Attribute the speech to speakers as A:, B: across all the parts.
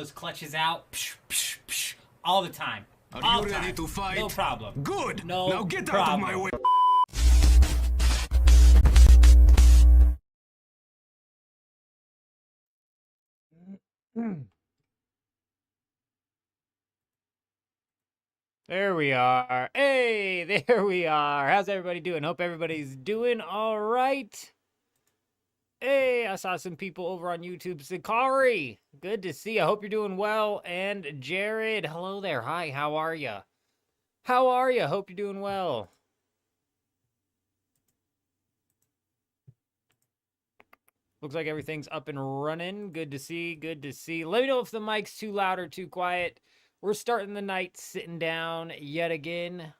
A: those clutches out, psh, psh, psh, all the time.
B: Are you ready to fight?
A: No problem.
B: Good.
A: No
B: now get
A: problem.
B: out of my way.
C: There we are. Hey, there we are. How's everybody doing? Hope everybody's doing all right. Hey, I saw some people over on YouTube. Sakari, good to see you. I hope you're doing well. And Jared, hello there. Hi, how are you? How are you? Hope you're doing well. Looks like everything's up and running. Good to see. Good to see. Let me know if the mic's too loud or too quiet. We're starting the night sitting down yet again.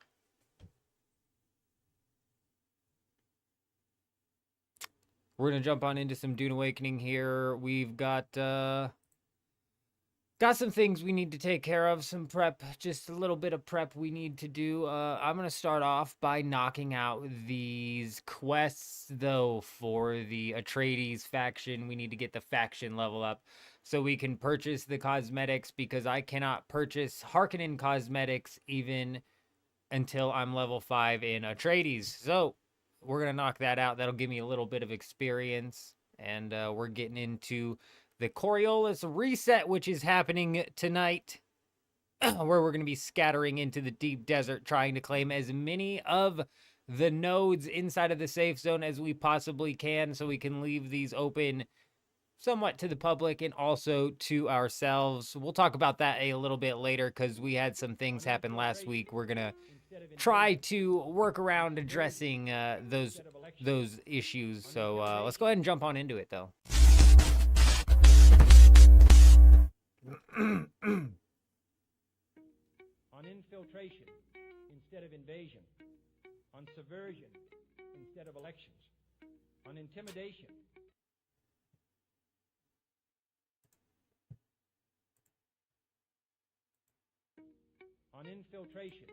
C: We're going to jump on into some Dune Awakening here. We've got some things we need to take care of, some prep, just a little bit of prep we need to do. I'm going to start off by knocking out these quests, though, for the Atreides faction. We need to get the faction level up so we can purchase the cosmetics, because I cannot purchase Harkonnen cosmetics even until I'm level 5 in Atreides. So we're going to knock that out. That'll give me a little bit of experience, and we're getting into the Coriolis reset, which is happening tonight, where we're going to be scattering into the deep desert, trying to claim as many of the nodes inside of the safe zone as we possibly can, so we can leave these open somewhat to the public and also to ourselves. We'll talk about that a little bit later, because we had some things happen last week. We're going to try to work around addressing those issues. So let's go ahead and jump on into it, though.
D: On infiltration instead of invasion, on subversion instead of elections, on intimidation. On infiltration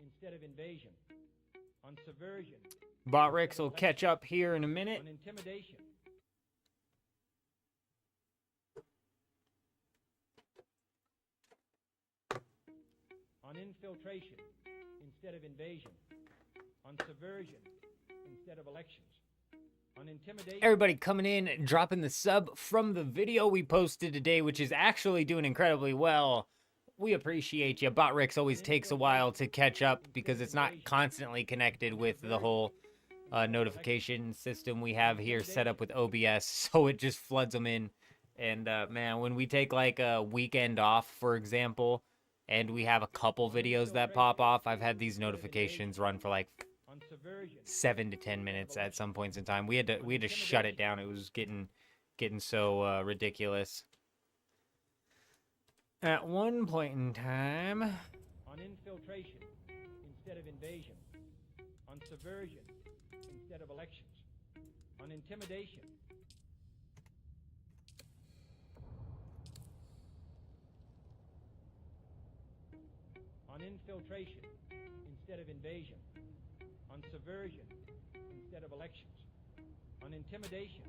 D: instead of invasion, on subversion.
C: Botrix will catch up here in a minute.
D: On intimidation. On infiltration instead of invasion, on subversion instead of elections, on intimidation.
C: Everybody coming in, dropping the sub from the video we posted today, which is actually doing incredibly well. We appreciate you. Botrix always takes a while to catch up because it's not constantly connected with the whole notification system we have here set up with OBS, so it just floods them in. And man, when we take like a weekend off, for example, and we have a couple videos that pop off, I've had these notifications run for like 7 to 10 minutes at some points in time. We had to shut it down. It was getting so ridiculous. At one point in time,
D: on infiltration instead of invasion, on subversion instead of elections, on intimidation. On infiltration instead of invasion, on subversion instead of elections, on intimidation.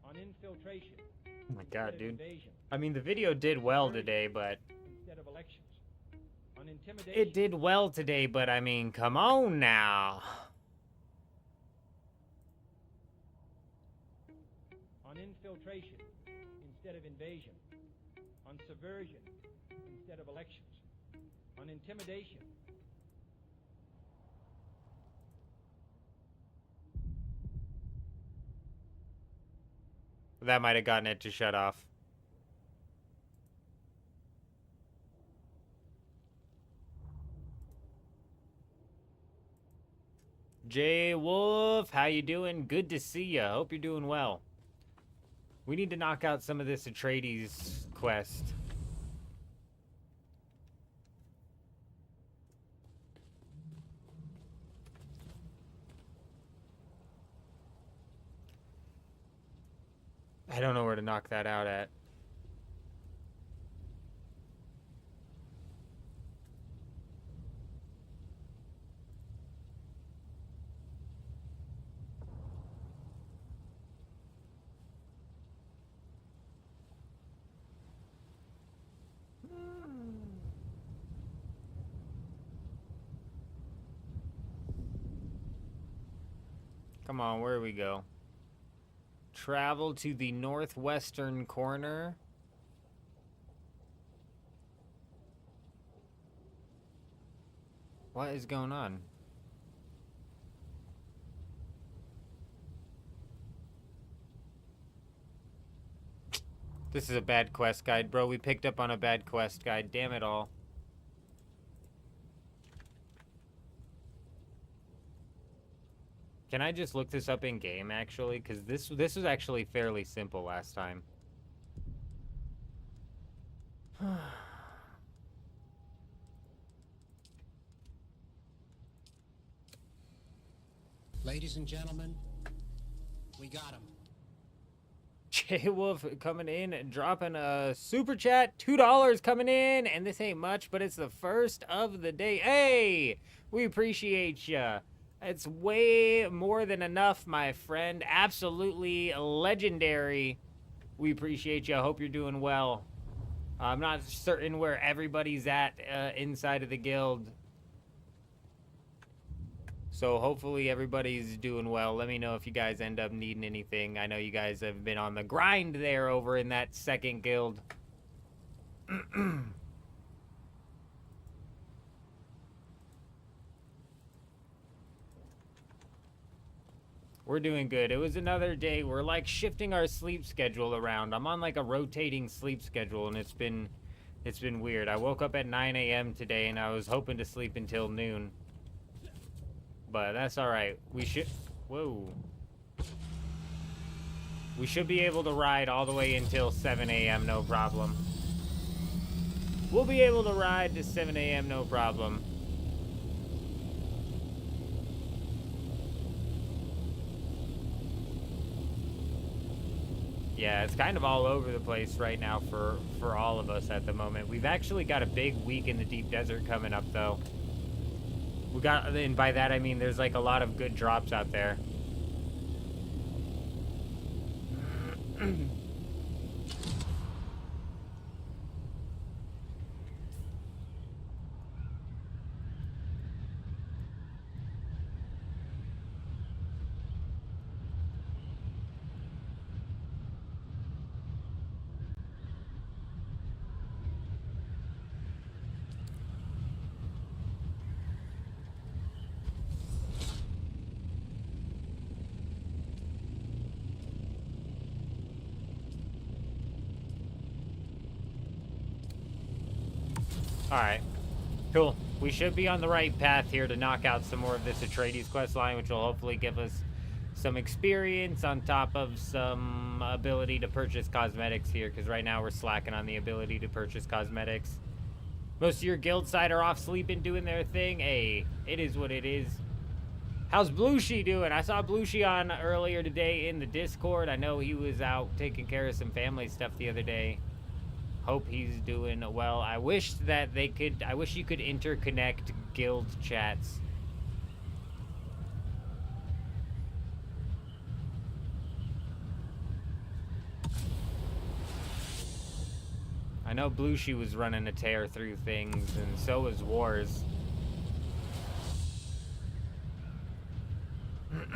D: On infiltration.
C: Oh my god, dude. I mean, the video did well today, but
D: instead of elections. On intimidation.
C: It did well today, but I mean, come on now.
D: On infiltration instead of invasion, on subversion instead of elections, on intimidation.
C: That might have gotten it to shut off. Jay Wolf, how you doing? Good to see you. Hope you're doing well. We need to knock out some of this Atreides quest. I don't know where to knock that out at. Come on, where do we go? Travel to the northwestern corner. What is going on? This is a bad quest guide, bro. We picked up on a bad quest guide. Damn it all. Can I just look this up in game, actually? Because this was actually fairly simple last time.
B: Ladies and gentlemen, we got him.
C: J-Wolf coming in and dropping a super chat. $2 coming in. And this ain't much, but it's the first of the day. Hey, we appreciate ya. It's way more than enough, my friend. Absolutely legendary. We appreciate you. I hope you're doing well. I'm not certain where everybody's at inside of the guild. So hopefully everybody's doing well. Let me know if you guys end up needing anything. I know you guys have been on the grind there over in that second guild. We're doing good. It was another day. We're like shifting our sleep schedule around. I'm on like a rotating sleep schedule, and it's been weird. I woke up at 9 a.m. today, and I was hoping to sleep until noon. But that's all right. We should... Whoa. We should be able to ride all the way until 7 a.m. no problem. We'll be able to ride to 7 a.m. no problem. Yeah, it's kind of all over the place right now for all of us at the moment. We've actually got a big week in the deep desert coming up, though. We got, and by that I mean there's like a lot of good drops out there. Alright, cool. We should be on the right path here to knock out some more of this Atreides quest line, which will hopefully give us some experience on top of some ability to purchase cosmetics here, because right now we're slacking on the ability to purchase cosmetics. Most of your guild side are off sleeping, doing their thing. Hey, it is what it is. How's Blueshy doing? I saw Blueshy on earlier today in the Discord. I know he was out taking care of some family stuff the other day. Hope he's doing well. I wish that they could... I wish you could interconnect guild chats. I know Blueshy was running a tear through things, and so was Wars.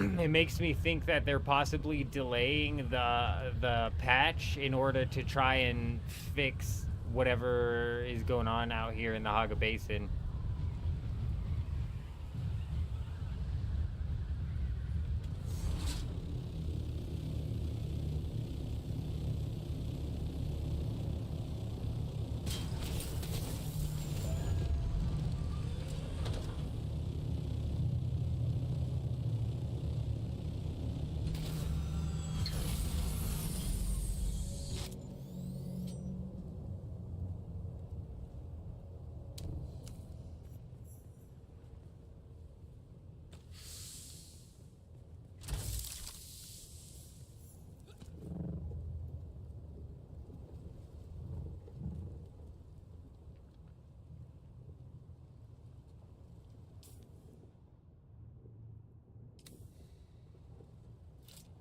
C: It makes me think that they're possibly delaying the patch in order to try and fix whatever is going on out here in the Haga Basin.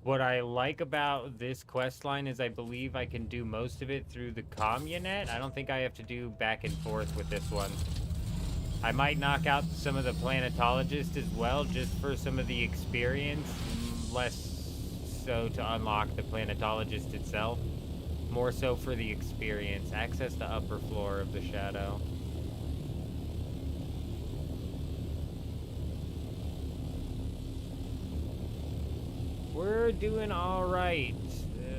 C: What I like about this quest line is I believe I can do most of it through the communet. I don't think I have to do back and forth with this one. I might knock out some of the planetologists as well, just for some of the experience, less so to unlock the planetologist itself, more so for the experience. Access the upper floor of the shadow. We're doing all right.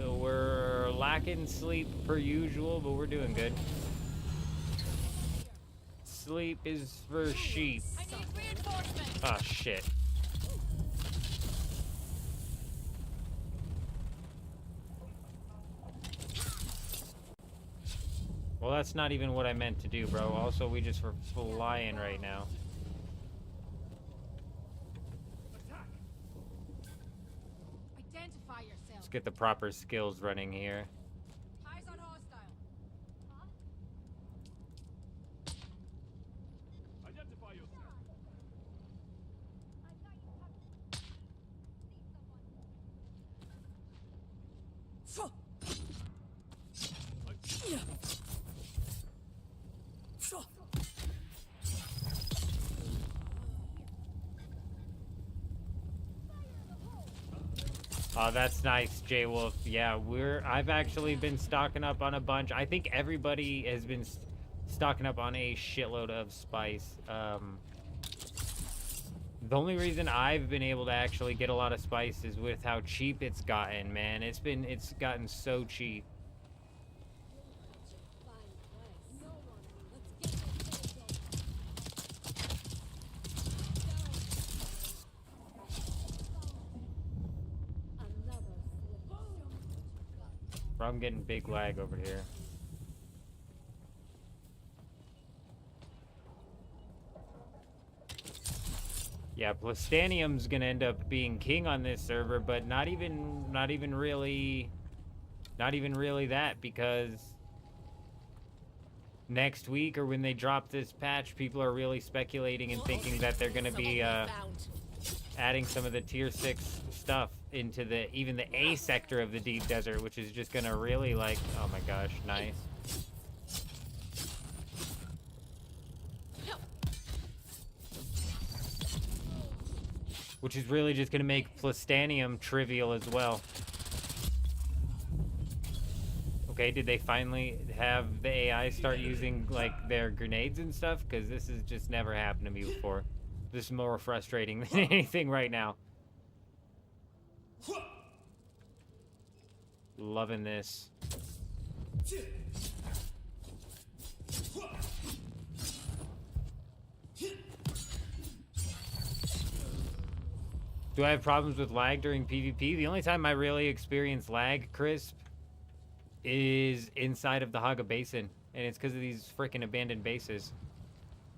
C: We're lacking sleep per usual, but we're doing good. Sleep is for sheep.
E: I need reinforcements.
C: Oh, shit. Well, that's not even what I meant to do, bro. Also, we just were flying right now.
E: Identify yourself.
C: Let's get the proper skills running here.
E: Eyes on hostile.
F: Identify yourself.
C: Oh, that's nice, J-Wolf. Yeah, I've actually been stocking up on a bunch. I think everybody has been stocking up on a shitload of spice. The only reason I've been able to actually get a lot of spice is with how cheap it's gotten, man. It's gotten so cheap. Bro, I'm getting big lag over here. Yeah, Plastanium's gonna end up being king on this server, but not even really that, because next week or when they drop this patch, people are really speculating and thinking that they're gonna be adding some of the tier 6 stuff into even the A sector of the deep desert, which is just gonna really, like, oh my gosh, nice. Which is really just gonna make Plastanium trivial as well. Okay, did they finally have the AI start using, like, their grenades and stuff? Because this has just never happened to me before. This is more frustrating than anything right now. Loving this. Do I have problems with lag during PvP? The only time I really experience lag, Crisp, is inside of the Haga Basin. And it's because of these freaking abandoned bases.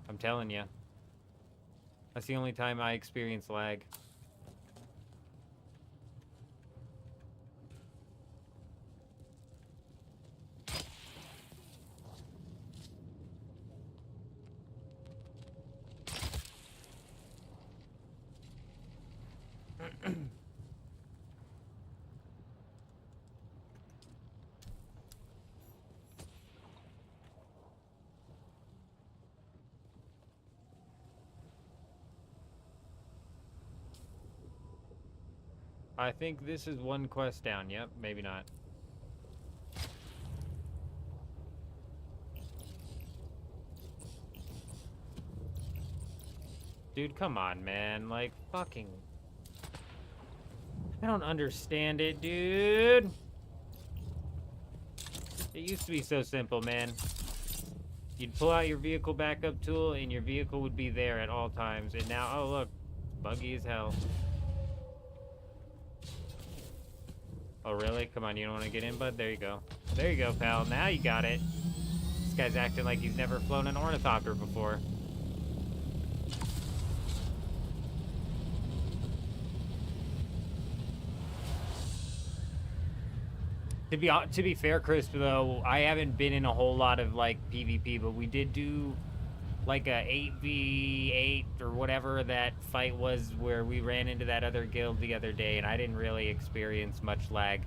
C: I'm telling you. That's the only time I experience lag. I think this is one quest down. Yep, maybe not. Dude, come on, man. Like, fucking... I don't understand it, dude. It used to be so simple, man. You'd pull out your vehicle backup tool and your vehicle would be there at all times. And now, oh look, buggy as hell. Oh, really? Come on, you don't want to get in, bud? There you go. There you go, pal. Now you got it. This guy's acting like he's never flown an ornithopter before. To be fair, Chris, though, I haven't been in a whole lot of, like, PvP, but we did do, like, a 8v8 or whatever that fight was where we ran into that other guild the other day, and I didn't really experience much lag.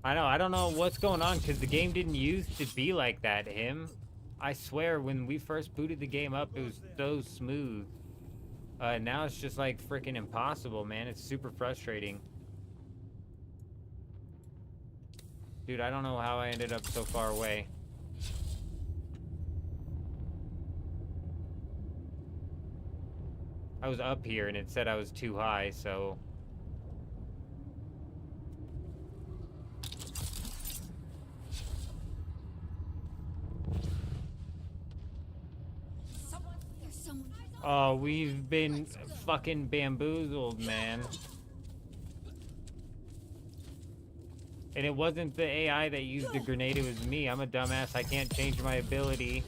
C: I know, I don't know what's going on, because the game didn't used to be like that, I swear, when we first booted the game up, it was so smooth. Now it's just, like, freaking impossible, man. It's super frustrating. Dude, I don't know how I ended up so far away. I was up here, and it said I was too high, so...
E: There's someone.
C: Oh, we've been fucking bamboozled, man. And it wasn't the AI that used the grenade, it was me. I'm a dumbass, I can't change my ability.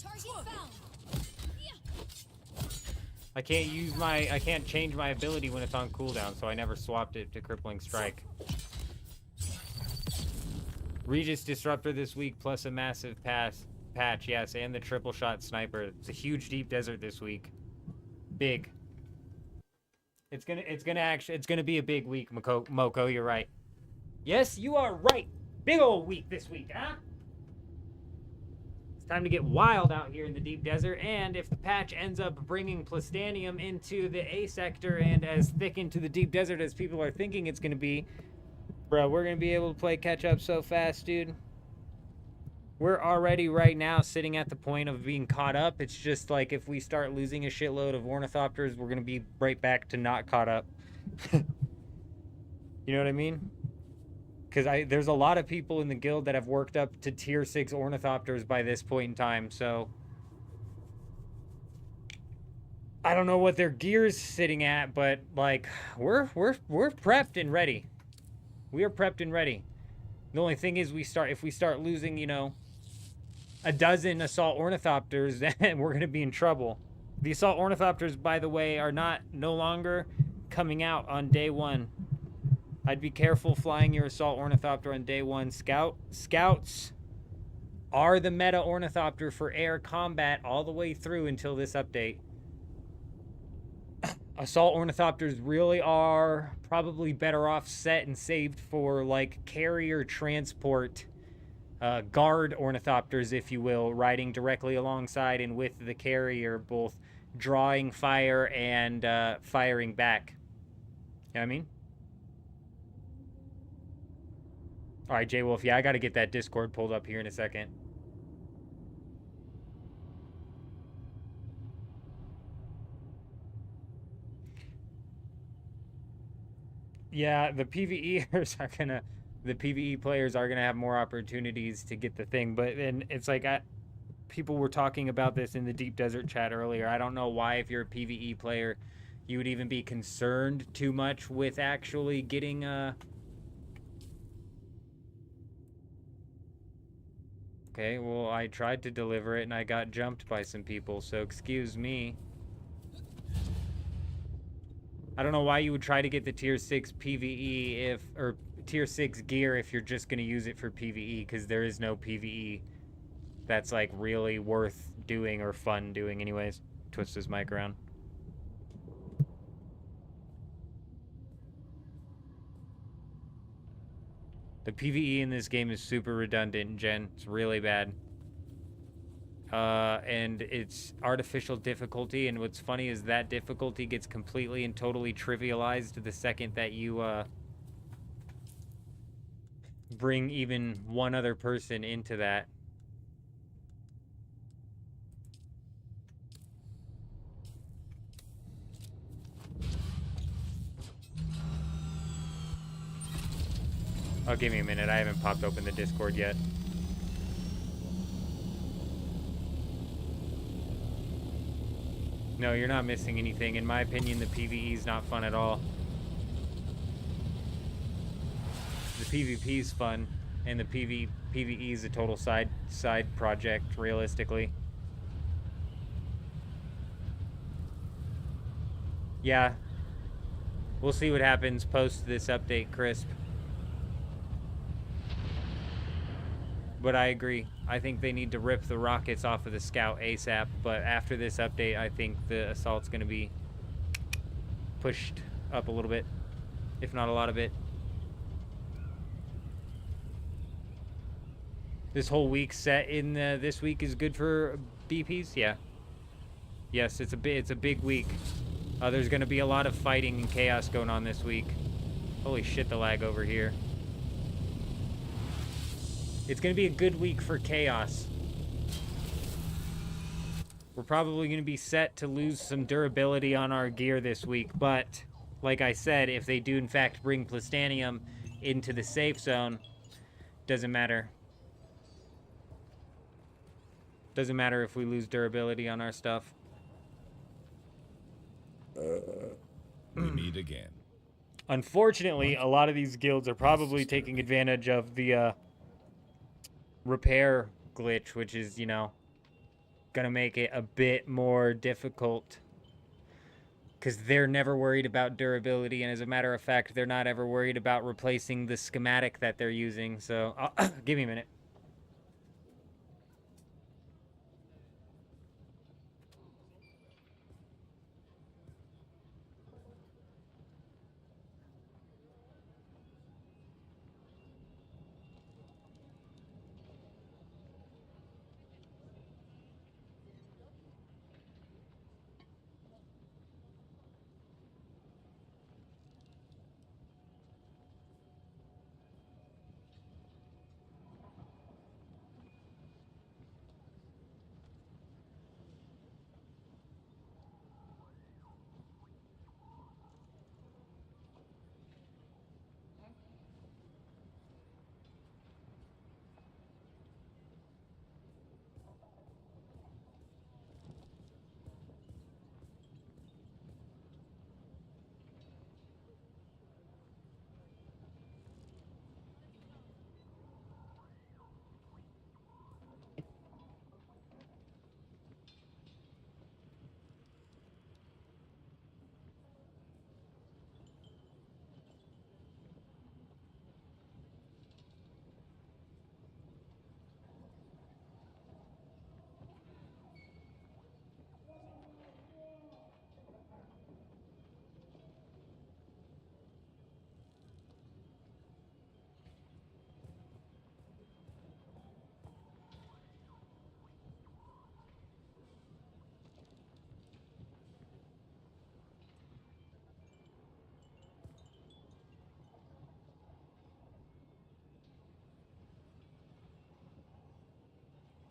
E: Target found.
C: I can't change my ability when it's on cooldown, so I never swapped it to Crippling Strike. Regis Disruptor this week, plus a massive patch, yes, and the triple shot sniper. It's a huge deep desert this week. Big. It's gonna be a big week, Moko, you're right. Yes, you are right. Big old week this week, huh? It's time to get wild out here in the deep desert, and if the patch ends up bringing Plastanium into the A sector and as thick into the deep desert as people are thinking it's gonna be, bro, we're gonna be able to play catch up so fast, dude. We're already right now sitting at the point of being caught up. It's just like if we start losing a shitload of ornithopters, we're gonna be right back to not caught up. You know what I mean? Because there's a lot of people in the guild that have worked up to tier 6 ornithopters by this point in time, so I don't know what their gear's sitting at, but like we're prepped and ready. We are prepped and ready. The only thing is if we start losing, you know, a dozen assault ornithopters, then we're gonna be in trouble. The assault ornithopters, by the way, are no longer coming out on day 1. I'd be careful flying your assault ornithopter on day 1. Scouts are the meta ornithopter for air combat all the way through until this update. Assault ornithopters really are probably better off set and saved for like carrier transport, guard ornithopters, if you will, riding directly alongside and with the carrier, both drawing fire and firing back. You know what I mean? All right, J Wolf. Yeah, I got to get that Discord pulled up here in a second. Yeah, the PvEers are gonna, the PvE players are gonna have more opportunities to get the thing, but then it's like people were talking about this in the Deep Desert chat earlier. I don't know why, if you're a PvE player, you would even be concerned too much with actually getting Okay, well, I tried to deliver it and I got jumped by some people, so excuse me. I don't know why you would try to get the tier 6 PvE or tier 6 gear if you're just going to use it for PvE, because there is no PvE that's like really worth doing or fun doing anyways. Twist his mic around. The PvE in this game is super redundant, Jen. It's really bad. And it's artificial difficulty, and what's funny is that difficulty gets completely and totally trivialized the second that you bring even one other person into that. Oh, give me a minute. I haven't popped open the Discord yet. No, you're not missing anything. In my opinion, the PvE is not fun at all. The PvP is fun, and the PvE is a total side project, realistically. Yeah. We'll see what happens post this update, Crisp. But I agree. I think they need to rip the rockets off of the Scout ASAP. But after this update, I think the Assault's going to be pushed up a little bit, if not a lot of it. This whole week set in this week is good for BPs. Yeah. Yes, it's a big week. There's gonna be a lot of fighting and chaos going on this week. Holy shit, the lag over here. It's gonna be a good week for chaos. We're probably gonna be set to lose some durability on our gear this week, but like I said, if they do in fact bring Plastanium into the safe zone, doesn't matter. Doesn't matter if we lose durability on our stuff.
F: We meet again.
C: Unfortunately, a lot of these guilds are probably taking advantage of the repair glitch, which is, you know, gonna make it a bit more difficult. Because they're never worried about durability, and as a matter of fact, they're not ever worried about replacing the schematic that they're using. So, give me a minute.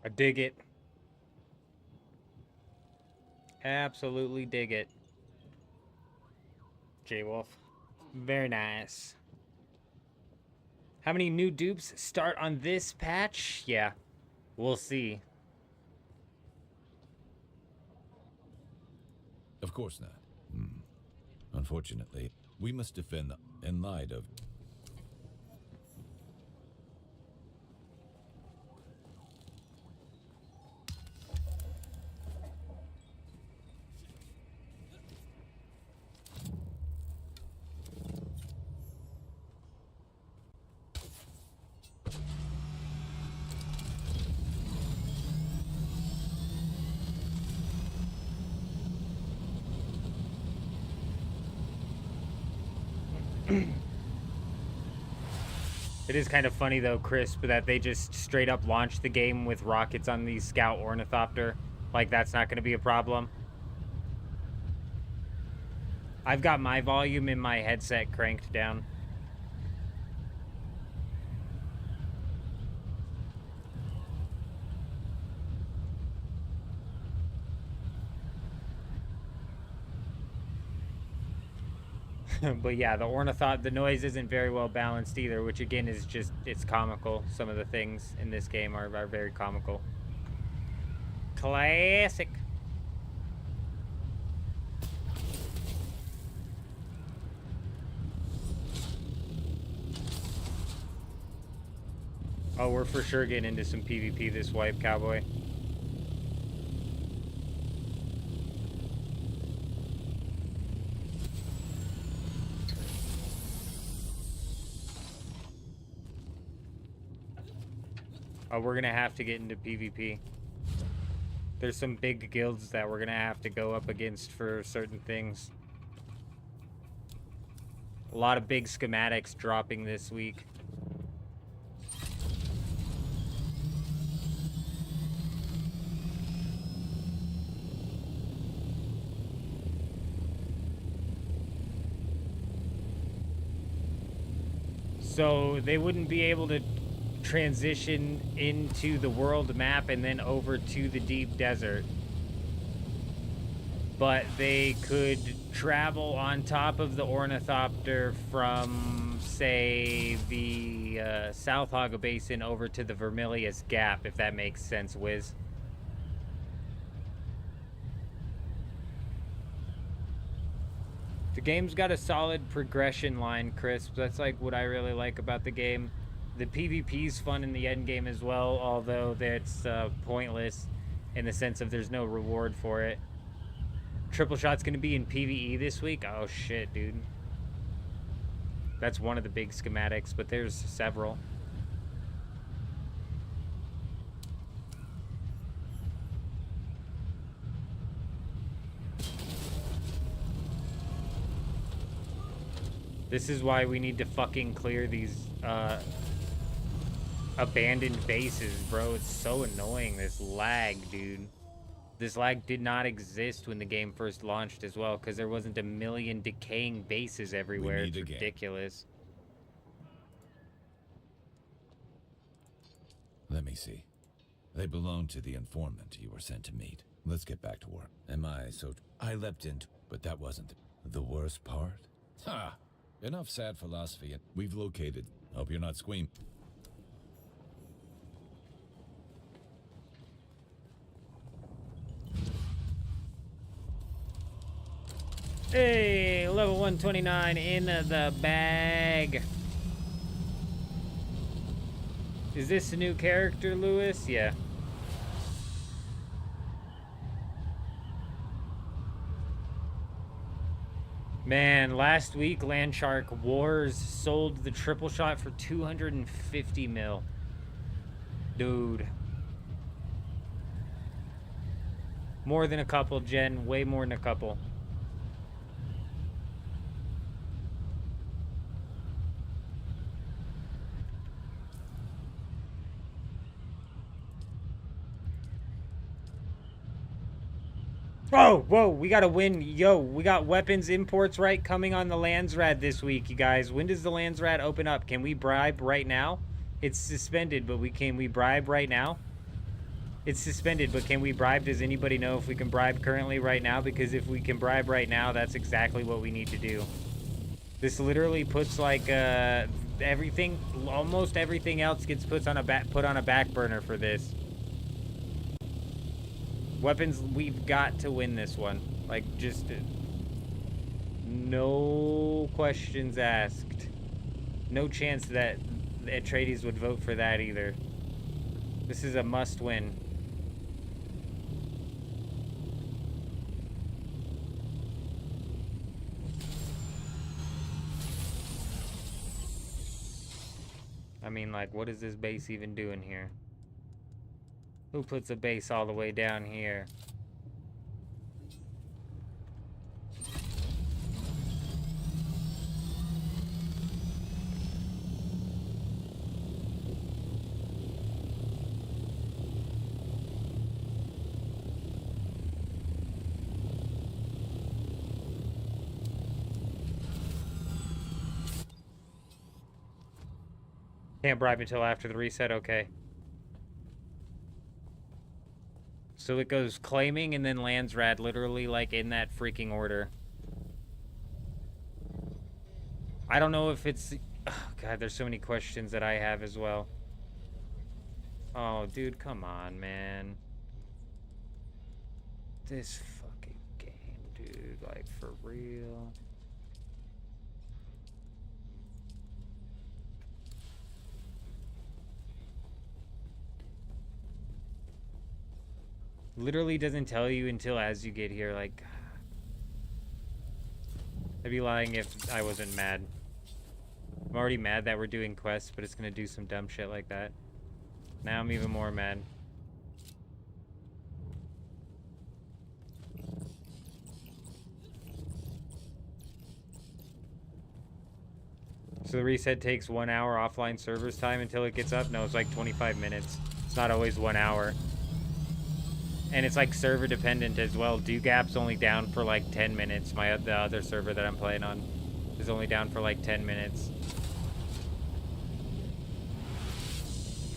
C: I dig it. Absolutely dig it. J-Wolf. Very nice. How many new dupes start on this patch? Yeah, we'll see.
F: Of course not. Unfortunately, we must defend in light of...
C: It is kind of funny though, Crisp, that they just straight up launched the game with rockets on the Scout Ornithopter. Like, that's not going to be a problem. I've got my volume in my headset cranked down. But yeah, the noise isn't very well balanced either, which again is just, it's comical. Some of the things in this game are very comical. Classic. Oh, we're for sure getting into some PvP this wipe, Cowboy. Oh, we're gonna have to get into PvP. There's some big guilds that we're gonna have to go up against for certain things. A lot of big schematics dropping this week. So they wouldn't be able to transition into the world map and then over to the deep desert. But they could travel on top of the ornithopter from, say, the South Haga Basin over to the Vermilius Gap, if that makes sense, Wiz. The game's got a solid progression line, Chris. That's like what I really like about the game. The PvP's fun in the end game as well, although that's pointless in the sense of there's no reward for it. Triple Shot's gonna be in PvE this week? Oh shit, dude. That's one of the big schematics, but there's several. This is why we need to fucking clear these abandoned bases, bro. It's so annoying, this lag, dude. This lag did not exist when the game first launched as well, because there wasn't a million decaying bases everywhere. It's ridiculous.
F: Let me see. They belong to the informant you were sent to meet. Let's get back to work. I leapt into, but that wasn't the worst part. Ha! Enough sad philosophy. We've located. Hope you're not squeam.
C: Hey, level 129 in the bag. Is this a new character, Lewis? Yeah. Man, last week Landshark Wars sold the triple shot for 250 mil. Dude. More than a couple, Jen. Way more than a couple. Oh, whoa, we gotta win. Yo, we got weapons imports right coming on the Landsrad this week, you guys. When does the Landsrad open up? Can we bribe right now? It's suspended, but can we bribe right now? It's suspended, but can we bribe? Does anybody know if we can bribe currently right now? Because if we can bribe right now, that's exactly what we need to do. This literally puts like everything, almost everything else gets put on a back burner for this. Weapons, we've got to win this one. Like, just no questions asked. No chance that Atreides would vote for that either. This is a must win. I mean, like, what is this base even doing here? Who puts a base all the way down here? Can't bribe until after the reset, okay. So it goes claiming and then Landsrad, literally like in that freaking order. I don't know if it's... Oh, God, there's so many questions that I have as well. Oh, dude, come on, man. This fucking game, dude, like, for real. Literally doesn't tell you until as you get here, like... I'd be lying if I wasn't mad. I'm already mad that we're doing quests, but it's gonna do some dumb shit like that. Now I'm even more mad. So the reset takes 1 hour offline servers time until it gets up? No, it's like 25 minutes. It's not always 1 hour. And it's like server dependent as well. Dewgap's only down for like 10 minutes. The other server that I'm playing on is only down for like 10 minutes.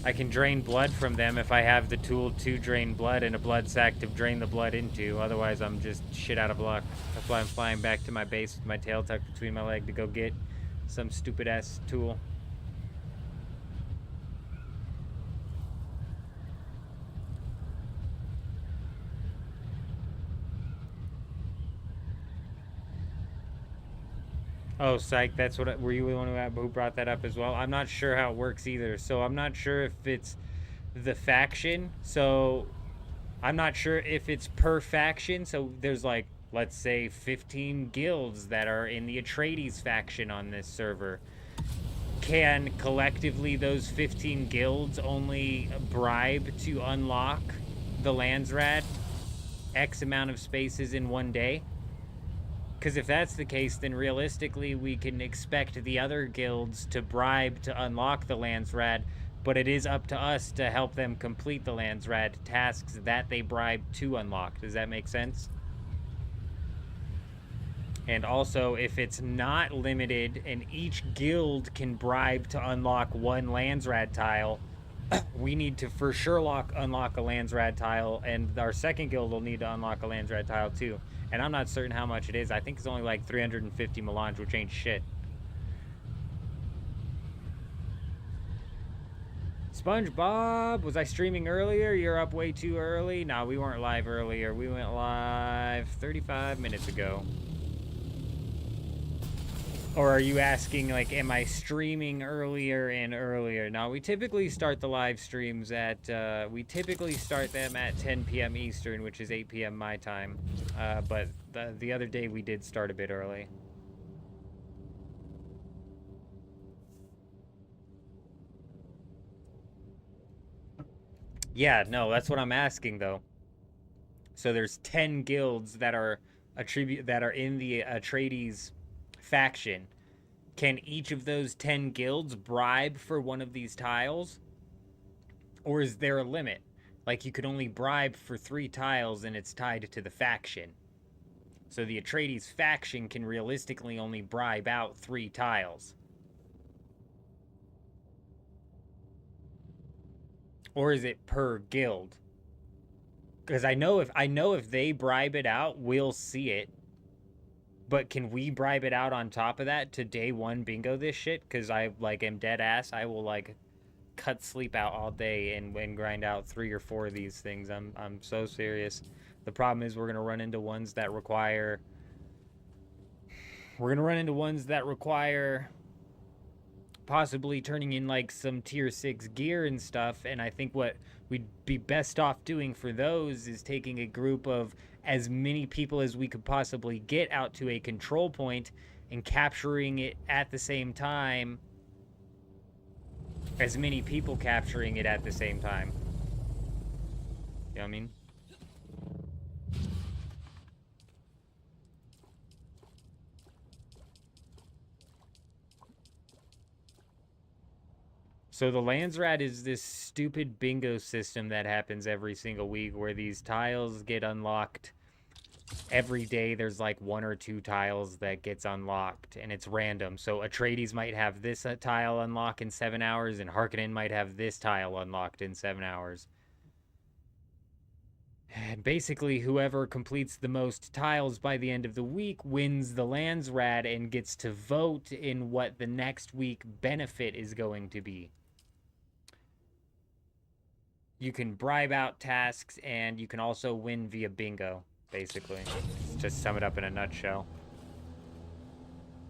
C: I can drain blood from them if I have the tool to drain blood and a blood sac to drain the blood into. Otherwise, I'm just shit out of luck. That's why I'm flying back to my base with my tail tucked between my legs to go get some stupid-ass tool. Oh, psych, that's what were you the one who brought that up as well? I'm not sure how it works either. So I'm not sure if it's the faction. So I'm not sure if it's per faction. So there's like, let's say 15 guilds that are in the Atreides faction on this server. Can collectively those 15 guilds only bribe to unlock the Landsrad X amount of spaces in one day? Because if that's the case, then realistically we can expect the other guilds to bribe to unlock the Landsrad, but it is up to us to help them complete the Landsrad tasks that they bribe to unlock. Does that make sense? And also, if it's not limited and each guild can bribe to unlock one Landsrad tile, we need to for sure unlock a Landsrad tile, and our second guild will need to unlock a Landsrad tile too. And I'm not certain how much it is. I think it's only like 350 melange, which ain't shit. SpongeBob, was I streaming earlier? You're up way too early. No, we weren't live earlier. We went live 35 minutes ago. Or are you asking, like, am I streaming earlier and earlier? No, we typically start the live streams at, we typically start them at 10 p.m. Eastern, which is 8 p.m. my time. But the other day we did start a bit early. Yeah, no, that's what I'm asking, though. So there's 10 guilds that are in the Atreides faction. Can each of those 10 guilds bribe for one of these tiles? Or is there a limit? Like, you could only bribe for 3 tiles and it's tied to the faction. So the Atreides faction can realistically only bribe out 3 tiles. Or is it per guild? Because I know if they bribe it out, we'll see it. But can we bribe it out on top of that to day 1 bingo this shit? Because I, like, am dead ass. I will, like, cut sleep out all day and grind out 3 or 4 of these things. I'm so serious. The problem is we're going to run into ones that require... possibly turning in, like, some tier 6 gear and stuff. And I think what we'd be best off doing for those is taking a group of as many people as we could possibly get out to a control point and capturing it at the same time. As many people capturing it at the same time. You know what I mean? So the Landsrad is this stupid bingo system that happens every single week where these tiles get unlocked. Every day there's like 1 or 2 tiles that gets unlocked and it's random. So Atreides might have this tile unlock in 7 hours and Harkonnen might have this tile unlocked in 7 hours. And basically whoever completes the most tiles by the end of the week wins the Landsrad and gets to vote in what the next week benefit is going to be. You can bribe out tasks, and you can also win via bingo, basically. Just sum it up in a nutshell.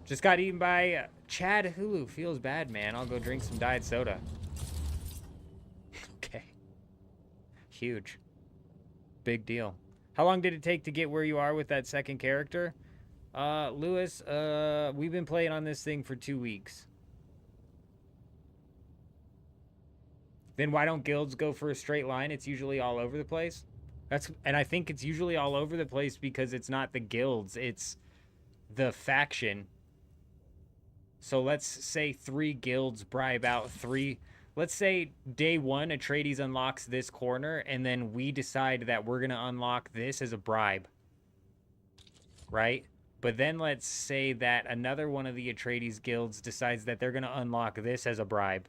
C: Just got eaten by Chad Hulu. Feels bad, man. I'll go drink some diet soda. Okay. Huge. Big deal. How long did it take to get where you are with that second character? Lewis, we've been playing on this thing for 2 weeks. Then why don't guilds go for a straight line? It's usually all over the place. And I think it's usually all over the place because it's not the guilds, it's the faction. So let's say 3 guilds bribe out 3. Let's say day 1, Atreides unlocks this corner, and then we decide that we're going to unlock this as a bribe. Right? But then let's say that another one of the Atreides guilds decides that they're going to unlock this as a bribe.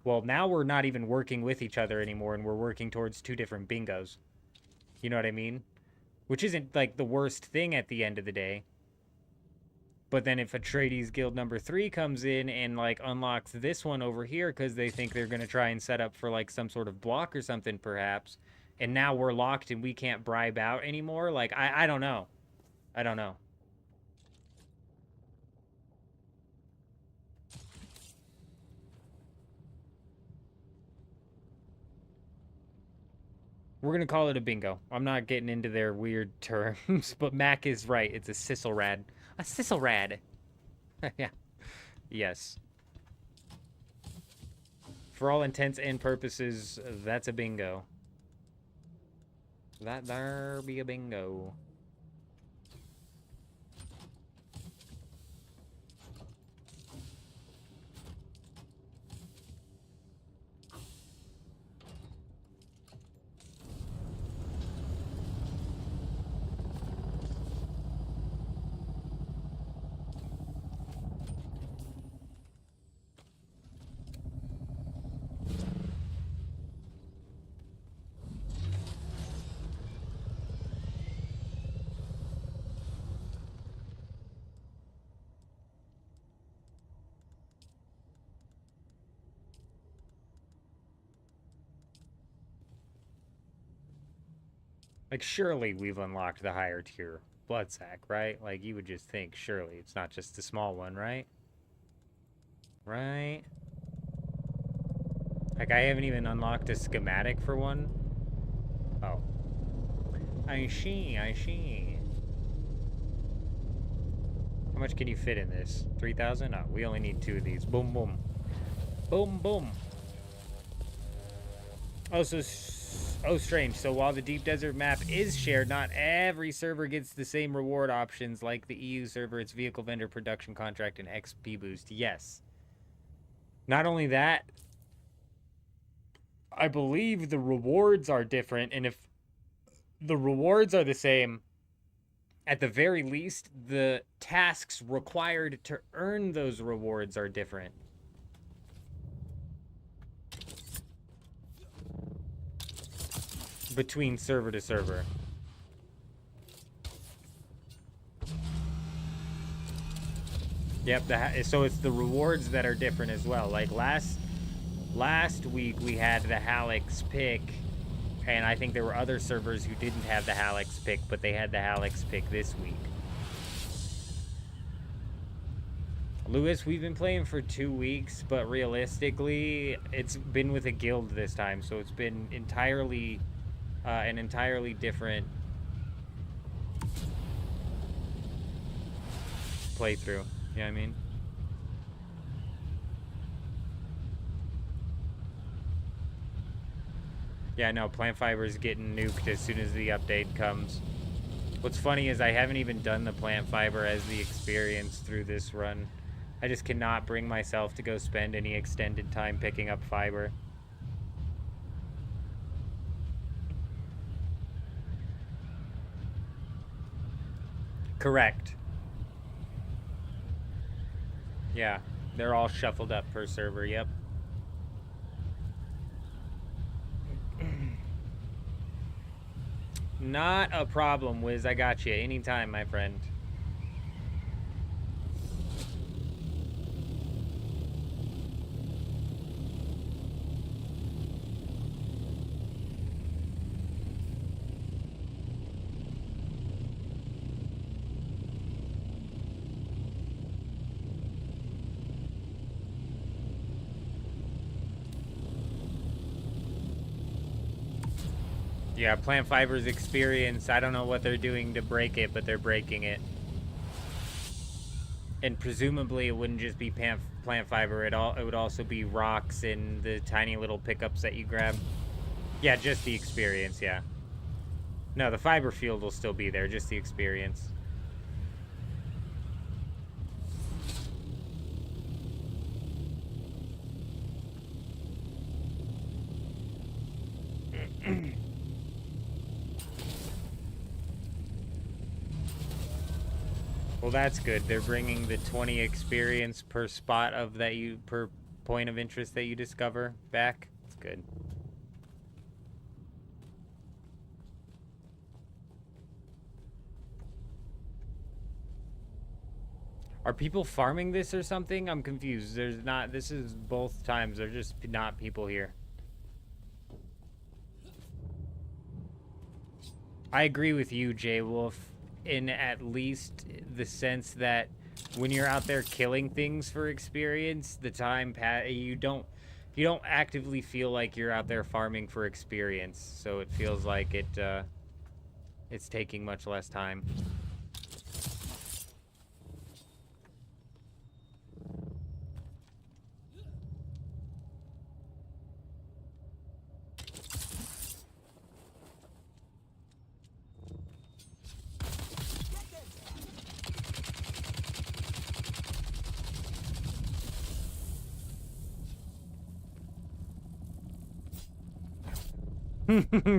C: Well, now we're not even working with each other anymore, and we're working towards 2 different bingos. You know what I mean? Which isn't, like, the worst thing at the end of the day. But then if Atreides guild number 3 comes in and, like, unlocks this one over here because they think they're going to try and set up for, like, some sort of block or something, perhaps, and now we're locked and we can't bribe out anymore, like, I don't know. I don't know. We're going to call it a bingo. I'm not getting into their weird terms, but Mac is right. It's a Sisselrad. A Sisselrad. Yeah. Yes. For all intents and purposes, that's a bingo. That there be a bingo. Like, surely we've unlocked the higher tier Bloodsack, right? Like, you would just think, surely. It's not just the small one, right? Right? Like, I haven't even unlocked a schematic for one. Oh. I see, I see. How much can you fit in this? 3,000? Oh, we only need 2 of these. Boom, boom. Boom, boom. Oh, so... Oh, strange. So while the Deep Desert map is shared, not every server gets the same reward options like the EU server, its vehicle vendor production contract, and XP boost. Yes. Not only that, I believe the rewards are different, and if the rewards are the same, at the very least, the tasks required to earn those rewards are different. Between server to server. Yep, so it's the rewards that are different as well. Like last week we had the Halix pick, and I think there were other servers who didn't have the Halix pick, but they had the Halix pick this week. Lewis, we've been playing for 2 weeks, but realistically, it's been with a guild this time, so it's been entirely... an entirely different playthrough. You know what I mean? Yeah, no, Plant Fiber is getting nuked as soon as the update comes. What's funny is I haven't even done the Plant Fiber as the experience through this run. I just cannot bring myself to go spend any extended time picking up fiber. Correct. Yeah, they're all shuffled up per server, yep. Not a problem, Wiz. I got you anytime, my friend. Yeah, Plant Fiber's experience, I don't know what they're doing to break it, but they're breaking it. And presumably it wouldn't just be Plant Fiber, it would also be rocks and the tiny little pickups that you grab. Yeah, just the experience, yeah. No, the fiber field will still be there, just the experience. Well, that's good. They're bringing the 20 experience per spot of that you per point of interest that you discover back. It's good. Are people farming this or something? I'm confused. There's not. This is both times. There's just not people here. I agree with you, Jay Wolf, in at least the sense that when you're out there killing things for experience, the time you don't actively feel like you're out there farming for experience. So it feels like it's taking much less time.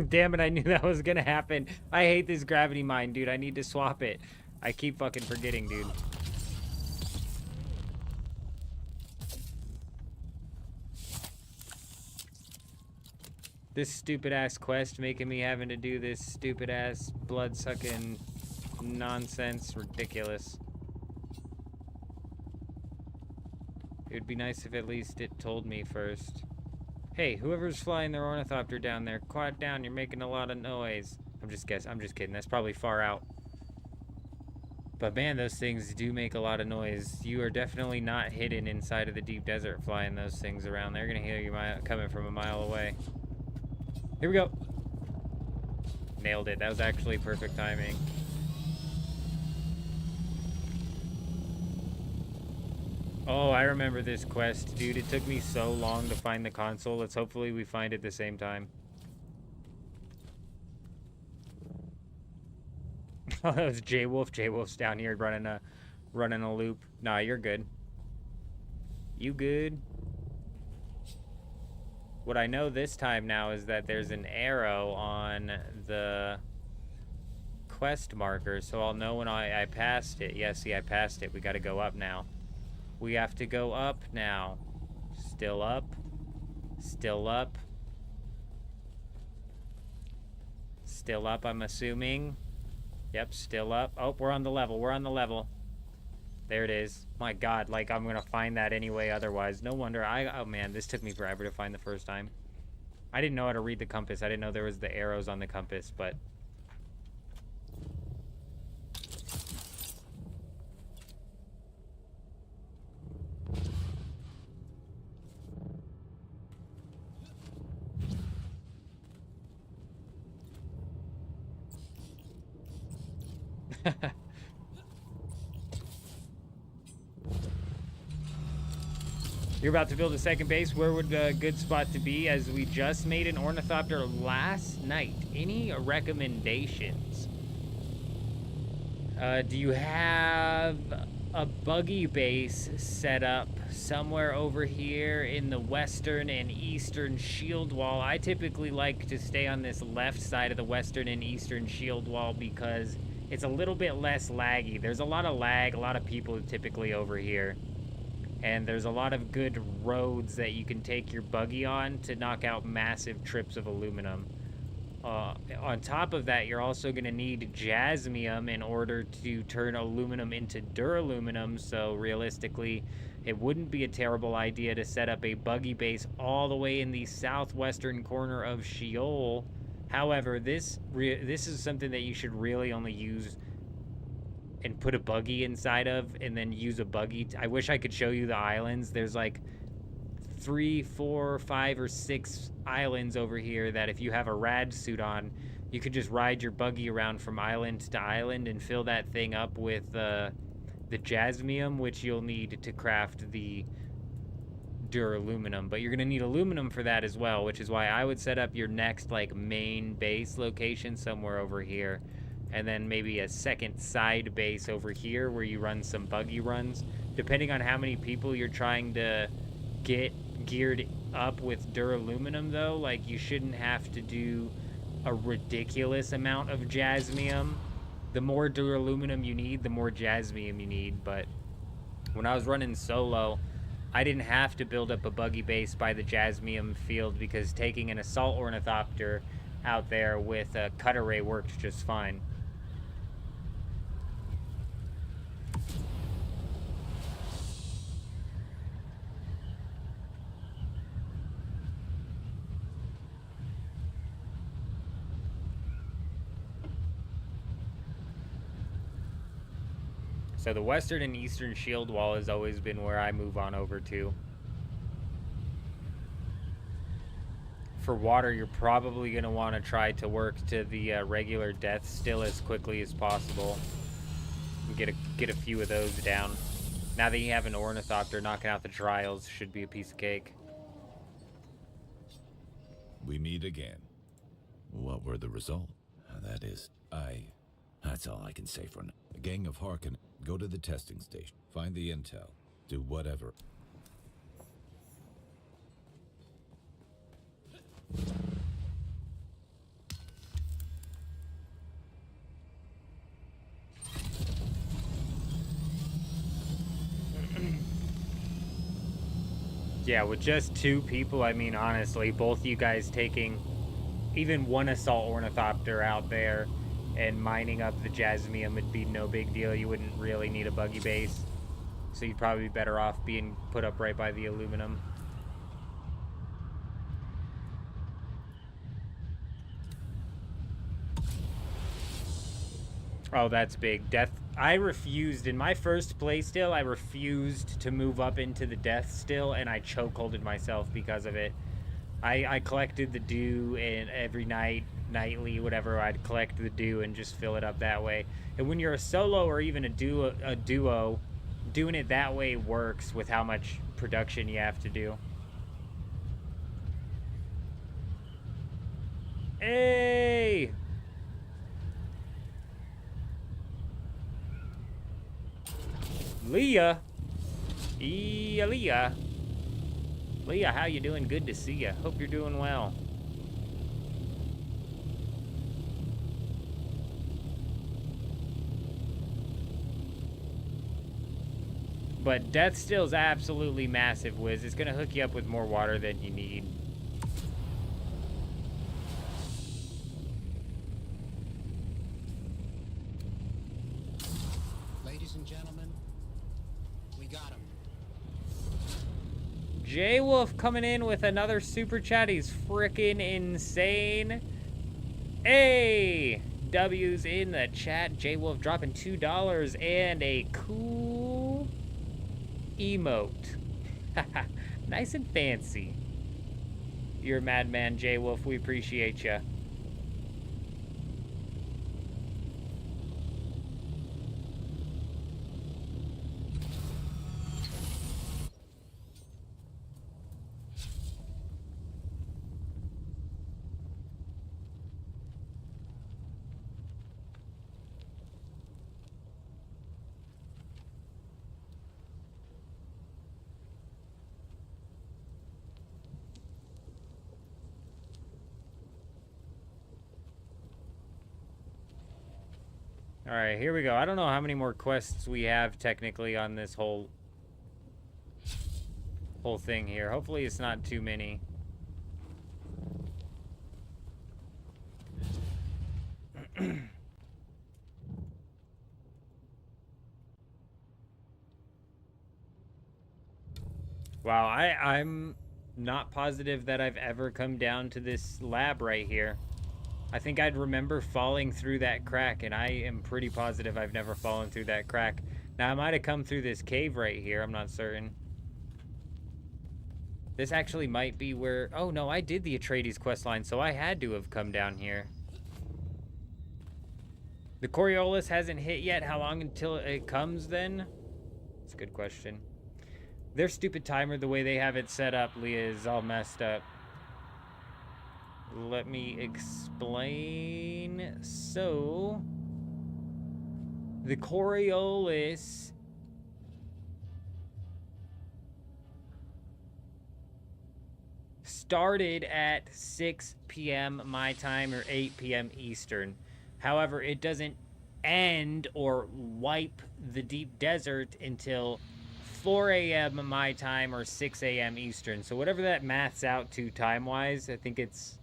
C: Damn it, I knew that was gonna happen. I hate this gravity mine, dude. I need to swap it. I keep fucking forgetting, dude. This stupid-ass quest making me having to do this stupid-ass blood-sucking nonsense. Ridiculous. It would be nice if at least it told me first. Hey, whoever's flying their ornithopter down there, quiet down, you're making a lot of noise. I'm just kidding. That's probably far out. But man, those things do make a lot of noise. You are definitely not hidden inside of the deep desert flying those things around. They're gonna hear you coming from a mile away. Here we go. Nailed it. That was actually perfect timing. Oh, I remember this quest, dude. It took me so long to find the console. Let's hopefully we find it at the same time. Oh, that was J Wolf. J Wolf's down here running a loop. Nah, you're good. You good? What I know this time now is that there's an arrow on the quest marker, so I'll know when I passed it. Yeah, see, I passed it. We gotta go up now. We have to go up now. Still up. Still up. Still up, I'm assuming. Yep, still up. Oh, we're on the level. We're on the level. There it is. My God, like I'm gonna find that anyway otherwise. No wonder oh man, this took me forever to find the first time. I didn't know how to read the compass. I didn't know there was the arrows on the compass, but... You're about to build a second base. Where would a good spot to be, as we just made an ornithopter last night? Any recommendations? Do you have a buggy base set up somewhere over here in the western and eastern shield wall? I typically like to stay on this left side of the western and eastern shield wall because it's a little bit less laggy. There's a lot of lag, a lot of people typically over here. And there's a lot of good roads that you can take your buggy on to knock out massive trips of aluminum. On top of that, you're also going to need jasmium in order to turn aluminum into duraluminum. So realistically, it wouldn't be a terrible idea to set up a buggy base all the way in the southwestern corner of Sheol. However, this is something that you should really only use and put a buggy inside of, and then use a buggy. I wish I could show you the islands. There's like 3, 4, 5, or 6 islands over here that if you have a rad suit on, you could just ride your buggy around from island to island and fill that thing up with the jasmium, which you'll need to craft the duraluminum. But you're gonna need aluminum for that as well, which is why I would set up your next like main base location somewhere over here, and then maybe a second side base over here where you run some buggy runs. Depending on how many people you're trying to get geared up with duraluminum, though. Like, you shouldn't have to do a ridiculous amount of jasmium. The more duraluminum you need, the more jasmium you need. But when I was running solo, I didn't have to build up a buggy base by the jasmium field because taking an assault ornithopter out there with a cutter ray worked just fine. So the western and eastern shield wall has always been where I move on over to. For water, you're probably going to want to try to work to the regular death still as quickly as possible. And get a few of those down. Now that you have an ornithopter, knocking out the trials should be a piece of cake.
F: We meet again. What were the results? That is, that's all I can say for now. A gang of Harkonnen, go to the testing station, find the intel, do whatever.
C: Yeah, with just 2 people, I mean, honestly, both you guys taking even one assault ornithopter out there and mining up the jasmium would be no big deal. You wouldn't really need a buggy base. So you'd probably be better off being put up right by the aluminum. Oh, that's big. Death. I refused, in my first playstill, I refused to move up into the death still, and I chokeholded myself because of it. I collected the dew, and every night, nightly, whatever, I'd collect the dew and just fill it up that way. And when you're a solo or even a duo, doing it that way works with how much production you have to do. Hey! Leah? Leah? Leah, how you doing? Good to see you. Hope you're doing well. But Death Still's absolutely massive, Wiz. It's gonna hook you up with more water than you need.
B: Ladies and gentlemen, we got him.
C: J Wolf coming in with another super chat. He's freaking insane. Hey, W's in the chat. J Wolf dropping $2 and a cool emote. Nice and fancy. You're a madman, J Wolf. We appreciate you. All right, here we go. I don't know how many more quests we have technically on this whole thing here. Hopefully it's not too many. Wow, I'm not positive that I've ever come down to this lab right here. I think I'd remember falling through that crack, and I am pretty positive I've never fallen through that crack. Now, I might have come through this cave right here. I'm not certain. This actually might be where... Oh, no, I did the Atreides questline, so I had to have come down here. The Coriolis hasn't hit yet. How long until it comes, then? That's a good question. Their stupid timer, the way they have it set up, Leah, is all messed up. Let me explain. So, the Coriolis started at 6 p.m. my time or 8 p.m. Eastern. However, it doesn't end or wipe the deep desert until 4 a.m. my time or 6 a.m. Eastern. So whatever that maths out to time-wise, I think it's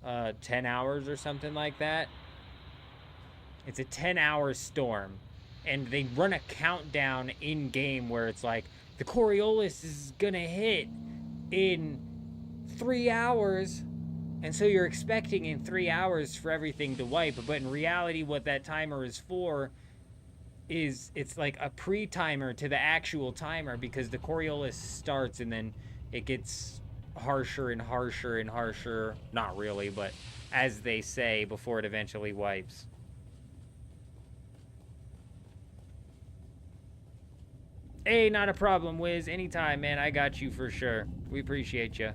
C: 10 hours or something like that. It's a 10-hour storm. And they run a countdown in-game where it's like, the Coriolis is gonna hit in 3 hours. And so you're expecting in 3 hours for everything to wipe. But in reality, what that timer is for is it's like a pre-timer to the actual timer, because the Coriolis starts and then it gets harsher and harsher and harsher. Not really, but as they say, before it eventually wipes. Hey, not a problem, Wiz. Anytime, man. I got you for sure. We appreciate you.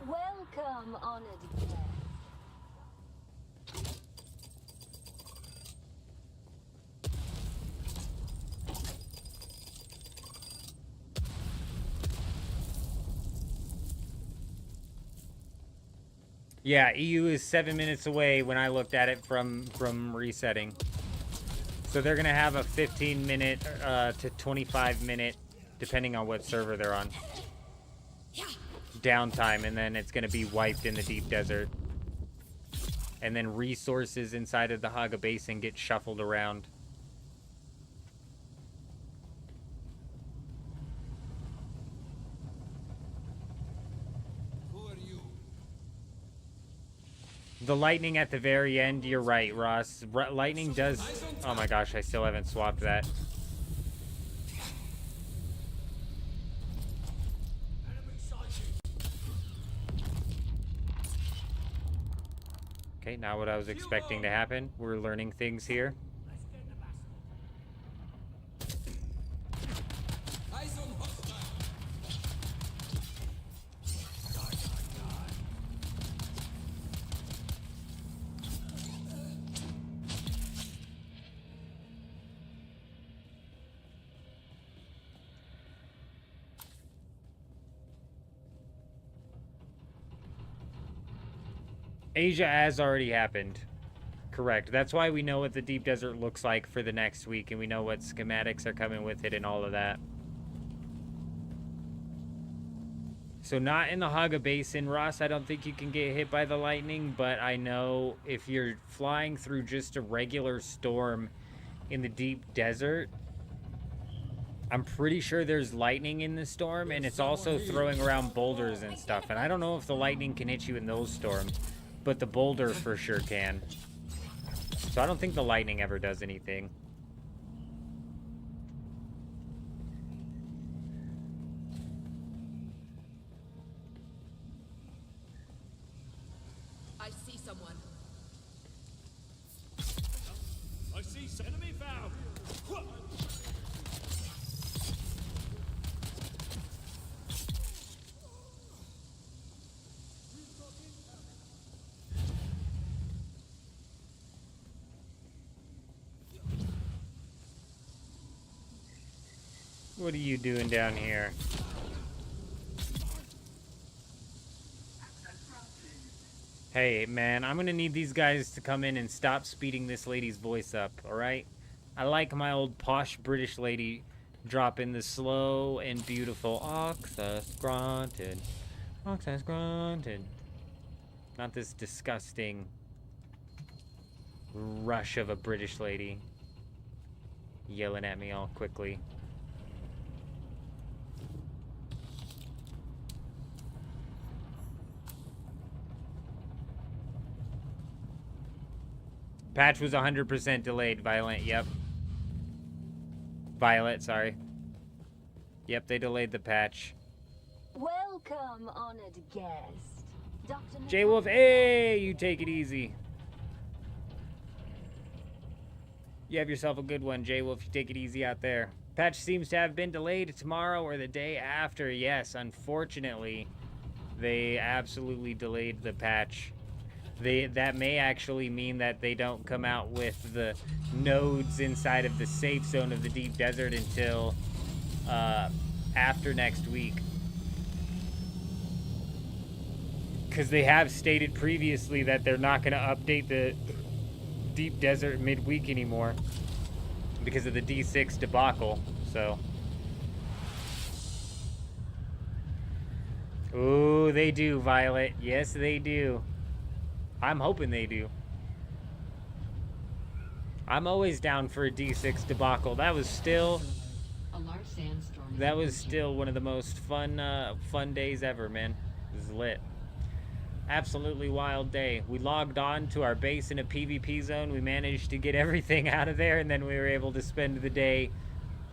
E: Welcome, honored guest.
C: Yeah, EU is 7 minutes away when I looked at it from resetting. So they're gonna have a 15-minute to 25-minute, depending on what server they're on, downtime, and then it's gonna be wiped in the deep desert. And then resources inside of the Haga Basin get shuffled around. The lightning at the very end, you're right, Ross. Lightning does... Oh my gosh, I still haven't swapped that. Okay, not what I was expecting to happen. We're learning things here. Asia has already happened. Correct. That's why we know what the deep desert looks like for the next week, and we know what schematics are coming with it and all of that. So not in the Haga Basin, Ross. I don't think you can get hit by the lightning, but I know if you're flying through just a regular storm in the deep desert, I'm pretty sure there's lightning in the storm, and it's also throwing around boulders and stuff. And I don't know if the lightning can hit you in those storms, but the boulder for sure can. So I don't think the lightning ever does anything.
B: I see someone.
G: I see enemy found.
C: What are you doing down here? Hey, man, I'm gonna need these guys to come in and stop speeding this lady's voice up, alright? I like my old posh British lady dropping the slow and beautiful access granted. Access granted. Not this disgusting rush of a British lady yelling at me all quickly. Patch was 100% delayed, Violent. Yep. Violet, sorry. Yep, they delayed the patch.
E: Welcome, honored guest. Dr.
C: J-Wolf, hey, you take it easy. You have yourself a good one, J-Wolf. You take it easy out there. Patch seems to have been delayed tomorrow or the day after. Yes, unfortunately, they absolutely delayed the patch. That may actually mean that they don't come out with the nodes inside of the safe zone of the deep desert until after next week. Because they have stated previously that they're not going to update the Deep Desert midweek anymore because of the D6 debacle. So, ooh, they do, Violet. Yes, they do. I'm hoping they do. I'm always down for a D6 debacle. That was still one of the most fun days ever, man. It was lit. Absolutely wild day. We logged on to our base in a PvP zone. We managed to get everything out of there, and then we were able to spend the day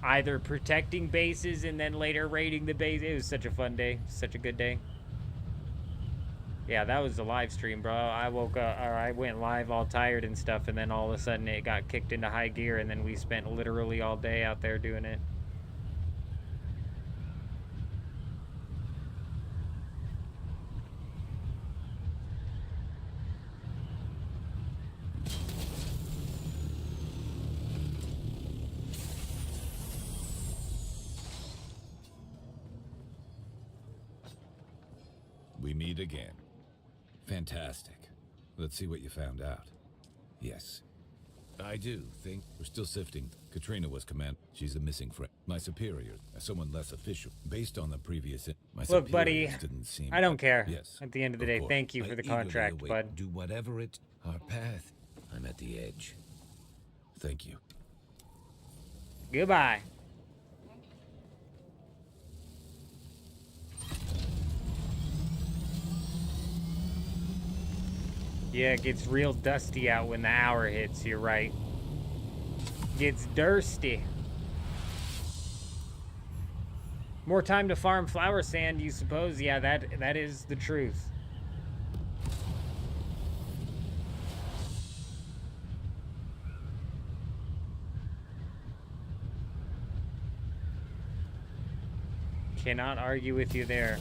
C: either protecting bases and then later raiding the base. It was such a fun day. Such a good day. Yeah, that was the live stream, bro. I woke up, or I went live all tired and stuff, and then all of a sudden it got kicked into high gear, and then we spent literally all day out there doing it.
F: We meet again. Fantastic. Let's see what you found out. Yes. I do think we're still sifting. Katrina was command. She's a missing friend. My superior, someone less official. Based on the previous...
C: Look, buddy,
F: didn't seem...
C: I don't care.
F: Yes.
C: At the end of the day,
F: course.
C: thank you for the contract,
F: eagerly
C: bud.
F: await- Do whatever it... Our path. I'm at the edge. Thank you.
C: Goodbye. Yeah, it gets real dusty out when the hour hits, you're right. Gets thirsty. More time to farm flower sand, you suppose? Yeah, that is the truth. Cannot argue with you there.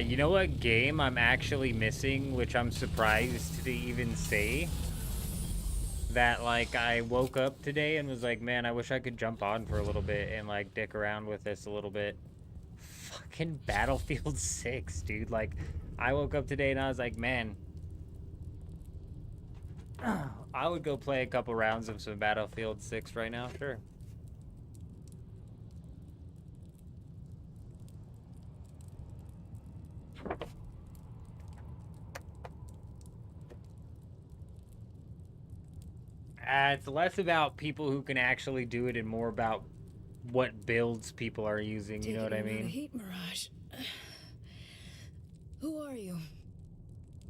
C: You know what game I'm actually missing, which I'm surprised to even say? That, like, I woke up today and was like, man, I wish I could jump on for a little bit and, like, dick around with this a little bit. Fucking Battlefield 6, dude. Like, I woke up today and I was like, man, I would go play a couple rounds of some Battlefield 6 right now, sure. It's less about people who can actually do it and more about what builds people are using, you know what I mean?
H: Heat Mirage. Who are you?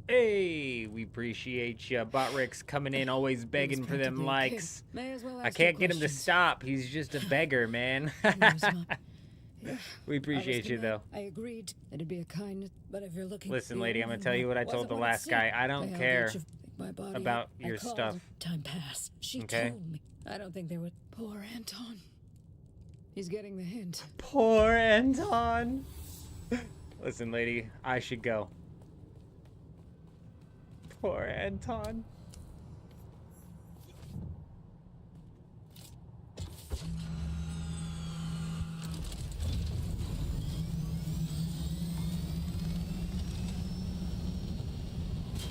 C: Hey, we appreciate you. Botrix coming in, always begging for them likes. I can't get him to stop. He's just a beggar, man. We appreciate you, though.
H: I agreed. It'd be a kindness, but if you're looking...
C: Listen, lady, I'm gonna tell you what I told the last guy. I don't care about your stuff.
H: Time passed. She told me. I don't think they would... Poor Anton. He's getting the hint.
C: Poor Anton. Listen, lady, I should go. Poor Anton.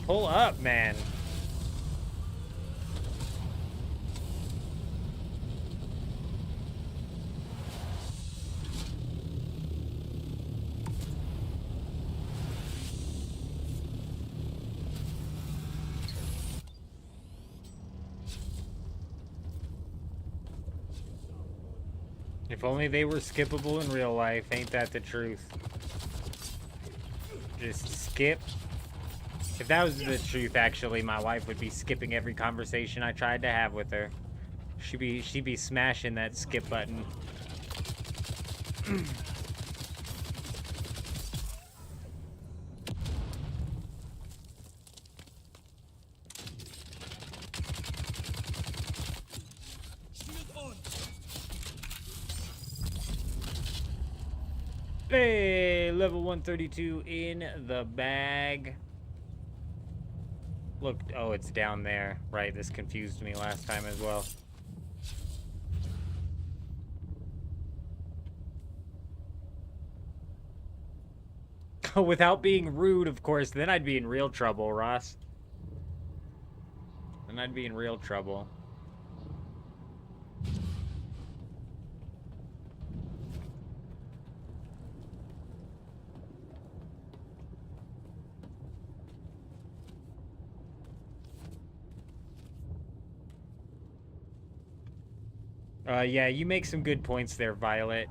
C: Pull up, man. If only they were skippable in real life, ain't that the truth? Just skip. If that was the truth, actually, my wife would be skipping every conversation I tried to have with her. She'd be smashing that skip button. Hey, level 132 in the bag. Look, oh, it's down there. Right, this confused me last time as well. Without being rude, of course, then I'd be in real trouble, Ross. Then I'd be in real trouble. Yeah, you make some good points there, Violet.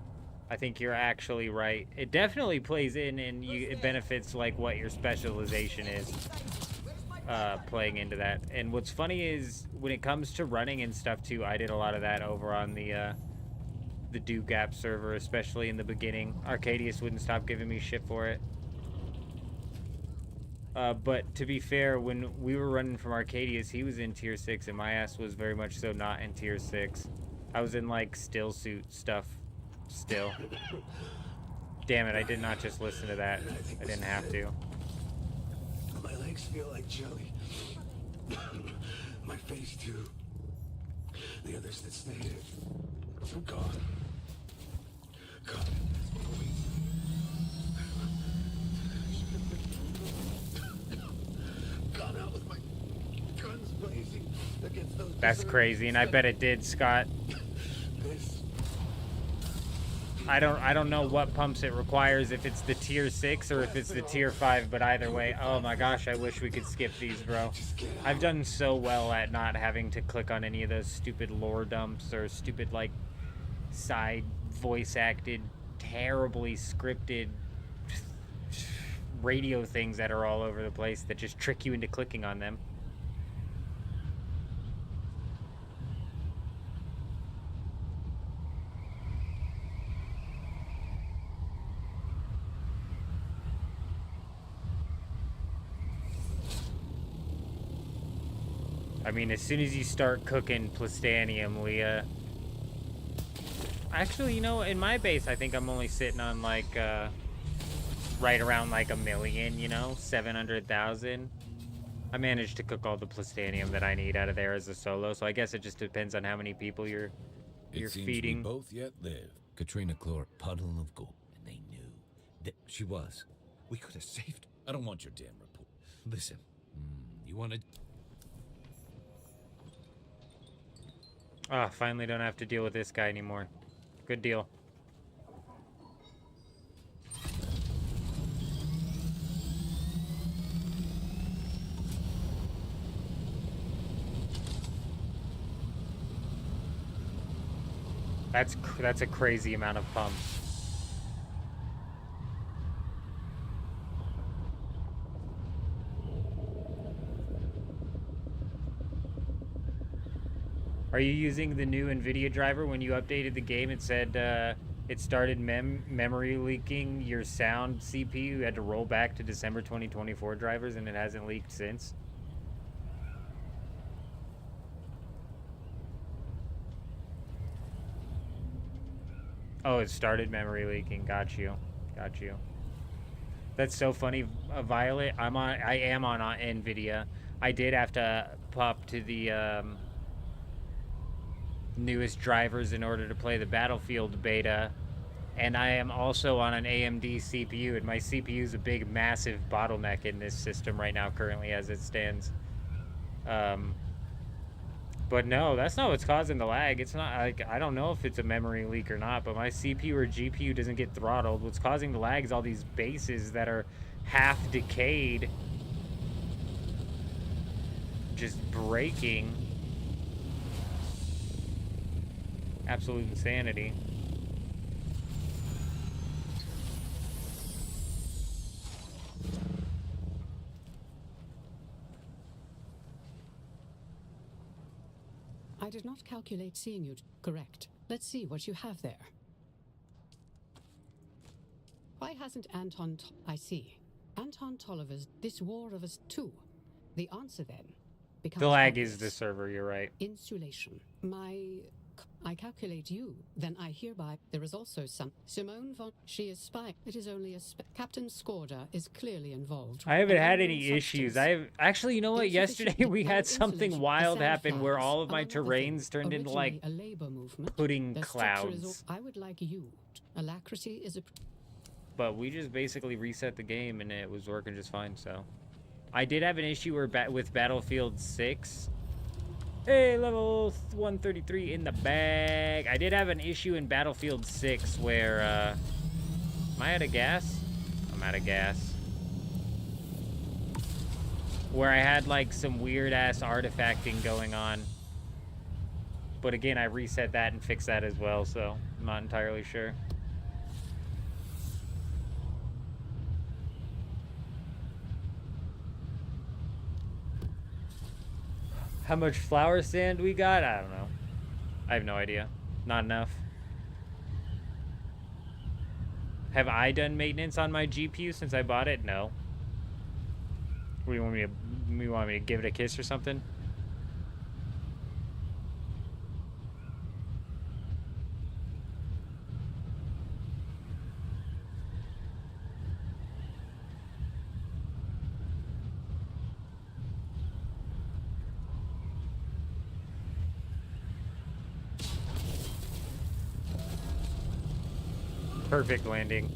C: I think you're actually right. It definitely plays in, and it benefits like what your specialization is. Playing into that. And what's funny is when it comes to running and stuff too, I did a lot of that over on the Duke app server, especially in the beginning. Arcadius wouldn't stop giving me shit for it. But to be fair, when we were running from Arcadius, he was in tier 6 and my ass was very much so not in tier 6. I was in like still suit stuff still. Damn it, I did not just listen to that. I didn't have to.
I: My legs feel like jelly. My face too. The others that stayed are gone. God. Gone out with my guns blazing against those.
C: That's crazy, and I bet it did, Scott. I don't know what pumps it requires, if it's the tier 6 or if it's the tier 5, but either way, oh my gosh, I wish we could skip these, bro. I've done so well at not having to click on any of those stupid lore dumps or stupid, like, side voice-acted, terribly scripted radio things that are all over the place that just trick you into clicking on them. I mean, as soon as you start cooking plastanium, we, actually, you know, in my base, I think I'm only sitting on, like, right around, like, 1 million, you know? 700,000. I managed to cook all the plastanium that I need out of there as a solo, so I guess it just depends on how many people you're feeding.
F: We both yet live. Katrina Clore, puddle of gold. And they knew that she was. We could have saved her. I don't want your damn report. Listen, you wanted...
C: Ah, finally don't have to deal with this guy anymore. Good deal. That's a crazy amount of pumps. Are you using the new NVIDIA driver? When you updated the game, it said it started memory leaking your sound CPU. You had to roll back to December 2024 drivers, and it hasn't leaked since. Oh, it started memory leaking. Got you. Got you. That's so funny, Violet. I am on NVIDIA. I did have to pop to the newest drivers in order to play the Battlefield beta, and I am also on an AMD CPU, and my CPU is a big, massive bottleneck in this system right now, currently as it stands. But no, that's not what's causing the lag. It's not like, I don't know if it's a memory leak or not, but my CPU or GPU doesn't get throttled. What's causing the lag is all these bases that are half decayed, just breaking. Absolute insanity.
H: I did not calculate seeing you. Correct. Let's see what you have there. Why hasn't Anton... I see. Anton Tolliver's This War of Us 2. The answer then becomes...
C: The lag
H: obvious.
C: is the server, you're right.
H: Insulation. My I calculate you. Then I hereby. There is also some. Simone von. She is spy. It is only a Captain Scorder is clearly involved.
C: I haven't
H: An
C: had
H: unknown
C: any issues.
H: substance.
C: I have actually, you know what? Yesterday we had something wild happen where all of my
H: Among other
C: terrains
H: things,
C: turned into like
H: originally a labor movement.
C: pudding
H: Their structure is
C: clouds.
H: I would like you. Alacrity is a.
C: But we just basically reset the game and it was working just fine. So I did have an issue where with Battlefield 6. Hey, level 133 in the bag. I did have an issue in Battlefield 6 where, am I out of gas? I'm out of gas. Where I had, like, some weird-ass artifacting going on. But again, I reset that and fixed that as well, so I'm not entirely sure. How much flower sand we got? I don't know. I have no idea. Not enough. Have I done maintenance on my GPU since I bought it? No. What do you want me to? You want me to give it a kiss or something? Perfect landing.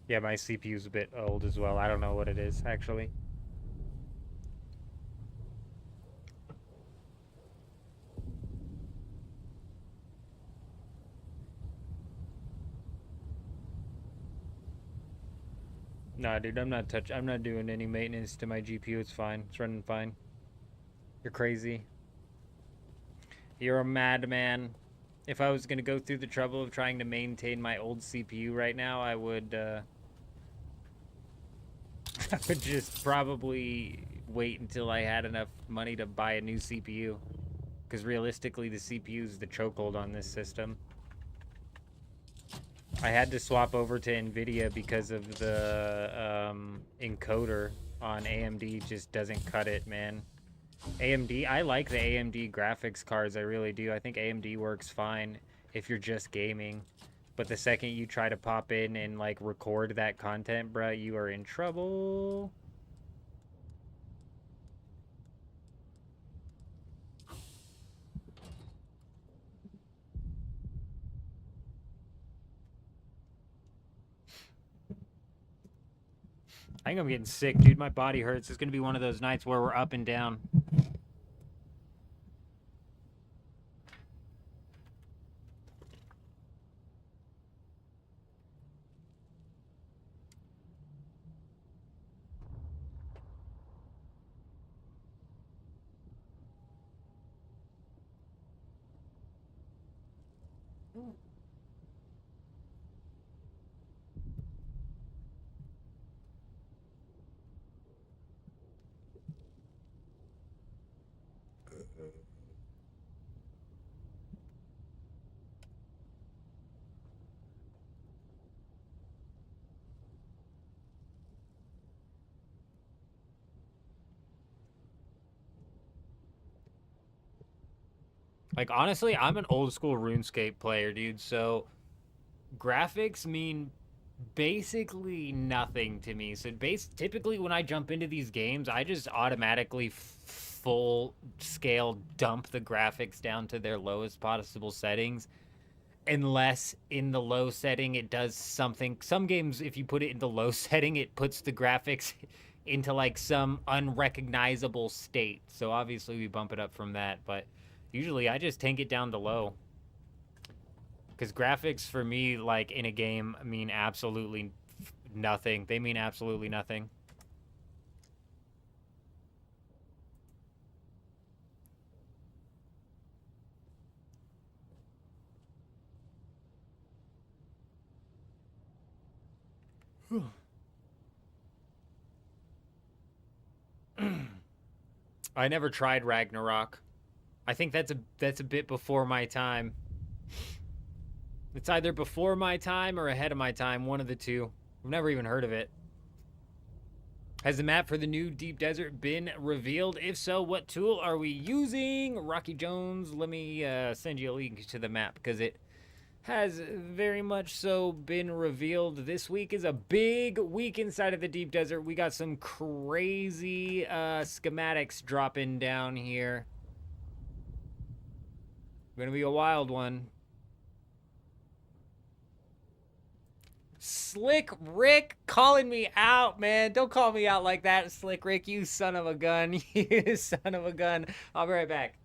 C: Yeah, my CPU's a bit old as well. I don't know what it is, actually. Nah, dude, I'm not doing any maintenance to my GPU. It's fine. It's running fine. You're crazy. You're a madman. If I was gonna go through the trouble of trying to maintain my old CPU right now, I would I would just probably wait until I had enough money to buy a new CPU. Because realistically, the CPU is the chokehold on this system. I had to swap over to NVIDIA because of the encoder on AMD just doesn't cut it, man. AMD, I like the AMD graphics cards, I really do. I think AMD works fine if you're just gaming. But the second you try to pop in and, like, record that content, bruh, you are in trouble. I think I'm getting sick, dude. My body hurts. It's going to be one of those nights where we're up and down. Like, honestly, I'm an old school RuneScape player, dude, so graphics mean basically nothing to me. So typically when I jump into these games, I just automatically full scale dump the graphics down to their lowest possible settings. Unless in the low setting it does something. Some games, if you put it in the low setting, it puts the graphics into like some unrecognizable state. So obviously we bump it up from that, but usually I just tank it down to low. Because graphics for me, like in a game, mean absolutely nothing. They mean absolutely nothing. I never tried Ragnarok. I think that's a bit before my time. It's either before my time or ahead of my time, one of the two. We've never even heard of it. Has the map for the new Deep Desert been revealed? If so, what tool are we using? Rocky Jones, let me send you a link to the map because it has very much so been revealed. This week is a big week inside of the Deep Desert. We got some crazy schematics dropping down here. Gonna be a wild one. Slick Rick calling me out, man. Don't call me out like that, Slick Rick, you son of a gun. You son of a gun. I'll be right back.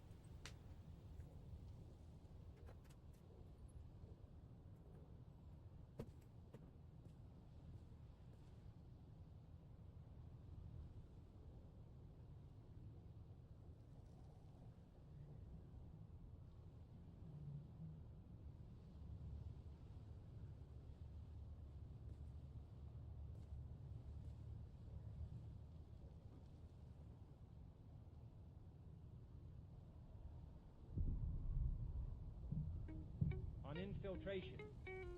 D: On infiltration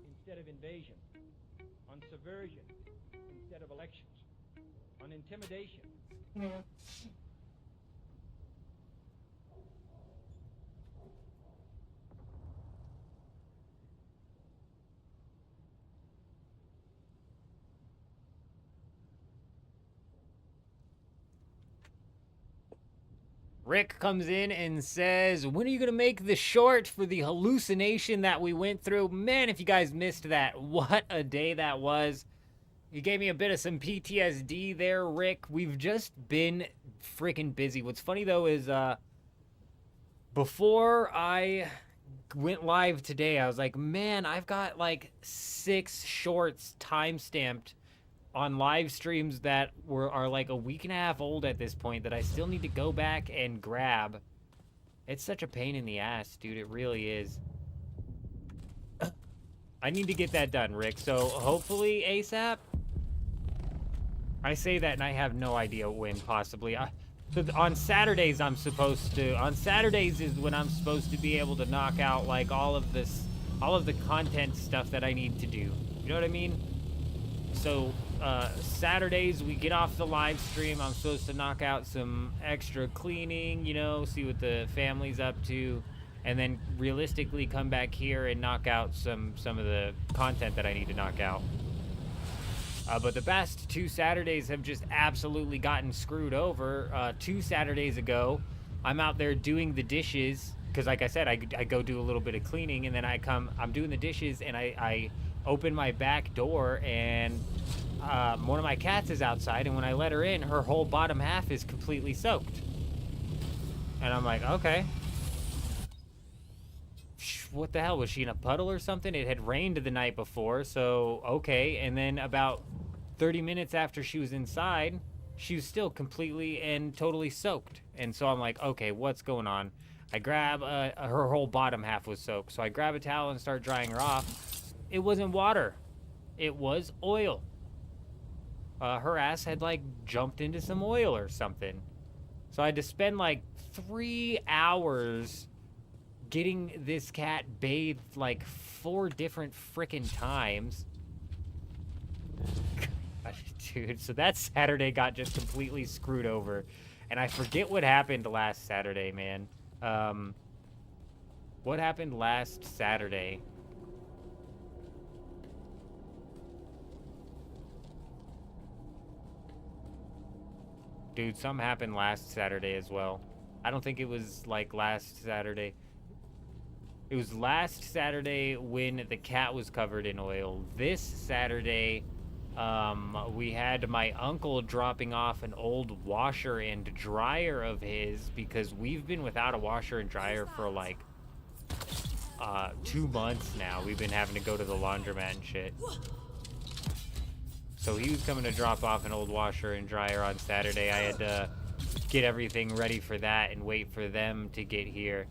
D: instead of invasion, on subversion instead of elections, on intimidation.
C: Rick comes in and says, when are you going to make the short for the hallucination that we went through? Man, if you guys missed that, what a day that was. You gave me a bit of some PTSD there, Rick. We've just been freaking busy. What's funny, though, is before I went live today, I was like, man, I've got like 6 shorts time-stamped on live streams that are like a week and a half old at this point that I still need to go back and grab. It's such a pain in the ass, dude. It really is. I need to get that done, Rick. So hopefully ASAP. I say that and I have no idea when possibly. On Saturdays I'm supposed to. On Saturdays is when I'm supposed to be able to knock out like all of the content stuff that I need to do. You know what I mean? So Saturdays we get off the live stream. I'm supposed to knock out some extra cleaning, you know, see what the family's up to, and then realistically come back here and knock out some of the content that I need to knock out. But the past 2 Saturdays have just absolutely gotten screwed over. 2 Saturdays ago, I'm out there doing the dishes because, like I said, I go do a little bit of cleaning, and then I'm doing the dishes, and I open my back door, and one of my cats is outside, and when I let her in, her whole bottom half is completely soaked. And I'm like, okay. What the hell? Was she in a puddle or something? It had rained the night before, so okay. And then about 30 minutes after she was inside, she was still completely and totally soaked. And so I'm like, okay, what's going on? I grab, her whole bottom half was soaked, so I grab a towel and start drying her off. It wasn't water. It was oil. Her ass had, like, jumped into some oil or something. So I had to spend, like, 3 hours getting this cat bathed, like, 4 different frickin' times. Dude, so that Saturday got just completely screwed over. And I forget what happened last Saturday, man. What happened last Saturday? Dude, something happened last Saturday as well. I don't think it was, like, last Saturday. It was last Saturday when the cat was covered in oil. This Saturday, we had my uncle dropping off an old washer and dryer of his because we've been without a washer and dryer for, like, 2 months now. We've been having to go to the laundromat and shit. So he was coming to drop off an old washer and dryer on Saturday. I had to get everything ready for that and wait for them to get here.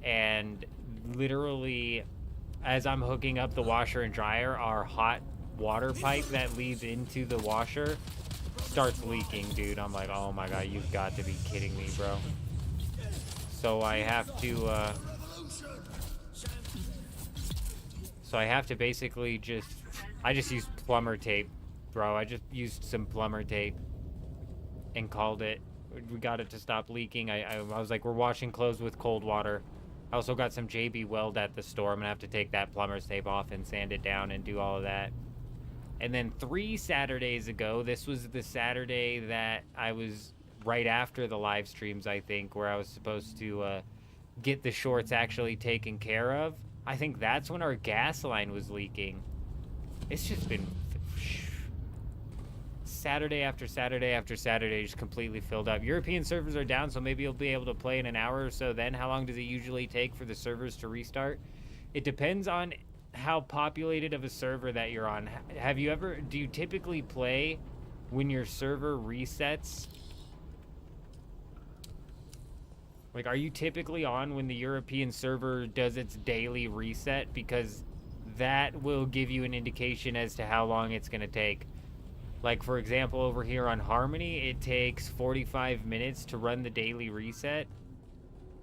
C: And literally, as I'm hooking up the washer and dryer, our hot water pipe that leads into the washer starts leaking, dude. I'm like, oh my god, you've got to be kidding me, bro. So I have to, basically I just use plumber tape Bro, I just used some plumber tape and called it. We got it to stop leaking. I was like, we're washing clothes with cold water. I also got some JB Weld at the store. I'm gonna have to take that plumber's tape off and sand it down and do all of that. And then 3 Saturdays ago, this was the Saturday that I was right after the live streams, I think, where I was supposed to get the shorts actually taken care of. I think that's when our gas line was leaking. It's just been Saturday after Saturday after Saturday, just completely filled up. European servers are down, so maybe you'll be able to play in an hour or so then. How long does it usually take for the servers to restart? It depends on how populated of a server that you're on. Do you typically play when your server resets? Like, are you typically on when the European server does its daily reset? Because that will give you an indication as to how long it's going to take. Like, for example, over here on Harmony, it takes 45 minutes to run the daily reset.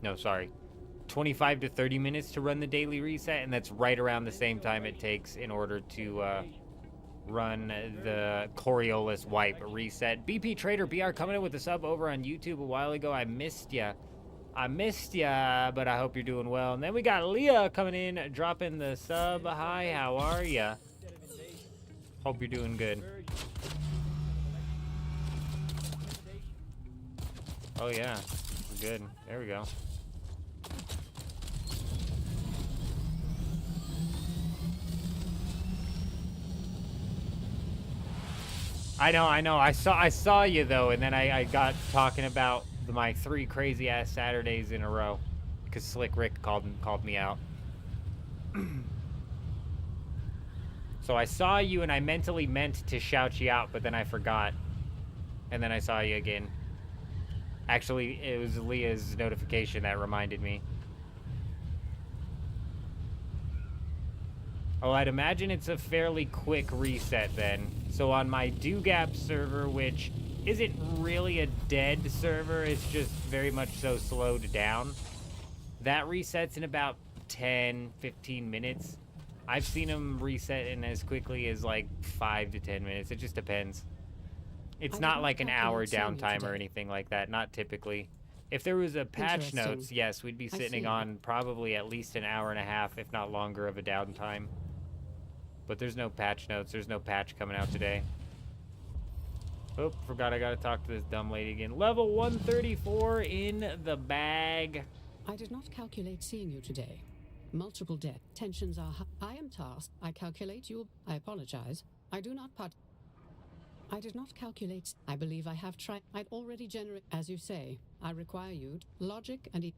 C: No, sorry. 25 to 30 minutes to run the daily reset, and that's right around the same time it takes in order to run the Coriolis wipe reset. BP Trader BR coming in with a sub over on YouTube a while ago. I missed ya, but I hope you're doing well. And then we got Leah coming in, dropping the sub. Hi, how are ya? Hope you're doing good. Oh yeah, good. There we go. I know. I saw you though, and then I got talking about my 3 crazy ass Saturdays in a row, because Slick Rick called me out. So I saw you, and I mentally meant to shout you out, but then I forgot, and then I saw you again. Actually, it was Leah's notification that reminded me. Oh, I'd imagine it's a fairly quick reset then. So on my Dugap server, which isn't really a dead server, it's just very much so slowed down, that resets in about 10-15 minutes. I've seen them reset in as quickly as like 5 to 10 minutes. It just depends. It's not like an hour downtime or anything like that. Not typically. If there was a patch notes, yes, we'd be sitting on probably at least an hour and a half, if not longer, of a downtime. But there's no patch notes. There's no patch coming out today. Oh, forgot I gotta talk to this dumb lady again. Level 134 in the bag.
H: I did not calculate seeing you today. Multiple death. Tensions are high. I am tasked. I calculate you. I apologize. I do not part. I did not calculate. I believe I have tried. I'd already generate. As you say, I require you. Logic and...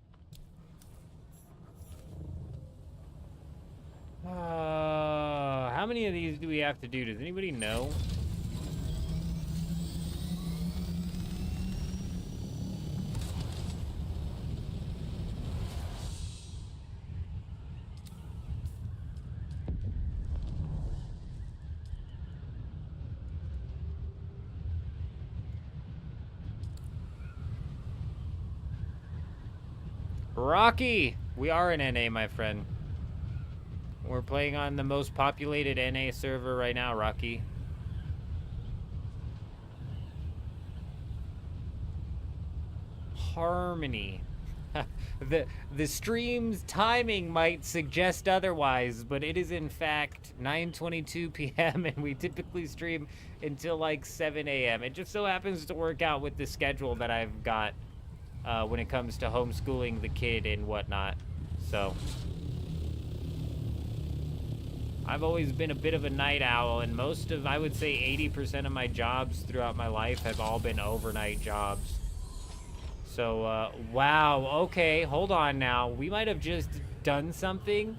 C: How many of these do we have to do? Does anybody know? Rocky! We are in NA, my friend. We're playing on the most populated NA server right now, Rocky. Harmony. The stream's timing might suggest otherwise, but it is in fact 9:22 p.m. and we typically stream until like 7 a.m. It just so happens to work out with the schedule that I've got when it comes to homeschooling the kid and whatnot. So I've always been a bit of a night owl, and most of, I would say 80% of my jobs throughout my life have all been overnight jobs. So, wow, okay, hold on now. We might have just done something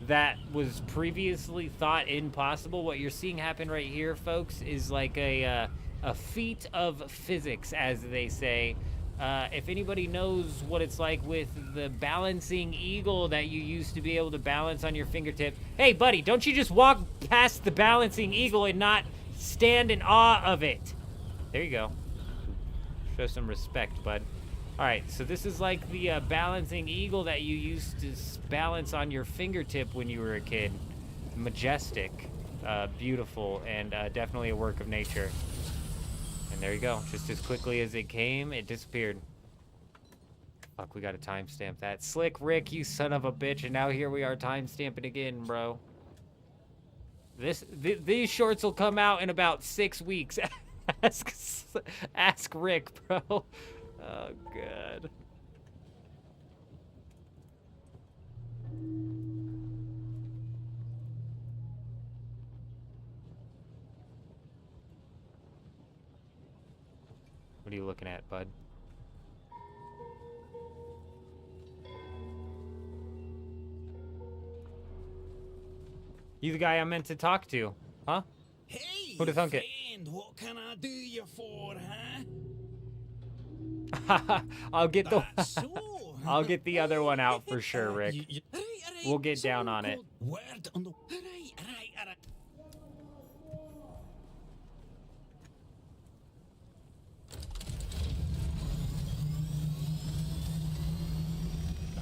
C: that was previously thought impossible. What you're seeing happen right here, folks, is like a feat of physics, as they say. If anybody knows what it's like with the balancing eagle that you used to be able to balance on your fingertip. Hey, buddy, don't you just walk past the balancing eagle and not stand in awe of it? There you go. Show some respect, bud. All right, so this is like the balancing eagle that you used to balance on your fingertip when you were a kid. Majestic. beautiful and definitely a work of nature. And there you go. Just as quickly as it came, it disappeared. Fuck, we gotta timestamp that. Slick Rick, you son of a bitch, and now here we are timestamping again, bro. These shorts will come out in about 6 weeks. Ask Rick, bro. Oh, God. What are you looking at, bud? You the guy I meant to talk to, huh?
B: Hey,
C: Who'da thunk it?
B: friend, what can I do you for, huh?
C: I'll get the
B: That's so.
C: I'll get the other one out for sure, Rick.
B: Alright,
C: We'll get down on it.
B: Word on the. Alright.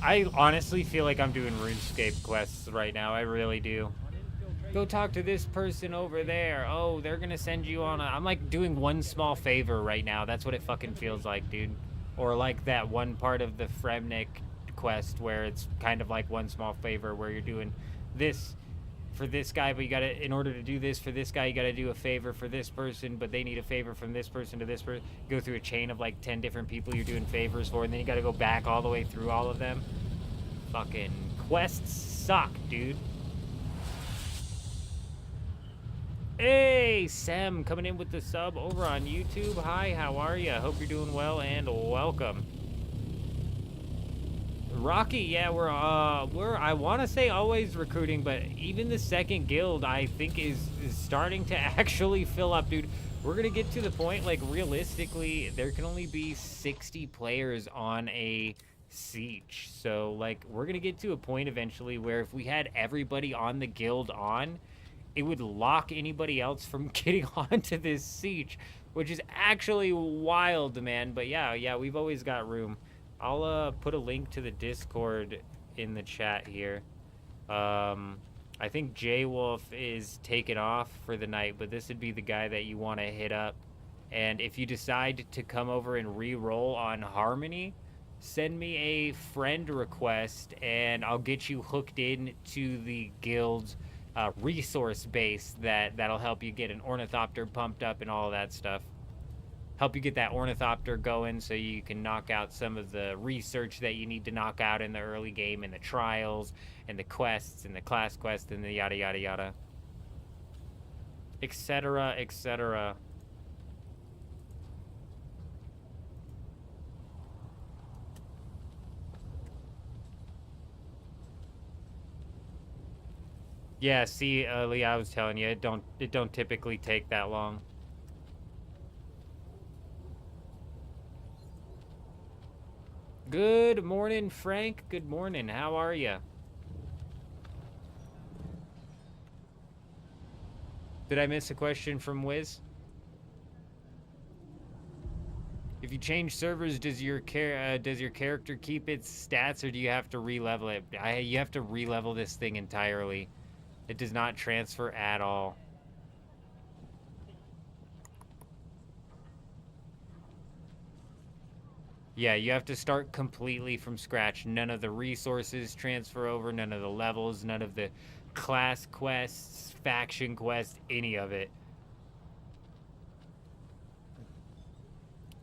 C: I honestly feel like I'm doing RuneScape quests right now. I really do. Go talk to this person over there. Oh, they're gonna send you on a... I'm like doing one small favor right now. That's what it fucking feels like, dude. Or like that one part of the Fremnik quest where it's kind of like one small favor where you're doing this for this guy, but you gotta, in order to do this for this guy, you gotta do a favor for this person, but they need a favor from this person to this person. Go through a chain of like 10 different people you're doing favors for, and then you gotta go back all the way through all of them. Fucking quests suck, dude. Hey, Sam, coming in with the sub over on YouTube. Hi, how are you? Hope you're doing well and welcome. Rocky, yeah, we're I want to say always recruiting, but even the second guild I think is starting to actually fill up, dude. We're gonna get to the point, like, realistically there can only be 60 players on a siege, so like we're gonna get to a point eventually where if we had everybody on the guild on, it would lock anybody else from getting onto this siege, which is actually wild, man. But yeah, we've always got room. I'll put a link to the Discord in the chat here. I think J-Wolf is taken off for the night, but this would be the guy that you want to hit up. And if you decide to come over and re-roll on Harmony, send me a friend request, and I'll get you hooked in to the guild's resource base that'll help you get an Ornithopter pumped up and all that stuff. Help you get that Ornithopter going so you can knock out some of the research that you need to knock out in the early game, and the trials, and the quests, and the class quests, and the yada yada yada. Etc, etc. Yeah, see, Lee, I was telling you, it don't typically take that long. Good morning, Frank. Good morning. How are you? Did I miss a question from Wiz? If you change servers, does your character keep its stats, or do you have to re-level it? You have to re-level this thing entirely. It does not transfer at all. Yeah, you have to start completely from scratch. None of the resources transfer over, none of the levels, none of the class quests, faction quests, any of it.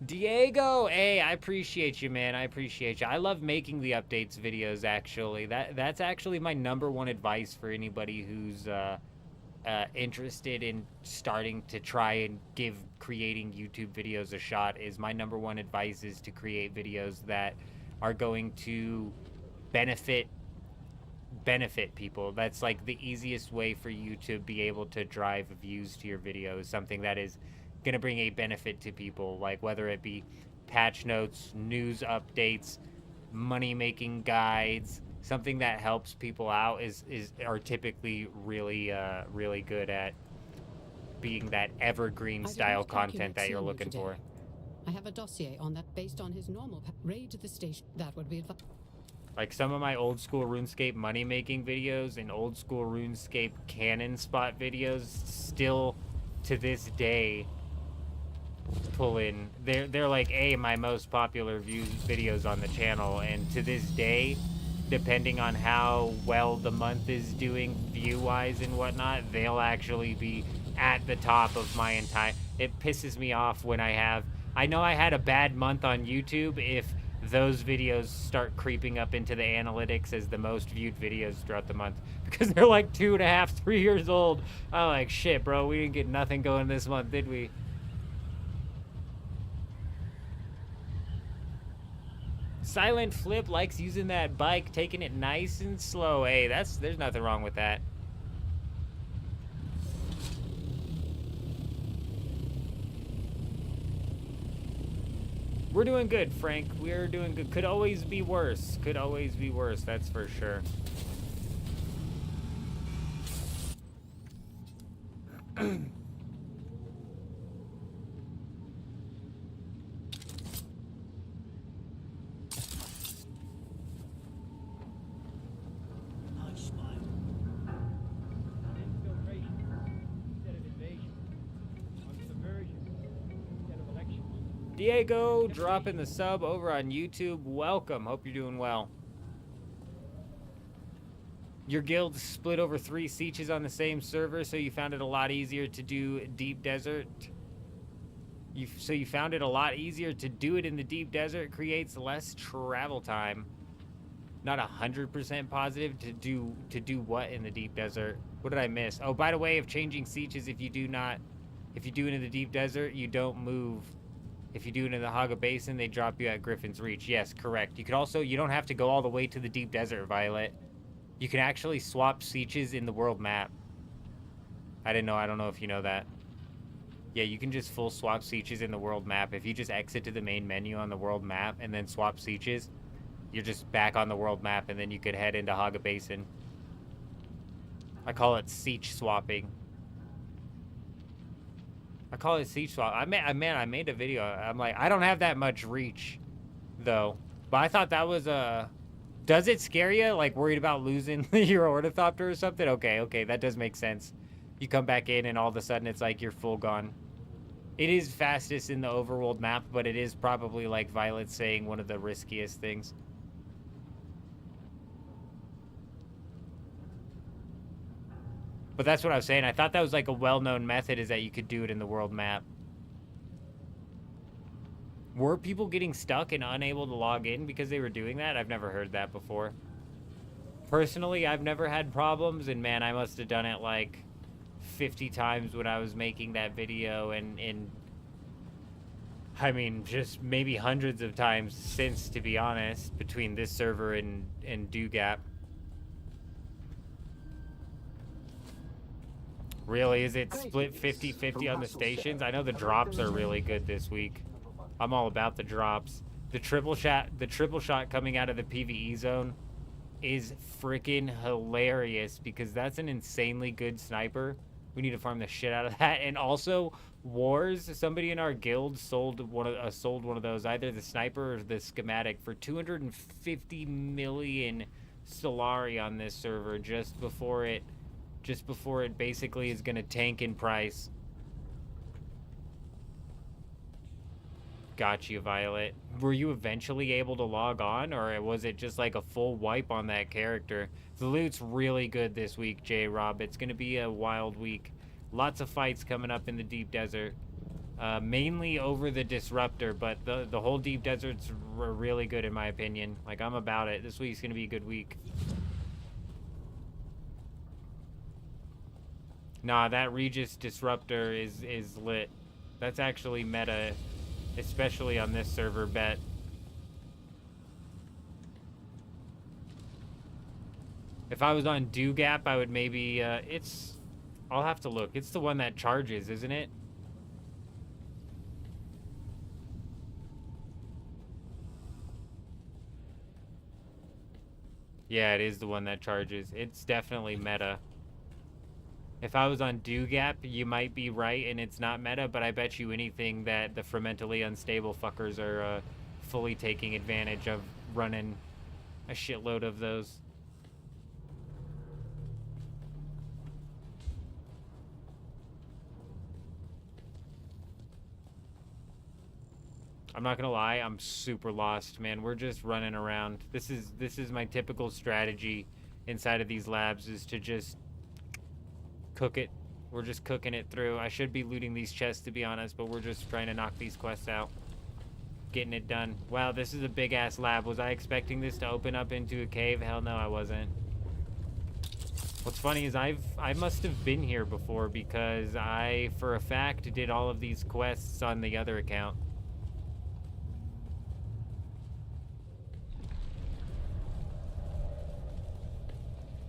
C: Diego, hey, I appreciate you, man. I appreciate you. I love making the updates videos, actually. That's actually my #1 advice for anybody who's interested in starting to try and give creating YouTube videos a shot. Is my #1 advice is to create videos that are going to benefit people. That's like the easiest way for you to be able to drive views to your videos, something that is going to bring a benefit to people, like whether it be patch notes, news updates, money making guides. Something that helps people out are typically really good at being that evergreen style content that you're looking for.
H: I have a dossier on that based on his normal raid to the station. That would be
C: Like some of my old school RuneScape money making videos and old school RuneScape cannon spot videos still to this day pull in. They're like my most popular views videos on the channel, and to this day, depending on how well the month is doing view wise and whatnot, they'll actually be at the top of my entire. It pisses me off when I know I had a bad month on YouTube if those videos start creeping up into the analytics as the most viewed videos throughout the month, because they're like 2.5, 3 years old. I'm like, shit, bro, we didn't get nothing going this month, did we? Silent Flip likes using that bike, taking it nice and slow. Hey, there's nothing wrong with that. We're doing good, Frank. We're doing good. Could always be worse. Could always be worse, that's for sure.
D: On infiltration instead of invasion. On subversion instead of elections.
C: Diego dropping the sub over on YouTube. Welcome. Hope you're doing well. Your guild split over 3 sieges on the same server, so you found it a lot easier to do deep desert. So you found it a lot easier to do it in the deep desert. Creates less travel time. Not 100% positive to do what in the deep desert. What did I miss? Oh, by the way, of changing sieges, if you do it in the deep desert, you don't move. If you do it in the Haga Basin, they drop you at Griffin's Reach. Yes, correct. You don't have to go all the way to the deep desert, Violet. You can actually swap sieges in the world map. I didn't know. I don't know if you know that. Yeah, you can just full swap sieges in the world map. If you just exit to the main menu on the world map and then swap sieges, you're just back on the world map, and then you could head into Haga Basin. I call it siege swapping. I call it siege swap. I made a video. I'm like, I don't have that much reach, though. But I thought that was a... Does it scare you? Like, worried about losing your ornithopter or something? Okay, that does make sense. You come back in, and all of a sudden, it's like you're full gone. It is fastest in the overworld map, but it is probably, like Violet's saying, one of the riskiest things. But that's what I was saying. I thought that was like a well-known method, is that you could do it in the world map. Were people getting stuck and unable to log in because they were doing that? I've never heard that before. Personally, I've never had problems, and man, I must have done it like 50 times when I was making that video, and I mean, just maybe hundreds of times since, to be honest, between this server and Dugap. Really? Is it split 50-50 on the stations? I know the drops are really good this week. I'm all about the drops. The triple shot coming out of the PvE zone is freaking hilarious, because that's an insanely good sniper. We need to farm the shit out of that. And also, Wars, somebody in our guild sold one of those, either the sniper or the schematic, for 250 million Solari on this server just before it basically is going to tank in price. Got you, Violet. Were you eventually able to log on, or was it just like a full wipe on that character? The loot's really good this week, J-Rob. It's going to be a wild week. Lots of fights coming up in the deep desert. Mainly over the Disruptor, but the whole deep desert's really good in my opinion. Like, I'm about it. This week's going to be a good week. Nah, that Regis Disruptor is lit. That's actually meta, especially on this server, bet. If I was on Dugap, I would maybe, I'll have to look. It's the one that charges, isn't it? Yeah, it is the one that charges. It's definitely meta. If I was on Dugap, you might be right and it's not meta, but I bet you anything that the fermentally unstable fuckers are fully taking advantage of running a shitload of those. I'm not gonna lie, I'm super lost, man. We're just running around. This is my typical strategy inside of these labs, is to just cook it. We're just cooking it through. I should be looting these chests, to be honest, but we're just trying to knock these quests out. Getting it done. Wow, this is a big ass lab. Was I expecting this to open up into a cave? Hell no, I wasn't. What's funny is I must have been here before, because I, for a fact, did all of these quests on the other account.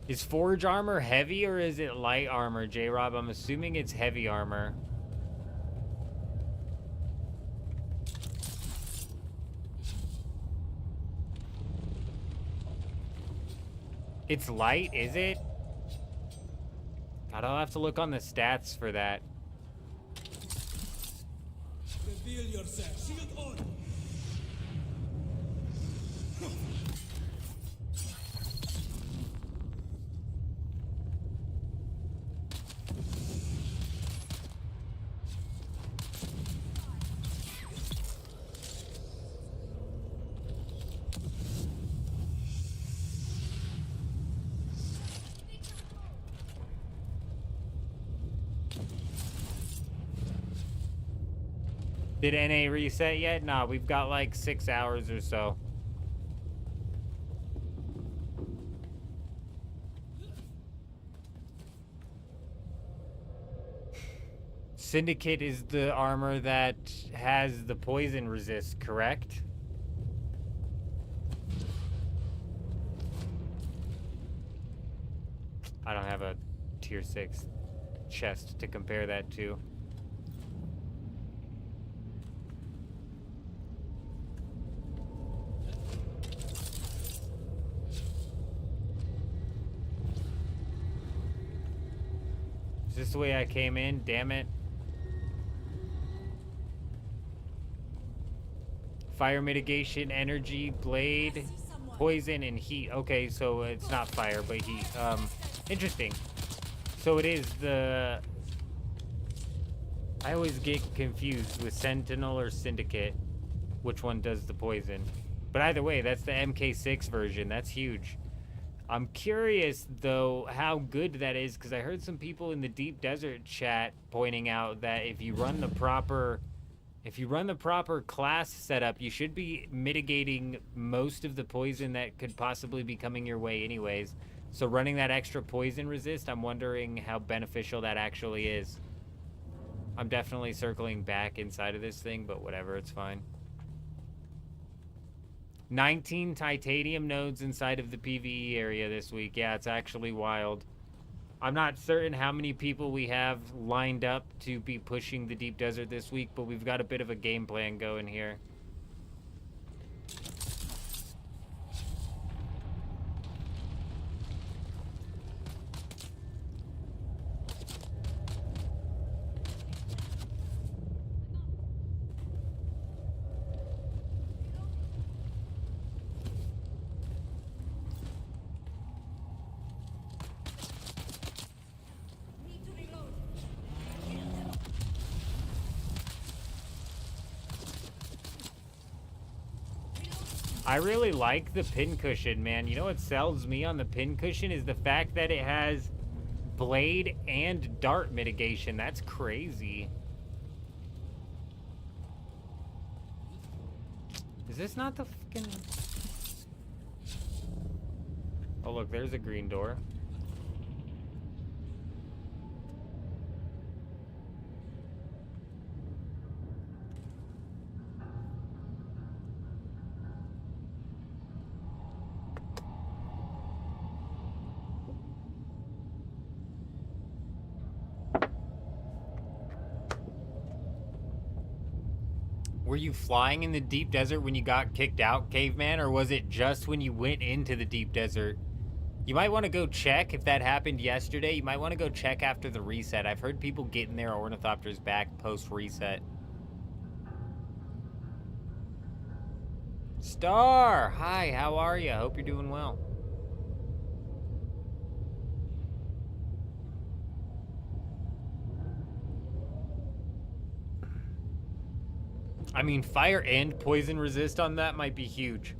C: Is forge armor heavy or is it light armor, J-Rob? I'm assuming it's heavy armor. It's light, is it? God, I'll have to look on the stats for that.
G: Reveal yourself. Shield on.
C: Did NA reset yet? Nah, we've got like 6 hours or so. Syndicate is the armor that has the poison resist, correct? I don't have a tier 6 chest to compare that to. Is this the way I came in? Damn it. Fire mitigation, energy, blade, poison, and heat. Okay, so it's not fire, but heat. Interesting. So it is the... I always get confused with Sentinel or Syndicate, which one does the poison. But either way, that's the MK6 version. That's huge. I'm curious, though, how good that is, because I heard some people in the Deep Desert chat pointing out that if you run the proper class setup, you should be mitigating most of the poison that could possibly be coming your way anyways. So running that extra poison resist, I'm wondering how beneficial that actually is. I'm definitely circling back inside of this thing, but whatever, it's fine. 19 titanium nodes inside of the PvE area this week. Yeah, it's actually wild. I'm not certain how many people we have lined up to be pushing the Deep Desert this week, but we've got a bit of a game plan going here. I really like the pincushion, man. You know what sells me on the pincushion is the fact that it has blade and dart mitigation. That's crazy. Is this not the fucking... Oh, look, there's a green door. Were you flying in the deep desert when you got kicked out, caveman, or was it just when you went into the deep desert? You might want to go check if that happened yesterday. You might want to go check after the reset. I've heard people getting their ornithopters back post-reset. Star, hi, how are you? Hope you're doing well. I mean, fire and poison resist on that might be huge.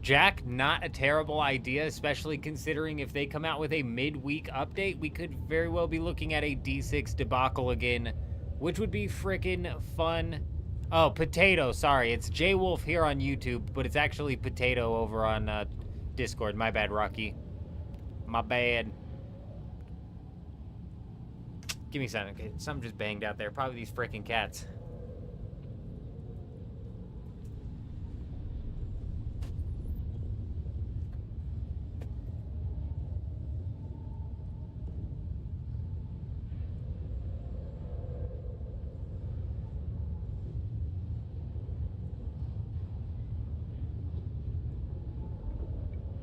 C: Jack, not a terrible idea, especially considering if they come out with a midweek update, we could very well be looking at a D6 debacle again, which would be frickin' fun. Oh, Potato, sorry, it's J Wolf here on YouTube, but it's actually Potato over on Discord. My bad, Rocky. My bad. Give me something. Okay, something just banged out there. Probably these frickin' cats.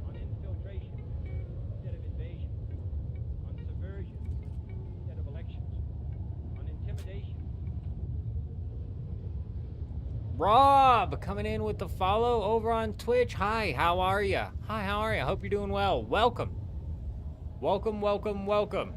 D: On infiltration instead of invasion. On subversion instead of elections. On intimidation.
C: Rob coming in with the follow over on Twitch. Hi, how are ya? Hi, how are ya? Hope you're doing well. Welcome. Welcome, welcome, welcome.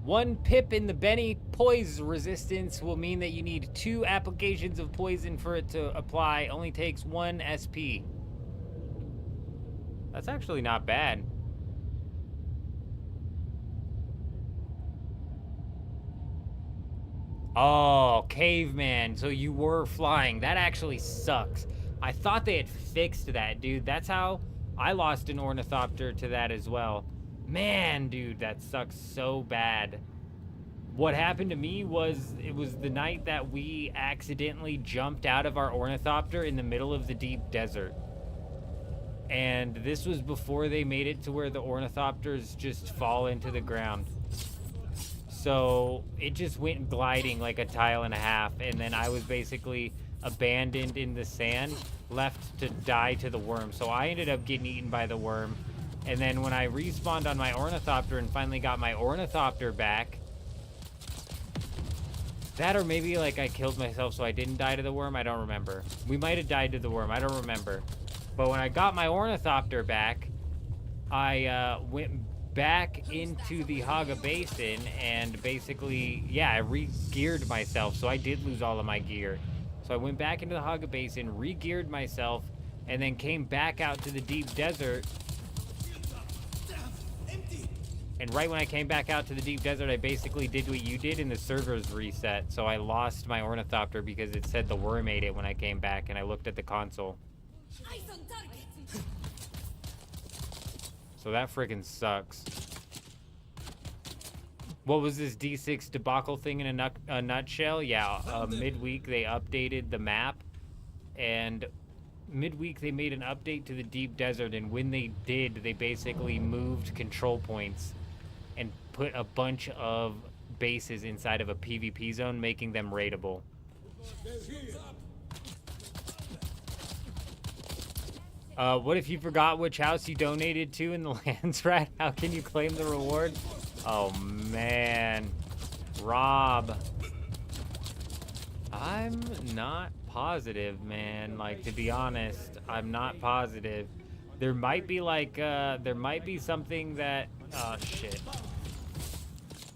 C: One pip in the Benny poison resistance will mean that you need 2 applications of poison for it to apply. Only takes 1 SP. That's actually not bad. Oh, caveman. So you were flying. That actually sucks. I thought they had fixed that, dude. That's how I lost an ornithopter to that as well. Man, dude, that sucks so bad. What happened to me was, it was the night that we accidentally jumped out of our ornithopter in the middle of the deep desert. And this was before they made it to where the ornithopters just fall into the ground. So it just went gliding like a tile and a half, and then I was basically abandoned in the sand, left to die to the worm. So I ended up getting eaten by the worm. And then when I respawned on my ornithopter and finally got my ornithopter back, that or maybe like I killed myself so I didn't die to the worm, I don't remember. We might have died to the worm, I don't remember. But when I got my ornithopter back, I went back into the Haga Basin and basically, yeah, I re-geared myself, so I did lose all of my gear. So I went back into the Haga Basin, re-geared myself, and then came back out to the deep desert. And right when I came back out to the deep desert, I basically did what you did and the servers reset. So I lost my ornithopter because it said the worm ate it when I came back and I looked at the console. So that freaking sucks. What was this D6 debacle thing in a nutshell? Yeah, midweek they updated the map, and midweek they made an update to the deep desert, and when they did, they basically moved control points and put a bunch of bases inside of a PvP zone, making them raidable. What if you forgot which house you donated to in the lands rat? How can you claim the reward? Oh man, Rob. I'm not positive, man. Like, to be honest, I'm not positive. There might be like, there might be something that, oh shit.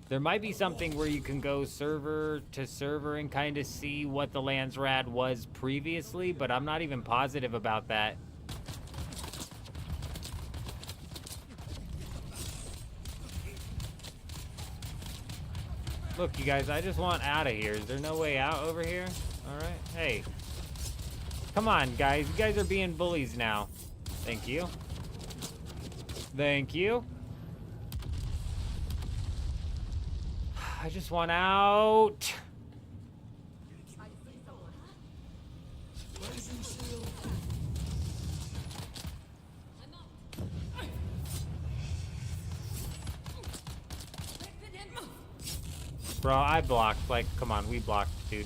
C: There might be something where you can go server to server and kind of see what the lands rad was previously, but I'm not even positive about that. Look, you guys, I just want out of here. Is there no way out over here? Alright, hey. Come on, guys. You guys are being bullies now. Thank you. Thank you. I just want out. Bro, I blocked. Like, come on, we blocked, dude.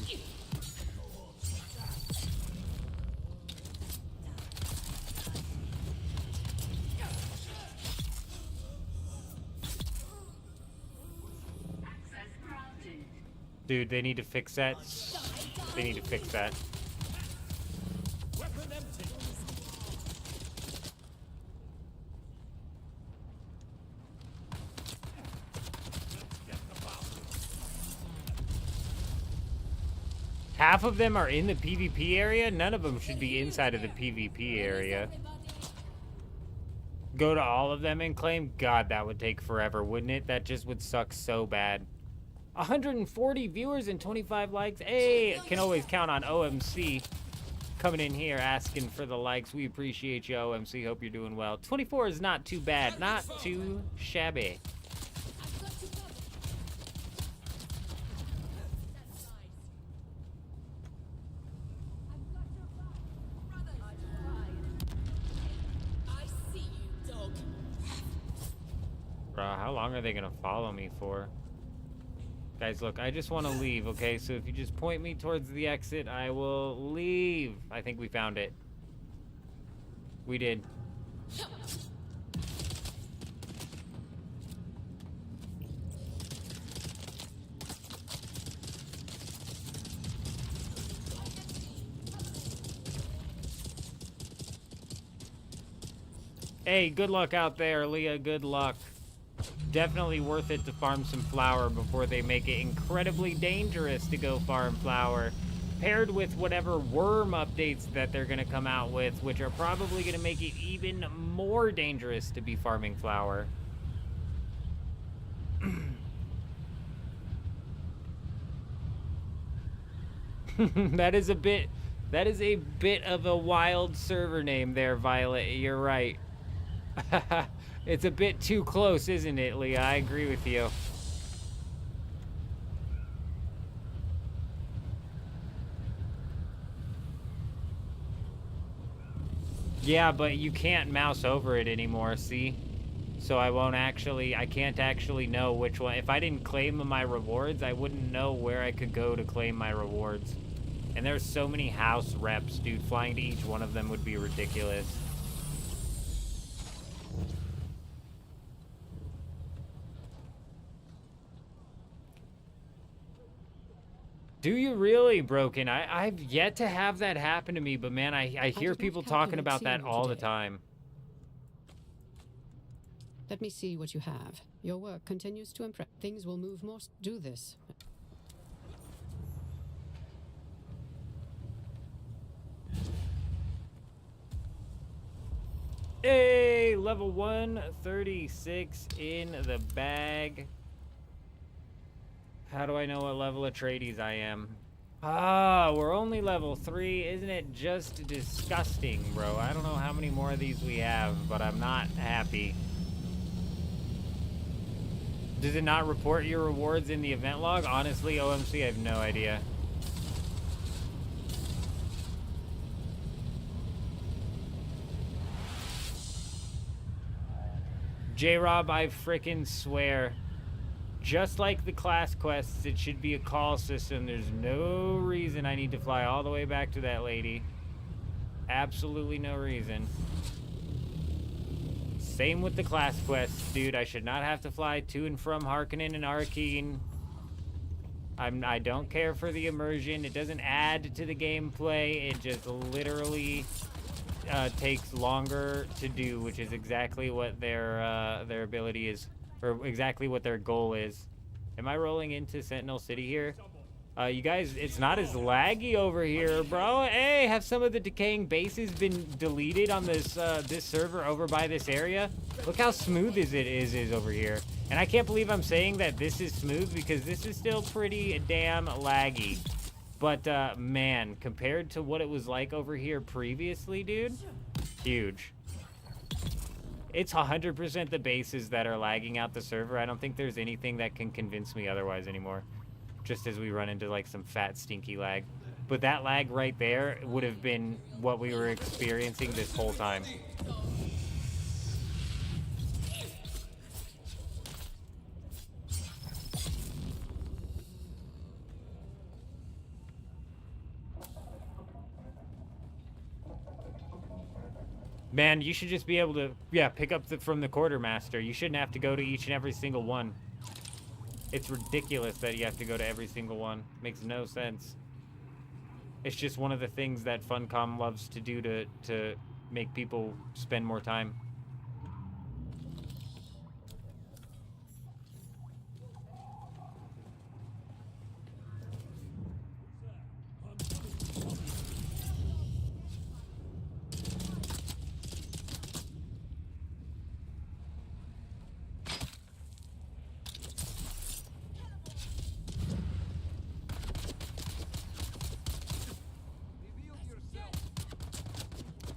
C: Dude, they need to fix that. They need to fix that.
G: Weapon empty.
C: Half of them are in the PvP area. None of them should be inside of the PvP area. Go to all of them and claim? God, that would take forever, wouldn't it? That just would suck so bad. 140 viewers and 25 likes. Hey, can always count on OMC coming in here asking for the likes. We appreciate you, OMC. Hope you're doing well. 24 is not too bad. Not too shabby. Bro, how long are they gonna follow me for? Guys, look, I just want to leave, okay? So if you just point me towards the exit, I will leave. I think we found it. We did. Hey, good luck out there, Leah. Good luck. Definitely worth it to farm some flour before they make it incredibly dangerous to go farm flour. Paired with whatever worm updates that they're going to come out with, which are probably going to make it even more dangerous to be farming flour. That is a bit of a wild server name there, Violet. You're right. It's a bit too close, isn't it, Leah? I agree with you. Yeah, but you can't mouse over it anymore, see? So I can't actually know which one. If I didn't claim my rewards, I wouldn't know where I could go to claim my rewards. And there's so many house reps, dude. Flying to each one of them would be ridiculous. Do you really, Broken? I've yet to have that happen to me, but man, I hear people talking about that all the time.
H: Let me see what you have. Your work continues to impress. Things will move more. Do this.
C: Hey, level 136 in the bag. How do I know what level Atreides I am? Ah, we're only level 3. Isn't it just disgusting, bro? I don't know how many more of these we have, but I'm not happy. Does it not report your rewards in the event log? Honestly, OMC, I have no idea. J-Rob, I frickin' swear. Just like the class quests, it should be a call system. There's no reason I need to fly all the way back to that lady. Absolutely no reason. Same with the class quests, dude. I should not have to fly to and from Harkonnen and Arrakeen. I don't care for the immersion. It doesn't add to the gameplay. It just literally takes longer to do, which is exactly what their ability is. Or exactly what their goal is. Am I rolling into Sentinel City here? You guys, it's not as laggy over here, bro. Hey, have some of the decaying bases been deleted on this this server over by this area? Look how smooth it is over here. And I can't believe I'm saying that this is smooth because this is still pretty damn laggy. But man, compared to what it was like over here previously, dude, huge. It's 100% the bases that are lagging out the server. I don't think there's anything that can convince me otherwise anymore. Just as we run into like some fat stinky lag. But that lag right there would have been what we were experiencing this whole time. Man, you should just be able to, yeah, pick up from the quartermaster. You shouldn't have to go to each and every single one. It's ridiculous that you have to go to every single one. Makes no sense. It's just one of the things that Funcom loves to do to make people spend more time.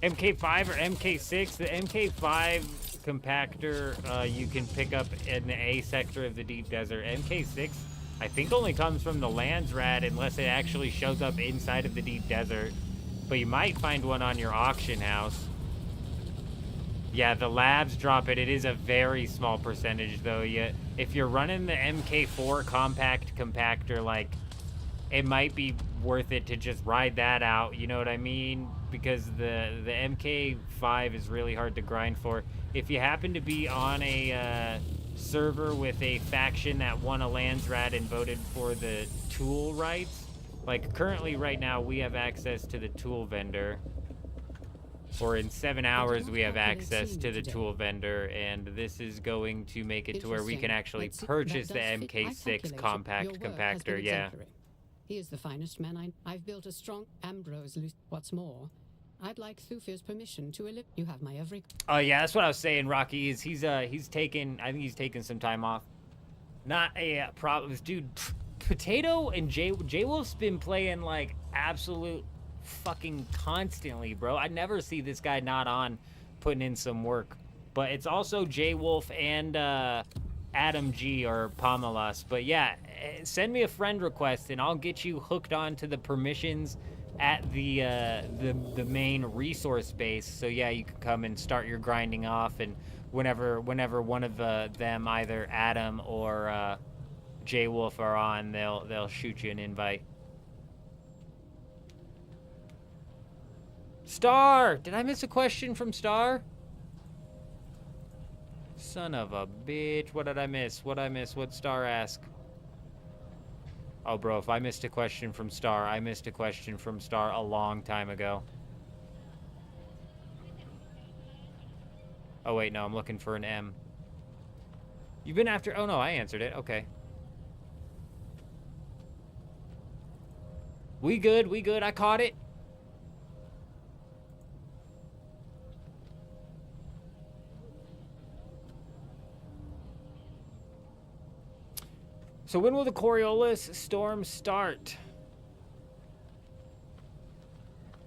C: MK5 or MK6? The MK5 compactor you can pick up in the A sector of the deep desert. MK6 I think only comes from the Landsrat unless it actually shows up inside of the deep desert. But you might find one on your auction house. Yeah, the labs drop it. It is a very small percentage though. If you're running the MK4 compact compactor, like, it might be worth it to just ride that out, you know what I mean? Because the MK5 is really hard to grind for. If you happen to be on a server with a faction that won a Landsrat and voted for the tool rights, like currently right now we have access to the tool vendor, or in 7 hours we have access to the tool vendor, and this is going to make it to where we can actually purchase the MK6 compact compactor. Yeah.
H: He is the finest man I've built a strong Ambrose. What's more, I'd like Thufir's permission to you have my every.
C: Oh yeah, that's what I was saying. Rocky is he's taken. I think he's taken some time off. Not a problem, dude. Potato and J Wolf's been playing like absolute fucking constantly, bro. I never see this guy not on putting in some work. But it's also J Wolf and Adam G or Pamelas. But yeah, send me a friend request and I'll get you hooked on to the permissions at the main resource base. So yeah, you can come and start your grinding off, and whenever one of them, either Adam or J Wolf, are on, they'll shoot you an invite. Star, did I miss a question from Star? Son of a bitch. What did I miss? What'd Star ask? Oh, bro, if I missed a question from Star, I missed a question from Star a long time ago. Oh, wait, no, I'm looking for an M. You've been after... Oh, no, I answered it. Okay. We good. I caught it. So when will the Coriolis storm start?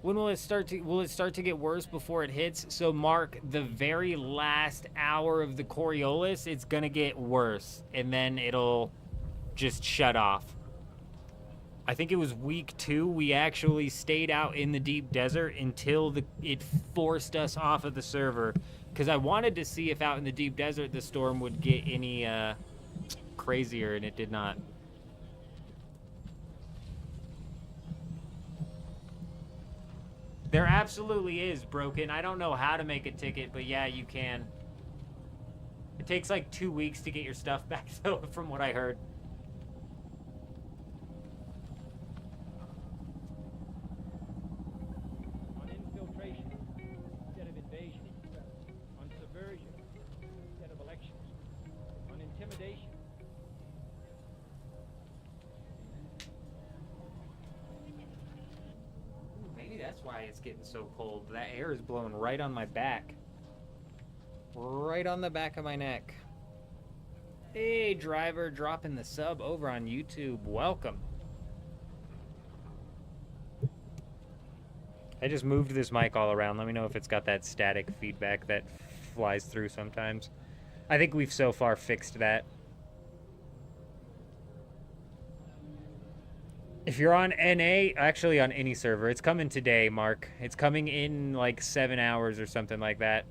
C: When will it start to get worse before it hits? So mark the very last hour of the Coriolis, it's gonna get worse, and then it'll just shut off. I think it was week 2, we actually stayed out in the deep desert until it forced us off of the server, because I wanted to see if out in the deep desert the storm would get any crazier, and it did not. There absolutely is, Broken. I don't know how to make a ticket, but yeah, you can. It takes like 2 weeks to get your stuff back, though, from what I heard.
D: On infiltration instead of invasion. On subversion instead of elections. On intimidation.
C: Maybe that's why it's getting so cold. That air is blowing right on my back. Right on the back of my neck. Hey, driver, dropping the sub over on YouTube. Welcome. I just moved this mic all around. Let me know if it's got that static feedback that flies through sometimes. I think we've so far fixed that. If you're on NA, actually on any server, it's coming today, Mark. It's coming in like 7 hours or something like that.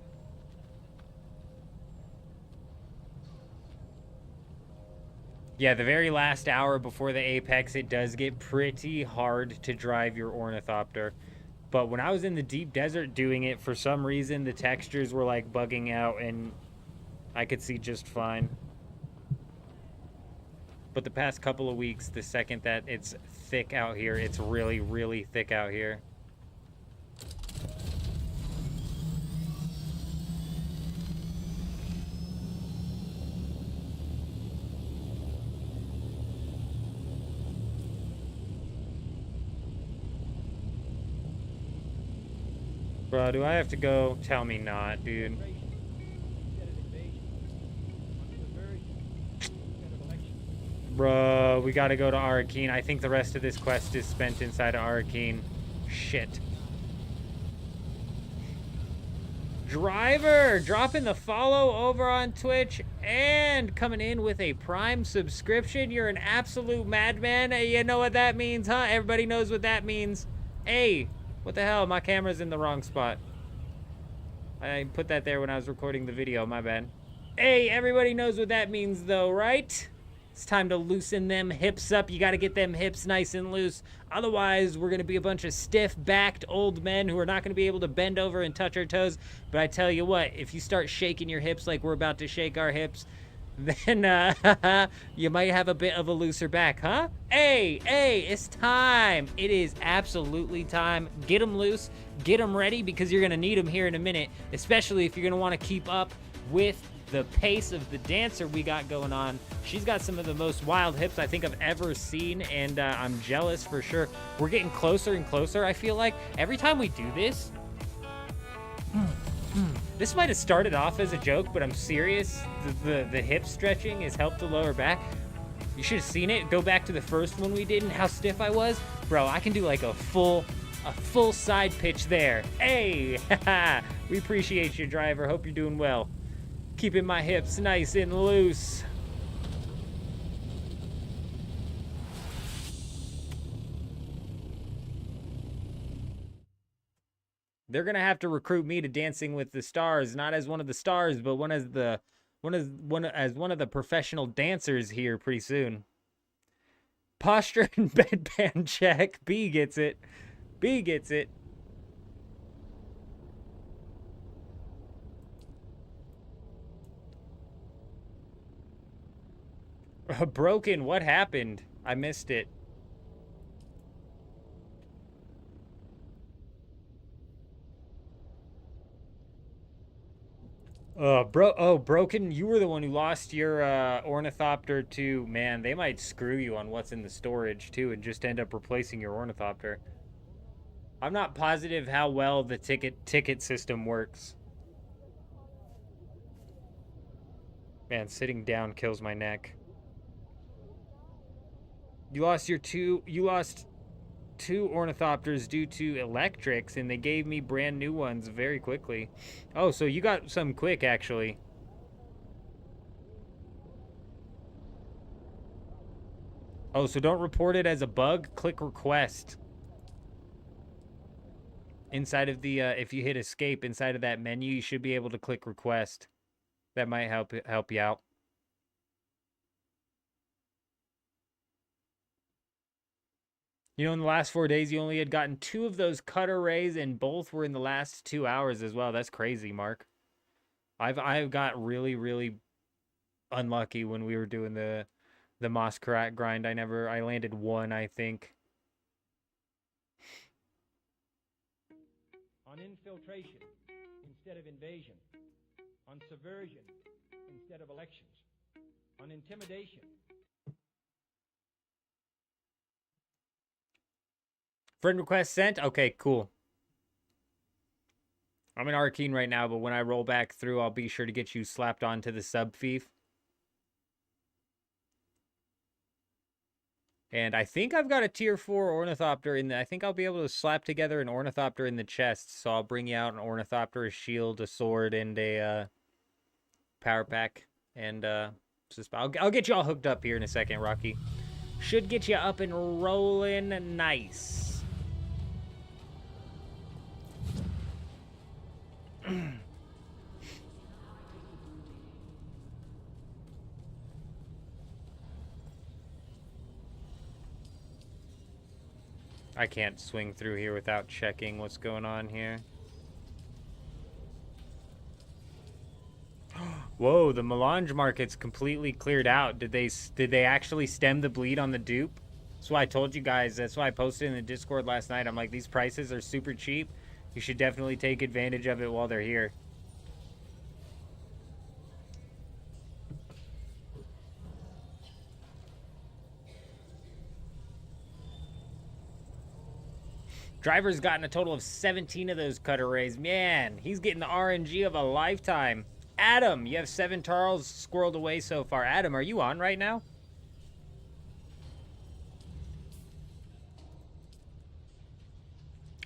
C: Yeah, the very last hour before the Apex, it does get pretty hard to drive your Ornithopter. But when I was in the deep desert doing it, for some reason, the textures were like bugging out and I could see just fine. But the past couple of weeks, the second that it's thick out here, it's really, really thick out here. Bro, do I have to go? Tell me not, dude.
D: Instead of invasion. On subversion instead of election.
C: Bro, we gotta go to Arakeen. I think the rest of this quest is spent inside of Arakeen. Shit. Driver, dropping the follow over on Twitch and coming in with a Prime subscription. You're an absolute madman. Hey, you know what that means, huh? Everybody knows what that means. Hey, what the hell? My camera's in the wrong spot. I put that there when I was recording the video, my bad. Hey, everybody knows what that means though, right? It's time to loosen them hips up. You got to get them hips nice and loose. Otherwise, we're going to be a bunch of stiff-backed old men who are not going to be able to bend over and touch our toes. But I tell you what, if you start shaking your hips like we're about to shake our hips, then you might have a bit of a looser back, huh? Hey, it's time. It is absolutely time. Get them loose, get them ready, because you're going to need them here in a minute, especially if you're going to want to keep up with the pace of the dancer we got going on. She's got some of the most wild hips I think I've ever seen, and I'm jealous for sure. We're getting closer and closer, I feel like. Every time we do this, this might have started off as a joke, but I'm serious. The hip stretching has helped the lower back. You should have seen it. Go back to the first one we did and how stiff I was. Bro, I can do like a full side pitch there. Hey, we appreciate you, driver. Hope you're doing well. Keeping my hips nice and loose. They're gonna have to recruit me to Dancing with the Stars, not as one of the stars, but one of the professional dancers here pretty soon. Posture and bedpan check. B gets it. B gets it. Broken, what happened? I missed it. Broken, you were the one who lost your ornithopter to... Man, they might screw you on what's in the storage, too, and just end up replacing your ornithopter. I'm not positive how well the ticket system works. Man, sitting down kills my neck. You lost two ornithopters due to electrics, and they gave me brand new ones very quickly. Oh, so you got some quick, actually. Oh, so don't report it as a bug. Click request. Inside of the, if you hit escape inside of that menu, you should be able to click request. That might help you out. You know, in the last 4 days, you only had gotten 2 of those cutter rays, and both were in the last 2 hours as well. That's crazy, Mark. I've got really, really unlucky when we were doing the Moskarat grind. I landed 1, I think.
D: On infiltration instead of invasion. On subversion instead of elections. On intimidation.
C: Friend request sent? Okay, cool. I'm in Arkeen right now, but when I roll back through, I'll be sure to get you slapped onto the sub fief. And I think I've got a tier 4 ornithopter in the... I think I'll be able to slap together an ornithopter in the chest. So I'll bring you out an ornithopter, a shield, a sword, and a power pack. And I'll get you all hooked up here in a second, Rocky. Should get you up and rolling nice. I can't swing through here without checking what's going on here. Whoa, the melange market's completely cleared out. Did they actually stem the bleed on the dupe? That's why I told you guys. That's why I posted in the Discord last night. I'm like, these prices are super cheap. You should definitely take advantage of it while they're here. Driver's gotten a total of 17 of those cutter rays. Man, he's getting the RNG of a lifetime. Adam, you have 7 Tarls squirreled away so far. Adam, are you on right now?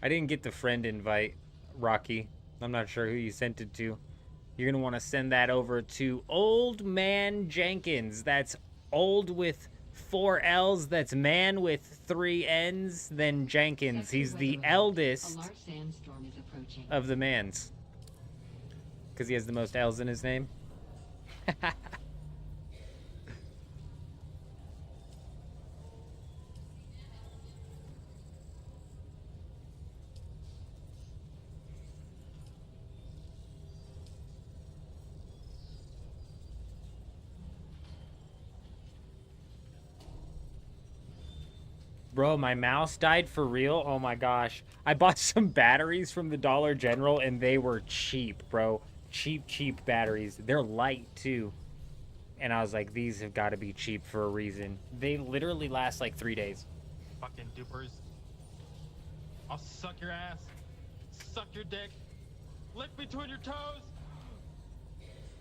C: I didn't get the friend invite, Rocky. I'm not sure who you sent it to. You're going to want to send that over to Old Man Jenkins. That's old with 4 L's. That's man with 3 N's. Then Jenkins. He's the eldest of the mans. Because he has the most L's in his name. Bro, my mouse died for real. Oh my gosh. I bought some batteries from the Dollar General and they were cheap, bro. Cheap batteries. They're light too. And I was like, these have got to be cheap for a reason. They literally last like 3 days.
J: Fucking dupers. I'll suck your ass. Suck your dick. Lick between your toes.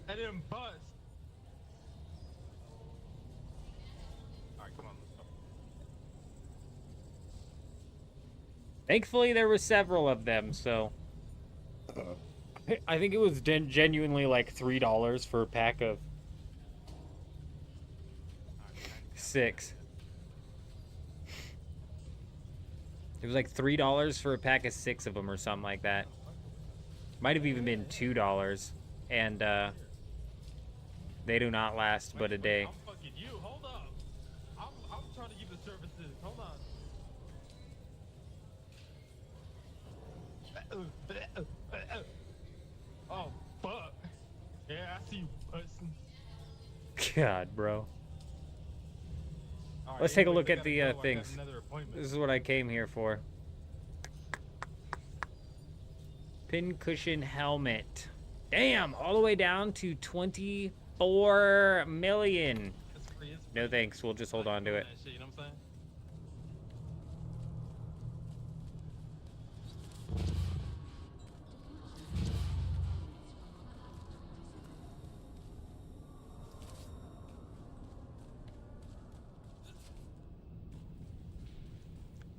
J: And then buzz. Alright, come on. Let's go.
C: Thankfully, there were several of them, so... I think it was genuinely like $3 for a pack of 6. It was like $3 for a pack of 6 of them or something like that. Might have even been $2. And they do not last but a day.
J: I'm fucking you. Hold up. I'm trying to give the services. Hold on. Oh, fuck. Yeah, I see you busting.
C: God, bro.
J: Right,
C: Let's take a
J: anyways,
C: look
J: I
C: at
J: gotta
C: the
J: go. I got
C: things.
J: another appointment.
C: This is what I came here for. Pincushion helmet. Damn, all the way down to 24 million.
J: It's free, it's
C: No
J: free.
C: thanks, we'll just hold on to it.
J: That shit, you know what I'm saying?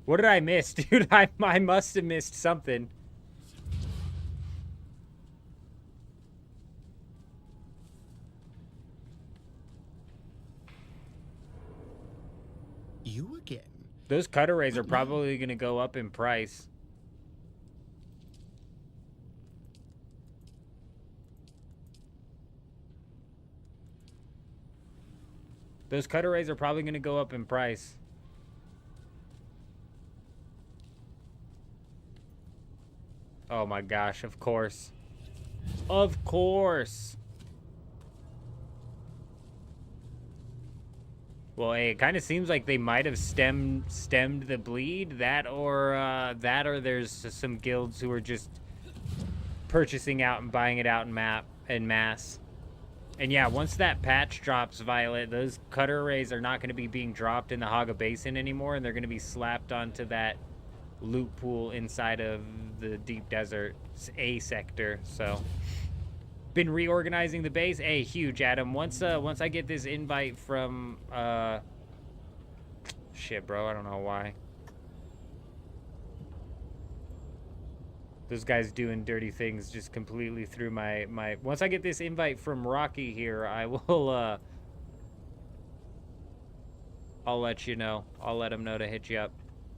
C: What did I miss, dude? I must have missed something.
B: You again?
C: Those cutter rays are probably going to go up in price. Those cutter rays are probably going to go up in price. Oh my gosh, of course. Of course. Well, hey, it kind of seems like they might have stemmed the bleed. That or there's some guilds who are just purchasing out and buying it out in mass. And yeah, once that patch drops, Violet, those cutter rays are not going to be being dropped in the Haga Basin anymore, and they're going to be slapped onto that loot pool inside of the Deep Desert A sector. So, been reorganizing the base. Hey, huge, Adam. Once I get this invite from shit, bro, I don't know why. Those guys doing dirty things just completely threw my once I get this invite from Rocky here, I will I'll let you know. I'll let him know to hit you up.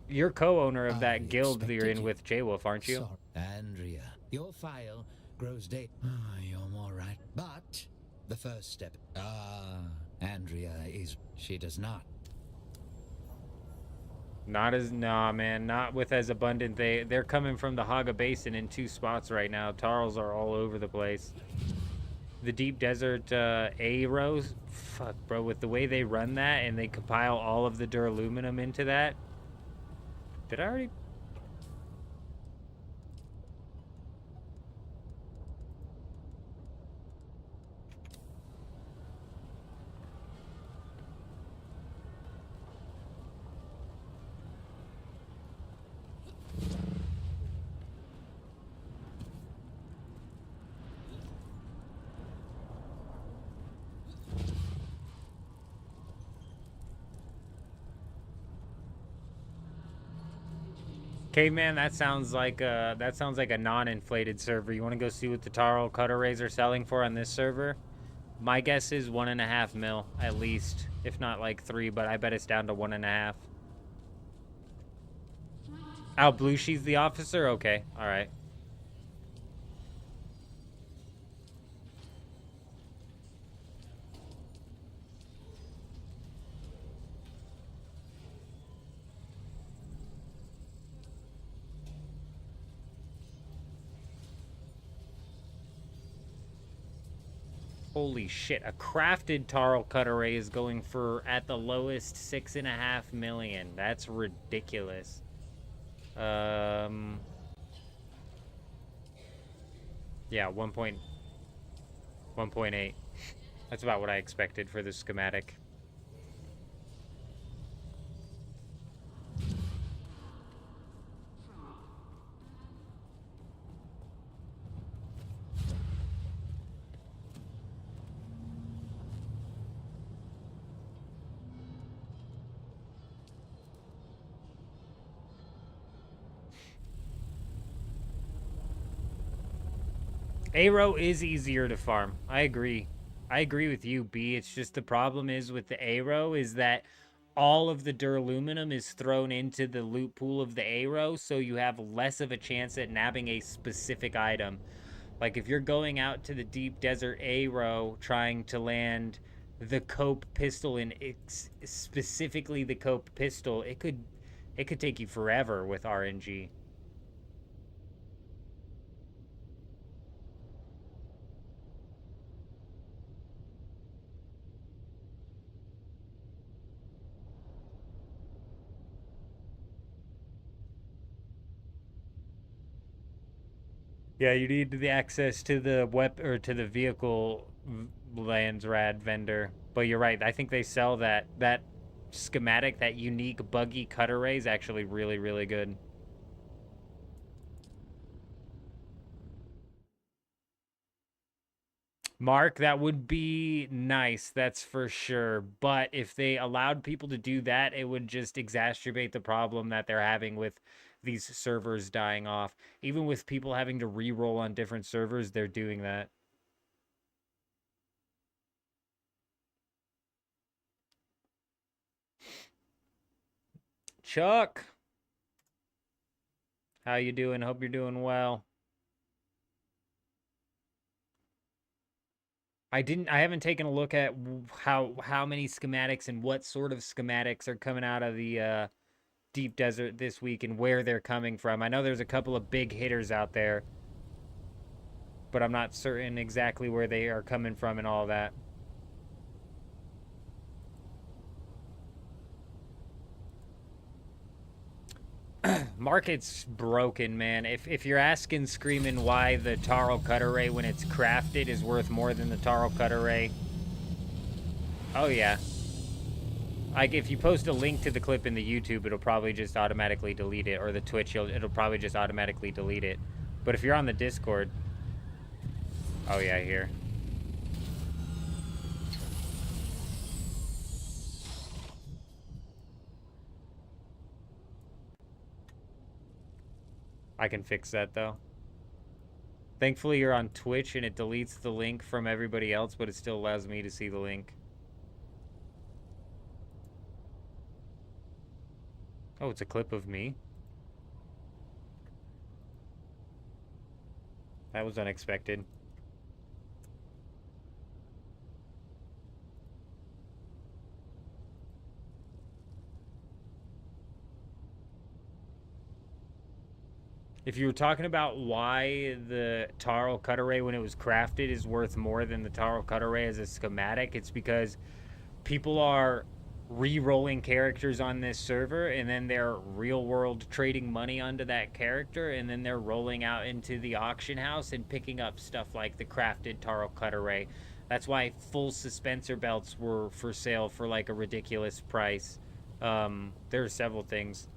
C: You're co-owner of that guild that you're in with J-Wolf, aren't you?
B: Sorry. Andrea, your file grows day. You're more right. But the first step. Andrea is. She does not.
C: Nah, man, not with as abundant. They're coming from the Haga Basin in 2 spots right now. Tarls are all over the place. The Deep Desert Aros. Fuck, bro. With the way they run that and they compile all of the duraluminum into that. Did I already? Caveman, that sounds like a non-inflated server. You want to go see what the Taro cutter rays are selling for on this server? My guess is 1.5 mil at least, if not like 3, but I bet it's down to 1.5. Oh, Blue She's the officer? Okay, all right. Holy shit, a crafted Taro cutter ray is going for, at the lowest, 6.5 million. That's ridiculous. Yeah, 1.8. That's about what I expected for the schematic. Aero is easier to farm. I agree. I agree with you, B. It's just the problem is with the Aero is that all of the duraluminum is thrown into the loot pool of the Aero, so you have less of a chance at nabbing a specific item. Like if you're going out to the deep desert Aero trying to land the Cope pistol and specifically the Cope pistol, it could take you forever with RNG. Yeah, you need the access to the or to the vehicle lands rad vendor. But you're right. I think they sell that schematic, that unique buggy cutter ray is actually really, really good. Mark, that would be nice, that's for sure. But if they allowed people to do that, it would just exacerbate the problem that they're having with these servers dying off. Even with people having to re-roll on different servers, they're doing that. Chuck, how you doing? Hope you're doing well. I haven't taken a look at how many schematics and what sort of schematics are coming out of the deep desert this week and where they're coming from. I know there's a couple of big hitters out there, but I'm not certain exactly where they are coming from and all that. Market's broken, man. If you're asking, screaming why the Taro cutter ray when it's crafted is worth more than the Taro cutter ray, oh yeah. Like if you post a link to the clip in the YouTube, it'll probably just automatically delete it, or the Twitch, it'll probably just automatically delete it. But if you're on the Discord, oh yeah, here. I can fix that though. Thankfully you're on Twitch and it deletes the link from everybody else, but it still allows me to see the link. Oh, it's a clip of me? That was unexpected. If you were talking about why the Taro cut array when it was crafted is worth more than the Taro cut array as a schematic, it's because people are re-rolling characters on this server and then they're real world trading money onto that character and then they're rolling out into the auction house and picking up stuff like the crafted Taro cut array. That's why full suspensor belts were for sale for like a ridiculous price. There are several things.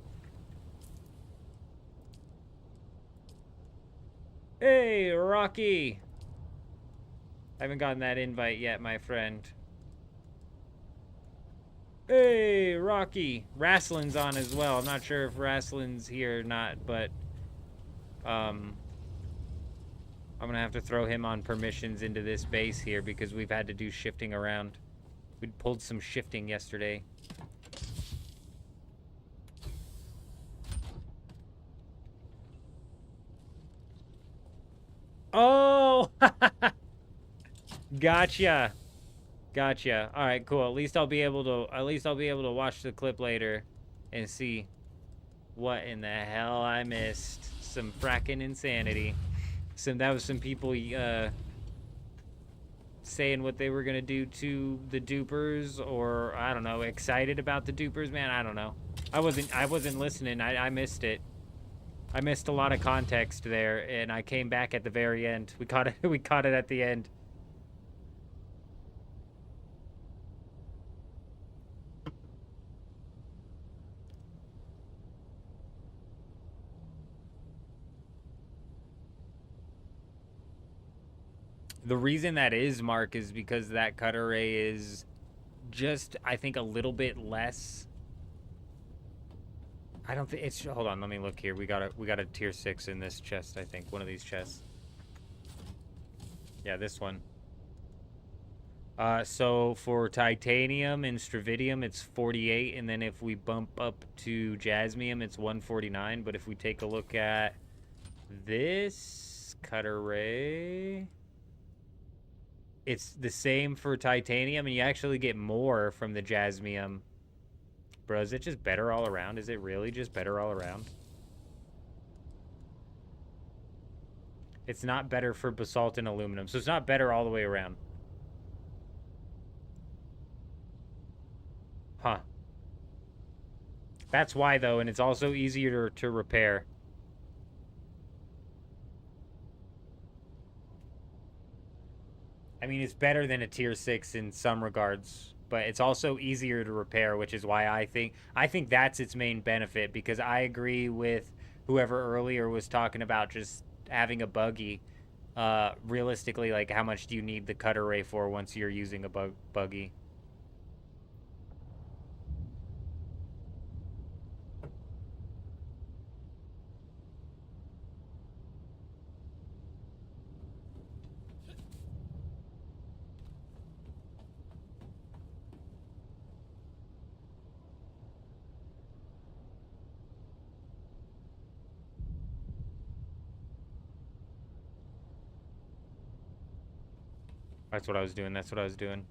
C: Hey, Rocky! I haven't gotten that invite yet, my friend. Hey, Rocky. Wrestling's on as well. I'm not sure if Wrestling's here or not, but I'm gonna have to throw him on permissions into this base here because we've had to do shifting around. We pulled some shifting yesterday. Oh! Gotcha. Gotcha. All right, cool. At least I'll be able to watch the clip later and see what in the hell I missed. Some fracking insanity. That was some people saying what they were gonna do to the dupers, or I don't know, excited about the dupers, man. I don't know. I wasn't listening. I missed it. I missed a lot of context there, and I came back at the very end. We caught it. We caught it at the end. The reason that is, Mark, is because that cut array is just, I think, a little bit less. I don't think it's. Hold on, let me look here. We got a tier 6 in this chest. I think one of these chests. Yeah, this one. So for titanium and stravidium, it's 48, and then if we bump up to jasmium, it's 149. But if we take a look at this cut array, it's the same for titanium, and you actually get more from the jasmium. Bro, is it just better all around? Is it really just better all around? It's not better for basalt and aluminum, so it's not better all the way around. Huh. That's why, though, and it's also easier to repair. I mean, it's better than a tier 6 in some regards, but it's also easier to repair, which is why I think that's its main benefit, because I agree with whoever earlier was talking about just having a buggy. Realistically, like, how much do you need the cut array for once you're using a buggy? That's what I was doing. That's what I was doing.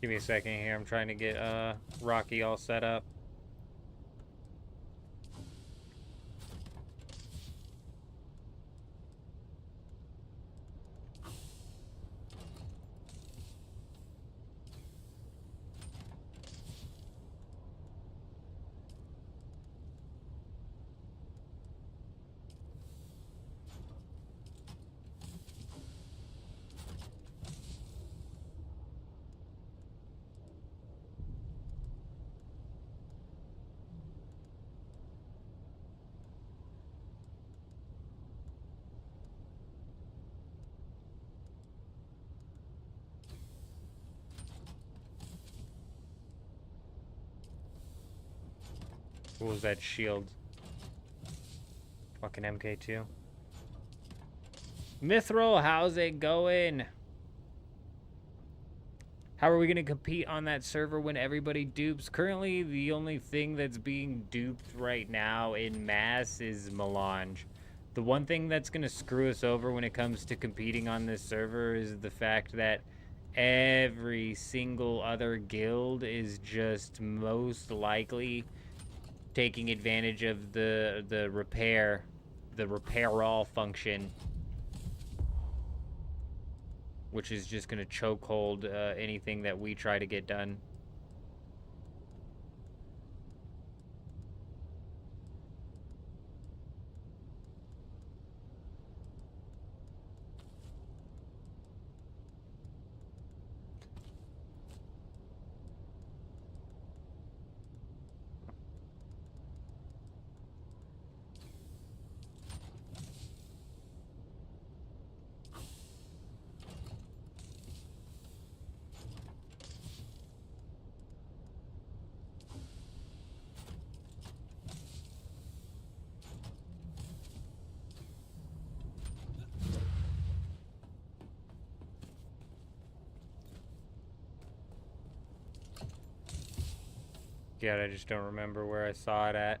C: Give me a second here. I'm trying to get Rocky all set up. What was that shield? Fucking MK2. Mithril, how's it going? How are we going to compete on that server when everybody dupes? Currently, the only thing that's being duped right now in mass is Melange. The one thing that's going to screw us over when it comes to competing on this server is the fact that every single other guild is just most likely taking advantage of the repair all function, which is just going to chokehold anything that we try to get done. God, I just don't remember where I saw it at.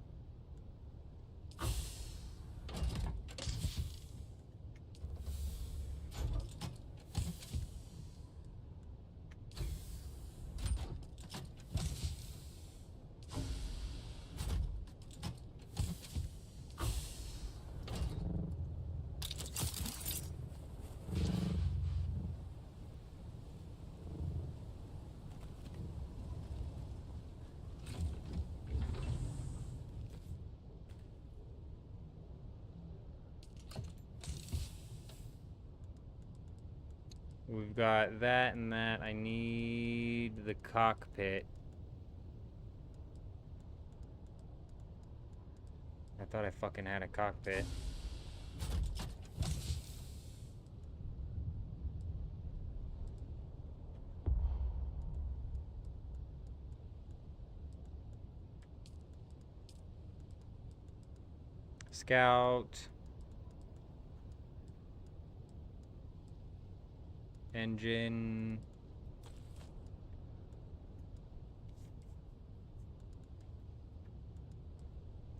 C: We've got that and that. I need the cockpit. I thought I fucking had a cockpit. Scout. Engine.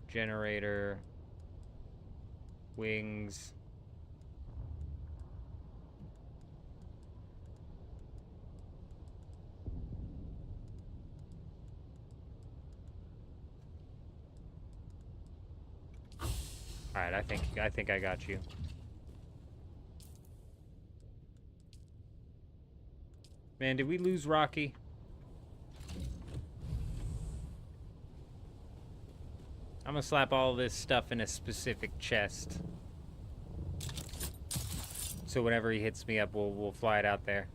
C: Generator. Wings. All right, I think I got you. Man, did we lose Rocky? I'm gonna slap all this stuff in a specific chest. So whenever he hits me up, we'll fly it out there.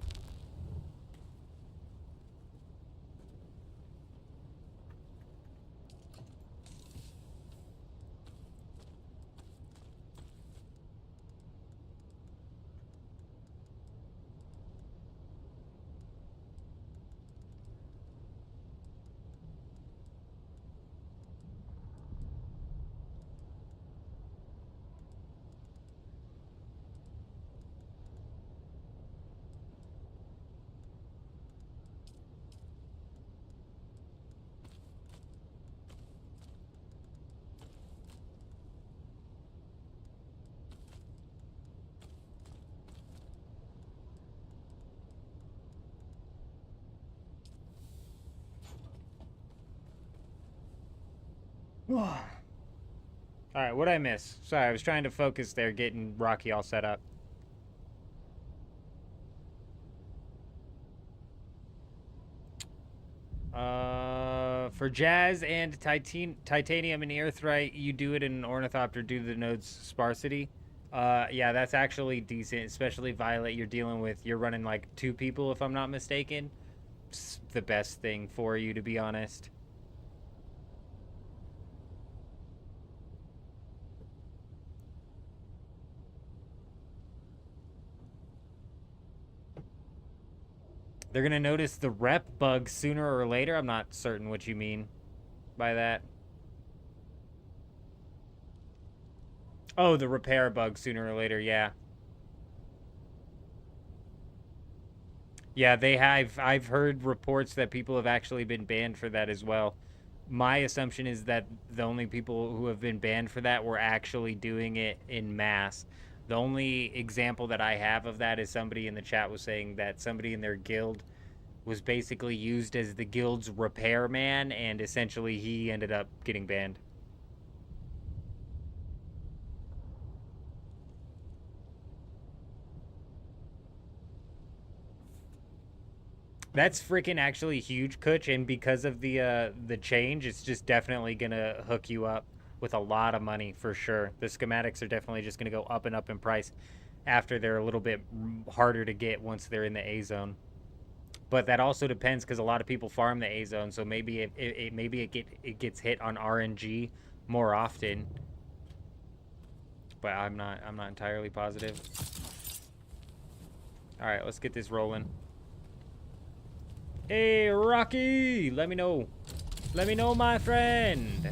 C: Alright, what'd I miss? Sorry, I was trying to focus there, getting Rocky all set up. For Jazz and Titanium and Earthright, you do it in an Ornithopter due to the node's sparsity. Yeah, that's actually decent, especially Violet. You're running like 2 people, if I'm not mistaken. It's the best thing for you, to be honest. They're gonna notice the rep bug sooner or later. I'm not certain what you mean by that. Oh, the repair bug sooner or later, yeah. Yeah, they have. I've heard reports that people have actually been banned for that as well. My assumption is that the only people who have been banned for that were actually doing it in mass. The only example that I have of that is somebody in the chat was saying that somebody in their guild was basically used as the guild's repairman, and essentially he ended up getting banned. That's freaking actually huge, Kutch, and because of the change, it's just definitely gonna hook you up with a lot of money for sure. The schematics are definitely just gonna go up and up in price after they're a little bit harder to get once they're in the A zone. But that also depends because a lot of people farm the A zone, so maybe it gets hit on RNG more often. But I'm not entirely positive. All right, let's get this rolling. Hey, Rocky! Let me know. Let me know, my friend.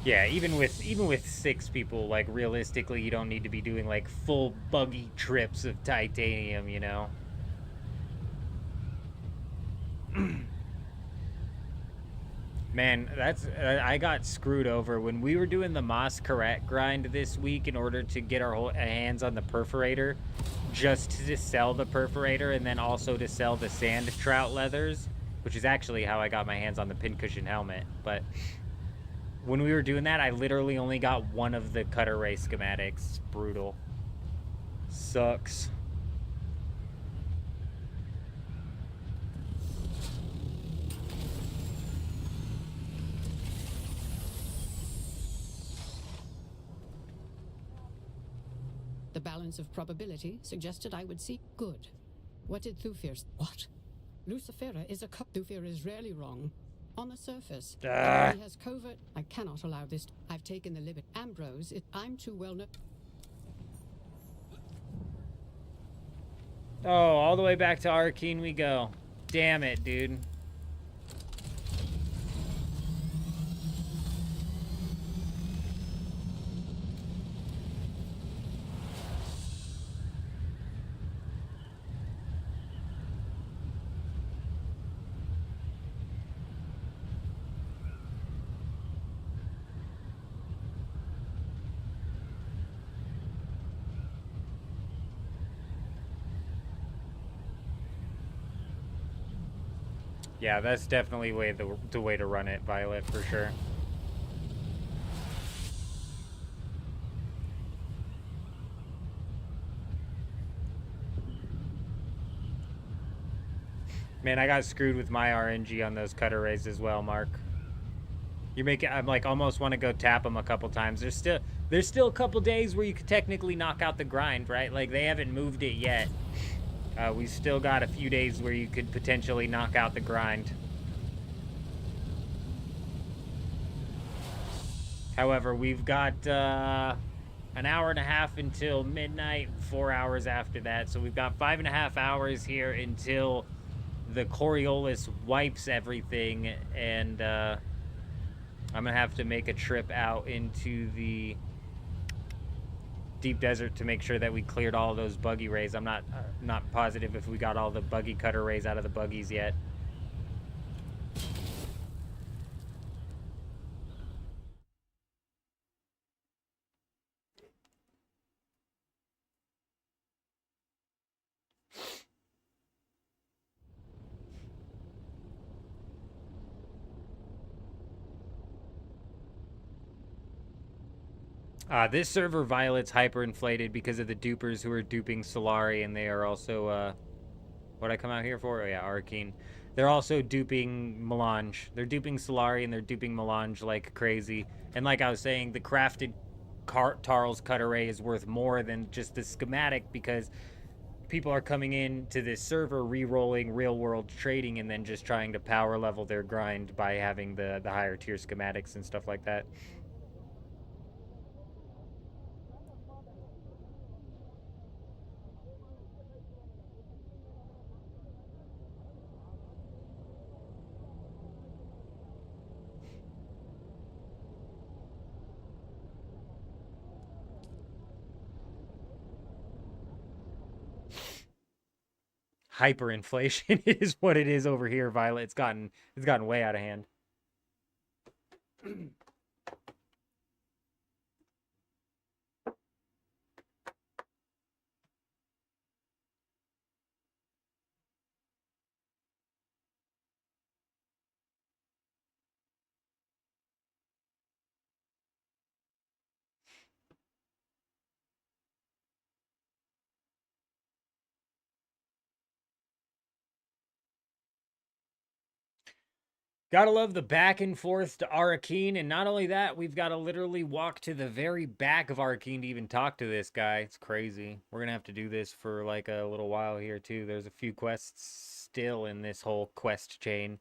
C: Yeah, even with 6 people, like, realistically, you don't need to be doing, like, full buggy trips of titanium, you know? Man, that's I got screwed over when we were doing the Moss Correct grind this week in order to get our hands on the perforator, just to sell the perforator and then also to sell the sand trout leathers, which is actually how I got my hands on the pincushion helmet. But when we were doing that, I literally only got one of the cutter ray schematics. Brutal. Sucks.
H: The balance of probability suggested I would see good. What did Thufir... What? Lucifera is a Thufir is rarely wrong. On the surface, he has covert... I cannot allow this. I've taken the liberty. Ambrose, I'm too well known.
C: Oh, all the way back to Arcane we go. Damn it, dude. Yeah, that's definitely the way to run it, Violet, for sure. Man, I got screwed with my RNG on those cutter rays as well, Mark. You're making... I'm like almost want to go tap them a couple times. There's still a couple days where you could technically knock out the grind, right? Like, they haven't moved it yet. We still got a few days where you could potentially knock out the grind. However, we've got an hour and a half until midnight, 4 hours after that. So we've got 5.5 hours here until the Coriolis wipes everything. And I'm going to have to make a trip out into the deep desert to make sure that we cleared all those buggy rays. I'm not positive if we got all the buggy cutter rays out of the buggies yet. This server, Violet's hyperinflated because of the dupers who are duping Solari, and they are also, what'd I come out here for? Oh yeah, Arcane. They're also duping Melange. They're duping Solari, and they're duping Melange like crazy. And like I was saying, the crafted Tarl's cut array is worth more than just the schematic because people are coming in to this server, re-rolling real-world trading, and then just trying to power level their grind by having the higher tier schematics and stuff like that. hyperinflation is what it is over here, Violet. It's gotten way out of hand. Gotta love the back and forth to Arakeen, and not only that, we've got to literally walk to the very back of Arakeen to even talk to this guy. It's crazy. We're gonna have to do this for like a little while here too. There's a few quests still in this whole quest chain.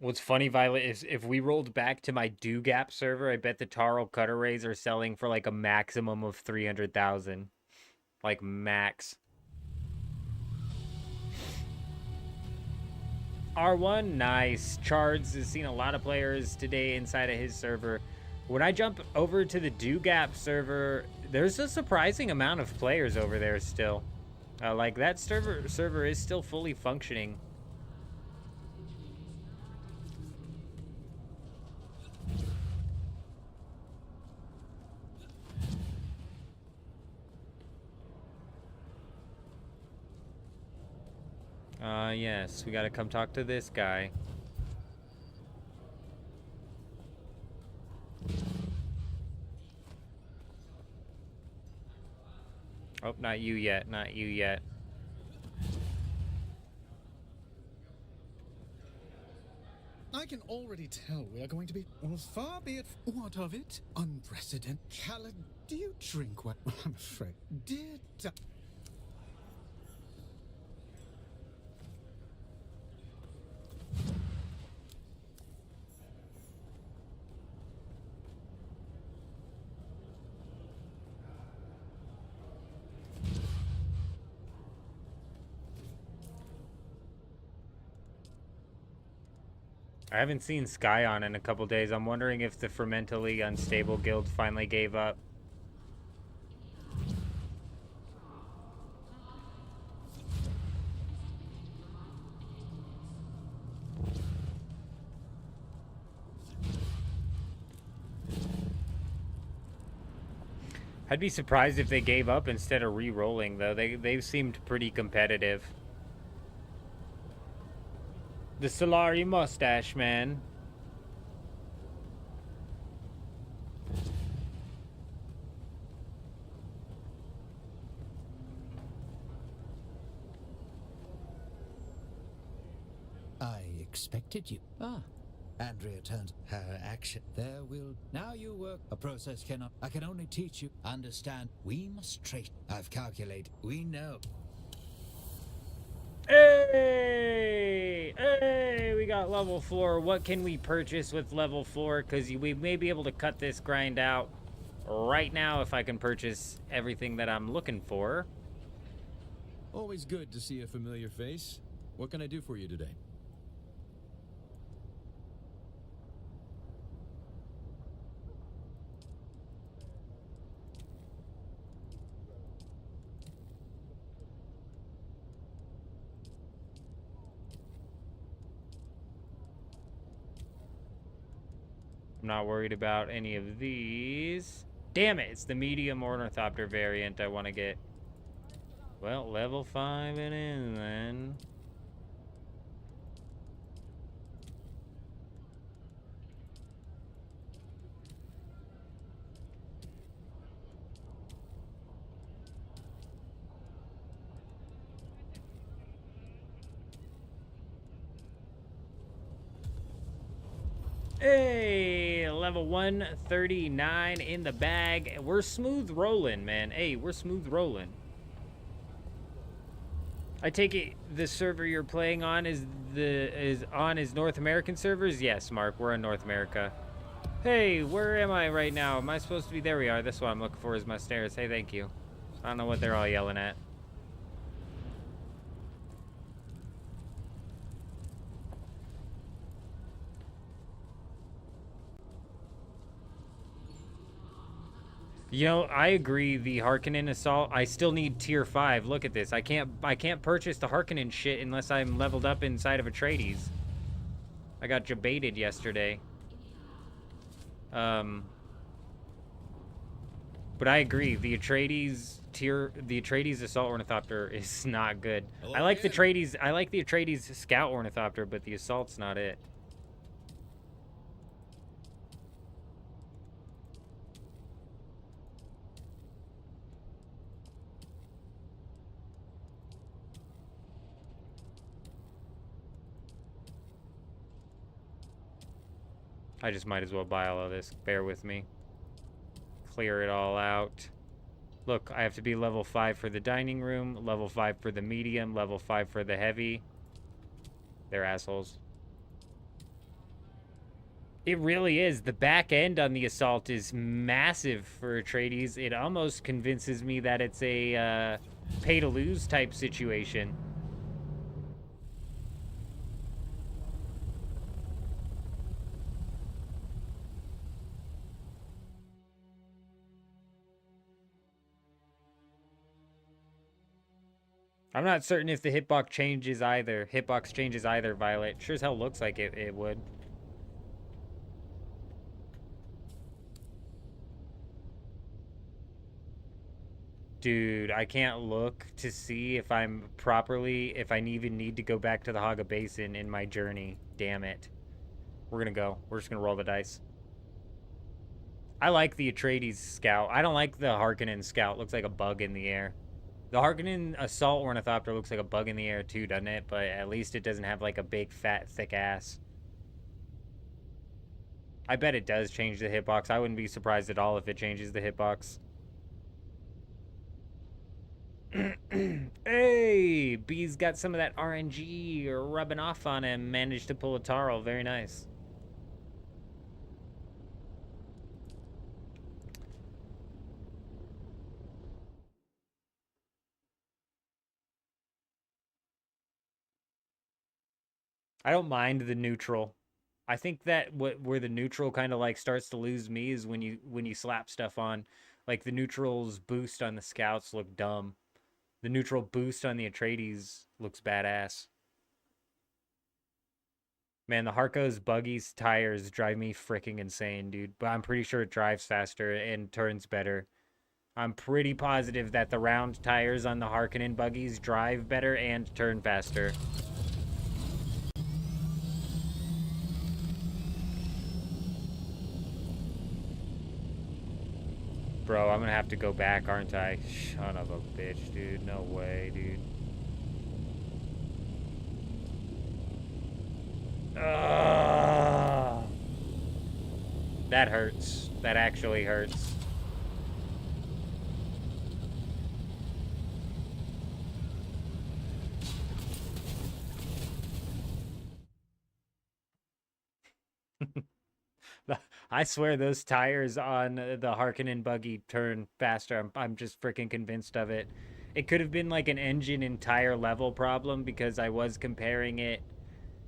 C: What's funny, Violet, is if we rolled back to my Do-Gap server, I bet the Taro Cutter Rays are selling for like a maximum of 300,000. Like, max. R1, nice. Chards has seen a lot of players today inside of his server. When I jump over to the Do-Gap server, there's a surprising amount of players over there still. Like, that server is still fully functioning. Yes, we gotta come talk to this guy. Oh, not you yet, not you yet.
I: I can already tell we are going to be, well, far be it. What of it? Unprecedented. Khaled, do you drink what? I'm afraid. Dear
C: I haven't seen Skyon in a couple days. I'm wondering if the Fermentally Unstable Guild finally gave up. I'd be surprised if they gave up instead of re-rolling, though. They've seemed pretty competitive. The Solari mustache, man.
B: I expected you. Ah. Andrea turned her action. There will... Now you work. A process cannot... I can only teach you. Understand. We must trace. I've calculated. We know.
C: Hey! Hey! We got level 4. What can we purchase with level 4? Because we may be able to cut this grind out right now if I can purchase everything that I'm looking for.
K: Always good to see a familiar face. What can I do for you today?
C: I'm not worried about any of these. Damn it, it's the medium ornithopter variant I want to get. Well, level 5 it is then. Hey, level 139 in the bag. We're smooth rolling, man. Hey, we're smooth rolling. I take it the server you're playing on is North American servers? Yes, Mark, we're in North America. Hey, where am I right now? Am I supposed to be? There we are. That's what I'm looking for is my stairs. Hey, thank you. I don't know what they're all yelling at. You know, I agree. The Harkonnen assault. I still need tier 5. Look at this. I can't purchase the Harkonnen shit unless I'm leveled up inside of Atreides. I got jebaited yesterday. But I agree. The Atreides assault ornithopter is not good. I like the Atreides scout ornithopter, but the assault's not it. I just might as well buy all of this. Bear with me. Clear it all out. Look, I have to be level 5 for the dining room, level 5 for the medium, level 5 for the heavy. They're assholes. It really is. The back end on the assault is massive for Atreides. It almost convinces me that it's a pay-to-lose type situation. I'm not certain if the hitbox changes either. Violet. Sure as hell looks like it would. Dude, I can't look to see if I'm properly, if I even need to go back to the Haga Basin in my journey. Damn it. We're gonna go. We're just gonna roll the dice. I like the Atreides scout. I don't like the Harkonnen scout. Looks like a bug in the air. The Harkonnen assault ornithopter looks like a bug in the air too, doesn't it? But at least it doesn't have like a big, fat, thick ass. I bet it does change the hitbox. I wouldn't be surprised at all if it changes the hitbox. Hey! B's got some of that RNG rubbing off on him. Managed to pull a Tarl. Very nice. I don't mind the neutral. I think that where the neutral kind of like starts to lose me is when you slap stuff on. Like the neutral's boost on the scouts look dumb. The neutral boost on the Atreides looks badass. Man, the Harco's buggy's tires drive me freaking insane, dude. But I'm pretty sure it drives faster and turns better. I'm pretty positive that the round tires on the Harkonnen buggies drive better and turn faster. Bro, I'm gonna have to go back, aren't I? Son of a bitch, dude. No way, dude. Ugh. That hurts. That actually hurts. I swear those tires on the Harkonnen buggy turn faster. I'm just freaking convinced of it. It could have been like an engine and tire level problem because I was comparing it.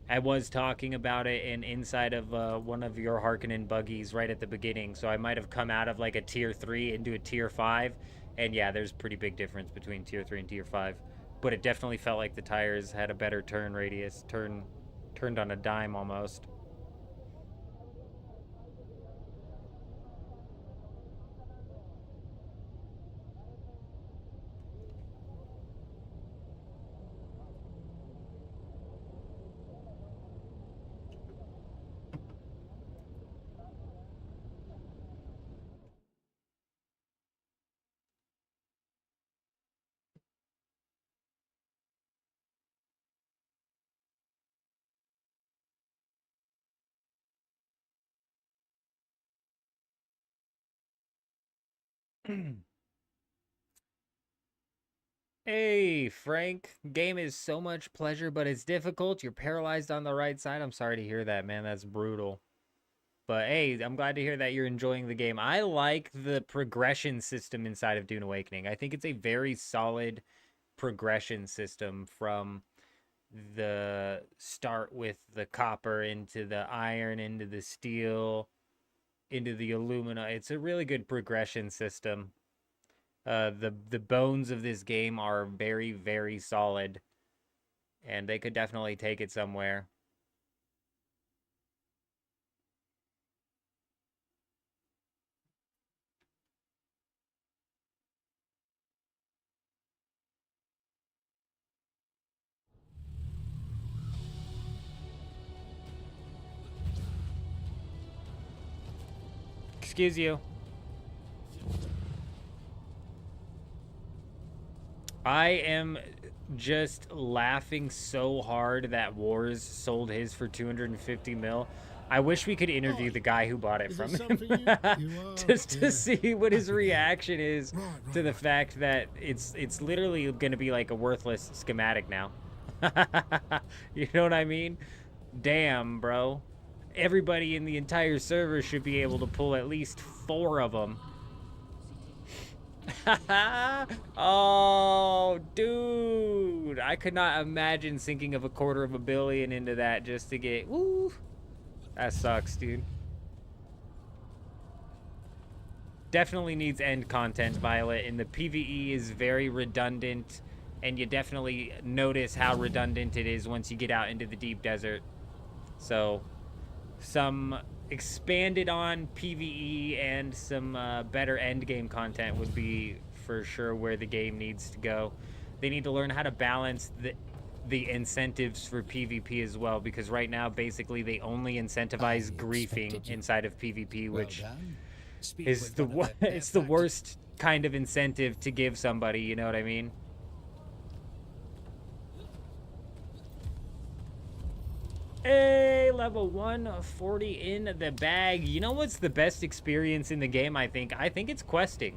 C: I was talking about it inside of one of your Harkonnen buggies right at the beginning. So I might have come out of like a tier 3 into a tier 5. And yeah, there's a pretty big difference between tier 3 and tier 5. But it definitely felt like the tires had a better turn radius. Turned on a dime almost. Hey, Frank. Game is so much pleasure, but it's difficult. You're paralyzed on the right side. I'm sorry to hear that, man. That's brutal. But hey, I'm glad to hear that you're enjoying the game. I like the progression system inside of Dune Awakening. I think it's a very solid progression system from the start with the copper into the iron into the steel. into the alumina. It's a really good progression system. The bones of this game are very, very solid, and they could definitely take it somewhere. Excuse you. I am just laughing so hard that Wars sold his for 250 mil. I wish we could interview the guy who bought it from him just to see what his reaction is to the fact that it's literally going to be like a worthless schematic now. You know what I mean? Damn, bro. Everybody in the entire server should be able to pull at least 4 of them. Oh, dude. I could not imagine sinking of $250 million into that just to get... Woo. That sucks, dude. Definitely needs end content, Violet, and the PvE is very redundant, and you definitely notice how redundant it is once you get out into the deep desert. So, some expanded on PvE and some better endgame content would be for sure where the game needs to go. They need to learn how to balance the incentives for PvP as well, because right now basically they only incentivize griefing inside of PvP, which is it's the worst kind of incentive to give somebody, you know what I mean? Hey, level 140 in the bag. You know what's the best experience in the game, I think? I think it's questing.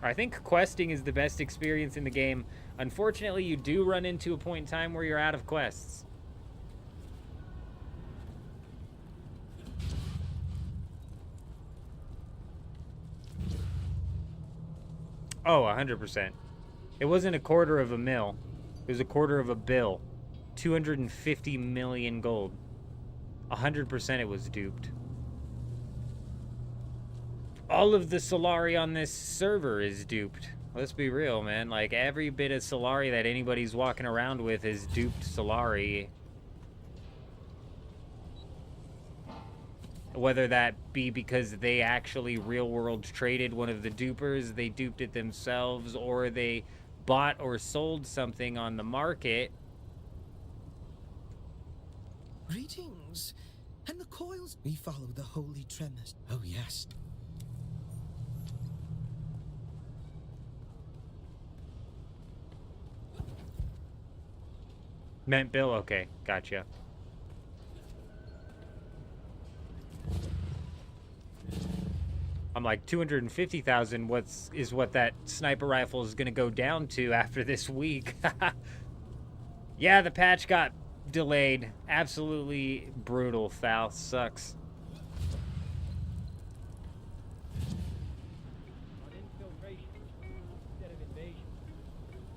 C: I think questing is the best experience in the game. Unfortunately, you do run into a point in time where you're out of quests. Oh, 100%. It wasn't $250 million. It was $250 million. 250 million gold. 100% it was duped. All of the Solari on this server is duped. Let's be real, man. Like, every bit of Solari that anybody's walking around with is duped Solari. Whether that be because they actually real-world traded one of the dupers, they duped it themselves, or they bought or sold something on the market.
L: Greetings. And the coils. We follow the holy tremors. Oh, yes.
C: Meant Bill? Okay, gotcha. I'm like, 250,000 is what that sniper rifle is going to go down to after this week. Yeah, the patch got delayed. Absolutely brutal. Foul sucks.
D: On infiltration instead of invasion.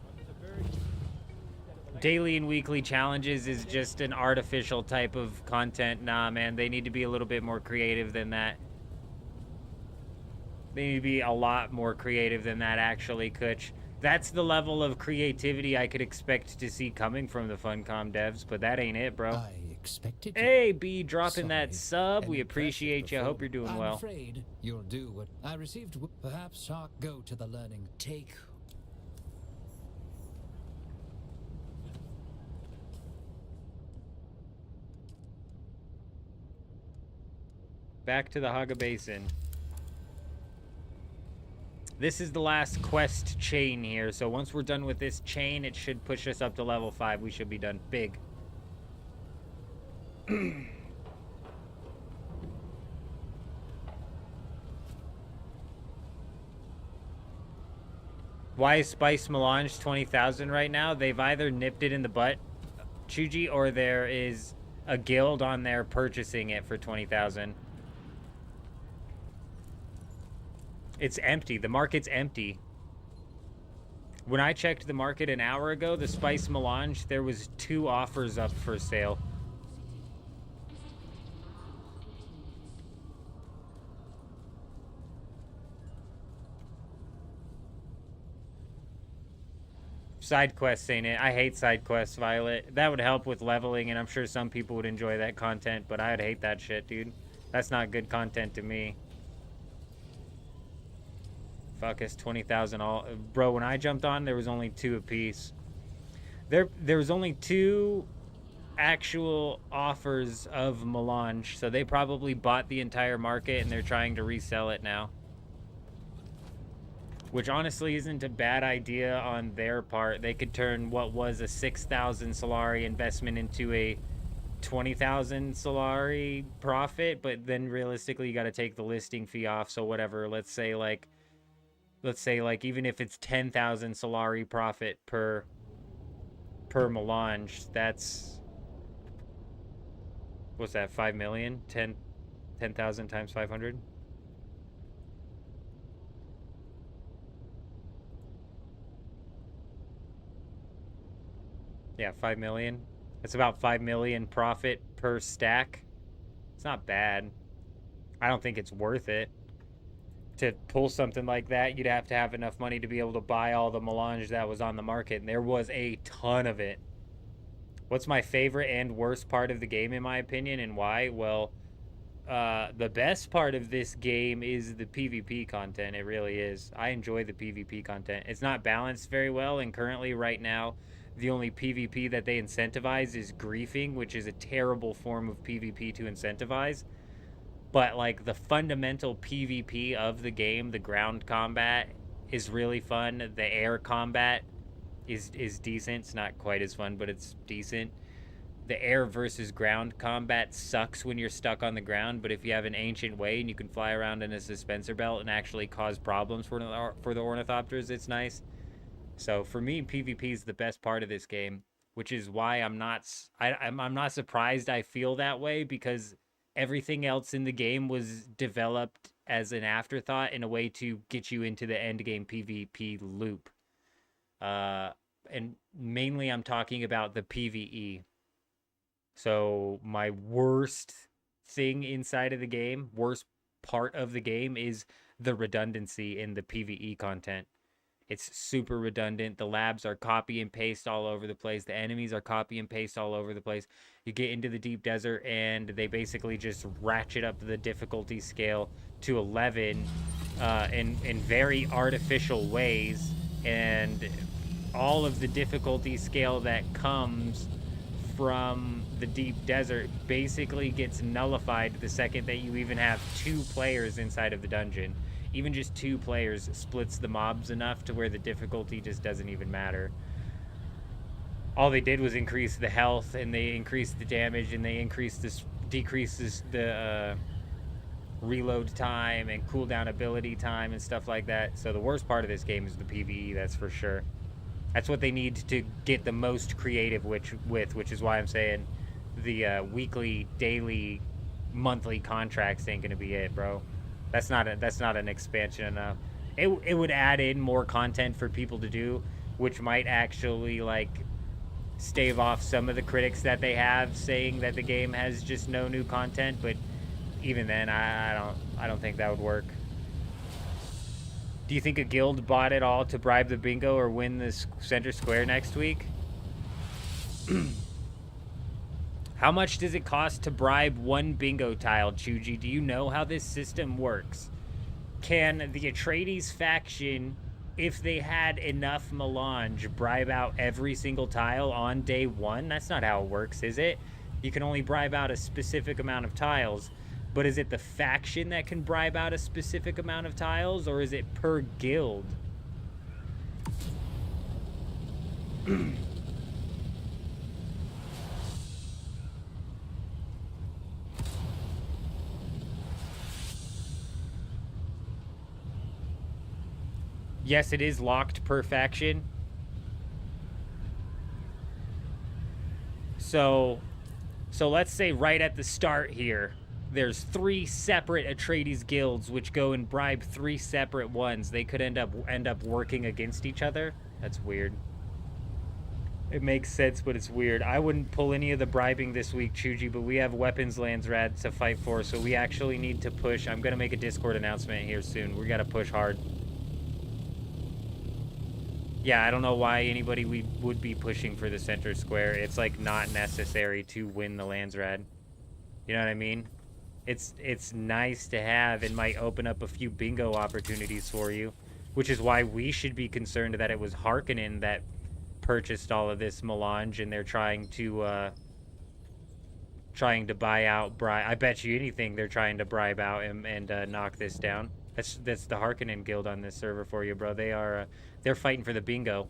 D: On subversion instead of election.
C: Daily and weekly challenges is just an artificial type of content. Nah, man, they need to be a little bit more creative than that. They need to be a lot more creative than that, actually, Kutch. That's the level of creativity I could expect to see coming from the Funcom devs, but that ain't it, bro.
B: I expected you.
C: Hey, B, dropping
B: Sorry,
C: that sub.
B: an
C: We
B: impressive
C: appreciate you. Hope you're doing
B: performance.
C: well.
B: I'm afraid you'll do what I received. Perhaps Shark go to the learning. Take.
C: Back to the Haga Basin. This is the last quest chain here, so once we're done with this chain, it should push us up to level 5. We should be done big. Why is Spice Melange 20,000 right now? They've either nipped it in the butt, Chuji, or there is a guild on there purchasing it for 20,000. It's empty. The market's empty. When I checked the market an hour ago, the Spice Melange, there was 2 offers up for sale. Side quests ain't it. I hate side quests, Violet. That would help with leveling, and I'm sure some people would enjoy that content, but I'd hate that shit, dude. That's not good content to me. Fuck us, 20,000 all. Bro, when I jumped on, there was only 2 apiece. There was only 2 actual offers of melange, so they probably bought the entire market and they're trying to resell it now. Which honestly isn't a bad idea on their part. They could turn what was a 6,000 Solari investment into a 20,000 Solari profit, but then realistically you got to take the listing fee off. So whatever, let's say like even if it's 10,000 Solari profit per melange, that's, what's that, 5 million? 10,000 times 500? Yeah, 5 million. That's about 5 million profit per stack. It's not bad. I don't think it's worth it. To pull something like that, you'd have to have enough money to be able to buy all the melange that was on the market, and there was a ton of it. What's my favorite and worst part of the game, in my opinion, and why? Well, the best part of this game is the PvP content. It really is. I enjoy the PvP content. It's not balanced very well, and currently, right now, the only PvP that they incentivize is griefing, which is a terrible form of PvP to incentivize. But, like, the fundamental PvP of the game, the ground combat, is really fun. The air combat is decent. It's not quite as fun, but it's decent. The air versus ground combat sucks when you're stuck on the ground, but if you have an ancient way and you can fly around in a suspensor belt and actually cause problems for the ornithopters, it's nice. So for me, PvP is the best part of this game, which is why I'm not surprised I feel that way, because everything else in the game was developed as an afterthought in a way to get you into the end game PvP loop. And mainly I'm talking about the PvE. So my worst thing inside of the game, worst part of the game, is the redundancy in the PvE content. It's super redundant. The labs are copy and paste all over the place. The enemies are copy and paste all over the place. You get into the deep desert and they basically just ratchet up the difficulty scale to 11 in very artificial ways. And all of the difficulty scale that comes from the deep desert basically gets nullified the second that you even have 2 players inside of the dungeon. Even just 2 players splits the mobs enough to where the difficulty just doesn't even matter. All they did was increase the health, and they increased the damage, and they decreases the reload time and cooldown ability time and stuff like that. So the worst part of this game is the PvE, that's for sure. That's what they need to get the most creative which is why I'm saying the weekly, daily, monthly contracts ain't gonna be it, bro. That's not an expansion enough. It would add in more content for people to do, which might actually like stave off some of the critics that they have saying that the game has just no new content. But even then, I don't think that would work. Do you think a guild bought it all to bribe the bingo or win this center square next week? How much does it cost to bribe 1 bingo tile, Chuji? Do you know how this system works? Can the Atreides faction, if they had enough melange, bribe out every single tile on day 1? That's not how it works, is it? You can only bribe out a specific amount of tiles. But is it the faction that can bribe out a specific amount of tiles, or is it per guild? Yes, it is locked per faction. So let's say right at the start here, there's 3 separate Atreides guilds which go and bribe 3 separate ones. They could end up working against each other. That's weird. It makes sense, but it's weird. I wouldn't pull any of the bribing this week, Chuji, but we have weapons lands rad to fight for, so we actually need to push. I'm gonna make a Discord announcement here soon. We gotta push hard. Yeah, I don't know why anybody would be pushing for the center square. It's like not necessary to win the Landsrad. You know what I mean? It's nice to have and might open up a few bingo opportunities for you, which is why we should be concerned that it was Harkonnen that purchased all of this melange and they're trying to buy out I bet you anything they're trying to bribe out and knock this down. That's the Harkonnen guild on this server for you, bro. They're fighting for the bingo.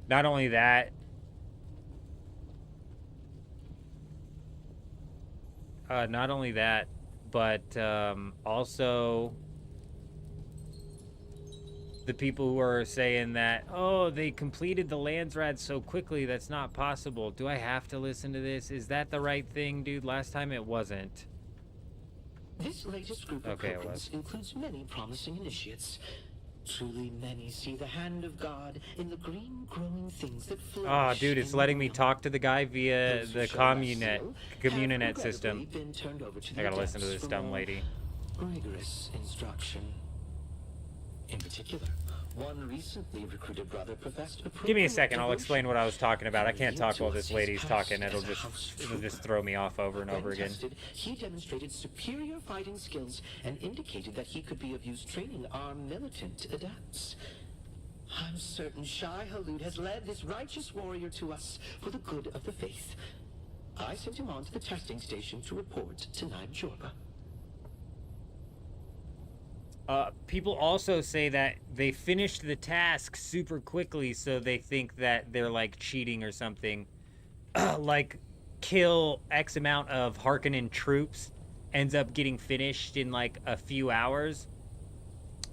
C: Not only that, but also the people who are saying that, oh, they completed the Landsrad so quickly, that's not possible. Do I have to listen to this? Is that the right thing, dude? Last time it wasn't.
M: This latest group of programs includes many promising initiates. Truly many see the hand of God in the green growing things that flourish.
C: Oh, dude, it's letting me talk to the guy via the Communinet system. I gotta listen to this dumb lady.
M: Rigorous instruction. In particular, one recently recruited brother professed a
C: Give me a second, I'll explain what I was talking about. I can't talk while this lady's talking. It'll just throw me off over and over again.
M: He demonstrated superior fighting skills and indicated that he could be of use training our militant adepts. I'm certain Shai Halud has led this righteous warrior to us for the good of the faith. I sent him on to the testing station to report to Naib Jorba.
C: People also say that they finished the task super quickly, so they think that they're like cheating or something. Like, kill X amount of Harkonnen troops ends up getting finished in like a few hours.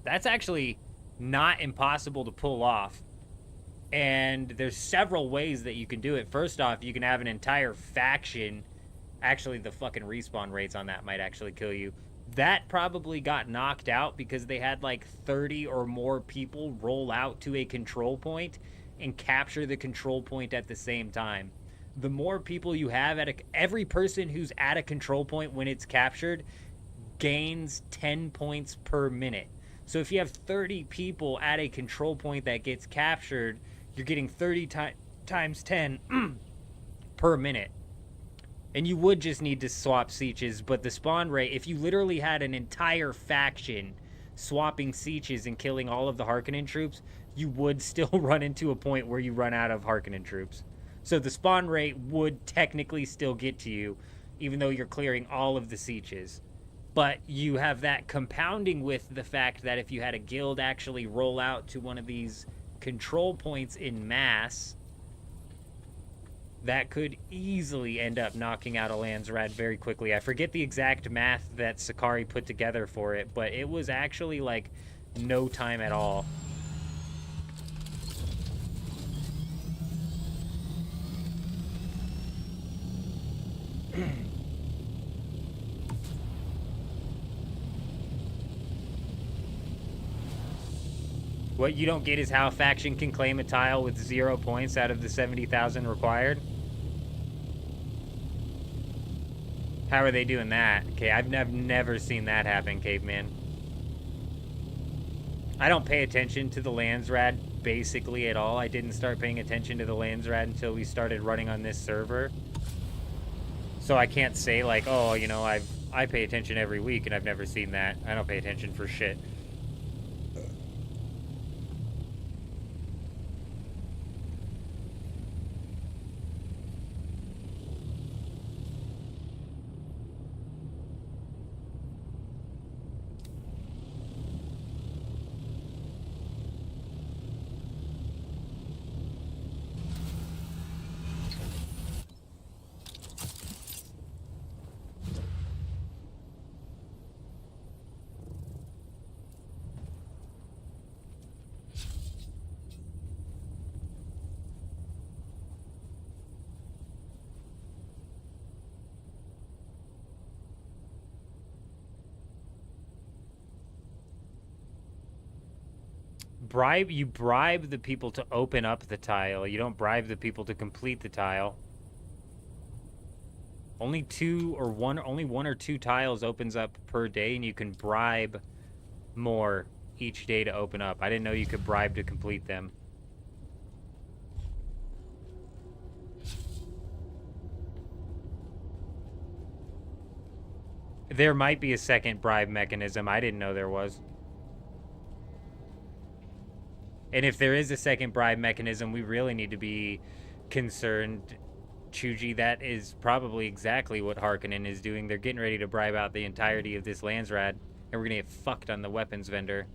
C: That's actually not impossible to pull off. And there's several ways that you can do it. First off, you can have an entire faction. Actually, the fucking respawn rates on that might actually kill you. That probably got knocked out because they had like 30 or more people roll out to a control point and capture the control point at the same time. The more people you have every person who's at a control point when it's captured gains 10 points per minute. So if you have 30 people at a control point that gets captured, you're getting 30 times 10 per minute. And you would just need to swap sieges, but the spawn rate, if you literally had an entire faction swapping sieges and killing all of the Harkonnen troops, you would still run into a point where you run out of Harkonnen troops. So the spawn rate would technically still get to you, even though you're clearing all of the sieges. But you have that compounding with the fact that if you had a guild actually roll out to one of these control points in mass, that could easily end up knocking out a Landsrad very quickly. I forget the exact math that Sakari put together for it, but it was actually like no time at all. What you don't get is how a faction can claim a tile with 0 points out of the 70,000 required. How are they doing that? Okay, I've never seen that happen, Caveman. I don't pay attention to the Landsrad basically at all. I didn't start paying attention to the Landsrad until we started running on this server. So I can't say like, oh, you know, I pay attention every week and I've never seen that. I don't pay attention for shit. You bribe the people to open up the tile. You don't bribe the people to complete the tile. Only one or two tiles opens up per day, and you can bribe more each day to open up. I didn't know you could bribe to complete them. There might be a second bribe mechanism. I didn't know there was. And if there is a second bribe mechanism, we really need to be concerned, Chuji. That is probably exactly what Harkonnen is doing. They're getting ready to bribe out the entirety of this Landsrad, and we're gonna get fucked on the weapons vendor.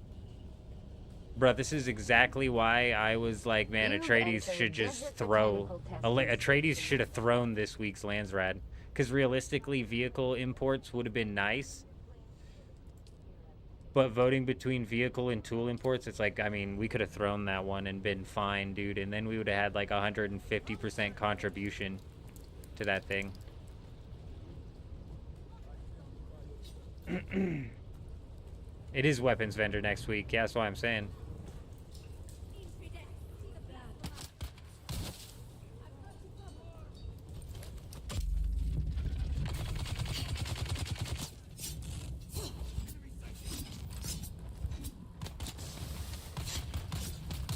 C: Bruh, this is exactly why I was like, man, Atreides should just throw... Atreides should have thrown this week's Landsrad. Because realistically, vehicle imports would have been nice. But voting between vehicle and tool imports, it's like, I mean, we could have thrown that one and been fine, dude. And then we would have had like 150% contribution to that thing. It is weapons vendor next week. Yeah, that's what I'm saying.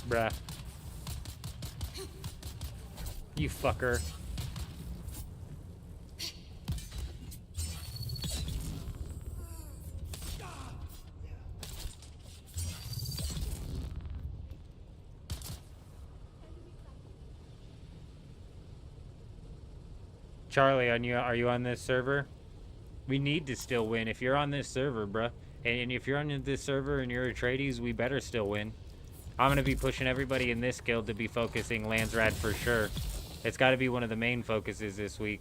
C: Bruh. You fucker. Charlie, are you on this server? We need to still win. If you're on this server, bruh, and if you're on this server and you're Atreides, we better still win. I'm going to be pushing everybody in this guild to be focusing Landsrad for sure. It's got to be one of the main focuses this week.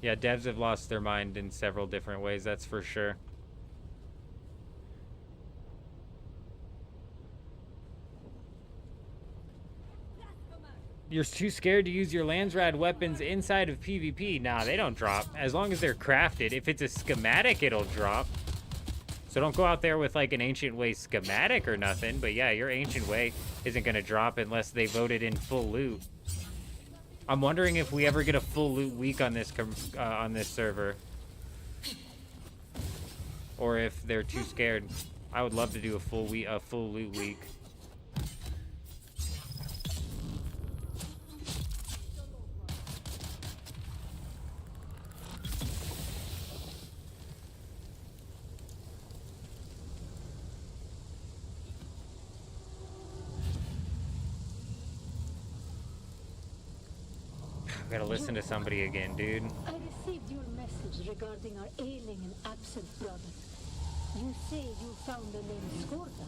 C: Yeah, devs have lost their mind in several different ways, that's for sure. You're too scared to use your Landsrad weapons inside of PvP. Nah, they don't drop. As long as they're crafted. If it's a schematic, it'll drop. So don't go out there with like an Ancient Way schematic or nothing. But yeah, your Ancient Way isn't going to drop unless they voted in full loot. I'm wondering if we ever get a full loot week on this server. Or if they're too scared. I would love to do a full loot week. Gotta listen to somebody again, dude.
N: I received your message regarding our ailing and absent brother. You say you found the name Skorda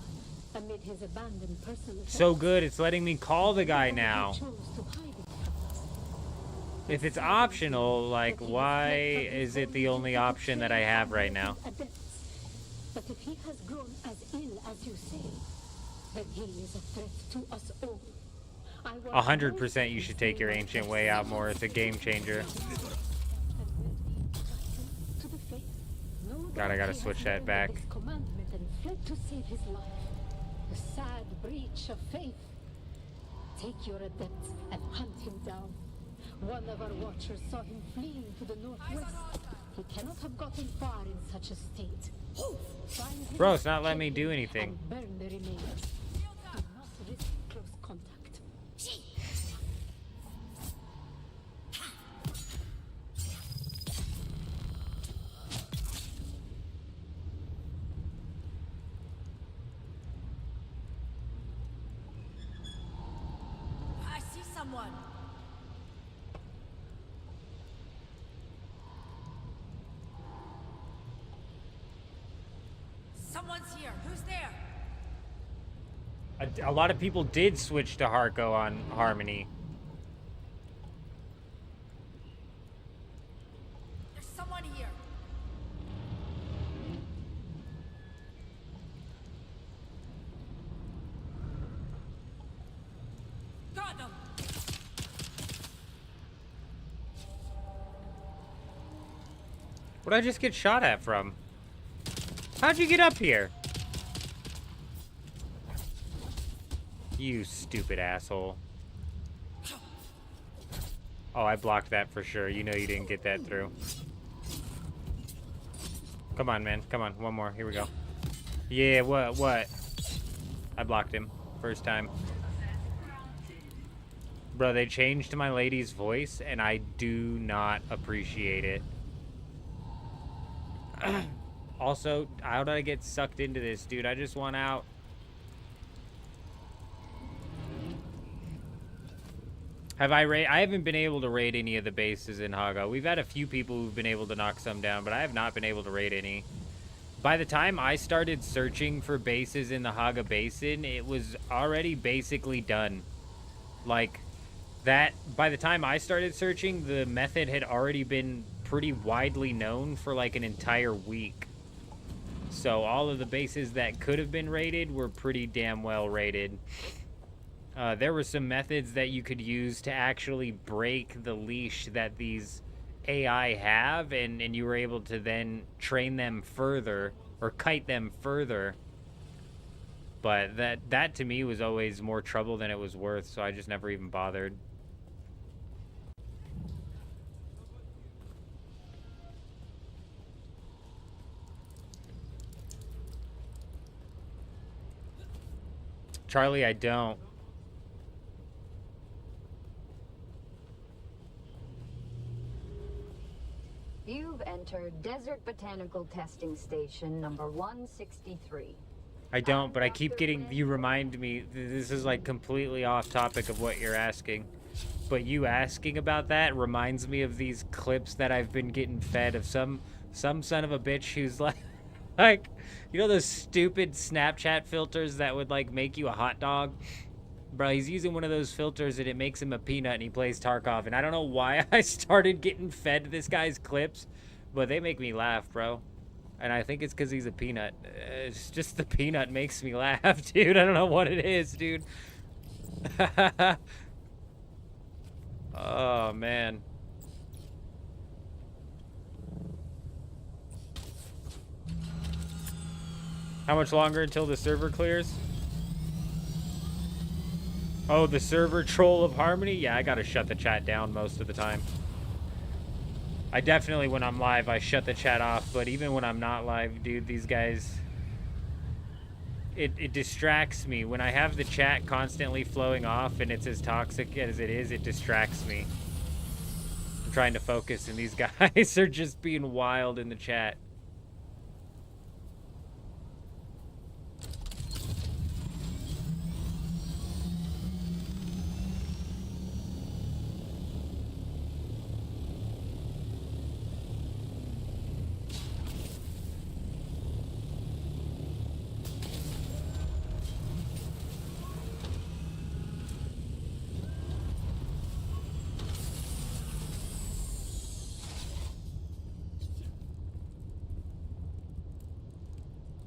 N: amid his abandoned personal effects.
C: So good, it's letting me call the guy now. If it's optional, like, why is it the only option that I have right now?
N: But if he has grown as ill as you say, then he is a threat to us all.
C: 100% you should take your Ancient Way out more. It's a game changer. God, I gotta switch that back.
N: To save his life. A sad breach of faith. Take your adepts and hunt him down. One of our watchers saw him fleeing to the northwest. He cannot have gotten far in such a state.
C: Bro, it's not letting me do anything.
N: Burn the remains. Do not risk close contact.
O: I see someone. Someone's here. Who's there?
C: A lot of people did switch to Harko on Harmony.
O: There's someone here. Got them.
C: What'd I just get shot at from? How'd you get up here? You stupid asshole. Oh, I blocked that for sure. You know you didn't get that through. Come on, man. Come on. One more. Here we go. Yeah, what? I blocked him. First time. Bro, they changed my lady's voice, and I do not appreciate it. Also, how did I get sucked into this, dude? I just want out. I haven't been able to raid any of the bases in Haga. We've had a few people who've been able to knock some down, but I have not been able to raid any. By the time I started searching for bases in the Haga Basin, it was already basically done. Like, that, by the time I started searching, the method had already been pretty widely known for like an entire week. So all of the bases that could have been raided were pretty damn well raided. There were some methods that you could use to actually break the leash that these AI have, and you were able to then train them further, or kite them further. But that to me was always more trouble than it was worth, so I just never even bothered. Charlie, I don't.
E: You've entered Desert Botanical Testing Station number 163.
C: I don't, but I keep getting, you remind me, this is like completely off topic of what you're asking. But you asking about that reminds me of these clips that I've been getting fed of some son of a bitch who's like, you know those stupid Snapchat filters that would like make you a hot dog? Bro, he's using one of those filters and it makes him a peanut and he plays Tarkov. And I don't know why I started getting fed this guy's clips, but they make me laugh, bro. And I think it's because he's a peanut. It's just the peanut makes me laugh, dude. I don't know what it is, dude. Oh, man. How much longer until the server clears? Oh, the server troll of Harmony? Yeah, I gotta shut the chat down most of the time. I definitely, when I'm live, I shut the chat off, but even when I'm not live, dude, these guys... It distracts me. When I have the chat constantly flowing off and it's as toxic as it is, it distracts me. I'm trying to focus and these guys are just being wild in the chat.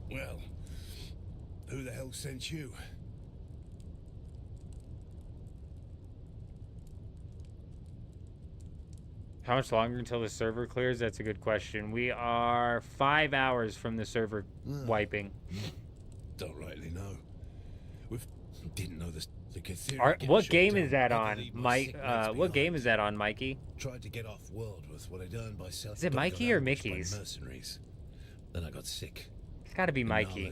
P: Well, who the hell sent you?
C: How much longer until the server clears? That's a good question. We are 5 hours from the server wiping.
P: Don't rightly know. We didn't know this.
C: What game is that on, Mike? What game is that on, Mikey?
P: Tried to get off world with what I'd earned by selling.
C: Is it Mikey or Mickey's?
P: Mercenaries. Then I got sick.
C: It's got to be Mikey.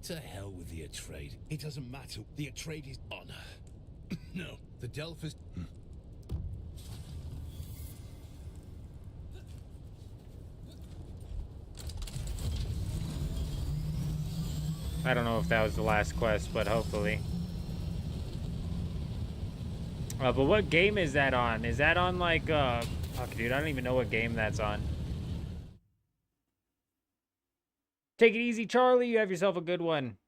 P: To hell with the Atreides. It doesn't matter. The Atreides honor. No, the Delphus.
C: I don't know if that was the last quest, but hopefully. But what game is that on? Is that on like, fuck dude, I don't even know what game that's on. Take it easy, Charlie. You have yourself a good one.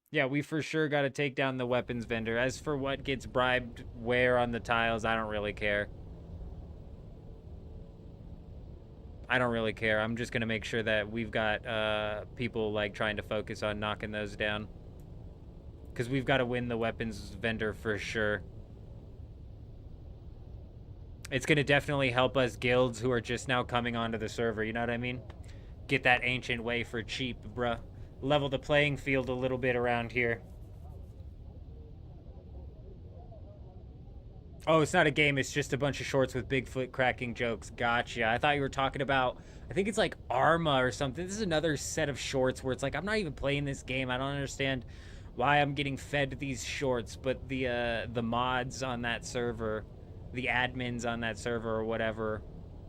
C: Yeah, we for sure got to take down the weapons vendor. As for what gets bribed where on the tiles, I don't really care. I don't really care. I'm just going to make sure that we've got people like trying to focus on knocking those down. Because we've got to win the weapons vendor for sure. It's going to definitely help us guilds who are just now coming onto the server, you know what I mean? Get that ancient way for cheap, bruh. Level the playing field a little bit around here. Oh, it's not a game, it's just a bunch of shorts with Bigfoot cracking jokes. Gotcha. I thought you were talking about, I think it's like Arma or something. This is another set of shorts where it's like, I'm not even playing this game. I don't understand why I'm getting fed these shorts, but the mods on that server, the admins on that server or whatever,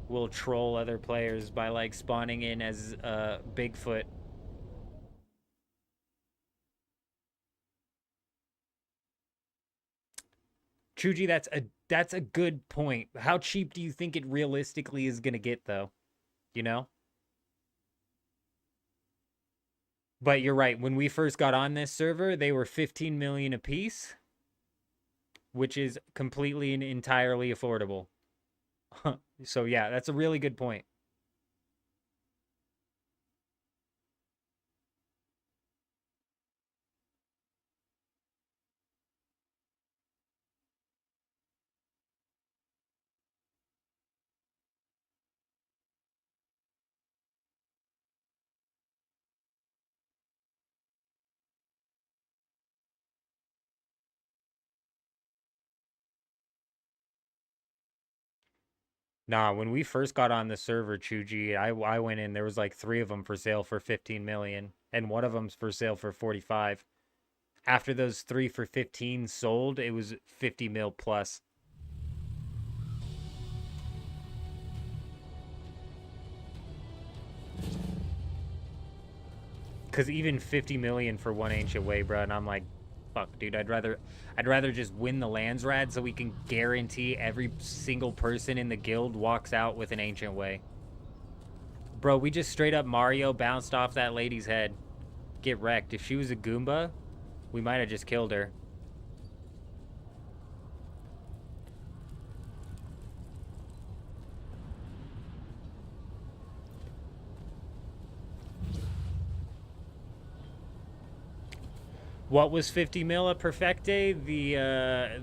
C: will troll other players by like spawning in as Bigfoot. Chuji, that's a good point. How cheap do you think it realistically is gonna get though? You know? But you're right, when we first got on this server, they were 15 million a piece, which is completely and entirely affordable. So yeah, that's a really good point. Nah, when we first got on the server, Chuji, I went in, there was like 3 of them for sale for 15 million, and one of them's for sale for 45. After those 3 for 15 sold, it was 50 mil plus. Because even 50 million for one ancient way, bro, and I'm like, fuck, dude, I'd rather just win the lands rad so we can guarantee every single person in the guild walks out with an ancient way. Bro, we just straight up Mario bounced off that lady's head. Get wrecked. If she was a Goomba, we might have just killed her. What was 50 mil a Perfecte? The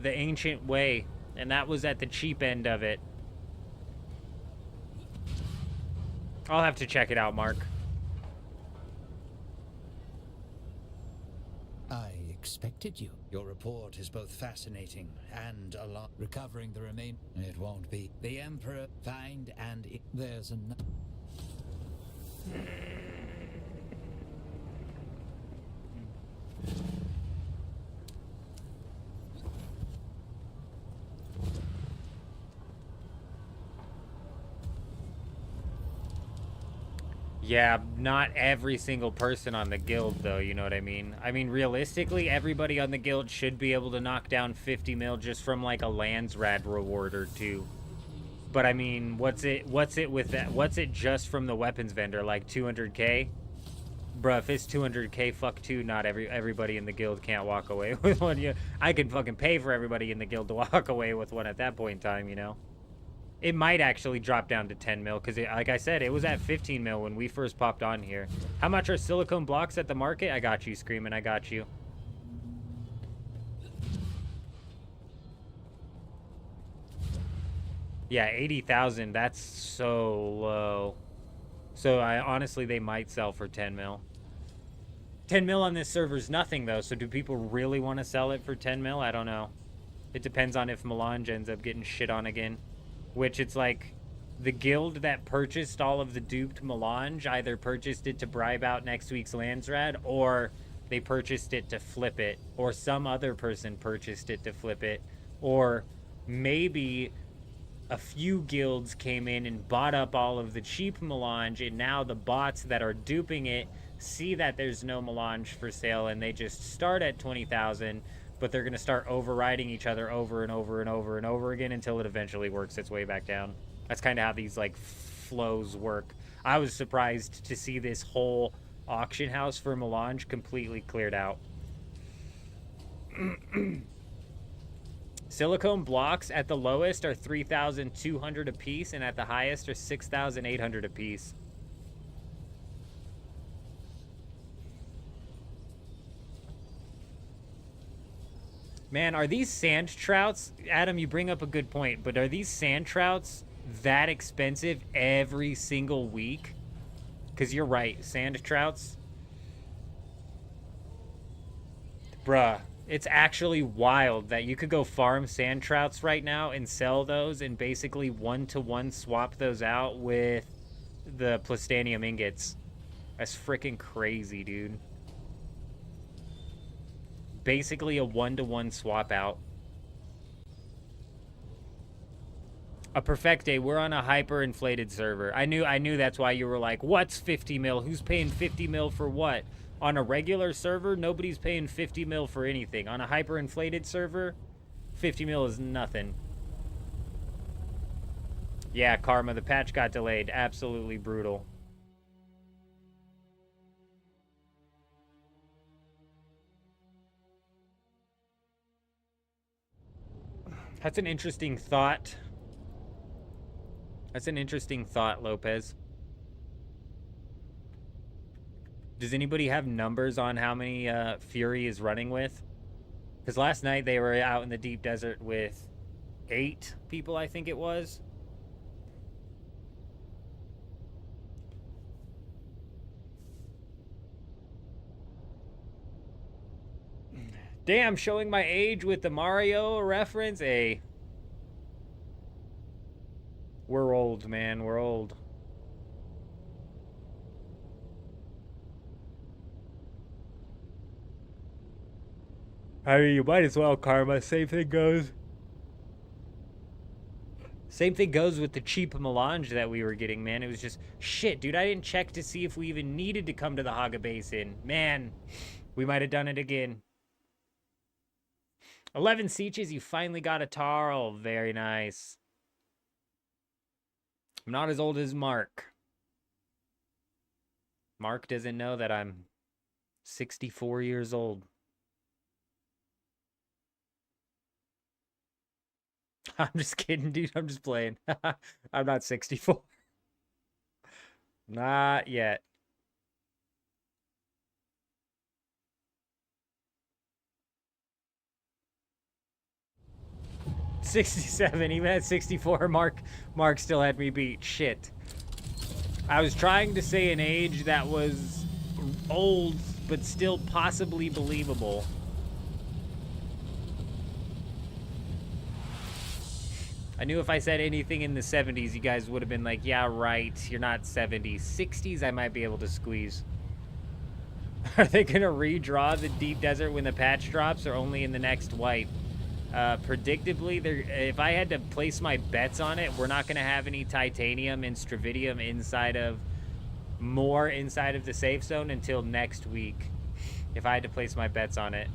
C: Ancient Way. And that was at the cheap end of it. I'll have to check it out, Mark.
B: I expected you. Your report is both fascinating and a lot. Recovering the remain. It won't be. The Emperor find and there's enough.
C: Yeah, not every single person on the guild, though, you know what I mean? I mean, realistically, everybody on the guild should be able to knock down 50 mil just from, like, a lands rad reward or 2. But, I mean, what's it with that? What's it just from the weapons vendor? Like, 200k? Bruh, if it's 200k, fuck 2, not everybody in the guild can't walk away with one. Yeah, I can fucking pay for everybody in the guild to walk away with one at that point in time, you know? It might actually drop down to 10 mil, because, like I said, it was at 15 mil when we first popped on here. How much are silicone blocks at the market? I got you, Screaming. I got you. Yeah, 80,000. That's so low. So, honestly, they might sell for 10 mil. 10 mil on this server's nothing, though, so do people really want to sell it for 10 mil? I don't know. It depends on if Melange ends up getting shit on again. Which, it's like, the guild that purchased all of the duped Melange either purchased it to bribe out next week's Landsrad, or they purchased it to flip it, or some other person purchased it to flip it, or maybe a few guilds came in and bought up all of the cheap Melange, and now the bots that are duping it see that there's no Melange for sale, and they just start at 20,000, but they're going to start overriding each other over and over and over and over again until it eventually works its way back down. That's kind of how these, like, flows work. I was surprised to see this whole auction house for Melange completely cleared out. Silicone blocks at the lowest are 3,200 a piece, and at the highest are 6,800 a piece. Man, are these sand trouts? Adam, you bring up a good point, but are these sand trouts that expensive every single week? Because you're right, sand trouts. Bruh, it's actually wild that you could go farm sand trouts right now and sell those and basically one-to-one swap those out with the plastanium ingots. That's freaking crazy, dude. Basically a one-to-one swap out. A Perfecte, we're on a hyper-inflated server. I knew that's why you were like, what's 50 mil? Who's paying 50 mil for what? On a regular server, nobody's paying 50 mil for anything. On a hyper-inflated server, 50 mil is nothing. Yeah, Karma, the patch got delayed. Absolutely brutal. That's an interesting thought. That's an interesting thought, Lopez. Does anybody have numbers on how many Fury is running with? Because last night they were out in the deep desert with 8 people, I think it was. Damn, showing my age with the Mario reference. Hey. We're old, man. We're old. I mean, you might as well, Karma. Same thing goes. Same thing goes with the cheap melange that we were getting, man. It was just, shit, dude, I didn't check to see if we even needed to come to the Haga Basin. Man, we might have done it again. 11 sieges, you finally got a Tarl. Very nice. I'm not as old as Mark. Mark doesn't know that I'm 64 years old. I'm just kidding, dude. I'm just playing. I'm not 64. Not yet. $67. Even at 64, Mark still had me beat. Shit. I was trying to say an age that was old, but still possibly believable. I knew if I said anything in the 70s, you guys would have been like, yeah, right, you're not 70s. 60s, I might be able to squeeze. Are they going to redraw the deep desert when the patch drops, or only in the next wipe? Predictably, if I had to place my bets on it, we're not going to have any titanium and stravidium inside of the safe zone until next week, if I had to place my bets on it.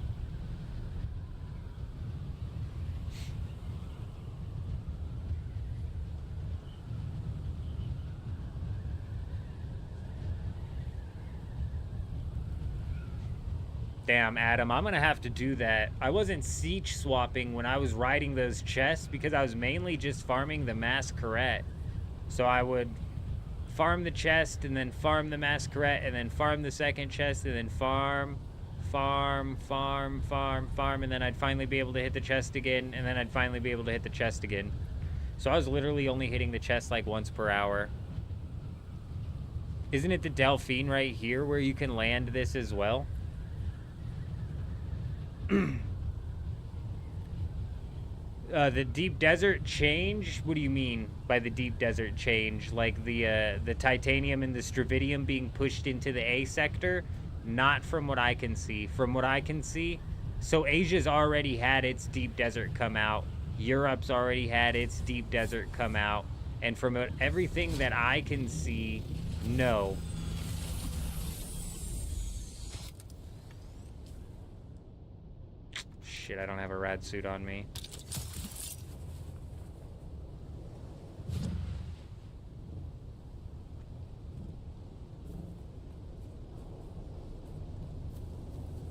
C: Damn, Adam, I'm gonna have to do that. I wasn't siege swapping when I was riding those chests because I was mainly just farming the Masquerade. So I would farm the chest and then farm the Masquerade and then farm the second chest and then farm, and then I'd finally be able to hit the chest again, and then I'd finally be able to hit the chest again. So I was literally only hitting the chest like once per hour. Isn't it the Delphine right here where you can land this as well? The deep desert change? What do you mean by the deep desert change? Like the titanium and the stravidium being pushed into the A sector? Not from what I can see. From what I can see, so Asia's already had its deep desert come out. Europe's already had its deep desert come out. And from everything that I can see, no. Shit, I don't have a rad suit on me.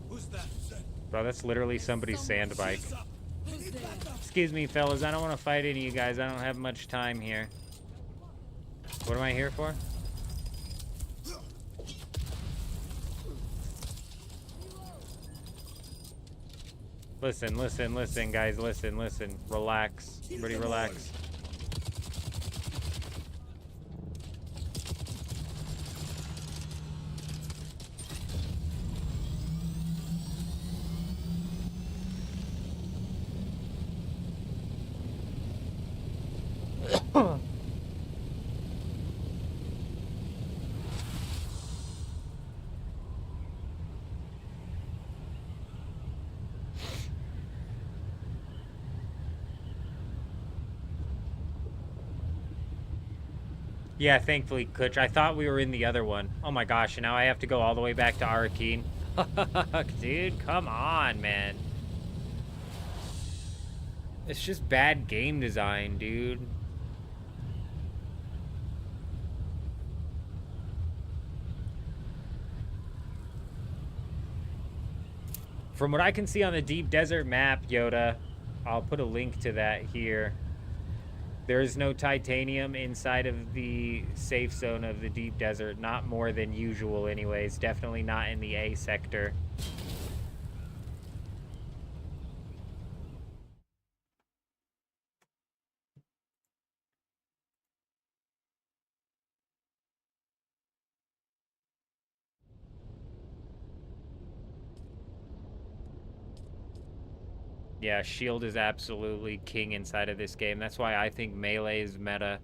G: Who's that?
C: Bro, that's literally somebody's sand bike. Excuse me, fellas. I don't want to fight any of you guys. I don't have much time here. What am I here for? Listen, listen, listen, guys. Listen, listen. Relax. Everybody relax. Yeah, thankfully, Kutch. I thought we were in the other one. Oh my gosh, and now I have to go all the way back to Arakeen. Dude, come on, man. It's just bad game design, dude. From what I can see on the Deep Desert map, Yoda, I'll put a link to that here. There is no titanium inside of the safe zone of the Deep Desert. Not more than usual anyways. Definitely not in the A sector. Yeah, shield is absolutely king inside of this game. That's why I think melee is meta.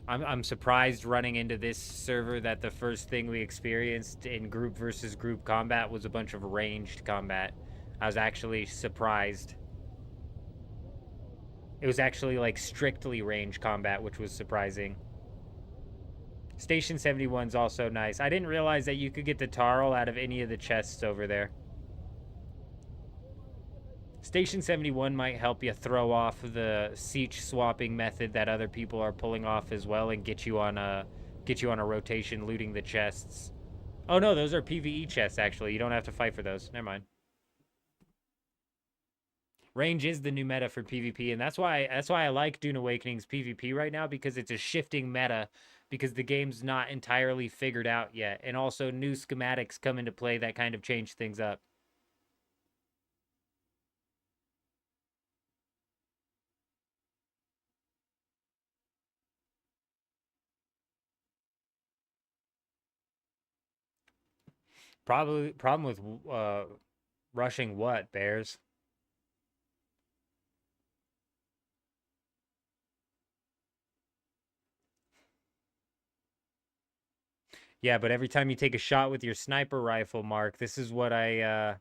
C: I'm surprised running into this server that the first thing we experienced in group versus group combat was a bunch of ranged combat. I was actually surprised. It was actually like strictly range combat, which was surprising. Station 71's also nice. I didn't realize that you could get the Tarl out of any of the chests over there. Station 71 might help you throw off the siege swapping method that other people are pulling off as well and get you on a rotation looting the chests. Oh no, those are PvE chests actually. You don't have to fight for those. Never mind. Range is the new meta for PvP, and that's why I like Dune Awakening's PvP right now, because it's a shifting meta, because the game's not entirely figured out yet, and also new schematics come into play that kind of change things up. Problem with rushing what, Bears? Yeah, but every time you take a shot with your sniper rifle, Mark, this is what I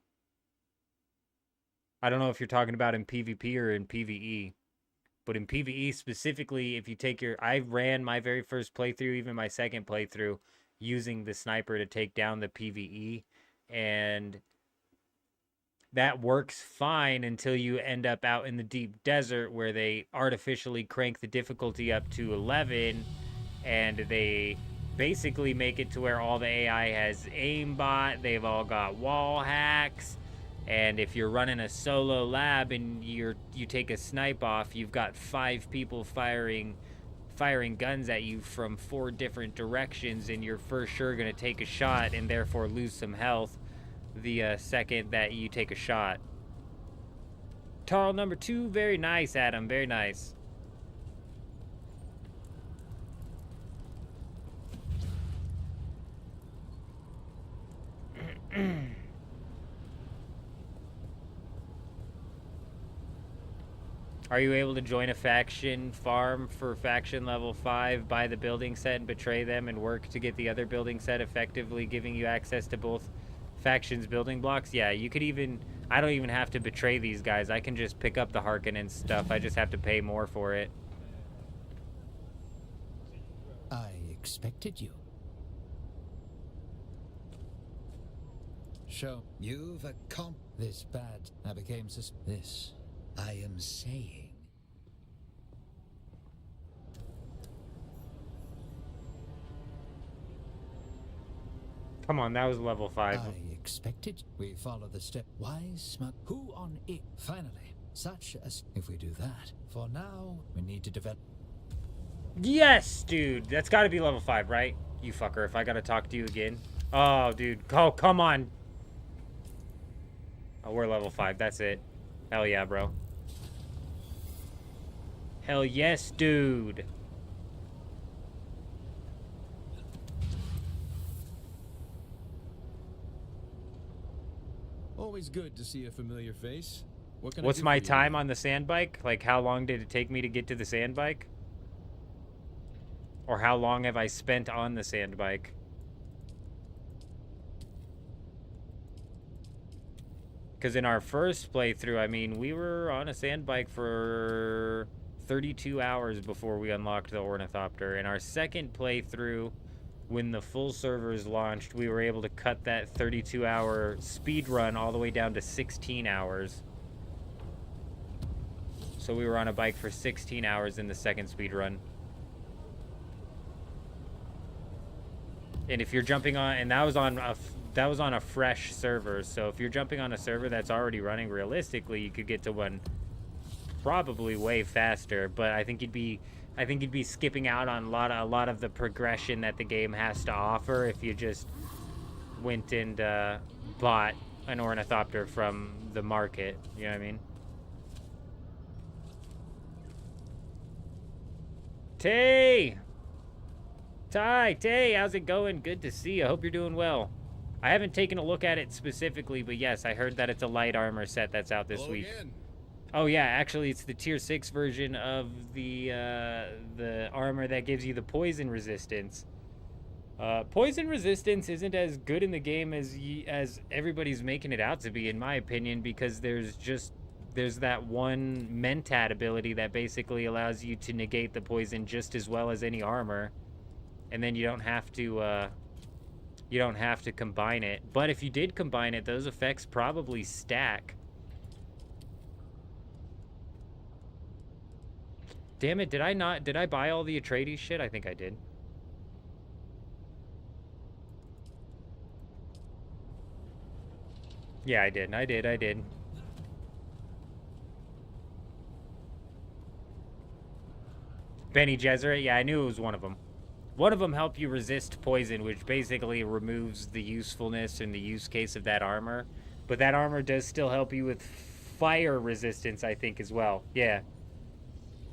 C: don't know if you're talking about in PvP or in PvE. But in PvE specifically, if you take I ran my very first playthrough, even my second playthrough, using the sniper to take down the PvE, and that works fine until you end up out in the deep desert where they artificially crank the difficulty up to 11, and they basically make it to where all the AI has aimbot, they've all got wall hacks, and if you're running a solo lab and you take a snipe off, you've got 5 people firing guns at you from 4 different directions, and you're for sure going to take a shot and therefore lose some health the second that you take a shot. Tarl number 2, very nice, Adam, very nice. Are you able to join a faction farm for faction level 5, buy the building set and betray them, and work to get the other building set, effectively giving you access to both factions' building blocks? Yeah, you could even... I don't even have to betray these guys. I can just pick up the Harkonnen stuff. I just have to pay more for it.
B: I expected you. Show you've this bad. I became this. I am saying.
C: Come on, that was level 5.
B: I expected. We follow the step. Wise, smart. Who on it? Finally, such as if we do that. For now, we need to develop.
C: Yes, dude. That's got to be level 5, right? You fucker. If I got to talk to you again. Oh, dude. Oh, come on. Oh, we're level 5. That's it. Hell yeah, bro. Hell yes, dude.
K: Always good to see a familiar face. What can I
C: What's
K: do
C: my
K: for you
C: time
K: today?
C: on the sand bike? Like, how long did it take me to get to the sand bike? Or how long have I spent on the sand bike? Because in our first playthrough, I mean, we were on a sand bike for 32 hours before we unlocked the ornithopter. In our second playthrough, when the full servers launched, we were able to cut that 32-hour speed run all the way down to 16 hours. So we were on a bike for 16 hours in the second speed run. And if you're jumping on, and that was on a fresh server. So if you're jumping on a server that's already running, realistically, you could get to one probably way faster. But I think you'd be skipping out on a lot of the progression that the game has to offer if you just went and bought an ornithopter from the market. You know what I mean? Tay, how's it going? Good to see you. I hope you're doing well. I haven't taken a look at it specifically, but yes, I heard that it's a light armor set that's out this week.
P: Again.
C: Oh yeah, actually it's the tier 6 version of the armor that gives you the poison resistance. Poison resistance isn't as good in the game as everybody's making it out to be, in my opinion, because there's that one mentat ability that basically allows you to negate the poison just as well as any armor. And then you don't have to combine it. But if you did combine it, those effects probably stack. Damn it, did I buy all the Atreides shit? I think I did. Yeah, I did. Benny Gesserit, yeah, I knew it was one of them. One of them help you resist poison, which basically removes the usefulness and the use case of that armor. But that armor does still help you with fire resistance, I think, as well. Yeah.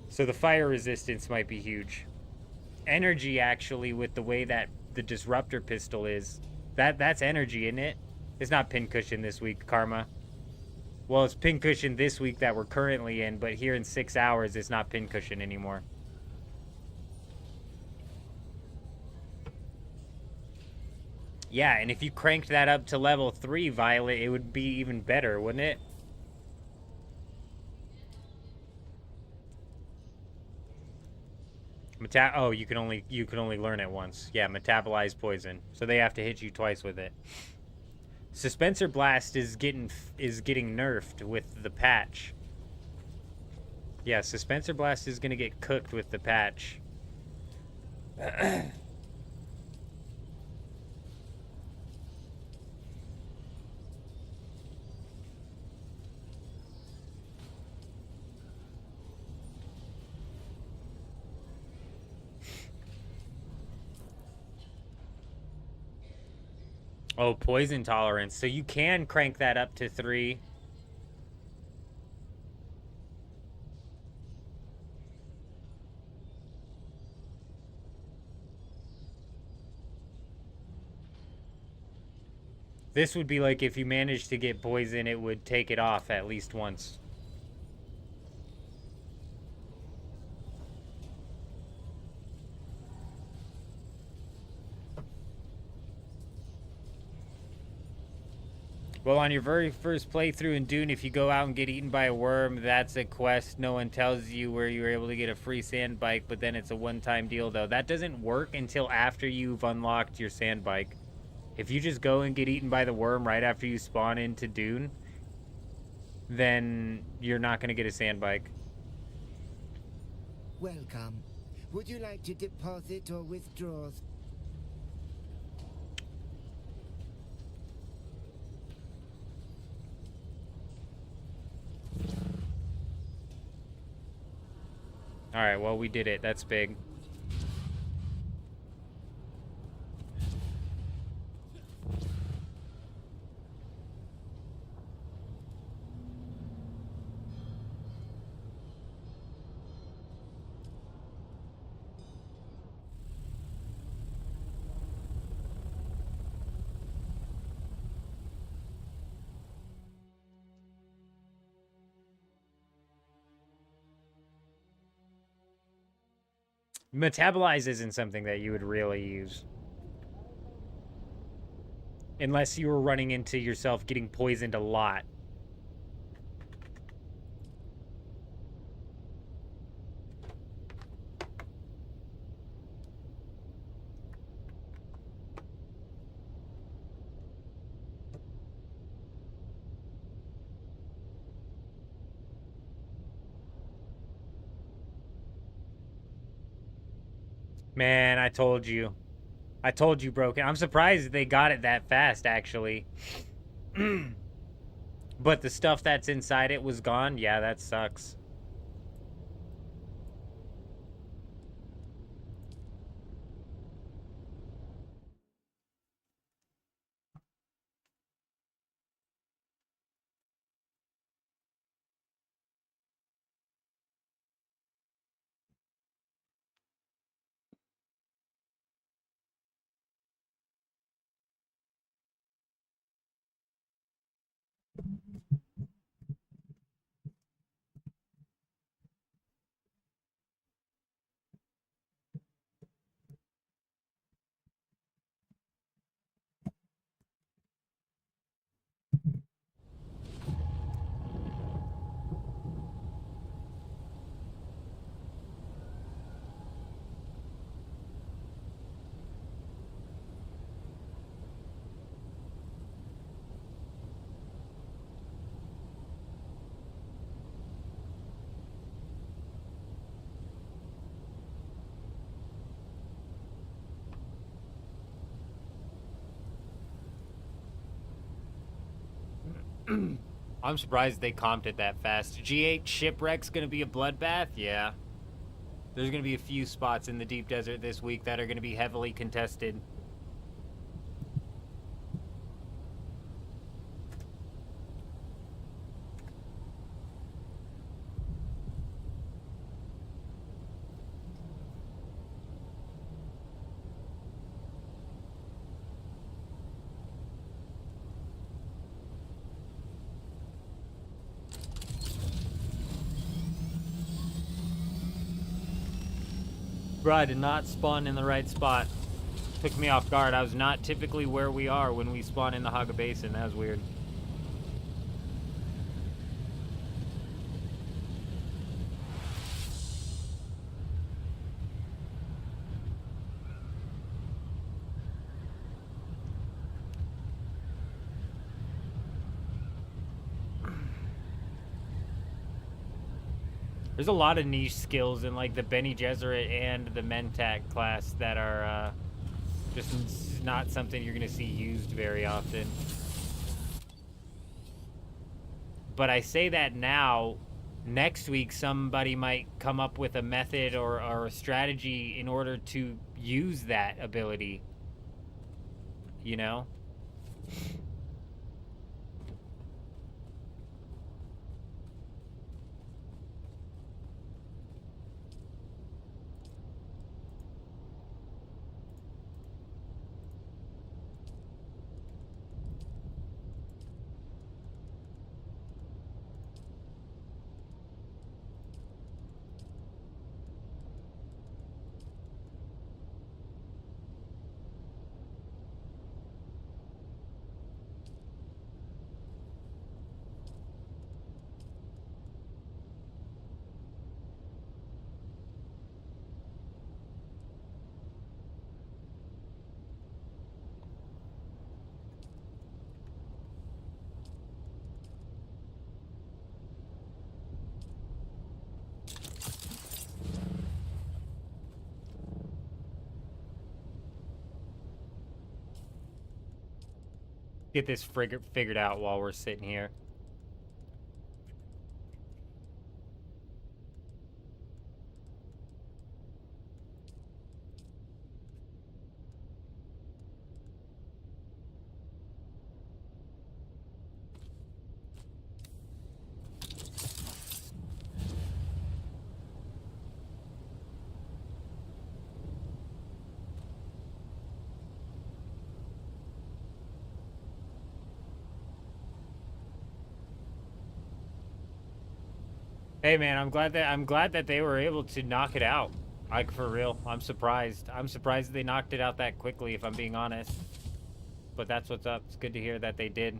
C: So the fire resistance might be huge. Energy, actually, with the way that the disruptor pistol is. That's energy, isn't it? It's not pincushion this week, Karma. Well, it's pincushion this week that we're currently in, but here in 6 hours, it's not pincushion anymore. Yeah, and if you cranked that up to level 3, Violet, it would be even better, wouldn't it? Oh, you can only learn it once. Yeah, metabolize poison. So they have to hit you twice with it. Suspensor Blast is getting nerfed with the patch. Yeah, Suspensor Blast is gonna get cooked with the patch. Oh, poison tolerance. So you can crank that up to 3. This would be like if you managed to get poison, it would take it off at least once. Well, on your very first playthrough in Dune, if you go out and get eaten by a worm, that's a quest. No one tells you where you were able to get a free sand bike, but then it's a one-time deal, though. That doesn't work until after you've unlocked your sand bike. If you just go and get eaten by the worm right after you spawn into Dune, then you're not going to get a sand bike.
Q: Welcome. Would you like to deposit or withdraw?
C: Alright, well, we did it. That's big. Metabolize isn't something that you would really use. Unless you were running into yourself getting poisoned a lot. Man, I told you. I told you, Broken. I'm surprised they got it that fast, actually. But the stuff that's inside it was gone? Yeah, that sucks. I'm surprised they comped it that fast. G8 Shipwreck's gonna be a bloodbath? Yeah. There's gonna be a few spots in the deep desert this week that are gonna be heavily contested. Bro, I did not spawn in the right spot. Took me off guard. I was not typically where we are when we spawn in the Haga Basin. That was weird. There's a lot of niche skills in like the Bene Gesserit and the Mentak class that are just not something you're gonna see used very often. But I say that now, next week somebody might come up with a method or a strategy in order to use that ability. You know? Get this figured out while we're sitting here. Hey man, I'm glad that they were able to knock it out. Like, for real, I'm surprised. I'm surprised they knocked it out that quickly, if I'm being honest. But that's what's up. It's good to hear that they did.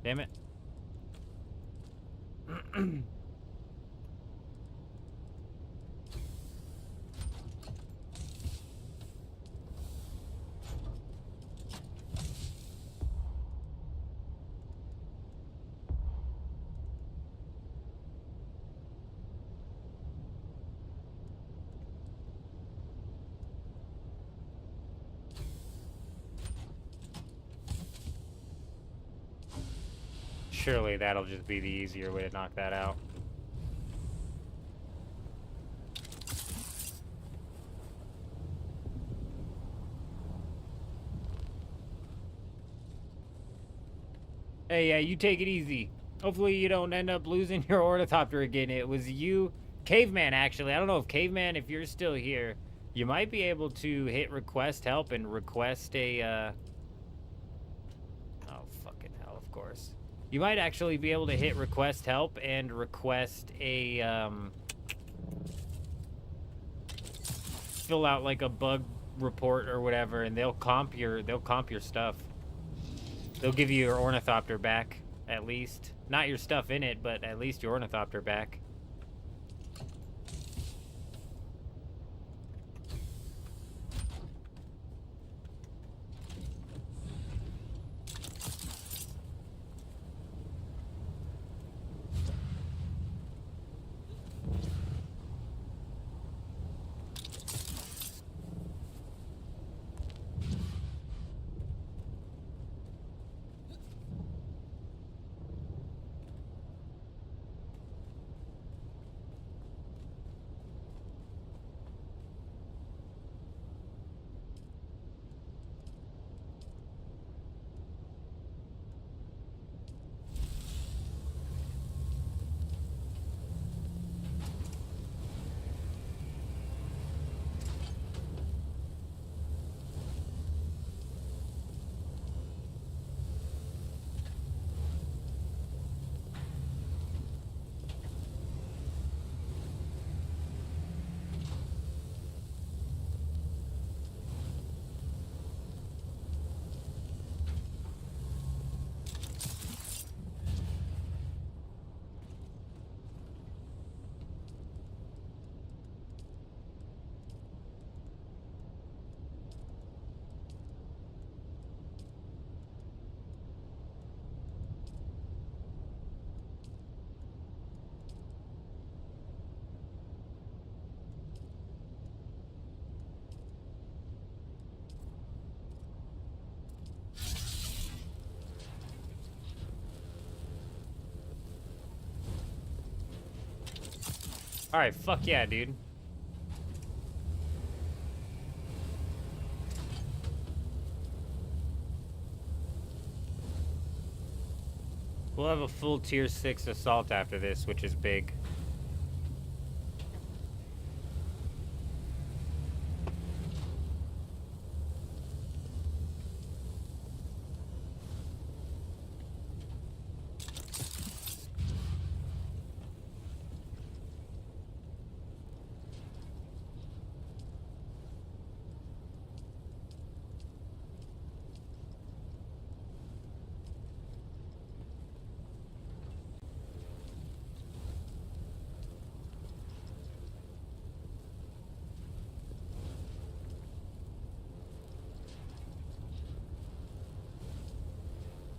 C: Damn it. Surely that'll just be the easier way to knock that out. Hey, yeah, you take it easy. Hopefully you don't end up losing your ornithopter again. It was you, Caveman, actually. I don't know if Caveman, if you're still here, you might be able to hit request help and request a, oh, fucking hell, of course. You might actually be able to hit request help and request a, fill out like a bug report or whatever, and they'll comp your stuff. They'll give you your ornithopter back, at least. Not your stuff in it, but at least your ornithopter back. Alright, fuck yeah, dude. We'll have a full tier 6 assault after this, which is big.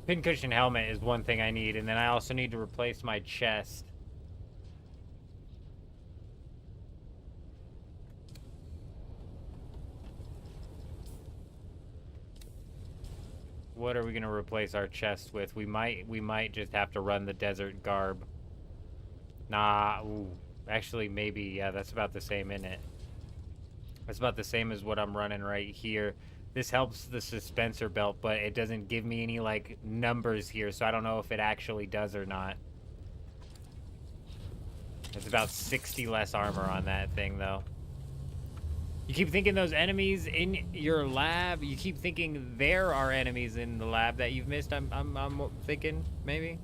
C: Pincushion helmet is one thing I need, and then I also need to replace my chest. What are we gonna replace our chest with? We might just have to run the desert garb. Nah, ooh. Actually, maybe, yeah, that's about the same, isn't it? That's about the same as what I'm running right here. This helps the suspensor belt, but it doesn't give me any, like, numbers here, so I don't know if it actually does or not. It's about 60 less armor on that thing, though. You keep thinking those enemies in your lab, you keep thinking there are enemies in the lab that you've missed, I'm thinking, maybe?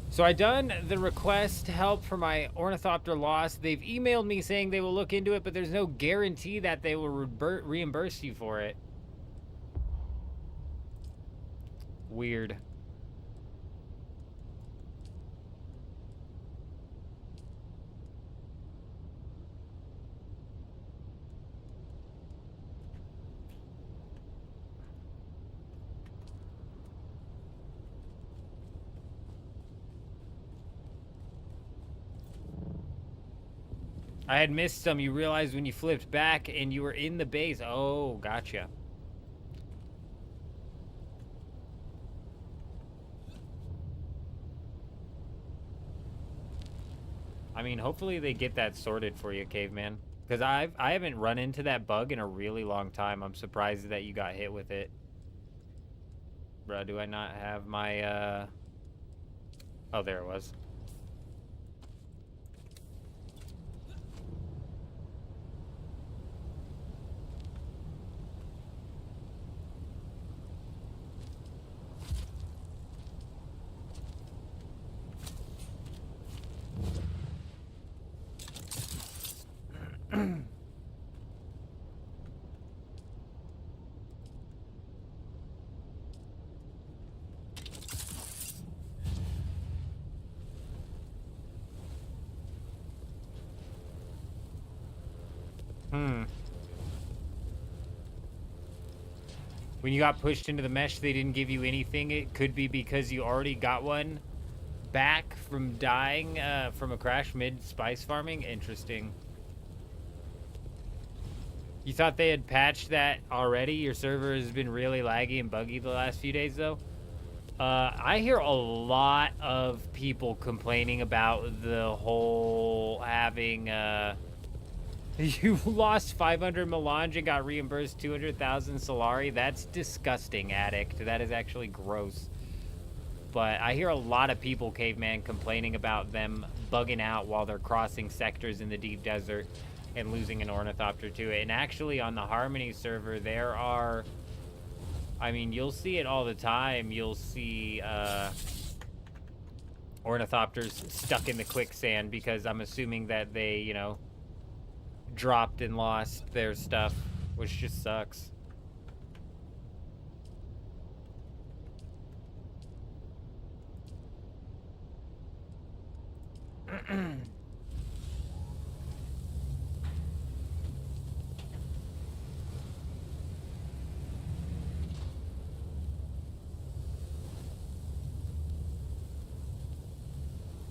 C: So I done the request help for my ornithopter loss. They've emailed me saying they will look into it, but there's no guarantee that they will reimburse you for it. Weird. I had missed some. You realized when you flipped back and you were in the base. Oh, gotcha. I mean, hopefully they get that sorted for you, caveman. Because I haven't run into that bug in a really long time. I'm surprised that you got hit with it. Bruh, do I not have my, Oh, there it was. When you got pushed into the mesh, they didn't give you anything. It could be because you already got one back from dying from a crash mid-spice farming. Interesting. You thought they had patched that already? Your server has been really laggy and buggy the last few days, though. I hear a lot of people complaining about the whole having... You lost 500 melange and got reimbursed 200,000 Solari. That's disgusting, Addict. That is actually gross. But I hear a lot of people, Caveman, complaining about them bugging out while they're crossing sectors in the deep desert and losing an ornithopter to it. And actually, on the Harmony server, there are... I mean, you'll see it all the time. You'll see ornithopters stuck in the quicksand because I'm assuming that they, you know, dropped and lost their stuff, which just sucks.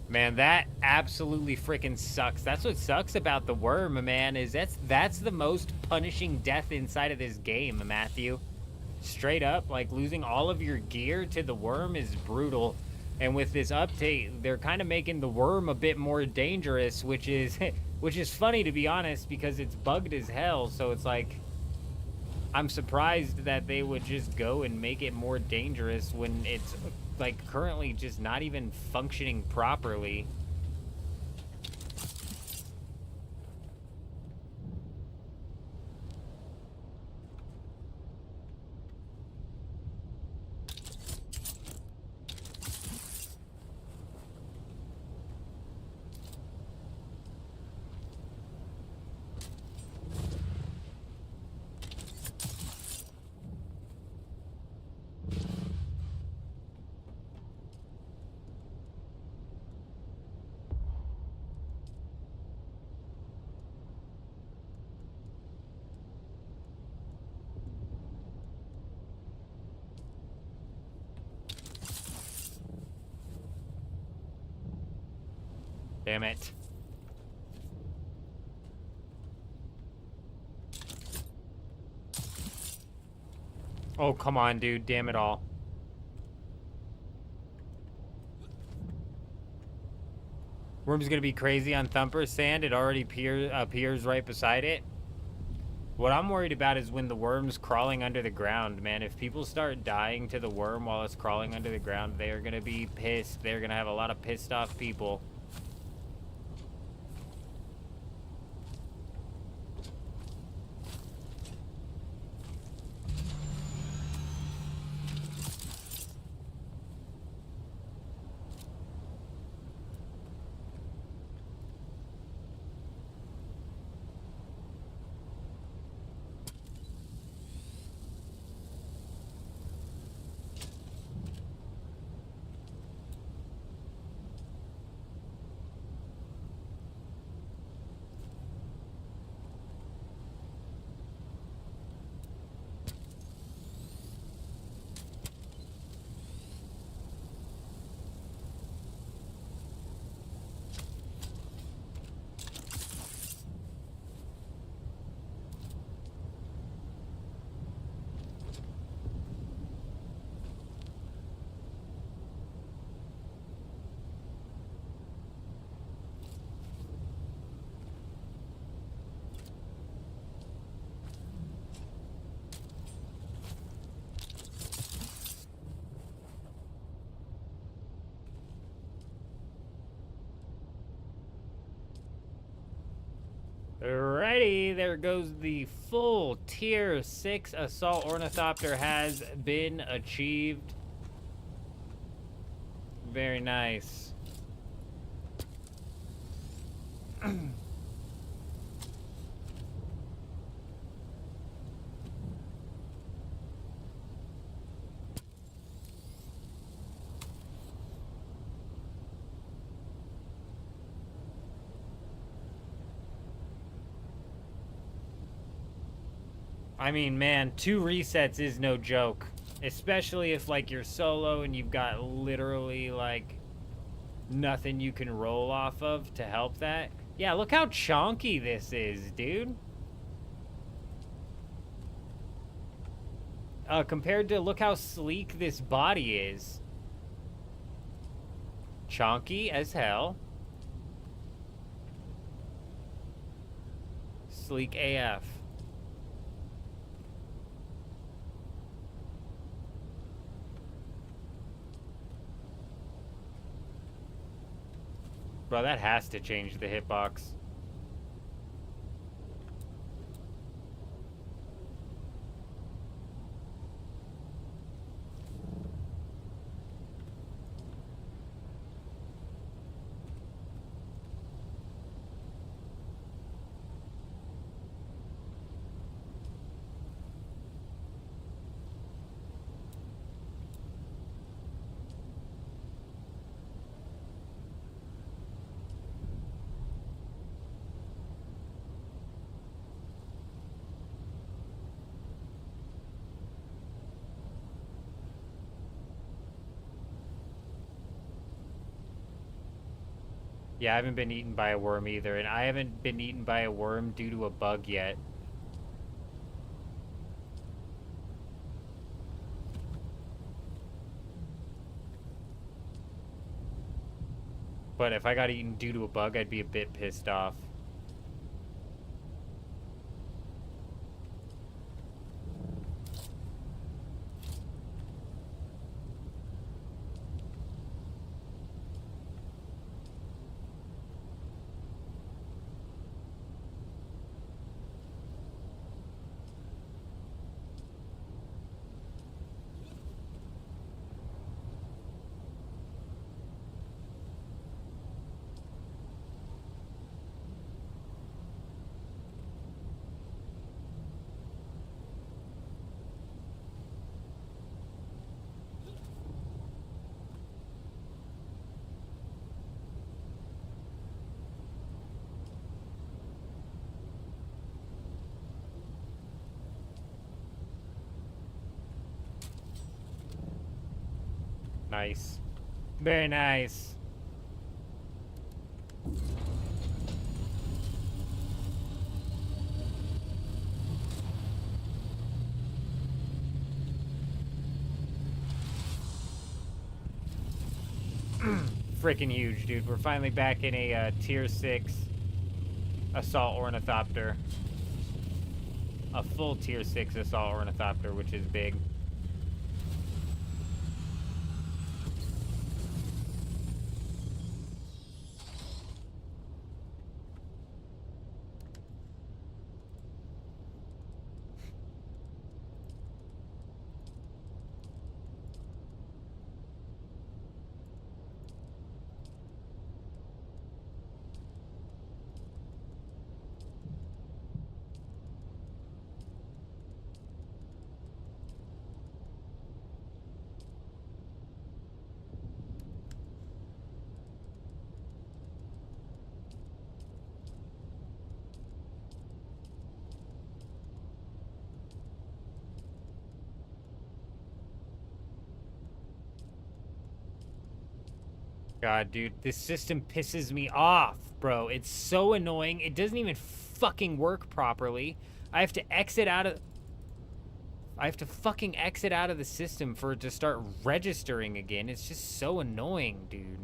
C: Man, that absolutely freaking sucks. That's what sucks about the worm, man, is that's the most punishing death inside of this game, Matthew. Straight up, like, losing all of your gear to the worm is brutal. And with this update, they're kind of making the worm a bit more dangerous, which is funny, to be honest, because it's bugged as hell. So it's like, I'm surprised that they would just go and make it more dangerous when it's, like, currently just not even functioning properly. Damn it. Oh, come on, dude. Damn it all. Worm's gonna be crazy on Thumper's sand. It already appears right beside it. What I'm worried about is when the worm's crawling under the ground, man. If people start dying to the worm while it's crawling under the ground, they are gonna be pissed. They're gonna have a lot of pissed off people. Alrighty, there goes the full tier 6 assault ornithopter has been achieved. Very nice. I mean, man, 2 resets is no joke. Especially if, like, you're solo and you've got literally, like, nothing you can roll off of to help that. Yeah, look how chonky this is, dude. Compared to, look how sleek this body is. Chonky as hell. Sleek AF. Bro, that has to change the hitbox. Yeah, I haven't been eaten by a worm either, and I haven't been eaten by a worm due to a bug yet. But if I got eaten due to a bug, I'd be a bit pissed off. Nice. Very nice. freaking huge, dude. We're finally back in a tier 6 assault ornithopter. A full tier 6 assault ornithopter, which is big. God, dude, this system pisses me off, bro. It's so annoying. It doesn't even fucking work properly. I have to fucking exit out of the system for it to start registering again. It's just so annoying, dude.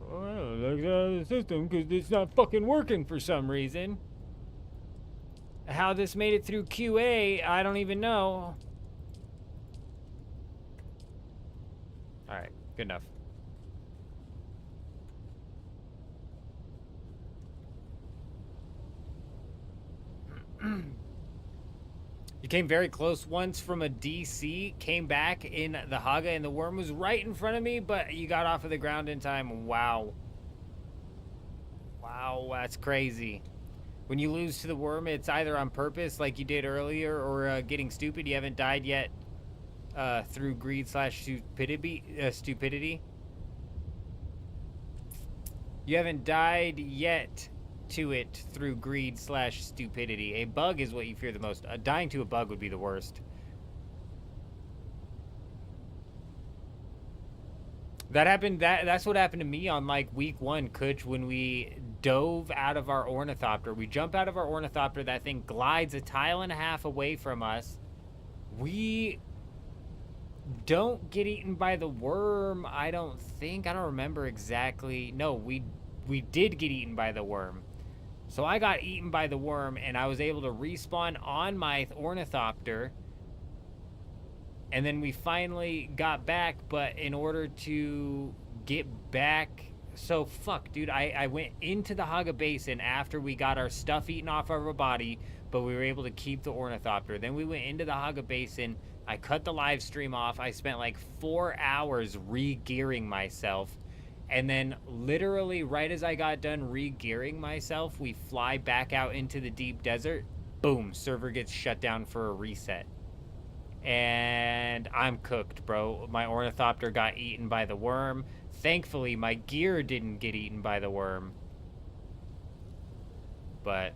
C: Well, let's get out of the system because it's not fucking working for some reason. How this made it through QA, I don't even know. Alright, good enough. You came very close once from a DC, came back in the Haga, and the worm was right in front of me, but you got off of the ground in time. Wow. Wow, that's crazy. When you lose to the worm, it's either on purpose, like you did earlier, or getting stupid. You haven't died yet through greed/stupidity. You haven't died yet to it through greed/stupidity. A bug is what you fear the most. Dying to a bug would be the worst. That happened. That's what happened to me on like week 1, Kutch, when we dove out of our ornithopter. We jump out of our ornithopter. That thing glides a tile and a half away from us. We don't get eaten by the worm. I don't think. I don't remember exactly. No, we did get eaten by the worm. So I got eaten by the worm, and I was able to respawn on my ornithopter. And then we finally got back, but in order to get back... So, fuck, dude. I went into the Haga Basin after we got our stuff eaten off of our body, but we were able to keep the ornithopter. Then we went into the Haga Basin. I cut the live stream off. I spent like 4 hours re-gearing myself. And then literally right as I got done re-gearing myself, we fly back out into the deep desert. Boom, server gets shut down for a reset. And I'm cooked, bro. My ornithopter got eaten by the worm. Thankfully, my gear didn't get eaten by the worm. But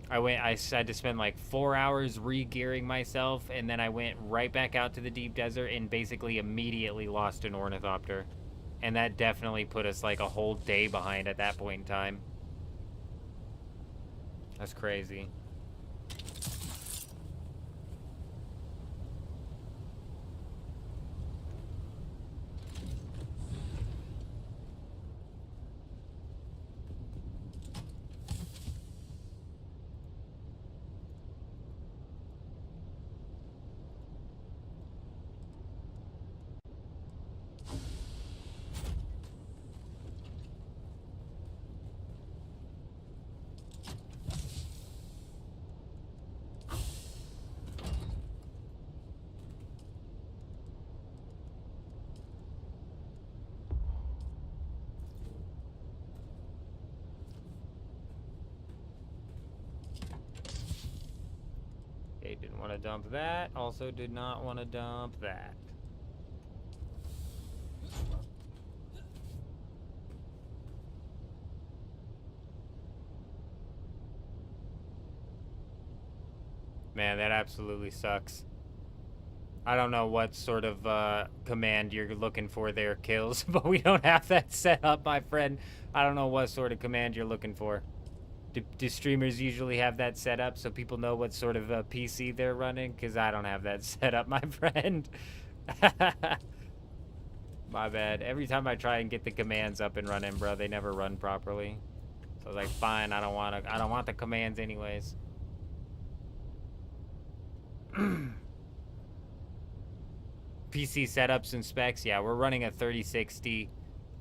C: I had to spend like 4 hours re-gearing myself, and then I went right back out to the deep desert and basically immediately lost an ornithopter. And that definitely put us like a whole day behind at that point in time. That's crazy. Didn't want to dump that. Also did not want to dump that. Man, that absolutely sucks. I don't know what sort of command you're looking for there, Kills, but we don't have that set up, my friend. I don't know what sort of command you're looking for. Do streamers usually have that set up so people know what sort of PC they're running? Because I don't have that set up, my friend. My bad. Every time I try and get the commands up and running, bro, they never run properly. So I was like, fine, I don't want the commands anyways. PC setups and specs, yeah, we're running a 3060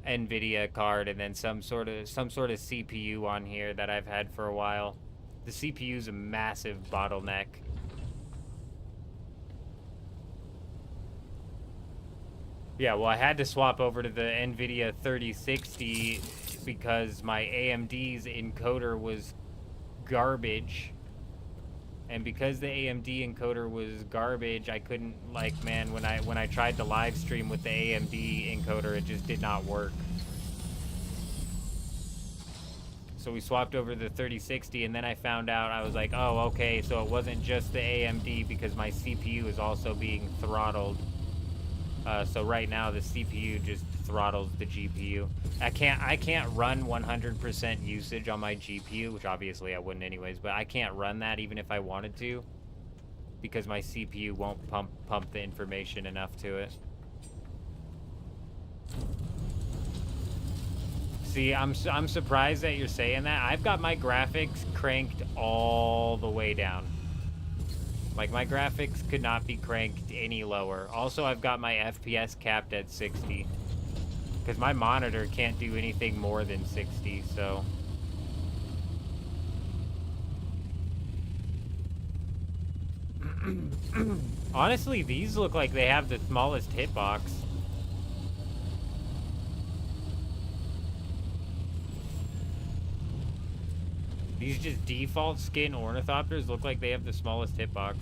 C: NVIDIA card and then some sort of CPU on here that I've had for a while. The CPU is a massive bottleneck. Yeah, well, I had to swap over to the NVIDIA 3060 because my AMD's encoder was garbage. And because the AMD encoder was garbage, I couldn't, like, man, when I tried to live stream with the AMD encoder, it just did not work. So we swapped over to the 3060, and then I found out, I was like, oh, okay, so it wasn't just the AMD because my CPU is also being throttled. So right now the CPU just throttles the GPU. I can't run 100% usage on my GPU, which obviously I wouldn't anyways, but I can't run that even if I wanted to because my CPU won't pump the information enough to it. See, I'm surprised that you're saying that. I've got my graphics cranked all the way down. Like, my graphics could not be cranked any lower. Also, I've got my FPS capped at 60. Because my monitor can't do anything more than 60, so... Honestly, these look like they have the smallest hitbox. These just default skin ornithopters look like they have the smallest hitbox.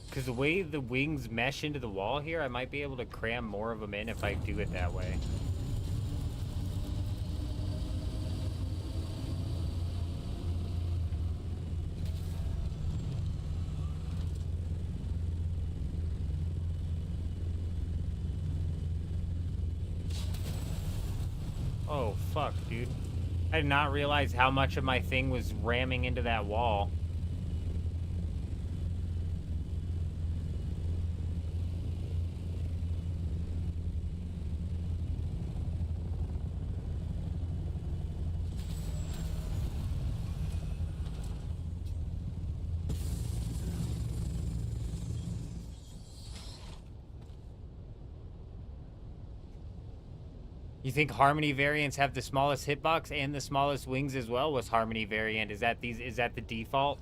C: Because the way the wings mesh into the wall here, I might be able to cram more of them in if I do it that way. Oh, fuck, dude. I did not realize how much of my thing was ramming into that wall. You think Harmony variants have the smallest hitbox and the smallest wings as well? Was Harmony variant? Is that the default?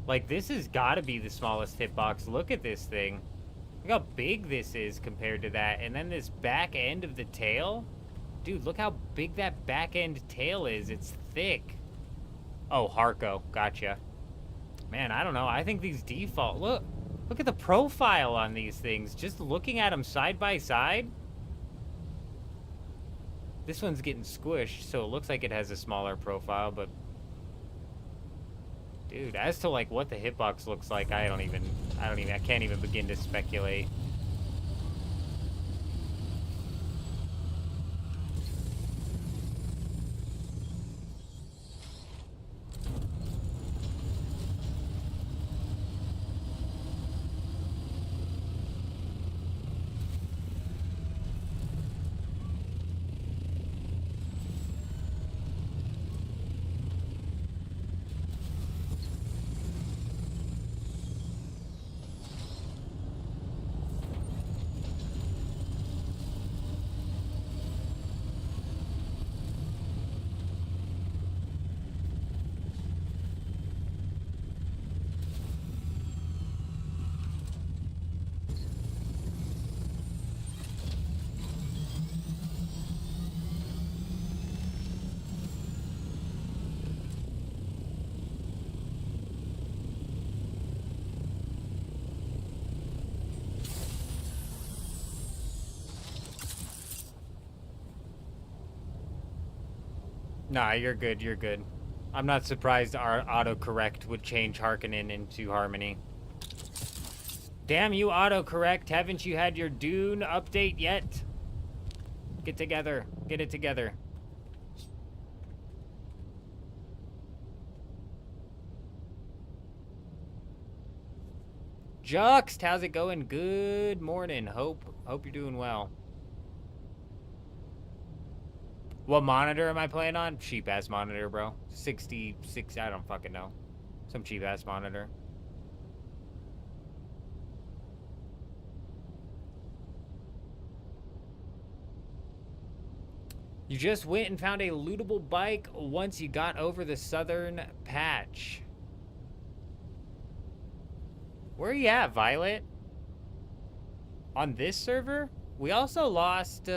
C: Like, this has got to be the smallest hitbox. Look at this thing. Look how big this is compared to that. And then this back end of the tail. Dude, look how big that back end tail is. It's thick. Oh, Harco. Gotcha. Man, I don't know. I think these default... Look at the profile on these things. Just looking at them side by side. This one's getting squished, so it looks like it has a smaller profile, but... Dude, as to, like, what the hitbox looks like, I can't even begin to speculate. Nah, you're good, you're good. I'm not surprised our autocorrect would change Harkonnen into Harmony. Damn you, autocorrect. Haven't you had your Dune update yet? Get together. Get it together. Juxt, how's it going? Good morning. Hope you're doing well. What monitor am I playing on? Cheap ass monitor, bro. 66, I don't fucking know. Some cheap ass monitor. You just went and found a lootable bike once you got over the southern patch. Where are you at, Violet? On this server? We also lost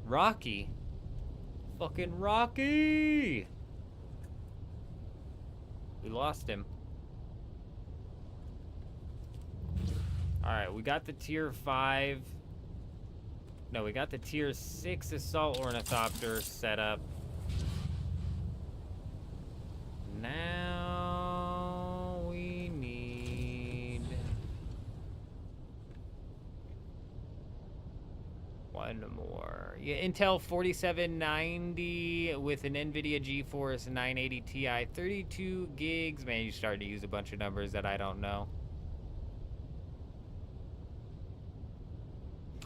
C: Rocky. Fucking Rocky! We lost him. Alright, we got the tier 5. No, we got the tier 6 assault ornithopter set up. Now we need one more. Yeah, Intel 4790 with an NVIDIA GeForce 980 Ti, 32 gigs. Man, you started to use a bunch of numbers that I don't know.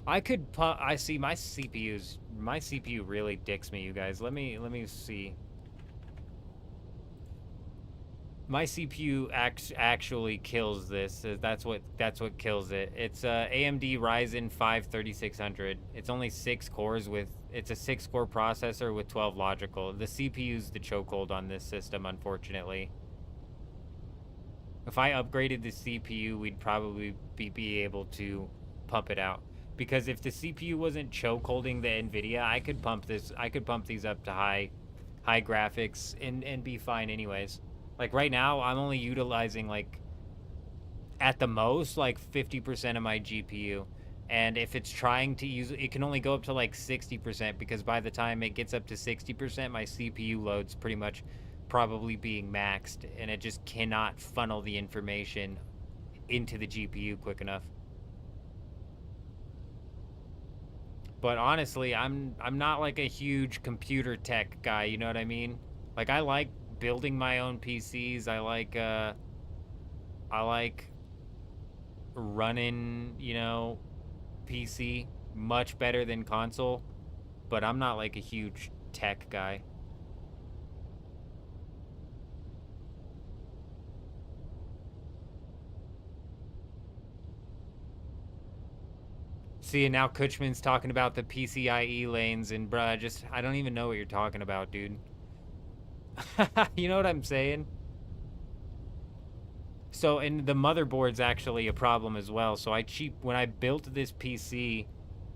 C: I see my CPU really dicks me, you guys. Let me see. My CPU actually kills this. That's what kills it. It's AMD Ryzen 5 3600. It's only 6 cores it's a 6-core processor with 12 logical. The CPU's the chokehold on this system, unfortunately. If I upgraded the CPU, we'd probably be able to pump it out. Because if the CPU wasn't chokeholding the NVIDIA, I could pump these up to high graphics and be fine anyways. Like right now, I'm only utilizing like at the most like 50% of my GPU. And if it's trying to use, it can only go up to like 60% because by the time it gets up to 60%, my CPU load's pretty much probably being maxed and it just cannot funnel the information into the GPU quick enough. But honestly, I'm not like a huge computer tech guy, you know what I mean? Like I like building my own PCs. I like running, you know, PC much better than console, but I'm not like a huge tech guy. See, and now Kutchman's talking about the PCIe lanes, and bruh, I don't even know what you're talking about, dude. You know what I'm saying? So, and the motherboard's actually a problem as well. So when I built this PC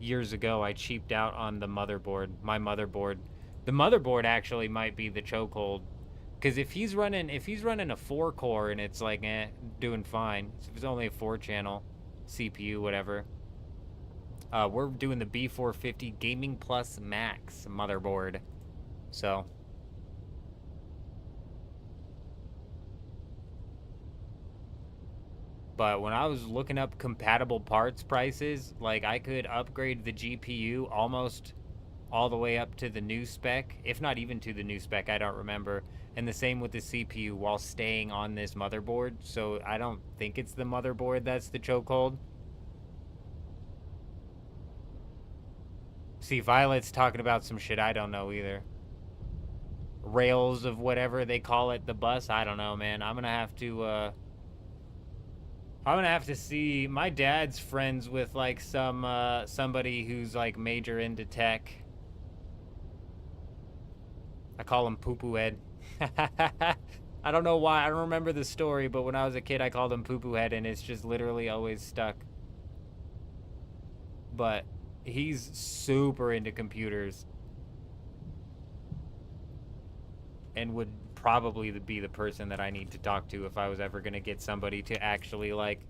C: years ago, I cheaped out on the motherboard, my motherboard. The motherboard actually might be the chokehold. Because if he's running a 4-core and it's like, doing fine. So if it's only a 4-channel CPU, whatever. We're doing the B450 Gaming Plus Max motherboard. So. But when I was looking up compatible parts prices, like I could upgrade the GPU almost all the way up to the new spec, if not even to the new spec, I don't remember. And the same with the CPU while staying on this motherboard. So I don't think it's the motherboard that's the chokehold. See, Violet's talking about some shit I don't know either. Rails of whatever they call it, the bus, I don't know, man. I'm gonna have to see. My dad's friends with like somebody who's like major into tech. I call him Poo Poo Head. I don't know why. I don't remember the story, but when I was a kid, I called him Poo Poo Head, and it's just literally always stuck. But he's super into computers and would probably be the person that I need to talk to if I was ever going to get somebody to actually like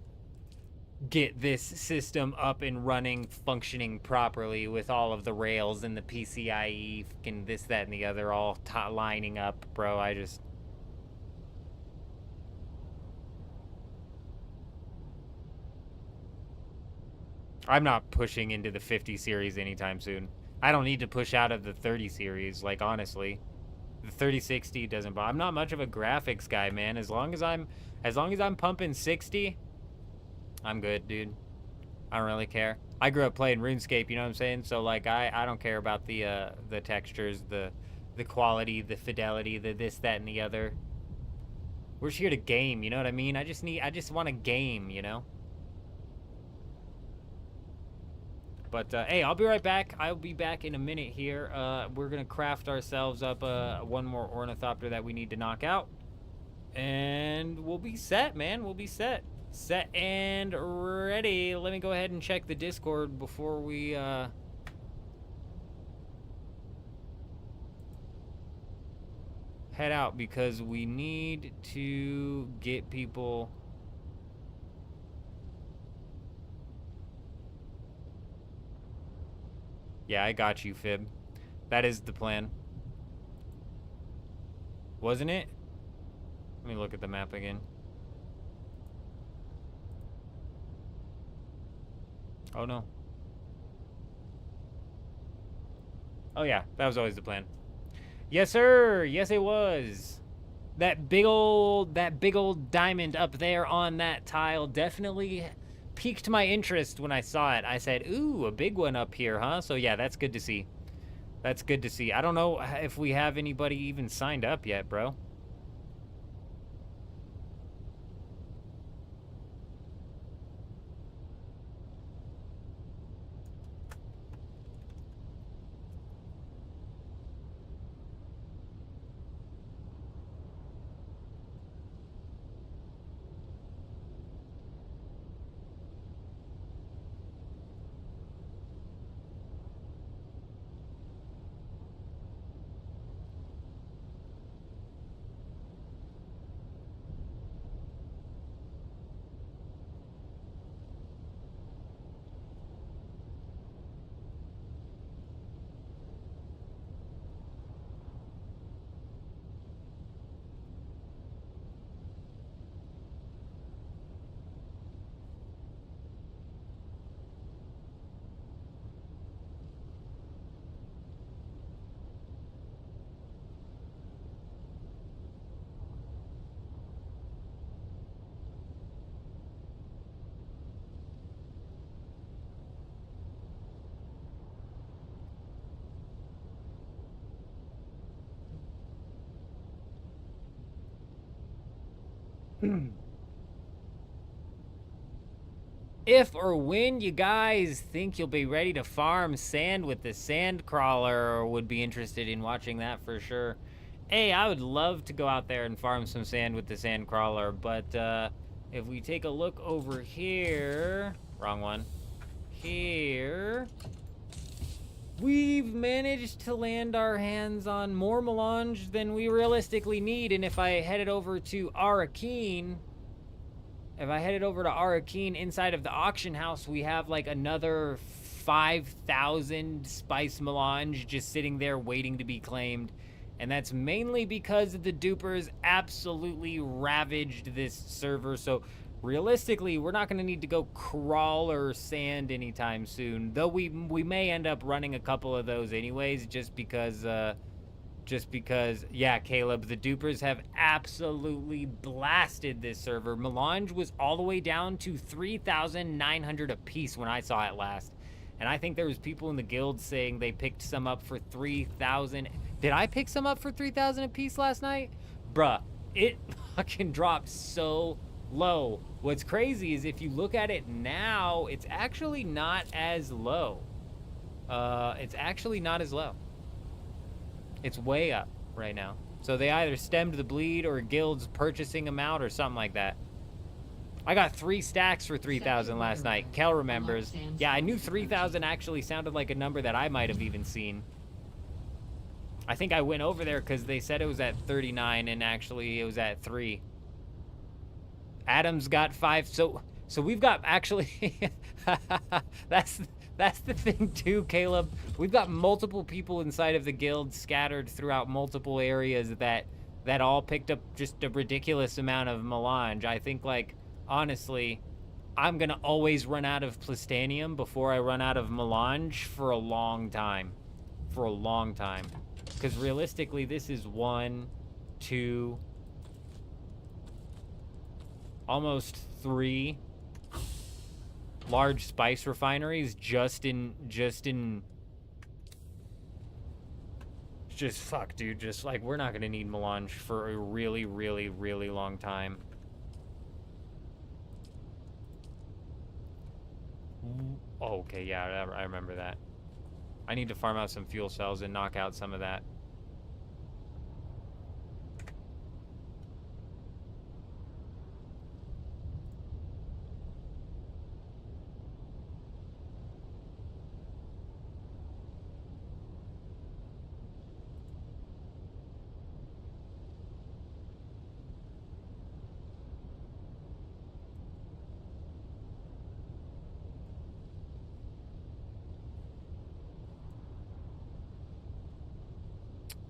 C: get this system up and running, functioning properly with all of the rails and the PCIe and this, that, and the other all lining up, bro. I'm not pushing into the 50 series anytime soon. I don't need to push out of the 30 series, like, honestly. The 3060 doesn't bother. I'm not much of a graphics guy, man. As long as I'm pumping 60, I'm good, dude. I don't really care. I grew up playing RuneScape, you know what I'm saying? So, like, I don't care about the textures, the quality, the fidelity, the this, that, and the other. We're just here to game, you know what I mean? I just want to game, you know? But, hey, I'll be right back. I'll be back in a minute here. We're going to craft ourselves up one more ornithopter that we need to knock out. And we'll be set, man. We'll be set. Set and ready. Let me go ahead and check the Discord before we, head out, because we need to get people... Yeah, I got you, Fib. That is the plan. Wasn't it? Let me look at the map again. Oh, no. Oh, yeah. That was always the plan. Yes, sir. Yes, it was. That big old diamond up there on that tile definitely piqued my interest when I saw it. I said, ooh, a big one up here, huh? So yeah, that's good to see. That's good to see. I don't know if we have anybody even signed up yet, bro. If or when you guys think you'll be ready to farm sand with the sand crawler, or would be interested in watching that for sure. Hey, I would love to go out there and farm some sand with the sand crawler, but if we take a look over here, wrong one, here, we've managed to land our hands on more melange than we realistically need. And if I headed over to Awoken, inside of the auction house, we have like another 5,000 spice melange just sitting there waiting to be claimed. And that's mainly because the dupers absolutely ravaged this server. So realistically, we're not going to need to go crawler sand anytime soon. Though we may end up running a couple of those anyways, just because, yeah, Caleb, the dupers have absolutely blasted this server. Melange was all the way down to 3,900 a piece when I saw it last. And I think there was people in the guild saying they picked some up for 3,000. Did I pick some up for 3,000 a piece last night? Bruh, it fucking dropped so low. What's crazy is if you look at it now, it's actually not as low. It's actually not as low. It's way up right now. So they either stemmed the bleed or guilds purchasing them out or something like that. I got 3 stacks for 3,000 last night. Kel remembers. Yeah, I knew 3,000 actually sounded like a number that I might have even seen. I think I went over there because they said it was at 39 and actually it was at 3. Adam's got 5. So So we've got actually, that's the thing too, Caleb. We've got multiple people inside of the guild scattered throughout multiple areas that all picked up just a ridiculous amount of melange. I think, like, honestly, I'm gonna always run out of plastanium before I run out of melange for a long time. For a long time. Because realistically, this is 1, 2, almost 3 large spice refineries just fuck, dude. Just like, we're not gonna need melange for a really, really, really long time. Oh, okay, yeah, I remember that. I need to farm out some fuel cells and knock out some of that.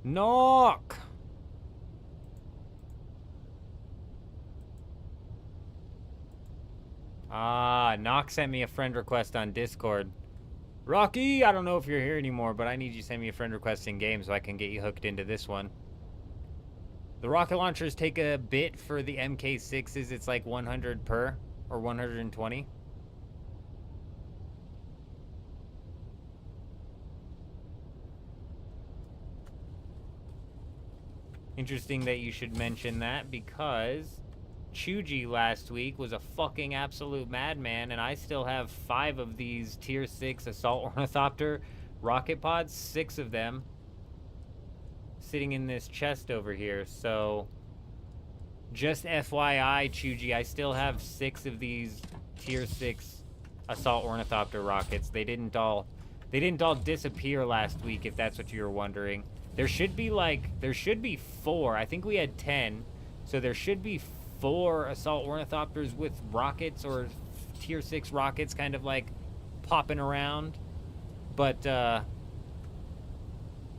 C: Knock! Ah, Knock sent me a friend request on Discord. Rocky, I don't know if you're here anymore, but I need you to send me a friend request in game so I can get you hooked into this one. The rocket launchers take a bit for the MK6s. It's like 100 per, or 120. Interesting that you should mention that, because Chuji last week was a fucking absolute madman, and I still have 5 of these tier 6 assault ornithopter rocket pods, 6 of them, sitting in this chest over here. So just FYI, Chuji, I still have 6 of these tier 6 assault ornithopter rockets. They didn't all disappear last week, if that's what you were wondering. There should be 4. I think we had 10. So there should be 4 assault ornithopters with rockets, or tier 6 rockets kind of like popping around. But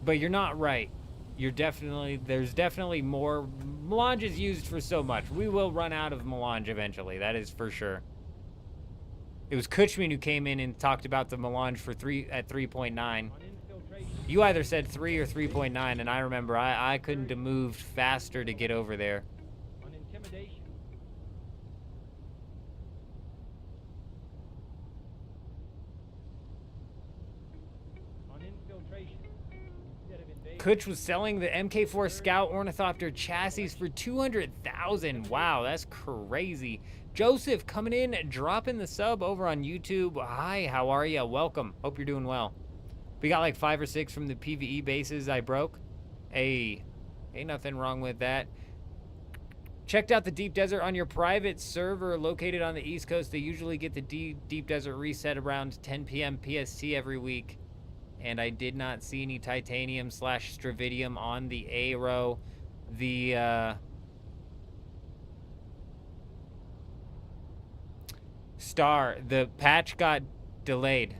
C: you're not right. There's definitely more. Melange is used for so much. We will run out of melange eventually. That is for sure. It was Kuchman who came in and talked about the melange for 3.9. You either said 3 or 3.9, and I remember I couldn't have moved faster to get over there.
D: On intimidation. On infiltration. Instead of invasion.
C: Kutch was selling the MK4 Scout Ornithopter chassis for 200,000. Wow, that's crazy. Joseph coming in, dropping the sub over on YouTube. Hi, how are you? Welcome. Hope you're doing well. We got like 5 or 6 from the PvE bases I broke. Hey, ain't nothing wrong with that. Checked out the Deep Desert on your private server located on the East Coast. They usually get the Deep Desert reset around 10 p.m. PST every week. And I did not see any titanium / stravidium on the Aero. The the patch got delayed.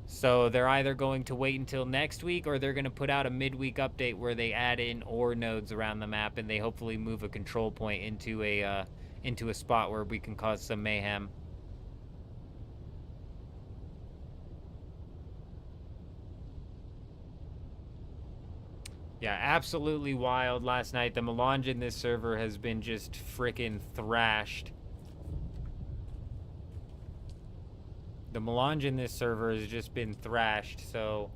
C: So they're either going to wait until next week, or they're going to put out a midweek update where they add in ore nodes around the map, and they hopefully move a control point into a spot where we can cause some mayhem. Yeah, absolutely wild last night. The melange in this server has been just frickin' thrashed. The melange in this server has just been thrashed, so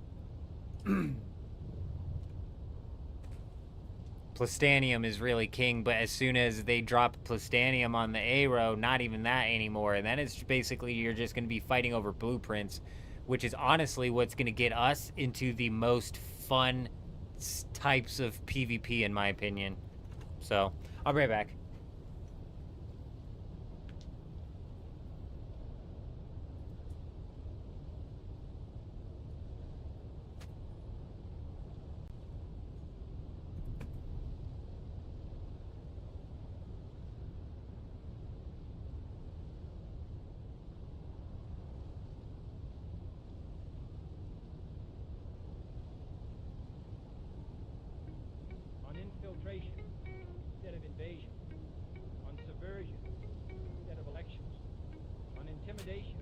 C: plastanium is really king, but as soon as they drop plastanium on the Aero, not even that anymore, and then it's basically you're just going to be fighting over blueprints, which is honestly what's going to get us into the most fun types of PvP, in my opinion. So, I'll be right back.
D: intimidation.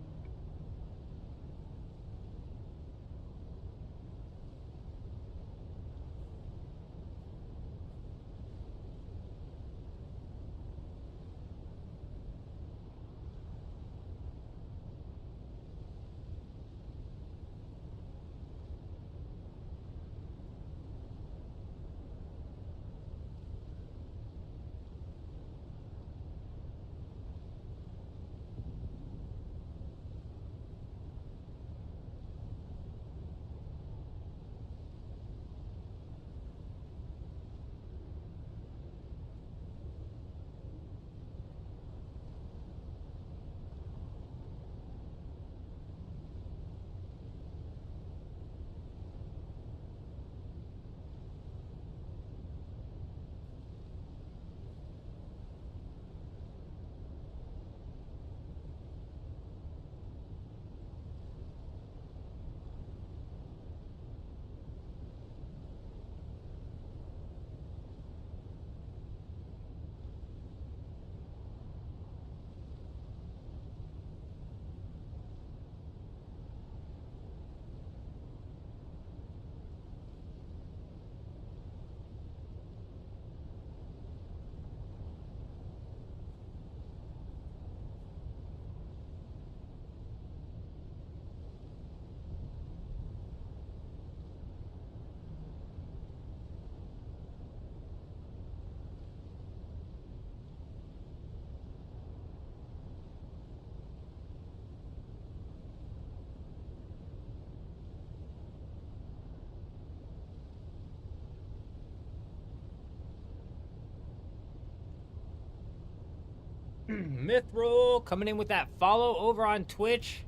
C: Mithril coming in with that follow over on Twitch.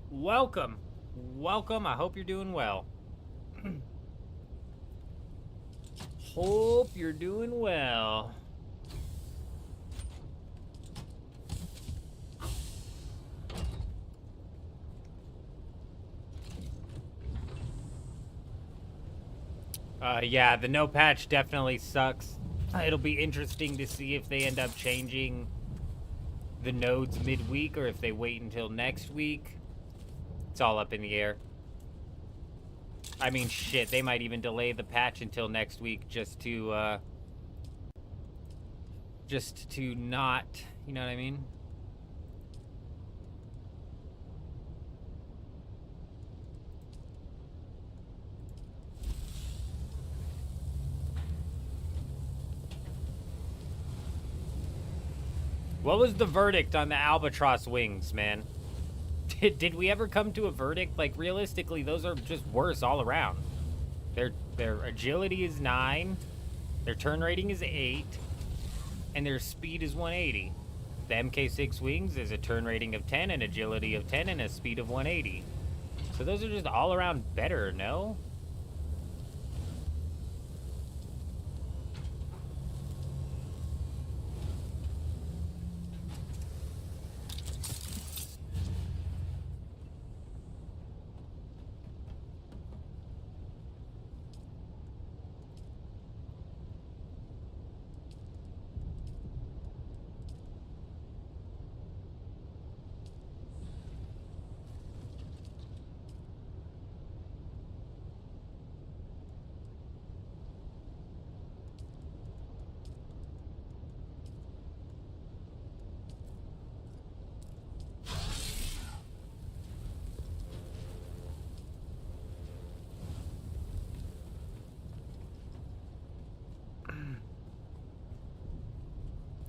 C: Welcome. Welcome. I hope you're doing well. Hope you're doing well. Yeah, the no patch definitely sucks. It'll be interesting to see if they end up changing the nodes midweek or if they wait until next week. It's all up in the air. I mean, shit, they might even delay the patch until next week just to not, you know what I mean? What was the verdict on the albatross wings, man? Did we ever come to a verdict? Like, realistically, those are just worse all around. Their agility is 9, their turn rating is 8, and their speed is 180. The MK6 wings is a turn rating of 10, an agility of 10, and a speed of 180. So those are just all around better, no?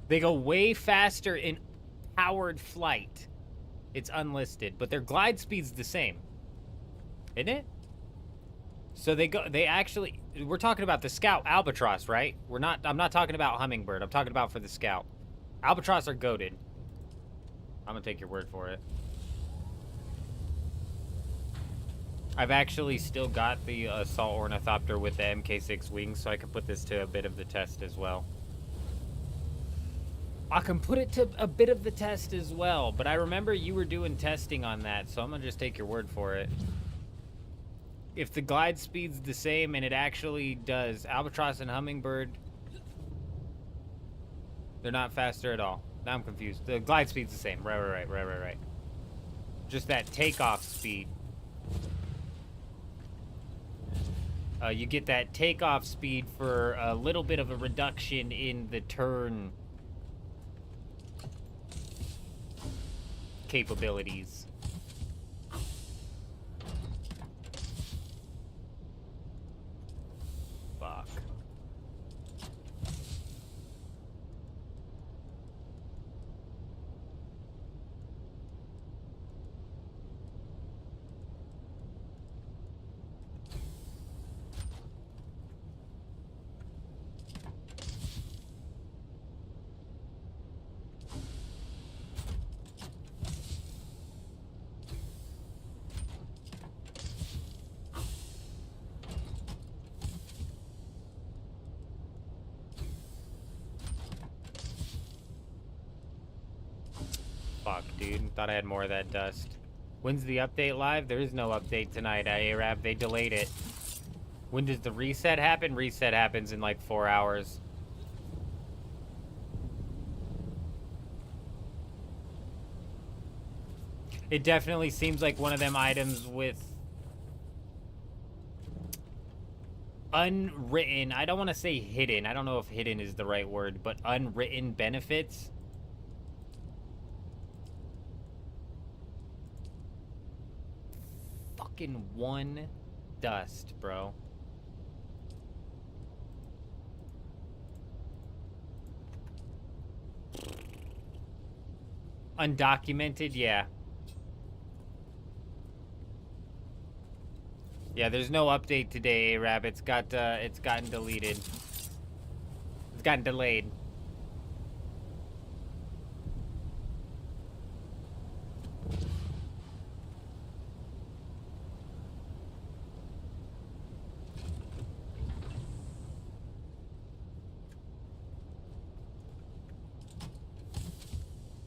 C: They go way faster in powered flight. It's unlisted, but their glide speed's the same. Isn't it? So they actually, we're talking about the Scout Albatross, right? I'm not talking about Hummingbird. I'm talking about for the Scout. Albatross are goated. I'm gonna take your word for it. I've actually still got the Assault Ornithopter with the MK6 wings, so I can put this to a bit of the test as well. I can put it to a bit of the test as well, but I remember you were doing testing on that, so I'm gonna just take your word for it. If the glide speed's the same, and it actually does, Albatross and Hummingbird, they're not faster at all. Now I'm confused. The glide speed's the same. Right. Just that takeoff speed. You get that takeoff speed for a little bit of a reduction in the turn capabilities. Fuck. Fuck, dude. Thought I had more of that dust. When's the update live? There is no update tonight, Arab. They delayed it. When does the reset happen? Reset happens in like 4 hours. It definitely seems like one of them items with unwritten, I don't want to say hidden. I don't know if hidden is the right word, but unwritten benefits. Fucking one dust, bro. Undocumented, yeah. Yeah, there's no update today, Arab. It's gotten deleted. It's gotten delayed.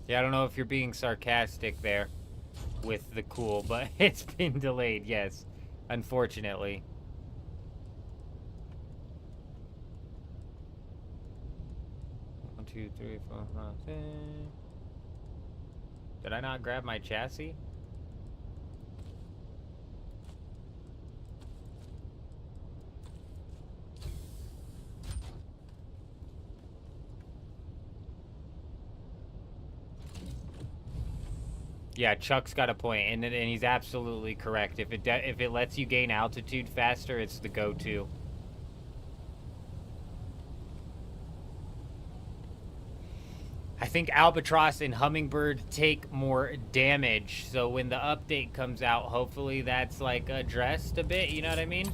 C: Yeah, I don't know if you're being sarcastic there with the cool, but it's been delayed, yes. Unfortunately. One, two, three, four, five, six. Did I not grab my chassis? Yeah, Chuck's got a point, and he's absolutely correct. If it lets you gain altitude faster, it's the go-to. I think Albatross and Hummingbird take more damage, so when the update comes out, hopefully that's like addressed a bit. You know what I mean?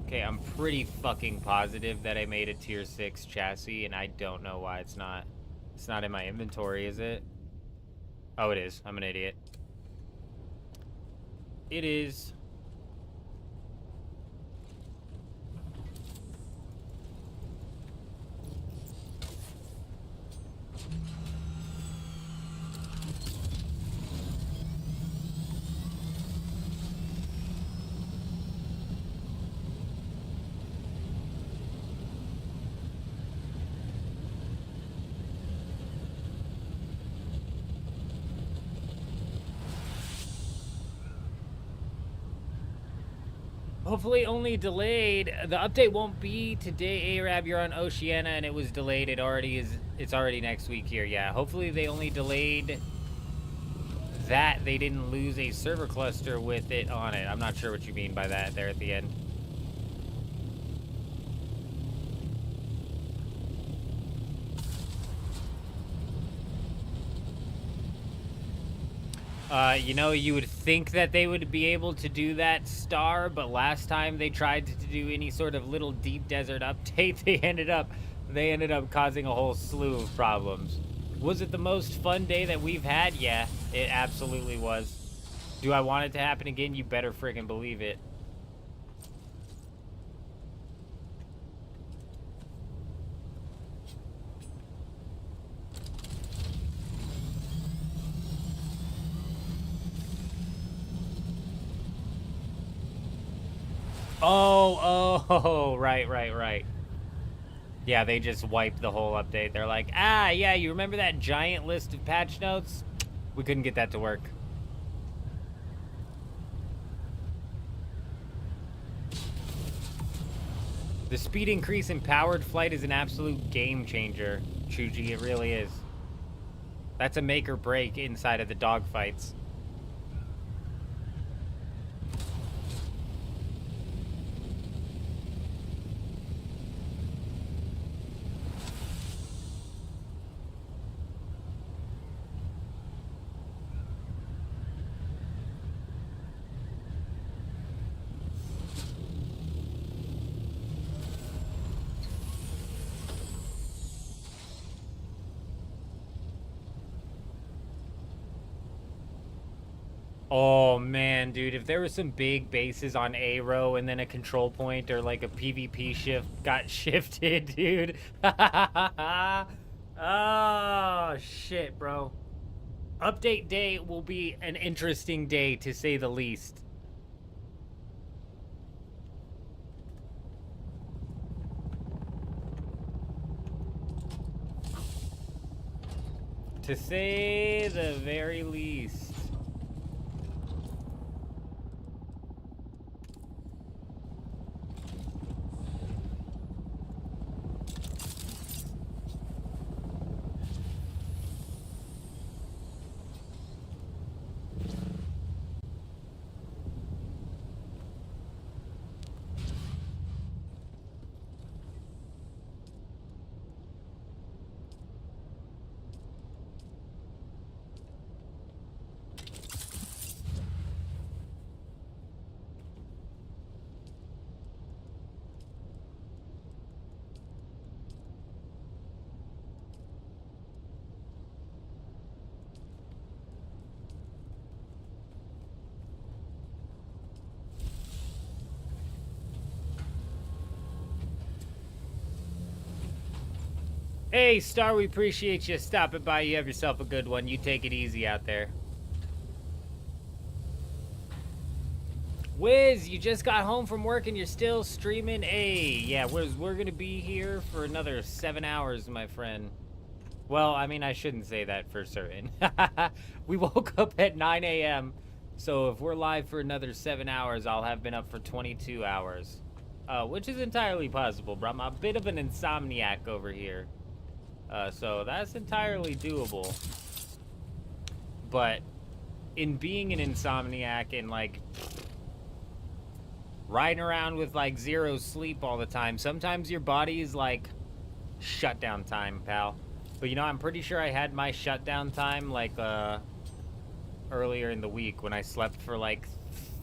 C: Okay, I'm pretty fucking positive that I made a tier 6 chassis, and I don't know why it's not in my inventory, is it? Oh, it is. I'm an idiot. It is. Hopefully only delayed. The update won't be today, Arab. You're on Oceania and it was delayed. It's already next week here. Yeah, hopefully they only delayed that. They didn't lose a server cluster with it on it. I'm not sure what you mean by that there at the end. You know, you would think that they would be able to do that, Star, but last time they tried to do any sort of little deep desert update, they ended up causing a whole slew of problems. Was it the most fun day that we've had? Yeah, it absolutely was. Do I want it to happen again? You better friggin' believe it. Oh, right. Yeah, they just wiped the whole update. They're like, ah, yeah, you remember that giant list of patch notes? We couldn't get that to work. The speed increase in powered flight is an absolute game changer, Chuji. It really is. That's a make or break inside of the dogfights. Oh man, dude, if there were some big bases on A row and then a control point or like a PvP shift got shifted, dude. Oh shit, bro. Update day will be an interesting day to say the least. To say the very least. Hey, Star, we appreciate you stopping by. You have yourself a good one. You take it easy out there. Wiz, you just got home from work and you're still streaming? Hey, yeah, we're going to be here for another 7 hours, my friend. Well, I mean, I shouldn't say that for certain. We woke up at 9 a.m., so if we're live for another 7 hours, I'll have been up for 22 hours. Which is entirely possible, bro. I'm a bit of an insomniac over here. So that's entirely doable. But in being an insomniac and like riding around with like zero sleep all the time, sometimes your body is like shutdown time, pal. But you know, I'm pretty sure I had my shutdown time like earlier in the week when I slept for like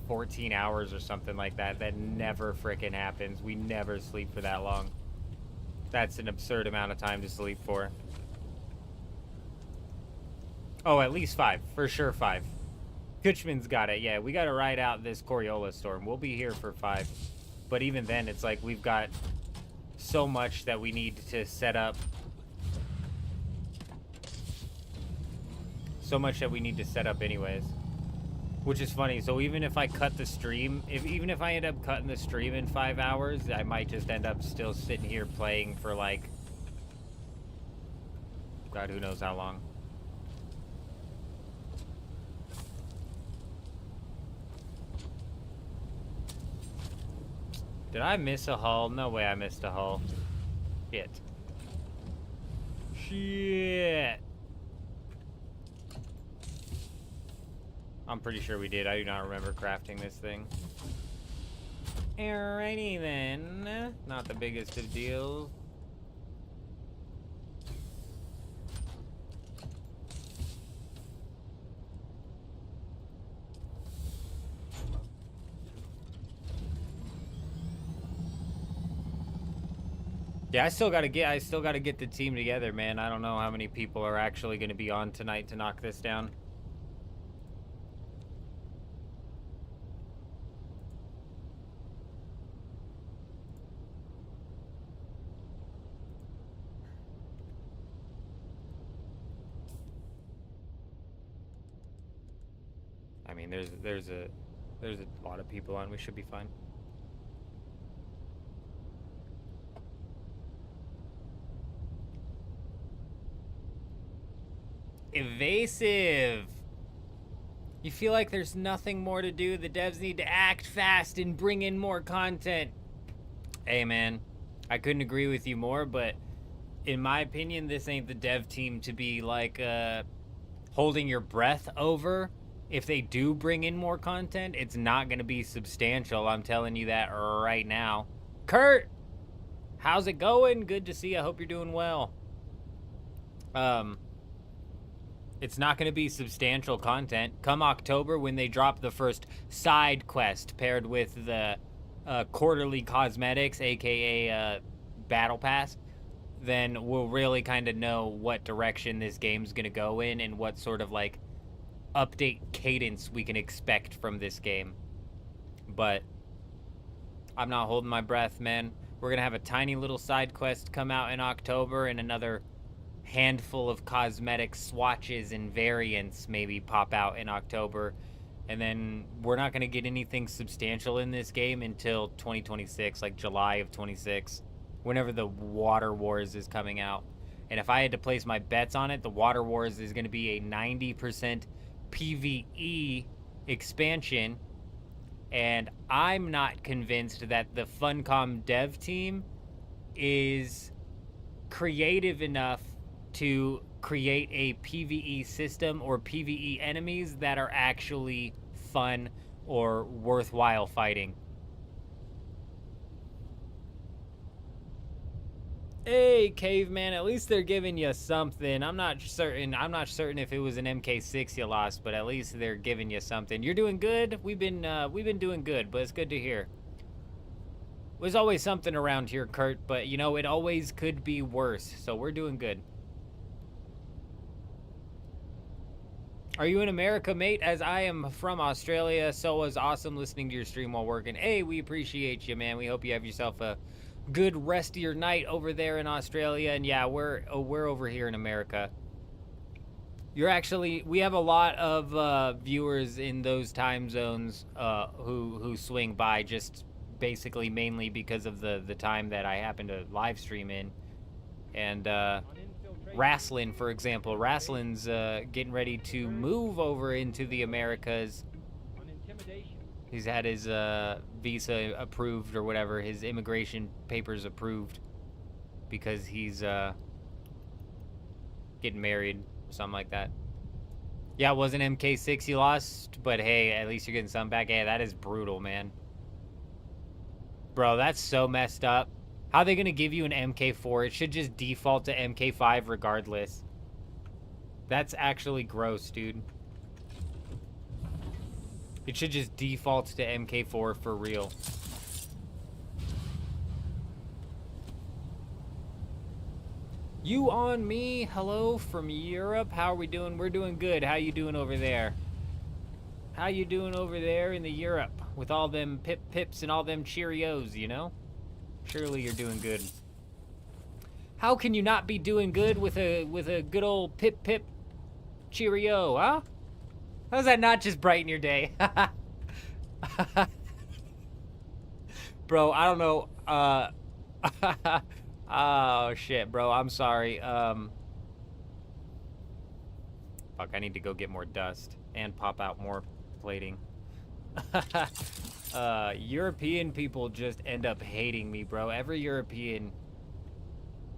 C: 14 hours or something like that. That never frickin' happens. We never sleep for that long. That's an absurd amount of time to sleep for. Oh, at least 5. For sure 5. Kutchman's got it. Yeah, we got to ride out this Coriolis storm. We'll be here for 5. But even then, it's like we've got so much that we need to set up. So much that we need to set up anyways. Which is funny. So even if I cut the stream, even if I end up cutting the stream in 5 hours, I might just end up still sitting here playing for like, God, who knows how long. Did I miss a hull? No way I missed a hull. Shit. Shit. I'm pretty sure we did. I do not remember crafting this thing. Alrighty then. Not the biggest of deals. Yeah, I still gotta get the team together, man. I don't know how many people are actually gonna be on tonight to knock this down. I mean, there's a lot of people on. We should be fine. Evasive. You feel like there's nothing more to do. The devs need to act fast and bring in more content. Hey, man, I couldn't agree with you more, but in my opinion, this ain't the dev team to be like holding your breath over. If they do bring in more content, it's not going to be substantial. I'm telling you that right now. Kurt, how's it going? Good to see you. I hope you're doing well. It's not going to be substantial content. Come October, when they drop the first side quest paired with the quarterly cosmetics, aka Battle Pass, then we'll really kind of know what direction this game's going to go in and what sort of like update cadence we can expect from this game. But I'm not holding my breath, man. We're going to have a tiny little side quest come out in October and another handful of cosmetic swatches and variants maybe pop out in October, and then we're not going to get anything substantial in this game until 2026, like July of 26, whenever the Water Wars is coming out. And if I had to place my bets on it, the Water Wars is going to be a 90% PvE expansion, and I'm not convinced that the Funcom dev team is creative enough to create a PvE system or PvE enemies that are actually fun or worthwhile fighting. Hey, caveman, at least they're giving you something. I'm not certain if it was an MK6 you lost, but at least they're giving you something. You're doing good. We've been doing good, but it's good to hear. There's always something around here, Kurt, but you know, it always could be worse. So we're doing good. Are you in America, mate? As I am from Australia, so was awesome listening to your stream while working. Hey, we appreciate you, man. We hope you have yourself a good rest of your night over there in Australia. And yeah, we're over here in America. We have a lot of viewers in those time zones who swing by, just basically mainly because of the time that I happen to live stream in. And Rasslin, for example, Rasslin's getting ready to move over into the Americas. He's had his visa approved or whatever, his immigration papers approved, because he's getting married or something like that. Yeah, it wasn't MK6 you lost, but hey, at least you're getting some back. Hey, that is brutal, man. Bro, that's so messed up. How are they going to give you an MK4? It should just default to MK5 regardless. That's actually gross, dude. It should just default to MK4 for real. You on me? Hello from Europe. How are we doing? We're doing good. How you doing over there? How you doing over there in the Europe with all them pips and all them Cheerios, you know? Surely you're doing good. How can you not be doing good with a good old pip Cheerio, huh? How's that not just brighten your day? Bro, I don't know. Oh shit, bro. I'm sorry. Fuck, I need to go get more dust and pop out more plating. European people just end up hating me, bro. Every European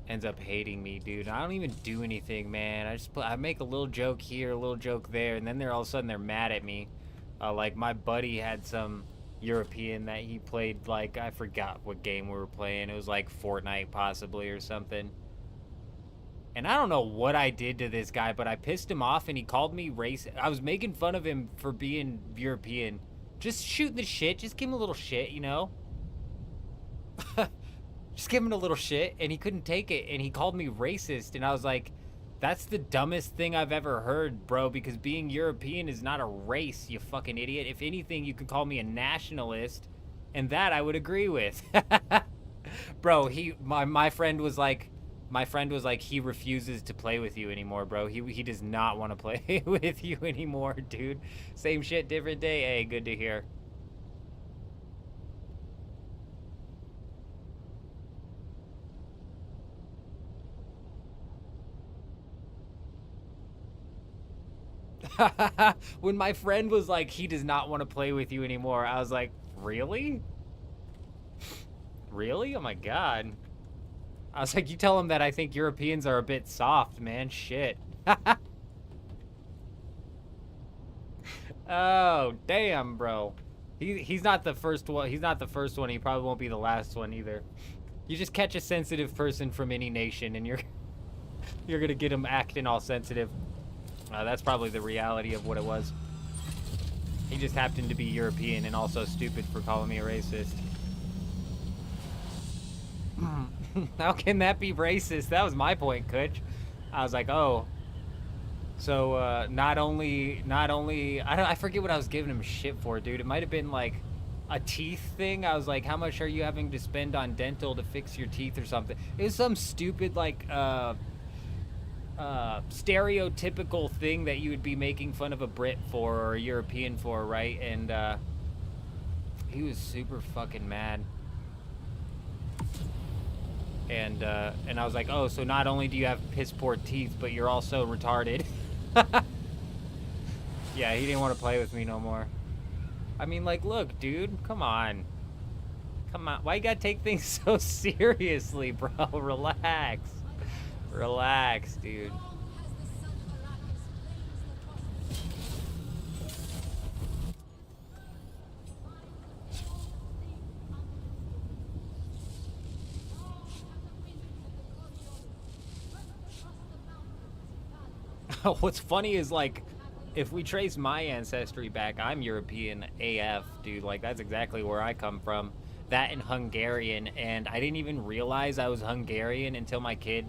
C: ends up hating me, dude. I don't even do anything, man. I make a little joke here, a little joke there, and then all of a sudden they're mad at me. Like my buddy had some European that he played, like, I forgot what game we were playing. It was like Fortnite possibly or something. And I don't know what I did to this guy, but I pissed him off and he called me racist. I was making fun of him for being European. Just shooting the shit. Just give him a little shit, you know? Just give him a little shit, and he couldn't take it, and he called me racist, and I was like, that's the dumbest thing I've ever heard, bro, because being European is not a race, you fucking idiot. If anything, you could call me a nationalist, and that I would agree with. Bro, my friend was like, he refuses to play with you anymore, bro. He does not want to play with you anymore, dude. Same shit, different day. Hey, good to hear. When my friend was like, he does not want to play with you anymore, I was like, really? Really? Oh my god. I was like, you tell him that I think Europeans are a bit soft, man. Shit. Oh, damn, bro. He's not the first one. He's not the first one. He probably won't be the last one either. You just catch a sensitive person from any nation and you're gonna get him acting all sensitive. That's probably the reality of what it was. He just happened to be European and also stupid for calling me a racist. How can that be racist? That was my point, Kutch. I was like, oh. So, not only, I forget what I was giving him shit for, dude. It might have been, like, a teeth thing. I was like, how much are you having to spend on dental to fix your teeth or something? It was some stupid, like, stereotypical thing that you would be making fun of a Brit for or a European for, right? And, he was super fucking mad. And I was like, oh, so not only do you have piss poor teeth, but you're also retarded. Yeah, he didn't want to play with me no more. I mean, like, look, dude, come on. Come on. Why you gotta take things so seriously, bro? Relax. Relax, dude. What's funny is, like, if we trace my ancestry back, I'm European AF, dude. Like, that's exactly where I come from. That and Hungarian, and I didn't even realize I was Hungarian until my kid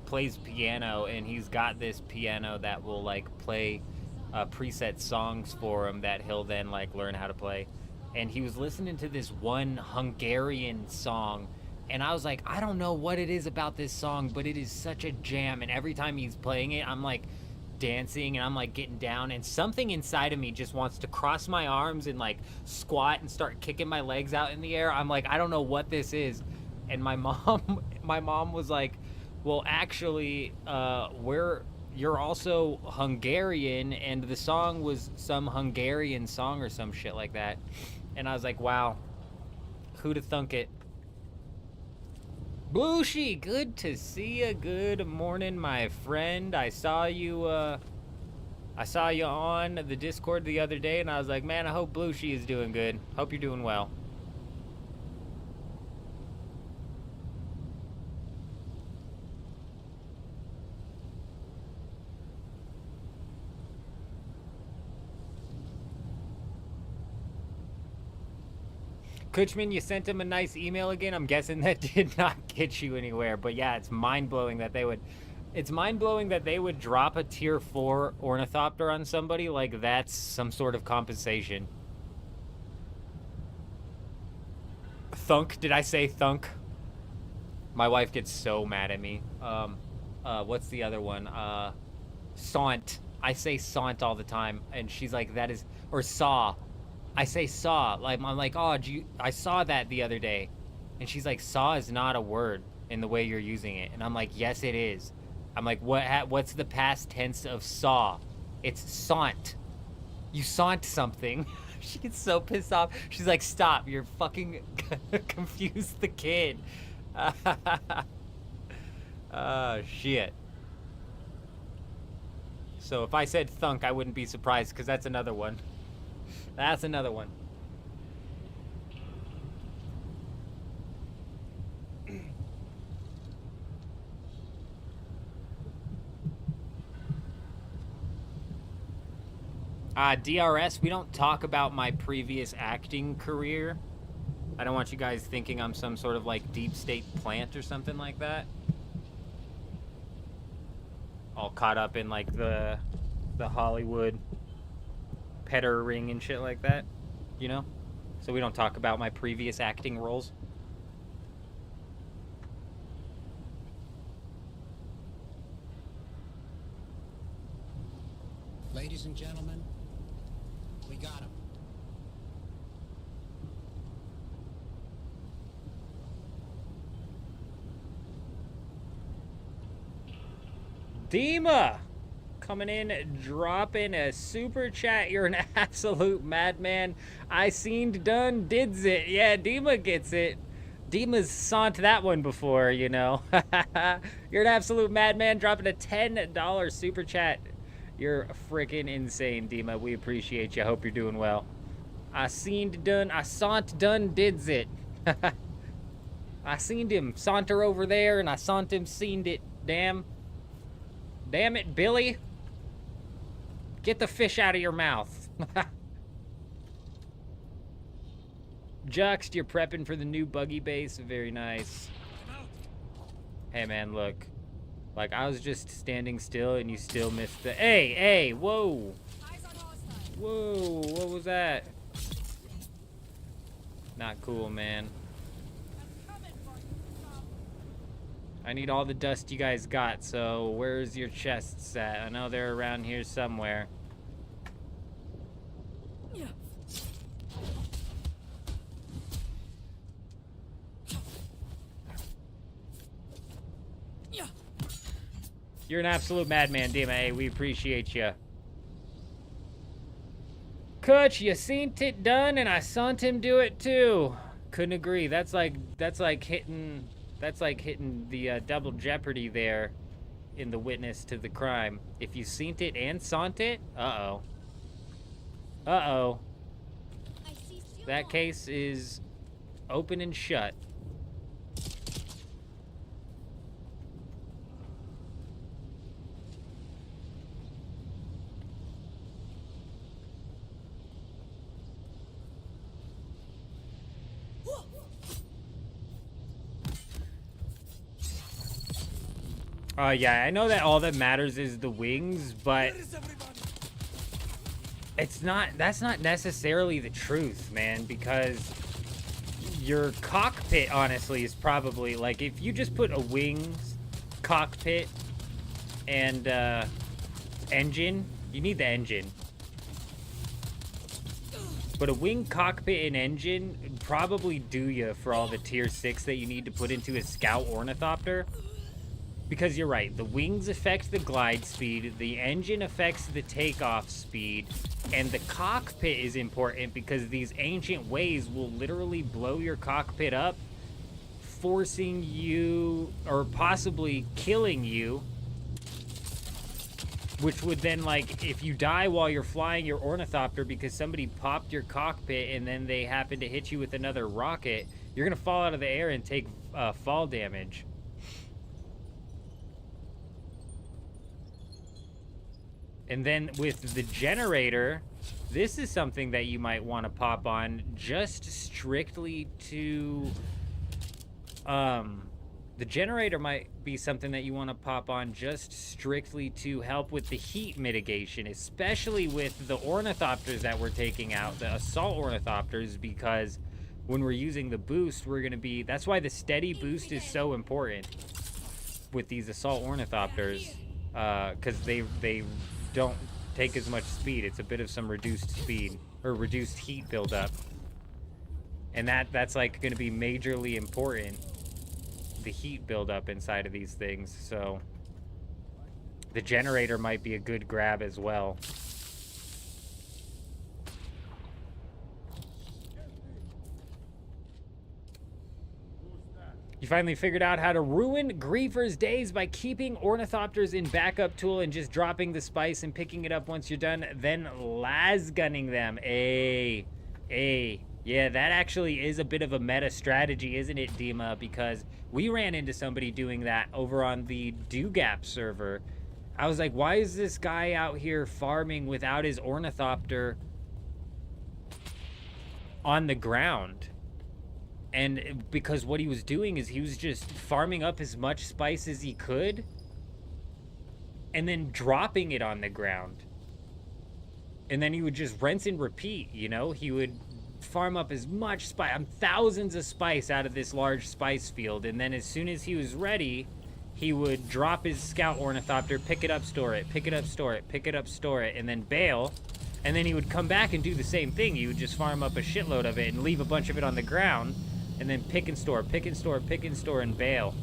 C: plays piano, and he's got this piano that will, like, play preset songs for him that he'll then, like, learn how to play. And he was listening to this one Hungarian song, and I was like, I don't know what it is about this song, but it is such a jam. And every time he's playing it, I'm like dancing and I'm like getting down, and something inside of me just wants to cross my arms and like squat and start kicking my legs out in the air. I'm like, I don't know what this is. And my mom was like, well, actually, you're also Hungarian, and the song was some Hungarian song or some shit like that. And I was like, wow, who'd have thunk it? Blueshy, good to see you. Good morning, my friend. I saw you on the Discord the other day, and I was like, man, I hope Blueshy is doing good. Hope you're doing well. Kutchman, you sent him a nice email again. I'm guessing that did not get you anywhere. But yeah, it's mind-blowing that they would... It's mind-blowing that they would drop a tier 4 ornithopter on somebody like that's some sort of compensation. Thunk? Did I say thunk? My wife gets so mad at me. What's the other one? Saunt. I say saunt all the time. And she's like, that is... Or saw. I say saw, like, I'm like, oh, I saw that the other day. And she's like, saw is not a word in the way you're using it. And I'm like, yes, it is. I'm like, what's the past tense of saw? It's saunt. You saunt something. She gets so pissed off. She's like, stop, you're fucking confused the kid. Oh, shit. So if I said thunk, I wouldn't be surprised, because that's another one. That's another one. DRS, we don't talk about my previous acting career. I don't want you guys thinking I'm some sort of like deep state plant or something like that. All caught up in like the Hollywood petter ring and shit like that, you know? So we don't talk about my previous acting roles.
B: Ladies and gentlemen, we got him.
C: Dima! coming in, dropping a super chat. You're an absolute madman. I seen done dids it. Yeah, Dima gets it. Dima's sont that one before, you know. You're an absolute madman, dropping a $10 super chat. You're freaking insane, Dima. We appreciate you. I hope you're doing well. I seen done, I sont done dids it. I seen him saunter over there, and I sont him seen it. Damn it, Billy. Get the fish out of your mouth. Juxt, you're prepping for the new buggy base. Very nice. Hey, man, look. Like, I was just standing still, and you still missed the... Hey, whoa. Whoa, what was that? Not cool, man. I need all the dust you guys got, so where's your chests at? I know they're around here somewhere. You're an absolute madman, Dima. Hey, we appreciate you. Kutch, you seen it done, and I saw him do it too. Couldn't agree. That's like hitting the double jeopardy there in the witness to the crime. If you seen it and saw it, uh-oh. Uh-oh. That case is open and shut. Yeah, I know that all that matters is the wings, but that's not necessarily the truth, man, because your cockpit, honestly, is probably, like, if you just put a wings, cockpit, and, engine, you need the engine. But a wing, cockpit, and engine would probably do you for all the tier 6 that you need to put into a scout ornithopter. Because you're right, the wings affect the glide speed, the engine affects the takeoff speed, and the cockpit is important because these ancient ways will literally blow your cockpit up, forcing you, or possibly killing you, which would then, like, if you die while you're flying your ornithopter because somebody popped your cockpit and then they happen to hit you with another rocket, you're gonna fall out of the air and take fall damage. And then with the generator, this is something that you might want to pop on just strictly to... the generator might be something that you want to pop on just strictly to help with the heat mitigation, especially with the ornithopters that we're taking out, the assault ornithopters, because when we're using the boost, we're going to be... That's why the steady boost is so important with these assault ornithopters, because they don't take as much speed. It's a bit of some reduced speed or reduced heat buildup, and that's like going to be majorly important, the heat buildup inside of these things. So the generator might be a good grab as well. You finally figured out how to ruin Griefer's days by keeping ornithopters in backup tool and just dropping the spice and picking it up once you're done, then las-gunning them. Yeah, that actually is a bit of a meta strategy, isn't it, Dima? Because we ran into somebody doing that over on the Dugap server. I was like, why is this guy out here farming without his ornithopter on the ground? And because what he was doing is he was just farming up as much spice as he could and then dropping it on the ground. And then he would just rinse and repeat, you know? He would farm up as much spice, thousands of spice out of this large spice field. And then as soon as he was ready, he would drop his scout ornithopter, pick it up, store it, pick it up, store it, pick it up, store it, and then bail. And then he would come back and do the same thing. He would just farm up a shitload of it and leave a bunch of it on the ground. And then pick and store, pick and store, pick and store, and bail.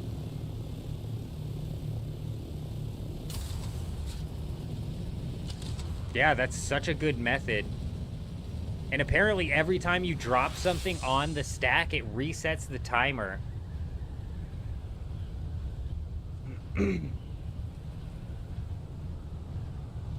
C: Yeah, that's such a good method. And apparently every time you drop something on the stack, it resets the timer.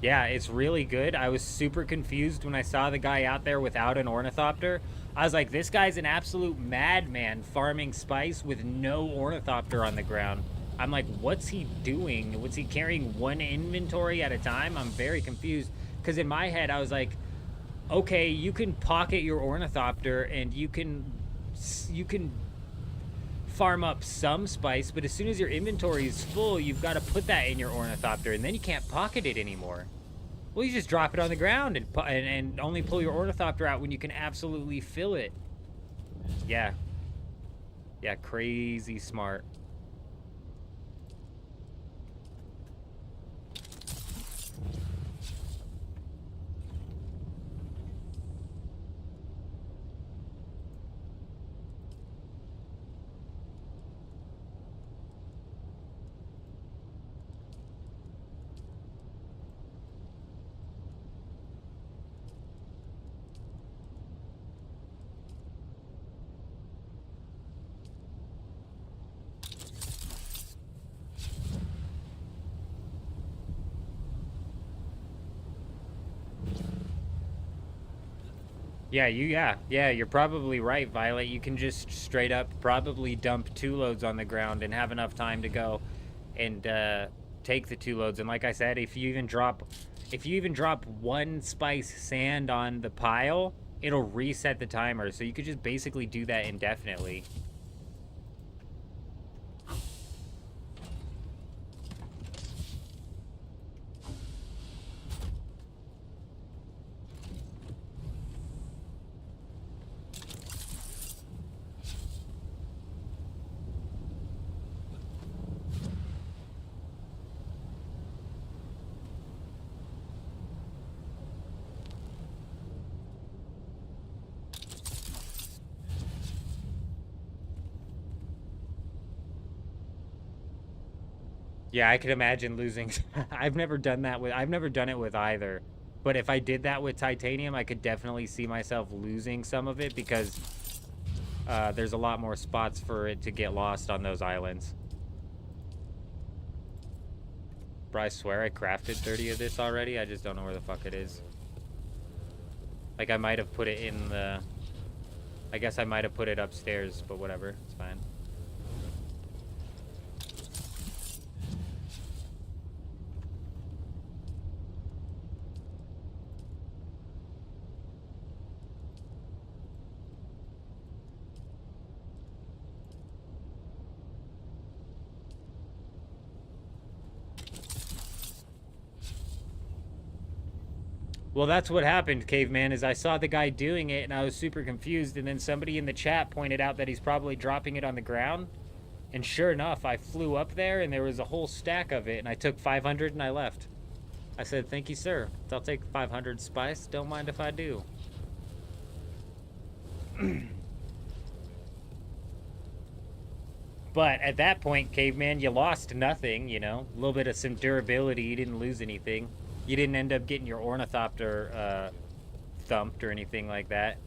C: Yeah, it's really good. I was super confused when I saw the guy out there without an ornithopter. I was like, this guy's an absolute madman farming spice with no ornithopter on the ground. I'm like, what's he doing? Was he carrying one inventory at a time? I'm very confused. Because in my head, I was like, okay, you can pocket your ornithopter and you can farm up some spice, but as soon as your inventory is full, you've got to put that in your ornithopter, and then you can't pocket it anymore. Well, you just drop it on the ground and only pull your ornithopter out when you can absolutely fill it. Yeah. Yeah, crazy smart. Yeah, you're probably right, Violet. You can just straight up probably dump 2 loads on the ground and have enough time to go and take the 2 loads. And like I said, if you even drop 1 spice sand on the pile, it'll reset the timer. So you could just basically do that indefinitely. Yeah, I could imagine losing. I've never done it with either. But if I did that with titanium, I could definitely see myself losing some of it because there's a lot more spots for it to get lost on those islands. Bro, I swear I crafted 30 of this already. I just don't know where the fuck it is. Like, I might have put it in the... I guess I might have put it upstairs, but whatever. It's fine. Well, that's what happened, Caveman, is I saw the guy doing it and I was super confused, and then somebody in the chat pointed out that he's probably dropping it on the ground. And sure enough, I flew up there and there was a whole stack of it, and I took 500 and I left. I said, thank you, sir. I'll take 500 spice. Don't mind if I do. But at that point, Caveman, you lost nothing, you know? A little bit of some durability. You didn't lose anything. You didn't end up getting your ornithopter thumped or anything like that.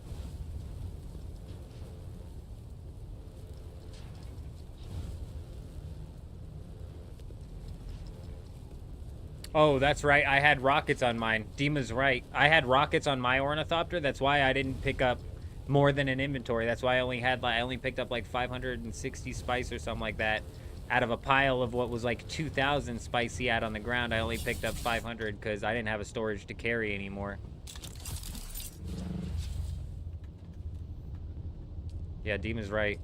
C: Oh, that's right. I had rockets on mine. Dima's right. I had rockets on my ornithopter. That's why I didn't pick up more than an inventory. That's why I only picked up like 560 spice or something like that. Out of a pile of what was like 2,000 spice he had on the ground, I only picked up 500 because I didn't have a storage to carry anymore. Yeah, Dima's right.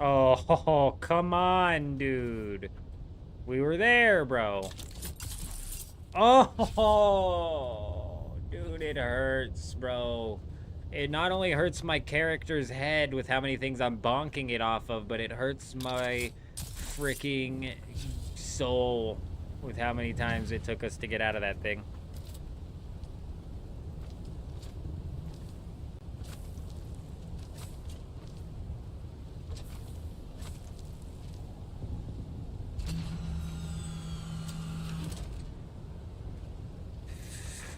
C: Oh, come on, dude. We were there, bro. Oh, dude, it hurts, bro. It not only hurts my character's head with how many things I'm bonking it off of, but it hurts my freaking soul with how many times it took us to get out of that thing.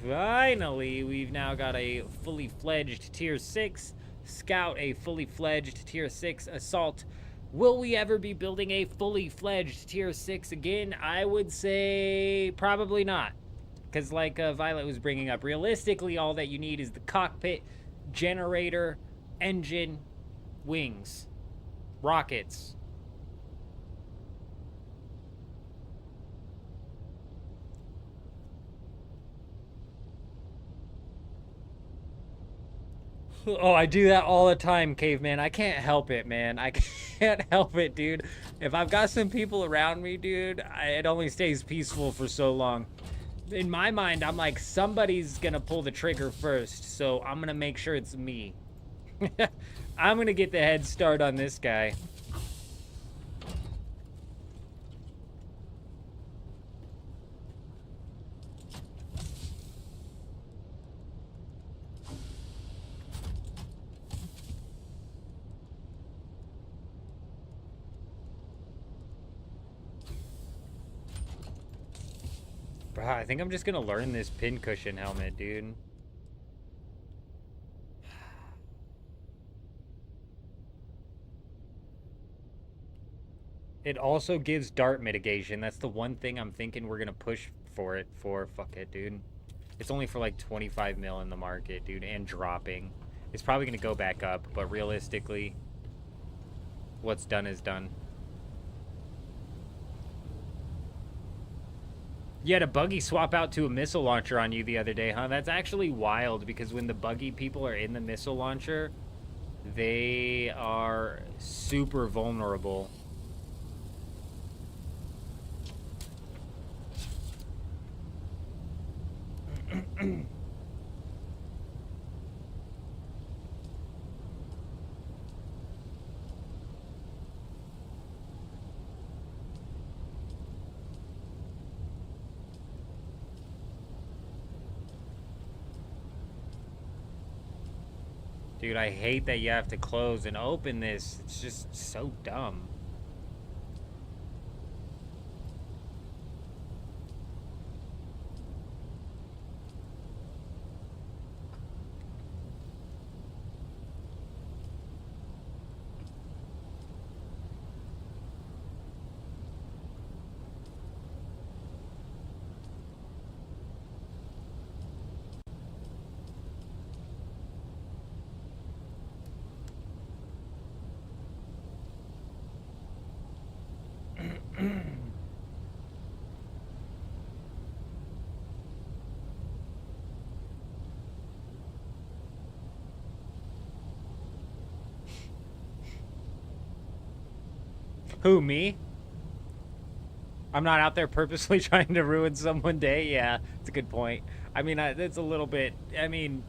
C: Finally, we've now got a fully fledged tier 6 scout, a fully fledged tier 6 assault. Will we ever be building a fully fledged tier 6 again? I would say probably not. Because like Violet was bringing up, realistically, all that you need is the cockpit, generator, engine, wings, rockets. Oh, I do that all the time, caveman. I can't help it, man. I can't help it, dude. If I've got some people around me, dude, it only stays peaceful for so long. In my mind, I'm like, somebody's gonna pull the trigger first, so I'm gonna make sure it's me. I'm gonna get the head start on this guy. Bro, I think I'm just gonna learn this pincushion helmet, dude. It also gives dart mitigation. That's the one thing I'm thinking we're gonna push for it for. Fuck it, dude. It's only for like 25 mil in the market, dude, and dropping. It's probably gonna go back up, but realistically, what's done is done. You had a buggy swap out to a missile launcher on you the other day, huh? That's actually wild, because when the buggy people are in the missile launcher, they are super vulnerable. Dude, I hate that you have to close and open this. It's just so dumb. Who, me? I'm not out there purposely trying to ruin someone's day? Yeah, it's a good point. I mean, it's a little bit... I mean,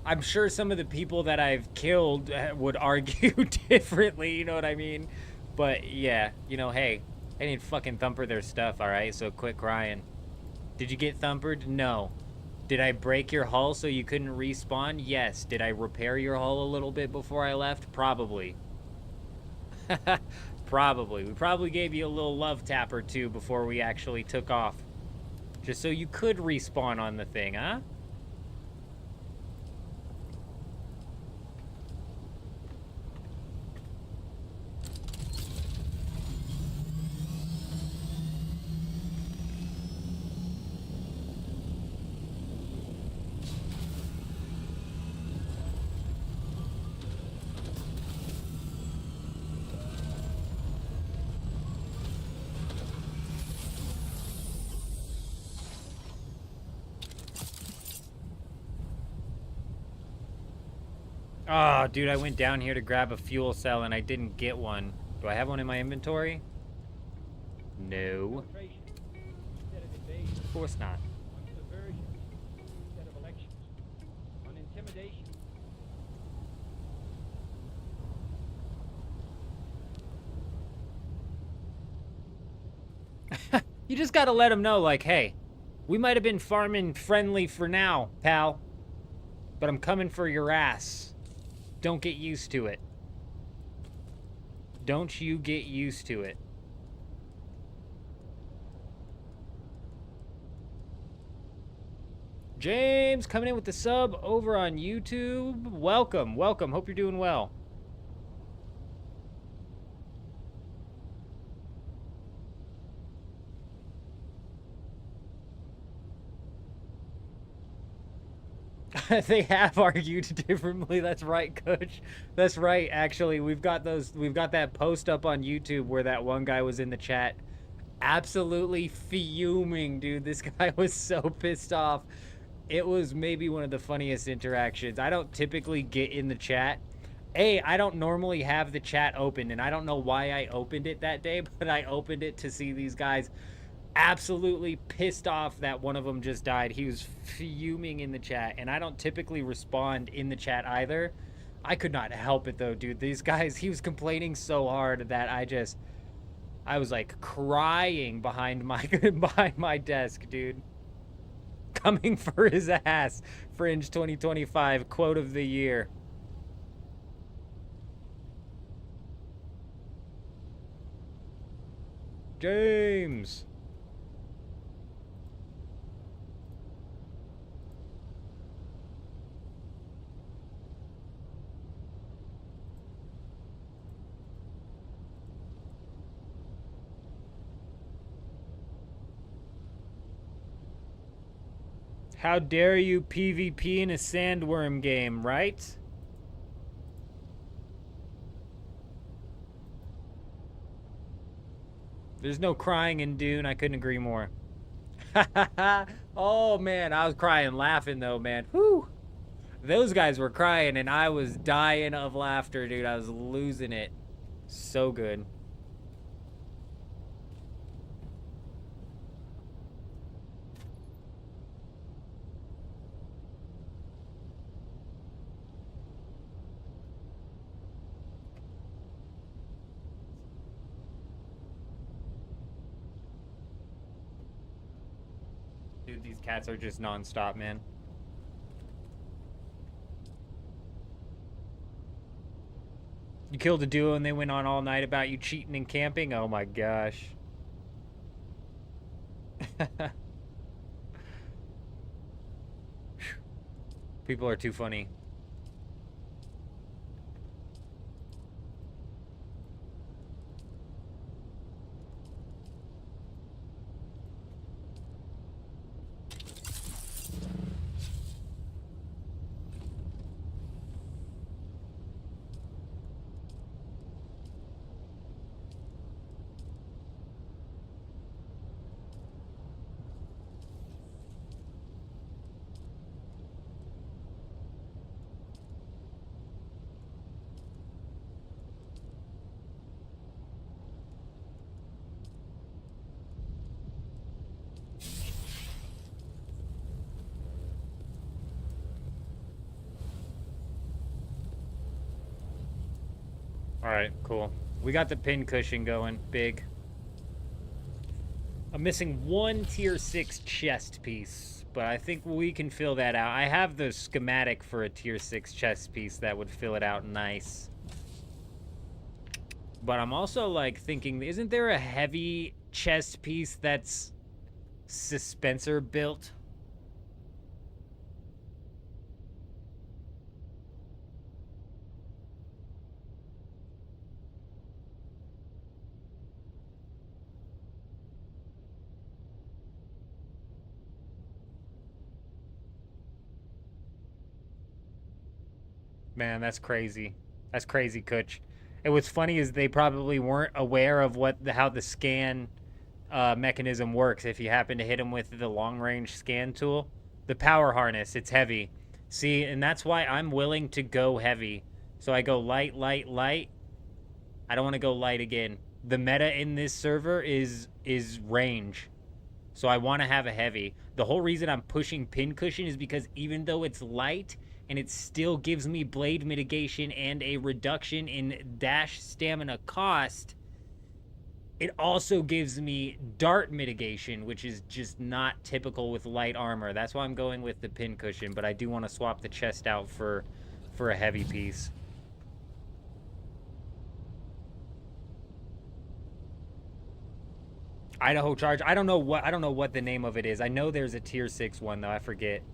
C: I'm sure some of the people that I've killed would argue differently, you know what I mean? But, yeah, you know, hey, I didn't fucking thumper their stuff, alright? So quit crying. Did you get thumpered? No. Did I break your hull so you couldn't respawn? Yes. Did I repair your hull a little bit before I left? Probably. Probably. We probably gave you a little love tap or two before we actually took off. Just so you could respawn on the thing, huh? Oh, dude, I went down here to grab a fuel cell and I didn't get one. Do I have one in my inventory? No.
D: Instead of invasion.
C: Of course not.
D: On subversion instead of elections. On intimidation.
C: You just gotta let them know, like, hey, we might have been farming friendly for now, pal, but I'm coming for your ass. Don't get used to it. Don't you get used to it. James coming in with the sub over on YouTube. Welcome, welcome. Hope you're doing well. They have argued differently. That's right, Coach. That's right. Actually, we've got that post up on YouTube where that one guy was in the chat absolutely fuming, dude. This guy was so pissed off. It was maybe one of the funniest interactions. I don't typically get in the chat. I don't normally have the chat open, and I don't know why I opened it that day, but I opened it to see these guys absolutely pissed off that one of them just died. He was fuming in the chat, and I don't typically respond in the chat either. I could not help it though, dude. These guys, he was complaining so hard that I was like crying behind my desk, dude. Coming for his ass. Fringe 2025 quote of the year. James. How dare you PvP in a sandworm game, right? There's no crying in Dune. I couldn't agree more. Oh, man. I was crying laughing, though, man. Whew. Those guys were crying, and I was dying of laughter, dude. I was losing it. So good. Dude, these cats are just non-stop, man. You killed a duo and they went on all night about you cheating and camping? Oh my gosh. People are too funny. Alright, cool. We got the pin cushion going. Big. I'm missing one tier 6 chest piece, but I think we can fill that out. I have the schematic for a tier 6 chest piece that would fill it out nice. But I'm also, like, thinking, isn't there a heavy chest piece that's Suspenser built? Man, that's crazy. That's crazy, Kutch. And what's funny is they probably weren't aware of how the scan mechanism works if you happen to hit them with the long-range scan tool. The power harness, it's heavy. See, and that's why I'm willing to go heavy. So I go light, light, light. I don't want to go light again. The meta in this server is range. So I want to have a heavy. The whole reason I'm pushing pincushion is because even though it's light and it still gives me blade mitigation and a reduction in dash stamina cost, it also gives me dart mitigation, which is just not typical with light armor. That's why I'm going with the pincushion, but I do want to swap the chest out for a heavy piece. Idaho Charge. I don't know what the name of it is. I know there's a tier 6 one though. I forget.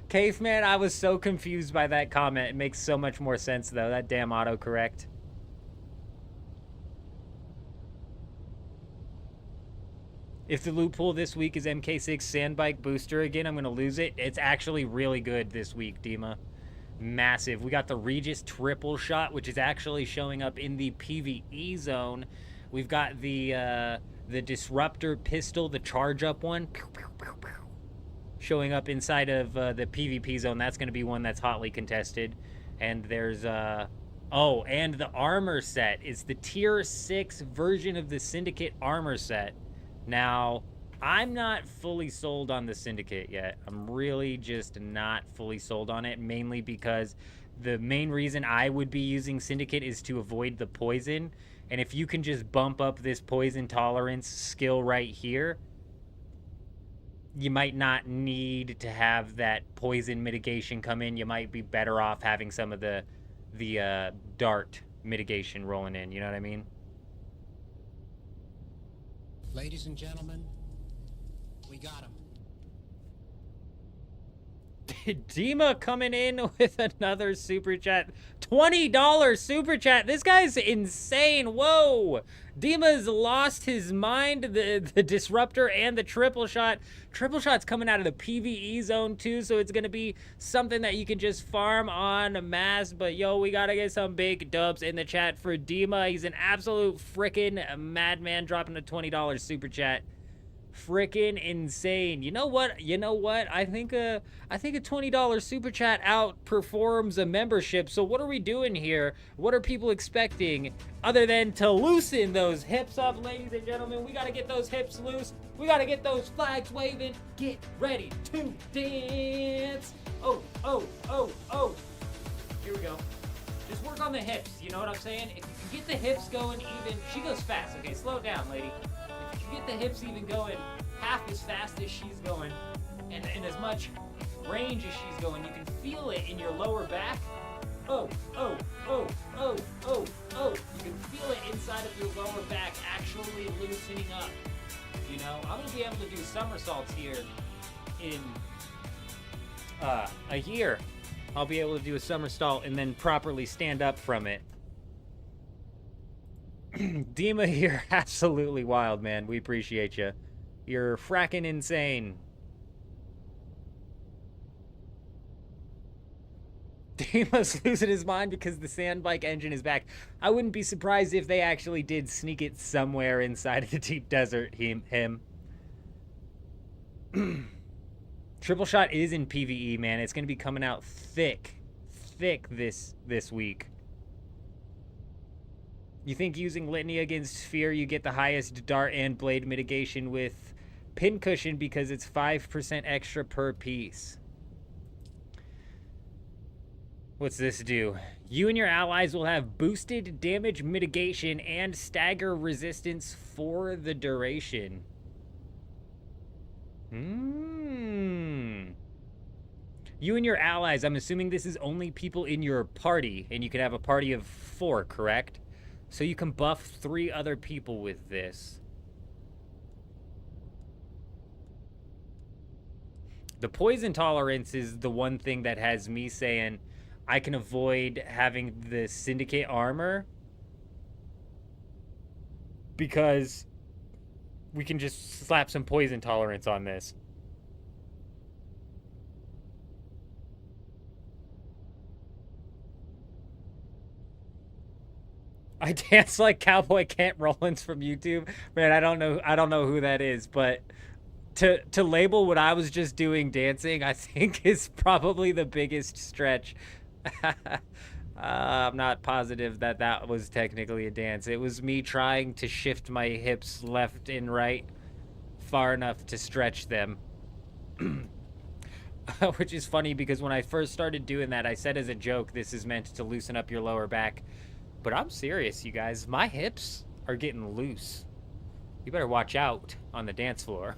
C: Caveman, I was so confused by that comment. It makes so much more sense though. That damn autocorrect. If the loot pool this week is MK6 Sandbike Booster again, I'm going to lose it. It's actually really good this week, Dima. Massive. We got the Regis Triple Shot, which is actually showing up in the PvE zone. We've got the Disruptor Pistol, the Charge Up one, showing up inside of the PvP zone. That's going to be one that's hotly contested. And there's... oh, and the armor set. It's the Tier 6 version of the Syndicate armor set. Now, I'm not fully sold on the Syndicate yet. I'm really just not fully sold on it, mainly because the main reason I would be using Syndicate is to avoid the poison. And if you can just bump up this poison tolerance skill right here, you might not need to have that poison mitigation come in. You might be better off having some of the dart mitigation rolling in, you know what I mean?
B: Ladies and gentlemen, we got him.
C: Dima coming in with another super chat. $20 super chat. This guy's insane. Whoa. Dima's lost his mind. The Disruptor and the Triple Shot. Triple Shot's coming out of the PvE zone too, so it's going to be something that you can just farm on mass. But yo, we got to get some big dubs in the chat for Dima. He's an absolute freaking madman, dropping a $20 super chat. Freaking insane. You know what? I think a $20 super chat outperforms a membership. So what are we doing here? What are people expecting other than to loosen those hips up, ladies and gentlemen? We got to get those hips loose. We got to get those flags waving. Get ready to dance. Oh. Here we go. Just work on the hips. You know what I'm saying? If you can get the hips going even, she goes fast. Okay, slow it down, lady. If you get the hips even going half as fast as she's going, and as much range as she's going, you can feel it in your lower back. Oh. You can feel it inside of your lower back actually loosening up. You know, I'm going to be able to do somersaults here in a year. I'll be able to do a somersault and then properly stand up from it. Dima here, absolutely wild, man. We appreciate you. You're fracking insane. Dima's losing his mind because the Sandbike engine is back. I wouldn't be surprised if they actually did sneak it somewhere inside of the deep desert, him. Triple Shot is in PvE, man. It's going to be coming out thick this week. You think using Litany against Sphere, you get the highest dart and blade mitigation with Pincushion because it's 5% extra per piece. What's this do? You and your allies will have boosted damage mitigation and stagger resistance for the duration. You and your allies, I'm assuming this is only people in your party, and you can have a party of 4, correct? So you can buff 3 other people with this. The poison tolerance is the one thing that has me saying I can avoid having the Syndicate armor because we can just slap some poison tolerance on this. I dance like Cowboy Kent Rollins from YouTube. Man, I don't know who that is, but to label what I was just doing dancing, I think is probably the biggest stretch. I'm not positive that that was technically a dance. It was me trying to shift my hips left and right far enough to stretch them. Which is funny because when I first started doing that, I said as a joke, this is meant to loosen up your lower back. But I'm serious, you guys. My hips are getting loose. You better watch out on the dance floor.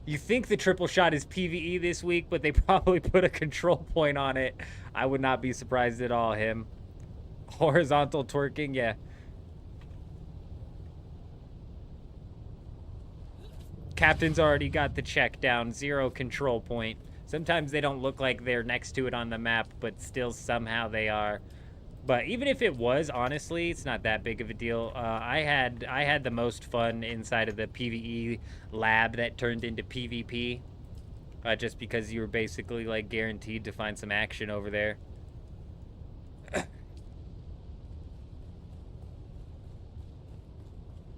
C: You think the triple shot is PvE this week, but they probably put a control point on it. I would not be surprised at all, him. Horizontal twerking, yeah. Captain's already got the check down, 0 control point. Sometimes they don't look like they're next to it on the map, but still somehow they are. But even if it was, honestly, it's not that big of a deal. I had the most fun inside of the PvE lab that turned into PvP. Just because you were basically, like, guaranteed to find some action over there.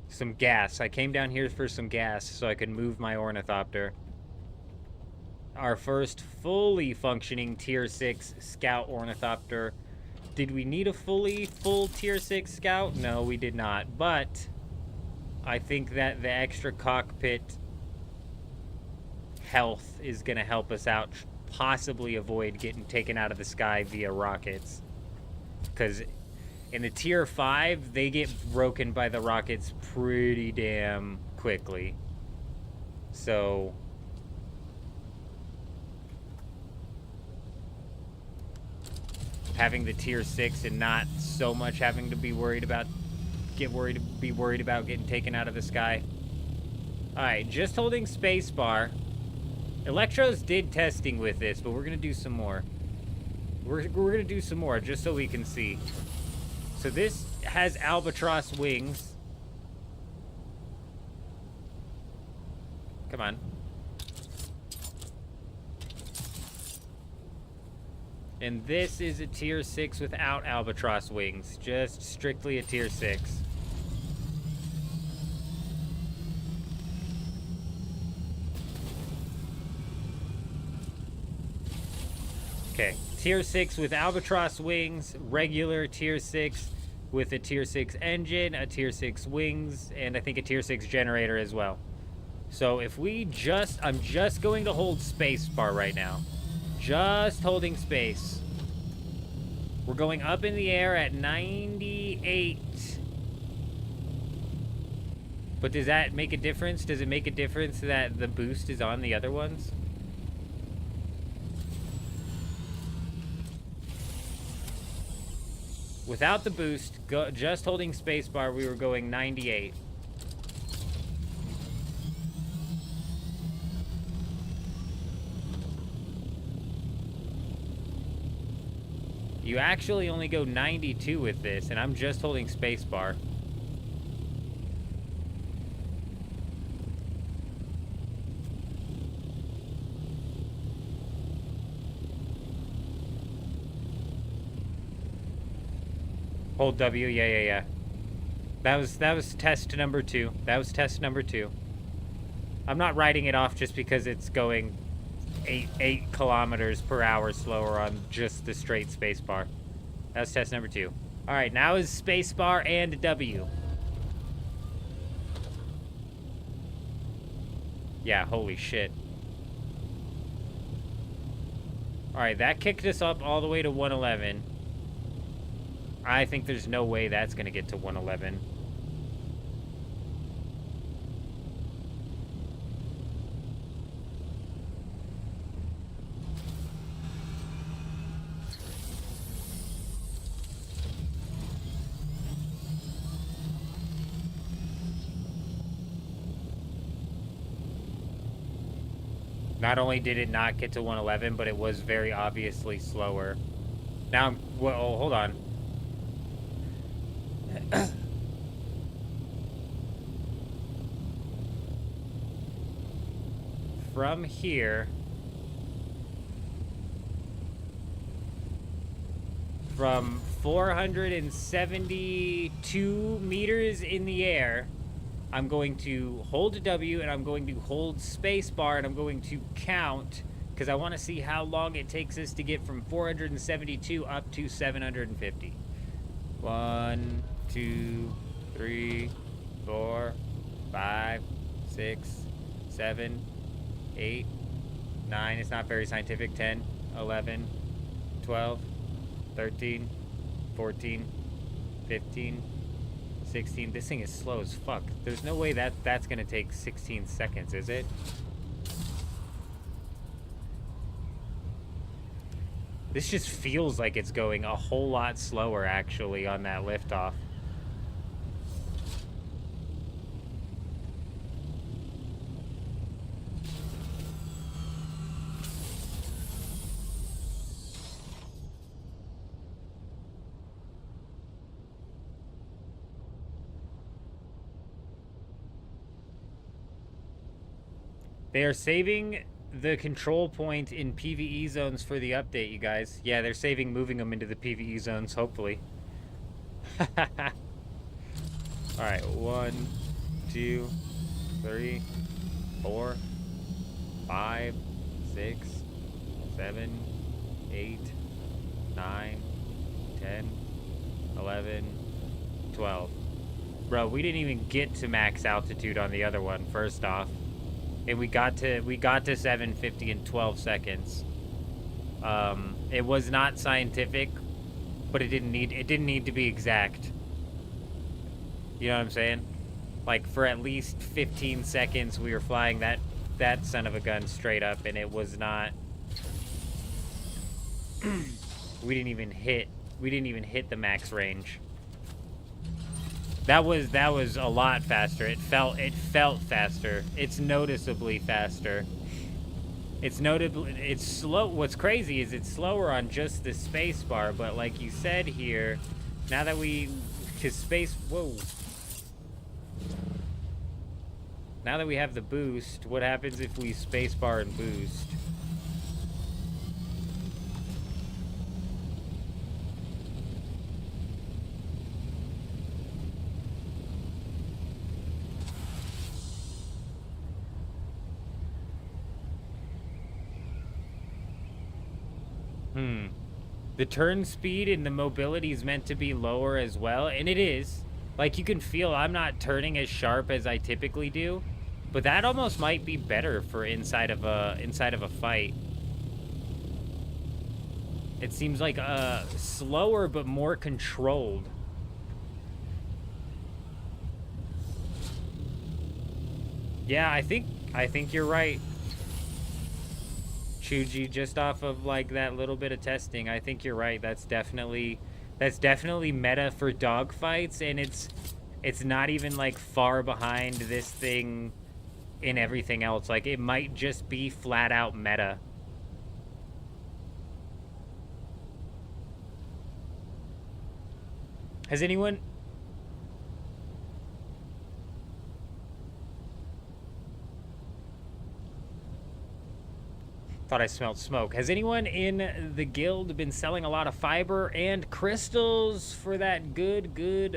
C: Some gas. I came down here for some gas so I could move my ornithopter. Our first fully functioning Tier 6 Scout ornithopter. Did we need a full Tier 6 Scout? No, we did not. But I think that the extra cockpit health is going to help us out. Possibly avoid getting taken out of the sky via rockets. Because in the Tier 5, they get broken by the rockets pretty damn quickly. So having the Tier 6 and not so much having to be worried about getting taken out of the sky. Alright, just holding spacebar. Electros did testing with this, but we're gonna do some more. We're gonna do some more just so we can see. So this has albatross wings. Come on. And this is a Tier 6 without albatross wings. Just strictly a Tier 6. Okay. Tier 6 with albatross wings. Regular Tier 6 with a Tier 6 engine, a Tier 6 wings, and I think a Tier 6 generator as well. So if we I'm just going to hold spacebar right now. Just holding space. We're going up in the air at 98. But does that make a difference? Does it make a difference that the boost is on the other ones? Without the boost, just holding spacebar, we were going 98. You actually only go 92 with this, and I'm just holding spacebar. Hold W, yeah. That was test number 2. That was test number 2. I'm not writing it off just because it's going 8 kilometers per hour slower on just the straight spacebar. That was test number 2. All right, now is spacebar and W. Yeah, holy shit. All right, that kicked us up all the way to 111. I think there's no way that's going to get to 111. Not only did it not get to 111, but it was very obviously slower. Now, well, hold on. From here, from 472 meters in the air, I'm going to hold W, and I'm going to hold spacebar, and I'm going to count, because I want to see how long it takes us to get from 472 up to 750. 1, 2, 3, 4, 5, 6, 7, 8, 9. It's not very scientific. 10, 11, 12, 13, 14, 15, 16. This thing is slow as fuck. There's no way that's gonna take 16 seconds, is it? This just feels like it's going a whole lot slower, actually, on that liftoff. They are saving the control point in PvE zones for the update, you guys. Yeah, they're saving moving them into the PvE zones, hopefully. Alright, 1, 2, 3, 4, 5, 6, 7, 8, 9, 10, 11, 12. Bro, we didn't even get to max altitude on the other one, first off. And we got to 750 in 12 seconds. It was not scientific, but it didn't need to be exact. You know what I'm saying? Like, for at least 15 seconds we were flying that son of a gun straight up, and it was not we didn't even hit the max range. That was a lot faster. It felt faster. It's noticeably faster. It's slow. What's crazy is it's slower on just the space bar, but like you said here, now that now that we have the boost, what happens if we space bar and boost? The turn speed and the mobility is meant to be lower as well, and it is. Like, you can feel I'm not turning as sharp as I typically do, but that almost might be better for inside of a fight. It seems like slower but more controlled. Yeah, I think you're right. Chuji, just off of like that little bit of testing, I think you're right. That's definitely meta for dogfights, and it's not even like far behind this thing in everything else. Like, it might just be flat out meta. Has anyone thought I smelled smoke? Has anyone in the guild been selling a lot of fiber and crystals for that good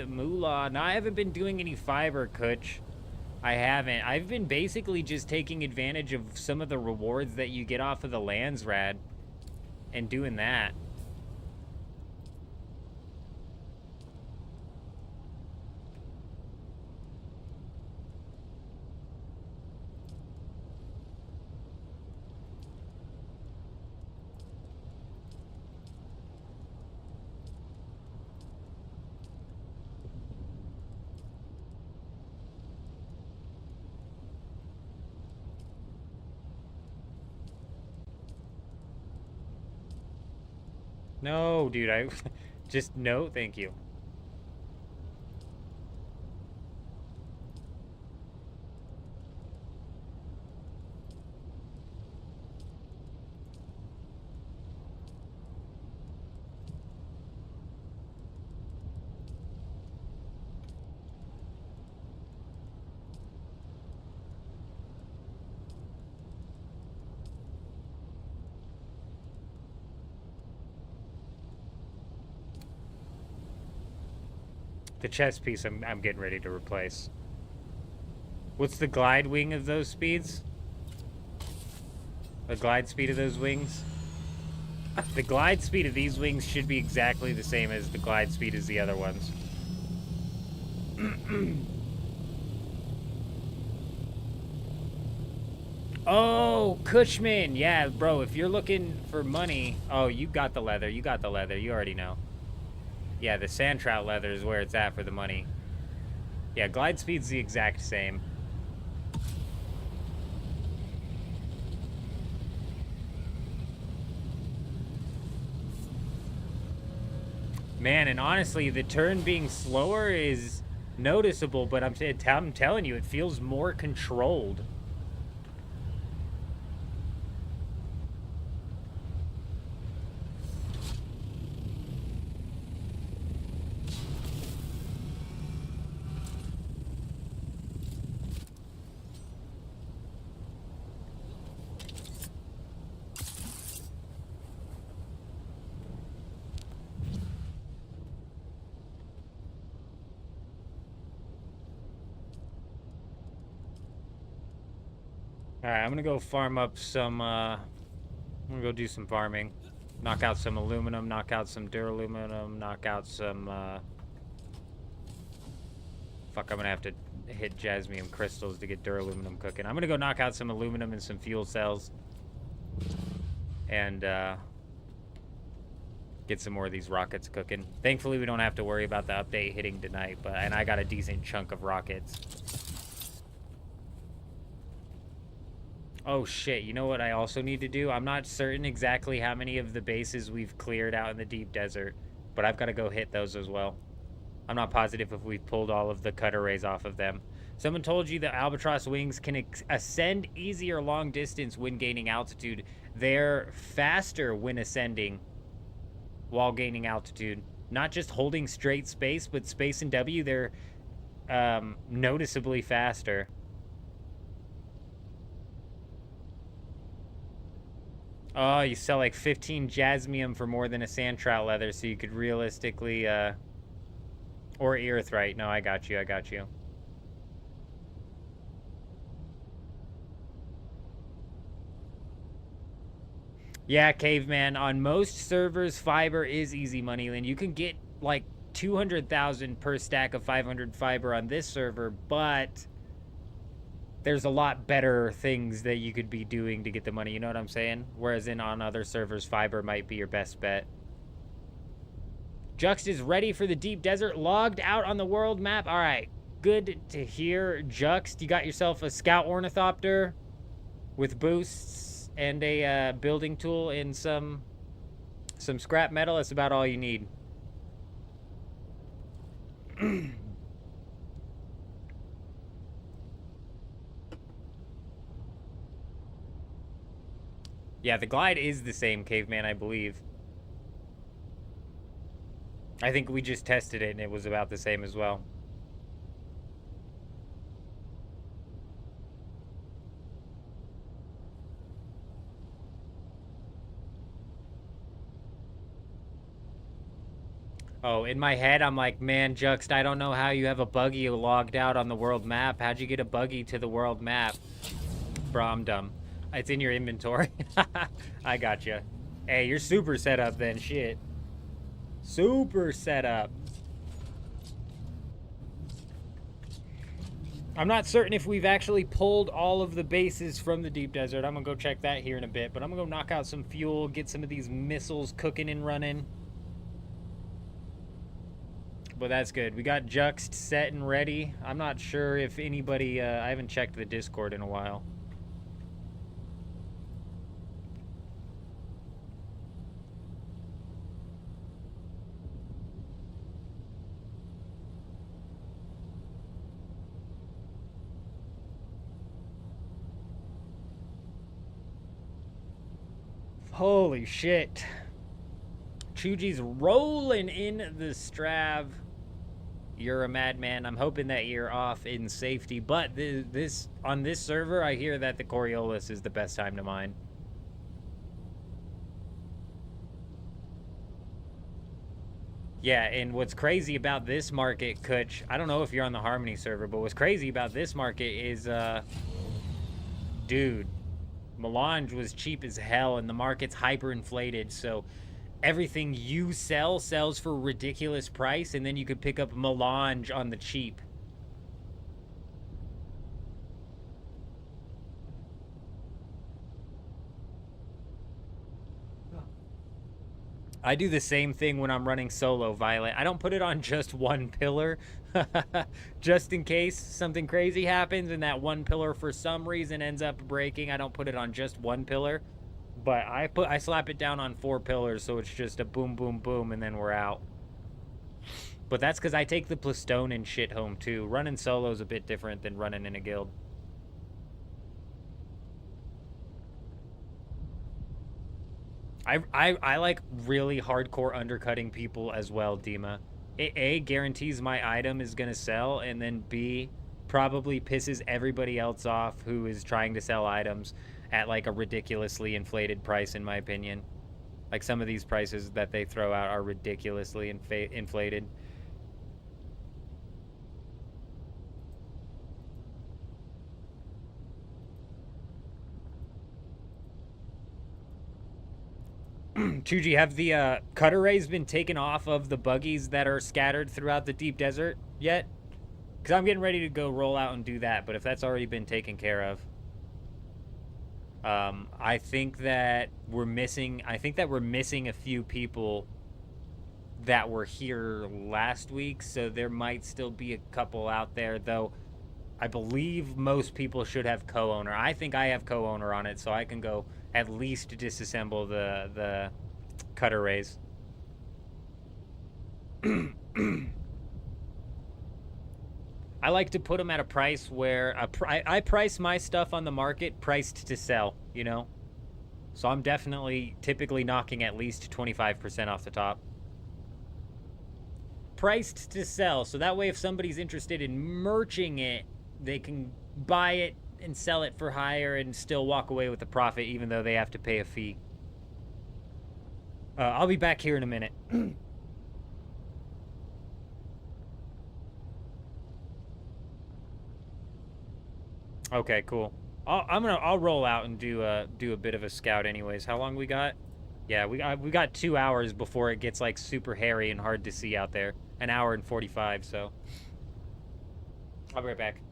C: moolah? No, I haven't been doing any fiber, Kutch. I haven't. I've been basically just taking advantage of some of the rewards that you get off of the lands rad and doing that. No, dude, I just no, thank you. The chess piece I'm getting ready to replace. What's the glide wing of those speeds? The glide speed of those wings? The glide speed of these wings should be exactly the same as the glide speed as the other ones. Oh, Cushman. Yeah, bro, if you're looking for money... Oh, you got the leather. You got the leather. You already know. Yeah, the sand trout leather is where it's at for the money. Yeah, glide speed's the exact same. Man, and honestly, the turn being slower is noticeable, but I'm telling you, it feels more controlled. Alright, I'm gonna go farm up some, I'm gonna go do some farming. Knock out some aluminum, knock out some duraluminum, knock out some, Fuck, I'm gonna have to hit jasmium crystals to get duraluminum cooking. I'm gonna go knock out some aluminum and some fuel cells. And, get some more of these rockets cooking. Thankfully, we don't have to worry about the update hitting tonight, and I got a decent chunk of rockets. Oh shit, you know what I also need to do? I'm not certain exactly how many of the bases we've cleared out in the deep desert, but I've got to go hit those as well. I'm not positive if we've pulled all of the cutter rays off of them. Someone told you that albatross wings can ascend easier long distance when gaining altitude. They're faster when ascending while gaining altitude. Not just holding straight space, but space and W, they're noticeably faster. Oh, you sell like 15 jasmium for more than a sand trout leather, so you could realistically, or erythrite. No, I got you, I got you. Yeah, caveman, on most servers, fiber is easy money, and you can get like 200,000 per stack of 500 fiber on this server, but there's a lot better things that you could be doing to get the money, you know what I'm saying? Whereas on other servers, fiber might be your best bet. Juxt is ready for the deep desert, logged out on the world map. All right, good to hear, Juxt. You got yourself a scout ornithopter with boosts and a building tool and some scrap metal. That's about all you need. Yeah, the glide is the same, caveman, I believe. I think we just tested it and it was about the same as well. Oh, in my head, I'm like, man, Juxt, I don't know how you have a buggy logged out on the world map. How'd you get a buggy to the world map? Bro, I'm dumb. It's in your inventory. I gotcha. Hey, you're super set up then, shit. Super set up. I'm not certain if we've actually pulled all of the bases from the deep desert. I'm gonna go check that here in a bit, but I'm gonna go knock out some fuel, get some of these missiles cooking and running. But that's good. We got Juxt set and ready. I'm not sure if anybody, I haven't checked the Discord in a while. Holy shit. Chuji's rolling in the Strav. You're a madman. I'm hoping that you're off in safety. But on this server, I hear that the Coriolis is the best time to mine. Yeah, and what's crazy about this market, Kutch, I don't know if you're on the Harmony server, but what's crazy about this market is, dude, Melange was cheap as hell, and the market's hyperinflated, so everything you sell sells for a ridiculous price, and then you could pick up Melange on the cheap. I do the same thing when I'm running solo, Violet. I don't put it on just one pillar, just in case something crazy happens and that one pillar for some reason ends up breaking. I don't put it on just one pillar, but I slap it down on 4 pillars, so it's just a boom, boom, boom, and then we're out. But that's because I take the Plastone and shit home too. Running solo is a bit different than running in a guild. I like really hardcore undercutting people as well, Dima. A, guarantees my item is going to sell, and then B, probably pisses everybody else off who is trying to sell items at like a ridiculously inflated price, in my opinion. Like some of these prices that they throw out are ridiculously inflated. Chuji, have the cutter rays been taken off of the buggies that are scattered throughout the deep desert yet? Because I'm getting ready to go roll out and do that, but if that's already been taken care of. I think that we're missing a few people that were here last week, so there might still be a couple out there, though I believe most people should have co-owner. I think I have co-owner on it, so I can go at least disassemble the cutter rays. I like to put them at a price where I price my stuff on the market priced to sell, you know? So I'm typically knocking at least 25% off the top. Priced to sell, so that way if somebody's interested in merching it, they can buy it and sell it for higher and still walk away with the profit, even though they have to pay a fee. I'll be back here in a minute. Okay, cool. I'll roll out and do a bit of a scout anyways. How long we got? Yeah, we got 2 hours before it gets like super hairy and hard to see out there. 1 hour and 45, so I'll be right back.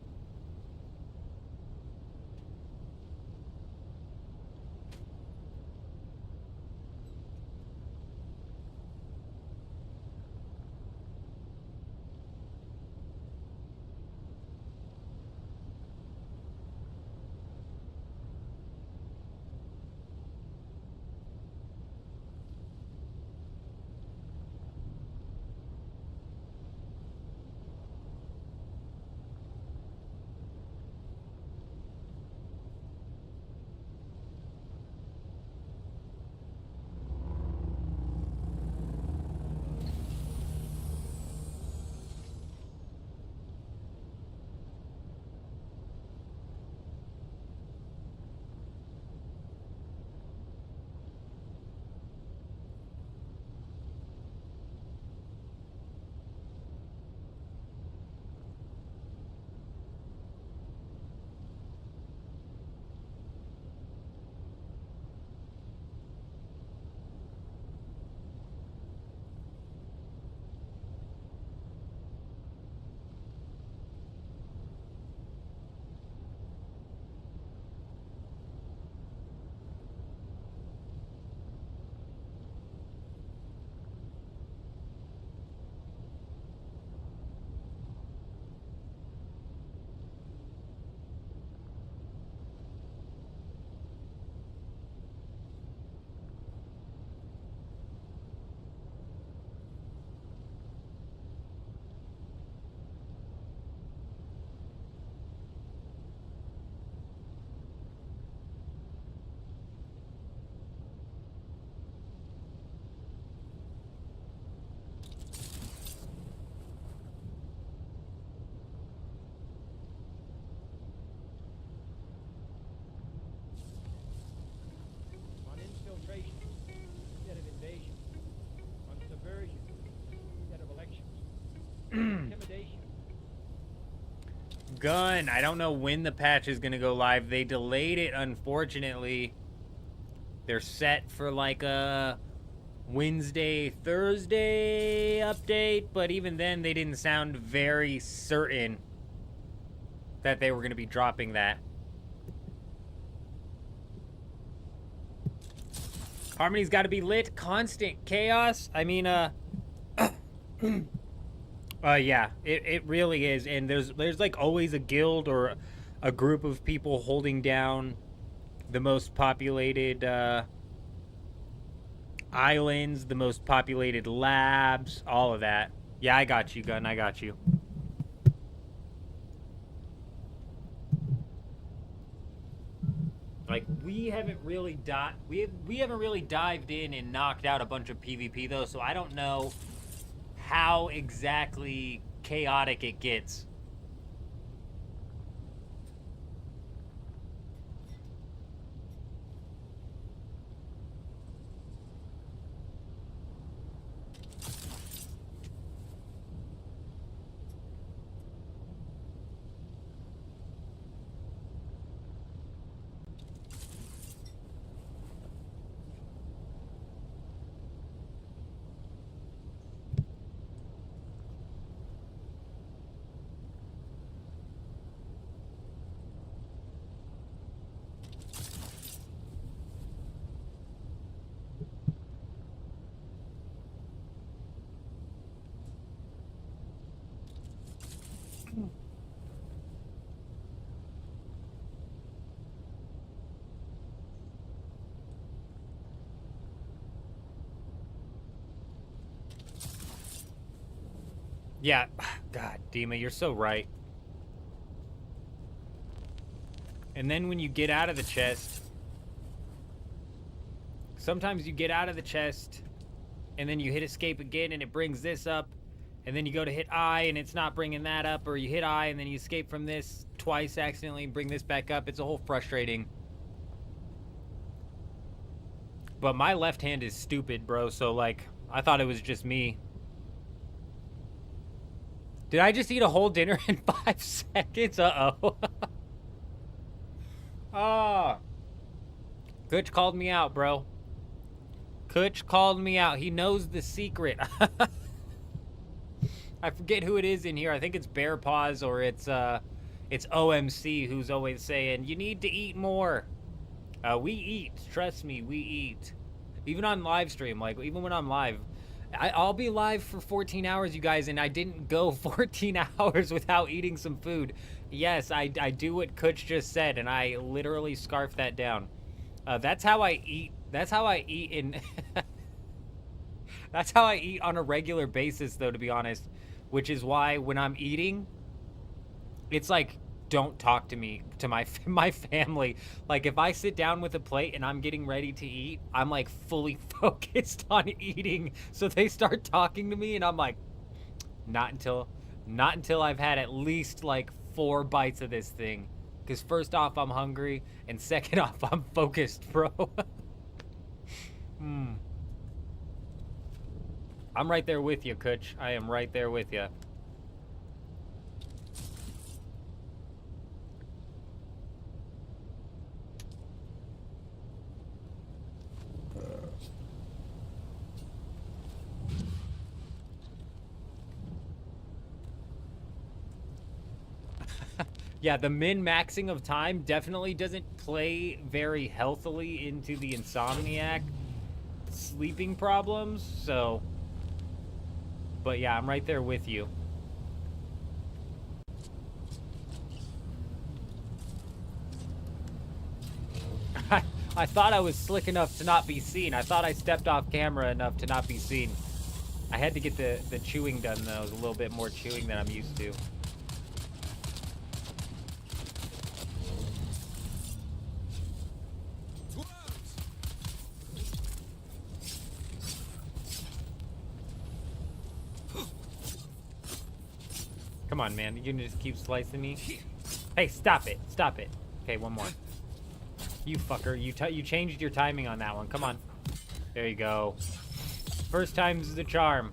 C: Gun. I don't know when the patch is gonna go live. They delayed it, unfortunately. They're set for like a Wednesday, Thursday update, but even then they didn't sound very certain that they were gonna be dropping that. Harmony's gotta be lit. Constant chaos. I mean, yeah, it really is, and there's like always a guild or a group of people holding down the most populated islands, the most populated labs, all of that. Yeah, I got you, Gun. I got you. Like we haven't really dived in and knocked out a bunch of PvP though, so I don't know how exactly chaotic it gets. Yeah, God, Dima, you're so right. And then when you get out of the chest, sometimes you get out of the chest, and then you hit escape again, and it brings this up, and then you go to hit I, and it's not bringing that up, or you hit I, and then you escape from this twice accidentally and bring this back up. It's a whole frustrating. But my left hand is stupid, bro, so, like, I thought it was just me. Did I just eat a whole dinner in 5 seconds? Uh-oh. Ah. Kutch called me out, bro. Kutch called me out. He knows the secret. I forget who it is in here. I think it's Bear Paws or it's OMC who's always saying, you need to eat more. We eat. Trust me, we eat. Even on live stream, like, even when I'm live. I'll be live for 14 hours, you guys, and I didn't go 14 hours without eating some food. Yes, I do what Kutch just said, and I literally scarf that down. That's how I eat. That's how I eat in... That's how I eat on a regular basis, though, to be honest. Which is why when I'm eating, it's like, don't talk to me, to my family. Like, if I sit down with a plate and I'm getting ready to eat, I'm, like, fully focused on eating. So they start talking to me, and I'm like, not until I've had at least, like, 4 bites of this thing. Because first off, I'm hungry, and second off, I'm focused, bro. I'm right there with you, Kutch. I am right there with you. Yeah, the min-maxing of time definitely doesn't play very healthily into the insomniac sleeping problems, so... But yeah, I'm right there with you. I thought I was slick enough to not be seen. I thought I stepped off camera enough to not be seen. I had to get the chewing done, though. It was a little bit more chewing than I'm used to. Come on, man. You can just keep slicing me. Hey, stop it. Stop it. Okay, one more. You fucker. You changed your timing on that one. Come on. There you go. First time's the charm.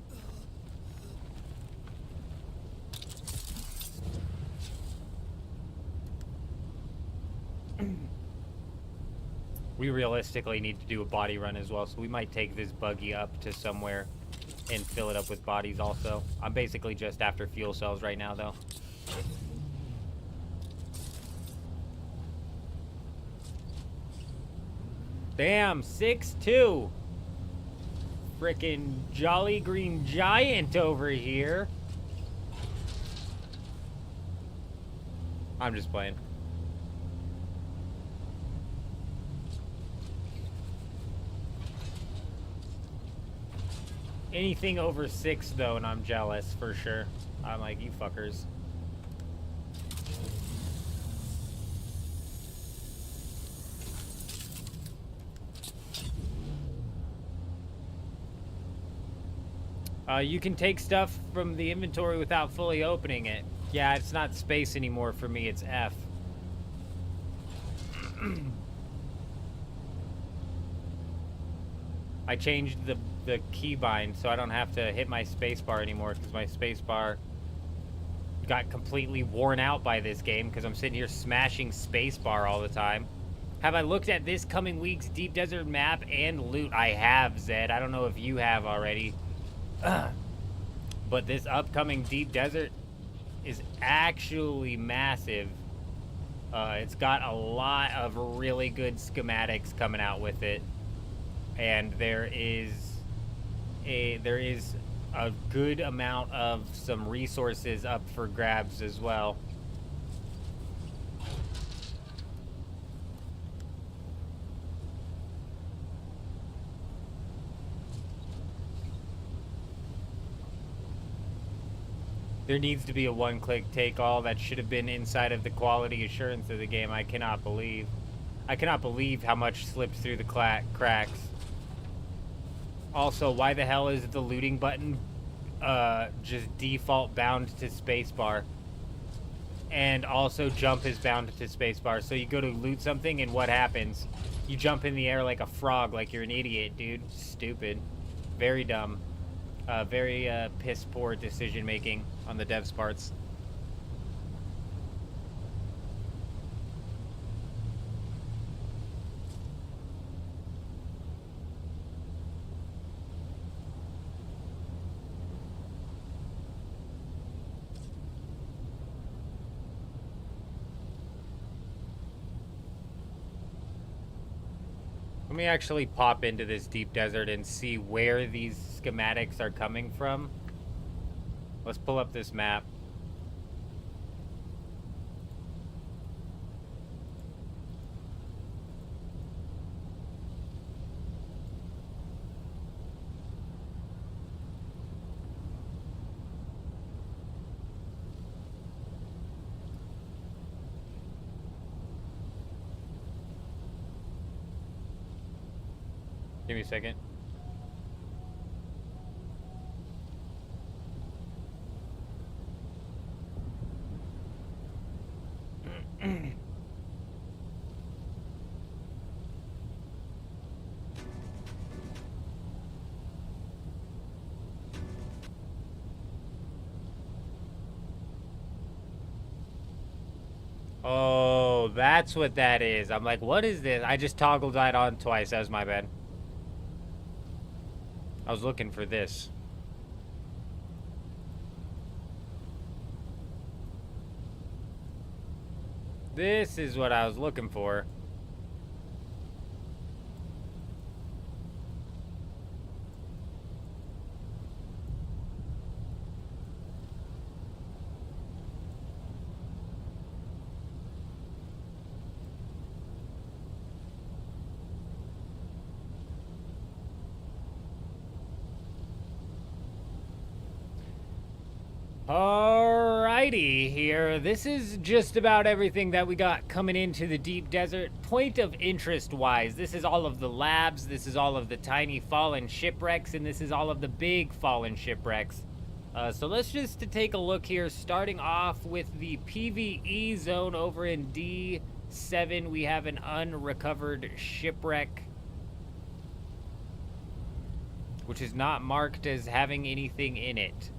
C: We realistically need to do a body run as well, so we might take this buggy up to somewhere and fill it up with bodies also. I'm basically just after fuel cells right now, though. Damn, 6'2". Frickin' Jolly Green Giant over here. I'm just playing. Anything over 6, though, and I'm jealous, for sure. I'm like, you fuckers. You can take stuff from the inventory without fully opening it. Yeah, it's not space anymore for me, it's F. I changed the keybind so I don't have to hit my spacebar anymore because my spacebar got completely worn out by this game because I'm sitting here smashing spacebar all the time. Have I looked at this coming week's Deep Desert map and loot? I have, Zed. I don't know if you have already. But this upcoming Deep Desert is actually massive. It's got a lot of really good schematics coming out with it. And there is a good amount of some resources up for grabs as well. There needs to be a one-click take-all. That should have been inside of the quality assurance of the game. I cannot believe how much slipped through the cracks. Also, why the hell is the looting button just default bound to spacebar? And also jump is bound to spacebar. So you go to loot something and what happens? You jump in the air like a frog, like you're an idiot, dude. Stupid. Very dumb. Very piss poor decision making on the devs' parts. Let me actually pop into this deep desert and see where these schematics are coming from. Let's pull up this map. Give me a second. Oh, that's what that is. I'm like, what is this? I just toggled that on twice. That was my bad. I was looking for this. This is what I was looking for. Alrighty here. This is just about everything that we got coming into the deep desert. Point of interest wise, this is all of the labs, this is all of the tiny fallen shipwrecks, and this is all of the big fallen shipwrecks. So let's just take a look here, starting off with the PvE zone over in D7. We have an unrecovered shipwreck, which is not marked as having anything in it.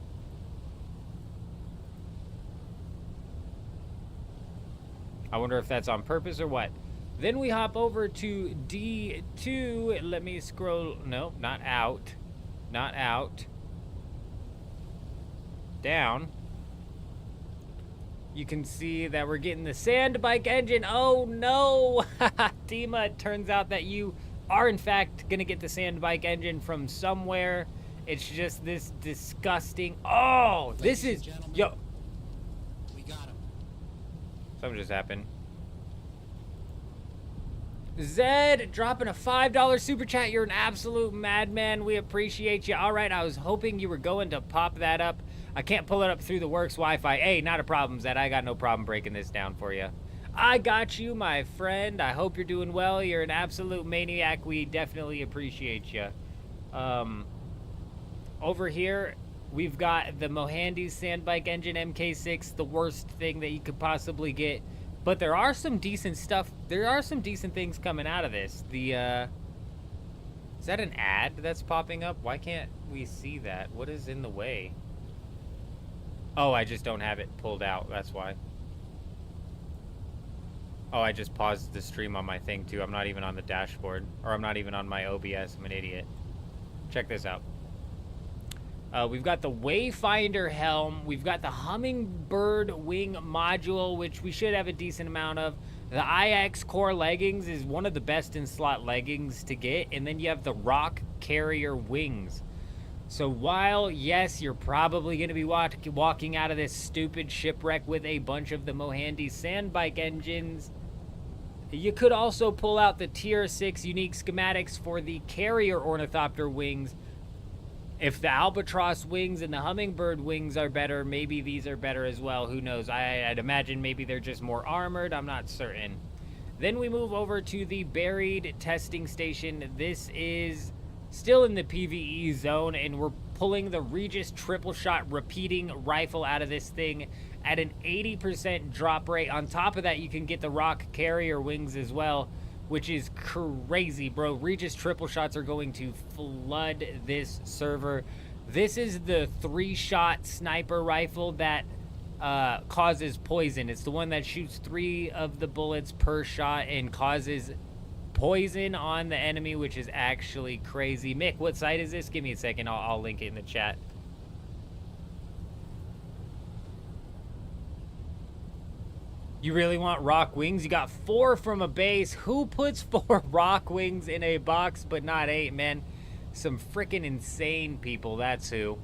C: I wonder if that's on purpose or what. Then we hop over to D2. Let me scroll. No, not out. Not out. Down. You can see that we're getting the sand bike engine. Oh no! Dima, it turns out that you are in fact gonna get the sand bike engine from somewhere. It's just this disgusting. Oh, this is. Yo.
B: We got him.
C: Something just happened. Zed dropping a $5 super chat. You're an absolute madman. We appreciate you. All right, I was hoping you were going to pop that up. I can't pull it up through the works Wi-Fi. Hey, not a problem, Zed. I got no problem breaking this down for you. I got you, my friend. I hope you're doing well. You're an absolute maniac. We definitely appreciate you. Over here, we've got the Mohandy's Sandbike Engine MK6, the worst thing that you could possibly get. But there are some decent stuff. There are some decent things coming out of this. The, is that an ad that's popping up? Why can't we see that? What is in the way? Oh, I just don't have it pulled out. That's why. Oh, I just paused the stream on my thing, too. I'm not even on the dashboard. Or I'm not even on my OBS. I'm an idiot. Check this out. We've got the Wayfinder helm. We've got the Hummingbird wing module, which we should have a decent amount of. The IX core leggings is one of the best in slot leggings to get. And then you have the Rock Carrier wings. So while, yes, you're probably going to be walking out of this stupid shipwreck with a bunch of the Mohandy Sandbike engines, you could also pull out the Tier 6 unique schematics for the Carrier Ornithopter wings. If the Albatross wings and the Hummingbird wings are better, maybe these are better as well. Who knows? I'd imagine maybe they're just more armored. I'm not certain. Then we move over to the Buried Testing Station. This is still in the PvE zone, and we're pulling the Regis triple shot repeating rifle out of this thing at an 80% drop rate. On top of that, you can get the Rock Carrier wings as well, which is crazy, bro. Regis triple shots are going to flood this server. This is the 3-shot sniper rifle that causes poison. It's the one that shoots 3 of the bullets per shot and causes poison on the enemy, which is actually crazy. Mick, what site is this? Give me a second. I'll link it in the chat. You really want rock wings? You got 4 from a base. Who puts 4 rock wings in a box but not 8, man? Some freaking insane people, that's who.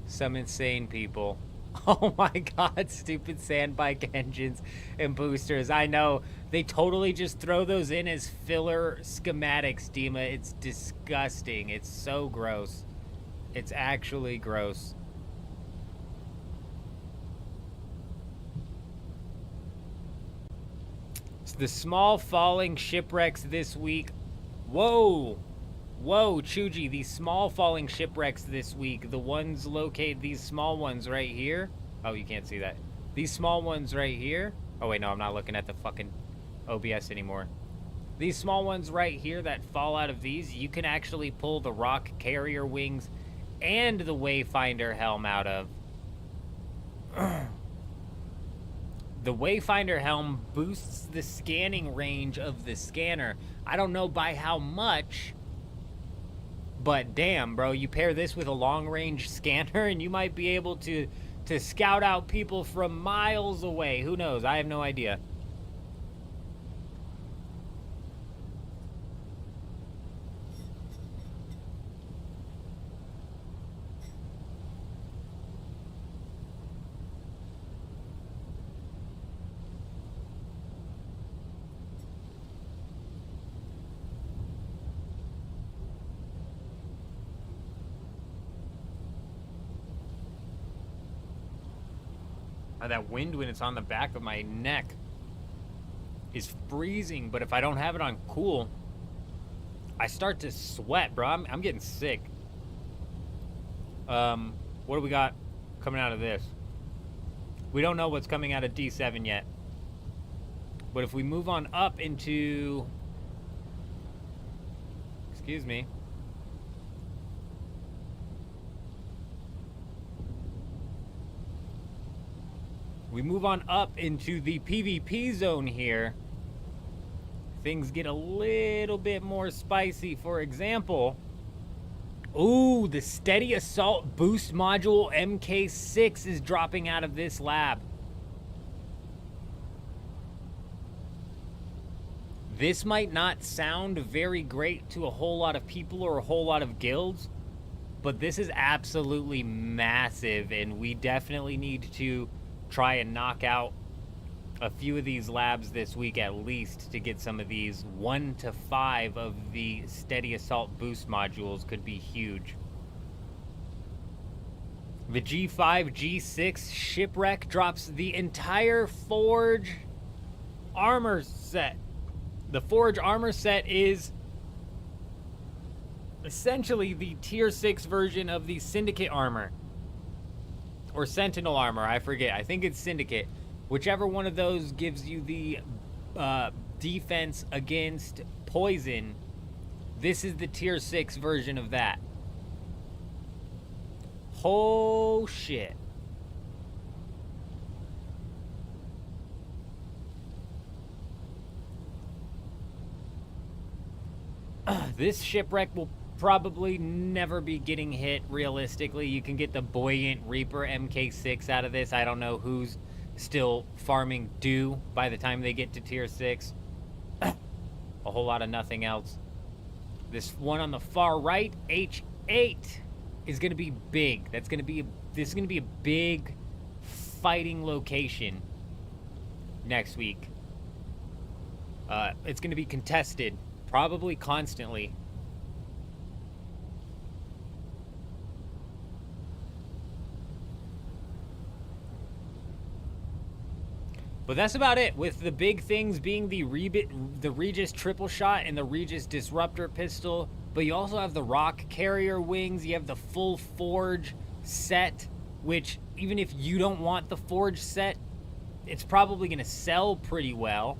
C: Some insane people. Oh my god, stupid sandbike engines and boosters. I know. They totally just throw those in as filler schematics, Dima. It's disgusting. It's so gross. It's actually gross. The small falling shipwrecks this week. Whoa. Whoa, Chuji, these small falling shipwrecks this week, the ones located, these small ones right here. Oh, you can't see that. These small ones right here. Oh, wait, no, I'm not looking at the fucking OBS anymore. These small ones right here that fall out of these, you can actually pull the Rock Carrier wings and the Wayfinder helm out of. The Wayfinder helm boosts the scanning range of the scanner. I don't know by how much, but damn, bro, you pair this with a long-range scanner and you might be able to scout out people from miles away. Who knows? I have no idea. That wind when it's on the back of my neck is freezing, but if I don't have it on cool, I start to sweat, bro. I'm getting sick. What do we got coming out of this? We don't know what's coming out of D7 yet. But if we move on up into... Excuse me. We move on up into the PvP zone here. things get a little bit more spicy. For example, ooh, the Steady Assault Boost Module MK6 is dropping out of this lab. This might not sound very great to a whole lot of people or a whole lot of guilds, but this is absolutely massive, and we definitely need to try and knock out a few of these labs this week at least to get some of these. 1 to 5 of the Steady Assault Boost modules could be huge. The G5, G6 Shipwreck drops the entire Forge armor set. The Forge armor set is essentially the tier 6 version of the Syndicate armor. Or Sentinel armor, I forget. I think it's Syndicate. Whichever one of those gives you the defense against poison, this is the tier 6 version of that. Oh shit. This shipwreck will probably never be getting hit realistically. You can get the Buoyant Reaper MK6 out of this. I don't know who's still farming Dew by the time they get to tier 6. A whole lot of nothing else. This one on the far right, H8, is going to be big. This is going to be a big fighting location next week. It's going to be contested, probably constantly. But that's about it, with the big things being the Regis triple shot and the Regis disruptor pistol. But you also have the rock carrier wings. You have the full Forge set, which even if you don't want the Forge set, it's probably going to sell pretty well.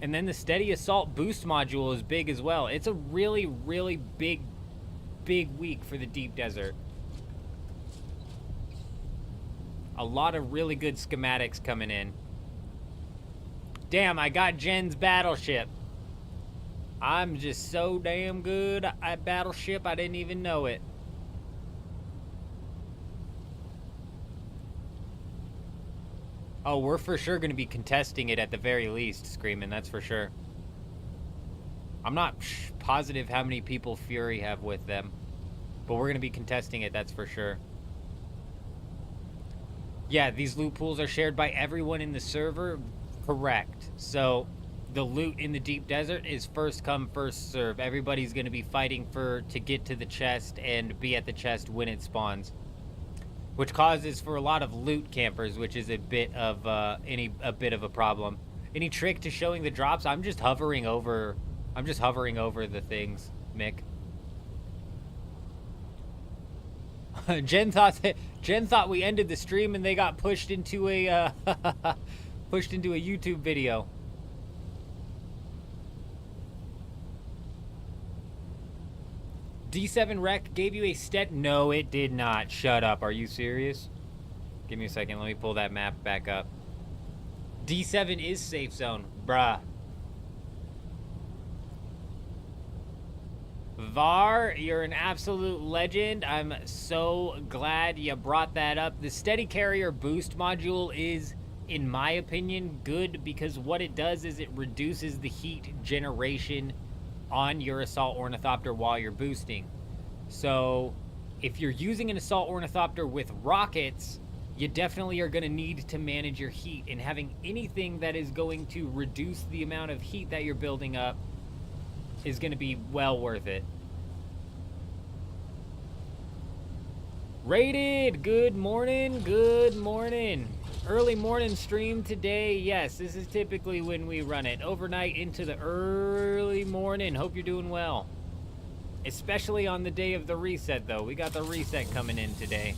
C: And then the Steady Assault Boost module is big as well. It's a really, really big week for the Deep Desert. A lot of really good schematics coming in. Damn, I got Jen's battleship. I'm just so damn good at battleship, I didn't even know it. Oh, we're for sure going to be contesting it at the very least, Screamin', that's for sure. I'm not positive how many people Fury have with them, but we're going to be contesting it, that's for sure. Yeah, these loot pools are shared by everyone in the server. Correct. So the loot in the Deep Desert is first come, first serve. Everybody's going to be fighting to get to the chest and be at the chest when it spawns, which causes for a lot of loot campers, which is a bit of a problem. Any trick to showing the drops? I'm just hovering over the things, Mick. Jen thought we ended the stream and they got pushed into a YouTube video. D7 Rec gave you a stat? No, it did not. Shut up. Are you serious? Give me a second. Let me pull that map back up. D7 is safe zone. Bruh. Var, you're an absolute legend. I'm so glad you brought that up. The Steady Carrier Boost module is, in my opinion, good because what it does is it reduces the heat generation on your Assault Ornithopter while you're boosting. So if you're using an Assault Ornithopter with rockets, you definitely are going to need to manage your heat, and having anything that is going to reduce the amount of heat that you're building up is going to be well worth it. Rated, good morning, good morning. Early morning stream today. Yes, this is typically when we run it. Overnight into the early morning. Hope you're doing well. Especially on the day of the reset, though. We got the reset coming in today.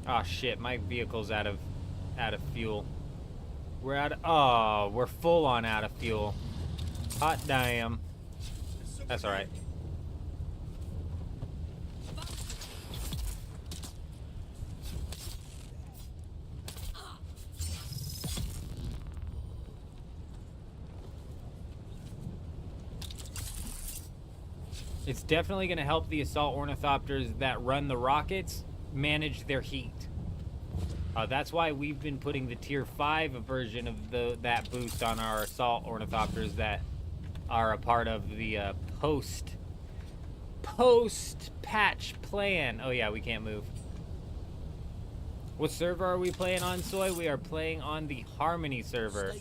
C: Oh shit, my vehicle's out of fuel. We're full on out of fuel. Hot damn. That's alright. It's definitely going to help the assault ornithopters that run the rockets manage their heat. That's why we've been putting the tier 5 version of that boost on our assault ornithopters that are a part of the post-patch plan. Oh yeah, we can't move. What server are we playing on, Soy? We are playing on the Harmony server.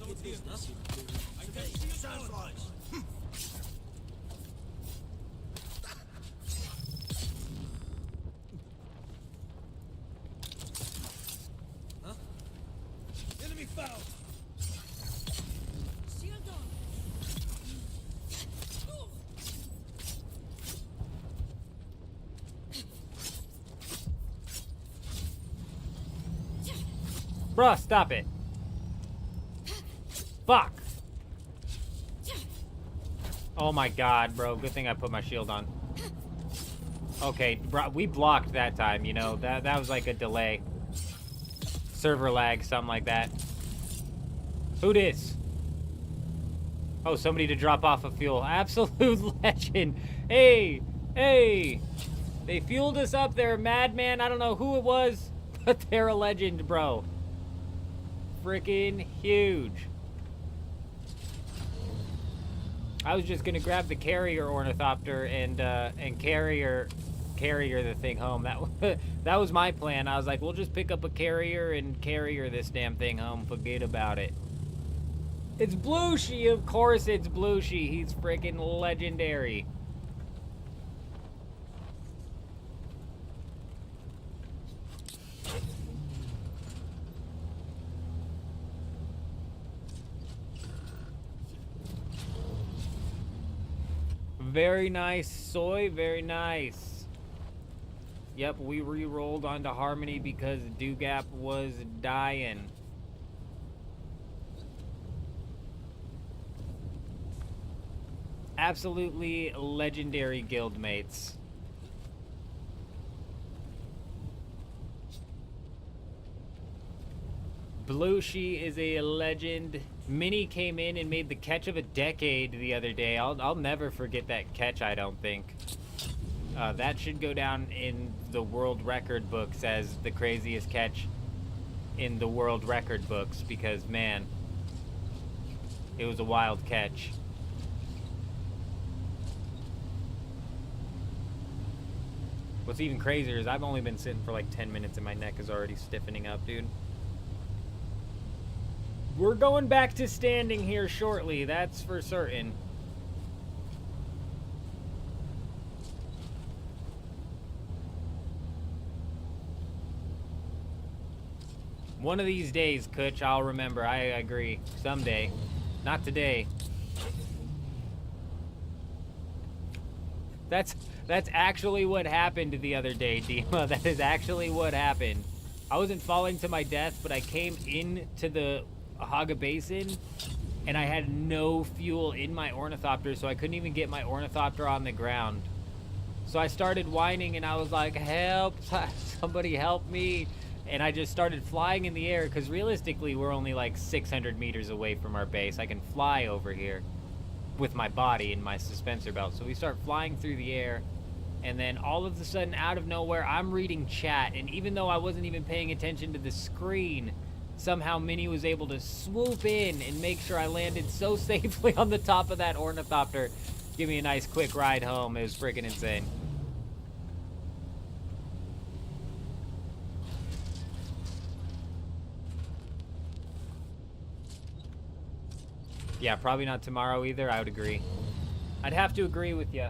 P: Enemy found.
C: Bruh, stop it. Fuck. Oh my god, bro. Good thing I put my shield on. Okay, bro, we blocked that time, you know. That was like a delay. Server lag, something like that. Who dis? Oh, somebody to drop off of fuel. Absolute legend. Hey, hey. They fueled us up there, madman. I don't know who it was, but they're a legend, bro. Freaking huge. I was just gonna grab the carrier ornithopter and carrier the thing home. That was my plan. I was like, we'll just pick up a carrier and carrier this damn thing home. Forget about it. It's Blueshy, of course it's Blueshy. He's freaking legendary. Very nice, Soy. Very nice. Yep, we re-rolled onto Harmony because Dugap was dying. Absolutely legendary guildmates. Blueshy is a legend. Minnie came in and made the catch of a decade the other day. I'll never forget that catch, I don't think. That should go down in the world record books as the craziest catch in the world record books because, man, it was a wild catch. What's even crazier is I've only been sitting for like 10 minutes and my neck is already stiffening up, dude. We're going back to standing here shortly, that's for certain. One of these days, Kutch, I'll remember. I agree. Someday. Not today. That's actually what happened the other day, Dima. That is actually what happened. I wasn't falling to my death, but I came into the Haga Basin, and I had no fuel in my ornithopter, so I couldn't even get my ornithopter on the ground. So I started whining, and I was like, help, somebody help me. And I just started flying in the air, because realistically, we're only like 600 meters away from our base. I can fly over here with my body and my suspensor belt. So we start flying through the air, and then all of a sudden, out of nowhere, I'm reading chat, and even though I wasn't even paying attention to the screen, somehow Minnie was able to swoop in and make sure I landed so safely on the top of that ornithopter. Give me a nice quick ride home. It was freaking insane. Yeah, probably not tomorrow either. I would agree. I'd have to agree with you.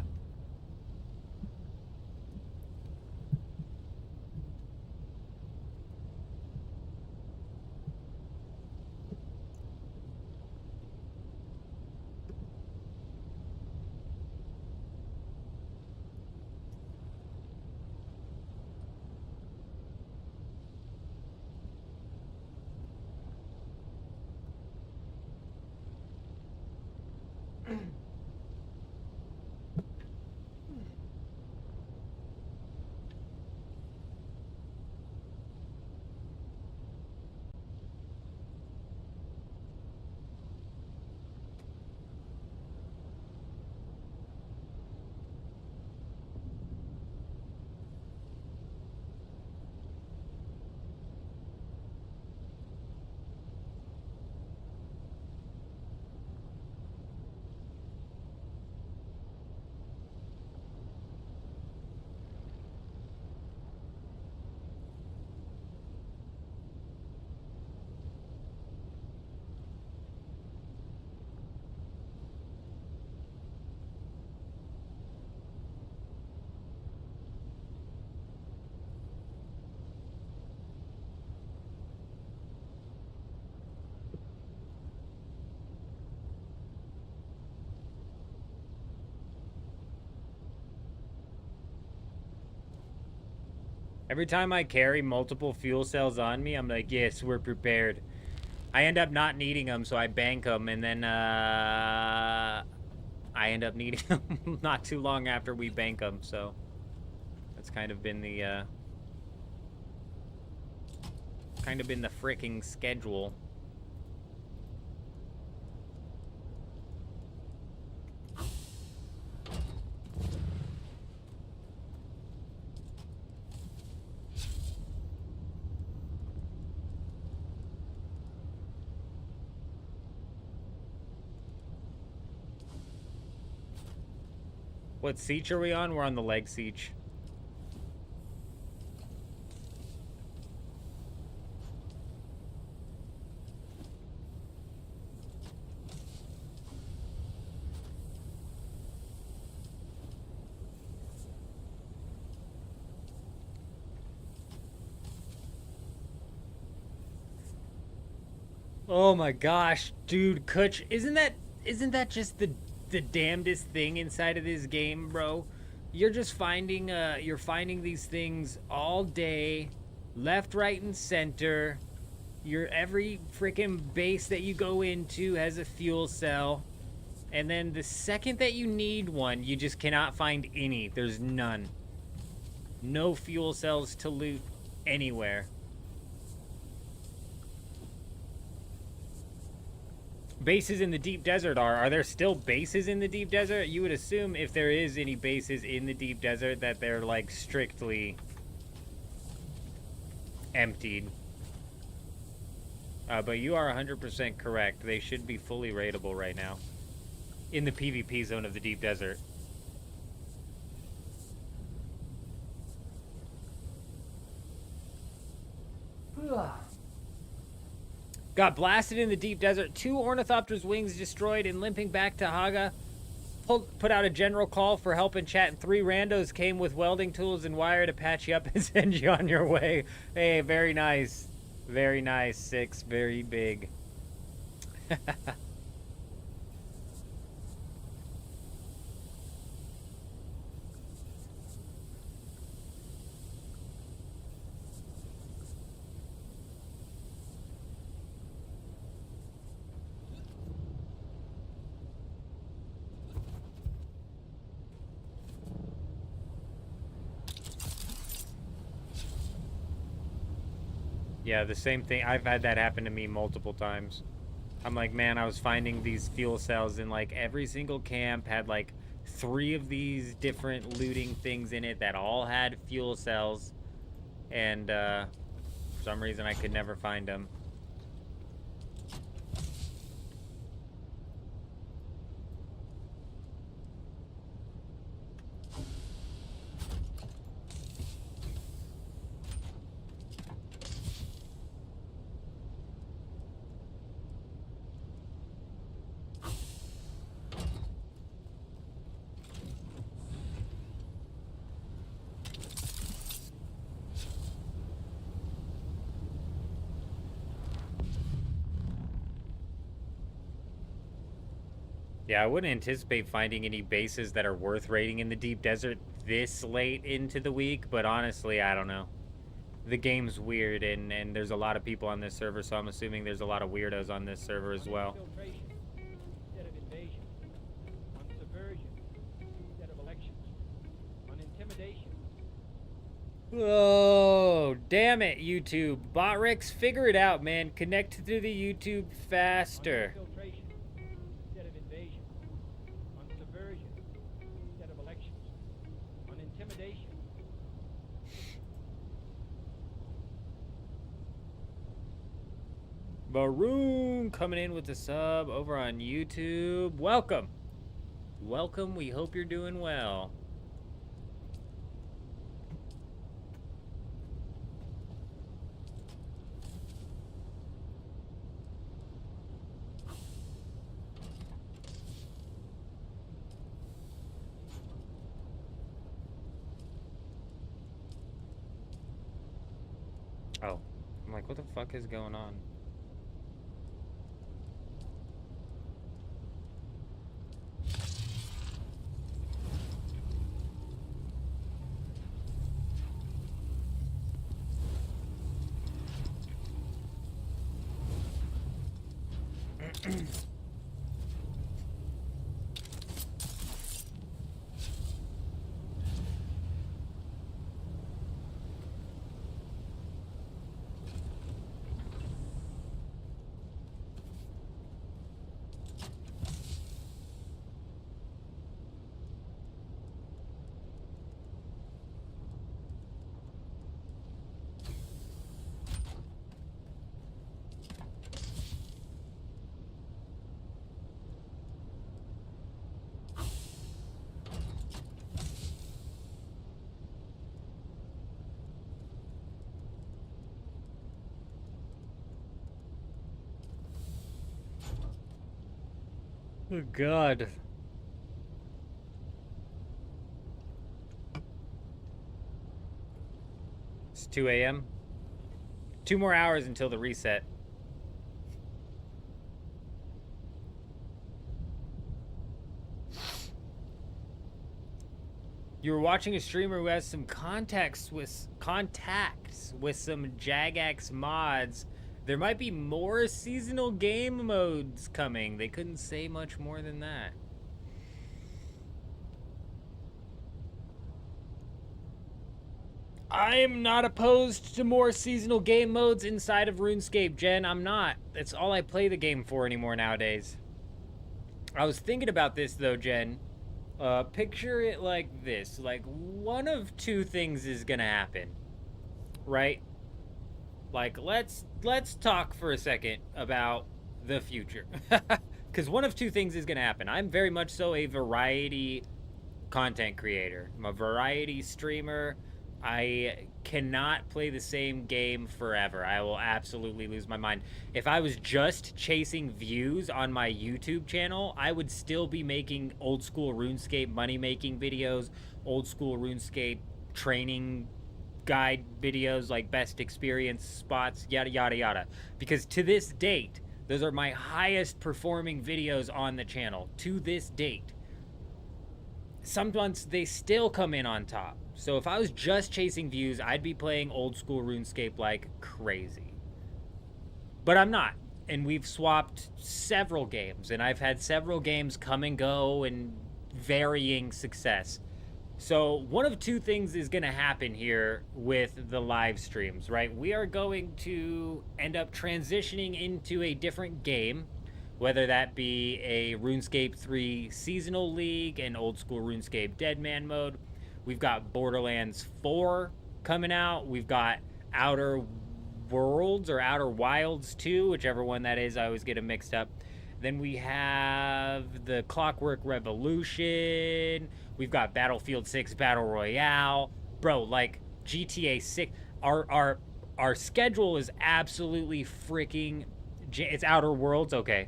C: Every time I carry multiple fuel cells on me, I'm like, yes, we're prepared. I end up not needing them, so I bank them, and then I end up needing them not too long after we bank them, so that's kind of been the fricking schedule. What siege are we on? We're on the leg siege. Oh my gosh, dude, Kutch, isn't that just the damnedest thing inside of this game, bro? You're just finding you're finding these things all day, left, right, and center. Every freaking base that you go into has a fuel cell. And then the second that you need one, you just cannot find any. There's none. No fuel cells to loot anywhere. Bases in the deep desert are there still bases in the deep desert? You would assume if there is any bases in the deep desert that they're like strictly emptied. But you are 100% correct. They should be fully raidable right now in the PvP zone of the deep desert. Got blasted in the deep desert. 2 Ornithopter's wings destroyed and limping back to Haga. Put out a general call for help in chat, and 3 randos came with welding tools and wire to patch you up and send you on your way. Hey, very nice. Very nice. 6, very big. Yeah, the same thing. I've had that happen to me multiple times. I'm like, man, I was finding these fuel cells in like every single camp had like 3 of these different looting things in it that all had fuel cells. And for some reason I could never find them. Yeah, I wouldn't anticipate finding any bases that are worth raiding in the deep desert this late into the week, but honestly, I don't know. The game's weird, and there's a lot of people on this server, so I'm assuming there's a lot of weirdos on this server as well.
D: Infiltration instead of invasion. On subversion instead of elections. On intimidation.
C: Oh, damn it, YouTube. Botrix, figure it out, man. Connect to the YouTube faster.
D: On infiltration instead of invasion. On subversion instead of elections. On intimidation.
C: Maroon coming in with the sub over on YouTube. Welcome. Welcome. We hope you're doing well. Oh, I'm like, what the fuck is going on? Oh, God. It's 2 a.m. 2 more hours until the reset. You were watching a streamer who has some contacts with some Jagex mods. There might be more seasonal game modes coming. They couldn't say much more than that. I'm not opposed to more seasonal game modes inside of RuneScape, Jen. I'm not. That's all I play the game for anymore nowadays. I was thinking about this though, Jen. Picture it like this. Like, one of two things is gonna happen, right? Like, let's talk for a second about the future. Because one of two things is gonna happen. I'm very much so a variety content creator. I'm a variety streamer. I cannot play the same game forever. I will absolutely lose my mind. If I was just chasing views on my YouTube channel, I would still be making old school RuneScape money-making videos, old school RuneScape training guide videos, like best experience spots, yada, yada, yada. Because to this date, those are my highest performing videos on the channel. To this date. Some months, they still come in on top. So if I was just chasing views, I'd be playing old school RuneScape like crazy. But I'm not. And we've swapped several games. And I've had several games come and go and varying success. So one of two things is going to happen here with the live streams, right? We are going to end up transitioning into a different game. Whether that be a RuneScape 3 Seasonal League, an old school RuneScape Deadman mode. We've got Borderlands 4 coming out. We've got Outer Worlds or Outer Wilds 2, whichever one that is. I always get them mixed up. Then we have the Clockwork Revolution. We've got Battlefield 6 Battle Royale. Bro, like GTA 6. Our schedule is absolutely freaking... It's Outer Worlds? Okay.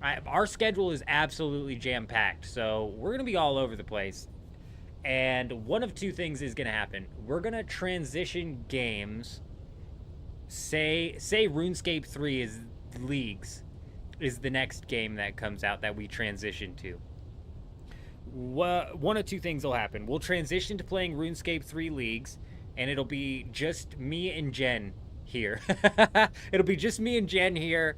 C: Our schedule is absolutely jam-packed. So we're going to be all over the place. And one of two things is going to happen. We're going to transition games. Say RuneScape 3 is Leagues, is the next game that comes out that we transition to. One of two things will happen. We'll transition to playing RuneScape 3 Leagues, and it'll be just me and Jen here. It'll be just me and Jen here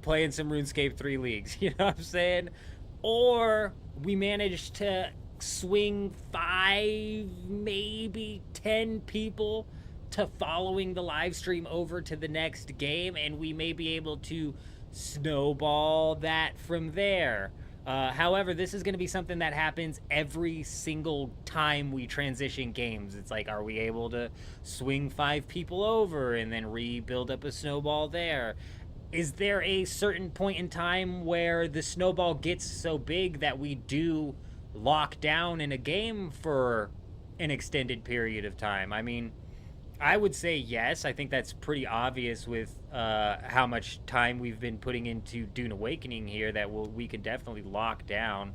C: playing some RuneScape 3 Leagues. You know what I'm saying? Or we manage to swing 5, maybe 10 people to following the live stream over to the next game, and we may be able to snowball that from there. However, this is going to be something that happens every single time we transition games. It's like, are we able to swing 5 people over and then rebuild up a snowball there? Is there a certain point in time where the snowball gets so big that we do lock down in a game for an extended period of time? I mean, I would say yes. I think that's pretty obvious with how much time we've been putting into Dune Awakening here that we could definitely lock down.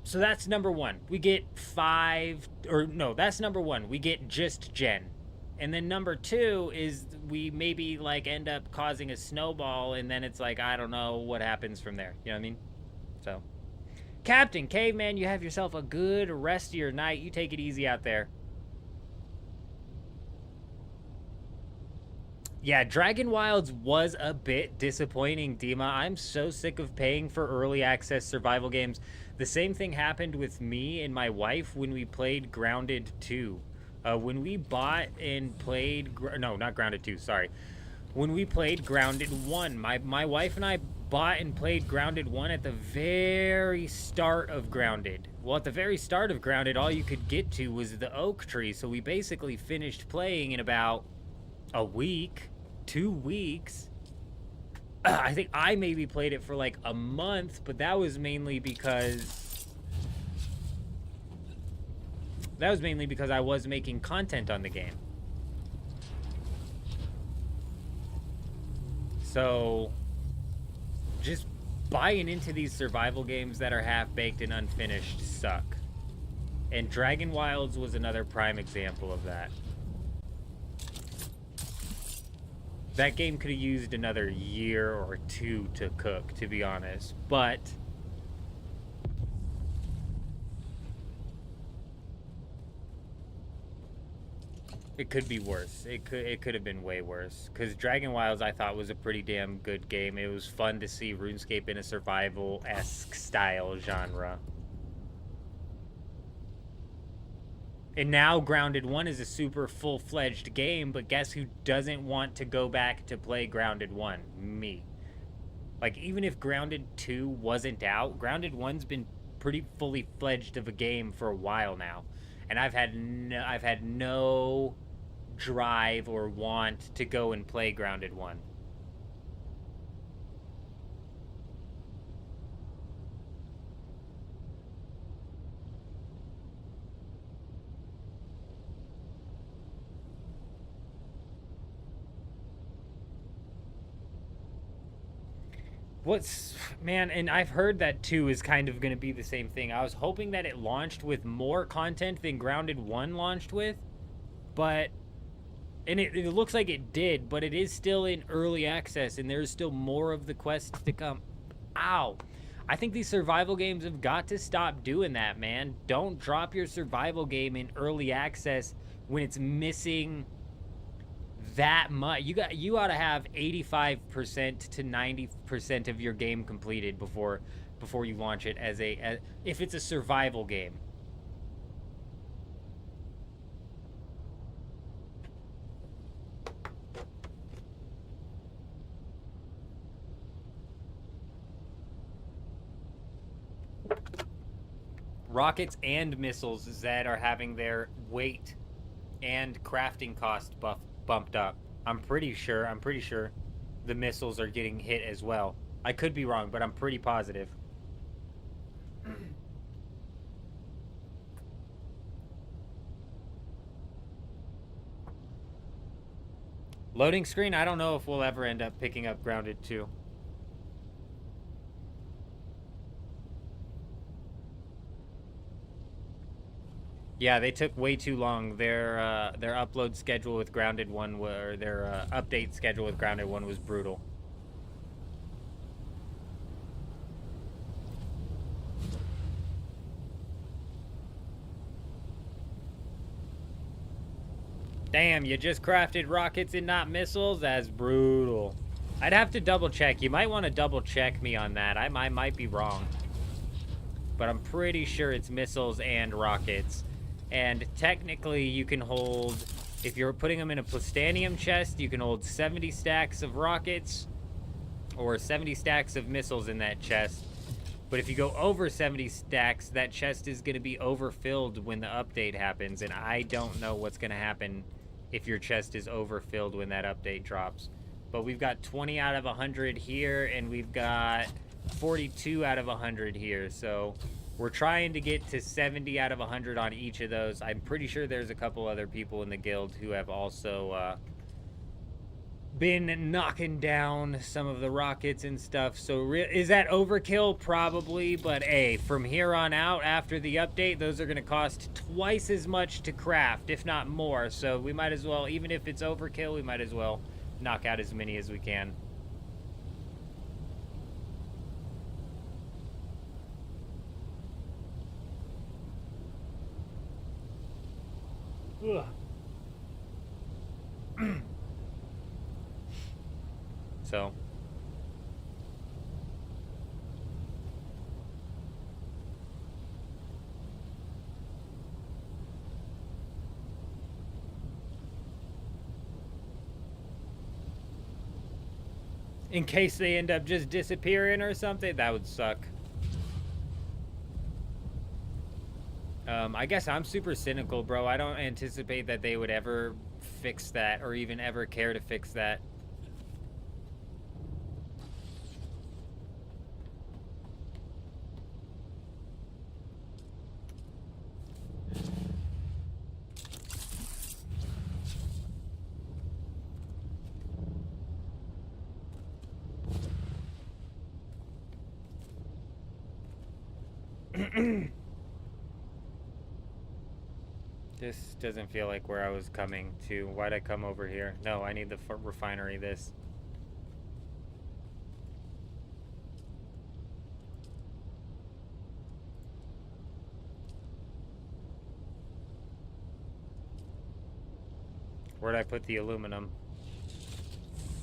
C: So that's number one. We get 5, or no, that's number one. We get just Jen. And then number 2 is we maybe like end up causing a snowball, and then it's like, I don't know what happens from there. You know what I mean? So, Captain Caveman, you have yourself a good rest of your night. You take it easy out there. Yeah, Dragon Wilds was a bit disappointing, Dima. I'm so sick of paying for early access survival games. The same thing happened with me and my wife when we played Grounded 2. When we bought and played... No, not Grounded 2, sorry. When we played Grounded 1, my wife and I bought and played Grounded 1 at the very start of Grounded. Well, at the very start of Grounded, all you could get to was the oak tree, so we basically finished playing in about a week, 2 weeks. I think I maybe played it for like a month, but that was mainly because I was making content on the game. So just buying into these survival games that are half-baked and unfinished suck. And Dragon Wilds was another prime example of that. That game could have used another year or two to cook, to be honest. But it could be worse. It could have been way worse. Because Dragon Wilds, I thought, was a pretty damn good game. It was fun to see RuneScape in a survival-esque style genre. And now Grounded 1 is a super full-fledged game, but guess who doesn't want to go back to play Grounded 1? Me. Like, even if Grounded 2 wasn't out, Grounded 1's been pretty fully fledged of a game for a while now. And I've had no drive or want to go and play Grounded 1. Man, and I've heard that 2 is kind of going to be the same thing. I was hoping that it launched with more content than Grounded 1 launched with, but, and it looks like it did, but it is still in early access, and there's still more of the quests to come. Ow. I think these survival games have got to stop doing that, man. Don't drop your survival game in early access when it's missing that much. You ought to have 85% to 90% of your game completed before you launch it as if it's a survival game. Rockets and missiles, Zed, are having their weight and crafting cost bumped up. I'm pretty sure the missiles are getting hit as well. I could be wrong, but I'm pretty positive. Loading screen, I don't know if we'll ever end up picking up Grounded 2. Yeah, they took way too long. Their upload schedule with Grounded 1, or their update schedule with Grounded 1 was brutal. Damn, you just crafted rockets and not missiles? That's brutal. I'd have to double check. You might want to double check me on that. I might be wrong. But I'm pretty sure it's missiles and rockets. And technically, you can hold, if you're putting them in a plastanium chest, you can hold 70 stacks of rockets or 70 stacks of missiles in that chest. But if you go over 70 stacks, that chest is going to be overfilled when the update happens. And I don't know what's going to happen if your chest is overfilled when that update drops. But we've got 20 out of 100 here, and we've got 42 out of 100 here. So we're trying to get to 70 out of 100 on each of those. I'm pretty sure there's a couple other people in the guild who have also been knocking down some of the rockets and stuff. So is that overkill? Probably. But hey, from here on out, after the update, those are going to cost twice as much to craft, if not more. So we might as well, even if it's overkill, we might as well knock out as many as we can. So in case they end up just disappearing or something, that would suck. I guess I'm super cynical, bro. I don't anticipate that they would ever fix that or even ever care to fix that. This doesn't feel like where I was coming to. Why'd I come over here? No, I need the refinery this. Where'd I put the aluminum?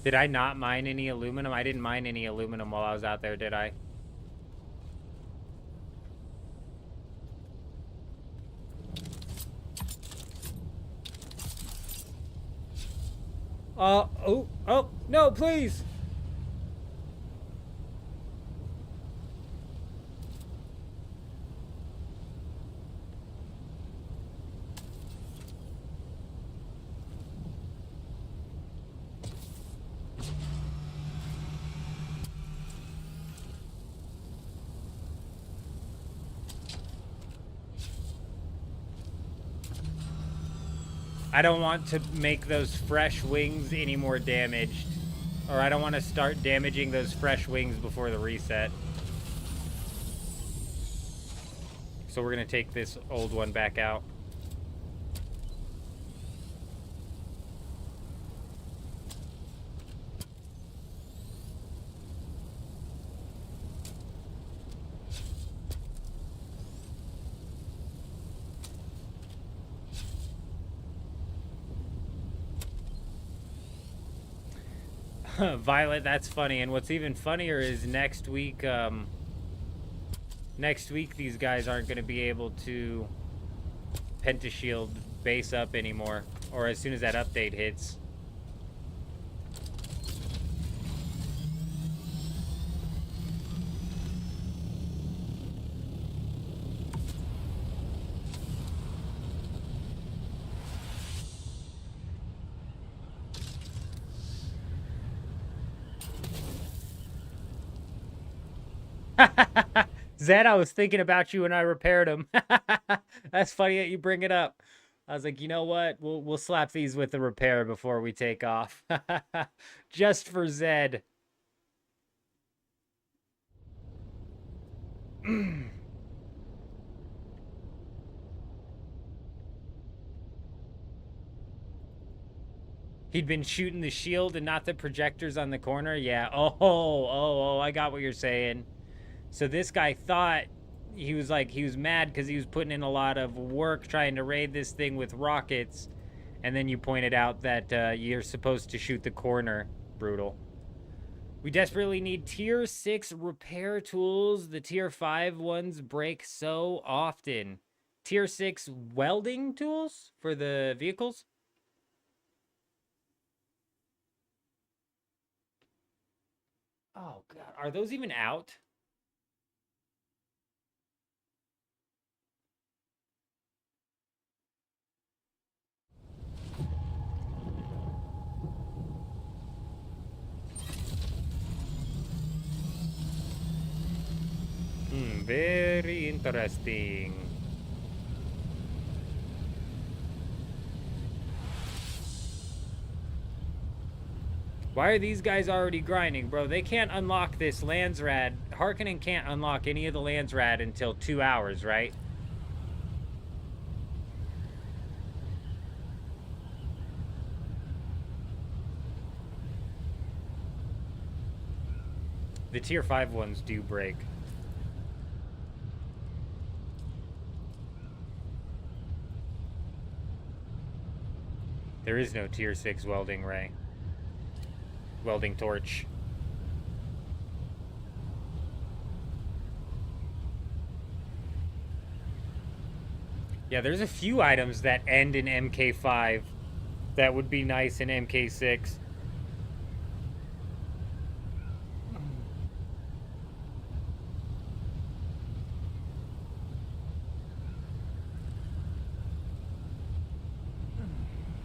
C: Did I not mine any aluminum? I didn't mine any aluminum while I was out there, did I? Oh, no, please! I don't want to make those fresh wings any more damaged. Or I don't want to start damaging those fresh wings before the reset. So we're going to take this old one back out. Violet, that's funny. And what's even funnier is next week these guys aren't going to be able to pentashield base up anymore, or as soon as that update hits. Zed, I was thinking about you when I repaired them. That's funny that you bring it up. I was like, you know what? We'll slap these with the repair before we take off. Just for Zed. He'd been shooting the shield and not the projectors on the corner? Yeah. Oh, I got what you're saying. So this guy thought he was mad because he was putting in a lot of work trying to raid this thing with rockets. And then you pointed out that you're supposed to shoot the corner. Brutal. We desperately need tier 6 repair tools. The tier 5 ones break so often. Tier 6 welding tools for the vehicles? Oh, God. Are those even out? Very interesting. Why are these guys already grinding, bro? They can't unlock this Landsrad. Harkonnen can't unlock any of the Landsrad until 2 hours, right? The tier 5 ones do break. There is no tier 6 welding ray. Welding torch. Yeah, there's a few items that end in MK5 that would be nice in MK6.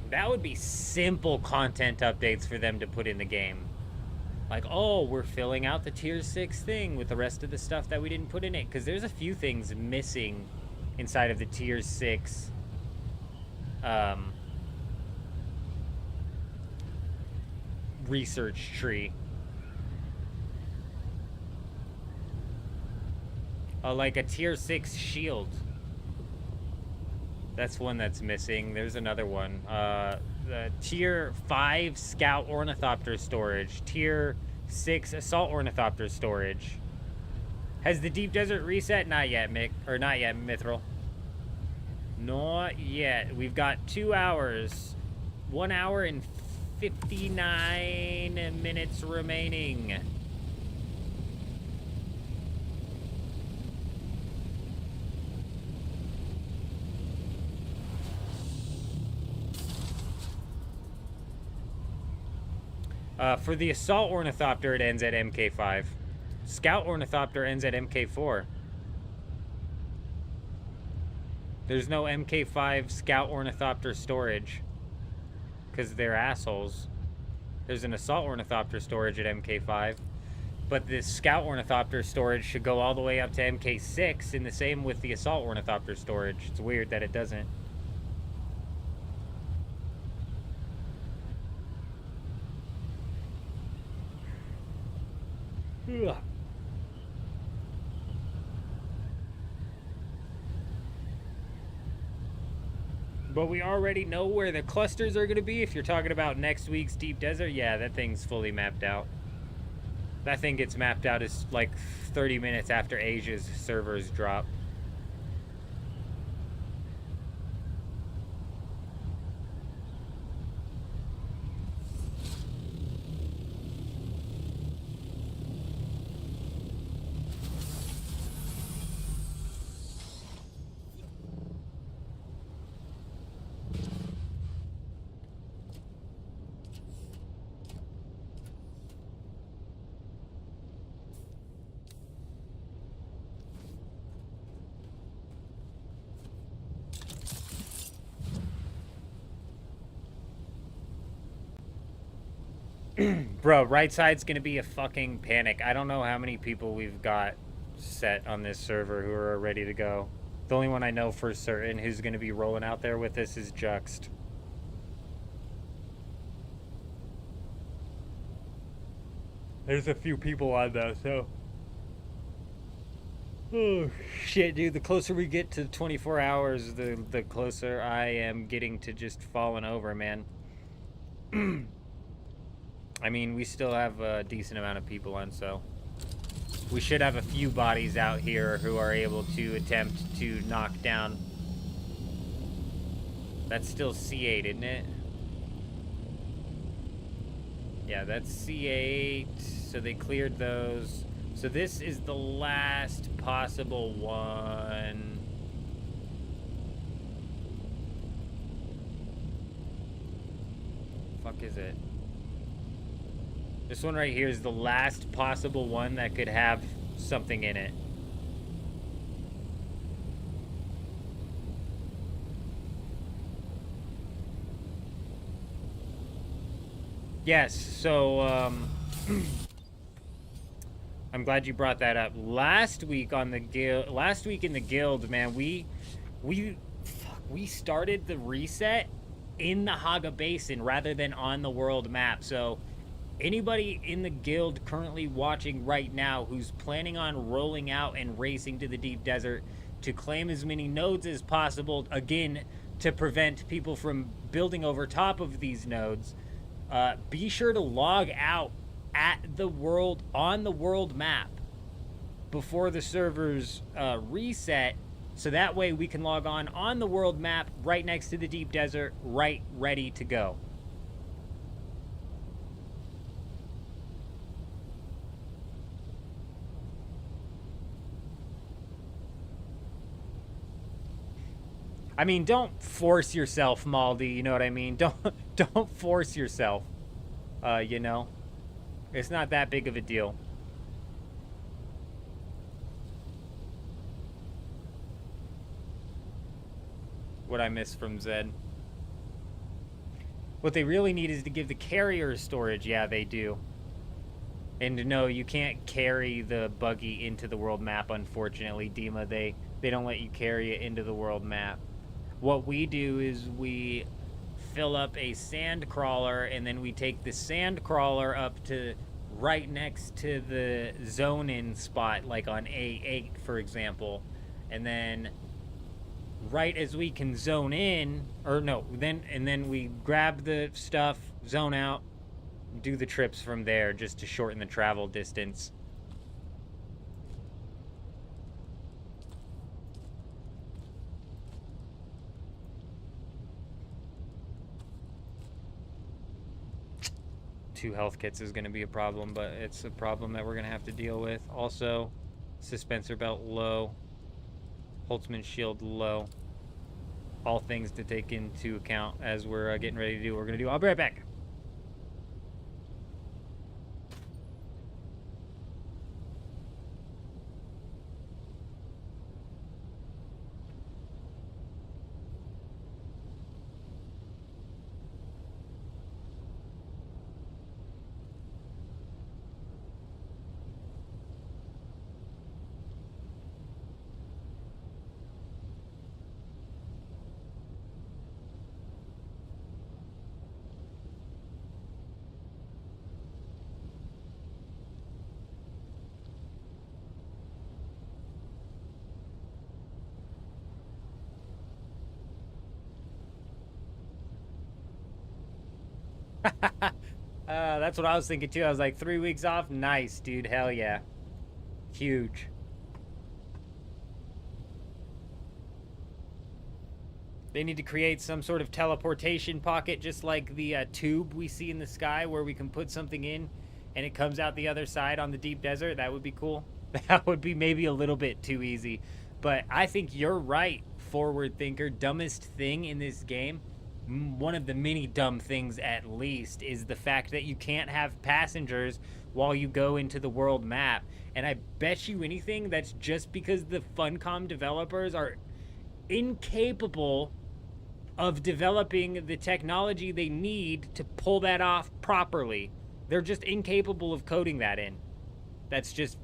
C: That would be simple content updates for them to put in the game. Like, oh, we're filling out the tier 6 thing with the rest of the stuff that we didn't put in it. Because there's a few things missing inside of the tier 6 research tree. Like a tier 6 shield. That's one that's missing. There's another one. The tier 5 scout ornithopter storage. Tier 6 assault ornithopter storage. Has the deep desert reset? Not yet, Mick. Or not yet, Mithril. Not yet. We've got 2 hours. 1 hour and 59 minutes remaining. For the assault ornithopter, it ends at MK5. Scout ornithopter ends at MK4. There's no MK5 scout ornithopter storage. Because they're assholes. There's an assault ornithopter storage at MK5. But the scout ornithopter storage should go all the way up to MK6, and the same with the assault ornithopter storage. It's weird that it doesn't. Ugh. But we already know where the clusters are going to be. If you're talking about next week's Deep Desert, yeah, that thing's fully mapped out. That thing gets mapped out as like 30 minutes after Asia's servers drop. Bro, right side's gonna be a fucking panic. I don't know how many people we've got set on this server who are ready to go. The only one I know for certain who's gonna be rolling out there with this is Juxt. There's a few people on though, so... Oh, shit, dude. The closer we get to 24 hours, the closer I am getting to just falling over, man. I mean, we still have a decent amount of people on, so... We should have a few bodies out here who are able to attempt to knock down. That's still C8, isn't it? Yeah, that's C8. So they cleared those. So this is the last possible one. Fuck is it? This one right here is the last possible one that could have something in it. Yes, so, I'm glad you brought that up. Last week on the guild, last week in the guild, man, we started the reset in the Haga Basin rather than on the world map. So anybody in the guild currently watching right now who's planning on rolling out and racing to the deep desert to claim as many nodes as possible, again, to prevent people from building over top of these nodes, be sure to log out at the world, on the world map before the servers reset, so that way we can log on the world map right next to the deep desert, right ready to go. I mean, don't force yourself, Maldi, you know what I mean? Don't force yourself, you know? It's not that big of a deal. What I missed from Zed. What they really need is to give the carrier storage. Yeah, they do. And no, you can't carry the buggy into the world map, unfortunately, Dima. They don't let you carry it into the world map. What we do is we fill up a sand crawler, and then we take the sand crawler up to right next to the zone-in spot, like on A8, for example. And then right as we can zone in, or no, then we grab the stuff, zone out, do the trips from there just to shorten the travel distance. Two health kits is going to be a problem, but it's a problem that we're going to have to deal with. Also, suspensor belt low, Holtzman shield low. All things to take into account as we're getting ready to do what we're going to do. I'll be right back. That's what I was thinking too. I was like, 3 weeks off? Nice, dude. Hell yeah. Huge. They need to create some sort of teleportation pocket, just like the tube we see in the sky where we can put something in and it comes out the other side on the deep desert. That would be cool. That would be maybe a little bit too easy. But I think you're right, forward thinker. Dumbest thing in this game, one of the many dumb things at least, is the fact that you can't have passengers while you go into the world map. And I bet you anything that's just because the Funcom developers are incapable of developing the technology they need to pull that off properly. They're just incapable of coding that in. That's just,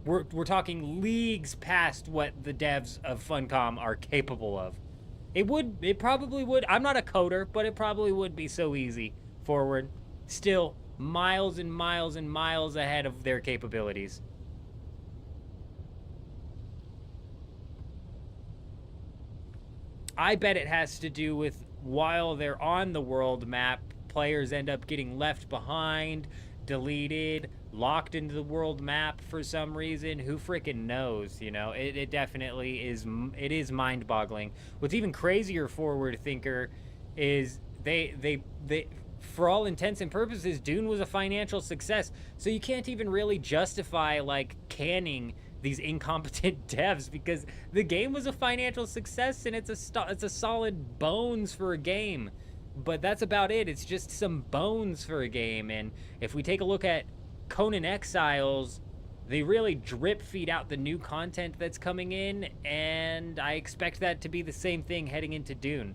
C: we're talking leagues past what the devs of Funcom are capable of. It probably would. I'm not a coder, but it probably would be so easy forward. Still miles and miles and miles ahead of their capabilities. I bet it has to do with while they're on the world map, players end up getting left behind, deleted, locked into the world map for some reason. Who freaking knows, you know? It definitely is, it is mind-boggling. What's even crazier, forward thinker, is they for all intents and purposes, Dune was a financial success. So you can't even really justify, like, canning these incompetent devs, because the game was a financial success and it's a solid bones for a game. But that's about it. It's just some bones for a game. And if we take a look at Conan Exiles, they really drip feed out the new content that's coming in, and I expect that to be the same thing heading into Dune.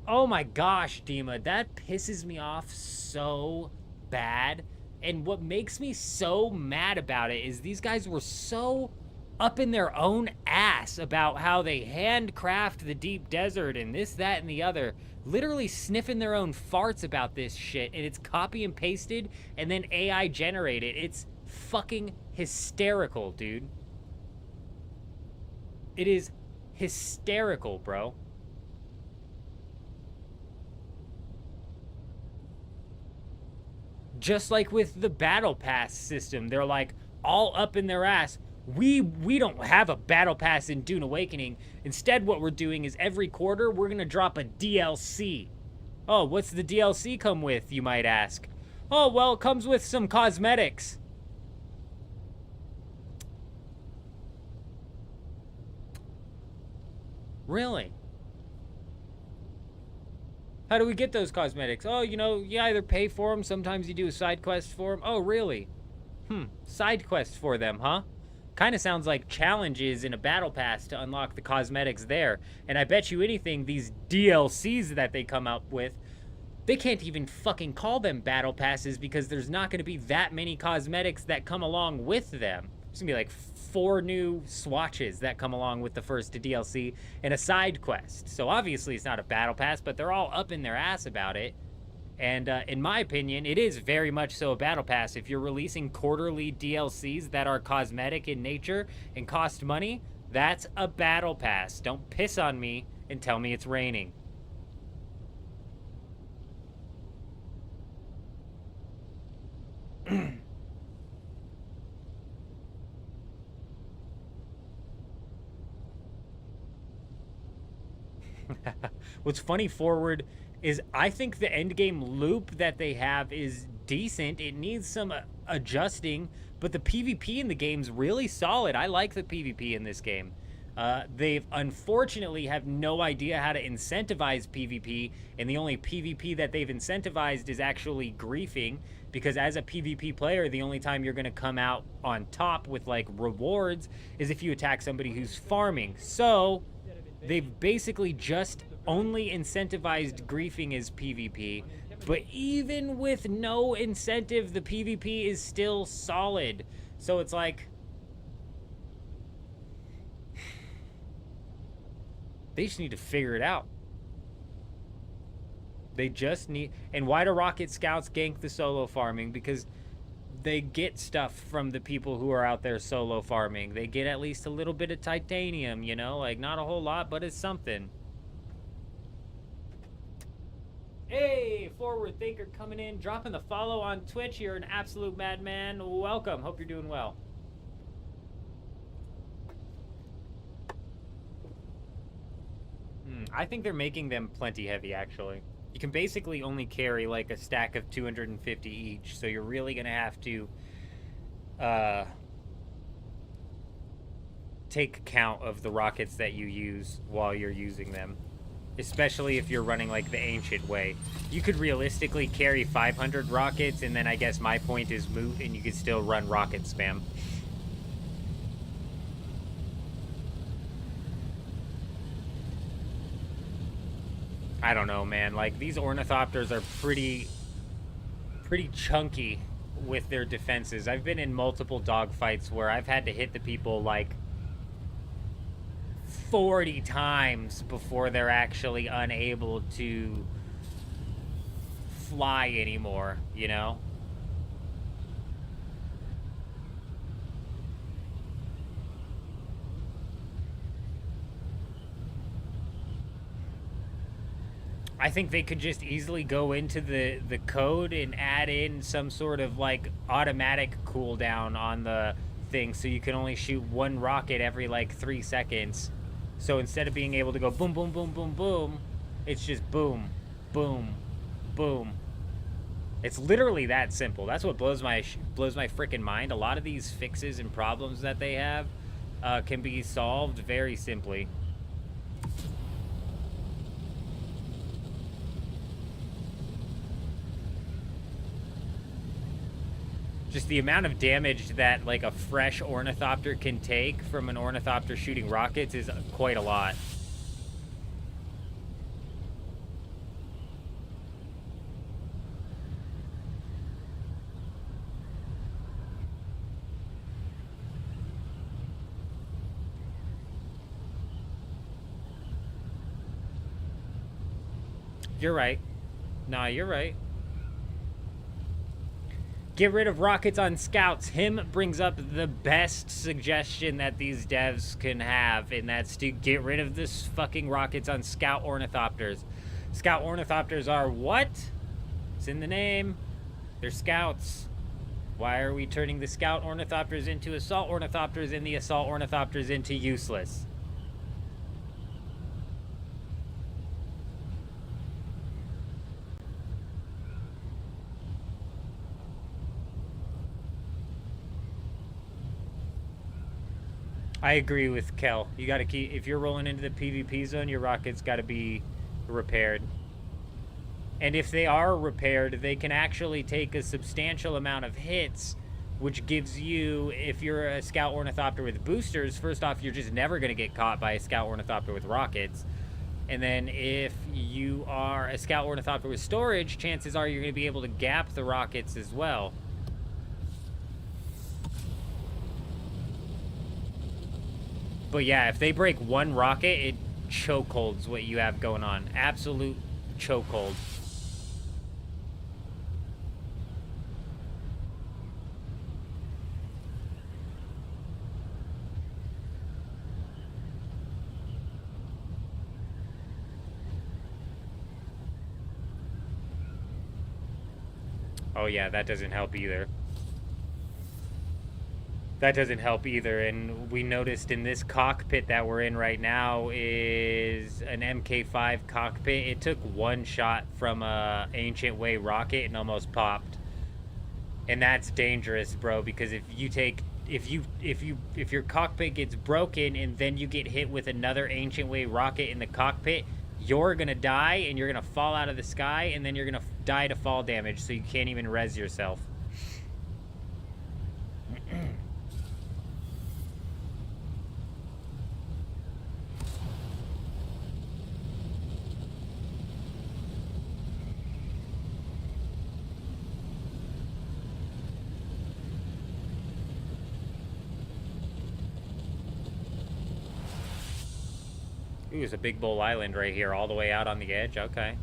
C: Oh my gosh, Dima, that pisses me off so bad. And what makes me so mad about it is these guys were so up in their own ass about how they handcraft the deep desert and this, that, and the other, literally sniffing their own farts about this shit, and it's copy and pasted and then AI generated. It's fucking hysterical, dude. It is hysterical, bro. Just like with the battle pass system, they're like all up in their ass. We don't have a battle pass in Dune Awakening. Instead, what we're doing is every quarter, we're gonna drop a DLC. Oh, what's the DLC come with, you might ask? Oh, well, it comes with some cosmetics. Really? How do we get those cosmetics? Oh, you know, you either pay for them, sometimes you do a side quest for them. Oh, really? Side quests for them, huh? Kind of sounds like challenges in a battle pass to unlock the cosmetics there. And I bet you anything, these DLCs that they come up with, they can't even fucking call them battle passes because there's not going to be that many cosmetics that come along with them. There's going to be like 4 new swatches that come along with the first DLC and a side quest. So obviously it's not a battle pass, but they're all up in their ass about it. And in my opinion, it is very much so a battle pass. If you're releasing quarterly DLCs that are cosmetic in nature and cost money, that's a battle pass. Don't piss on me and tell me it's raining. What's funny, Forward, is I think the endgame loop that they have is decent. It needs some adjusting, but the PvP in the game's really solid. I like the PvP in this game. They've unfortunately have no idea how to incentivize PvP, and the only PvP that they've incentivized is actually griefing, because as a PvP player, the only time you're going to come out on top with like rewards is if you attack somebody who's farming. So they've basically just only incentivized griefing as PvP, but even with no incentive, the PvP is still solid. So it's like, they just need to figure it out. They just need... And why do Rocket Scouts gank the solo farming? Because they get stuff from the people who are out there solo farming. They get at least a little bit of titanium, you know? Like, not a whole lot, but it's something. Hey, Forward Thinker coming in, dropping the follow on Twitch. You're an absolute madman. Welcome. Hope you're doing well. I think they're making them plenty heavy, actually. You can basically only carry like a stack of 250 each, so you're really going to have to take account of the rockets that you use while you're using them. Especially if you're running like the ancient way. You could realistically carry 500 rockets, and then I guess my point is moot, and you could still run rocket spam. I don't know, man. Like, these ornithopters are pretty chunky with their defenses. I've been in multiple dogfights where I've had to hit the people like 40 times before they're actually unable to fly anymore, you know? I think they could just easily go into the code and add in some sort of like automatic cooldown on the thing, so you can only shoot 1 rocket every like 3 seconds. So instead of being able to go boom, boom, boom, boom, boom, it's just boom, boom, boom. It's literally that simple. That's what blows my freaking mind. A lot of these fixes and problems that they have can be solved very simply. Just the amount of damage that like a fresh ornithopter can take from an ornithopter shooting rockets is quite a lot. You're right. Nah, you're right. Get rid of rockets on scouts. Him brings up the best suggestion that these devs can have, and that's to get rid of this fucking rockets on scout ornithopters. Scout ornithopters are what? It's in the name. They're scouts. Why are we turning the scout ornithopters into assault ornithopters and the assault ornithopters into useless? I agree with Kel. You got to keep, if you're rolling into the PvP zone, your rockets got to be repaired. And if they are repaired, they can actually take a substantial amount of hits, which gives you, if you're a Scout Ornithopter with boosters, first off, you're just never going to get caught by a Scout Ornithopter with rockets. And then if you are a Scout Ornithopter with storage, chances are you're going to be able to gap the rockets as well. But yeah, if they break one rocket, it chokeholds what you have going on. Absolute chokehold. Oh yeah, that doesn't help either. That doesn't help either, and we noticed in this cockpit that we're in right now is an MK5 cockpit. It took one shot from a Ancient Way rocket and almost popped. And that's dangerous, bro, because if your cockpit gets broken and then you get hit with another Ancient Way rocket in the cockpit, you're gonna die and you're gonna fall out of the sky and then you're gonna die to fall damage, so you can't even res yourself. Ooh, there's a Big Bull Island right here, all the way out on the edge. Okay.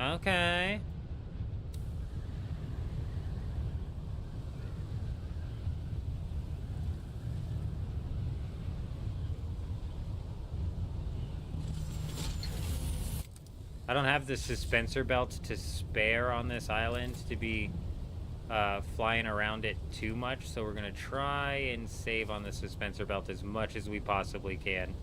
C: Okay. I don't have the suspensor belt to spare on this island to be flying around it too much, so we're gonna try and save on the suspensor belt as much as we possibly can.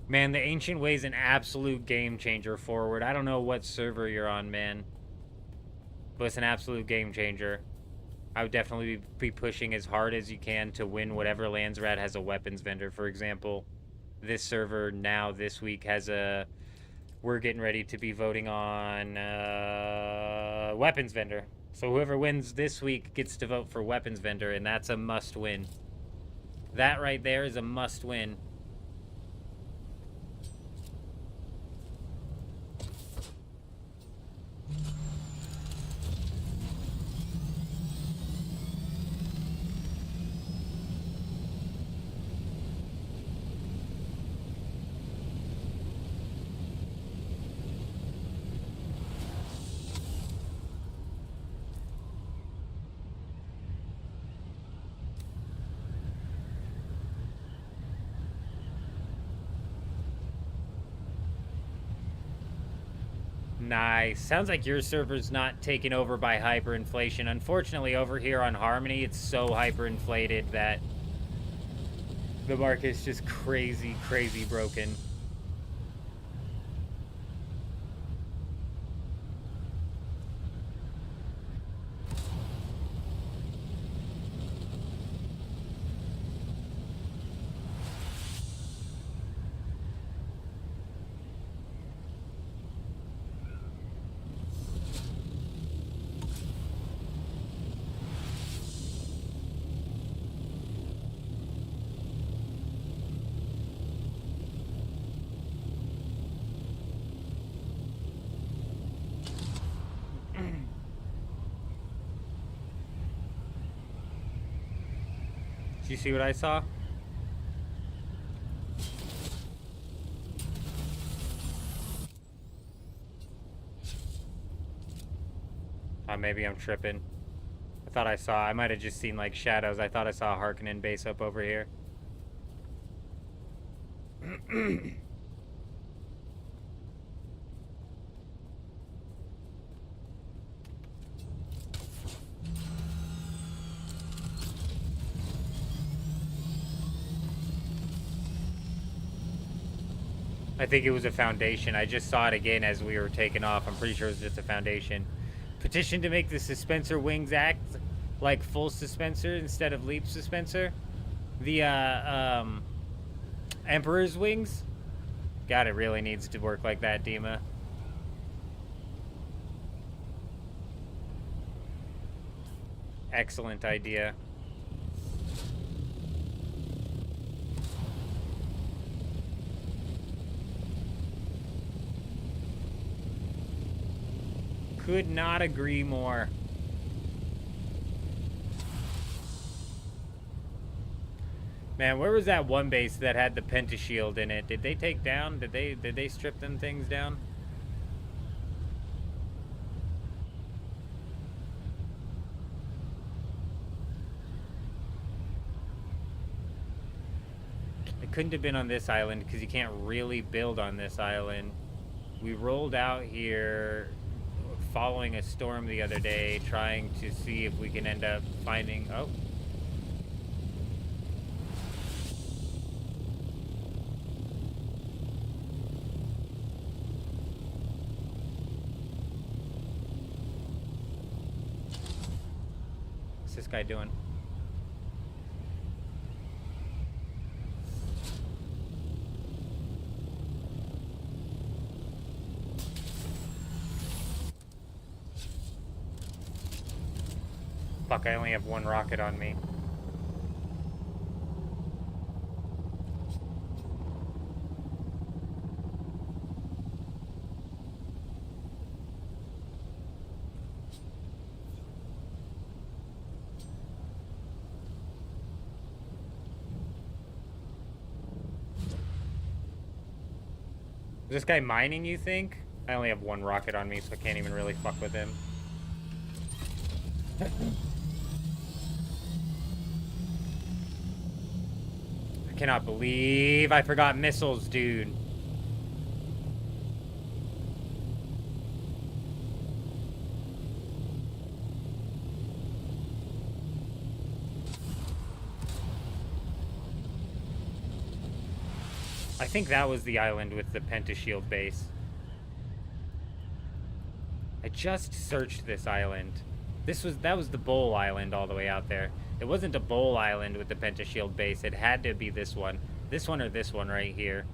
C: Man, the Ancient Way's an absolute game changer forward. I don't know what server you're on, man, but it's an absolute game changer. I would definitely be pushing as hard as you can to win whatever Landsrat has a weapons vendor. For example, this server now this week has a... We're getting ready to be voting on weapons vendor. So whoever wins this week gets to vote for weapons vendor, and that's a must win. That right there is a must win. Nice. Sounds like your server's not taken over by hyperinflation. Unfortunately, over here on Harmony, it's so hyperinflated that the market's just crazy, crazy broken. Did you see what I saw? Maybe I'm tripping. I thought I might have just seen like shadows. I thought I saw a Harkonnen base up over here. I think it was a foundation. I just saw it again as we were taking off. I'm pretty sure it was just a foundation. Petition to make the suspensor wings act like full suspensor instead of leap suspensor. The Emperor's wings. God, it really needs to work like that, Dima. Excellent idea. Could not agree more. Man, where was that one base that had the pentashield in it? Did they take down? Did they strip them things down? It couldn't have been on this island because you can't really build on this island. We rolled out here following a storm the other day, trying to see if we can end up finding... Oh. What's this guy doing? Fuck, I only have one rocket on me. Is this guy mining, you think? I only have one rocket on me, so I can't even really fuck with him. I cannot believe I forgot missiles, dude. I think that was the island with the pentashield base. I just searched this island. That was the bowl island all the way out there. It wasn't a bowl island with the pentashield base. It had to be this one. This one or this one right here.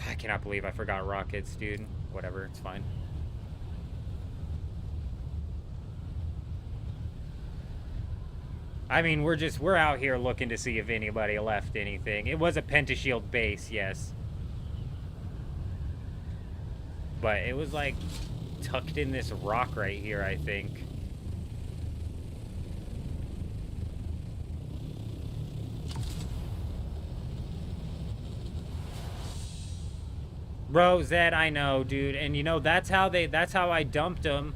C: I cannot believe I forgot rockets, dude. Whatever, it's fine. I mean, we're out here looking to see if anybody left anything. It was a pentashield base, yes. But it was like tucked in this rock right here, I think. Bro, Zed, I know, dude. And you know, that's how I dumped them.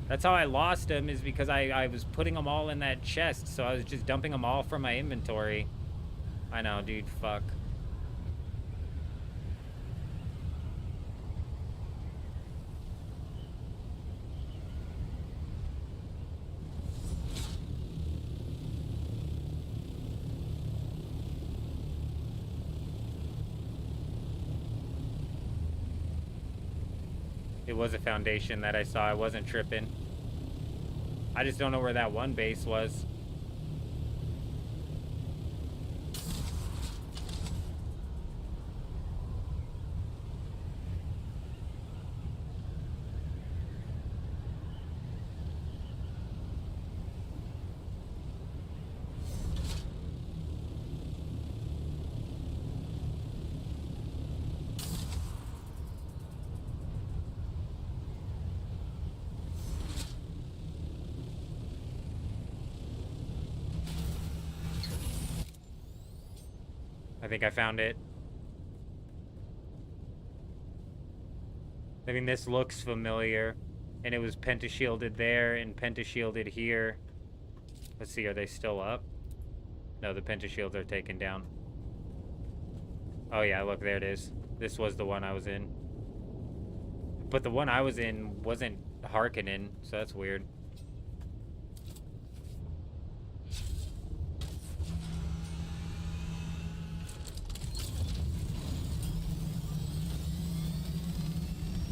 C: That's how I lost them, is because I was putting them all in that chest. So I was just dumping them all from my inventory. I know, dude, fuck. It was a foundation that I saw. I wasn't tripping. I just don't know where that one base was. I think I found it. I mean, this looks familiar. And it was pentashielded there and pentashielded here. Let's see, are they still up? No, the pentashields are taken down. Oh yeah, look, there it is. This was the one I was in. But the one I was in wasn't Harkonnen, so that's weird.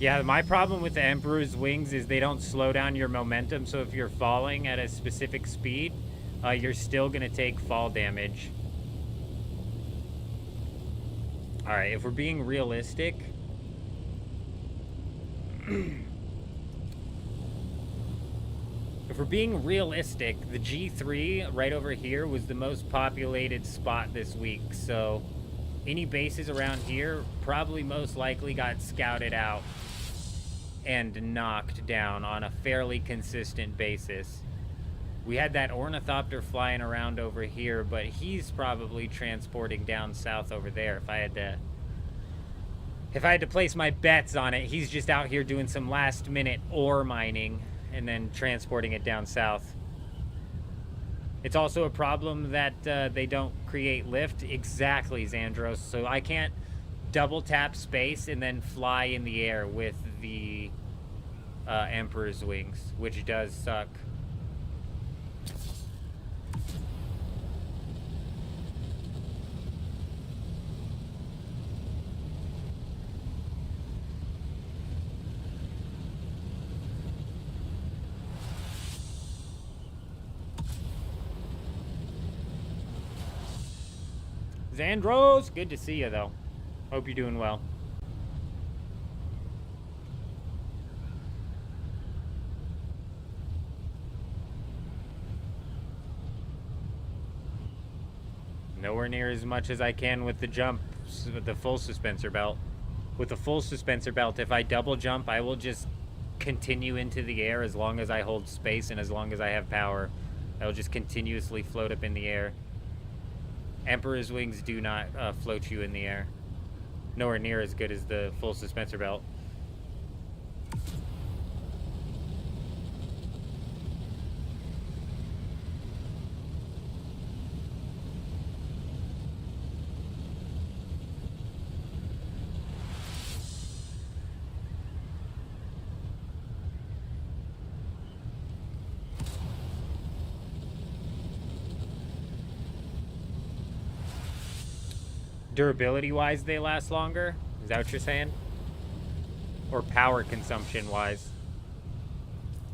C: Yeah, my problem with the Emperor's Wings is they don't slow down your momentum, so if you're falling at a specific speed, you're still going to take fall damage. Alright, if we're being realistic... If we're being realistic, the G3 right over here was the most populated spot this week, so any bases around here probably most likely got scouted out and knocked down on a fairly consistent basis. We had that ornithopter flying around over here, but he's probably transporting down south over there. If I had to place my bets on it, he's just out here doing some last minute ore mining and then transporting it down south. It's also a problem that they don't create lift. Exactly, Xandros. So I can't double tap space and then fly in the air with the Emperor's Wings, which does suck. Xandros, good to see you, though. Hope you're doing well. Nowhere near as much as I can with the jump, with the full suspensor belt. With the full suspensor belt, if I double jump, I will just continue into the air as long as I hold space and as long as I have power. I will just continuously float up in the air. Emperor's Wings do not float you in the air. Nowhere near as good as the full suspensor belt. Durability-wise, they last longer? Is that what you're saying? Or power consumption-wise?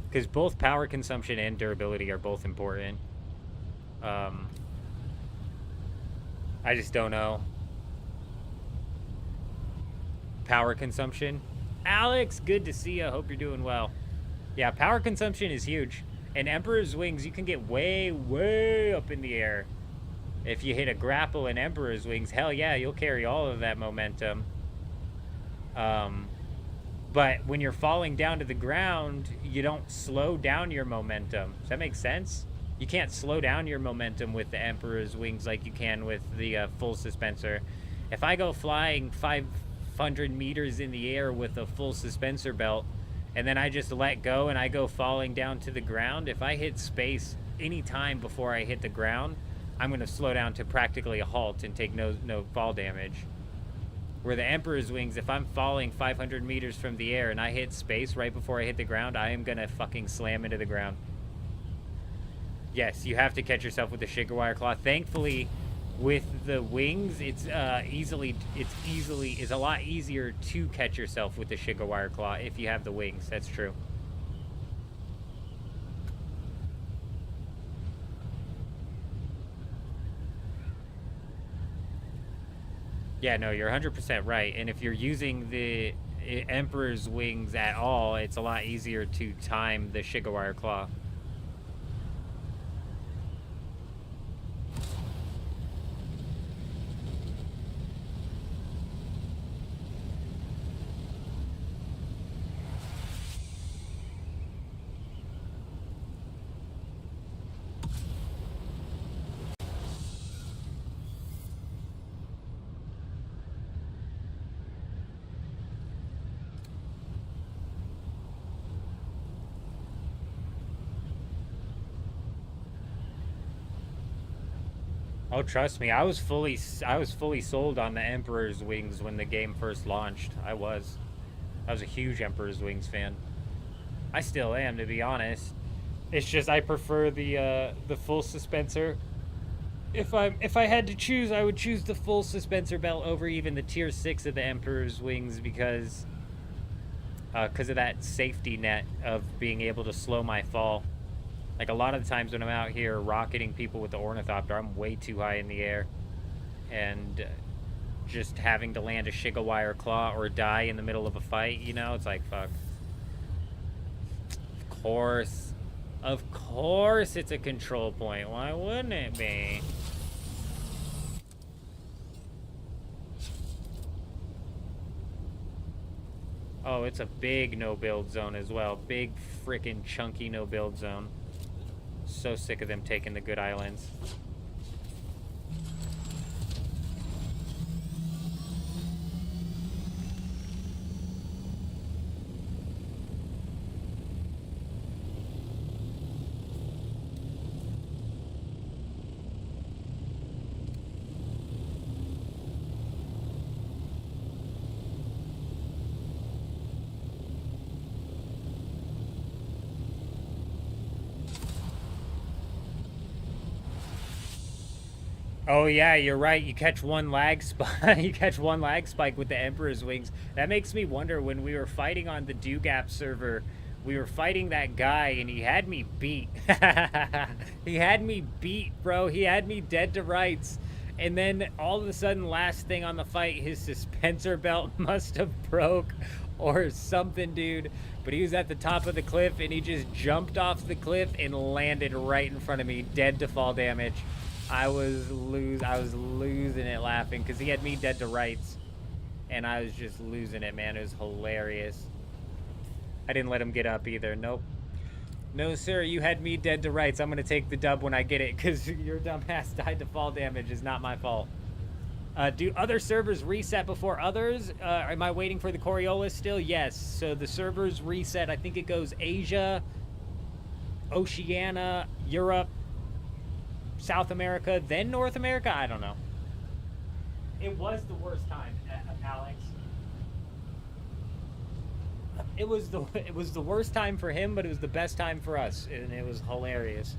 C: Because both power consumption and durability are both important. I just don't know. Power consumption? Alex, good to see you. Hope you're doing well. Yeah, power consumption is huge. And Emperor's Wings, you can get way, way up in the air. If you hit a grapple in Emperor's Wings, hell yeah, you'll carry all of that momentum. But when you're falling down to the ground, you don't slow down your momentum. Does that make sense? You can't slow down your momentum with the Emperor's Wings like you can with the full suspensor. If I go flying 500 meters in the air with a full suspensor belt, and then I just let go and I go falling down to the ground, if I hit space any time before I hit the ground, I'm going to slow down to practically a halt and take no fall damage. Where the Emperor's Wings, if I'm falling 500 meters from the air and I hit space right before I hit the ground, I am going to fucking slam into the ground. Yes, you have to catch yourself with the Shigarwire Claw. Thankfully, with the wings, it's a lot easier to catch yourself with the Shigarwire Claw if you have the wings. That's true. Yeah, no, you're 100% right. And if you're using the Emperor's Wings at all, it's a lot easier to time the Shigarwire Claw. Oh, trust me, I was fully sold on the Emperor's Wings when the game first launched. I was a huge Emperor's Wings fan. I still am, to be honest. It's just I prefer the full suspensor. If I had to choose, I would choose the full suspensor belt over even the tier 6 of the Emperor's Wings, because because of that safety net of being able to slow my fall. Like a lot of the times when I'm out here rocketing people with the ornithopter, I'm way too high in the air, and just having to land a Shigawire Claw or die in the middle of a fight, you know, it's like, fuck. Of course it's a control point. Why wouldn't it be? Oh, it's a big no-build zone as well. Big freaking chunky no-build zone. So sick of them taking the good islands. Oh yeah, you're right. You catch one lag spike. You catch one lag spike with the Emperor's wings. That makes me wonder, when we were fighting on the Dugap server, we were fighting that guy and he had me beat. He had me beat, bro. He had me dead to rights. And then all of a sudden, last thing on the fight, his suspensor belt must have broke or something, dude. But he was at the top of the cliff and he just jumped off the cliff and landed right in front of me, dead to fall damage. I was losing it laughing because he had me dead to rights, and I was just losing it, man. It was hilarious. I didn't let him get up either. Nope. No, sir, you had me dead to rights. I'm going to take the dub when I get it because your dumbass died to fall damage. Is not my fault. Do other servers reset before others? Am I waiting for the Coriolis still? Yes. So the servers reset. I think it goes Asia, Oceania, Europe, South America, then North America? I don't know. It was the worst time, Alex. It was the worst time for him, but it was the best time for us, and it was hilarious.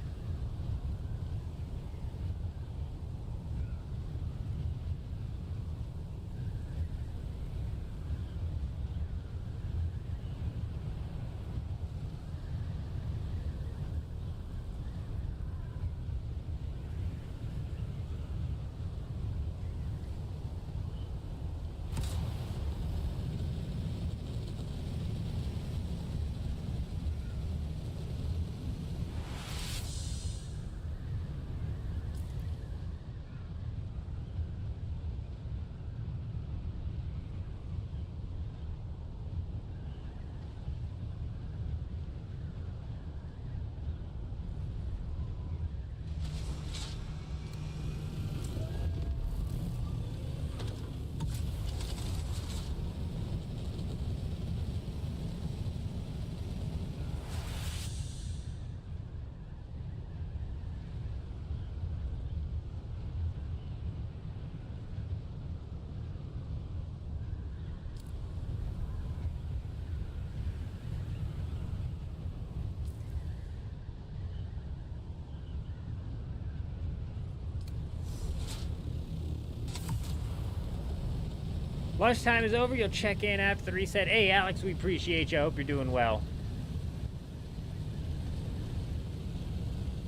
C: Lunchtime is over. You'll check in after the reset. Hey, Alex, we appreciate you. I hope you're doing well.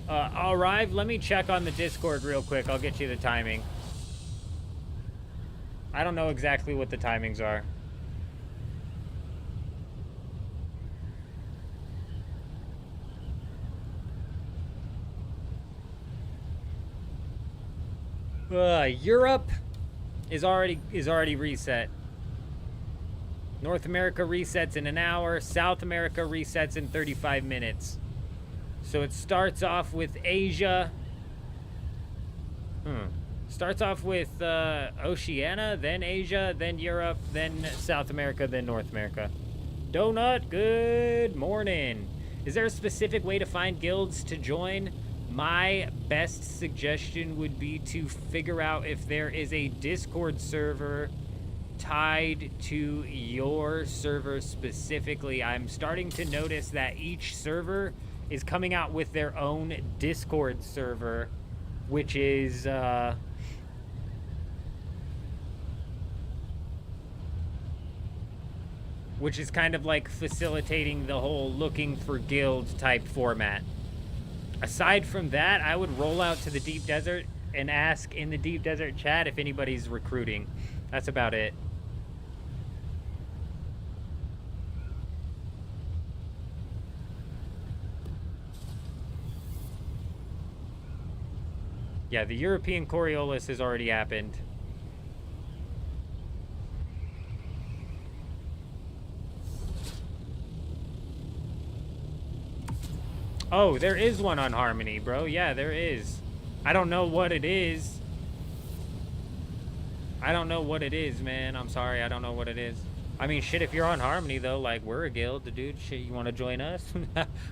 C: I'll arrive. Let me check on the Discord real quick. I'll get you the timing. I don't know exactly what the timings are. Europe is already reset. North America resets in an hour. South America resets in 35 minutes. So it starts off with Asia. Starts off with Oceania, then Asia, then Europe, then South America, then North America. Donut, good morning. Is there a specific way to find guilds to join? My best suggestion would be to figure out if there is a Discord server tied to your server specifically. I'm starting to notice that each server is coming out with their own Discord server, which is which is kind of like facilitating the whole looking for guild type format. Aside from that, I would roll out to the deep desert and ask in the deep desert chat if anybody's recruiting. That's about it. Yeah, the European Coriolis has already happened. Oh, there is one on Harmony, bro. Yeah, there is. I don't know what it is. I don't know what it is, man. I'm sorry, I don't know what it is. I mean, shit, if you're on Harmony, though, like, we're a guild, dude. Shit, you want to join us?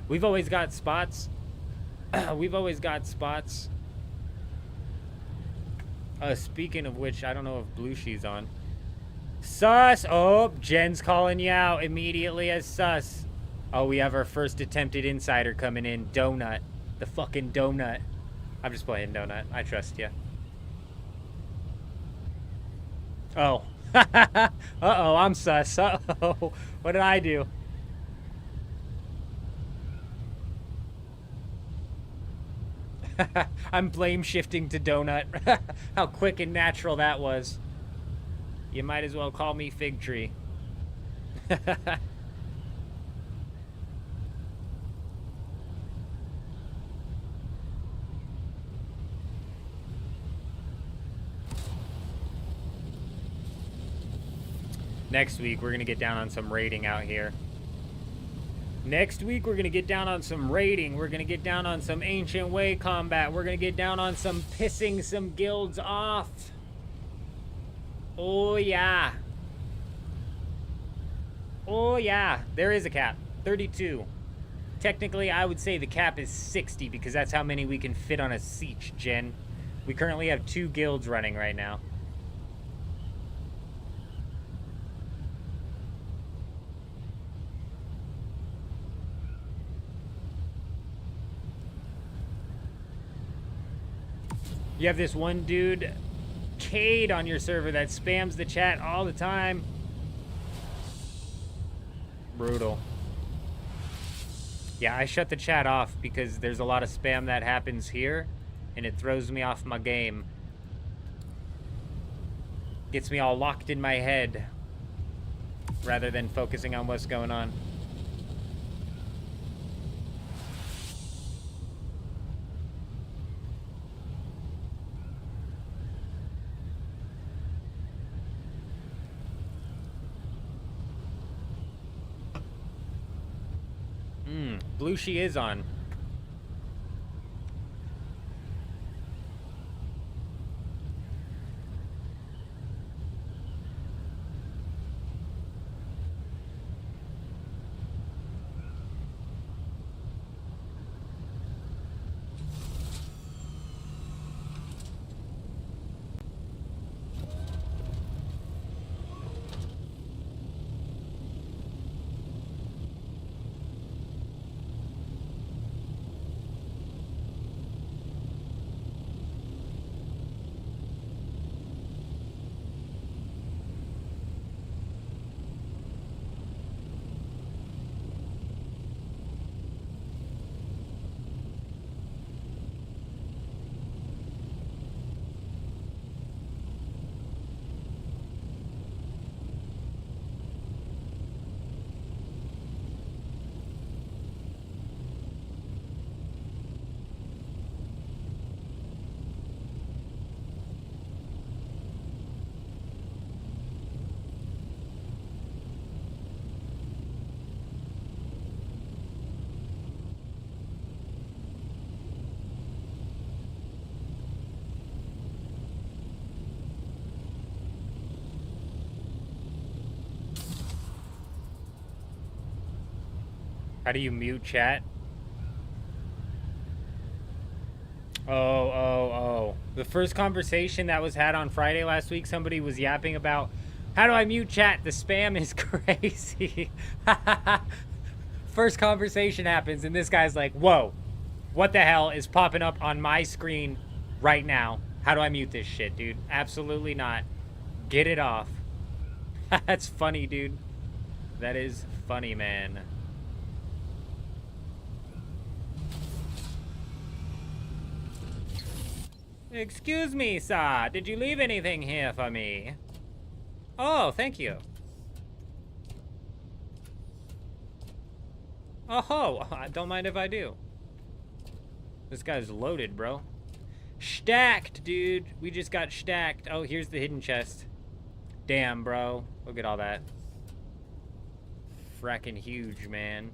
C: We've always got spots. We've always got spots. Speaking of which, I don't know if Blue She's on. Sus! Oh, Jen's calling you out immediately as sus. Oh, we have our first attempted insider coming in. Donut. The fucking donut. I'm just playing Donut. I trust you. Oh. Uh-oh, I'm sus. Uh-oh. What did I do? I'm blame shifting to Donut. How quick and natural that was. You might as well call me Fig Tree. Next week, we're going to get down on some raiding out here. Next week, we're going to get down on some raiding. We're going to get down on some Ancient Way combat. We're going to get down on some pissing some guilds off. Oh, yeah. Oh, yeah. There is a cap. 32. Technically, I would say the cap is 60 because that's how many we can fit on a siege, Jen. We currently have 2 guilds running right now. You have this one dude, Cade, on your server that spams the chat all the time. Brutal. Yeah, I shut the chat off because there's a lot of spam that happens here, and it throws me off my game. Gets me all locked in my head, rather than focusing on what's going on. Blue she is on. How do you mute chat? Oh. The first conversation that was had on Friday last week, somebody was yapping about, how do I mute chat? The spam is crazy. First conversation happens, and this guy's like, whoa, what the hell is popping up on my screen right now? How do I mute this shit, dude? Absolutely not. Get it off. That's funny, dude. That is funny, man. Excuse me, sir. Did you leave anything here for me? Oh, thank you. Oh, I don't mind if I do. This guy's loaded, bro. Stacked, dude. We just got stacked. Oh, here's the hidden chest. Damn, bro. Look at all that. Fracking huge, man.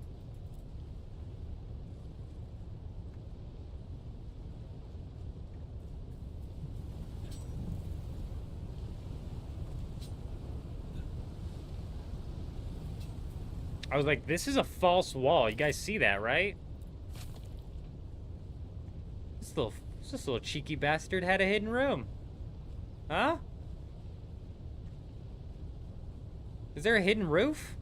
C: I was like, this is a false wall. You guys see that, right? This little cheeky bastard had a hidden room. Huh? Is there a hidden roof?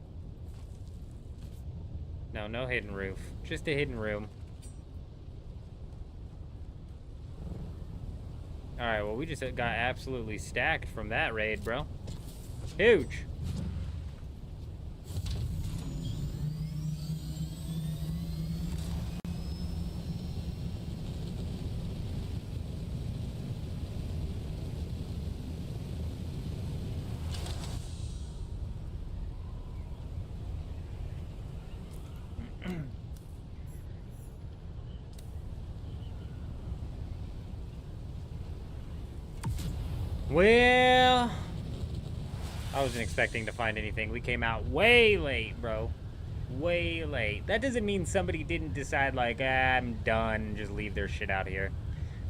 C: No, no hidden roof. Just a hidden room. Alright, well, we just got absolutely stacked from that raid, bro. Huge. Well, I wasn't expecting to find anything. We came out way late, bro. Way late. That doesn't mean somebody didn't decide, like, I'm done, and just leave their shit out here.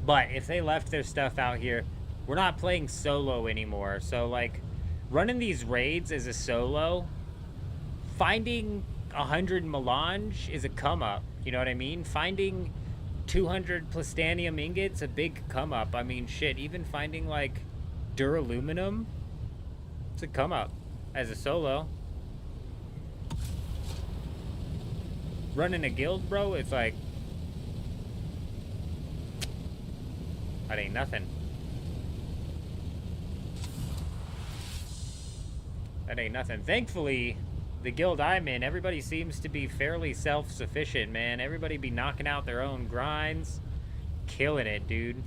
C: But if they left their stuff out here, we're not playing solo anymore. So, like, running these raids as a solo, finding 100 melange is a come-up. You know what I mean? Finding 200 plastanium ingots, a big come-up. I mean, shit, even finding, like, duraluminum, it's a come-up as a solo. Running a guild, bro, it's like, that ain't nothing. That ain't nothing. Thankfully, the guild I'm in, everybody seems to be fairly self-sufficient, man. Everybody be knocking out their own grinds. Killing it, dude.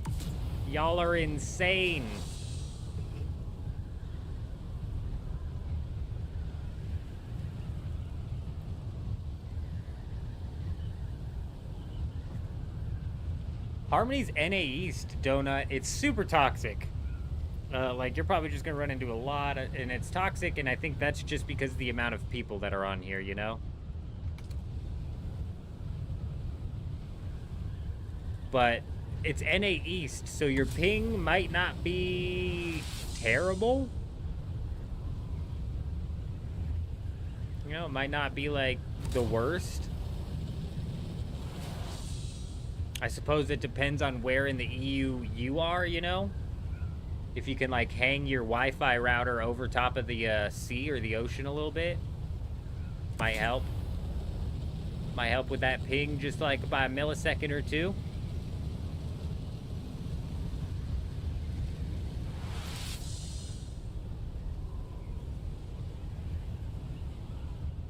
C: Y'all are insane. Harmony's NA East, Donut, it's super toxic. Like, you're probably just gonna run into a lot of, and it's toxic, and I think that's just because of the amount of people that are on here, you know? But it's NA East, so your ping might not be terrible. You know, it might not be, like, the worst. I suppose it depends on where in the EU you are, you know? If you can, like, hang your Wi-Fi router over top of the sea or the ocean a little bit, might help. Might help with that ping just, like, by a millisecond or two.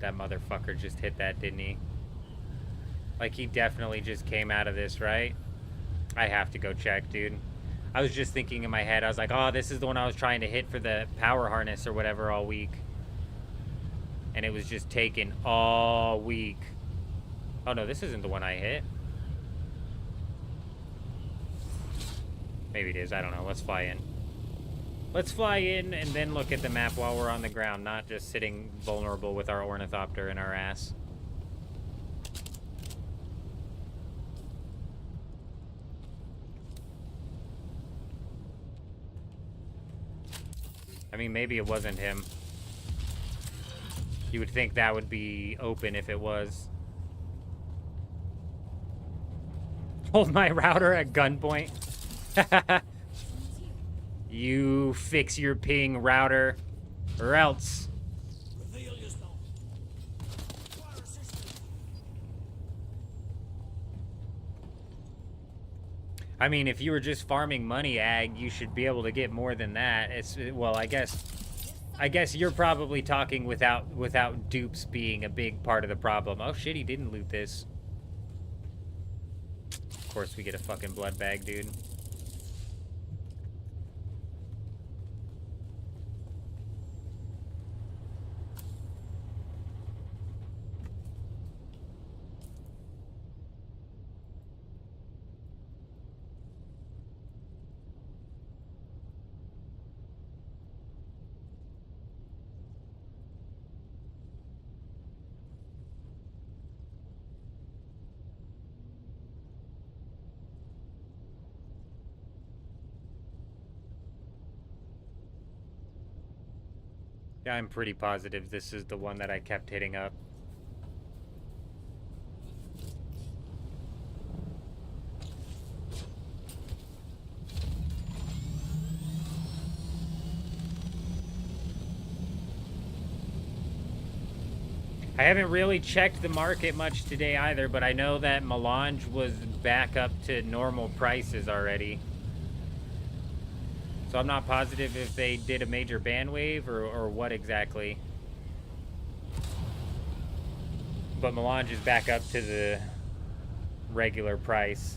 C: That motherfucker just hit that, didn't he? Like, he definitely just came out of this, right? I have to go check, dude. I was just thinking in my head, I was like, oh, this is the one I was trying to hit for the power harness or whatever all week. And it was just taken all week. Oh, no, this isn't the one I hit. Maybe it is, I don't know. Let's fly in. Let's fly in and then look at the map while we're on the ground, not just sitting vulnerable with our ornithopter in our ass. I mean, maybe it wasn't him. You would think that would be open if it was. Hold my router at gunpoint. You fix your ping, router, or else. I mean, if you were just farming money, Ag, you should be able to get more than that. It's, well, I guess I guess you're probably talking without dupes being a big part of the problem. Oh shit, he didn't loot this. Of course we get a fucking blood bag, dude. Yeah, I'm pretty positive this is the one that I kept hitting up. I haven't really checked the market much today either, but I know that Melange was back up to normal prices already. So I'm not positive if they did a major ban wave or what exactly. But Melange is back up to the regular price.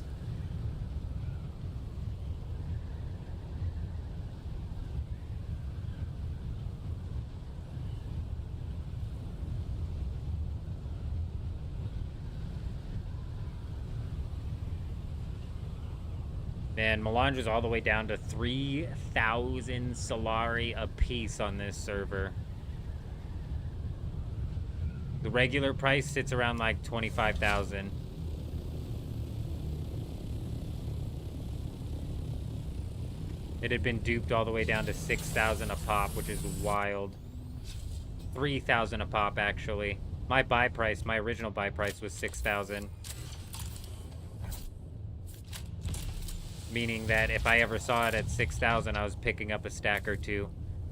C: And Melange is all the way down to 3,000 Solari a piece on this server. The regular price sits around like 25,000. It had been duped all the way down to 6,000 a pop, which is wild. 3,000 a pop, actually. My buy price, my original buy price was 6,000. Meaning that if I ever saw it at 6,000, I was picking up a stack or two.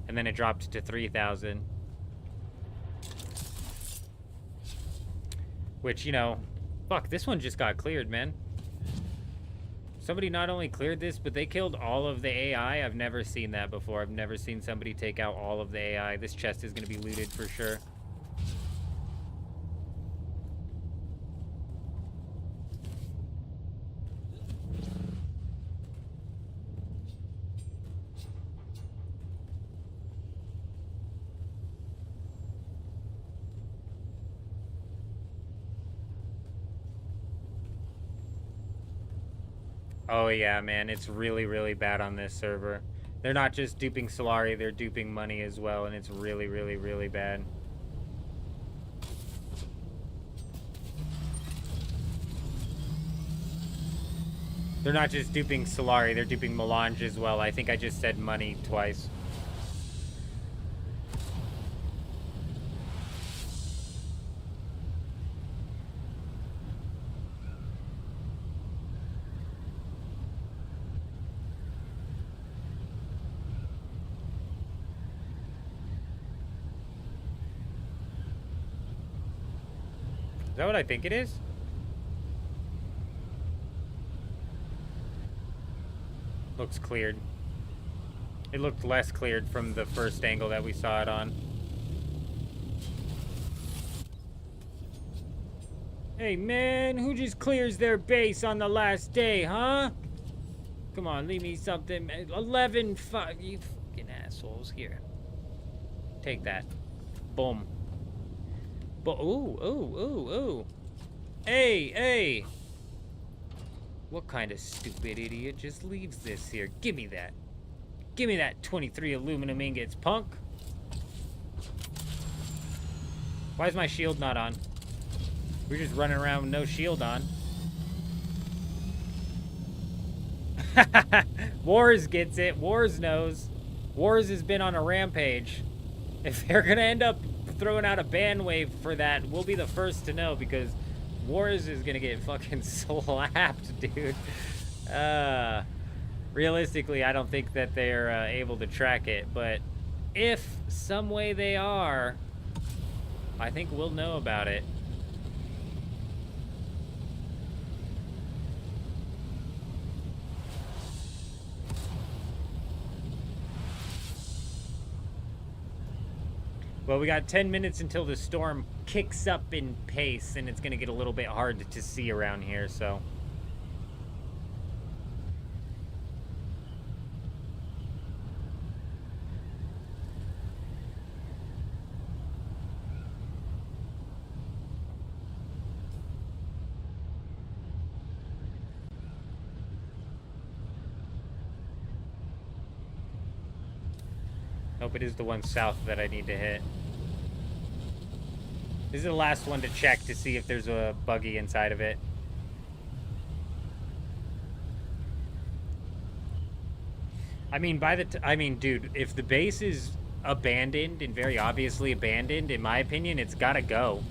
C: And then it dropped to 3,000. Which, you know, fuck, this one just got cleared, man. Somebody not only cleared this, but they killed all of the AI. I've never seen that before. I've never seen somebody take out all of the AI. This chest is going to be looted for sure. Oh yeah, man, it's really, really bad on this server. They're not just duping Solari, they're duping money as well, and it's really, really, really bad. They're not just duping Solari, they're duping Melange as well. I think I just said money twice. Is that what I think it is? Looks cleared. It looked less cleared from the first angle that we saw it on. Hey man, who just clears their base on the last day, huh? Come on, leave me something. 11, you fucking assholes. Here. Take that. Boom. But ooh. Hey. What kind of stupid idiot just leaves this here? Give me that. Give me that 23 aluminum ingots, punk. Why is my shield not on? We're just running around with no shield on. Wars gets it. Wars knows. Wars has been on a rampage. If they're gonna end up throwing out a ban wave for that, we'll be the first to know, because Wars is gonna get fucking slapped, dude. Realistically, I don't think that they're able to track it, but if some way they are, I think we'll know about it. Well, we got 10 minutes until the storm kicks up in pace, and it's going to get a little bit hard to see around here, so... Nope, it is the one south that I need to hit. This is the last one to check to see if there's a buggy inside of it. I mean, dude, if the base is abandoned and very obviously abandoned, in my opinion, it's gotta go.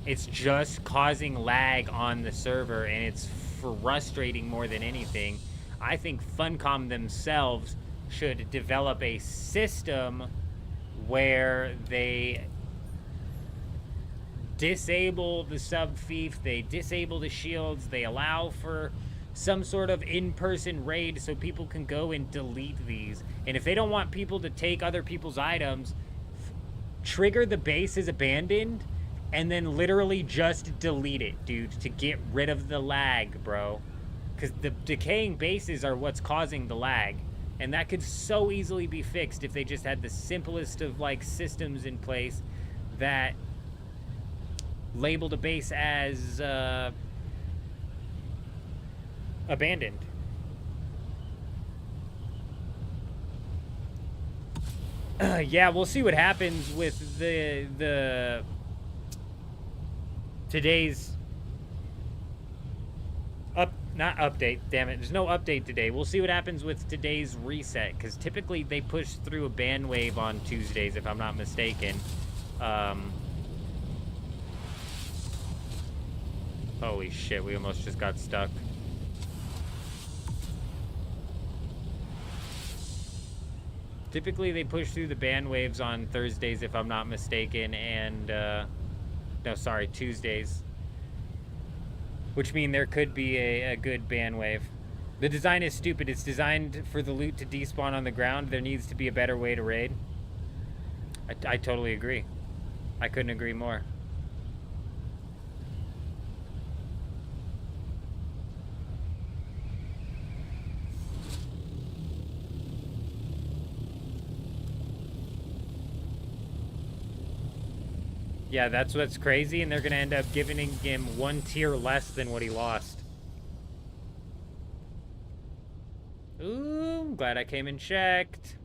C: It's just causing lag on the server, and it's frustrating more than anything. I think Funcom themselves should develop a system where they disable the sub-fief, they disable the shields, they allow for some sort of in-person raid so people can go and delete these. And if they don't want people to take other people's items, trigger the base as abandoned and then literally just delete it, dude, to get rid of the lag, bro. Because the decaying bases are what's causing the lag. And that could so easily be fixed if they just had the simplest of, like, systems in place that labeled a base as abandoned. Yeah, we'll see what happens with the today's not update, damn it. There's no update today. We'll see what happens with today's reset, because typically they push through a ban wave on Tuesdays, if I'm not mistaken. Holy shit, we almost just got stuck. Typically they push through the ban waves on Thursdays, if I'm not mistaken, and, no, sorry, Tuesdays. Which means there could be a good ban wave. The design is stupid. It's designed for the loot to despawn on the ground. There needs to be a better way to raid. I totally agree. I couldn't agree more. Yeah, that's what's crazy, and they're going to end up giving him one tier less than what he lost. Ooh, I'm glad I came and checked.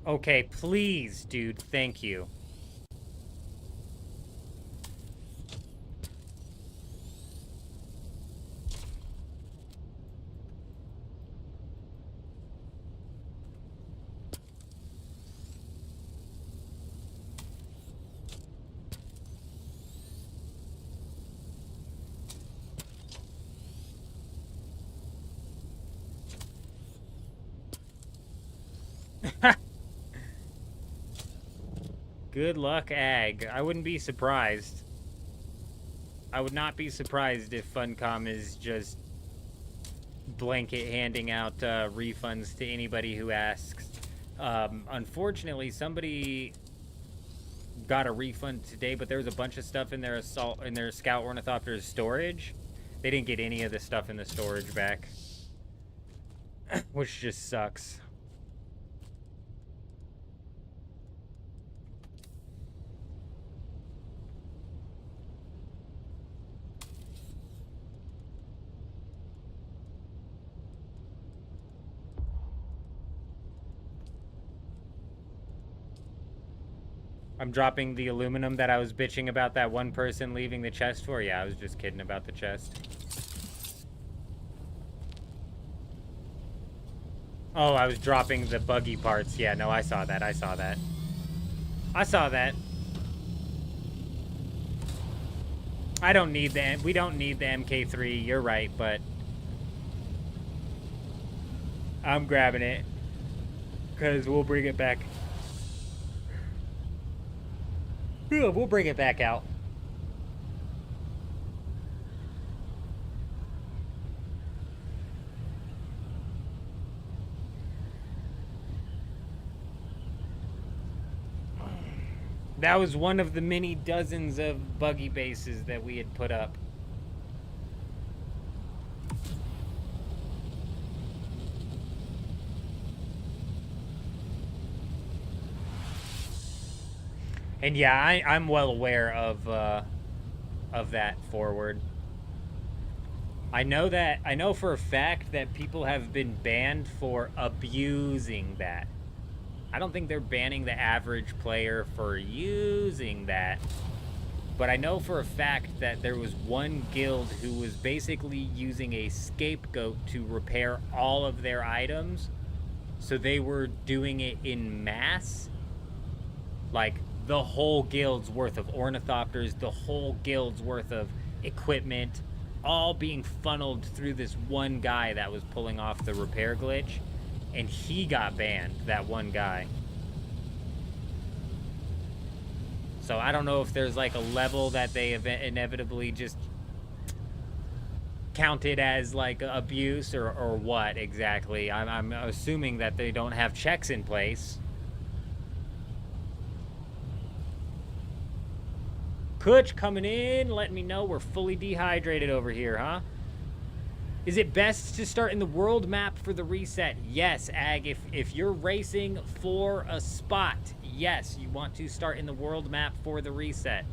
C: Okay, please, dude, thank you. Good luck, Ag. I wouldn't be surprised. I would not be surprised if Funcom is just blanket handing out refunds to anybody who asks. Unfortunately, somebody got a refund today, but there was a bunch of stuff in their Scout Ornithopter's storage. They didn't get any of the stuff in the storage back, which just sucks. I'm dropping the aluminum that I was bitching about that one person leaving the chest for. Yeah, I was just kidding about the chest. Oh, I was dropping the buggy parts. Yeah, no, I saw that. I saw that. I saw that. I don't need the... We don't need the MK3. You're right, but... I'm grabbing it. Because we'll bring it back. Yeah, we'll bring it back out. That was one of the many dozens of buggy bases that we had put up. And yeah, I'm well aware of that forward. I know for a fact that people have been banned for abusing that. I don't think they're banning the average player for using that. But I know for a fact that there was one guild who was basically using a scapegoat to repair all of their items. So they were doing it in mass. Like, the whole guild's worth of ornithopters, the whole guild's worth of equipment, all being funneled through this one guy that was pulling off the repair glitch. And he got banned, that one guy. So I don't know if there's like a level that they inevitably just counted as like abuse or what exactly. I'm assuming that they don't have checks in place. Kutch coming in, letting me know we're fully dehydrated over here, huh? Is it best to start in the world map for the reset? Yes, Ag. If you're racing for a spot, yes, you want to start in the world map for the reset.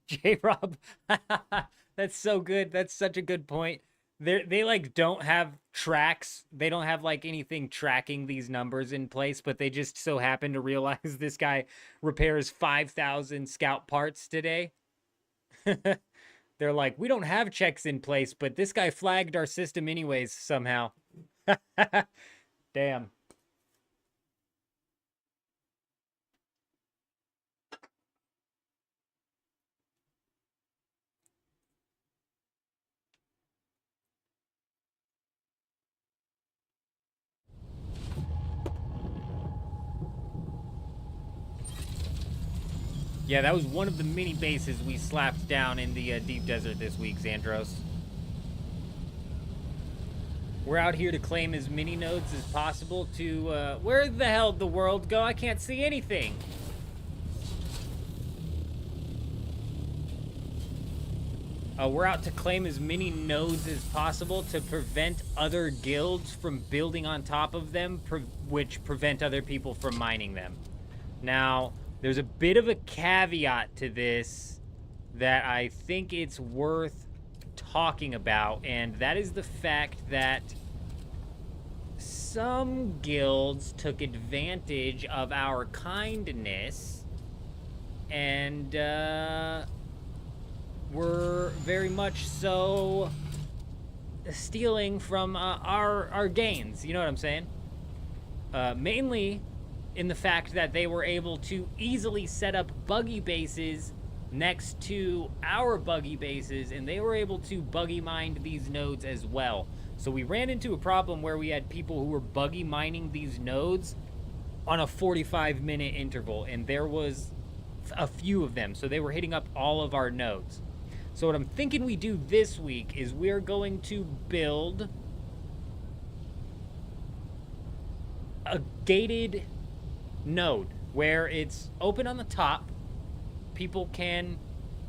C: J-Rob, that's so good. That's such a good point. They like don't have tracks. They don't have like anything tracking these numbers in place, but they just so happen to realize this guy repairs 5,000 scout parts today. They're like, we don't have checks in place, but this guy flagged our system anyways somehow. Damn. Yeah, that was one of the mini bases we slapped down in the deep desert this week, Xandros. We're out here to claim as many nodes as possible to, where the hell did the world go? I can't see anything. We're out to claim as many nodes as possible to prevent other guilds from building on top of them, which prevent other people from mining them. Now, there's a bit of a caveat to this that I think it's worth talking about, and that is the fact that some guilds took advantage of our kindness and were very much so stealing from our gains. You know what I'm saying? Mainly in the fact that they were able to easily set up buggy bases next to our buggy bases, and they were able to buggy mine these nodes as well. So we ran into a problem where we had people who were buggy mining these nodes on a 45-minute interval, and there was a few of them, so they were hitting up all of our nodes. So what I'm thinking we do this week is we're going to build a gated node where it's open on the top. People can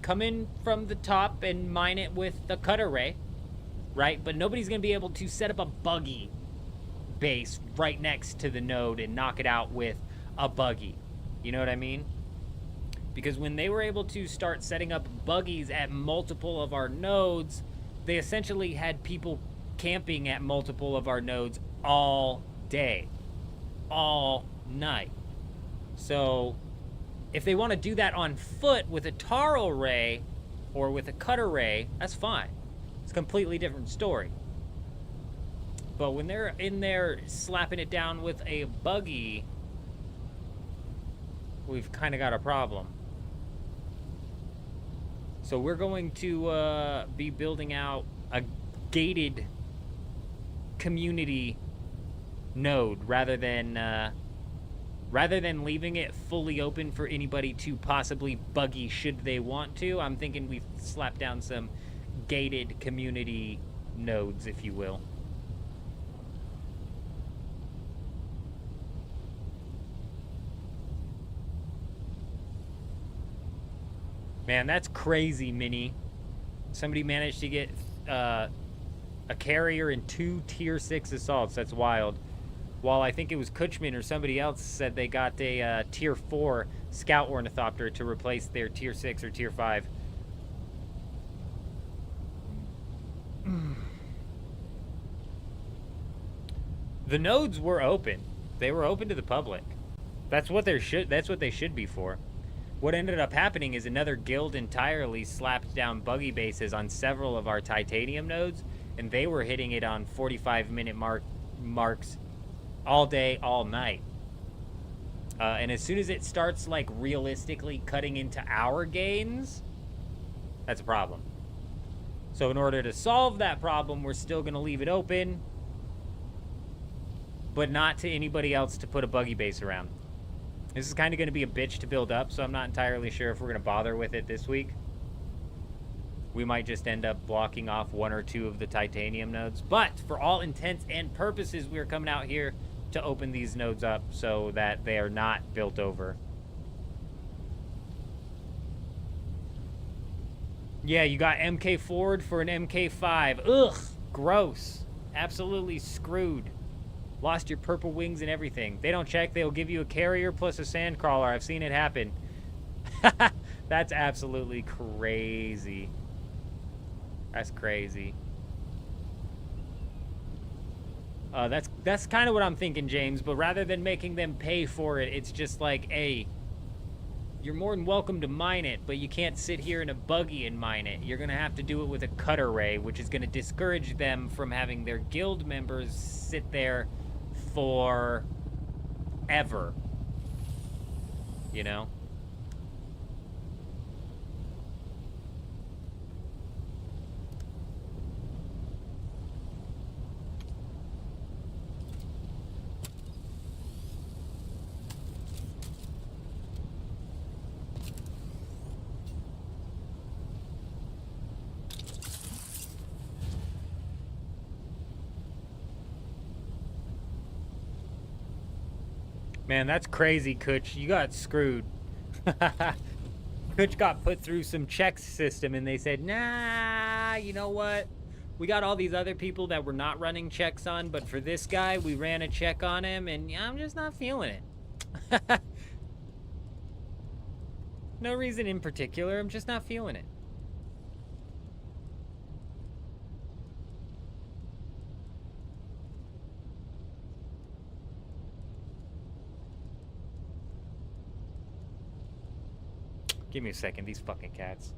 C: come in from the top and mine it with the cut array, right? But nobody's going to be able to set up a buggy base right next to the node and knock it out with a buggy. You know what I mean? Because when they were able to start setting up buggies at multiple of our nodes, they essentially had people camping at multiple of our nodes all day, all night. So if they want to do that on foot with a tar array or with a cut array, that's fine. It's a completely different story. But when they're in there slapping it down with a buggy, we've kind of got a problem. So we're going to be building out a gated community node rather than leaving it fully open for anybody to possibly buggy should they want to. I'm thinking we slap down some gated community nodes, if you will. Man, that's crazy, Minnie. Somebody managed to get a carrier and 2 tier 6 assaults. That's wild. While I think it was Kutchman or somebody else said they got a tier 4 scout ornithopter to replace their tier 6 or tier 5. The nodes were open. They were open to the public. That's what they should be for. What ended up happening is another guild entirely slapped down buggy bases on several of our titanium nodes, and they were hitting it on 45-minute marks all day, all night. And as soon as it starts, like, realistically cutting into our gains, that's a problem. So in order to solve that problem, we're still going to leave it open, but not to anybody else to put a buggy base around. This is kind of going to be a bitch to build up, so I'm not entirely sure if we're going to bother with it this week. We might just end up blocking off 1 or 2 of the titanium nodes. But for all intents and purposes, we're coming out here to open these nodes up so that they are not built over. Yeah, you got MK Ford for an MK5. Ugh, gross. Absolutely screwed. Lost your purple wings and everything. They don't check. They'll give you a carrier plus a sandcrawler. I've seen it happen. That's absolutely crazy. That's crazy. That's kind of what I'm thinking, James. But rather than making them pay for it, it's just like, hey, you're more than welcome to mine it, but you can't sit here in a buggy and mine it. You're going to have to do it with a cut array, which is going to discourage them from having their guild members sit there for ever, you know? Man, that's crazy, Kutch. You got screwed. Kutch got put through some checks system, and they said, nah, you know what? We got all these other people that we're not running checks on, but for this guy, we ran a check on him, and I'm just not feeling it. No reason in particular. I'm just not feeling it. Give me a second, these fucking cats.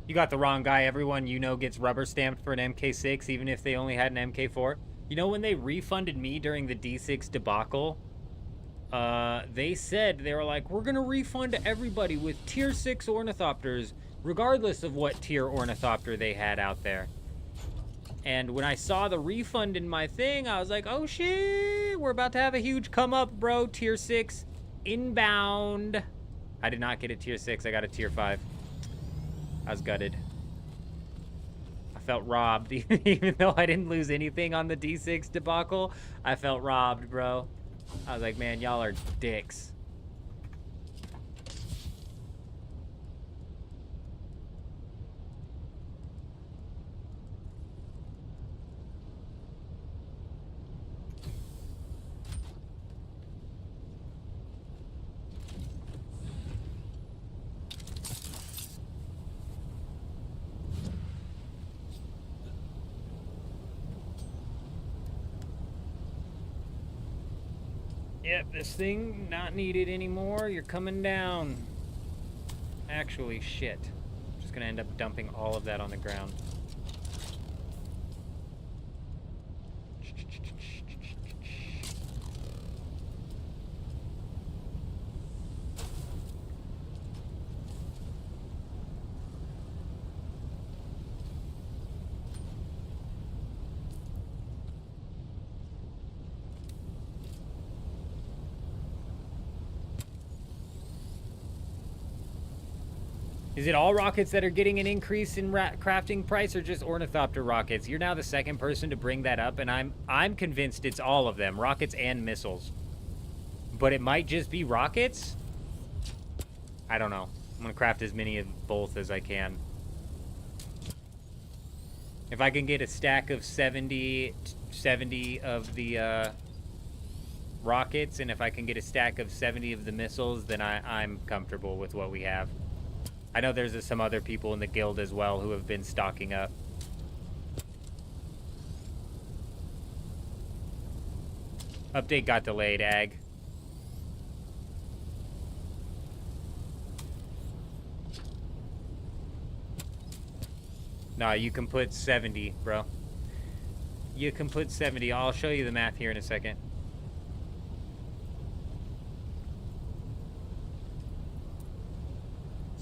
C: You got the wrong guy. Everyone you know gets rubber stamped for an MK6, even if they only had an MK4. You know, when they refunded me during the D6 debacle, they said, they were like, we're going to refund everybody with tier 6 ornithopters, regardless of what tier ornithopter they had out there. And when I saw the refund in my thing, I was like, oh shit, we're about to have a huge come up, bro. Tier 6 inbound. I did not get a tier 6. I got a tier 5. I was gutted. I felt robbed. Even though I didn't lose anything on the D6 debacle, I felt robbed, bro. I was like, man, y'all are dicks. Yep, this thing not needed anymore. You're coming down. Actually, shit. I'm just gonna end up dumping all of that on the ground. Is it all rockets that are getting an increase in crafting price, or just ornithopter rockets? You're now the second person to bring that up, and I'm convinced it's all of them, rockets and missiles. But it might just be rockets? I don't know. I'm gonna craft as many of both as I can. If I can get a stack of 70 of the rockets, and if I can get a stack of 70 of the missiles, then I'm comfortable with what we have. I know there's some other people in the guild as well who have been stocking up. Update got delayed, Ag. Nah, you can put 70, bro. You can put 70. I'll show you the math here in a second.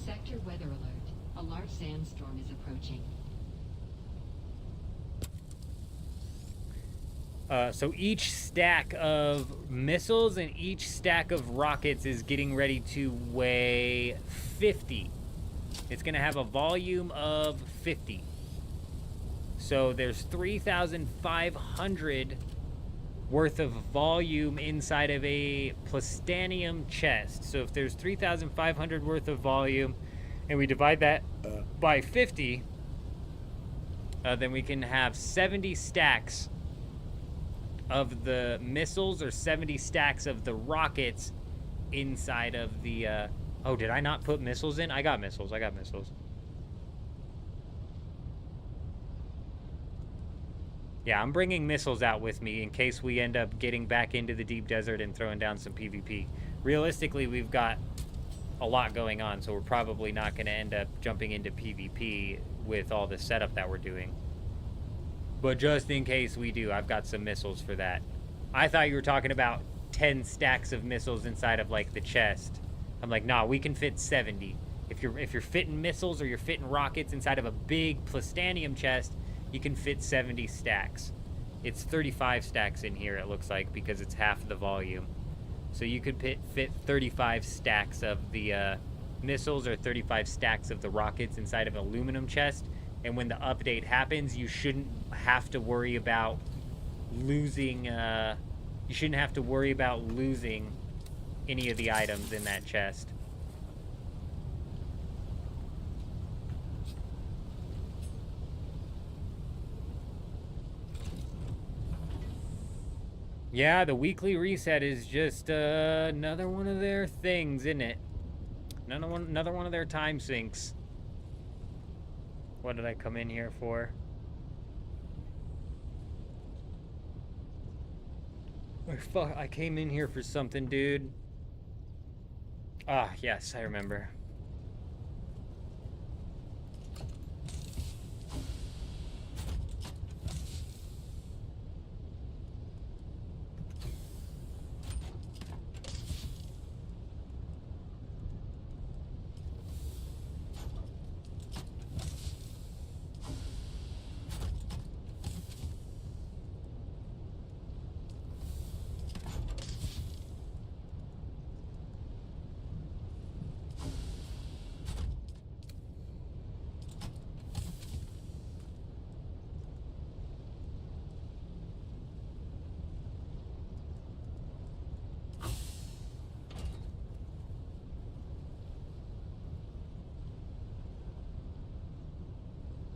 R: Sector weather alert. A large sandstorm is approaching.
C: So each stack of missiles and each stack of rockets is getting ready to weigh 50. It's going to have a volume of 50. So there's 3,500 worth of volume inside of a plastanium chest. So if there's 3,500 worth of volume and we divide that by 50, then we can have 70 stacks of the missiles or 70 stacks of the rockets inside of the... oh, did I not put missiles in? I got missiles. Yeah, I'm bringing missiles out with me in case we end up getting back into the deep desert and throwing down some PvP. Realistically, we've got a lot going on, so we're probably not going to end up jumping into PvP with all the setup that we're doing. But just in case we do, I've got some missiles for that. I thought you were talking about 10 stacks of missiles inside of, like, the chest. I'm like, nah, we can fit 70. If you're fitting missiles or you're fitting rockets inside of a big plastanium chest, you can fit 70 stacks. It's 35 stacks in here, it looks like, because it's half the volume. So you could fit 35 stacks of the missiles or 35 stacks of the rockets inside of an aluminum chest. And when the update happens, you shouldn't have to worry about losing. You shouldn't have to worry about losing any of the items in that chest. Yeah, the weekly reset is just another one of their things, isn't it? Another one of their time sinks. What did I come in here for? Fuck, I came in here for something, dude. Ah, yes, I remember.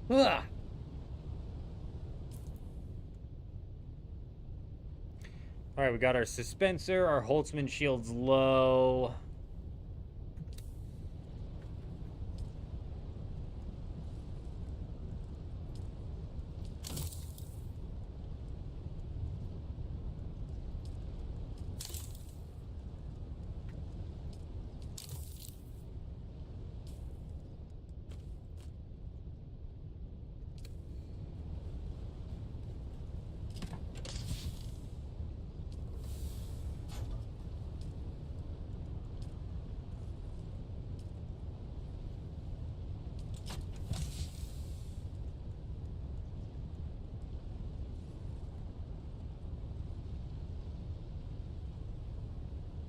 C: Ugh. All right, we got our Suspenser, our Holtzman shield's low.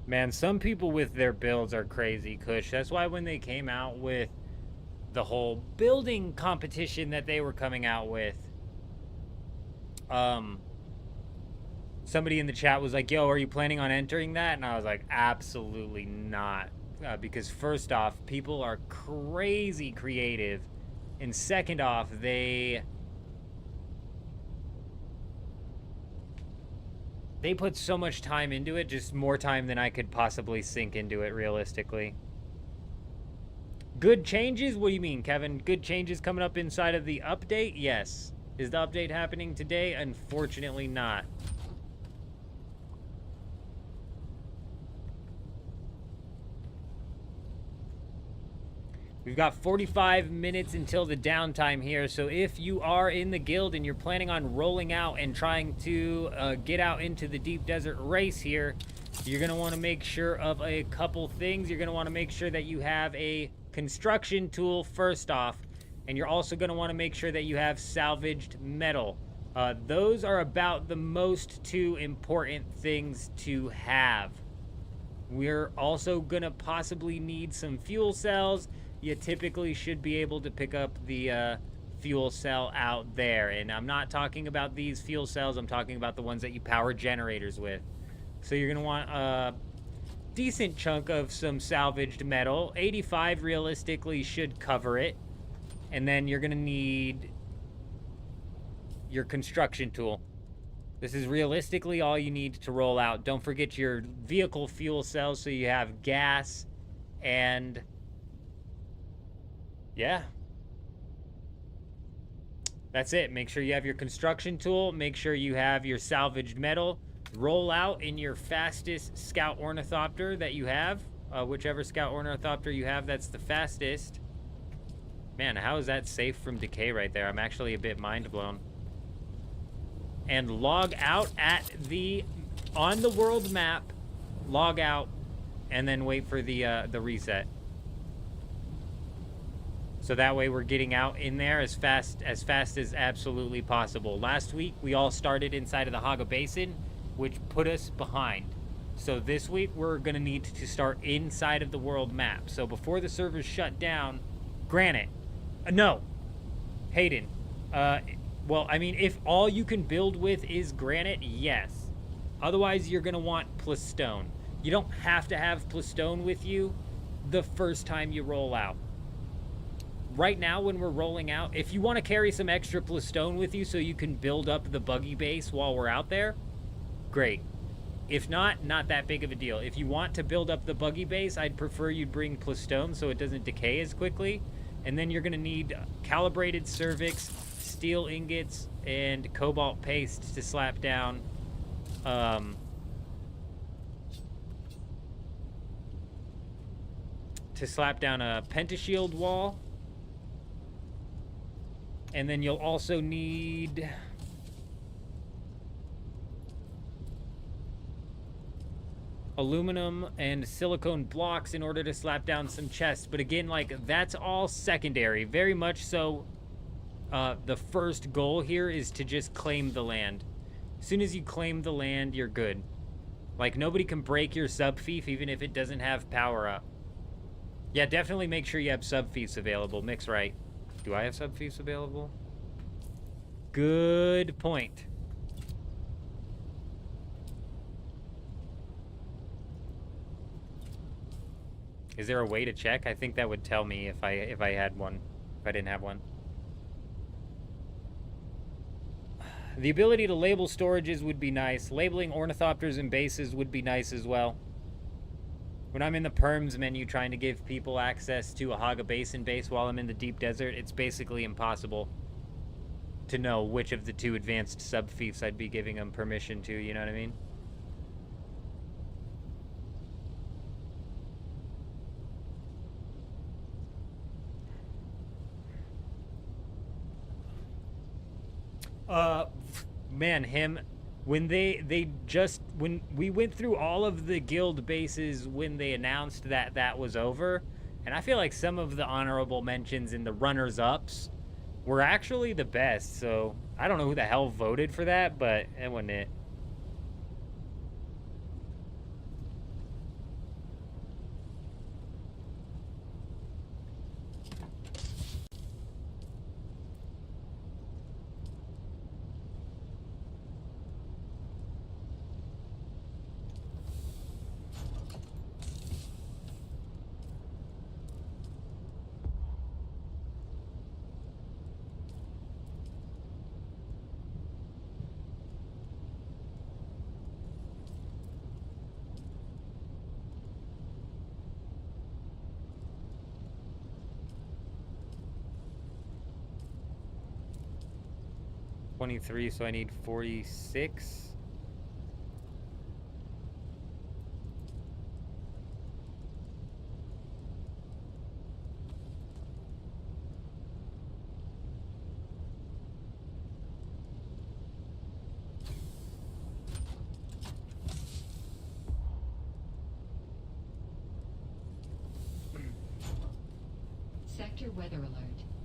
C: Man, some people with their builds are crazy, Kush. That's why when they came out with the whole building competition that they were coming out with, somebody in the chat was like, yo, are you planning on entering that? And I was like, absolutely not. Because first off, people are crazy creative. And second off, they put so much time into it, just more time than I could possibly sink into it realistically. Good changes? What do you mean, Kevin? Good changes coming up inside of the update? Yes. Is the update happening today? Unfortunately not. We've got 45 minutes until the downtime here, so if you are in the guild and you're planning on rolling out and trying to get out into the deep desert race here, you're going to want to make sure of a couple things. You're going to want to make sure that you have a construction tool first off, and you're also going to want to make sure that you have salvaged metal. Those are about the most two important things to have. We're also going to possibly need some fuel cells. You typically should be able to pick up the fuel cell out there. And I'm not talking about these fuel cells. I'm talking about the ones that you power generators with. So you're going to want a decent chunk of some salvaged metal. 85 realistically should cover it. And then you're going to need your construction tool. This is realistically all you need to roll out. Don't forget your vehicle fuel cells so you have gas and... yeah. That's it. Make sure you have your construction tool. Make sure you have your salvaged metal. Roll out in your fastest scout ornithopter that you have. Whichever scout ornithopter you have, that's the fastest. Man, how is that safe from decay right there? I'm actually a bit mind blown. And log out on the world map. Log out and then wait for the reset. So that way we're getting out in there as fast as absolutely possible. Last week, we all started inside of the Haga Basin, which put us behind. So this week, we're going to need to start inside of the world map. So before the servers shut down, granted, no, Hayden, well, I mean, if all you can build with is granite, yes. Otherwise, you're going to want plastone. You don't have to have plastone with you the first time you roll out. Right now, when we're rolling out, if you want to carry some extra plastone with you so you can build up the buggy base while we're out there, great. If not, not that big of a deal. If you want to build up the buggy base, I'd prefer you bring plastone so it doesn't decay as quickly. And then you're going to need calibrated cervix, steel ingots, and cobalt paste to slap down a pentashield wall. And then you'll also need aluminum and silicone blocks in order to slap down some chests. But again, like, that's all secondary. Very much so, the first goal here is to just claim the land. As soon as you claim the land, you're good. Like, nobody can break your sub-fief even if it doesn't have power up. Yeah, definitely make sure you have sub-fiefs available. Mix right. Do I have sub-fiefs available? Good point. Is there a way to check? I think that would tell me if I had one. If I didn't have one. The ability to label storages would be nice. Labeling ornithopters and bases would be nice as well. When I'm in the perms menu trying to give people access to a Haga Basin base while I'm in the deep desert, it's basically impossible to know which of the two advanced sub-fiefs I'd be giving them permission to, you know what I mean? Man, when when we went through all of the guild bases when they announced that that was over, and I feel like some of the honorable mentions in the runners-ups were actually the best, so I don't know who the hell voted for that, but it wasn't it. $23, so I need 46.
R: Sector weather alert.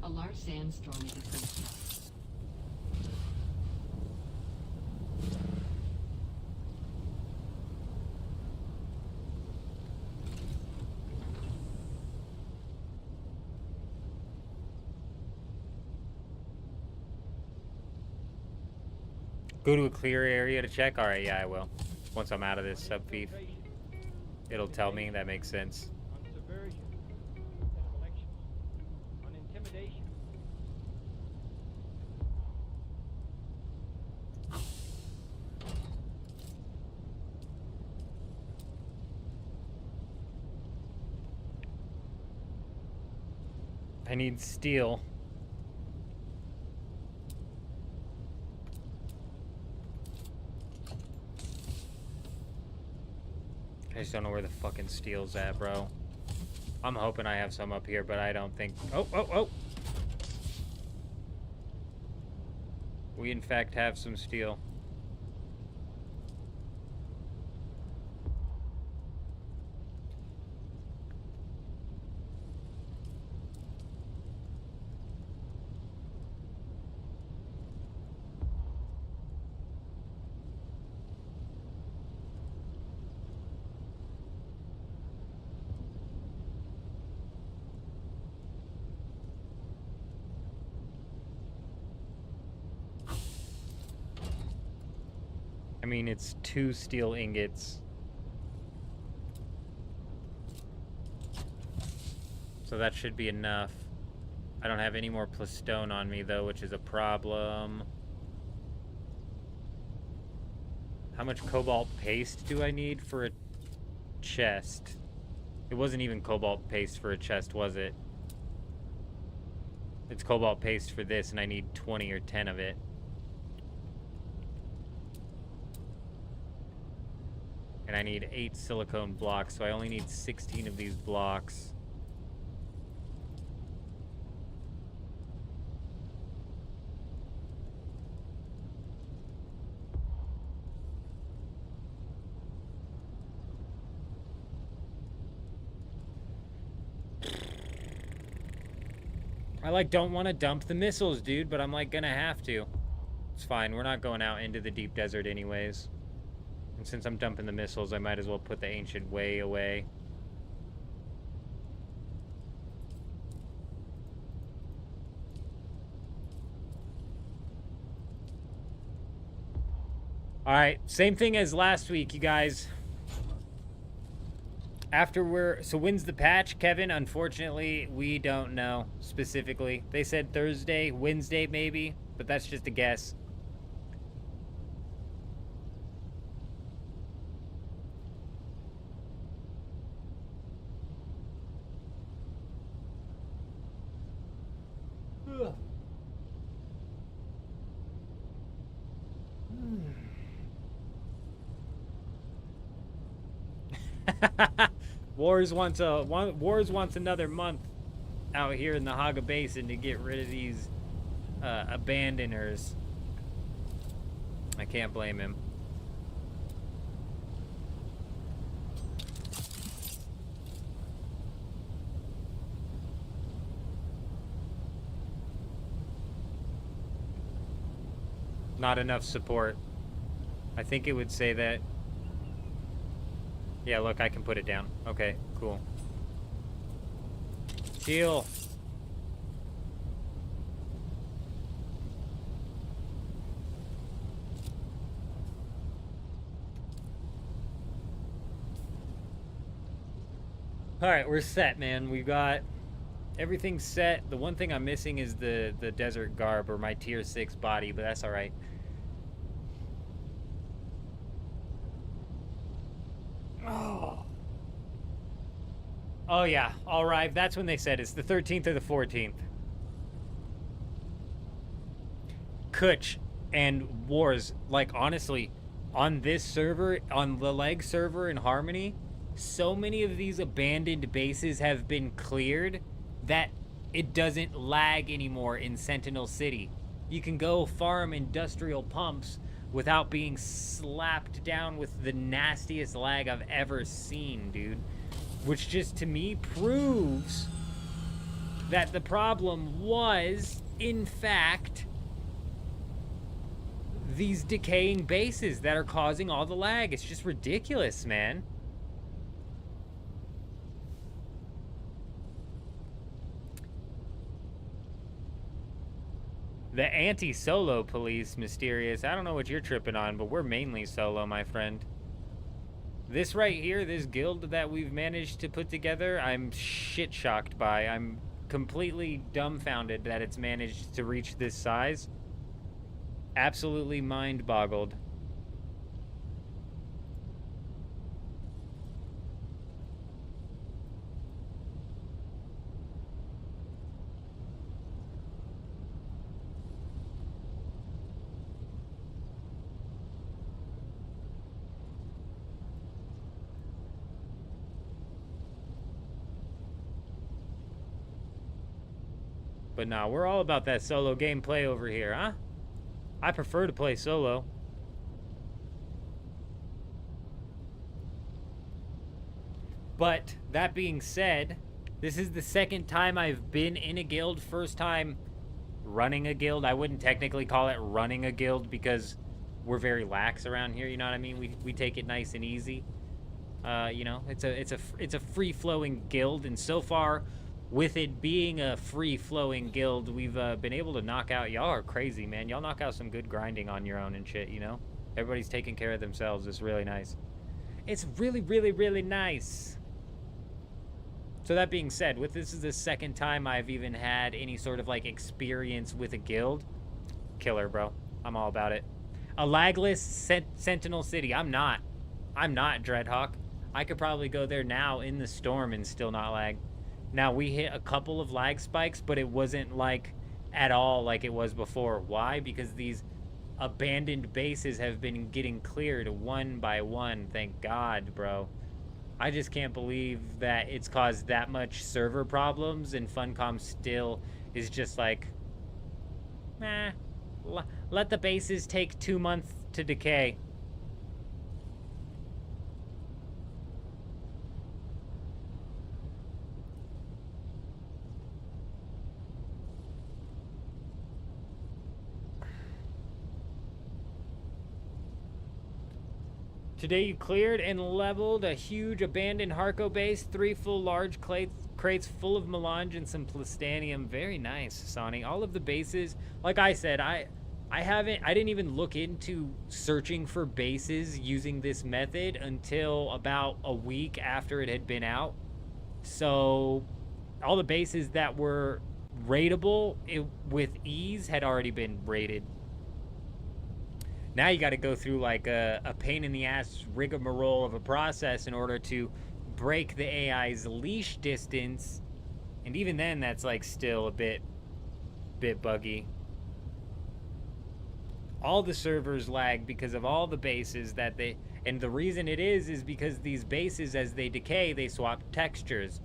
R: A large sandstorm is approaching.
C: Go to a clear area to check? Alright, yeah, I will. Once I'm out of this sub-fief. It'll tell me. That makes sense.
D: On subversion instead of elections. On intimidation.
C: I need steel. I just don't know where the fucking steel's at, bro. I'm hoping I have some up here, but I don't think... Oh! We, in fact, have some steel. I mean, it's 2 steel ingots. So that should be enough. I don't have any more plastone on me, though, which is a problem. How much cobalt paste do I need for a chest? It wasn't even cobalt paste for a chest, was it? It's cobalt paste for this, and I need 20 or 10 of it. And I need 8 silicone blocks, so I only need 16 of these blocks. I don't want to dump the missiles, dude, but I'm gonna have to. It's fine, we're not going out into the deep desert anyways. And since I'm dumping the missiles, I might as well put the ancient way away. Alright, same thing as last week, you guys. So when's the patch, Kevin? Unfortunately, we don't know specifically. They said Thursday, Wednesday maybe, but that's just a guess. Wars wants another month out here in the Haga Basin to get rid of these abandoners. I can't blame him. Not enough support. I think it would say that. Yeah, look, I can put it down. Okay, cool. Heal. All right, we're set, man. We got everything set. The one thing I'm missing is the desert garb or my tier 6 body, but that's all right. Oh yeah, I'll arrive. That's when they said it's the 13th or the 14th. Kutch and Wars, like honestly, on this server, on the leg server in Harmony, so many of these abandoned bases have been cleared that it doesn't lag anymore in Sentinel City. You can go farm industrial pumps without being slapped down with the nastiest lag I've ever seen, dude. Which just, to me, proves that the problem was, in fact, these decaying bases that are causing all the lag. It's just ridiculous, man. The anti-solo police, Mysterious. I don't know what you're tripping on, but we're mainly solo, my friend. This right here, this guild that we've managed to put together, I'm shit-shocked by. I'm completely dumbfounded that it's managed to reach this size. Absolutely mind-boggled. But nah, we're all about that solo gameplay over here, huh? I prefer to play solo. But that being said, this is the second time I've been in a guild. First time running a guild. I wouldn't technically call it running a guild because we're very lax around here, you know what I mean? We take it nice and easy. You know, it's a free-flowing guild, and so far, with it being a free-flowing guild, we've been able to knock out... Y'all are crazy, man. Y'all knock out some good grinding on your own and shit, you know? Everybody's taking care of themselves. It's really nice. It's really, really, really nice. So that being said, this is the second time I've even had any sort of, like, experience with a guild. Killer, bro. I'm all about it. A lagless Sentinel City. I'm not Dreadhawk. I could probably go there now in the storm and still not lag. Now, we hit a couple of lag spikes, but it wasn't like at all like it was before. Why? Because these abandoned bases have been getting cleared one by one. Thank God, bro. I just can't believe that it's caused that much server problems and Funcom still is just like, nah, let the bases take 2 months to decay. Today you cleared and leveled a huge abandoned Harco base, 3 full large crates full of melange and some plastanium. Very nice, Sonny. All of the bases, like I said, I didn't even look into searching for bases using this method until about a week after it had been out. So all the bases that were raidable with ease had already been raided. Now you got to go through like a pain in the ass rigmarole of a process in order to break the AI's leash distance. And even then, that's like still a bit bit buggy. All the servers lag because of all the bases that they... And the reason it is because these bases, as they decay, they swap textures.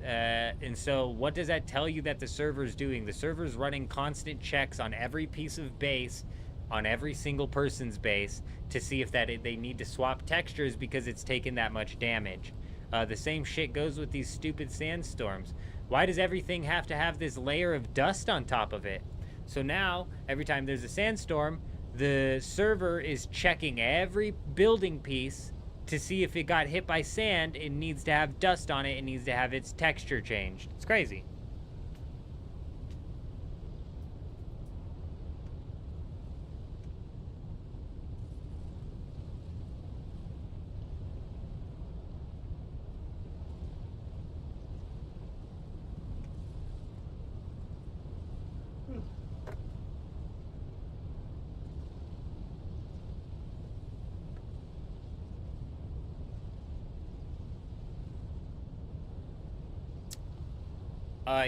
C: And so what does that tell you that the server's doing? The server's running constant checks on every piece of base, on every single person's base, to see if they need to swap textures because it's taken that much damage. The same shit goes with these stupid sandstorms. Why does everything have to have this layer of dust on top of it? So now, every time there's a sandstorm, the server is checking every building piece to see if it got hit by sand. It needs to have dust on it. It needs to have its texture changed. It's crazy.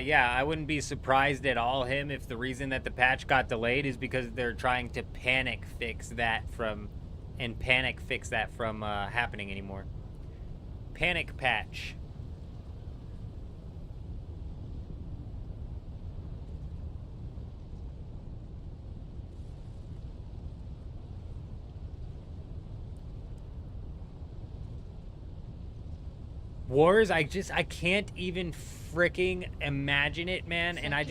C: Yeah, I wouldn't be surprised at all if the reason that the patch got delayed is because they're trying to panic fix that from happening anymore. Panic patch. Wars, I can't even freaking imagine it, man. And I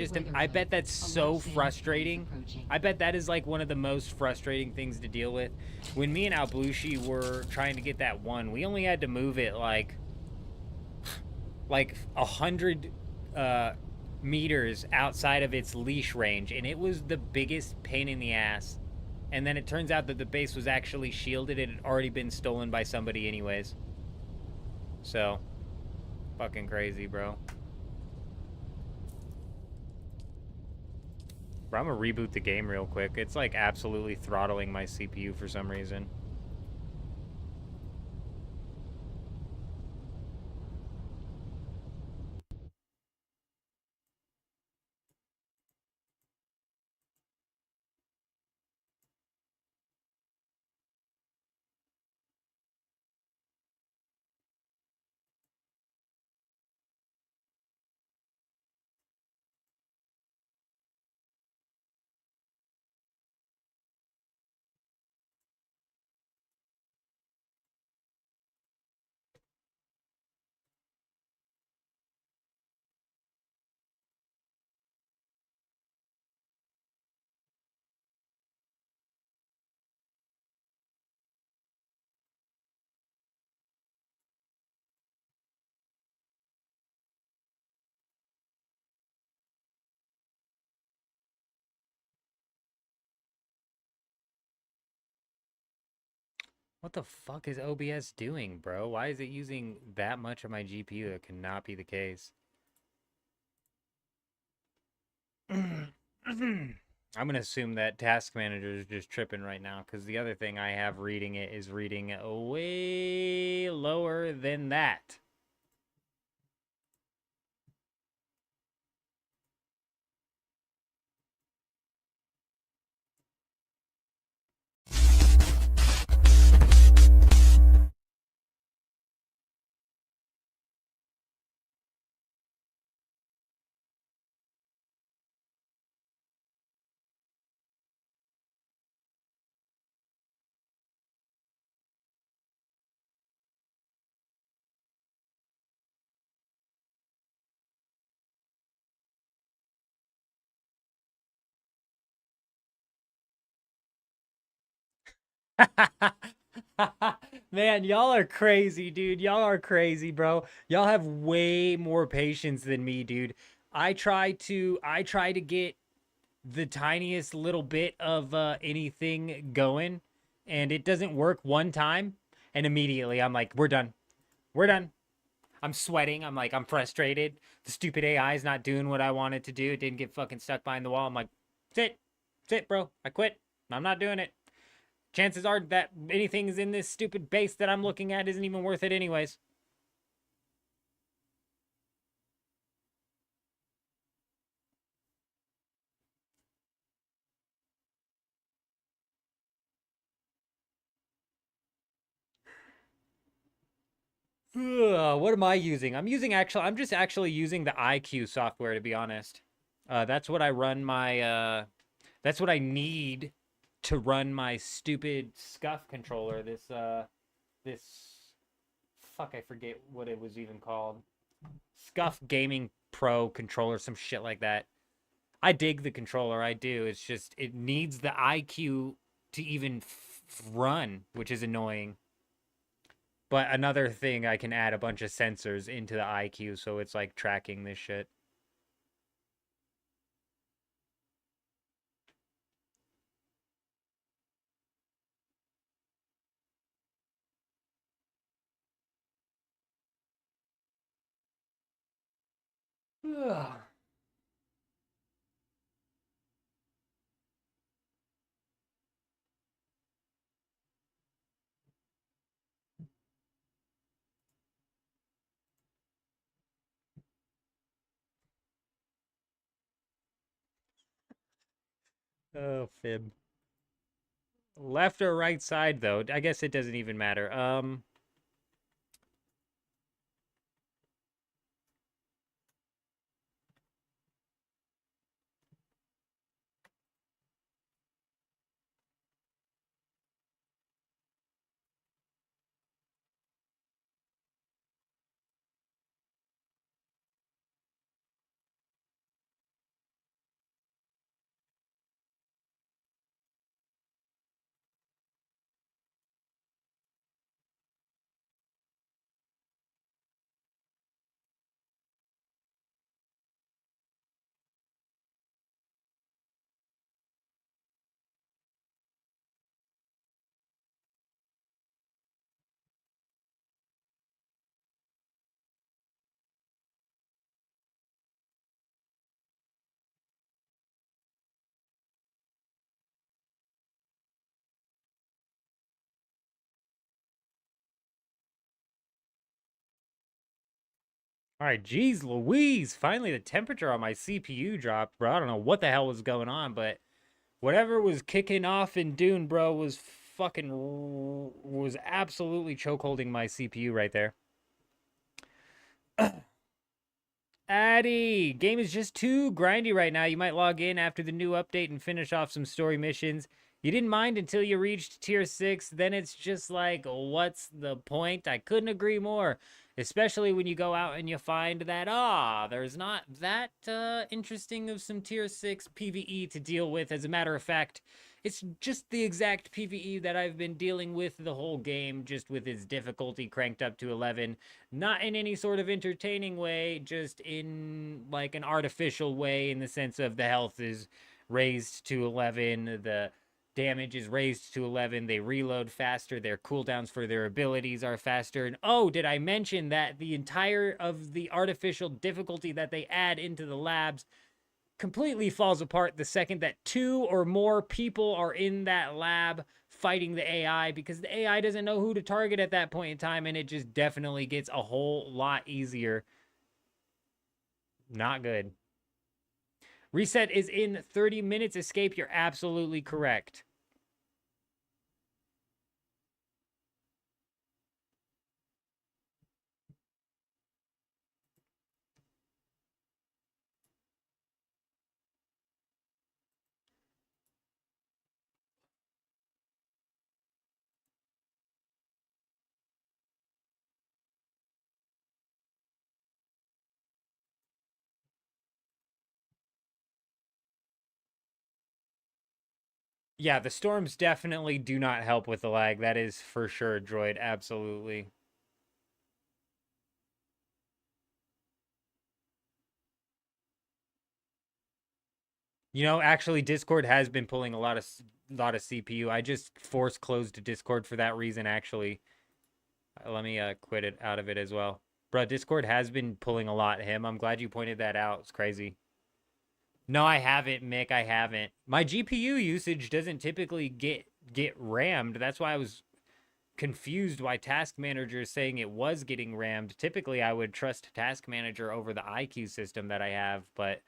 C: bet that's so frustrating. I bet that is like one of the most frustrating things to deal with. When me and Albushi were trying to get that one, we only had to move it like 100 meters outside of its leash range, and it was the biggest pain in the ass. And then it turns out that the base was actually shielded. It had already been stolen by somebody anyways. So, fucking crazy, bro. Bro, I'm gonna reboot the game real quick. It's like absolutely throttling my CPU for some reason. What the fuck is OBS doing, bro? Why is it using that much of my GPU? That cannot be the case. I'm gonna assume that Task Manager is just tripping right now, because the other thing I have reading it is reading way lower than that. Man, y'all are crazy, dude. Y'all are crazy, bro. Y'all have way more patience than me, dude. I try to get the tiniest little bit of anything going, and it doesn't work one time, and immediately I'm like, we're done. We're done. I'm sweating. I'm like, I'm frustrated. The stupid AI is not doing what I wanted to do. It didn't get fucking stuck behind the wall. I'm like, that's it, bro. I quit. I'm not doing it. Chances are that anything is in this stupid base that I'm looking at isn't even worth it anyways. What am I using? I'm just actually using the IQ software, to be honest. That's what I run my, that's what I need to run my stupid scuff controller. Fuck, I forget what it was even called. Scuff Gaming Pro controller, some shit like that. I dig the controller, I do. It's just, it needs the IQ to even run, which is annoying. But another thing, I can add a bunch of sensors into the IQ, so it's like tracking this shit. Ugh. Oh, fib. Left or right side, though? I guess it doesn't even matter. All right, geez Louise. Finally, the temperature on my CPU dropped, bro. I don't know what the hell was going on, but whatever was kicking off in Dune, bro, was absolutely chokeholding my CPU right there. Addy, game is just too grindy right now. You might log in after the new update and finish off some story missions. You didn't mind until you reached tier 6. Then it's just like, what's the point? I couldn't agree more. Especially when you go out and you find that, there's not that interesting of some tier 6 PvE to deal with. As a matter of fact, it's just the exact PvE that I've been dealing with the whole game, just with its difficulty cranked up to 11. Not in any sort of entertaining way, just in like an artificial way, in the sense of the health is raised to 11, the damage is raised to 11, they reload faster, their cooldowns for their abilities are faster. And oh, did I mention that the entire of the artificial difficulty that they add into the labs completely falls apart the second that 2 or more people are in that lab fighting the AI, because the AI doesn't know who to target at that point in time, and it just definitely gets a whole lot easier. Not good. Reset is in 30 minutes. Escape, you're absolutely correct. Yeah, the storms definitely do not help with the lag. That is for sure, Droid. Absolutely. You know, actually, Discord has been pulling a lot of CPU. I just force closed Discord for that reason, actually. Let me quit it out of it as well. Bruh, Discord has been pulling a lot. I'm glad you pointed that out. It's crazy. No, I haven't, Mick. I haven't. My GPU usage doesn't typically get rammed. That's why I was confused why Task Manager is saying it was getting rammed. Typically, I would trust Task Manager over the IQ system that I have, but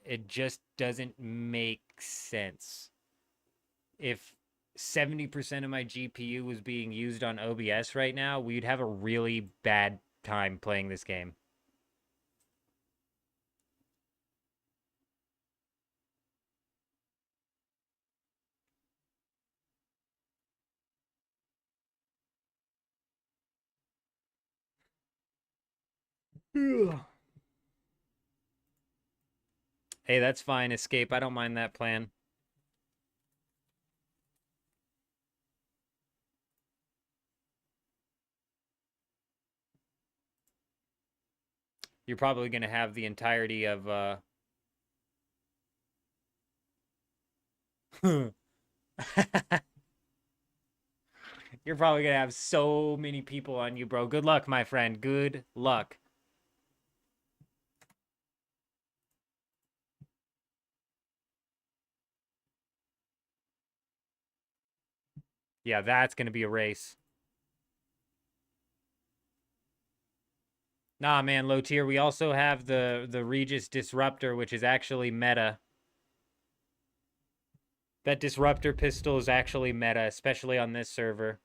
C: it just doesn't make sense. If 70% of my GPU was being used on OBS right now, we'd have a really bad time playing this game. Hey, that's fine. Escape. I don't mind that plan. You're probably going to have the entirety of You're probably going to have so many people on you, bro. Good luck, my friend. Good luck. Yeah, that's going to be a race. Nah, man, low tier. We also have the Regis Disruptor, which is actually meta. That Disruptor pistol is actually meta, especially on this server.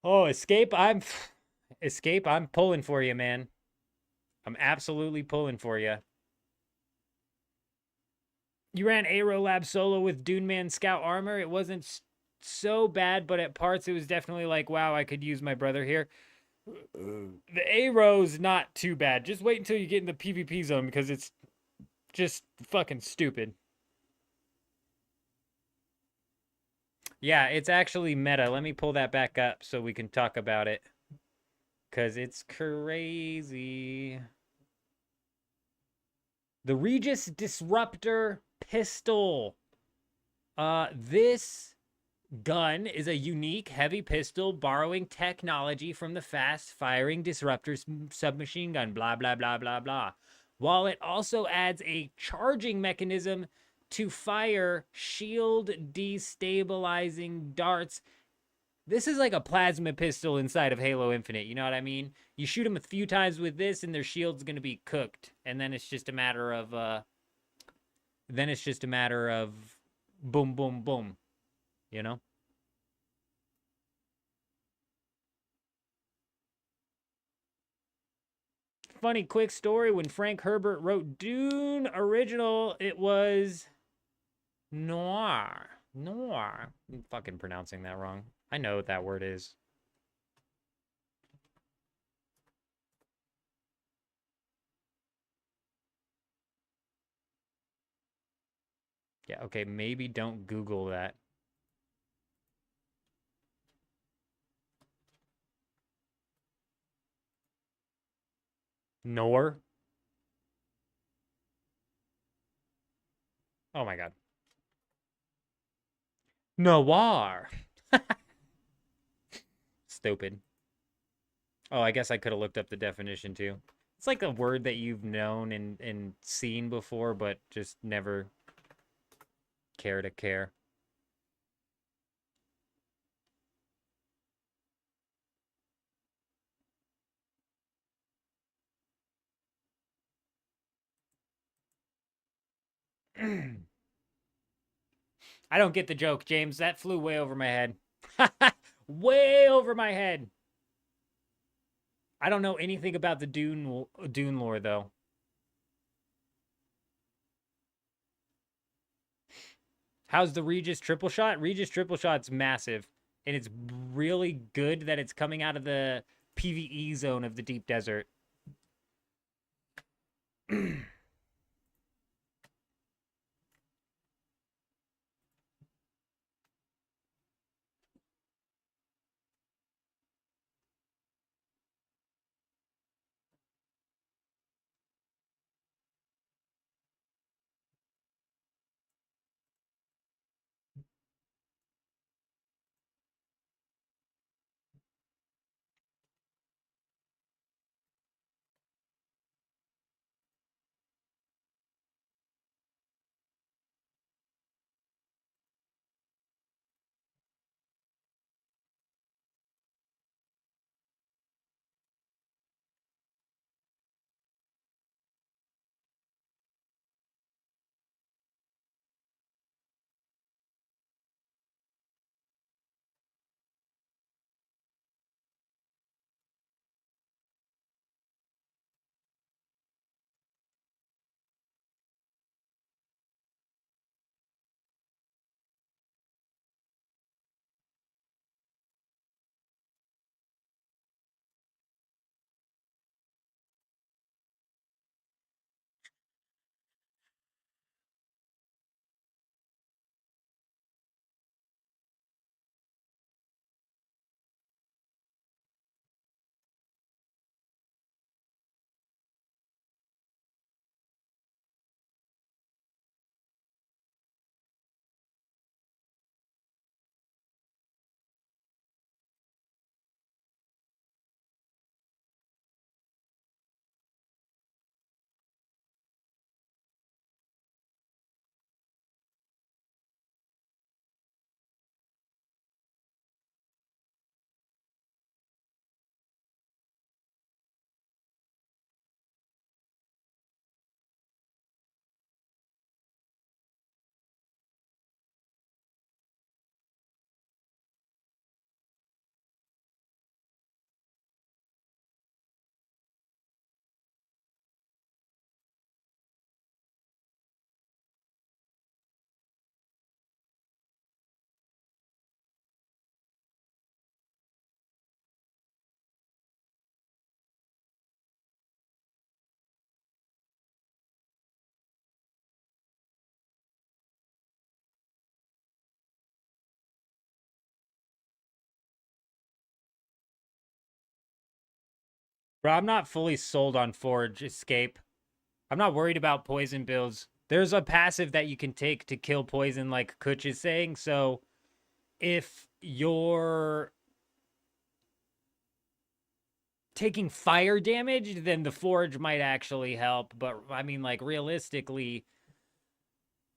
C: Oh, Escape, Escape, I'm pulling for you, man. I'm absolutely pulling for you. You ran Aero Lab solo with Dune Man Scout Armor. It wasn't so bad, but at parts it was definitely like, wow, I could use my brother here. The Aero's not too bad. Just wait until you get in the PvP zone because it's just fucking stupid. Yeah, it's actually meta. Let me pull that back up so we can talk about it. Because it's crazy. The Regis Disruptor Pistol. This gun is a unique heavy pistol borrowing technology from the fast-firing Disruptor submachine gun, blah, blah, blah, blah, blah. While it also adds a charging mechanism to fire shield destabilizing darts. This is like a plasma pistol inside of Halo Infinite, you know what I mean? You shoot them a few times with this and their shield's going to be cooked. And then it's just a matter of, boom, boom, boom, you know? Funny quick story, when Frank Herbert wrote Dune original, it was noir. Noir. I'm fucking pronouncing that wrong. I know what that word is. Yeah, okay, maybe don't Google that. Nor? Oh my god. Noir. Stupid. Oh, I guess I could have looked up the definition too. It's like a word that you've known and seen before, but just never care to care. I don't get the joke, James. That flew way over my head. Way over my head. I don't know anything about the Dune lore, though. How's the Regis triple shot? Regis triple shot's massive. And it's really good that it's coming out of the PvE zone of the deep desert. Bro, I'm not fully sold on Forge Escape. I'm not worried about poison builds. There's a passive that you can take to kill poison, like Kutch is saying. So if you're taking fire damage, then the Forge might actually help. But I mean, like, realistically,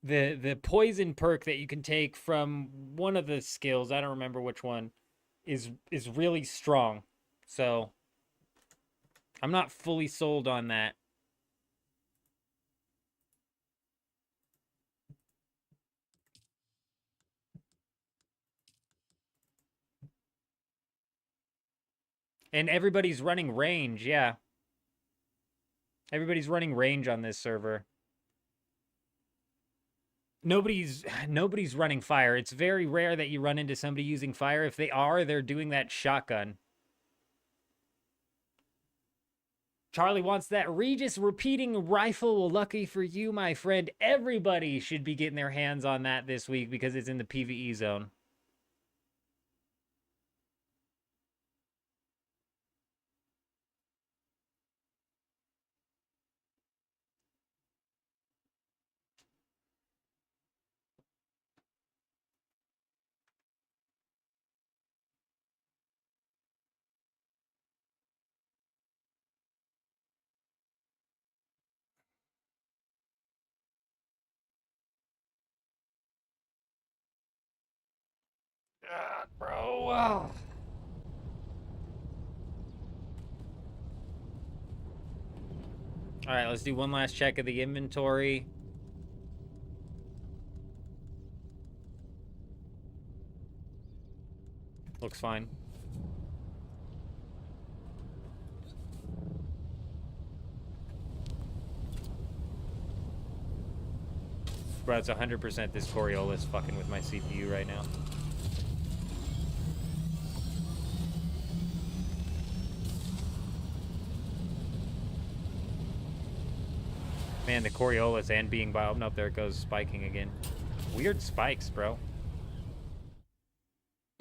C: the poison perk that you can take from one of the skills, I don't remember which one, is really strong. So I'm not fully sold on that. And everybody's running range, yeah. Everybody's running range on this server. Nobody's running fire. It's very rare that you run into somebody using fire. If they are, they're doing that shotgun. Charlie wants that Regis repeating rifle. Well, lucky for you, my friend. Everybody should be getting their hands on that this week because it's in the PvE zone. Bro. All right, let's do one last check of the inventory. Looks fine. Bro, it's 100% this Coriolis fucking with my CPU right now. Man, the Coriolis and being bio... Nope, there it goes, spiking again. Weird spikes, bro.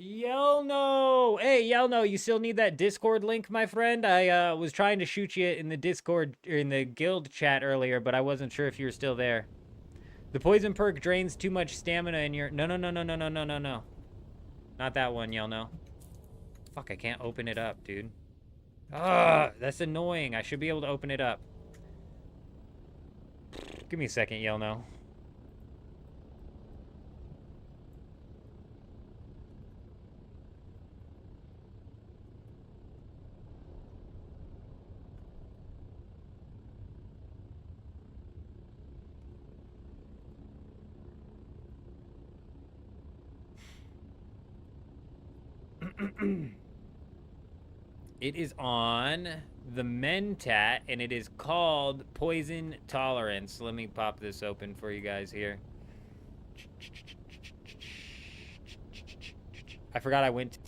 C: Yelno! Hey, Yelno, you still need that Discord link, my friend? I was trying to shoot you in the Discord, or in the guild chat earlier, but I wasn't sure if you were still there. The poison perk drains too much stamina in your... No. Not that one, Yelno. Fuck, I can't open it up, dude. Ugh, that's annoying. I should be able to open it up. Give me a second, Yelno. It is on the Mentat, and it is called Poison Tolerance. Let me pop this open for you guys here. I forgot I went to...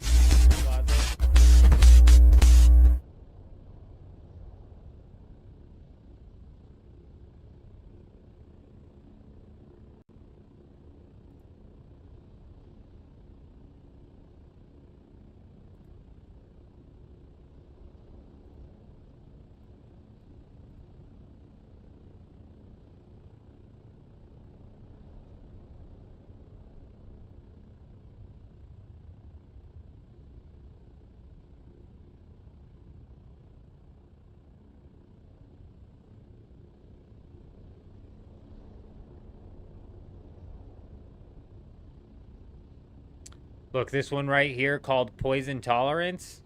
C: Look, this one right here called Poison Tolerance.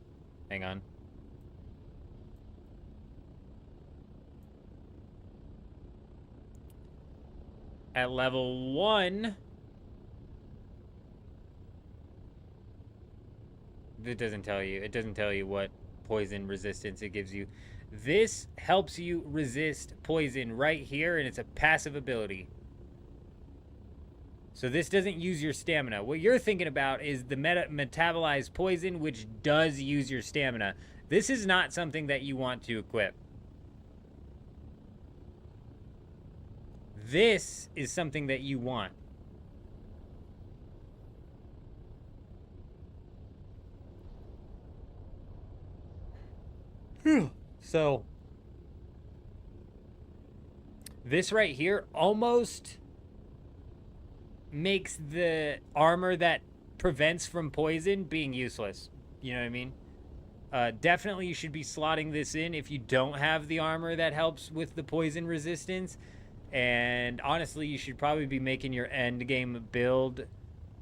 C: Hang on. At level 1... It doesn't tell you. It doesn't tell you what poison resistance it gives you. This helps you resist poison right here, and it's a passive ability. So this doesn't use your stamina. What you're thinking about is the metabolized poison, which does use your stamina. This is not something that you want to equip. This is something that you want. So this right here almost makes the armor that prevents from poison being useless. You know what I mean? Definitely you should be slotting this in if you don't have the armor that helps with the poison resistance. And honestly, you should probably be making your end game build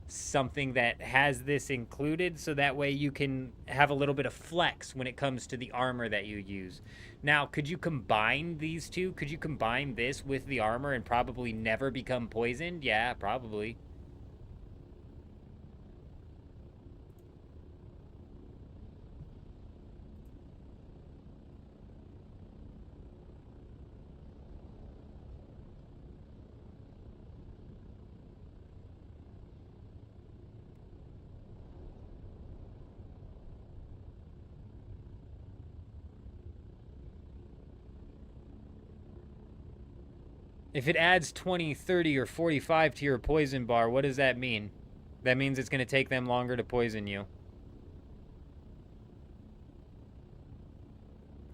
C: something that has this included, so that way you can have a little bit of flex when it comes to the armor that you use. Now, could you combine these two? Could you combine this with the armor and probably never become poisoned? Yeah, probably. If it adds 20, 30, or 45 to your poison bar, what does that mean? That means it's going to take them longer to poison you.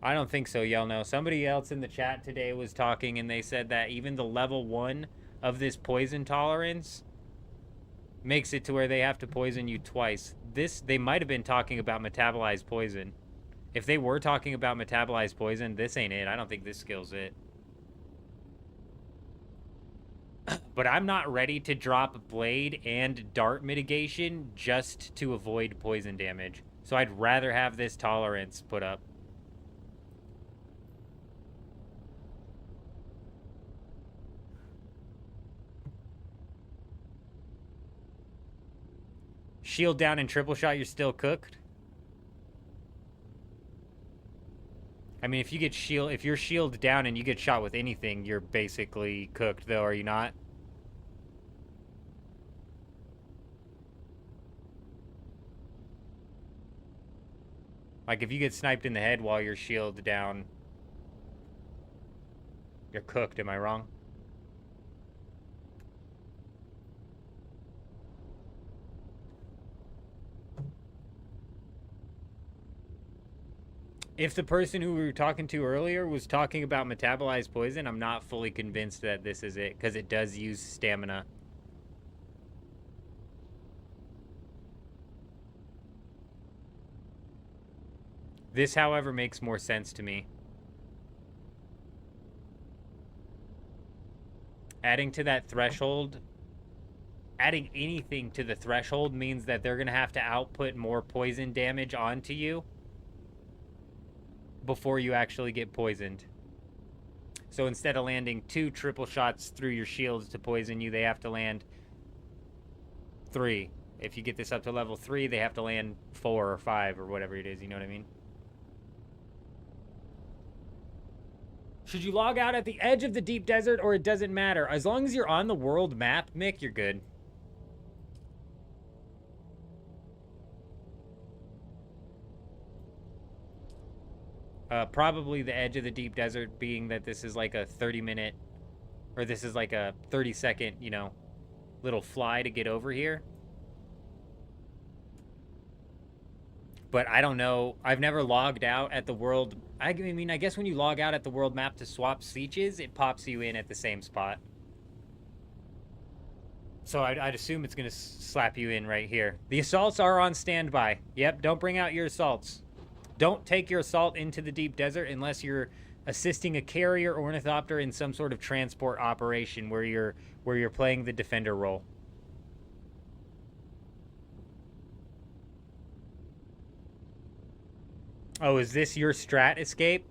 C: I don't think so, Yelno. Somebody else in the chat today was talking, and they said that even the level 1 of this poison tolerance makes it to where they have to poison you twice. They might have been talking about metabolized poison. If they were talking about metabolized poison, this ain't it. I don't think this skill's it. But I'm not ready to drop blade and dart mitigation just to avoid poison damage. So I'd rather have this tolerance put up. Shield down and triple shot, you're still cooked? I mean, if you're shield down and you get shot with anything, you're basically cooked, though, are you not? Like, if you get sniped in the head while you're shield down, you're cooked, am I wrong? If the person who we were talking to earlier was talking about metabolized poison, I'm not fully convinced that this is it, because it does use stamina. This, however, makes more sense to me. Adding to that threshold, adding anything to the threshold means that they're going to have to output more poison damage onto you before you actually get poisoned. So instead of landing 2 triple shots through your shields to poison you, they have to land 3. If you get this up to level 3, they have to land 4 or 5 or whatever it is, you know what I mean? Should you log out at the edge of the deep desert, or it doesn't matter? As long as you're on the world map, Mick, you're good. Probably the edge of the deep desert, being that this is like a 30-minute, or this is like a 30-second, you know, little fly to get over here. But I don't know. I've never logged out at the world. I mean, I guess when you log out at the world map to swap sietches, it pops you in at the same spot. So I'd assume it's going to slap you in right here. The assaults are on standby. Yep, don't bring out your assaults. Don't take your assault into the deep desert unless you're assisting a carrier or ornithopter in some sort of transport operation where you're playing the defender role. Oh, is this your strat escape?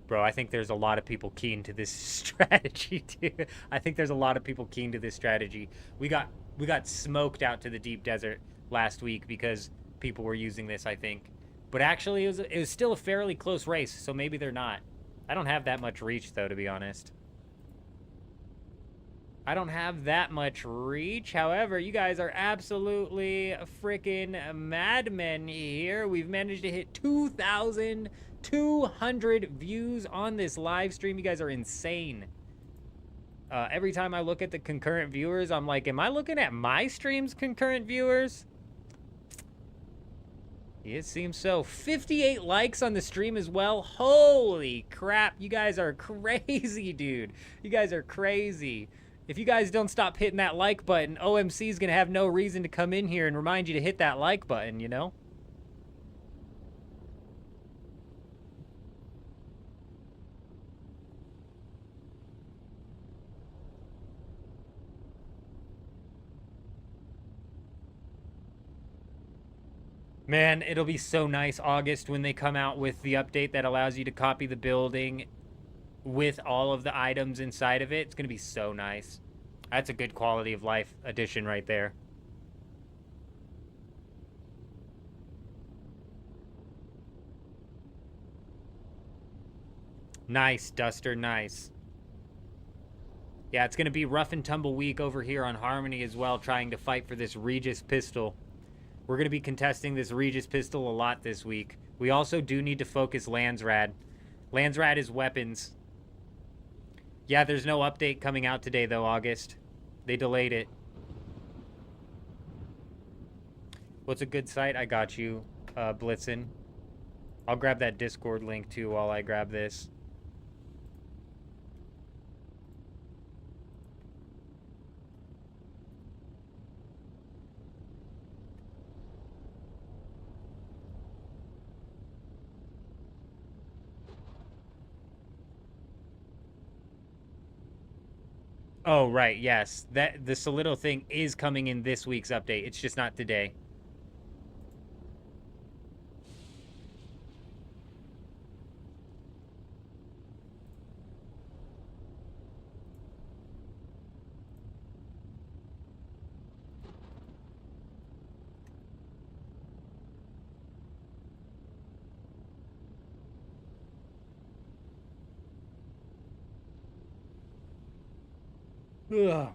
C: Bro, I think there's a lot of people keen to this strategy, too. I think there's a lot of people keen to this strategy. We got smoked out to the deep desert last week because people were using this, I think. But actually, it was still a fairly close race, so maybe they're not. I don't have that much reach, though, to be honest. I don't have that much reach. However, you guys are absolutely freaking madmen here. We've managed to hit 2,200 views on this live stream. You guys are insane. Every time I look at the concurrent viewers, I'm like, am I looking at my stream's concurrent viewers? It seems so. 58 likes on the stream as well. Holy crap. You guys are crazy, dude. You guys are crazy. If you guys don't stop hitting that like button, OMC is going to have no reason to come in here and remind you to hit that like button, you know? Man, it'll be so nice, August, when they come out with the update that allows you to copy the building with all of the items inside of it. It's going to be so nice. That's a good quality of life addition right there. Nice, Duster, nice. Yeah, it's going to be rough and tumble week over here on Harmony as well, trying to fight for this Regis pistol. We're going to be contesting this Regis pistol a lot this week. We also do need to focus Landsrad. Landsrad is weapons. Yeah, there's no update coming out today, though, August. They delayed it. What's a good site? I got you, Blitzen. I'll grab that Discord link, too, while I grab this. Oh, right, yes. The Solido thing is coming in this week's update. It's just not today. Ugh.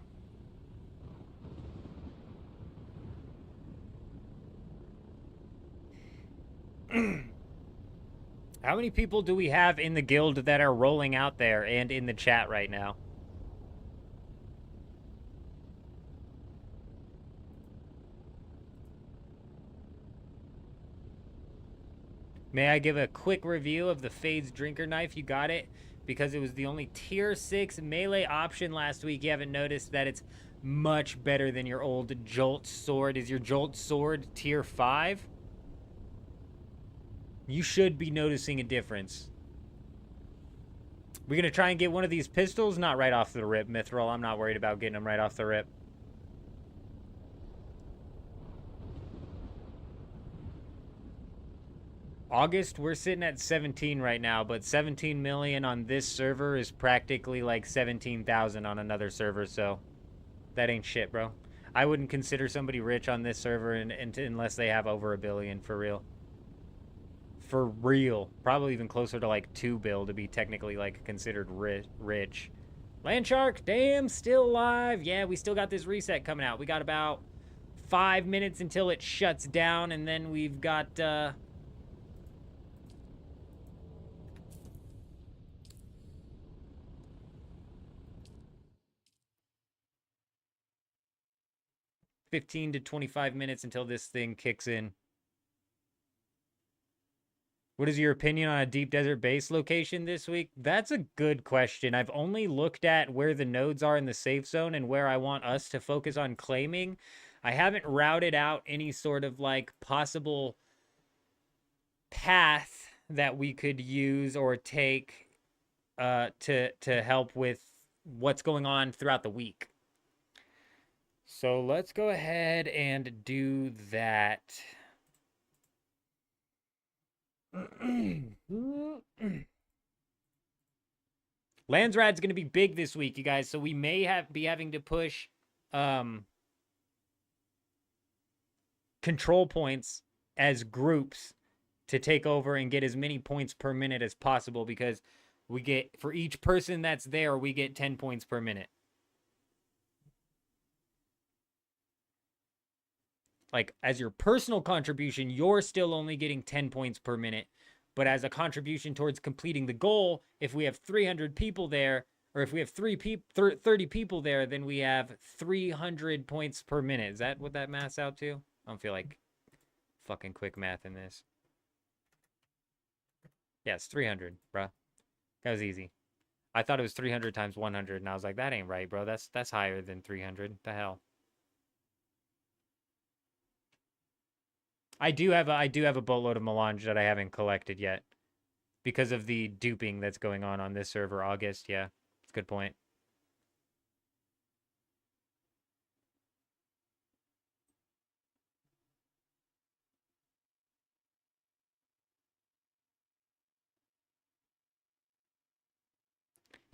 C: How many people do we have in the guild that are rolling out there and in the chat right now? May I give a quick review of the Fade's Drinker Knife? You got it because it was the only tier 6 melee option last week. You haven't noticed that it's much better than your old Jolt Sword. Is your Jolt Sword tier 5? You should be noticing a difference. We're going to try and get one of these pistols? Not right off the rip, Mithril. I'm not worried about getting them right off the rip. August, we're sitting at 17 right now, but 17 million on this server is practically like 17,000 on another server, so that ain't shit, bro. I wouldn't consider somebody rich on this server unless they have over $1 billion, for real. For real. Probably even closer to like 2 bill to be technically like considered rich. Landshark, damn, still alive. Yeah, we still got this reset coming out. We got about 5 minutes until it shuts down, and then we've got 15 to 25 minutes until this thing kicks in. What is your opinion on a deep desert base location this week? That's a good question. I've only looked at where the nodes are in the safe zone and where I want us to focus on claiming. I haven't routed out any sort of like possible path that we could use or take to help with what's going on throughout the week. So let's go ahead and do that. Landsrad's going to be big this week, you guys, so we may be having to push control points as groups to take over and get as many points per minute as possible, because we get, for each person that's there, we get 10 points per minute. Like, as your personal contribution, you're still only getting 10 points per minute. But as a contribution towards completing the goal, if we have 300 people there, or if we have 30 people there, then we have 300 points per minute. Is that what that maths out to? I don't feel like fucking quick math in this. Yeah, it's 300, bruh. That was easy. I thought it was 300 times 100, and I was like, that ain't right, bro. That's higher than 300. The hell. I do have a boatload of melange that I haven't collected yet because of the duping that's going on this server. August, yeah, it's a good point.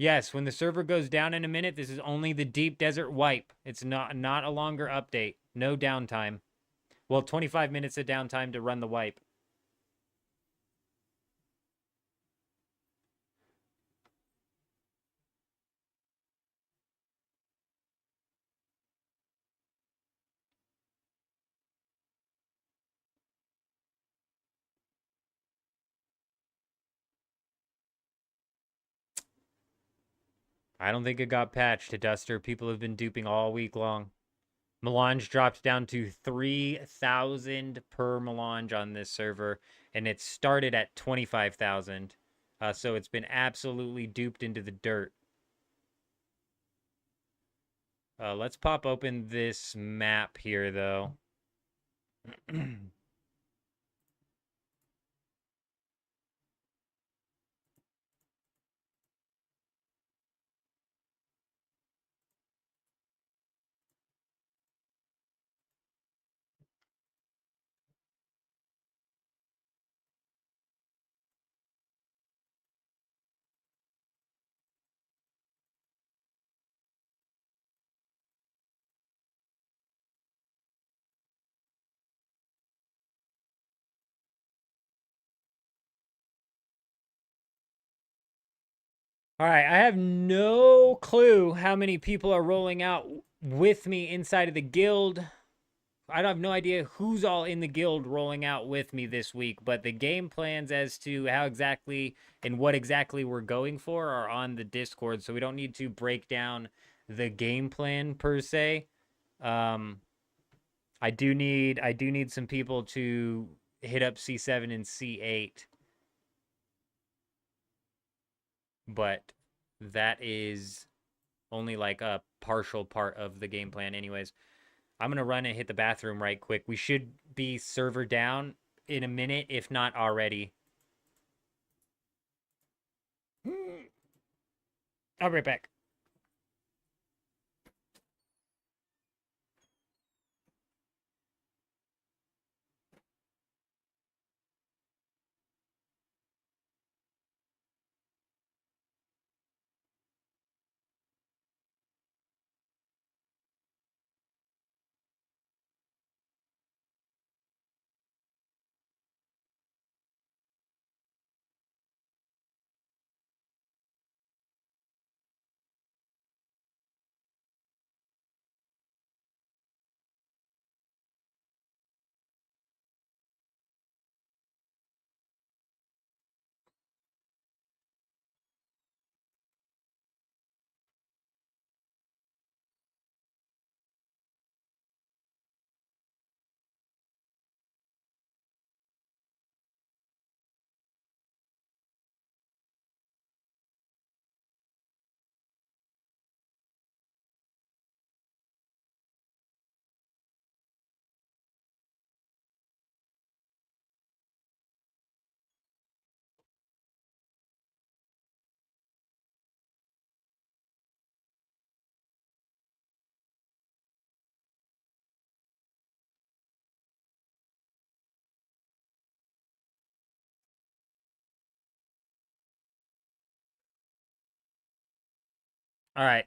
C: Yes, when the server goes down in a minute, this is only the deep desert wipe. It's not a longer update. No downtime. Well, 25 minutes of downtime to run the wipe. I don't think it got patched to Duster. People have been duping all week long. Melange dropped down to 3,000 per melange on this server, and it started at 25,000. So it's been absolutely duped into the dirt. Let's pop open this map here, though. All right, I have no clue how many people are rolling out with me inside of the guild. I have no idea who's all in the guild rolling out with me this week, but the game plans as to how exactly and what exactly we're going for are on the Discord, so we don't need to break down the game plan per se. I do need some people to hit up C7 and C8. But that is only like a partial part of the game plan anyways. I'm going to run and hit the bathroom right quick. We should be server down in a minute, if not already. I'll be right back. All right.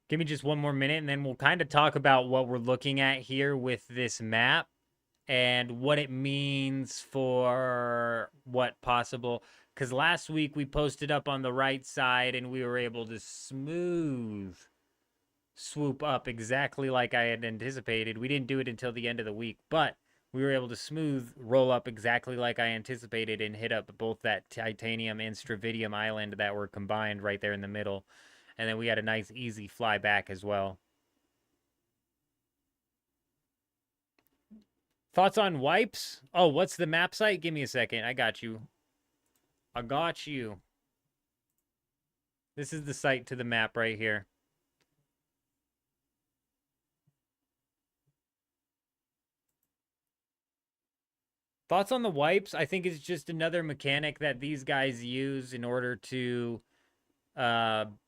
C: Give me just one more minute, and then we'll kind of talk about what we're looking at here with this map and what it means for what possible. Because last week we posted up on the right side, and we were able to smooth swoop up exactly like I had anticipated. We didn't do it until the end of the week, but we were able to smooth roll up exactly like I anticipated and hit up both that titanium and stravidium island that were combined right there in the middle. And then we had a nice, easy fly back as well. Thoughts on wipes? Oh, what's the map site? Give me a second. I got you. I got you. This is the site to the map right here. Thoughts on the wipes? I think it's just another mechanic that these guys use in order to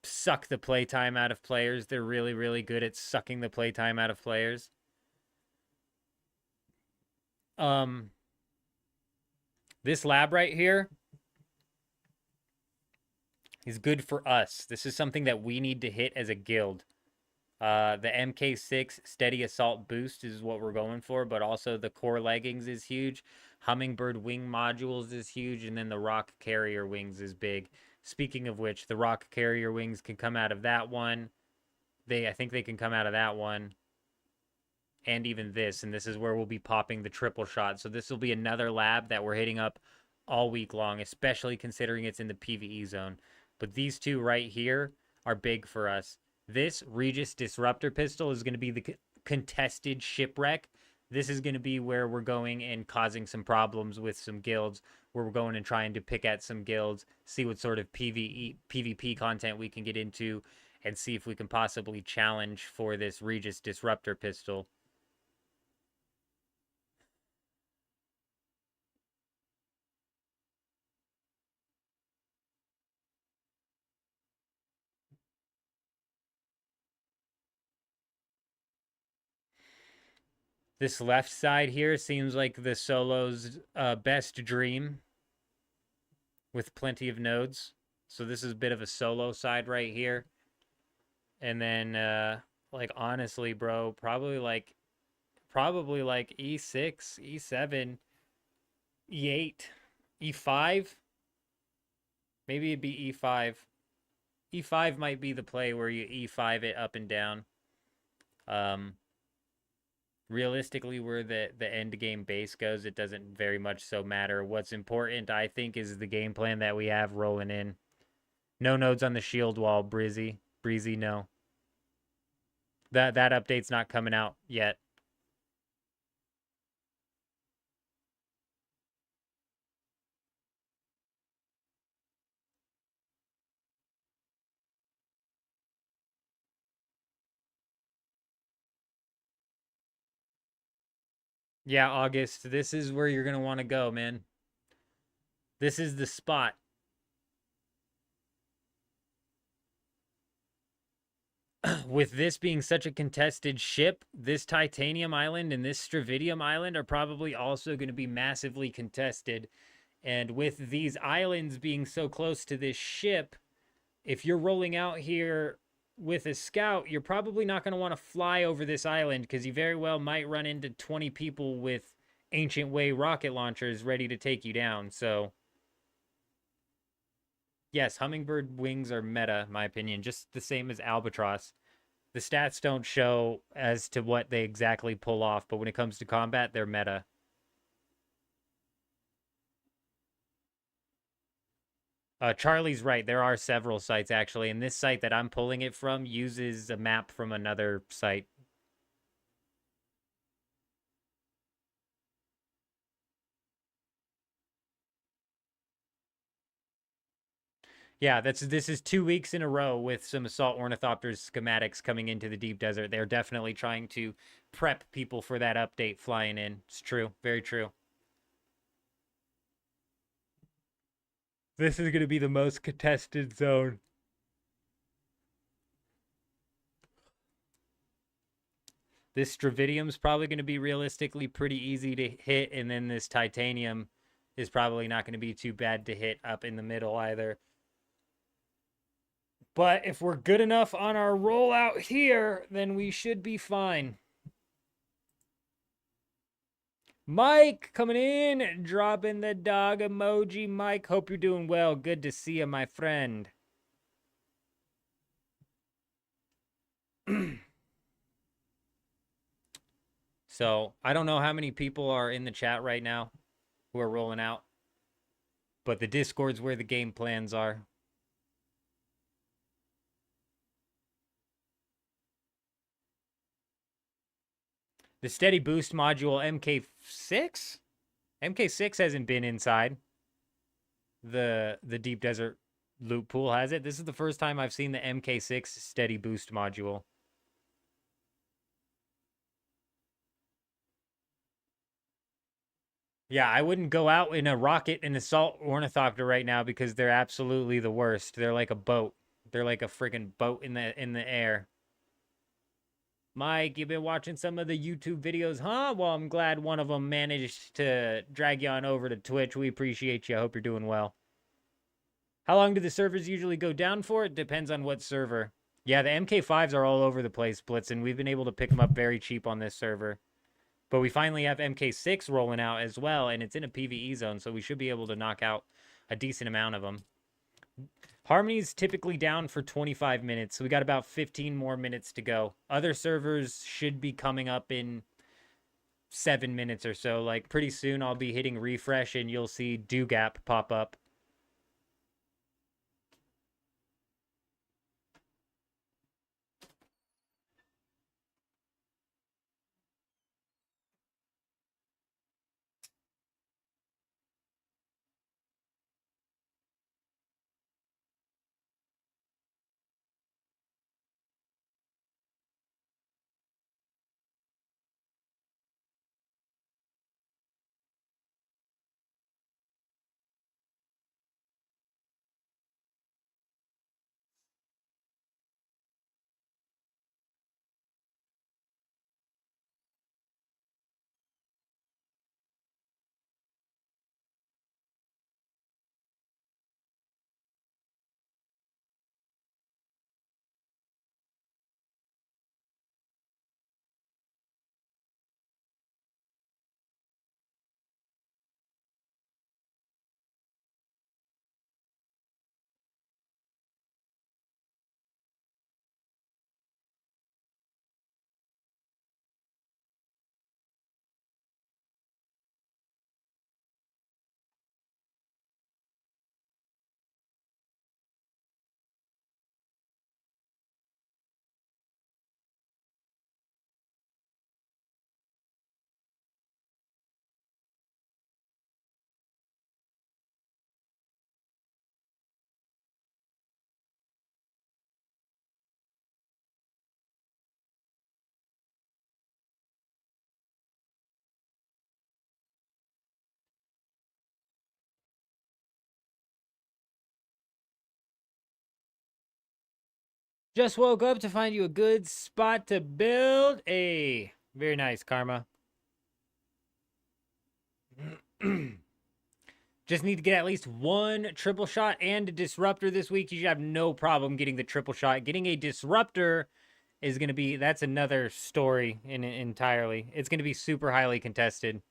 C: suck the playtime out of players. They're really, really good at sucking the playtime out of players. This lab right here is good for us. This is something that we need to hit as a guild. The MK6 Steady Assault Boost is what we're going for, but also the Core Leggings is huge. Hummingbird Wing Modules is huge, and then the Rock Carrier Wings is big. Speaking of which, the Rock Carrier Wings can come out of that one. I think they can come out of that one. And even this, and this is where we'll be popping the triple shot. So this will be another lab that we're hitting up all week long, especially considering it's in the PvE zone. But these two right here are big for us. This Regis Disruptor Pistol is going to be the contested shipwreck. This is going to be where we're going and causing some problems with some guilds, where we're going and trying to pick at some guilds, see what sort of PvP content we can get into, and see if we can possibly challenge for this Regis Disruptor Pistol. This left side here seems like the solo's best dream with plenty of nodes. So this is a bit of a solo side right here. And then, like, honestly, bro, probably like E6, E7, E8, E5. Maybe it'd be E5. E5 might be the play where you E5 it up and down. Realistically, where the end game base goes, it doesn't very much so matter. What's important, I think, is the game plan that we have rolling in. No nodes on the shield wall, Breezy. Breezy, no. That update's not coming out yet. Yeah, August, this is where you're going to want to go, man. This is the spot. With this being such a contested ship, this Titanium Island and this Stravidium Island are probably also going to be massively contested. And with these islands being so close to this ship, if you're rolling out here with a scout, you're probably not going to want to fly over this island because you very well might run into 20 people with Ancient Way rocket launchers ready to take you down. So, yes, Hummingbird Wings are meta, in my opinion, just the same as Albatross. The stats don't show as to what they exactly pull off, but when it comes to combat, they're meta. Charlie's right. There are several sites, actually, and this site that I'm pulling it from uses a map from another site. Yeah, this is 2 weeks in a row with some Assault Ornithopters schematics coming into the deep desert. They're definitely trying to prep people for that update flying in. It's true. Very true. This is going to be the most contested zone. This Stravidium's probably going to be realistically pretty easy to hit, and then this Titanium is probably not going to be too bad to hit up in the middle either. But if we're good enough on our rollout here, then we should be fine. Mike coming in, dropping the dog emoji. Mike, hope you're doing well. Good to see you, my friend. So, I don't know how many people are in the chat right now who are rolling out, but the Discord's where the game plans are. The steady boost module MK6? MK6 hasn't been inside the deep desert loot pool, has it? This is the first time I've seen the MK6 steady boost module. Yeah, I wouldn't go out in a rocket and assault ornithopter right now because they're absolutely the worst. They're like a boat. They're like a friggin' boat in the air. Mike, you've been watching some of the YouTube videos, huh? Well, I'm glad one of them managed to drag you on over to Twitch. We appreciate you. I hope you're doing well. How long do the servers usually go down for? It depends on what server. Yeah, the MK5s are all over the place, Blitzen. We've been able to pick them up very cheap on this server. But we finally have MK6 rolling out as well, and it's in a PvE zone, so we should be able to knock out a decent amount of them. Harmony's typically down for 25 minutes, so we got about 15 more minutes to go. Other servers should be coming up in 7 minutes or so. Like, pretty soon I'll be hitting refresh, and you'll see Dugap pop up. Just woke up to find you a good spot to build a... Very nice, Karma. Just need to get at least one triple shot and a disruptor this week. You should have no problem getting the triple shot. Getting a disruptor is going to be... That's another story entirely. It's going to be super highly contested.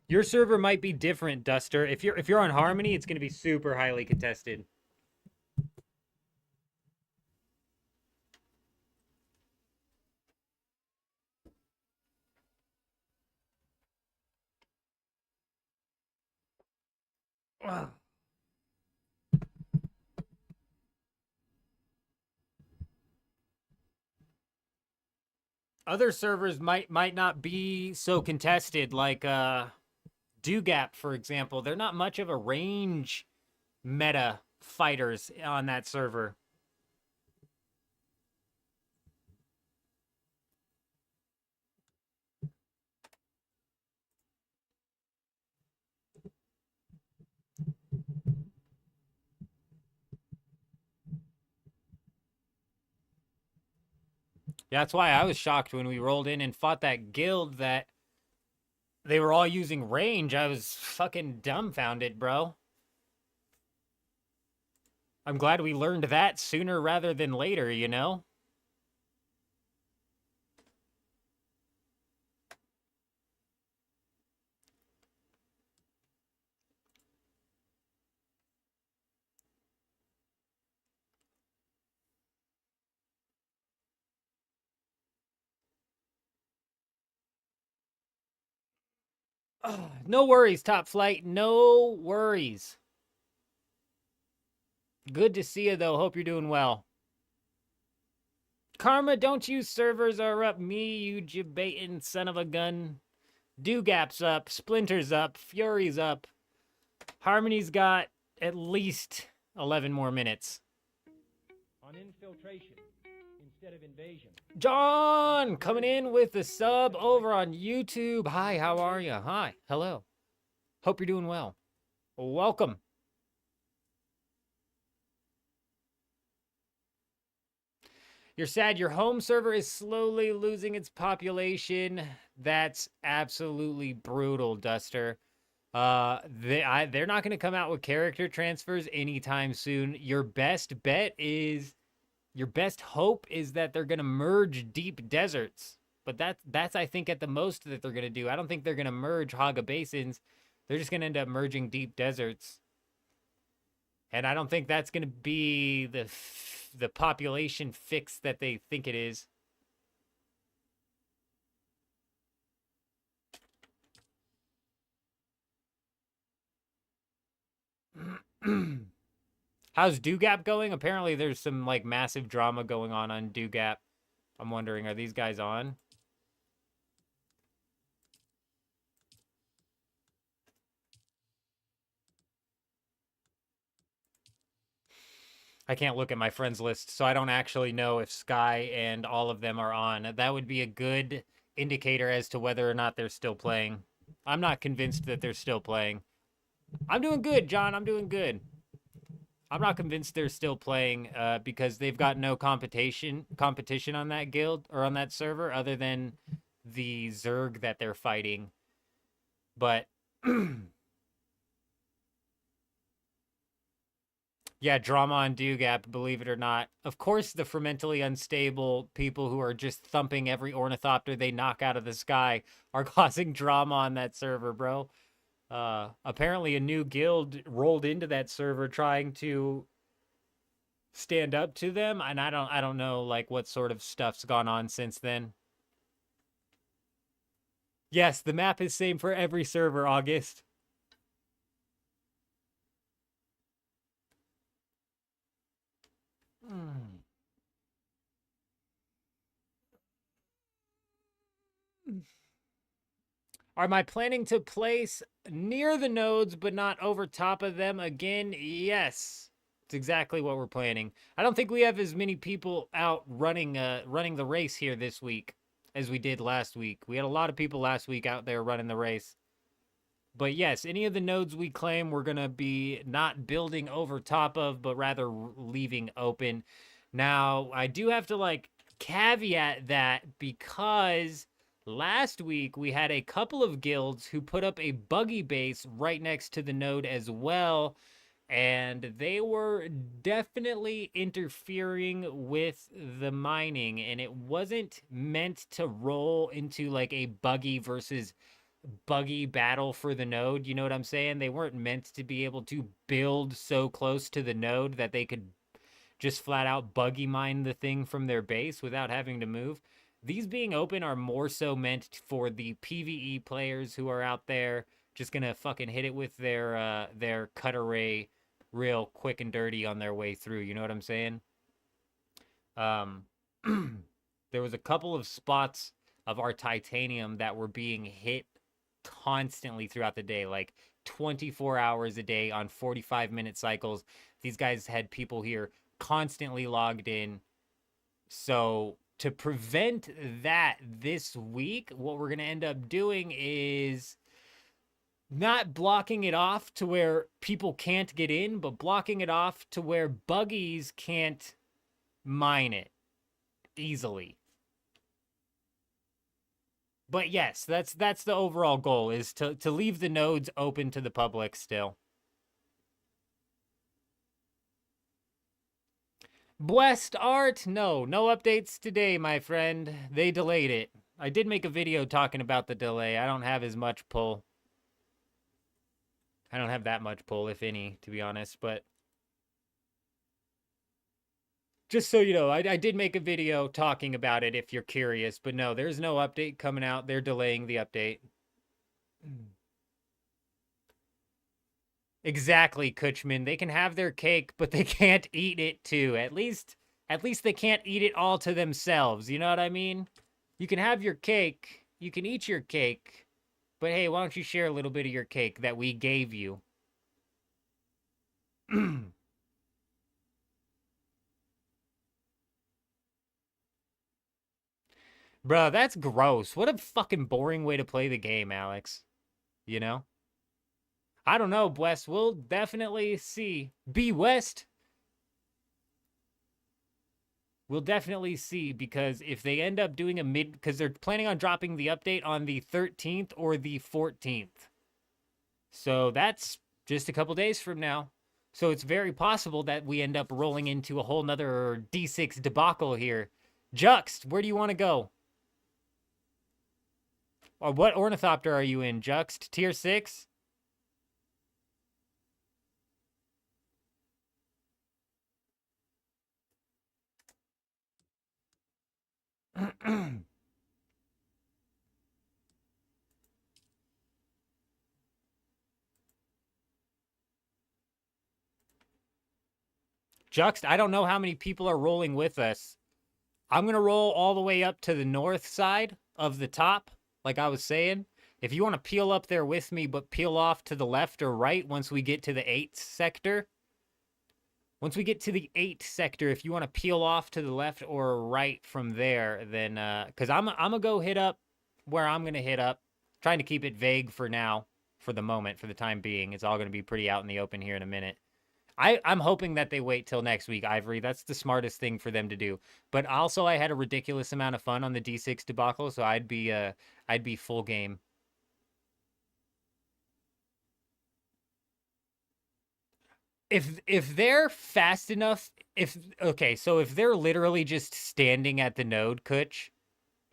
C: Your server might be different, Duster. If you're on Harmony, it's going to be super highly contested. Ugh. Other servers might not be so contested, like Dugap, for example. They're not much of a range meta fighters on that server. Yeah, that's why I was shocked when we rolled in and fought that guild that they were all using range. I was fucking dumbfounded, bro. I'm glad we learned that sooner rather than later, you know? No worries, Top Flight. No worries. Good to see you, though. Hope you're doing well. Karma, don't use servers are up. Me, you debating son of a gun. Dugap's up. Splinter's up. Fury's up. Harmony's got at least 11 more minutes.
D: On infiltration instead of invasion.
C: John coming in with a sub over on YouTube. Hi, how are you? Hi, hello. Hope you're doing well. Welcome. You're sad your home server is slowly losing its population. That's absolutely brutal, Duster. They're not going to come out with character transfers anytime soon. Your best hope is that they're going to merge deep deserts. But that's I think at the most that they're going to do. I don't think they're going to merge Haga basins. They're just going to end up merging deep deserts. And I don't think that's going to be the population fix that they think it is. How's Dugap going? Apparently there's some like massive drama going on Dugap. I'm wondering, are these guys on? I can't look at my friends list, so I don't actually know if Sky and all of them are on. That would be a good indicator as to whether or not they're still playing. I'm not convinced that they're still playing. I'm doing good, John. I'm doing good. I'm not convinced they're still playing because they've got no competition on that guild or on that server other than the Zerg that they're fighting. But yeah, drama on Dugap, believe it or not. Of course, the fermentally unstable people who are just thumping every ornithopter they knock out of the sky are causing drama on that server, bro. Apparently a new guild rolled into that server trying to stand up to them, and I don't know like what sort of stuff's gone on since then. Yes, the map is same for every server, August. Am I planning to place near the nodes but not over top of them again? Yes. It's exactly what we're planning. I don't think we have as many people out running the race here this week as we did last week. We had a lot of people last week out there running the race. But yes, any of the nodes we claim we're going to be not building over top of, but rather leaving open. Now, I do have to like caveat that because last week we had a couple of guilds who put up a buggy base right next to the node as well. And they were definitely interfering with the mining. And it wasn't meant to roll into like a buggy versus buggy battle for the node. You know what I'm saying? They weren't meant to be able to build so close to the node that they could just flat out buggy mine the thing from their base without having to move. These being open are more so meant for the PvE players who are out there just gonna fucking hit it with their cut array real quick and dirty on their way through. You know what I'm saying? There was a couple of spots of our titanium that were being hit constantly throughout the day, like 24 hours a day on 45-minute cycles. These guys had people here constantly logged in. So to prevent that this week, what we're going to end up doing is not blocking it off to where people can't get in, but blocking it off to where buggies can't mine it easily. But yes, that's the overall goal, is to leave the nodes open to the public still. Blessed Art, no updates today, my friend. They delayed it. I did make a video talking about the delay. I don't have as much pull. I don't have that much pull, if any, to be honest, but just so you know, I did make a video talking about it if you're curious, but no, there's no update coming out. They're delaying the update. Exactly, Kutchman. They can have their cake, but they can't eat it too. At least they can't eat it all to themselves. You know what I mean? You can have your cake, you can eat your cake, but hey, why don't you share a little bit of your cake that we gave you? Bro, that's gross. What a fucking boring way to play the game, Alex. You know? I don't know, West. We'll definitely see. B West. We'll definitely see, because if they end up doing a because they're planning on dropping the update on the 13th or the 14th. So that's just a couple days from now. So it's very possible that we end up rolling into a whole nother D6 debacle here. Juxt, where do you want to go? Or what ornithopter are you in, Juxt? Tier 6? Juxt, I don't know how many people are rolling with us. I'm going to roll all the way up to the north side of the top, like I was saying. If you want to peel up there with me, but peel off to the left or right once we get to the 8th sector. Once we get to the 8th sector, if you want to peel off to the left or right from there, then, because I'm going to go hit up where I'm going to hit up. Trying to keep it vague for now, for the moment, for the time being. It's all going to be pretty out in the open here in a minute. I'm hoping that they wait till next week, Ivory. That's the smartest thing for them to do. But also, I had a ridiculous amount of fun on the D6 debacle, so I'd be full game. If they're fast enough, so if they're literally just standing at the node, Kutch,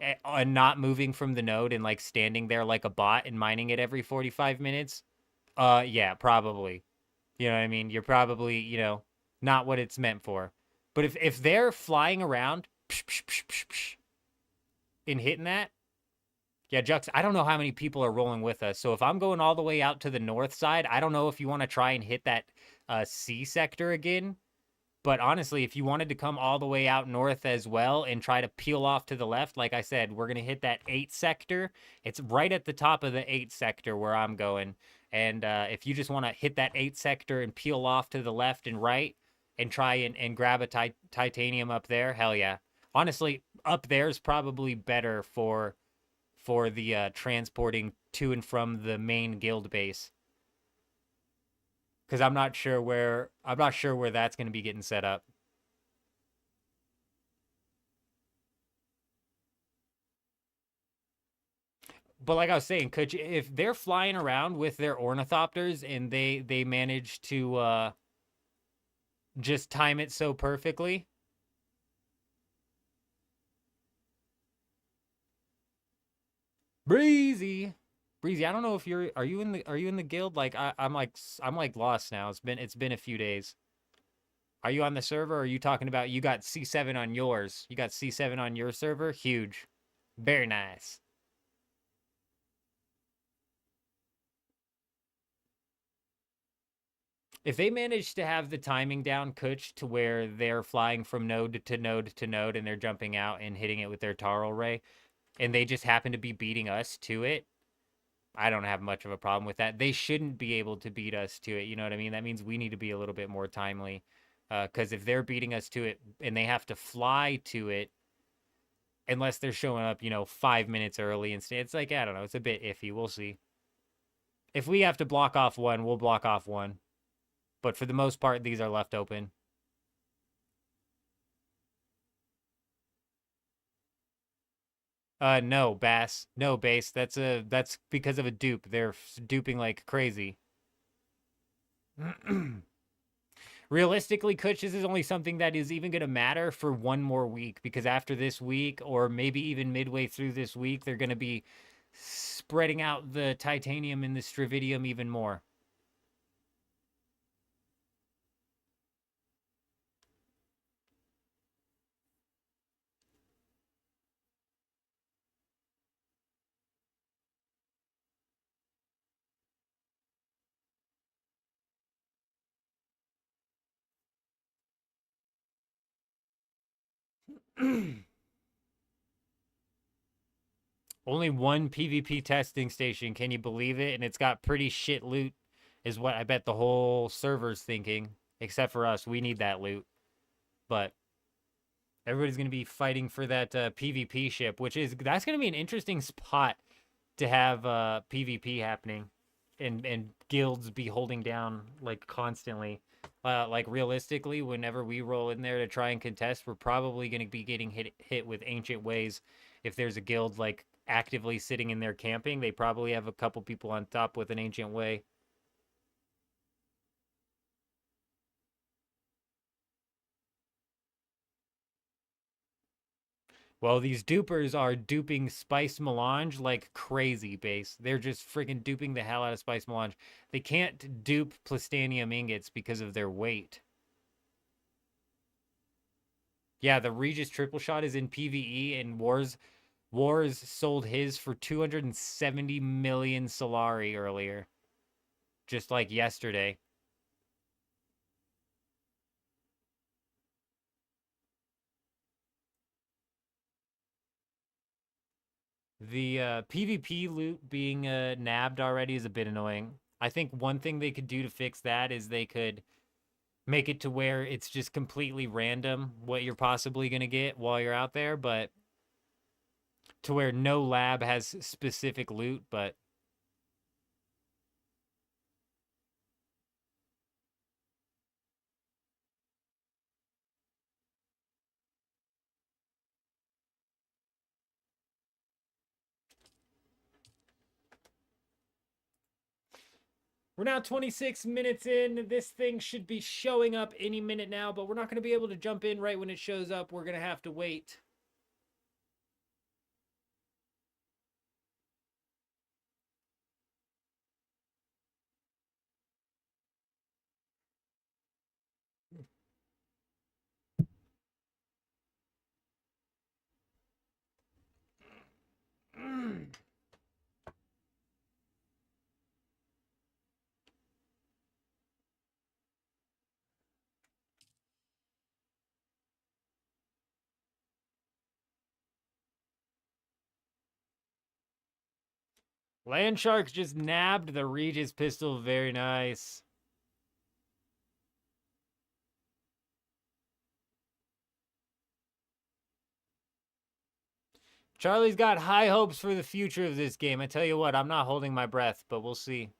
C: and not moving from the node and like standing there like a bot and mining it every 45 minutes, yeah, probably. You know what I mean? You're probably, not what it's meant for. But if they're flying around and hitting that, yeah, Jux, I don't know how many people are rolling with us. So if I'm going all the way out to the north side, I don't know if you want to try and hit that C sector again. But honestly, if you wanted to come all the way out north as well and try to peel off to the left, like I said, we're going to hit that 8th sector. It's right at the top of the 8th sector where I'm going. And if you just want to hit that 8th sector and peel off to the left and right and try and grab a titanium up there, hell yeah. Honestly, up there is probably better for the transporting to and from the main guild base. Because I'm not sure where that's going to be getting set up. But like I was saying, Kutch, if they're flying around with their ornithopters and they manage to just time it so perfectly. Breezy, I don't know if are you in the guild? Like I'm like lost now. It's been a few days. Are you on the server, or are you talking about you got C7 on yours? You got C7 on your server? Huge. Very nice. If they manage to have the timing down, Kutch, to where they're flying from node to node to node and they're jumping out and hitting it with their Taro Ray, and they just happen to be beating us to it, I don't have much of a problem with that. They shouldn't be able to beat us to it. You know what I mean? That means we need to be a little bit more timely. Because if they're beating us to it and they have to fly to it, unless they're showing up, 5 minutes early instead, it's like, I don't know. It's a bit iffy. We'll see. If we have to block off one, we'll block off one. But for the most part, these are left open. No, Bass. No, Base. That's because of a dupe. They're duping like crazy. Realistically, Kutch, this is only something that is even going to matter for one more week, because after this week, or maybe even midway through this week, they're going to be spreading out the titanium and the stravidium even more. Only one PvP testing station. Can you believe it? And it's got pretty shit loot, is what I bet the whole server's thinking. Except for us. We need that loot. But everybody's going to be fighting for that PvP ship, that's going to be an interesting spot to have PvP happening and guilds be holding down like constantly. Like realistically, whenever we roll in there to try and contest, we're probably going to be getting hit with ancient ways. If there's a guild like actively sitting in there camping, they probably have a couple people on top with an ancient way. Well, these dupers are duping Spice Melange like crazy, base. They're just freaking duping the hell out of Spice Melange. They can't dupe Plastanium ingots because of their weight. Yeah, the Regis triple shot is in PvE, and Wars sold his for 270 million Solari earlier. Just like yesterday. The PvP loot being nabbed already is a bit annoying. I think one thing they could do to fix that is they could make it to where it's just completely random what you're possibly going to get while you're out there, but to where no lab has specific loot, but we're now 26 minutes in. This thing should be showing up any minute now, but we're not going to be able to jump in right when it shows up. We're going to have to wait. Land Sharks just nabbed the Regis pistol. Very nice. Charlie's got high hopes for the future of this game. I tell you what, I'm not holding my breath, but we'll see.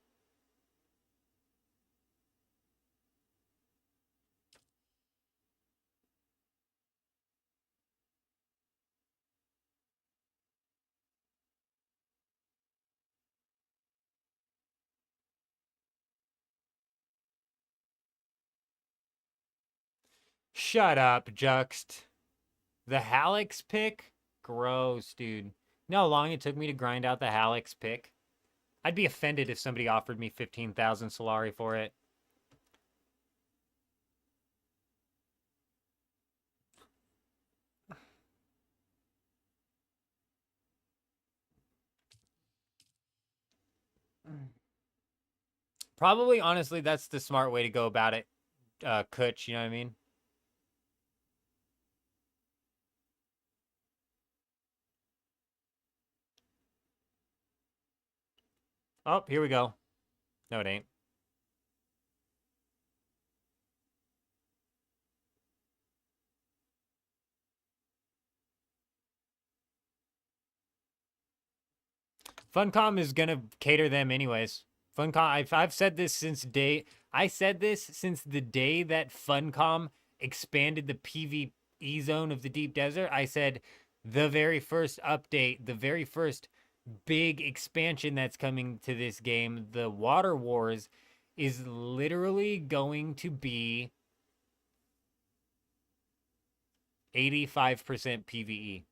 C: Shut up, Juxt. The Halix pick? Gross, dude. You know how long it took me to grind out the Halix pick? I'd be offended if somebody offered me 15,000 Solari for it. Probably, honestly, that's the smart way to go about it, Kutch, you know what I mean? Oh, here we go. No, it ain't. Funcom is gonna cater them anyways. Funcom, I've said this since since the day that Funcom expanded the PvE zone of the Deep Desert. I said the very first update, the very first big expansion that's coming to this game, the Water Wars, is literally going to be 85% PvE.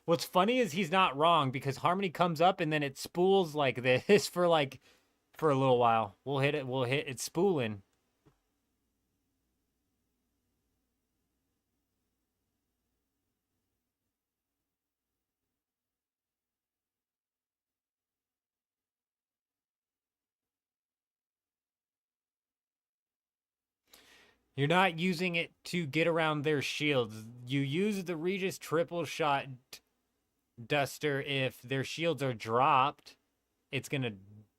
C: What's funny is he's not wrong, because Harmony comes up and then it spools like this for a little while. We'll hit it spooling. You're not using it to get around their shields. You use the Regis triple shot duster if their shields are dropped. It's going to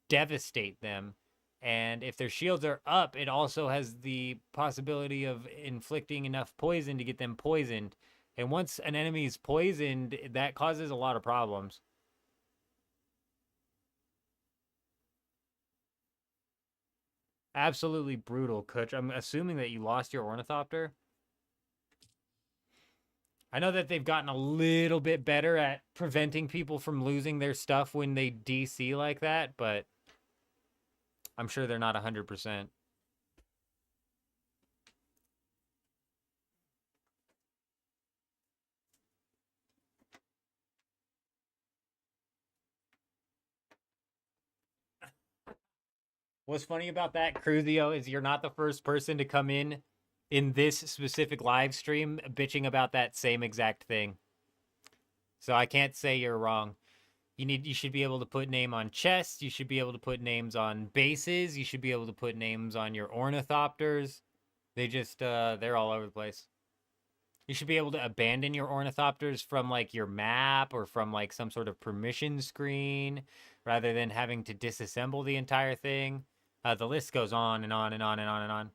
C: devastate them. And if their shields are up, it also has the possibility of inflicting enough poison to get them poisoned. And once an enemy is poisoned, that causes a lot of problems. Absolutely brutal, Kutch. I'm assuming that you lost your Ornithopter. I know that they've gotten a little bit better at preventing people from losing their stuff when they DC like that, but I'm sure they're not 100%. What's funny about that, Cruzio, is you're not the first person to come in this specific live stream bitching about that same exact thing. So I can't say you're wrong. You should be able to put name on chests. You should be able to put names on bases. You should be able to put names on your ornithopters. They just, they're all over the place. You should be able to abandon your ornithopters from, like, your map or from, like, some sort of permission screen rather than having to disassemble the entire thing. The list goes on and on and on and on and on.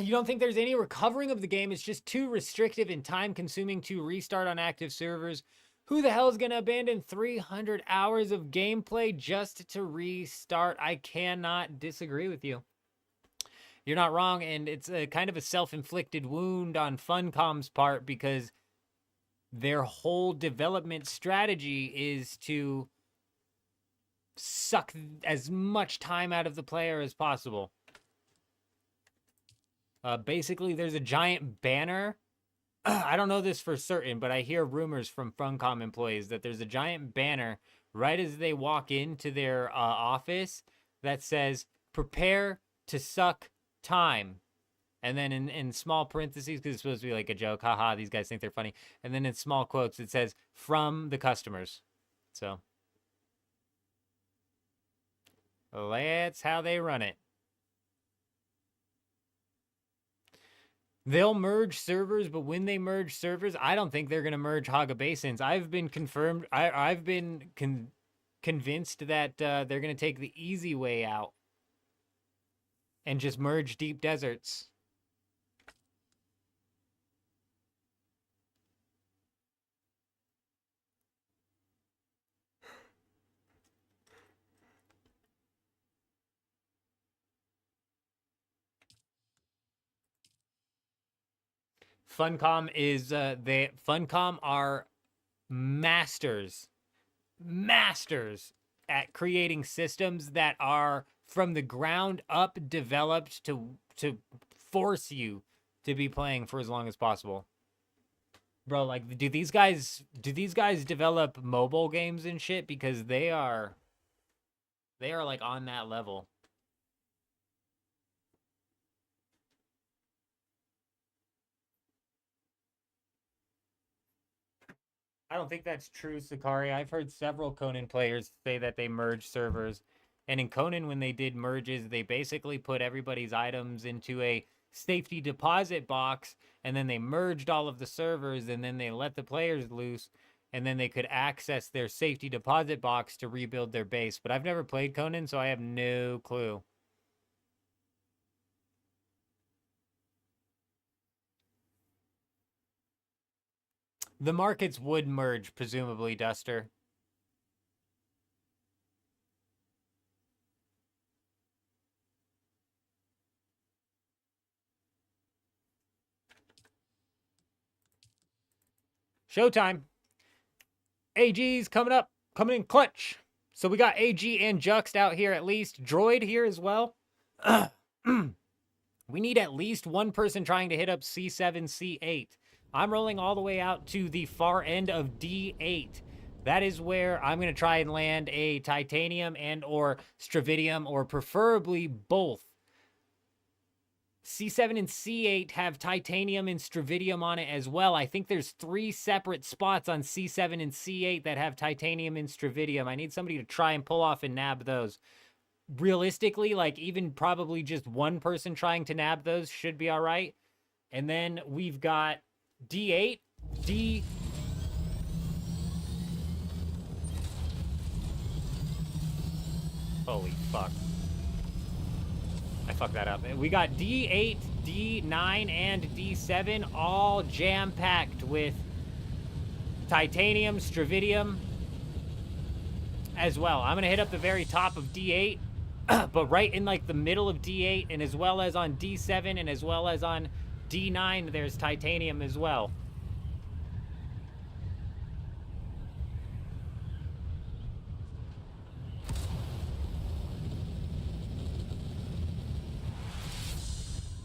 C: You don't think there's any recovering of the game? It's just too restrictive and time-consuming to restart on active servers. Who the hell is going to abandon 300 hours of gameplay just to restart? I cannot disagree with you. You're not wrong, and it's a kind of a self-inflicted wound on Funcom's part because their whole development strategy is to suck as much time out of the player as possible. Basically, there's a giant banner. I don't know this for certain, but I hear rumors from Funcom employees that there's a giant banner right as they walk into their office that says, "Prepare to suck time." And then in small parentheses, because it's supposed to be like a joke, haha, these guys think they're funny. And then in small quotes, it says, "From the customers." So, that's how they run it. They'll merge servers, but when they merge servers, I don't think they're going to merge Haga Basins. I've been confirmed. I've been convinced that they're going to take the easy way out and just merge deep deserts. Funcom is Funcom are masters at creating systems that are from the ground up developed to force you to be playing for as long as possible. Bro, like, do these guys develop mobile games and shit? Because they are like on that level. I don't think that's true, Sakari. I've heard several Conan players say that they merge servers. And in Conan, when they did merges, they basically put everybody's items into a safety deposit box, and then they merged all of the servers, and then they let the players loose, and then they could access their safety deposit box to rebuild their base. But I've never played Conan, so I have no clue. The markets would merge, presumably, Duster. Showtime. AG's coming up, coming in clutch. So we got AG and Juxt out here at least. Droid here as well. We need at least one person trying to hit up C7, C8. I'm rolling all the way out to the far end of D8. That is where I'm going to try and land a titanium and or stravidium, or preferably both. C7 and C8 have titanium and stravidium on it as well. I think there's 3 separate spots on C7 and C8 that have titanium and stravidium. I need somebody to try and pull off and nab those. Realistically, like even probably just one person trying to nab those should be all right. And then we've got D8, D... Holy fuck. I fucked that up. We got D8, D9, and D7 all jam-packed with titanium, stravidium as well. I'm going to hit up the very top of D8, but right in like the middle of D8 and as well as on D7 and as well as on D9, there's titanium as well.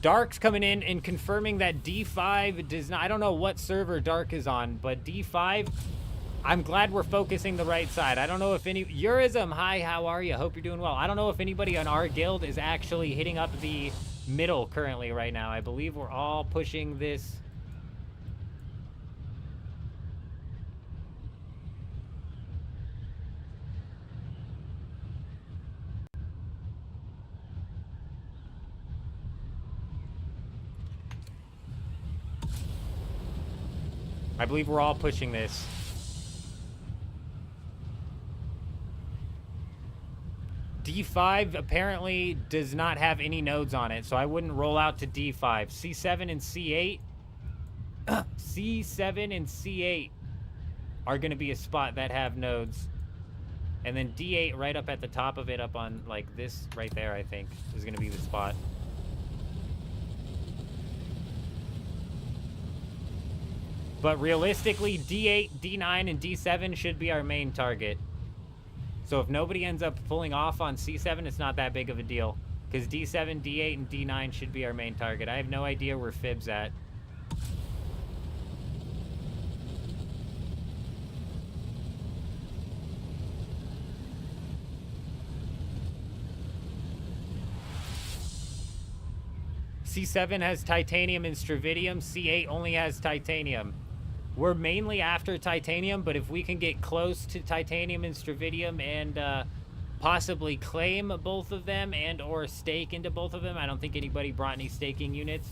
C: Dark's coming in and confirming that D5 does not... I don't know what server Dark is on, but D5, I'm glad we're focusing the right side. I don't know if any... Eurism, hi, how are you? Hope you're doing well. I don't know if anybody on our guild is actually hitting up the middle currently right now. I believe we're all pushing this... I believe we're all pushing this. D5 apparently does not have any nodes on it, so I wouldn't roll out to D5. C7 and C8. C7 and C8 are going to be a spot that have nodes. And then D8 right up at the top of it, up on like this right there, I think, is going to be the spot. But realistically, D8, D9, and D7 should be our main target. So if nobody ends up pulling off on C7, it's not that big of a deal. Because D7, D8, and D9 should be our main target. I have no idea where Fib's at. C7 has titanium and stravidium. C8 only has titanium. We're mainly after titanium, but if we can get close to titanium and stravidium and possibly claim both of them and or stake into both of them. I don't think anybody brought any staking units.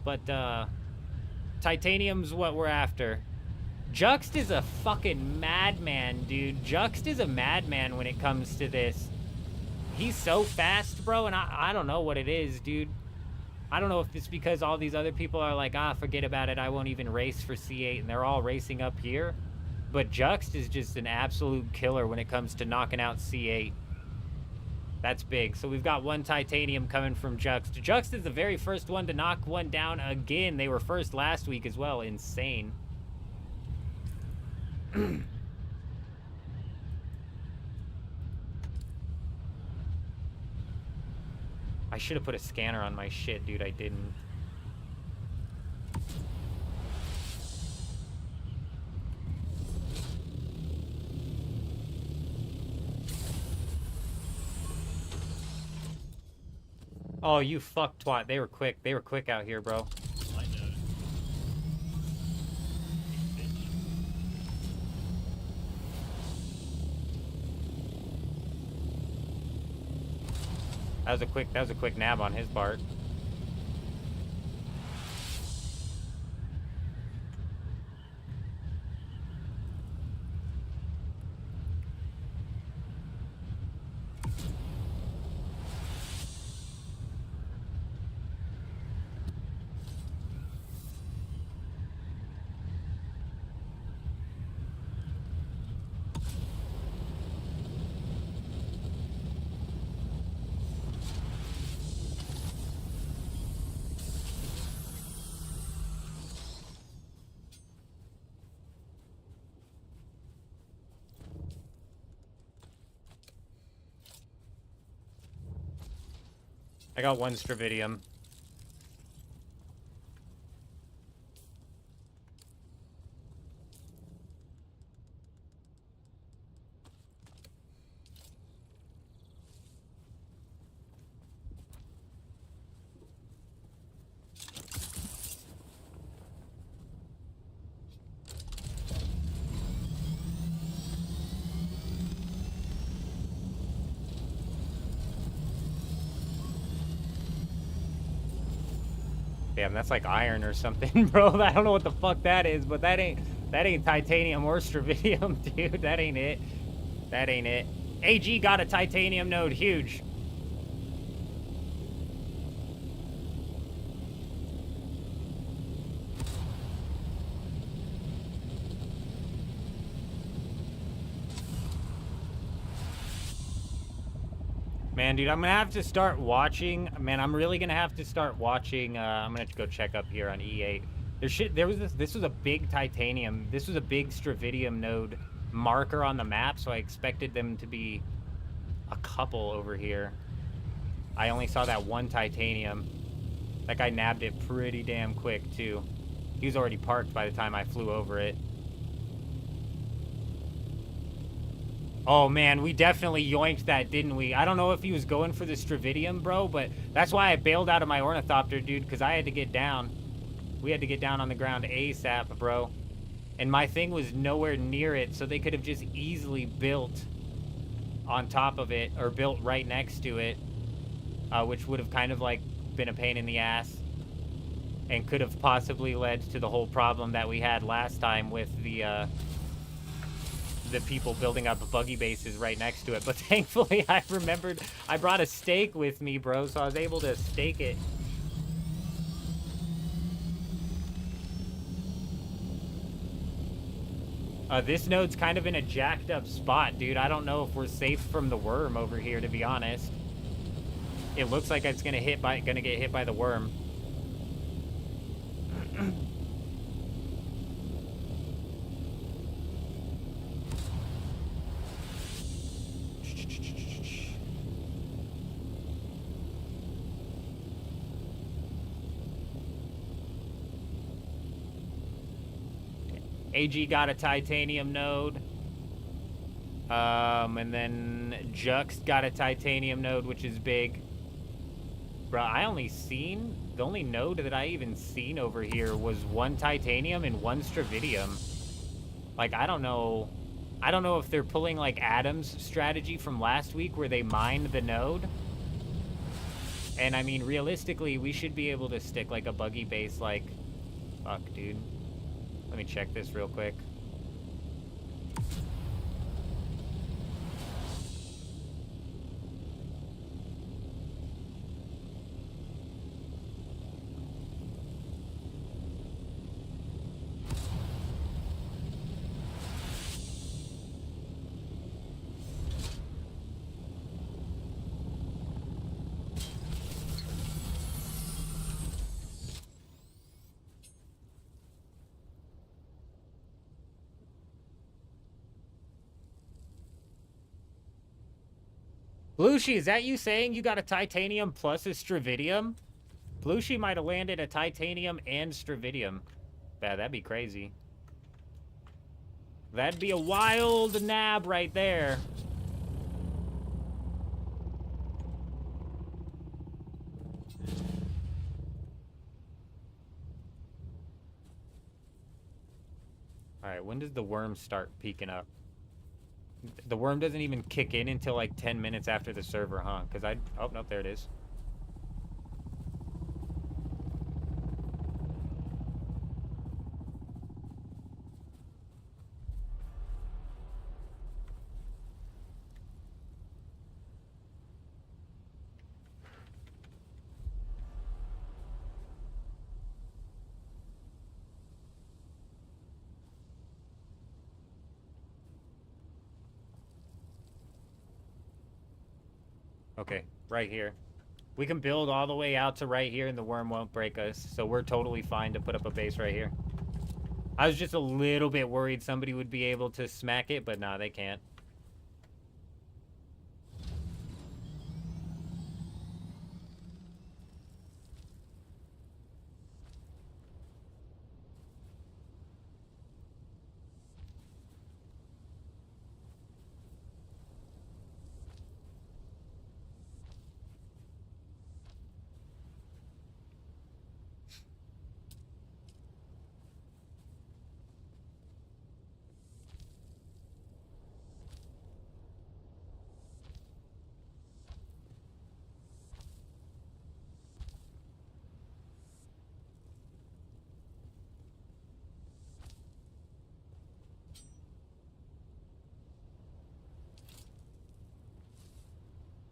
C: But titanium's what we're after. Juxt is a fucking madman, dude. Juxt is a madman when it comes to this. He's so fast, bro, and I don't know what it is, dude. I don't know if it's because all these other people are like, ah, forget about it, I won't even race for C8, and they're all racing up here. But Juxt is just an absolute killer when it comes to knocking out C8. That's big. So we've got one titanium coming from Juxt. Juxt is the very first one to knock one down again. They were first last week as well. Insane. I should have put a scanner on my shit, dude. I didn't. Oh, you fuck twat. They were quick. They were quick out here, bro.
J: I know.
C: That was a quick nab on his part. I got one stravidium. Damn, that's like iron or something, bro. I don't know what the fuck that is, but that ain't titanium or stravidium, dude. That ain't it. That ain't it. AG got a titanium node, huge. Man, dude, I'm gonna have to start watching. Man, I'm really gonna have to start watching. I'm gonna go check up here on E8. There was this was a big titanium. This was a big stravidium node marker on the map, so I expected them to be a couple over here. I only saw that one titanium. That guy nabbed it pretty damn quick, too. He was already parked by the time I flew over it. Oh, man, we definitely yoinked that, didn't we? I don't know if he was going for the stravidium, bro, but that's why I bailed out of my ornithopter, dude, because I had to get down. We had to get down on the ground ASAP, bro. And my thing was nowhere near it, so they could have just easily built on top of it, or built right next to it, which would have kind of, like, been a pain in the ass. And could have possibly led to the whole problem that we had last time with the people building up buggy bases right next to it. But thankfully, I remembered I brought a stake with me, bro, so I was able to stake it. This node's kind of in a jacked up spot, dude. I don't know if we're safe from the worm over here, to be honest. It looks like it's gonna get hit by the worm. AG got a titanium node. And then Jux got a titanium node, which is big. Bro, the only node that I even seen over here was one titanium and one stravidium. Like, I don't know if they're pulling, like, Adam's strategy from last week where they mined the node. And, I mean, realistically, we should be able to stick, like, a buggy base, like... Fuck, dude. Let me check this real quick. Blushi, is that you saying you got a titanium plus a stravidium? Blushi might have landed a titanium and stravidium. Yeah, that'd be crazy. That'd be a wild nab right there. Alright, when does the worm start peeking up? The worm doesn't even kick in until like 10 minutes after the server, huh? Because oh, no, there it is. Okay, right here. We can build all the way out to right here and the worm won't break us. So we're totally fine to put up a base right here. I was just a little bit worried somebody would be able to smack it, but nah, they can't.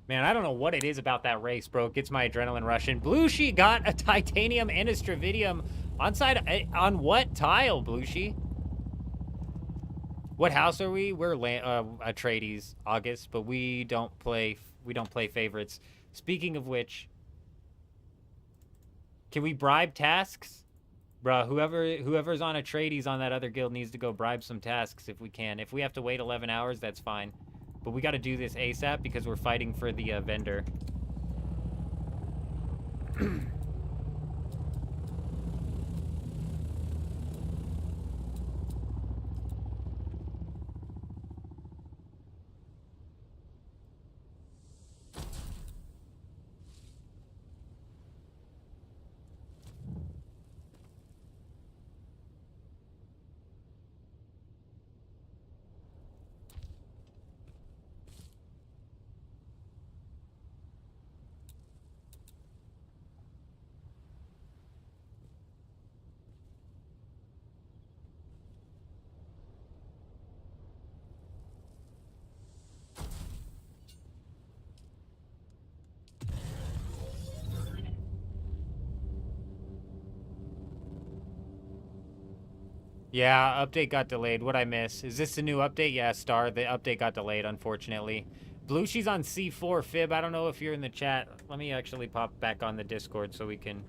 C: Man, I don't know what it is about that race, bro. It gets my adrenaline rushing. Blueshy got a titanium and a stravidium on what tile, Blueshy? What house are we? We're Atreides, August, but we don't play favorites. Speaking of which, can we bribe tasks? Bruh, whoever's on Atreides on that other guild needs to go bribe some tasks if we can. If we have to wait 11 hours, that's fine. But we got to do this ASAP because we're fighting for the vendor. Yeah, update got delayed. What'd I miss? Is this the new update? Yeah, Star. The update got delayed, unfortunately. Blue, she's on C4. Fib, I don't know if you're in the chat. Let me actually pop back on the Discord so we can...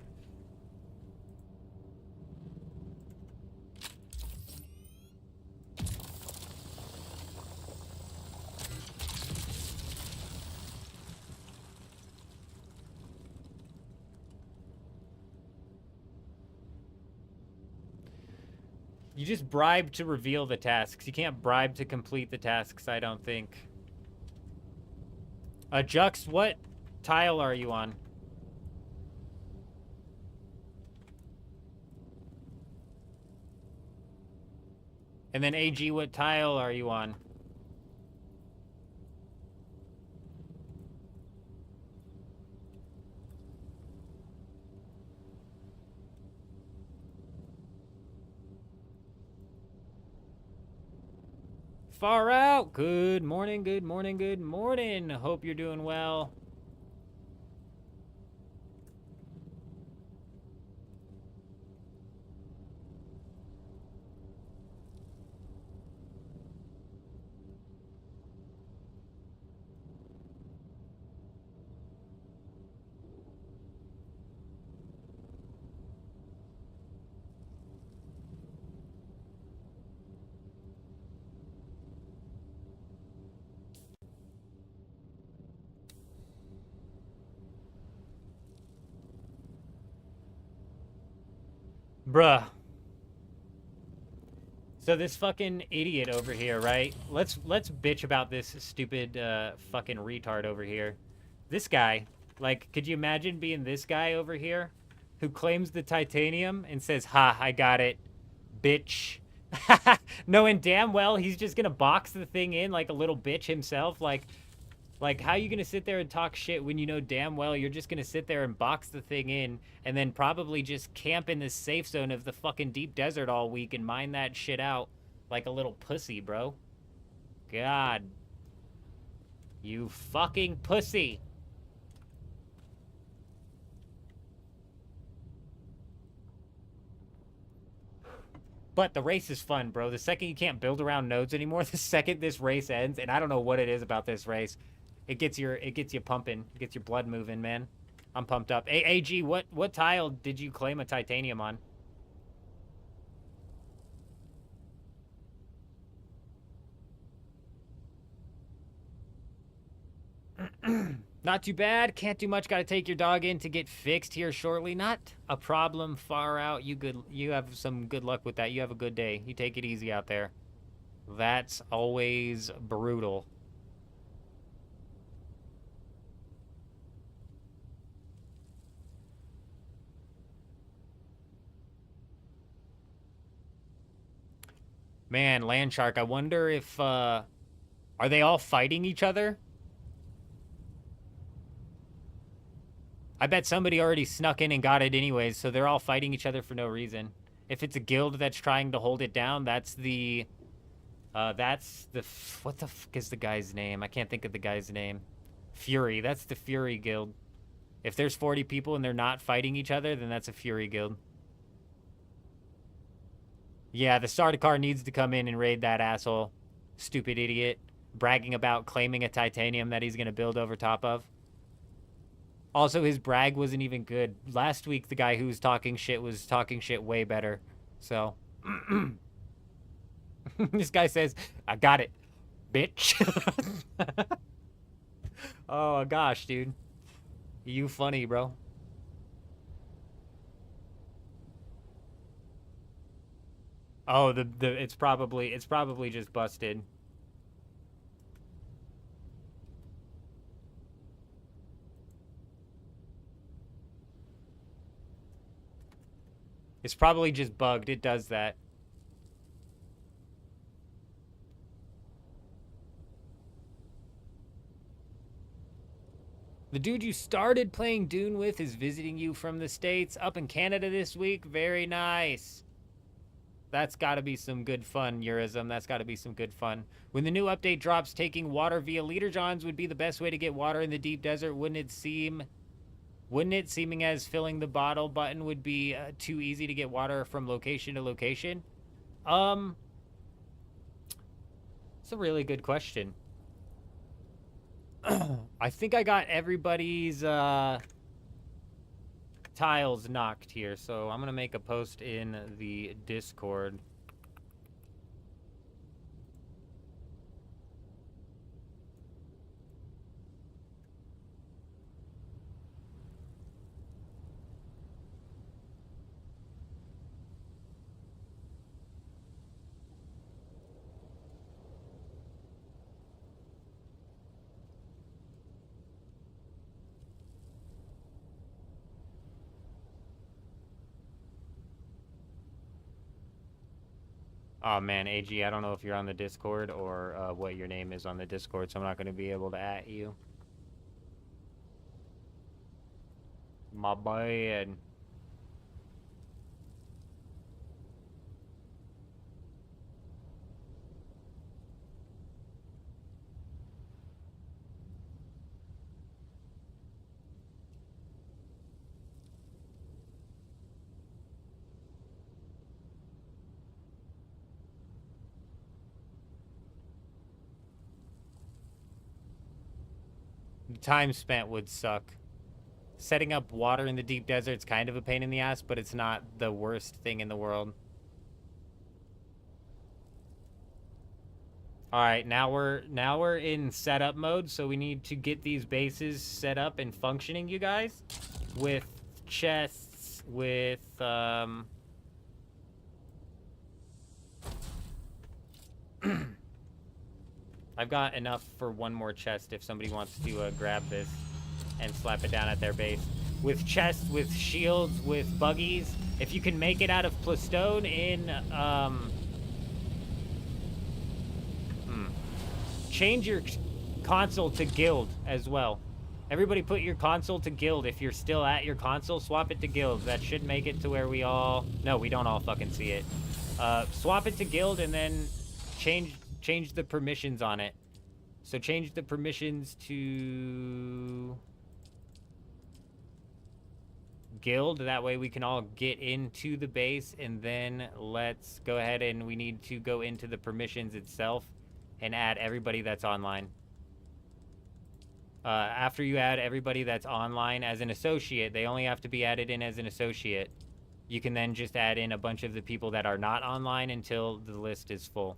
C: You just bribe to reveal the tasks. You can't bribe to complete the tasks, I don't think. Jux, what tile are you on? And then AG, what tile are you on? Far out. Good morning, good morning, good morning. Hope you're doing well. Bruh. So this fucking idiot over here, right? Let's bitch about this stupid fucking retard over here. This guy, like, could you imagine being this guy over here who claims the titanium and says, "Ha, I got it, bitch." Knowing damn well he's just gonna box the thing in like a little bitch himself. Like, how you gonna sit there and talk shit when you know damn well you're just gonna sit there and box the thing in and then probably just camp in this safe zone of the fucking deep desert all week and mine that shit out like a little pussy, bro? God. You fucking pussy. But the race is fun, bro. The second you can't build around nodes anymore, the second this race ends, and I don't know what it is about this race, it gets you pumping, it gets your blood moving, man. I'm pumped up. AG, what tile did you claim a titanium on? Not too bad. Can't do much. Got to take your dog in to get fixed here shortly. Not a problem. Far out. You have some good luck with that. You have a good day. You take it easy out there. That's always brutal. Man, Landshark, I wonder if, are they all fighting each other? I bet somebody already snuck in and got it anyways, so they're all fighting each other for no reason. If it's a guild that's trying to hold it down, that's the, what the fuck is the guy's name? I can't think of the guy's name. Fury. That's the Fury Guild. If there's 40 people and they're not fighting each other, then that's a Fury Guild. Yeah, the Sardaukar needs to come in and raid that asshole. Stupid idiot. Bragging about claiming a titanium that he's going to build over top of. Also, his brag wasn't even good. Last week, the guy who was talking shit way better. So, this guy says, I got it, bitch. Oh, gosh, dude. You funny, bro. Oh, it's probably just busted. It's probably just bugged. It does that. The dude you started playing Dune with is visiting you from the States up in Canada this week. Very nice. That's got to be some good fun, Eurism. That's got to be some good fun. When the new update drops, taking water via leader johns would be the best way to get water in the deep desert. Wouldn't it, seeming as filling the bottle button would be too easy to get water from location to location? It's a really good question. I think I got everybody's tiles knocked here, so I'm gonna make a post in the Discord. Oh man, AG, I don't know if you're on the Discord or what your name is on the Discord, so I'm not going to be able to at you. My bad. Time spent would suck. Setting up water in the deep desert's kind of a pain in the ass, but it's not the worst thing in the world. All right, now we're in setup mode, so we need to get these bases set up and functioning, you guys, with chests, with I've got enough for one more chest if somebody wants to grab this and slap it down at their base. With chests, with shields, with buggies. If you can make it out of plastone in, change your console to guild as well. Everybody put your console to guild. If you're still at your console, swap it to guild. That should make it to where we all... No, we don't all fucking see it. Swap it to guild and then change the permissions on it. So change the permissions to guild. That way we can all get into the base, and then let's go ahead and we need to go into the permissions itself and add everybody that's online. After you add everybody that's online as an associate, they only have to be added in as an associate. You can then just add in a bunch of the people that are not online until the list is full.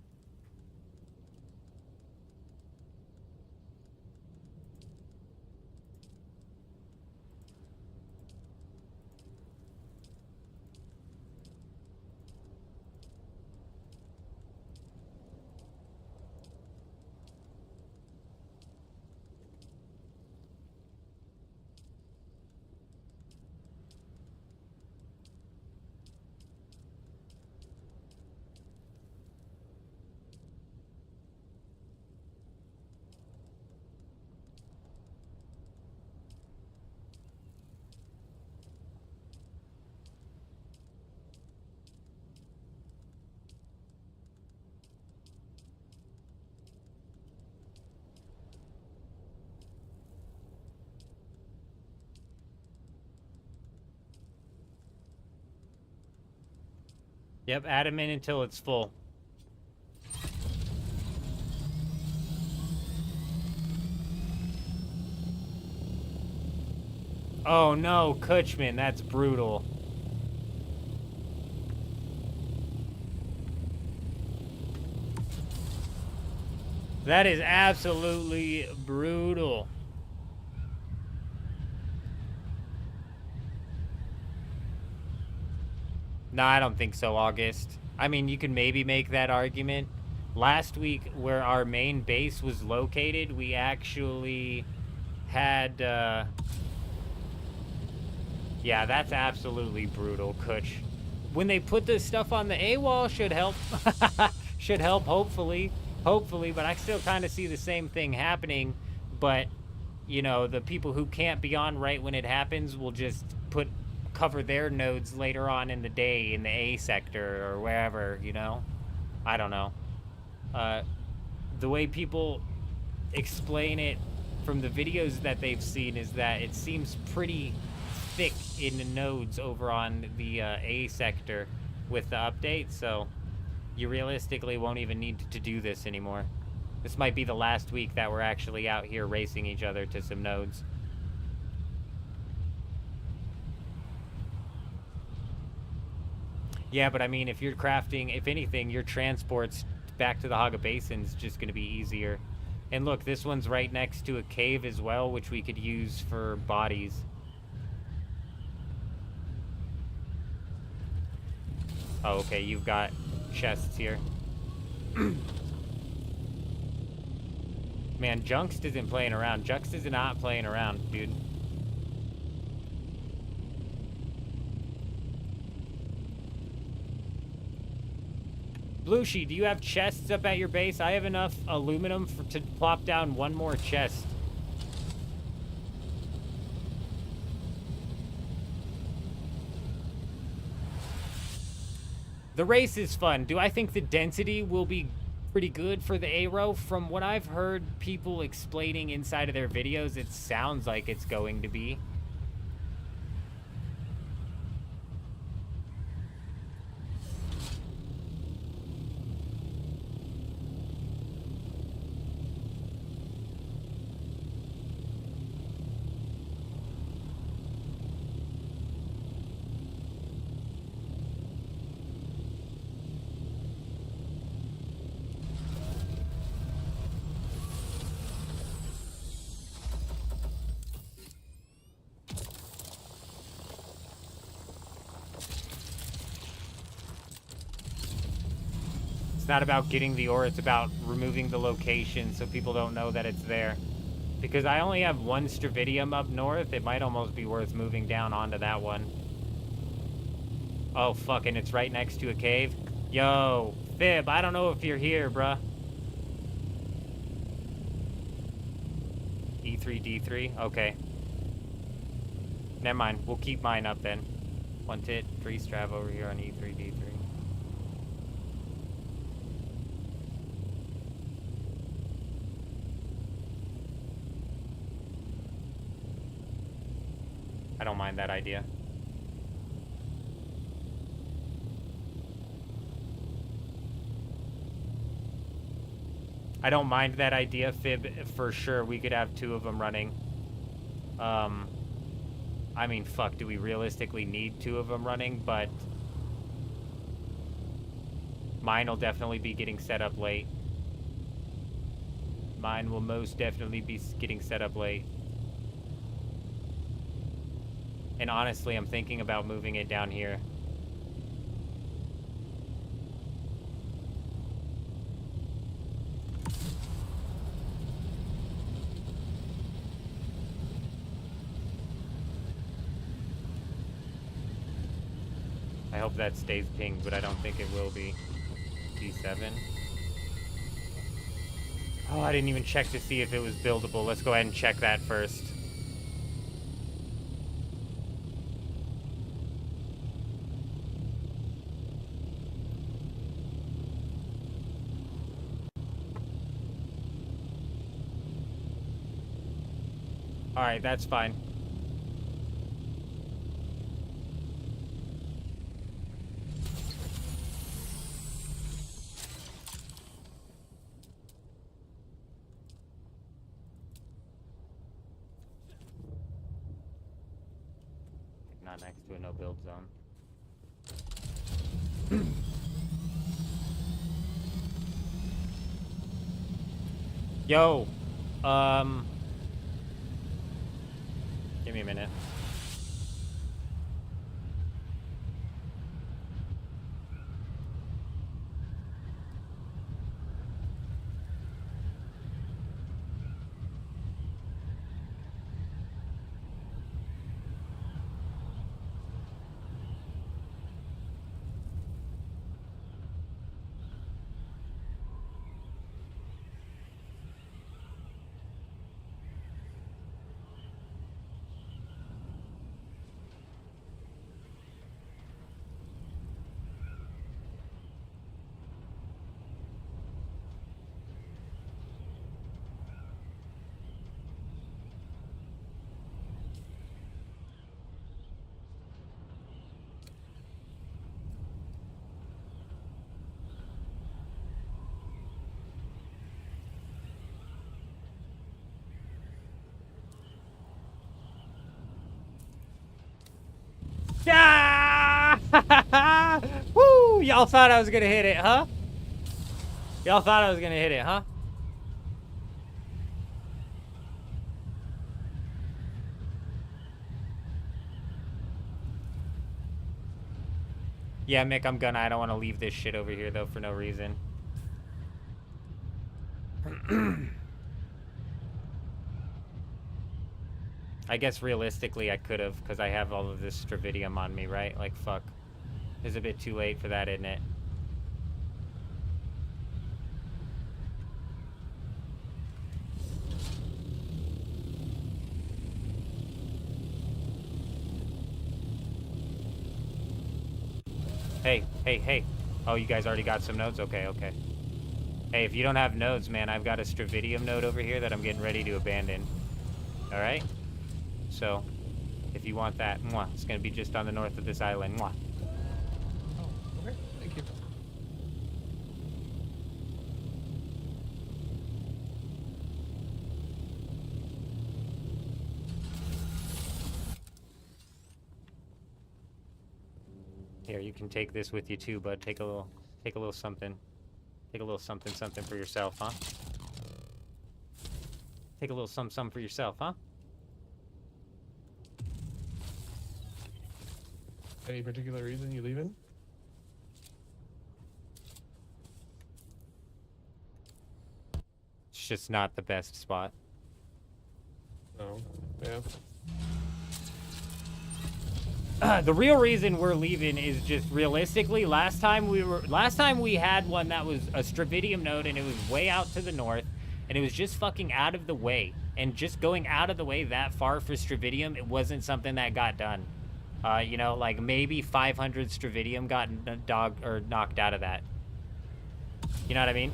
C: Yep, add them in until it's full. Oh no, Kutchman, that's brutal. That is absolutely brutal. No, I don't think so, August. I mean, you could maybe make that argument. Last week, where our main base was located, we actually had, yeah, that's absolutely brutal, Kutch. When they put this stuff on the AWOL, should help. Should help, hopefully. Hopefully, but I still kind of see the same thing happening. But, you know, the people who can't be on right when it happens will just cover their nodes later on in the day in the A sector or wherever, you know? I don't know. The way people explain it from the videos that they've seen is that it seems pretty thick in the nodes over on the A sector with the update, so you realistically won't even need to do this anymore. This might be the last week that we're actually out here racing each other to some nodes. Yeah, but I mean, if you're crafting, if anything, your transports back to the Haga Basin's just going to be easier. And look, this one's right next to a cave as well, which we could use for bodies. Oh, okay, you've got chests here. Man, Junkst isn't playing around. Junkst is not playing around, dude. Blueshy, do you have chests up at your base? I have enough aluminum to plop down one more chest. The race is fun. Do I think the density will be pretty good for the A-row? From what I've heard people explaining inside of their videos, it sounds like it's going to be. Not about getting the ore, it's about removing the location so people don't know that it's there. Because I only have one Stravidium up north, it might almost be worth moving down onto that one. Oh, fucking, it's right next to a cave. Yo, Fib, I don't know if you're here, bruh. E3D3? Okay. Never mind, we'll keep mine up then. One tit, 3 strav over here on E3D3. I don't mind that idea. I don't mind that idea, Fib, for sure. We could have 2 of them running. I mean, fuck, do we realistically need 2 of them running? But mine will definitely be getting set up late. Mine will most definitely be getting set up late. And honestly, I'm thinking about moving it down here. I hope that stays pinged, but I don't think it will be. D7. Oh, I didn't even check to see if it was buildable. Let's go ahead and check that first. Alright, that's fine. not next to a no-build zone. Yo, give me a minute. Ah! Woo! Y'all thought I was gonna hit it, huh? Y'all thought I was gonna hit it, huh? Yeah, Mick, I'm gonna. I don't want to leave this shit over here, though, for no reason. I guess realistically I could have, because I have all of this Stravidium on me, right? Like, fuck. It's a bit too late for that, isn't it? Hey, hey, hey. Oh, you guys already got some nodes? Okay, okay. Hey, if you don't have nodes, man, I've got a Stravidium node over here that I'm getting ready to abandon. Alright? So, if you want that, mwah, it's gonna be just on the north of this island. Mwah.
S: Oh, okay. Thank you.
C: Here, you can take this with you too, bud. Take a little something. Take a little something for yourself, huh? Take a little some for yourself, huh?
S: Any particular reason you leaving?
C: It's just not the best spot.
S: Oh, yeah.
C: The real reason we're leaving is just realistically, last time we had one that was a Stravidium node and it was way out to the north and it was just fucking out of the way. And just going out of the way that far for Stravidium, it wasn't something that got done. You know, like maybe 500 Stravidium got knocked out of that. You know what I mean?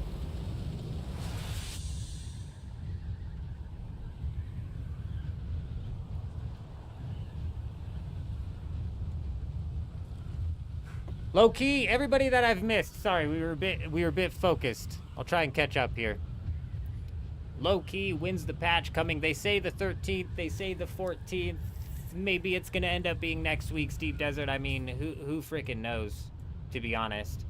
C: Low key, everybody that I've missed. Sorry, we were a bit focused. I'll try and catch up here. Low key wins the patch coming. They say the 13th. They say the 14th. Maybe it's gonna end up being next week's Deep Desert. I mean, who freaking knows? To be honest.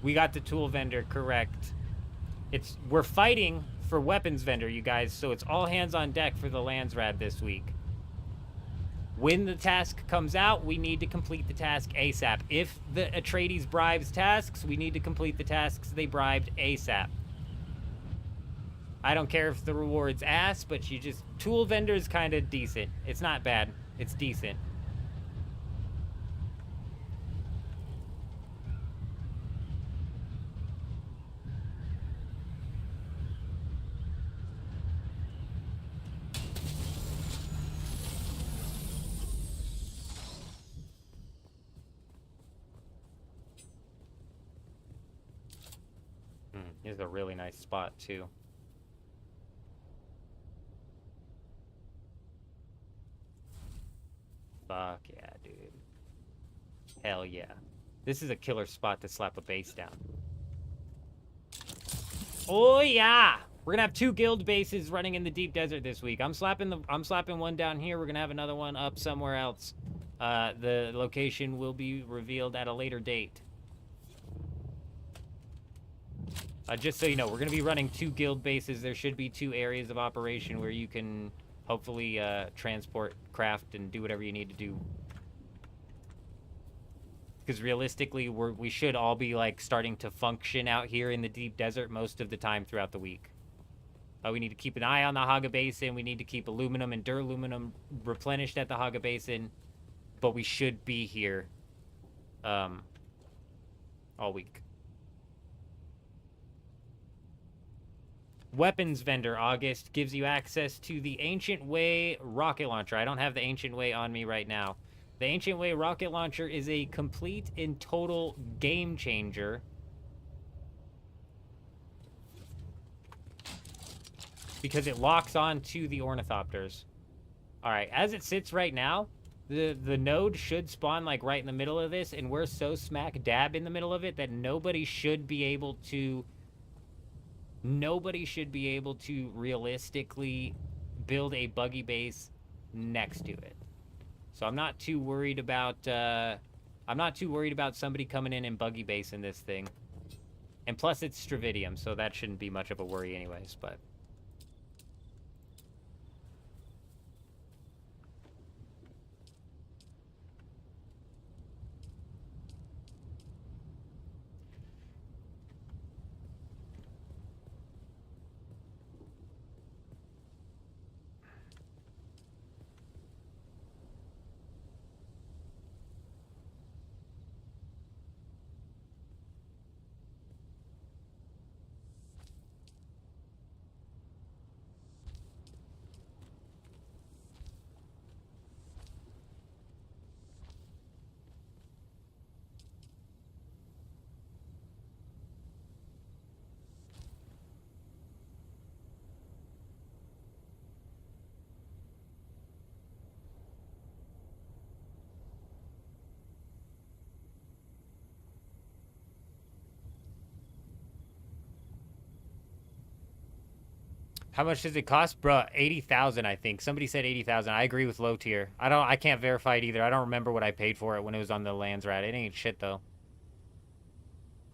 C: We got the tool vendor correct. We're fighting for weapons vendor, you guys. So it's all hands on deck for the Landsrad this week. When the task comes out, we need to complete the task ASAP. If the Atreides bribes tasks, we need to complete the tasks they bribed ASAP. I don't care if the reward's ass, but tool vendor's kind of decent. It's not bad. It's decent. Here's a really nice spot, too. Fuck yeah, dude. Hell yeah. This is a killer spot to slap a base down. Oh yeah! We're gonna have 2 guild bases running in the deep desert this week. I'm slapping one down here. We're gonna have another one up somewhere else. The location will be revealed at a later date. Just so you know, we're gonna be running 2 guild bases. There should be 2 areas of operation where you can hopefully transport, craft, and do whatever you need to do. Because realistically, we should all be like starting to function out here in the deep desert most of the time throughout the week. We need to keep an eye on the Haga Basin. We need to keep aluminum and duraluminum replenished at the Haga Basin. But we should be here all week. Weapons vendor, August, gives you access to the Ancient Way rocket launcher. I don't have the Ancient Way on me right now. The Ancient Way rocket launcher is a complete and total game changer. Because it locks on to the ornithopters. Alright, as it sits right now, the node should spawn like right in the middle of this, and we're so smack dab in the middle of it that nobody should be able to realistically build a buggy base next to it. So I'm not too worried about somebody coming in and buggy basing this thing. And plus it's Stravidium, so that shouldn't be much of a worry anyways, but how much does it cost? Bruh, 80,000, I think. Somebody said 80,000. I agree with low tier. I can't verify it either. I don't remember what I paid for it when it was on the Landsrat. It ain't shit, though.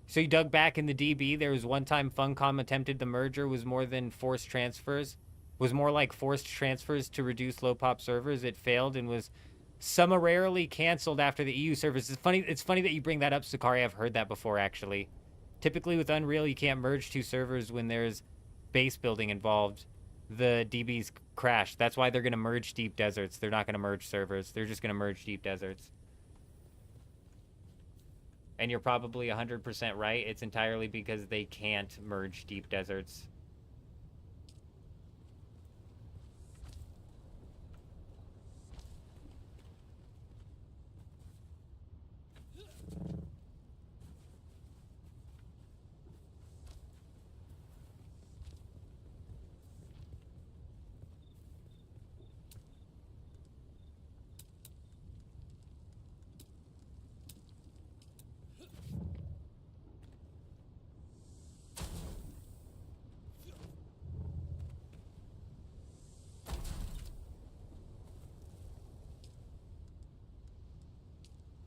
C: So you dug back in the DB. There was one time Funcom attempted the merger was more than forced transfers. Was more like forced transfers to reduce low pop servers. It failed and was summarily canceled after the EU service. It's funny that you bring that up, Sakari. I've heard that before, actually. Typically with Unreal, you can't merge 2 servers when there's base building involved. The DBs crash. That's why they're going to merge deep deserts. They're not going to merge servers. They're just going to merge deep deserts. And you're probably 100% right. It's entirely because they can't merge deep deserts.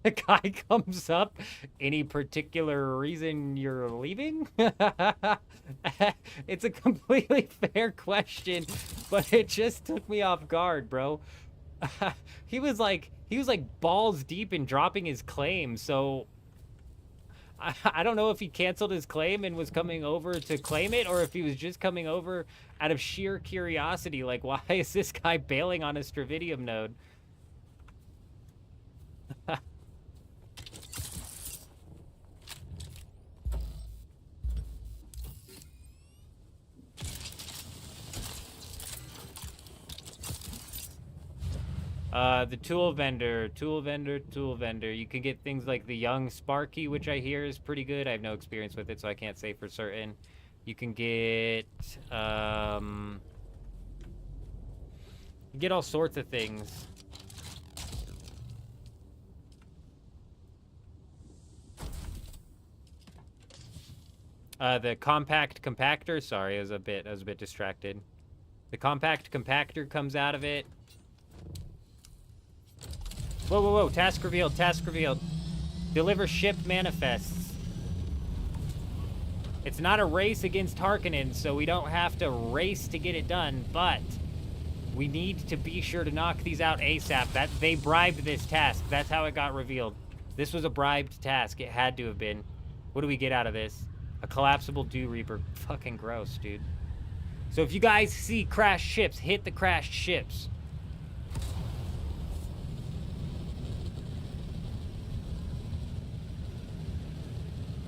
C: The guy comes up, any particular reason you're leaving? It's a completely fair question, but it just took me off guard, bro. He was like balls deep in dropping his claim, so I don't know if he canceled his claim and was coming over to claim it, or if he was just coming over out of sheer curiosity, like, why is this guy bailing on a Stravidium node? The tool vendor. You can get things like the Young Sparky, which I hear is pretty good. I have no experience with it, so I can't say for certain. You can get, you get all sorts of things. The compact compactor. Sorry, I was a bit distracted. The compact compactor comes out of it. Whoa, whoa, whoa! Task revealed. Task revealed. Deliver ship manifests. It's not a race against Harkonnen, so we don't have to race to get it done, but we need to be sure to knock these out ASAP. That they bribed this task. That's how it got revealed. This was a bribed task. It had to have been. What do we get out of this? A collapsible Dew Reaper. Fucking gross, dude. So if you guys see crashed ships, hit the crashed ships.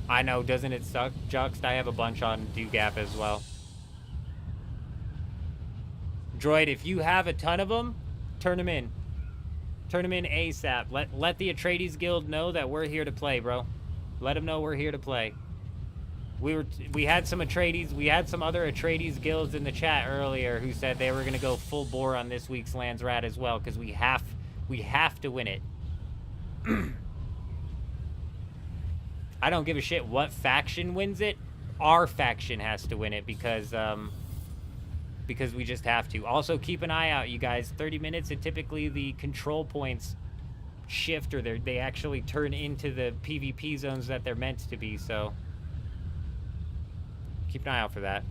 C: I know, doesn't it suck, Juxt? I have a bunch on Dew Gap as well. Droid, if you have a ton of them, turn them in. Turn them in ASAP. Let the Atreides Guild know that we're here to play, bro. Let them know we're here to play. We had some Atreides, we had some other Atreides guilds in the chat earlier who said they were gonna go full bore on this week's Landsrat as well, because we have to win it. I don't give a shit what faction wins it. Our faction has to win it because we just have to. Also, keep an eye out, you guys. 30 minutes, and typically the control points shift, or they actually turn into the PvP zones that they're meant to be, so keep an eye out for that.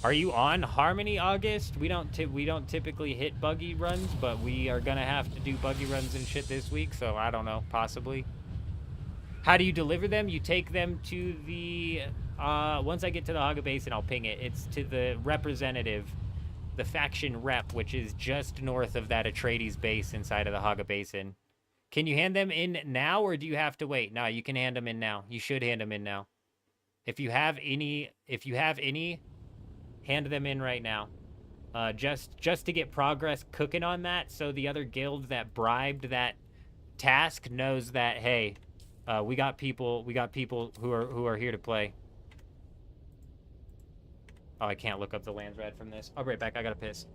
C: Are you on Harmony, August? We don't typically hit buggy runs, but we are gonna have to do buggy runs and shit this week, so I don't know, possibly. How do you deliver them? You take them to the once I get to the Haga Basin, I'll ping it. It's to the representative, the faction rep, which is just north of that Atreides base inside of the Haga Basin. Can you hand them in now, or do you have to wait? No, you can hand them in now. You should hand them in now. If you have any, hand them in right now. Just to get progress cooking on that, so the other guild that bribed that task knows that, hey, we got people who are here to play. Oh, I can't look up the Landsrat from this. I'll be right back. I gotta piss.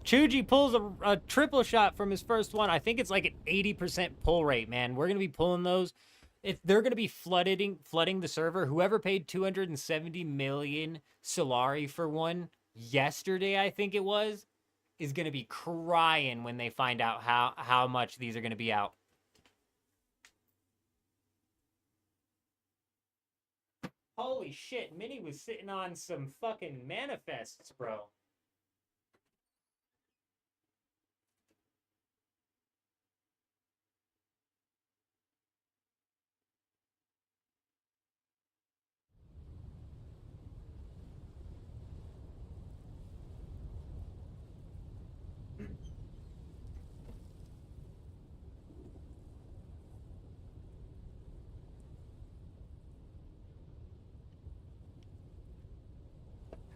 C: Chuji pulls a triple shot from his first one. I think it's like an 80% pull rate, man. We're going to be pulling those. They're going to be flooding the server. Whoever paid 270 million Solari for one yesterday, I think it was, is going to be crying when they find out how much these are going to be out. Holy shit, Minnie was sitting on some fucking manifests, bro.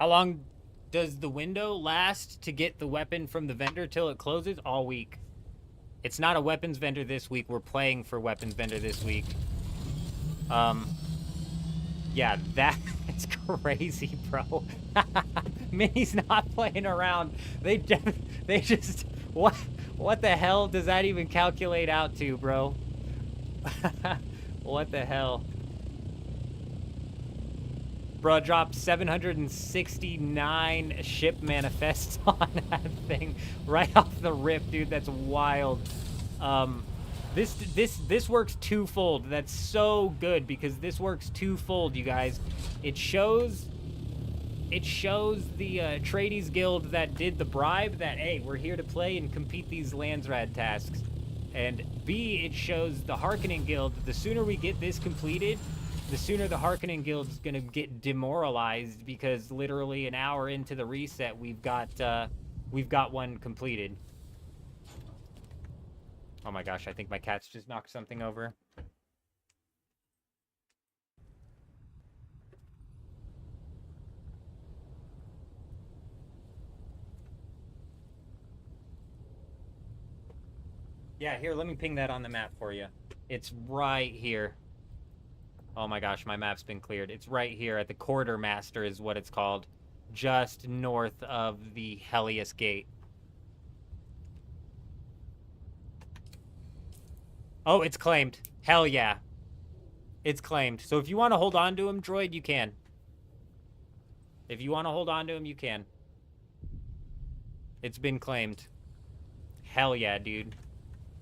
C: How long does the window last to get the weapon from the vendor till it closes? All week. It's not a weapons vendor this week. We're playing for weapons vendor this week. Yeah, that's crazy, bro. Minnie's not playing around. They just what the hell does that even calculate out to, bro? What the hell? Bro, dropped 769 ship manifests on that thing right off the rip, dude. That's wild. This works twofold. That's so good because this works twofold, you guys. It shows the Atreides Guild that did the bribe that, hey, we're here to play and compete these Landsrat tasks. And B, it shows the Harkonnen Guild. The sooner we get this completed, the sooner the Harkonnen Guild's gonna get demoralized, because literally an hour into the reset, we've got one completed. Oh my gosh, I think my cat's just knocked something over. Yeah, here, let me ping that on the map for you. It's right here. Oh my gosh, my map's been cleared. It's right here at the Quartermaster is what it's called. Just north of the Helios Gate. Oh, it's claimed. Hell yeah. It's claimed. So if you want to hold on to him, droid, you can. If you want to hold on to him, you can. It's been claimed. Hell yeah, dude.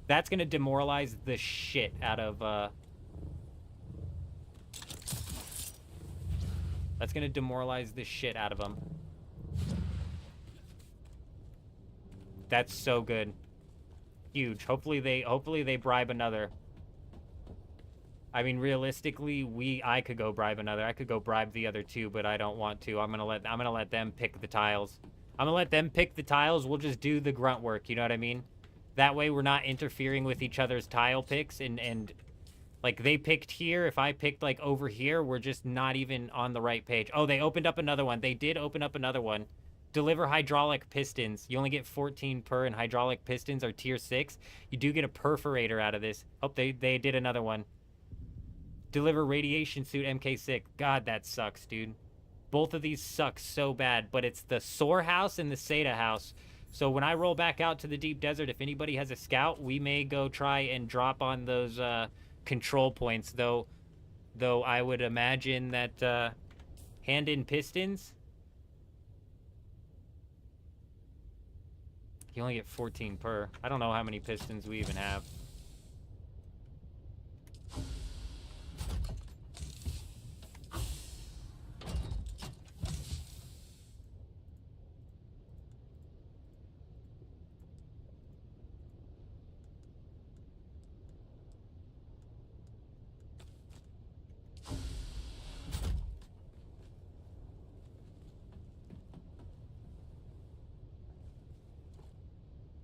C: That's gonna demoralize the shit out of, That's gonna demoralize the shit out of him. That's so good. Huge. Hopefully they bribe another. I mean, realistically, I could go bribe another. I could go bribe the other two, but I don't want to. I'm gonna let them pick the tiles. I'm gonna let them pick the tiles. We'll just do the grunt work. You know what I mean? That way, we're not interfering with each other's tile picks, and like they picked here. If I picked like over here, we're just not even on the right page. Oh, they opened up another one. They did open up another one. Deliver hydraulic pistons. You only get 14 per, and hydraulic pistons are tier 6. You do get a perforator out of this. Oh, they did another one. Deliver radiation suit MK6. God, that sucks, dude. Both of these suck so bad, but it's the Soar House and the Seda House. So when I roll back out to the deep desert, if anybody has a scout, we may go try and drop on those control points, though I would imagine that hand-in pistons, you only get 14 per. I don't know how many pistons we even have.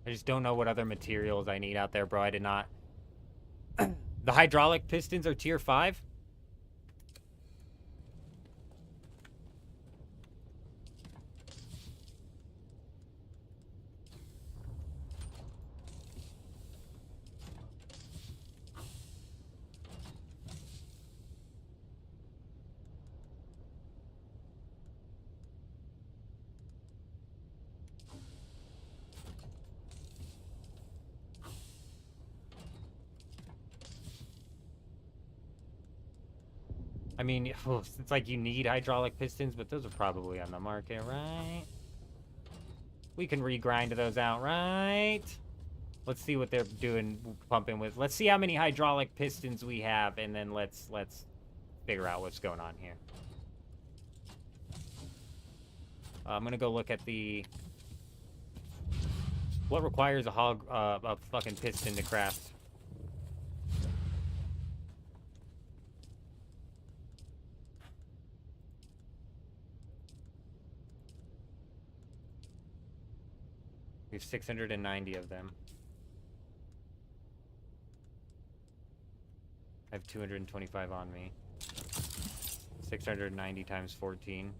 C: I just don't know what other materials I need out there, bro. I did not. The hydraulic pistons are tier 5? I mean, it's like you need hydraulic pistons, but those are probably on the market, right? We can regrind those out, right? Let's see what they're doing, pumping with. Let's see how many hydraulic pistons we have, and then let's figure out what's going on here. I'm gonna go look at the... What requires a fucking piston to craft? We have 690 of them. I have 225 on me. 690 times 14.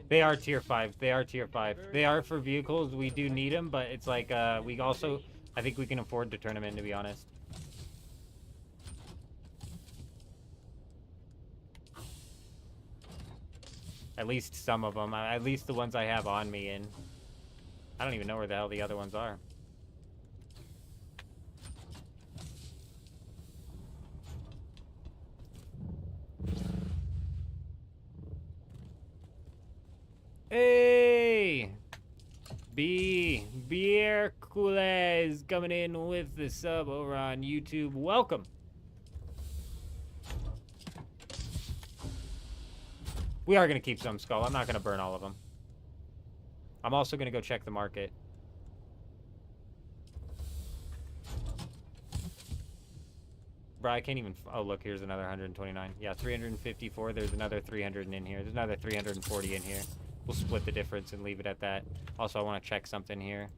C: They are tier 5. They are tier 5. They are for vehicles. We do need them, but it's like, we also... I think we can afford to turn them in, to be honest. At least some of them. At least the ones I have on me, and I don't even know where the hell the other ones are. Hey! Bierkules coming in with the sub over on YouTube. Welcome. We are going to keep some skull. I'm not going to burn all of them. I'm also going to go check the market. Bro, I can't even... Oh, look, here's another 129. Yeah, 354. There's another 300 in here. There's another 340 in here. We'll split the difference and leave it at that. Also, I want to check something here.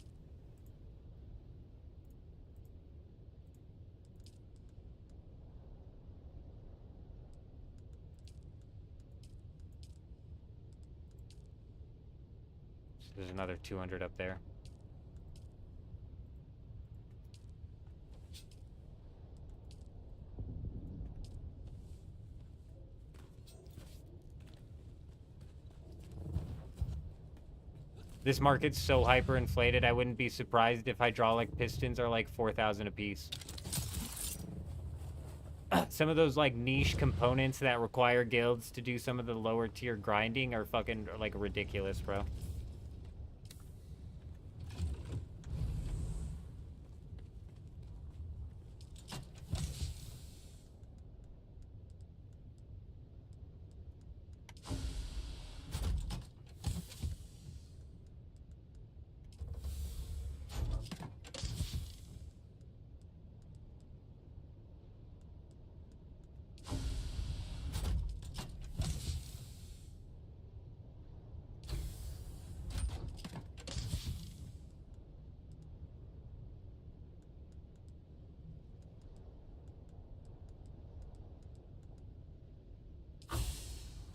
C: So there's another 200 up there. This market's so hyperinflated, I wouldn't be surprised if hydraulic pistons are like 4,000 apiece. Some of those like niche components that require guilds to do some of the lower tier grinding are fucking like ridiculous, bro.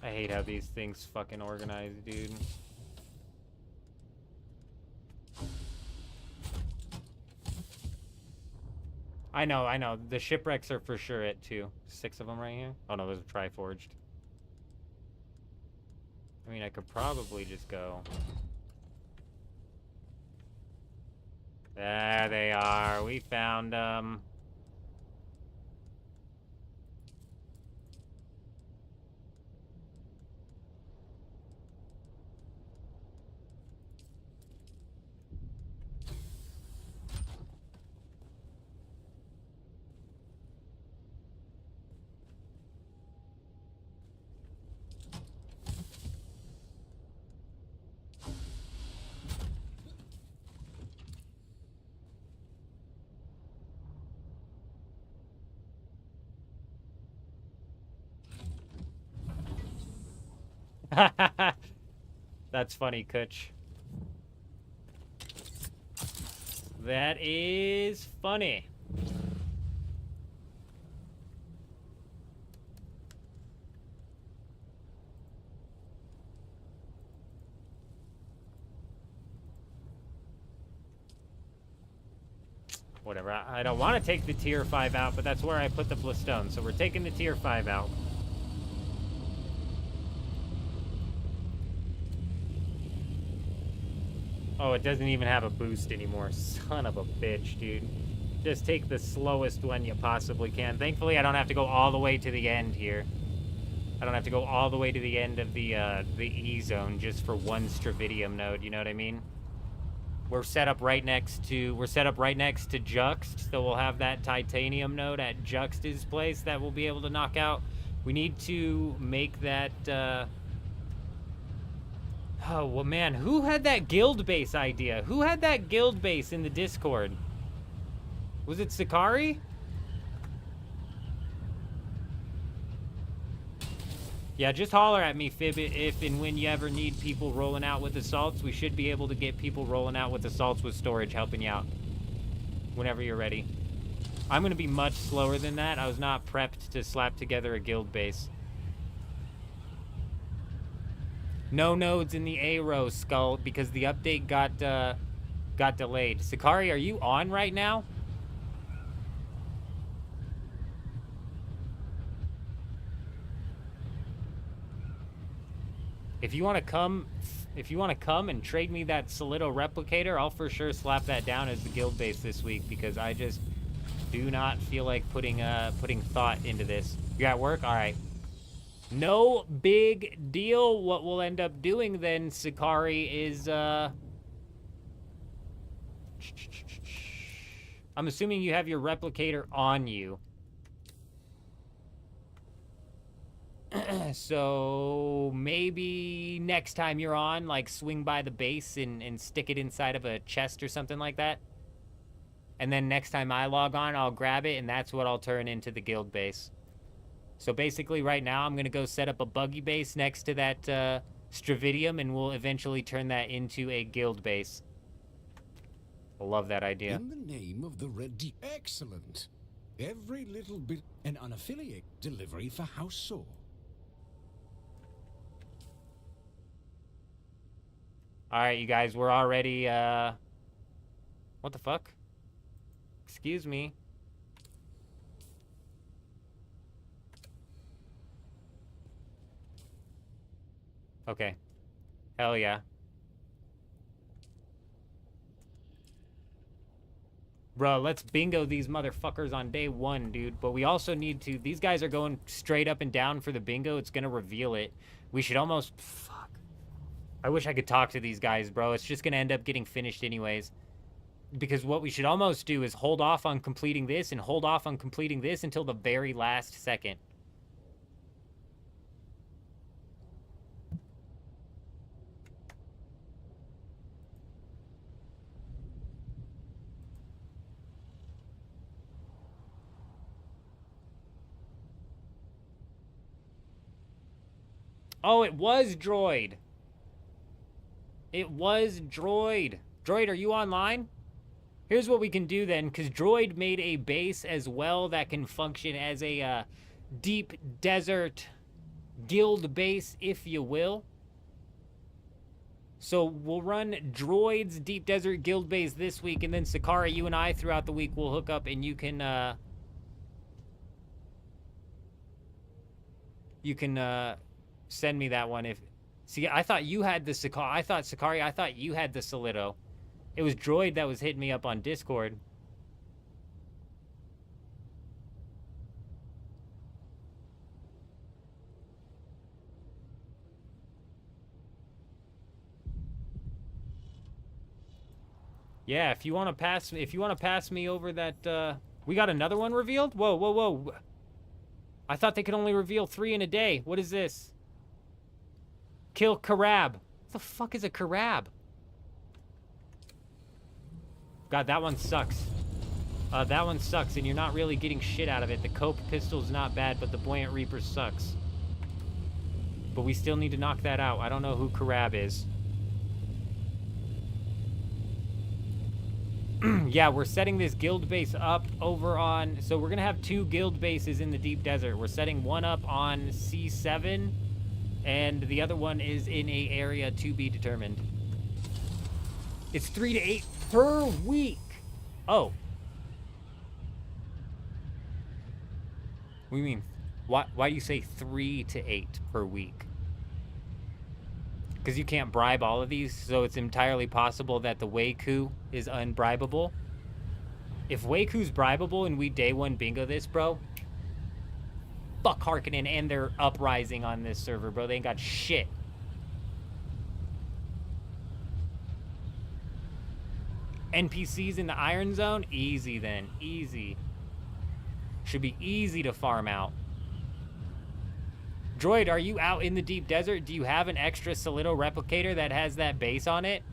C: I hate how these things fucking organize, dude. I know. The shipwrecks are for sure at 2. 6 of them right here. Oh no, those are Triforged. I mean, I could probably just go. There they are. We found them. That's funny, Kutch. That is funny. Whatever. I don't want to take the tier 5 out, but that's where I put the Blistone. So we're taking the tier 5 out. Oh, it doesn't even have a boost anymore. Son of a bitch, dude. Just take the slowest one you possibly can. Thankfully, I don't have to go all the way to the end here. I don't have to go all the way to the end of the E zone just for one Stravidium node, you know what I mean? We're set up right next to Juxt, so we'll have that titanium node at Juxt's place that we'll be able to knock out. We need to make that oh, well, man, who had that guild base idea? Who had that guild base in the Discord? Was it Sakari? Yeah, just holler at me, Fib, if and when you ever need people rolling out with assaults. We should be able to get people rolling out with assaults with storage helping you out whenever you're ready. I'm going to be much slower than that. I was not prepped to slap together a guild base. No nodes in the A row, Skull, because the update got delayed. Sakari, are you on right now? If you want to come and trade me that Solito replicator, I'll for sure slap that down as the guild base this week because I just do not feel like putting thought into this. You at work? All right. No big deal. What we'll end up doing then, Sakari, is I'm assuming you have your replicator on you. So maybe next time you're on, like, swing by the base and stick it inside of a chest or something like that. And then next time I log on, I'll grab it, and that's what I'll turn into the guild base. So basically right now I'm going to go set up a buggy base next to that Stravidium, and we'll eventually turn that into a guild base. I love that idea.
P: In the name of the Red D. Excellent. Every little bit. An unaffiliated delivery for House Saw.
C: All right, you guys, we're already, what the fuck? Excuse me. Okay. Hell yeah. Bro, let's bingo these motherfuckers on day one, dude. But we also need to... These guys are going straight up and down for the bingo. It's gonna reveal it. We should almost... Fuck. I wish I could talk to these guys, bro. It's just gonna end up getting finished anyways. Because what we should almost do is hold off on completing this and hold off on completing this until the very last second. Oh, it was Droid. It was Droid. Droid, are you online? Here's what we can do then, because Droid made a base as well that can function as a deep desert guild base, if you will. So we'll run Droid's deep desert guild base this week, and then Sakara, you and I throughout the week will hook up, and you can send me that one. If see, I thought you had the Sakari. I thought you had the Solito. It was Droid that was hitting me up on Discord. Yeah, if you want to pass me over that we got another one revealed? Whoa, whoa, whoa. I thought they could only reveal 3 in a day. What is this? Kill Karab. What the fuck is a Karab? God, that one sucks. That one sucks, and you're not really getting shit out of it. The Cope pistol's not bad, but the Buoyant Reaper sucks. But we still need to knock that out. I don't know who Karab is. Yeah, we're setting this guild base up over on... So we're going to have 2 guild bases in the deep desert. We're setting one up on C7, and the other one is in a area to be determined. It's 3 to 8 per week. Oh. What do you mean? Why do you say 3 to 8 per week? Because you can't bribe all of these, so it's entirely possible that the Weiku is unbribable. If Weiku's bribable and we day 1 bingo this, bro, fuck Harkonnen and their uprising on this server, bro. They ain't got shit. NPCs in the Iron Zone? Easy then. Easy. Should be easy to farm out. Droid, are you out in the deep desert? Do you have an extra Solito replicator that has that base on it?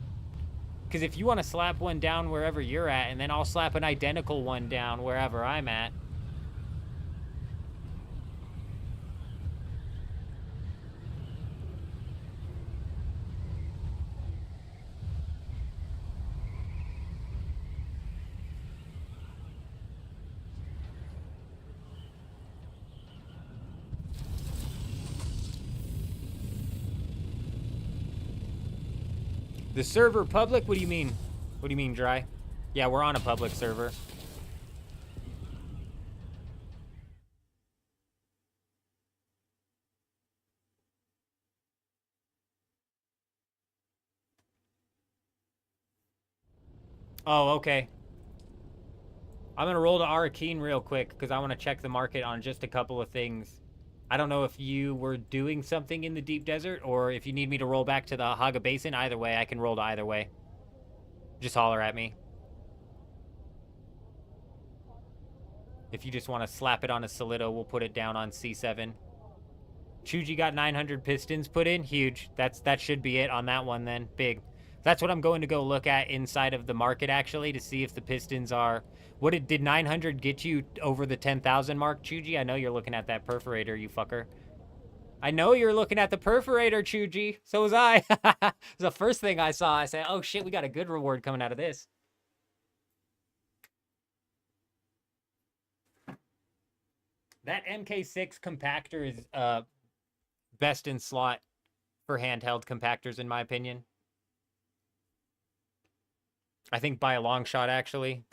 C: Because if you want to slap one down wherever you're at, and then I'll slap an identical one down wherever I'm at. The server public? What do you mean? What do you mean, Dry? Yeah, we're on a public server. Oh, okay. I'm gonna roll to Arakeen real quick because I want to check the market on just a couple of things. I don't know if you were doing something in the deep desert or if you need me to roll back to the Haga Basin. Either way, I can roll to either way. Just holler at me. If you just want to slap it on a Solido, we'll put it down on C7. Chuji got 900 pistons put in. Huge. That should be it on that one then. Big. That's what I'm going to go look at inside of the market, actually, to see if the pistons are... Did 900 get you over the 10,000 mark, Chuji? I know you're looking at that perforator, you fucker. I know you're looking at the perforator, Chuji. So was I. The first thing I saw, I said, oh shit, we got a good reward coming out of this. That MK6 compactor is best in slot for handheld compactors, in my opinion. I think by a long shot, actually.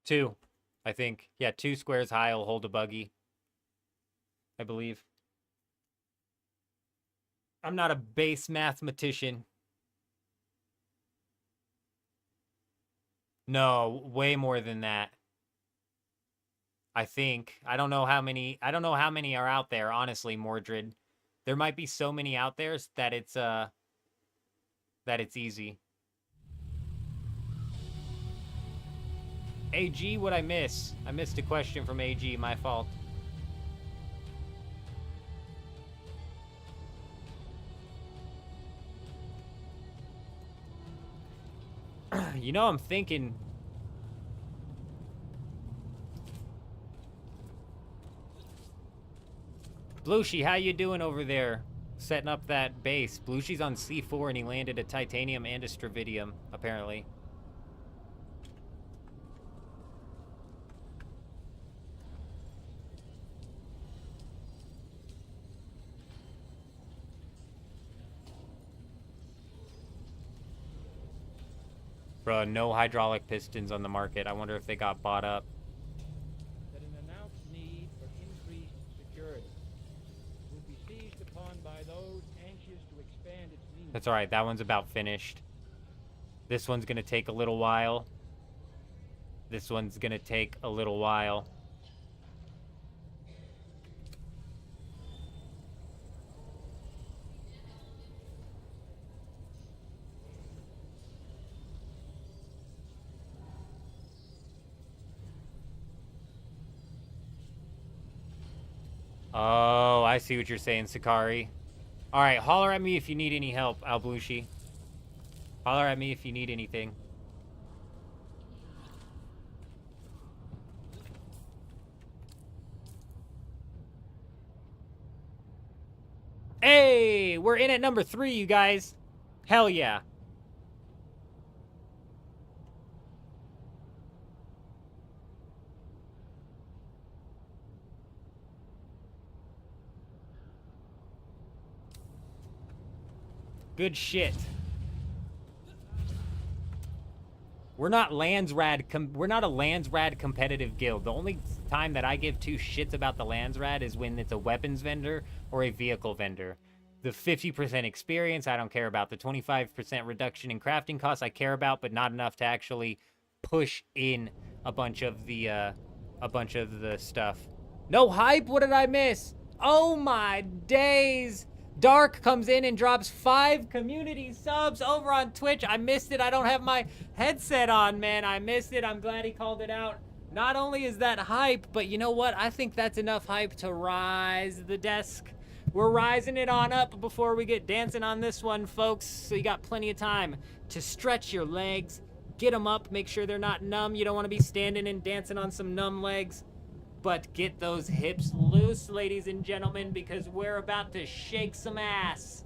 C: Two, I think. Yeah, 2 squares high will hold a buggy, I believe. I'm not a base mathematician. No, way more than that. I think. I don't know how many are out there, honestly, Mordred. There might be so many out there that it's easy. AG, what'd I miss? I missed a question from AG, my fault. You know, I'm thinking... Blueshy, how you doing over there? Setting up that base. Blueshy's on C4 and he landed a titanium and a stravidium, apparently. Bro, no hydraulic pistons on the market. I wonder if they got bought up.
D: That an announced need for increased security will be seized upon by those anxious to expand its means.
C: That's alright, that one's about finished. This one's gonna take a little while. This one's gonna take a little while. Oh, I see what you're saying, Sakari. Alright, holler at me if you need any help, Alblushi. Holler at me if you need anything. Hey, we're in at number 3, you guys. Hell yeah. Good shit. We're not we're not a Landsrad competitive guild. The only time that I give 2 shits about the Landsrad is when it's a weapons vendor or a vehicle vendor. The 50% experience, I don't care about. The 25% reduction in crafting costs, I care about, but not enough to actually push in a bunch of the stuff. No hype? What did I miss? Oh my days! Dark comes in and drops 5 community subs over on Twitch. I missed it. I don't have my headset on, man. I missed it. I'm glad he called it out. Not only is that hype, but you know what? I think that's enough hype to rise the desk. We're rising it on up before we get dancing on this one, folks. So you got plenty of time to stretch your legs, get them up, make sure they're not numb. You don't want to be standing and dancing on some numb legs. But get those hips loose, ladies and gentlemen, because we're about to shake some ass.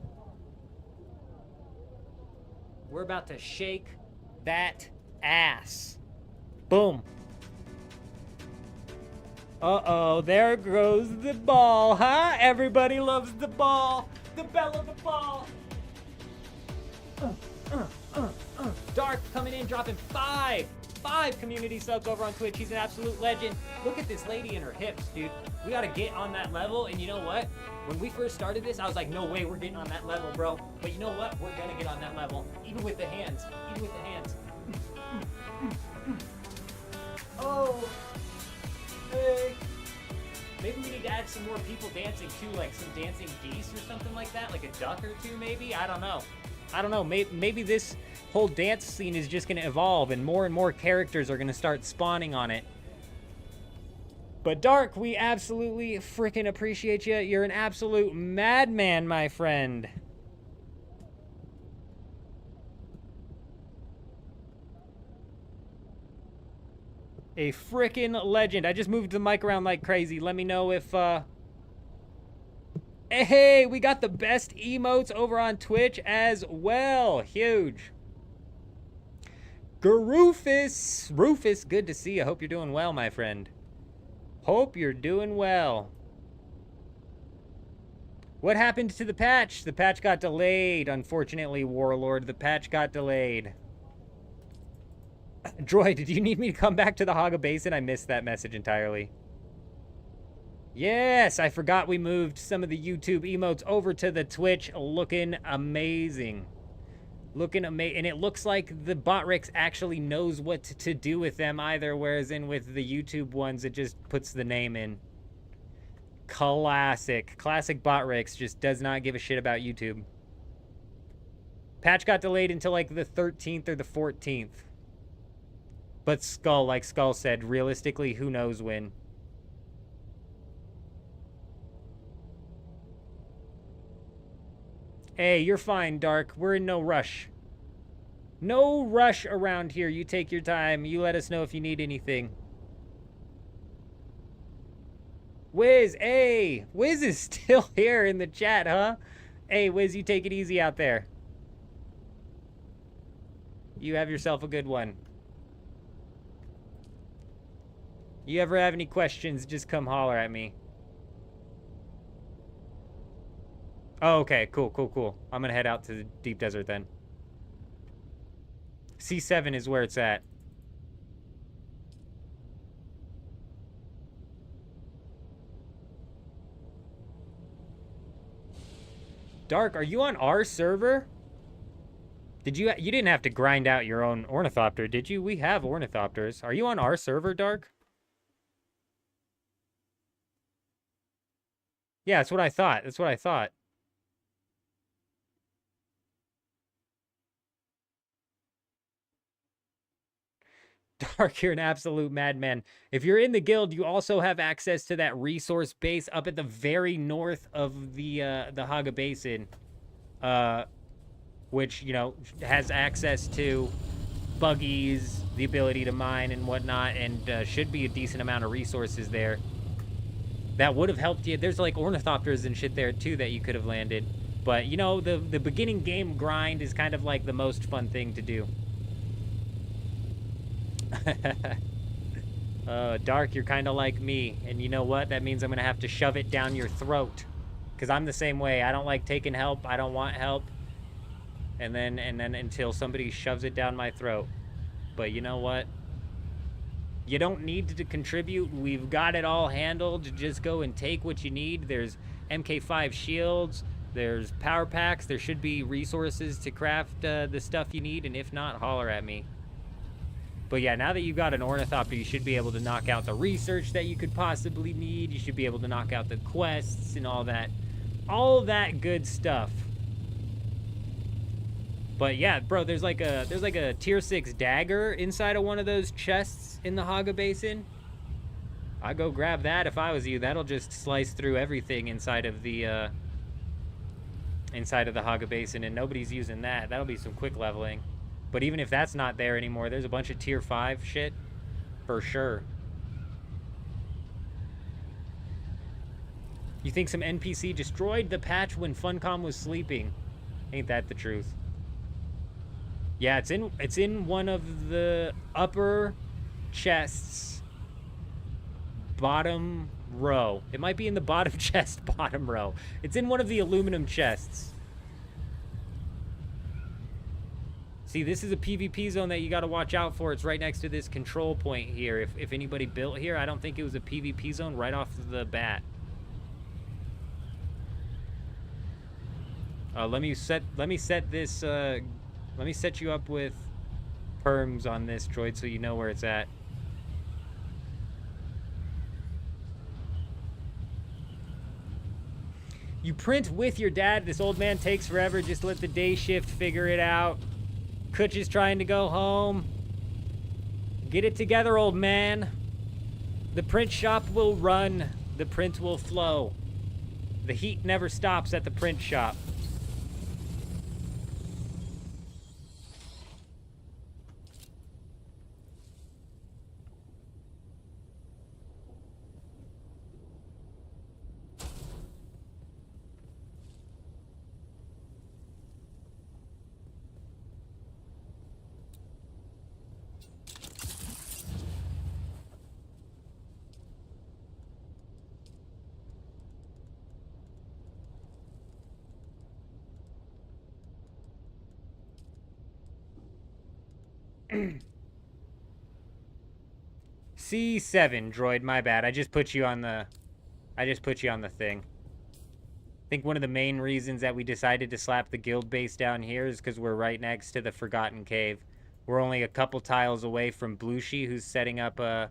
C: We're about to shake that ass. Boom. Uh-oh, there goes the ball, huh? Everybody loves the ball. The bell of the ball. Dark coming in, dropping five community subs over on Twitch. He's an absolute legend. Look at this lady and her hips, dude. We gotta get on that level, and you know what? When we first started this, I was like, no way we're getting on that level, bro. But you know what? We're gonna get on that level. Even with the hands. Even with the hands. Oh. Hey. Maybe we need to add some more people dancing too, like some dancing geese or something like that, like a duck or two maybe? I don't know. Maybe this whole dance scene is just going to evolve and more characters are going to start spawning on it. But Dark, we absolutely freaking appreciate you. You're an absolute madman, my friend. A freaking legend. I just moved the mic around like crazy. Let me know if, Hey, we got the best emotes over on Twitch as well. Huge. Rufus, good to see you. Hope you're doing well, my friend. Hope you're doing well. What happened to the patch? The patch got delayed, unfortunately, Warlord. The patch got delayed. Droid, did you need me to come back to the Haga Basin? I missed that message entirely. Yes, I forgot we moved some of the YouTube emotes over to the Twitch. Looking amazing. Looking amazing. And it looks like the Botrix actually knows what to do with them either, whereas in with the YouTube ones, it just puts the name in. Classic. Classic Botrix just does not give a shit about YouTube. Patch got delayed until like the 13th or the 14th. But Skull, like Skull said, realistically, who knows when. Hey, you're fine, Dark. We're in no rush. No rush around here. You take your time. You let us know if you need anything. Wiz, hey! Wiz is still here in the chat, huh? Hey, Wiz, you take it easy out there. You have yourself a good one. You ever have any questions, just come holler at me. Oh, okay, cool. I'm gonna head out to the deep desert then. C7 is where it's at. Dark, are you on our server? You didn't have to grind out your own ornithopter, did you? We have ornithopters. Are you on our server, Dark? Yeah, that's what I thought. That's what I thought. Dark, you're an absolute madman. If you're in the guild, you also have access to that resource base up at the very north of the Haga Basin, which, you know, has access to buggies, the ability to mine and whatnot, and should be a decent amount of resources there. That would have helped you. There's like ornithopters and shit there too that you could have landed. But, you know, the beginning game grind is kind of like the most fun thing to do. Dark, you're kind of like me. And you know what? That means I'm going to have to shove it down your throat. Because I'm the same way. I don't like taking help. I don't want help. And then until somebody shoves it down my throat. But you know what? You don't need to contribute. We've got it all handled. Just go and take what you need. There's MK5 shields. There's power packs. There should be resources to craft the stuff you need. And if not, holler at me. But yeah, now that you've got an ornithopter, you should be able to knock out the research that you could possibly need. You should be able to knock out the quests and all that. All that good stuff. But yeah, bro, there's like a tier 6 dagger inside of one of those chests in the Haga Basin. I'd go grab that if I was you. That'll just slice through everything inside of the Haga Basin, and nobody's using that. That'll be some quick leveling. But even if that's not there anymore, there's a bunch of tier 5 shit for sure. You think some NPC destroyed the patch when Funcom was sleeping? Ain't that the truth? Yeah, it's in one of the upper chests, bottom row. It might be in the bottom chest, bottom row. It's in one of the aluminum chests. See, this is a PvP zone that you got to watch out for. It's right next to this control point here. If anybody built here, I don't think it was a PvP zone right off the bat. Let me set this. Let me set you up with perms on this droid so you know where it's at. You print with your dad. This old man takes forever. Just let the day shift figure it out. Kutch is trying to go home. Get it together, old man. The print shop will run. The print will flow. The heat never stops at the print shop. C7 droid, my bad. I just put you on the thing. I think one of the main reasons that we decided to slap the guild base down here is because we're right next to the Forgotten Cave. We're only a couple tiles away from Blushi, who's setting up a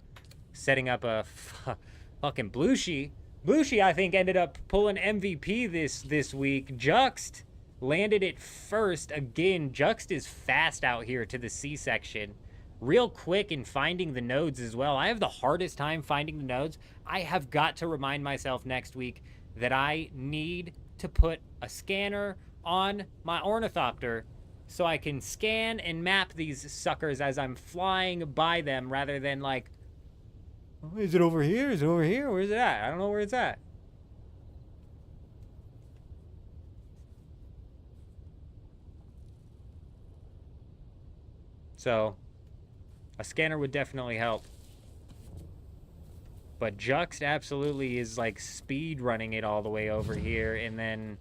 C: fucking Blushi. Blushi, I think, ended up pulling MVP this week. Juxt landed it first again. Juxt is fast out here to the C section. Real quick in finding the nodes as well. I have the hardest time finding the nodes. I have got to remind myself next week that I need to put a scanner on my ornithopter so I can scan and map these suckers as I'm flying by them rather than like, oh, is it over here? Is it over here? Where's it at? I don't know where it's at. So a scanner would definitely help. But Juxt absolutely is like speed running it all the way over here. And then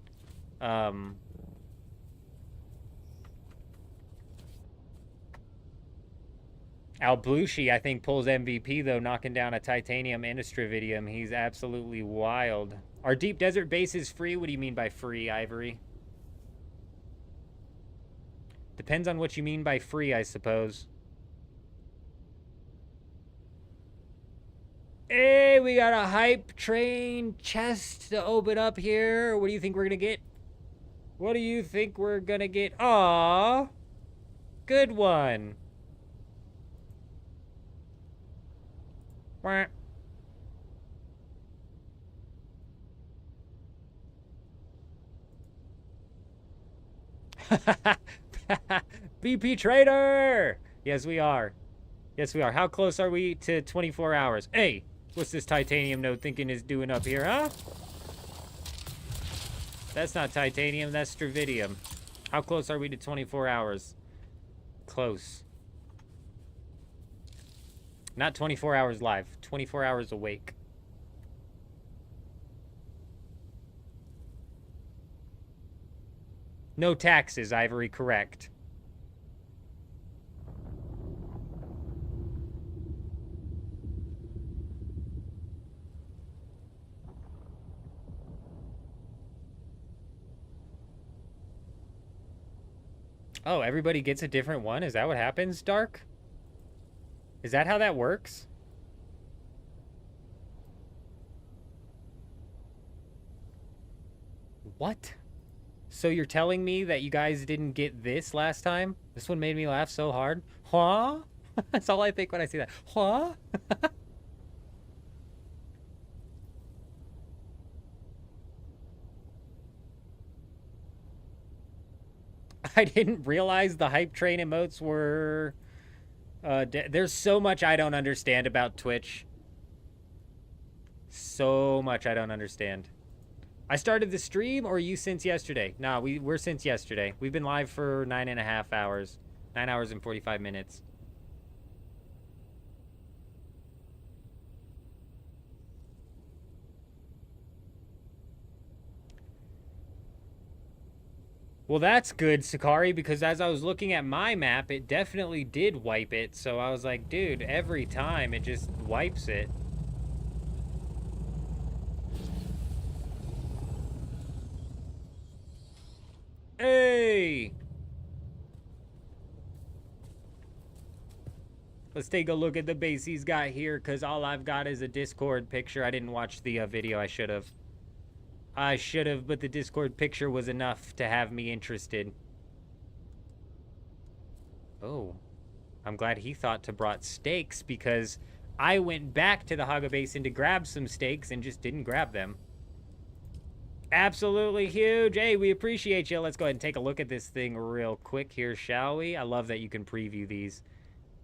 C: Alblushi, I think, pulls MVP though, knocking down a Titanium and a Stravidium. He's absolutely wild. Our Deep Desert base is free? What do you mean by free, Ivory? Depends on what you mean by free, I suppose. Hey, we got a hype train chest to open up here. What do you think we're gonna get? What do you think we're gonna get? Aww. Good one. Wah. BP Trader! Yes, we are. Yes, we are. How close are we to 24 hours? Hey, what's this titanium node thinking is doing up here, huh? That's not titanium, that's Stravidium. How close are we to 24 hours? Close. Not 24 hours live, 24 hours awake. No taxes, Ivory, correct. Oh, everybody gets a different one? Is that what happens, Dark? Is that how that works? What? So you're telling me that you guys didn't get this last time? This one made me laugh so hard. Huh? That's all I think when I see that. Huh? I didn't realize the hype train emotes were... there's so much I don't understand about Twitch. So much I don't understand. I started the stream, or you since yesterday? Nah, we're since yesterday. We've been live for 9.5 hours. 9 hours and 45 minutes. Well, that's good, Sakari, because as I was looking at my map, it definitely did wipe it. So I was like, dude, every time it just wipes it. Hey! Let's take a look at the base he's got here, because all I've got is a Discord picture. I didn't watch the video. I should have. But the Discord picture was enough to have me interested. Oh. I'm glad he thought to brought steaks, because I went back to the Haga Basin to grab some steaks and just didn't grab them. Absolutely huge. Hey, we appreciate you. Let's go ahead and take a look at this thing real quick here, shall we? I love that you can preview these.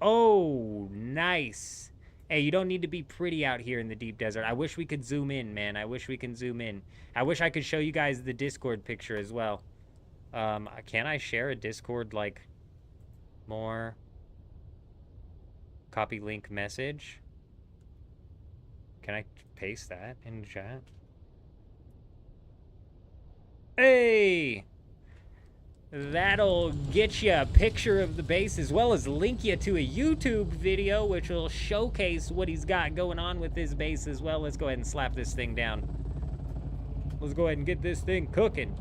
C: Oh, nice. Hey, you don't need to be pretty out here in the deep desert. I wish we could zoom in, man. I wish we can zoom in. I wish I could show you guys the Discord picture as well. Can I share a Discord, like, more? Copy link message. Can I paste that in the chat? Hey! That'll get you a picture of the base as well as link you to a YouTube video which will showcase what he's got going on with his base as well. Let's go ahead and slap this thing down. Let's go ahead and get this thing cooking.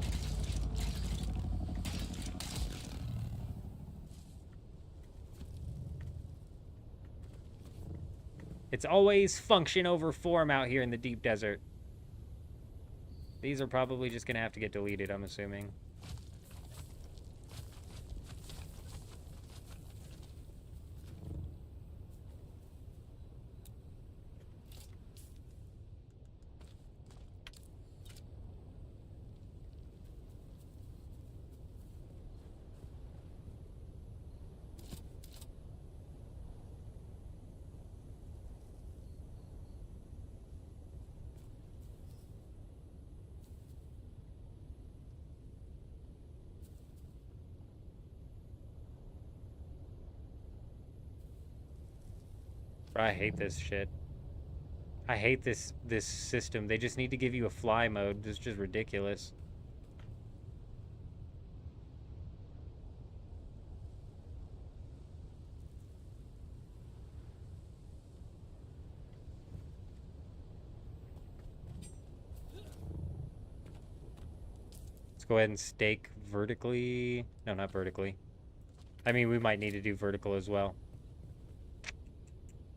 C: It's always function over form out here in the deep desert. These are probably just gonna have to get deleted, I'm assuming. I hate this shit. I hate this system. They just need to give you a fly mode. It's just ridiculous. Let's go ahead and stake vertically. No, not vertically. I mean, we might need to do vertical as well.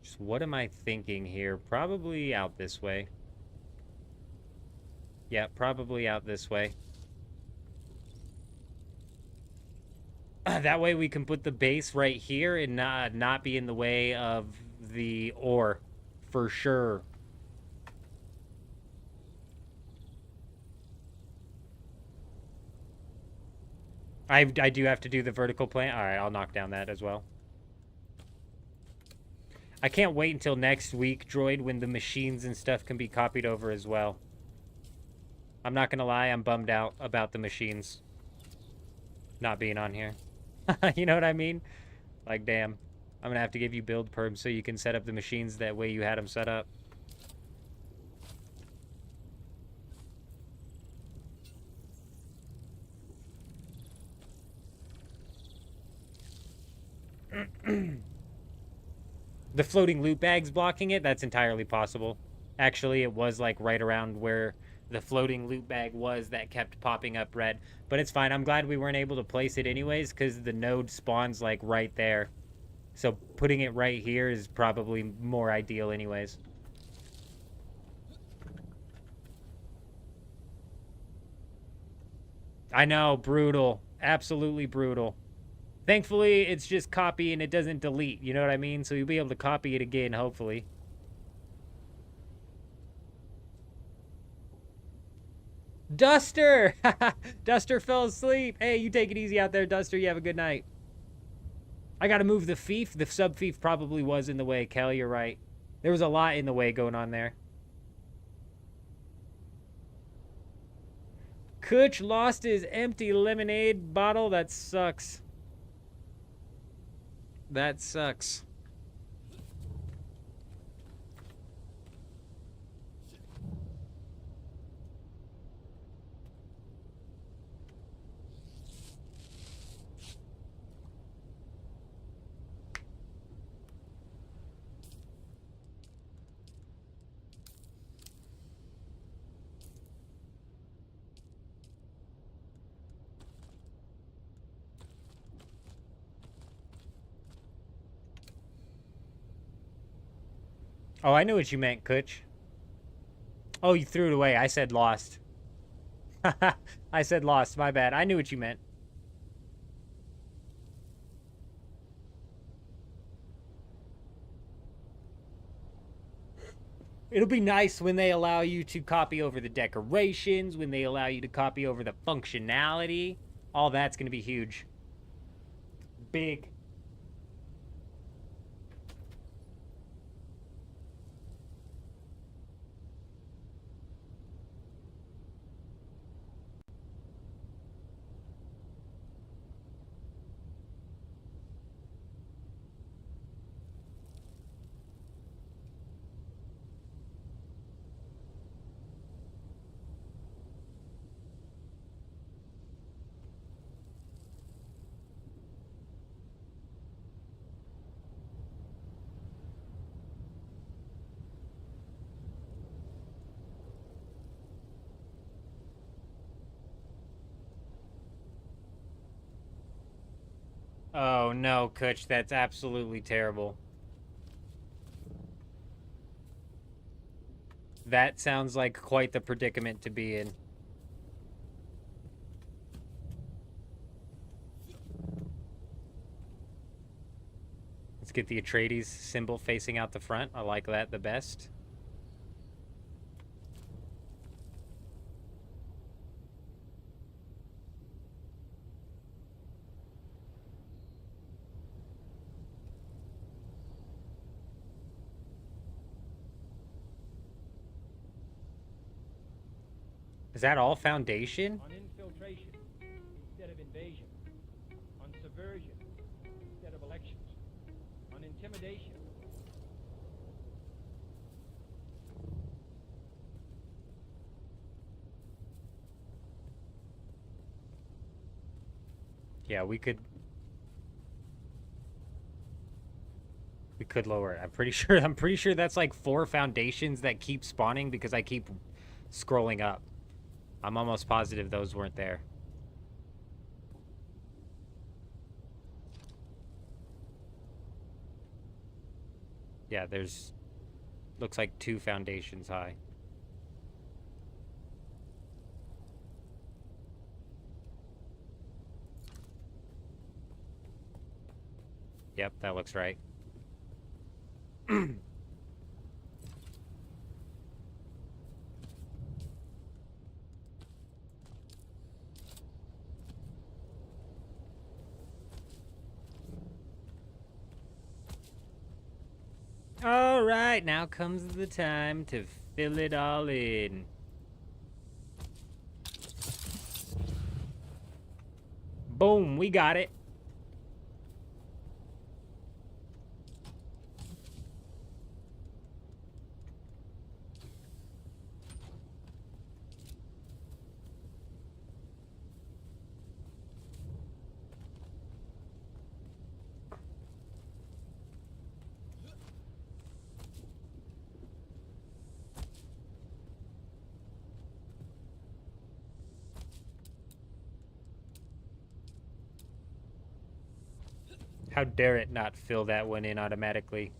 C: Just what am I thinking here? Probably out this way. Yeah, probably out this way. That way we can put the base right here and not be in the way of the ore. For sure. I do have to do the vertical plant. Alright, I'll knock down that as well. I can't wait until next week, Droid, when the machines and stuff can be copied over as well. I'm not gonna lie, I'm bummed out about the machines not being on here. You know what I mean? Like, damn. I'm gonna have to give you build perms so you can set up the machines that way you had them set up. The floating loot bags blocking it, that's entirely possible. Actually, it was like right around where the floating loot bag was that kept popping up red. But it's fine. I'm glad we weren't able to place it anyways because the node spawns like right there. So putting it right here is probably more ideal anyways. I know, brutal. Absolutely brutal. Thankfully, it's just copy and it doesn't delete. You know what I mean? So you'll be able to copy it again, hopefully. Duster! Duster fell asleep. Hey, you take it easy out there, Duster. You have a good night. I gotta move the fief. The sub-fief probably was in the way, Kel. You're right. There was a lot in the way going on there. Kutch lost his empty lemonade bottle. That sucks. That sucks. Oh, I knew what you meant, Kutch. Oh, you threw it away. I said lost. I said lost. My bad. I knew what you meant. It'll be nice when they allow you to copy over the decorations, when they allow you to copy over the functionality. All that's going to be huge. Big. Oh, no, Kutch, that's absolutely terrible. That sounds like quite the predicament to be in. Let's get the Atreides symbol facing out the front. I like that the best. Is that all foundation?
D: On infiltration instead of invasion. On subversion instead of elections. On intimidation.
C: Yeah, we could lower it. I'm pretty sure that's like 4 foundations that keep spawning because I keep scrolling up. I'm almost positive those weren't there. Yeah, there's looks like 2 foundations high. Yep, that looks right. All right, now comes the time to fill it all in. Boom, we got it. How dare it not fill that one in automatically?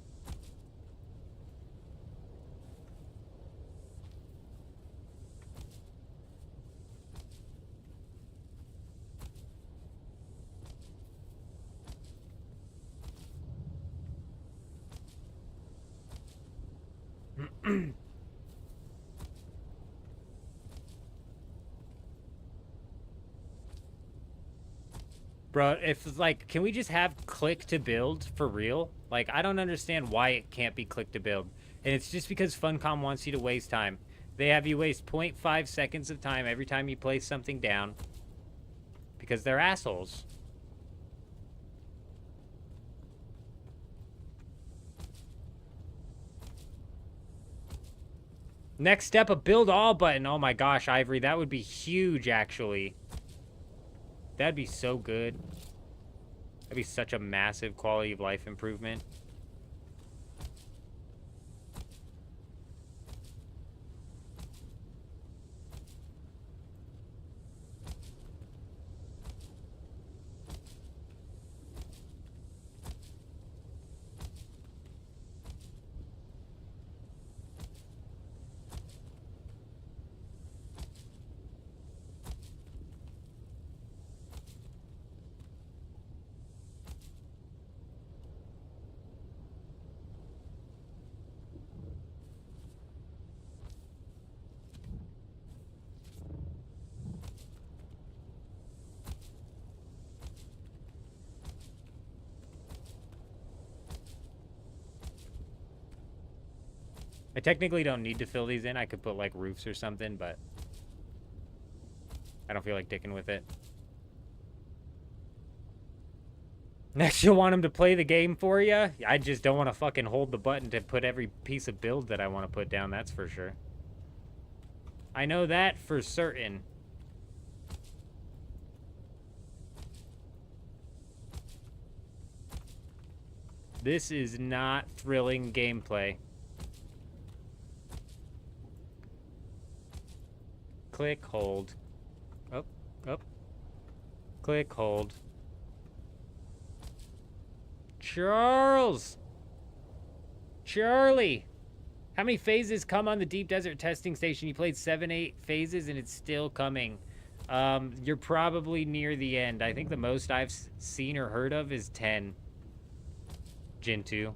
C: Bro, if, like, can we just have click to build for real? Like, I don't understand why it can't be click to build. And it's just because Funcom wants you to waste time. They have you waste 0.5 seconds of time every time you place something down. Because they're assholes. Next step, a build all button. Oh my gosh, Ivory, that would be huge, actually. That'd be so good. That'd be such a massive quality of life improvement. I technically don't need to fill these in. I could put like roofs or something, but I don't feel like dicking with it. Next, you'll want him to play the game for you. I just don't want to fucking hold the button to put every piece of build that I want to put down, that's for sure. I know that for certain. This is not thrilling gameplay. Click, hold. Up, up. Click, hold. Charles! Charlie! How many phases come on the Deep Desert Testing Station? You played 7, 8 phases and it's still coming. You're probably near the end. I think the most I've seen or heard of is 10. Gen 2.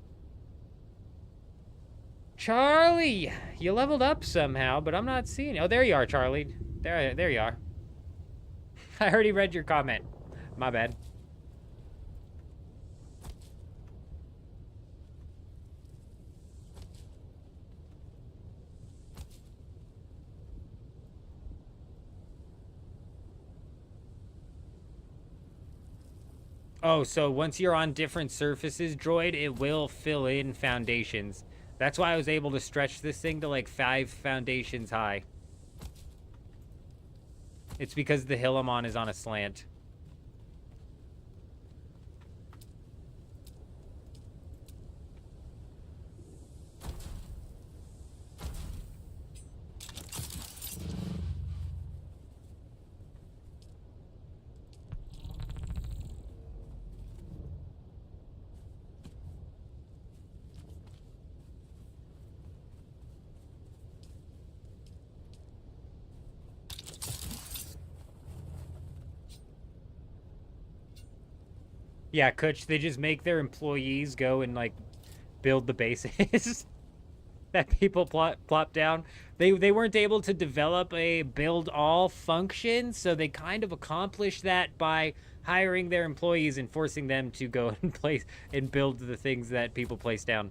C: Charlie! You leveled up somehow, but I'm not seeing you. Oh, there you are, Charlie. There you are. I already read your comment. My bad. Oh, so once you're on different surfaces, Droid, it will fill in foundations. That's why I was able to stretch this thing to like 5 foundations high. It's because the hill I'm on is on a slant. Yeah, Kutch, they just make their employees go and, like, build the bases that people plop down. They weren't able to develop a build-all function, so they kind of accomplished that by hiring their employees and forcing them to go and place and build the things that people place down.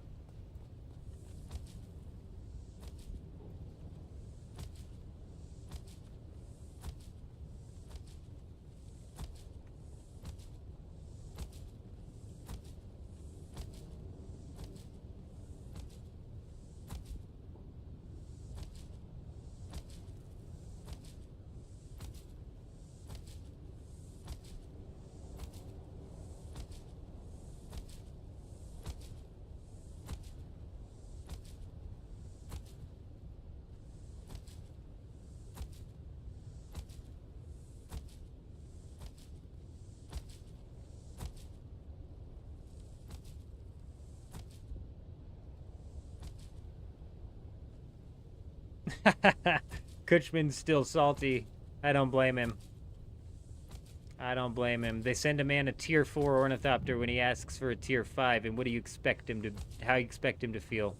C: Kutchman's still salty. I don't blame him. I don't blame him. They send a man a tier 4 ornithopter when he asks for a tier 5, and what do you expect him to... how you expect him to feel?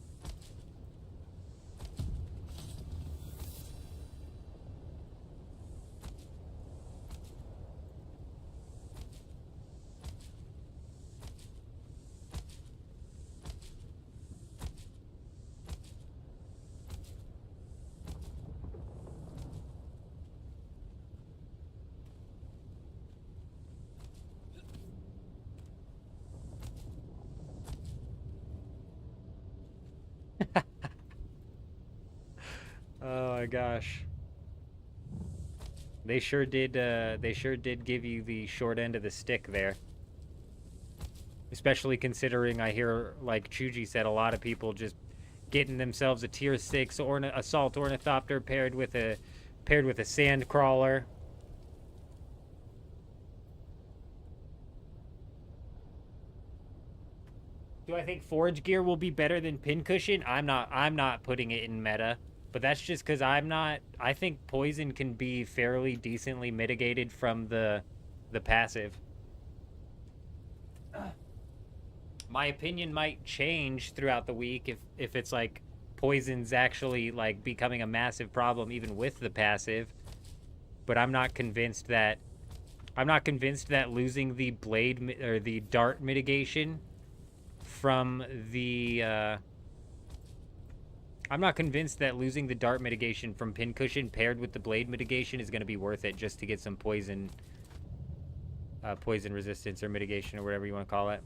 C: Oh my gosh. They sure did give you the short end of the stick there. Especially considering I hear, like Chuji said, a lot of people just getting themselves a tier 6 assault ornithopter paired with a sand crawler. Do I think forage gear will be better than pincushion? I'm not putting it in meta. But that's just because I think poison can be fairly decently mitigated from the passive. My opinion might change throughout the week if it's like poison's actually like becoming a massive problem even with the passive. But I'm not convinced that losing the blade or the dart mitigation from the I'm not convinced that losing the dart mitigation from Pincushion paired with the blade mitigation is going to be worth it just to get some poison resistance or mitigation or whatever you want to call it.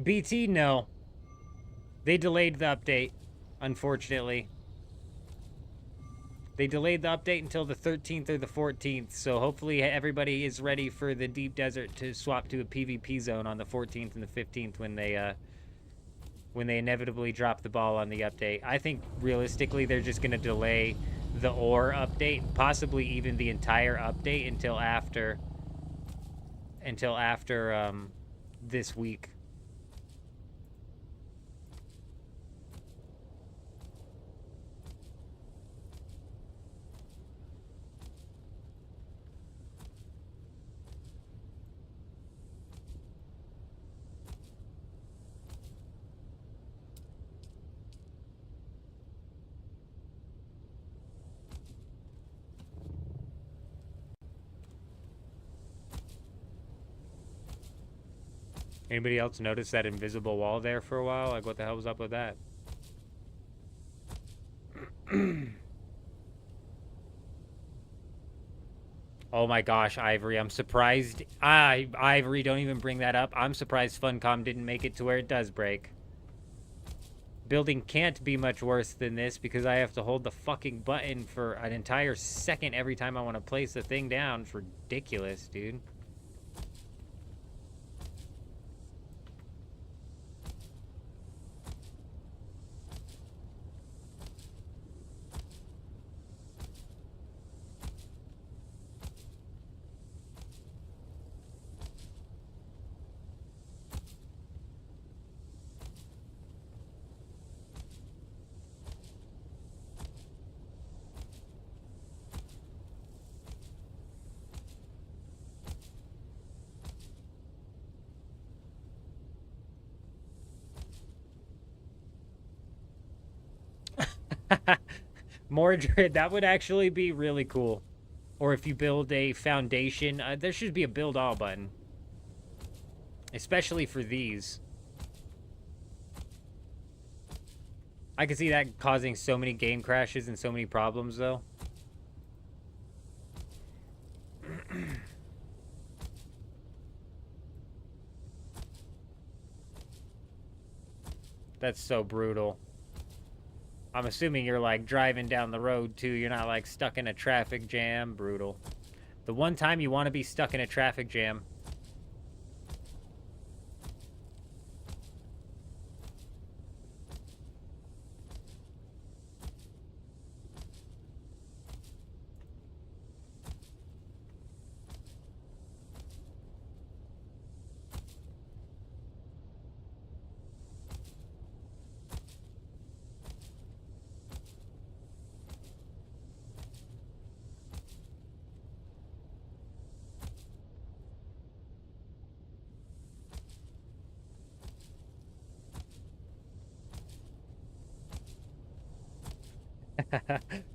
C: BT, no. They delayed the update, unfortunately. They delayed the update until the 13th or the 14th, so hopefully everybody is ready for the deep desert to swap to a PvP zone on the 14th and the 15th when they inevitably drop the ball on the update. I think realistically they're just going to delay the ore update, possibly even the entire update until after this week. Anybody else notice that invisible wall there for a while? Like, what the hell was up with that? Oh my gosh, Ivory, I'm surprised. Ivory, don't even bring that up. I'm surprised Funcom didn't make it to where it does break. Building can't be much worse than this because I have to hold the fucking button for an entire second every time I want to place the thing down. It's ridiculous, dude. Mordred, that would actually be really cool. Or if you build a foundation, there should be a build all button. Especially for these. I could see that causing so many game crashes and so many problems, though. That's so brutal. I'm assuming you're, like, driving down the road, too. You're not, like, stuck in a traffic jam. Brutal. The one time you want to be stuck in a traffic jam.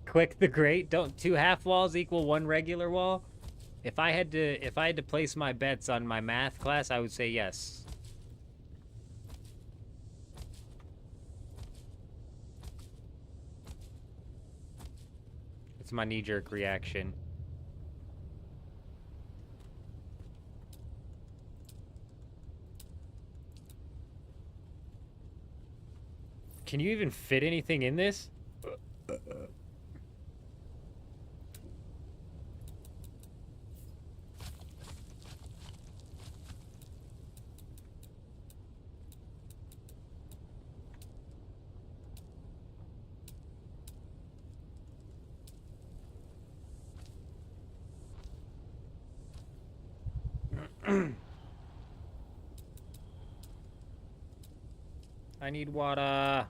C: Quick the Great, don't 2 half walls equal 1 regular wall? If I had to place my bets on my math class, I would say yes. It's my knee-jerk reaction. Can you even fit anything in this? I need water.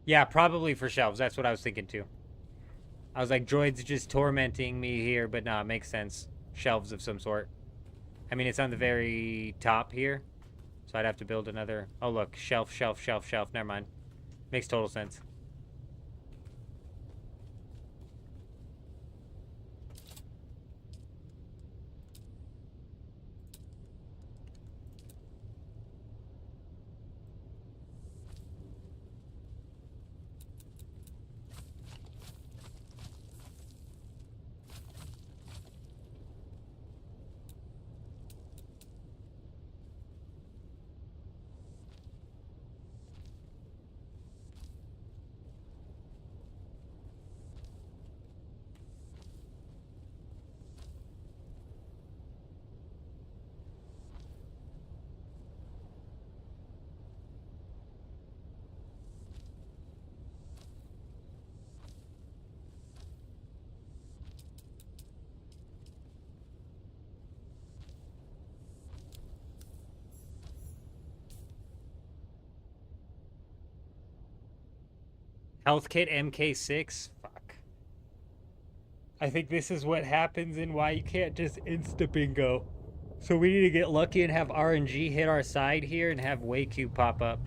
C: Yeah, probably for shelves. That's what I was thinking too. I was like, droids just tormenting me here, but nah, it makes sense. Shelves of some sort. I mean, it's on the very top here. So I'd have to build another... Oh, look. Shelf, shelf, shelf, shelf. Never mind. Makes total sense. Health kit MK6? Fuck. I think this is what happens and why you can't just insta-bingo. So we need to get lucky and have RNG hit our side here and have WayQ pop up.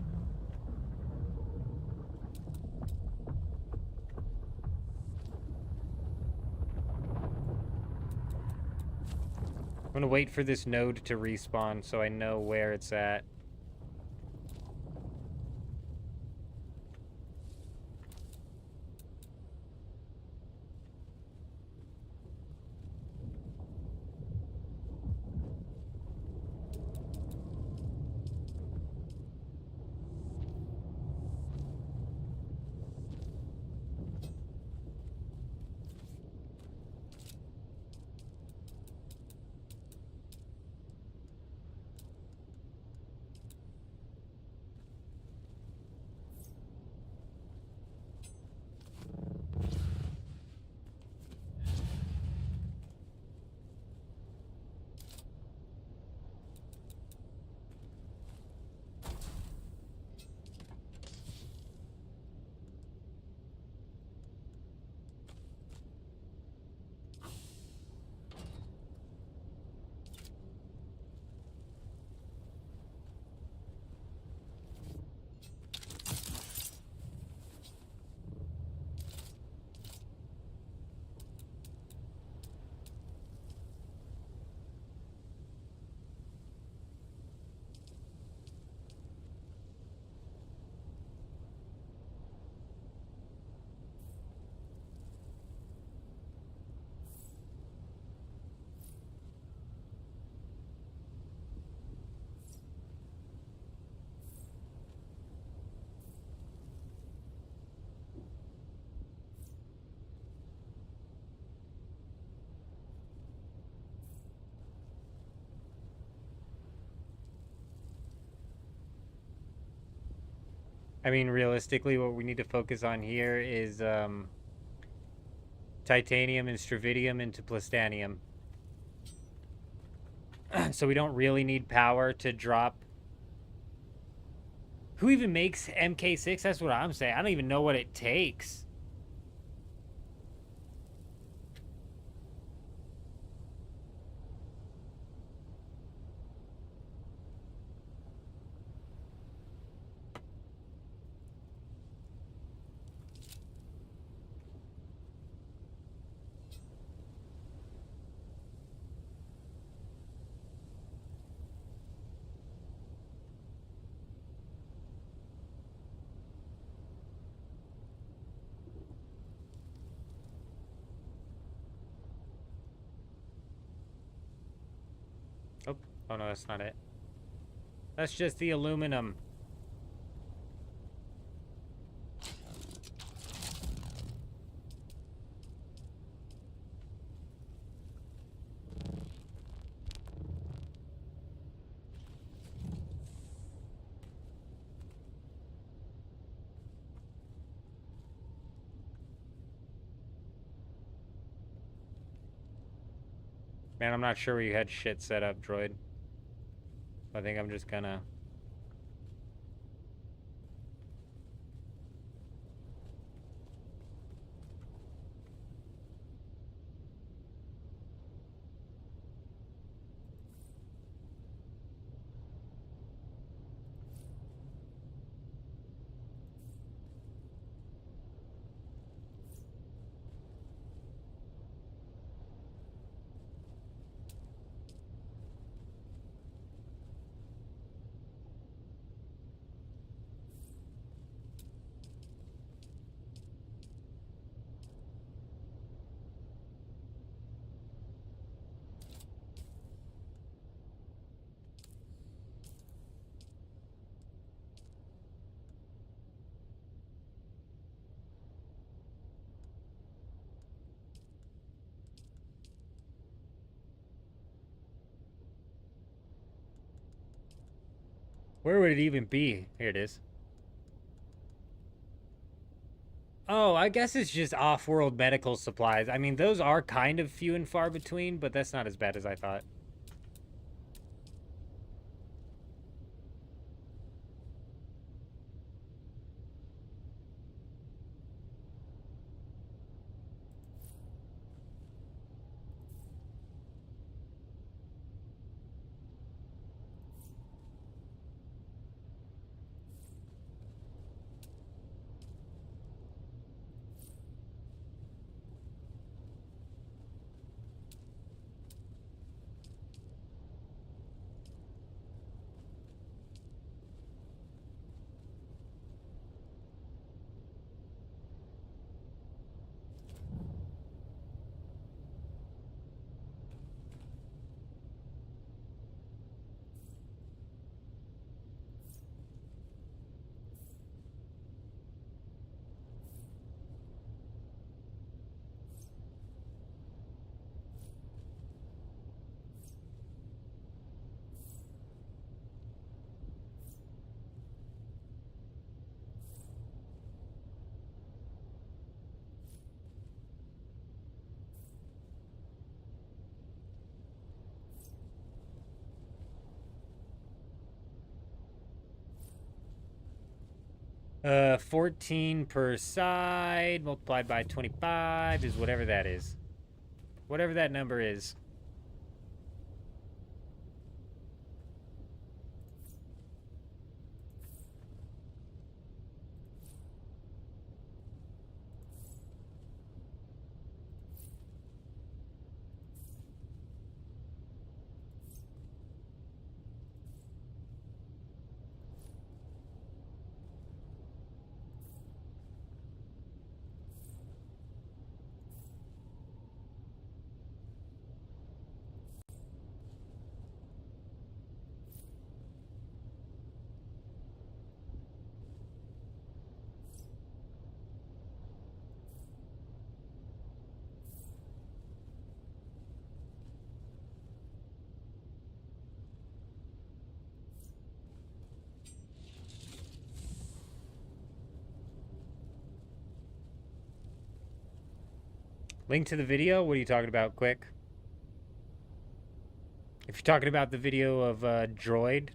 C: I'm gonna wait for this node to respawn so I know where it's at. I mean, realistically, what we need to focus on here is titanium and stravidium into plastanium. So we don't really need power to drop. Who even makes MK6? That's what I'm saying. I don't even know what it takes. Oh no, that's not it. That's just the aluminum. Man, I'm not sure where you had shit set up, droid. I think I'm just gonna... Where would it even be? Here it is. Oh, I guess it's just off-world medical supplies. I mean, those are kind of few and far between, but that's not as bad as I thought. Uh, 14 per side multiplied by 25 is whatever that is. Whatever that number is. Link to the video? What are you talking about, quick? If you're talking about the video of Droid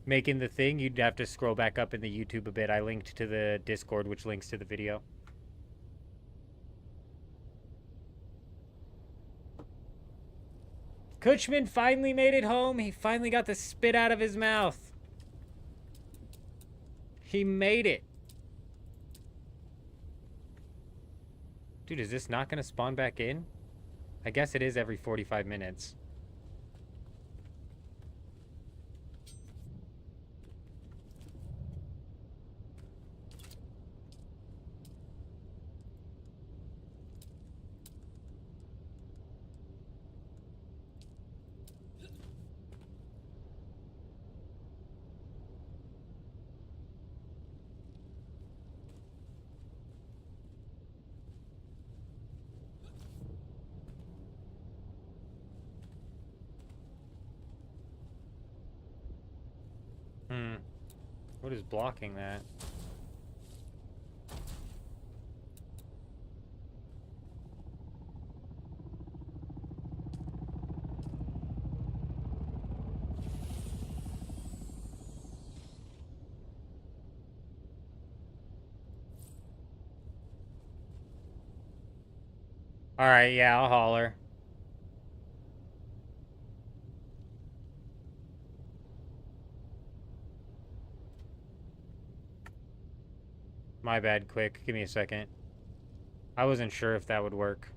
C: making the thing, you'd have to scroll back up in the YouTube a bit. I linked to the Discord, which links to the video. Kutchman finally made it home. He finally got the spit out of his mouth. He made it. Dude, is this not going to spawn back in? I guess it is every 45 minutes. What is blocking that? Alright, yeah, I'll holler. My bad, quick. Give me a second. I wasn't sure if that would work.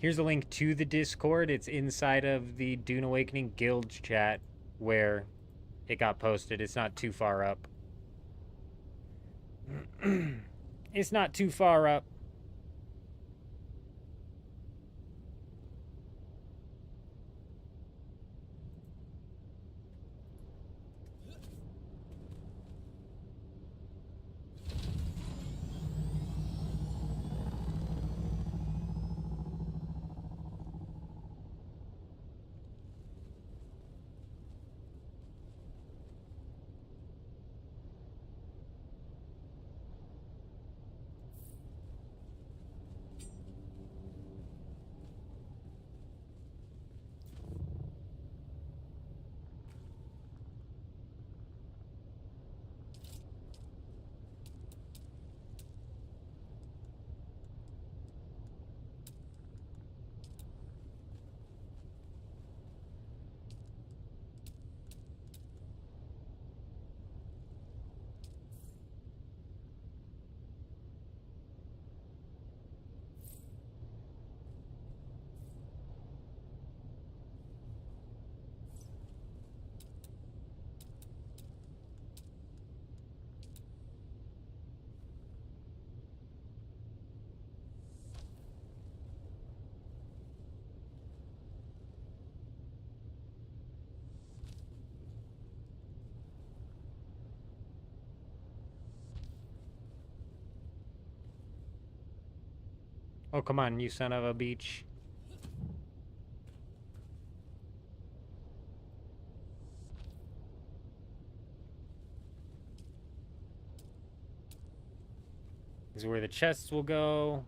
C: Here's a link to the Discord. It's inside of the Dune Awakening Guild chat where it got posted. It's not too far up. It's not too far up. Oh, come on, you son of a beach. This is where the chests will go.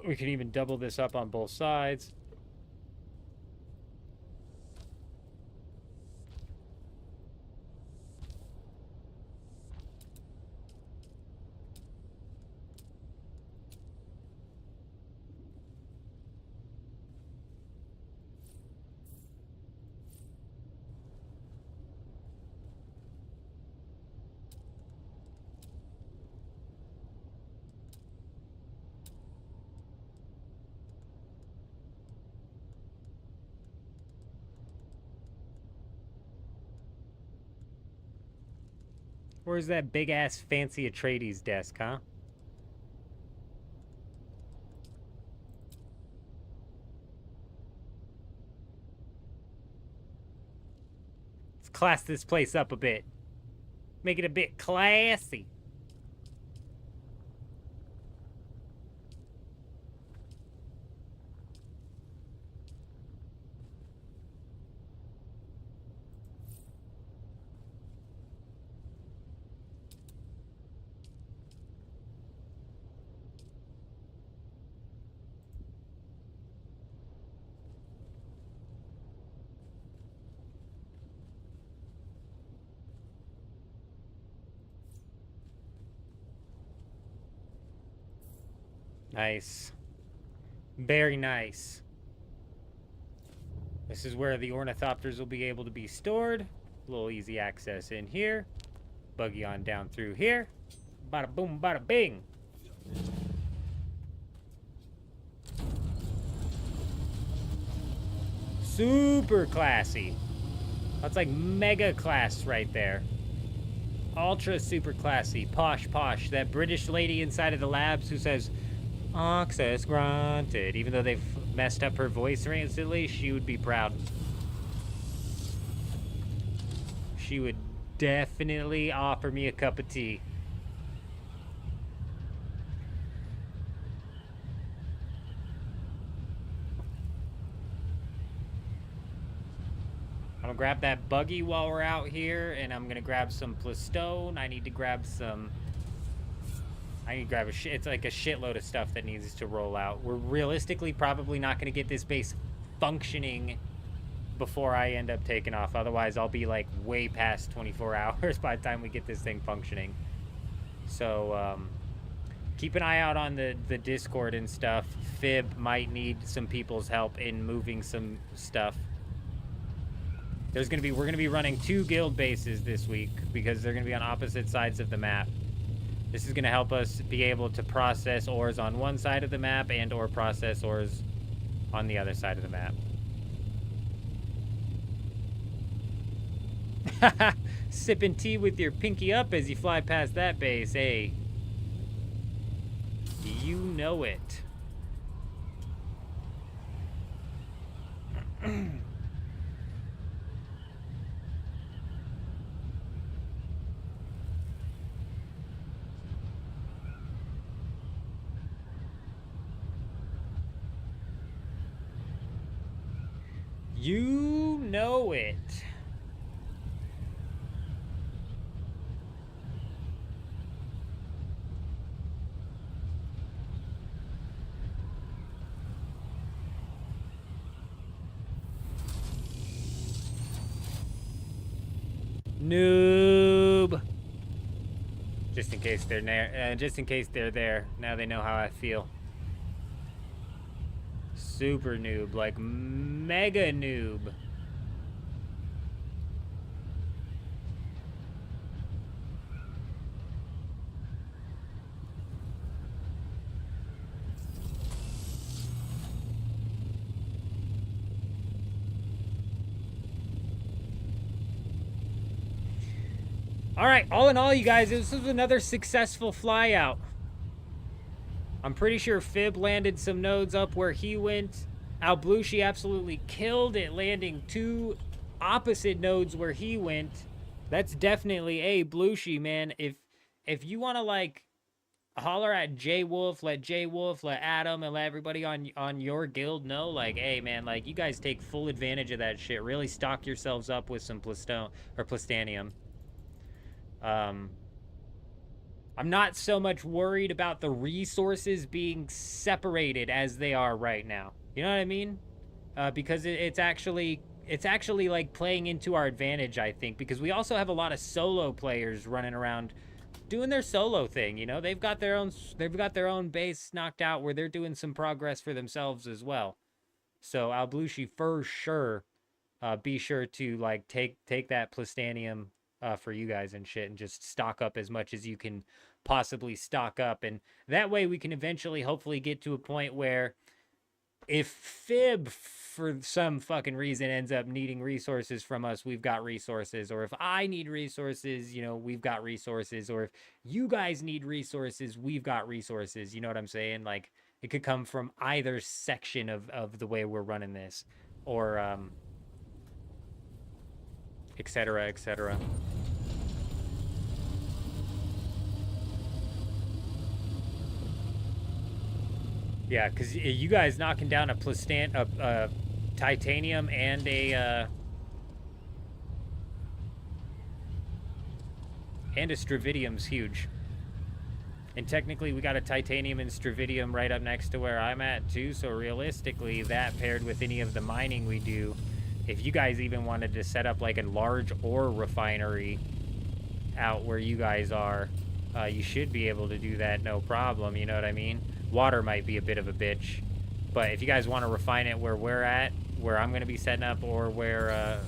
C: We can even double this up on both sides. Where's that big-ass fancy Atreides desk, huh? Let's class this place up a bit. Make it a bit classy. Nice. Very nice. This is where the ornithopters will be able to be stored. A little easy access in here. Buggy on down through here. Bada boom, bada bing. Super classy. That's like mega class right there. Ultra super classy. Posh posh. That British lady inside of the labs who says, access granted. Even though they've messed up her voice recently, she would be proud. She would definitely offer me a cup of tea. I'm gonna grab that buggy while we're out here, and I'm gonna grab some plastone. I need to grab some... I need to grab it's like a shitload of stuff that needs to roll out. We're realistically probably not going to get this base functioning before I end up taking off. Otherwise, I'll be like way past 24 hours by the time we get this thing functioning. So keep an eye out on the Discord and stuff. Fib might need some people's help in moving some stuff. We're gonna be running 2 guild bases this week because they're gonna be on opposite sides of the map. This is gonna help us be able to process ores on one side of the map and or process ores on the other side of the map. Sipping tea with your pinky up as you fly past that base, hey. You know it. You know it. Noob. Just in case they're there. Just in case they're there. Now they know how I feel. Super noob, like mega noob. All right, all in all, you guys, this was another successful fly out. I'm pretty sure Fib landed some nodes up where he went. Alblushi absolutely killed it, landing 2 opposite nodes where he went. That's definitely a Blushi, man. If you want to like holler at J Wolf, let Adam, and let everybody on your guild know, like, hey man, like you guys take full advantage of that shit. Really stock yourselves up with some plastanium. I'm not so much worried about the resources being separated as they are right now. You know what I mean? Because it's actually like playing into our advantage, I think, because we also have a lot of solo players running around doing their solo thing. You know, they've got their own base knocked out where they're doing some progress for themselves as well. So Alblushi, for sure, be sure to like take that plastanium for you guys and shit, and just stock up as much as you can possibly stock up, and that way we can eventually hopefully get to a point where if Fib for some fucking reason ends up needing resources from us, we've got resources, or if I need resources, you know, we've got resources, or if you guys need resources, we've got resources. You know what I'm saying? Like it could come from either section of the way we're running this, or etc, etc. Yeah, because you guys knocking down a titanium and a stravidium's huge. And technically we got a titanium and stravidium right up next to where I'm at too, so realistically that paired with any of the mining we do, if you guys even wanted to set up like a large ore refinery out where you guys are, you should be able to do that no problem, you know what I mean? Water might be a bit of a bitch, but if you guys want to refine it where we're at, where I'm going to be setting up, or where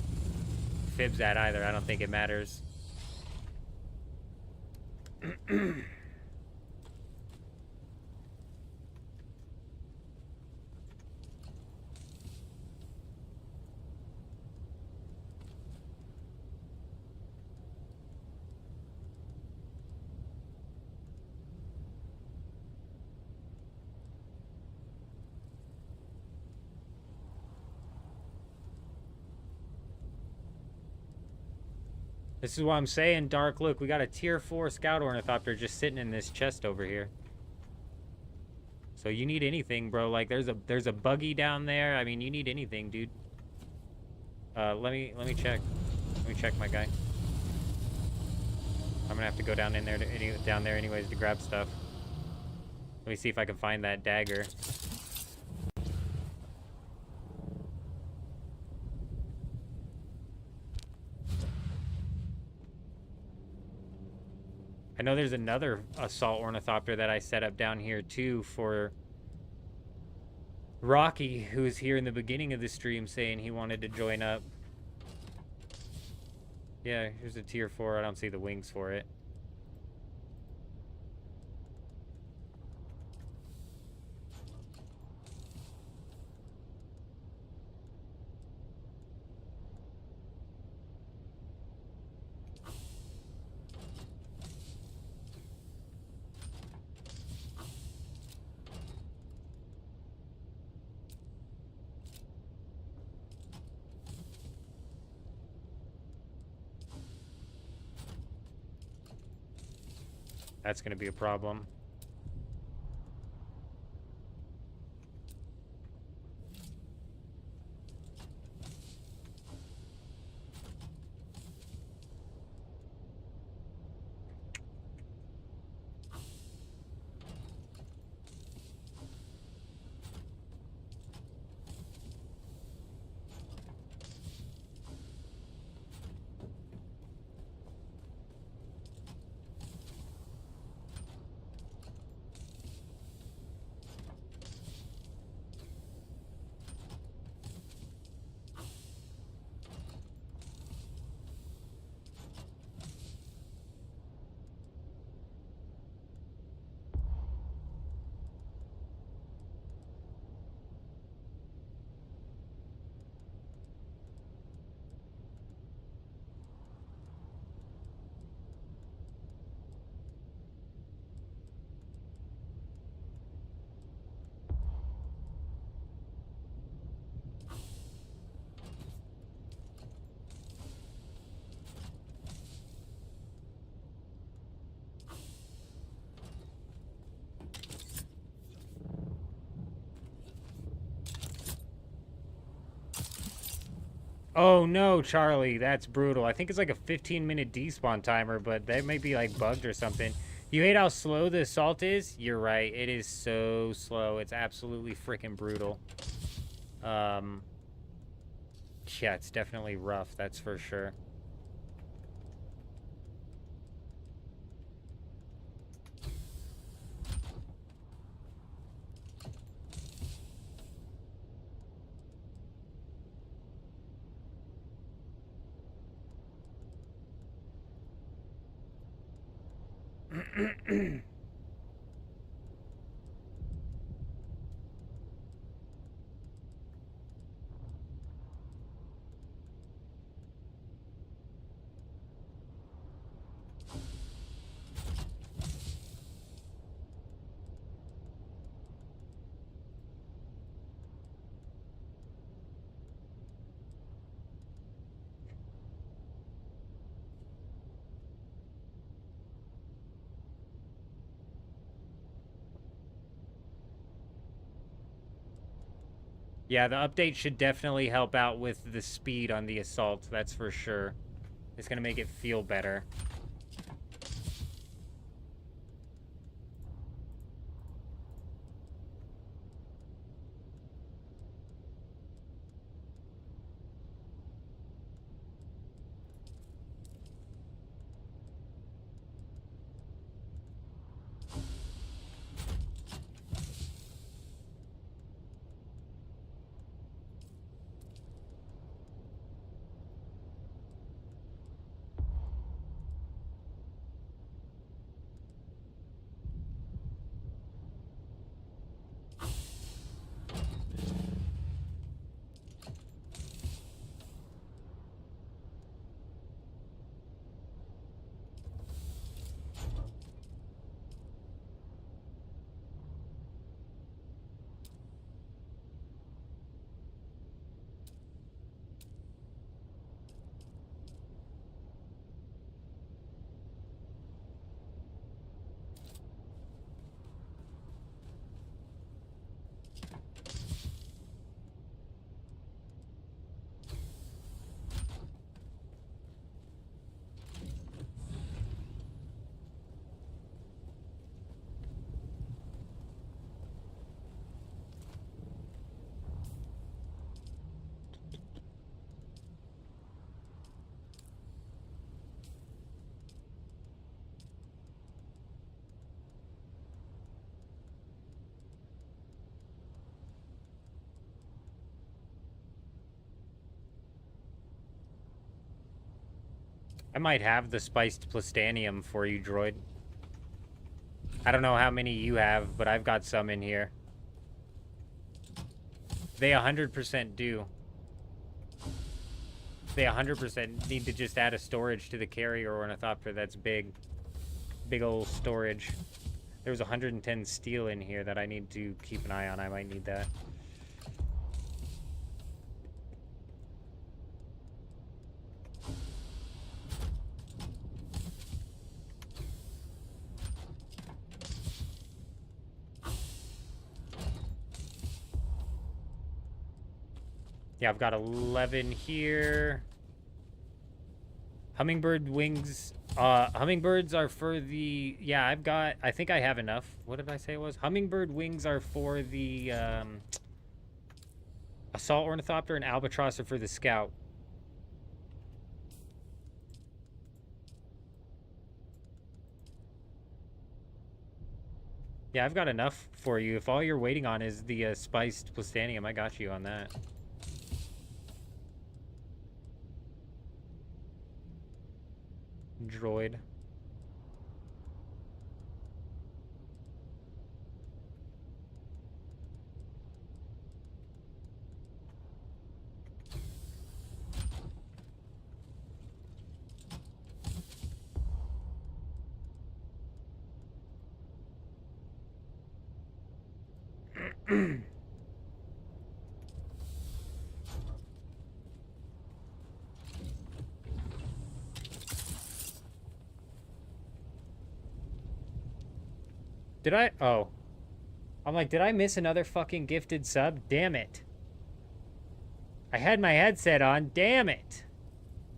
C: Fib's at either, I don't think it matters. This is what I'm saying, Dark. Look, we got a tier 4 scout ornithopter just sitting in this chest over here. So you need anything, bro. Like there's a buggy down there. I mean, you need anything, dude. Let me check. Let me check my guy. I'm gonna have to go down in there down there anyways to grab stuff. Let me see if I can find that dagger. I know there's another assault ornithopter that I set up down here too for Rocky, who was here in the beginning of the stream saying he wanted to join up. Yeah, here's a tier 4. I don't see the wings for it. That's going to be a problem. Oh no, Charlie, that's brutal. I think it's like a 15-minute despawn timer, but that might be like bugged or something. You hate how slow the assault is? You're right. It is so slow. It's absolutely freaking brutal. Yeah, it's definitely rough, that's for sure. Yeah, the update should definitely help out with the speed on the assault, that's for sure. It's gonna make it feel better. I might have the spiced plastanium for you, droid. I don't know how many you have, but I've got some in here. They 100% do. They 100% need to just add a storage to the carrier ornithopter that's big. Big old storage. There was 110 steel in here that I need to keep an eye on. I might need that. Yeah, I've got 11 here. Hummingbird wings. Hummingbirds are for the... Yeah, I think I have enough. What did I say it was? Hummingbird wings are for the assault ornithopter, and albatross are for the scout. Yeah, I've got enough for you. If all you're waiting on is the spiced plastanium, I got you on that. Droid. Did I? Oh. I'm like, did I miss another fucking gifted sub? Damn it. I had my headset on. Damn it.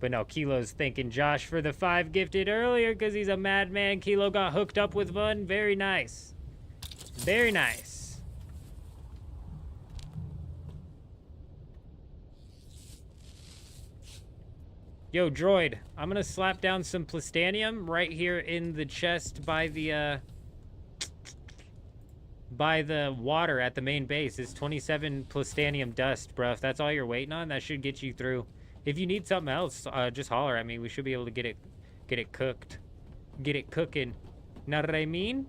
C: But no, Kilo's thanking Josh for the 5 gifted earlier because he's a madman. Kilo got hooked up with one. Very nice. Very nice. Yo, droid, I'm gonna slap down some plastanium right here in the chest by the water at the main base. It's 27 plastanium dust, bro. If that's all you're waiting on, that should get you through. If you need something else, just holler at me. We should be able to get it cooked. Get it cooking. Know what I mean?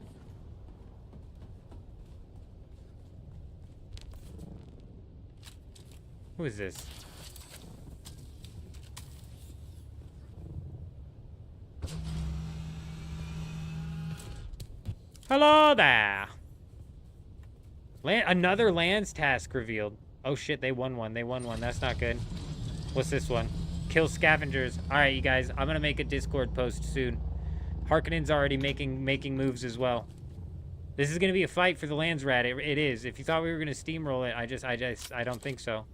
C: Who is this? Hello there. Another lands task revealed. Oh shit, they won one. They won one. That's not good. What's this one? Kill scavengers. All right, you guys. I'm gonna make a Discord post soon. Harkonnen's already making moves as well. This is gonna be a fight for the lands rat. It is. If you thought we were gonna steamroll it, I don't think so.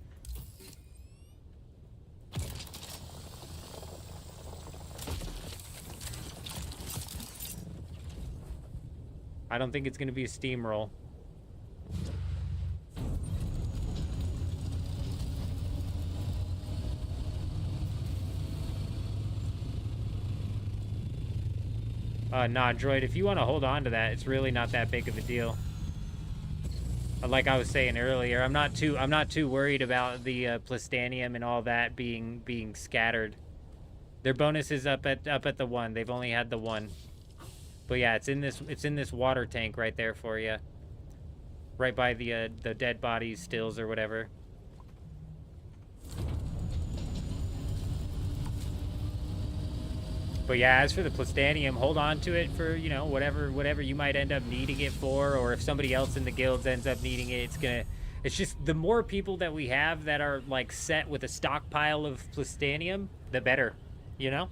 C: I don't think it's gonna be a steamroll. Nah, droid, if you want to hold on to that, it's really not that big of a deal. Like I was saying earlier, I'm not too worried about the plastanium and all that being scattered. Their bonus is up at the 1. They've only had the 1. But yeah, it's in this water tank right there for you. Right by the dead bodies, stills, or whatever. But yeah, as for the plastanium, hold on to it for, you know, whatever you might end up needing it for, or if somebody else in the guilds ends up needing it, it's just the more people that we have that are like set with a stockpile of plastanium, the better, you know?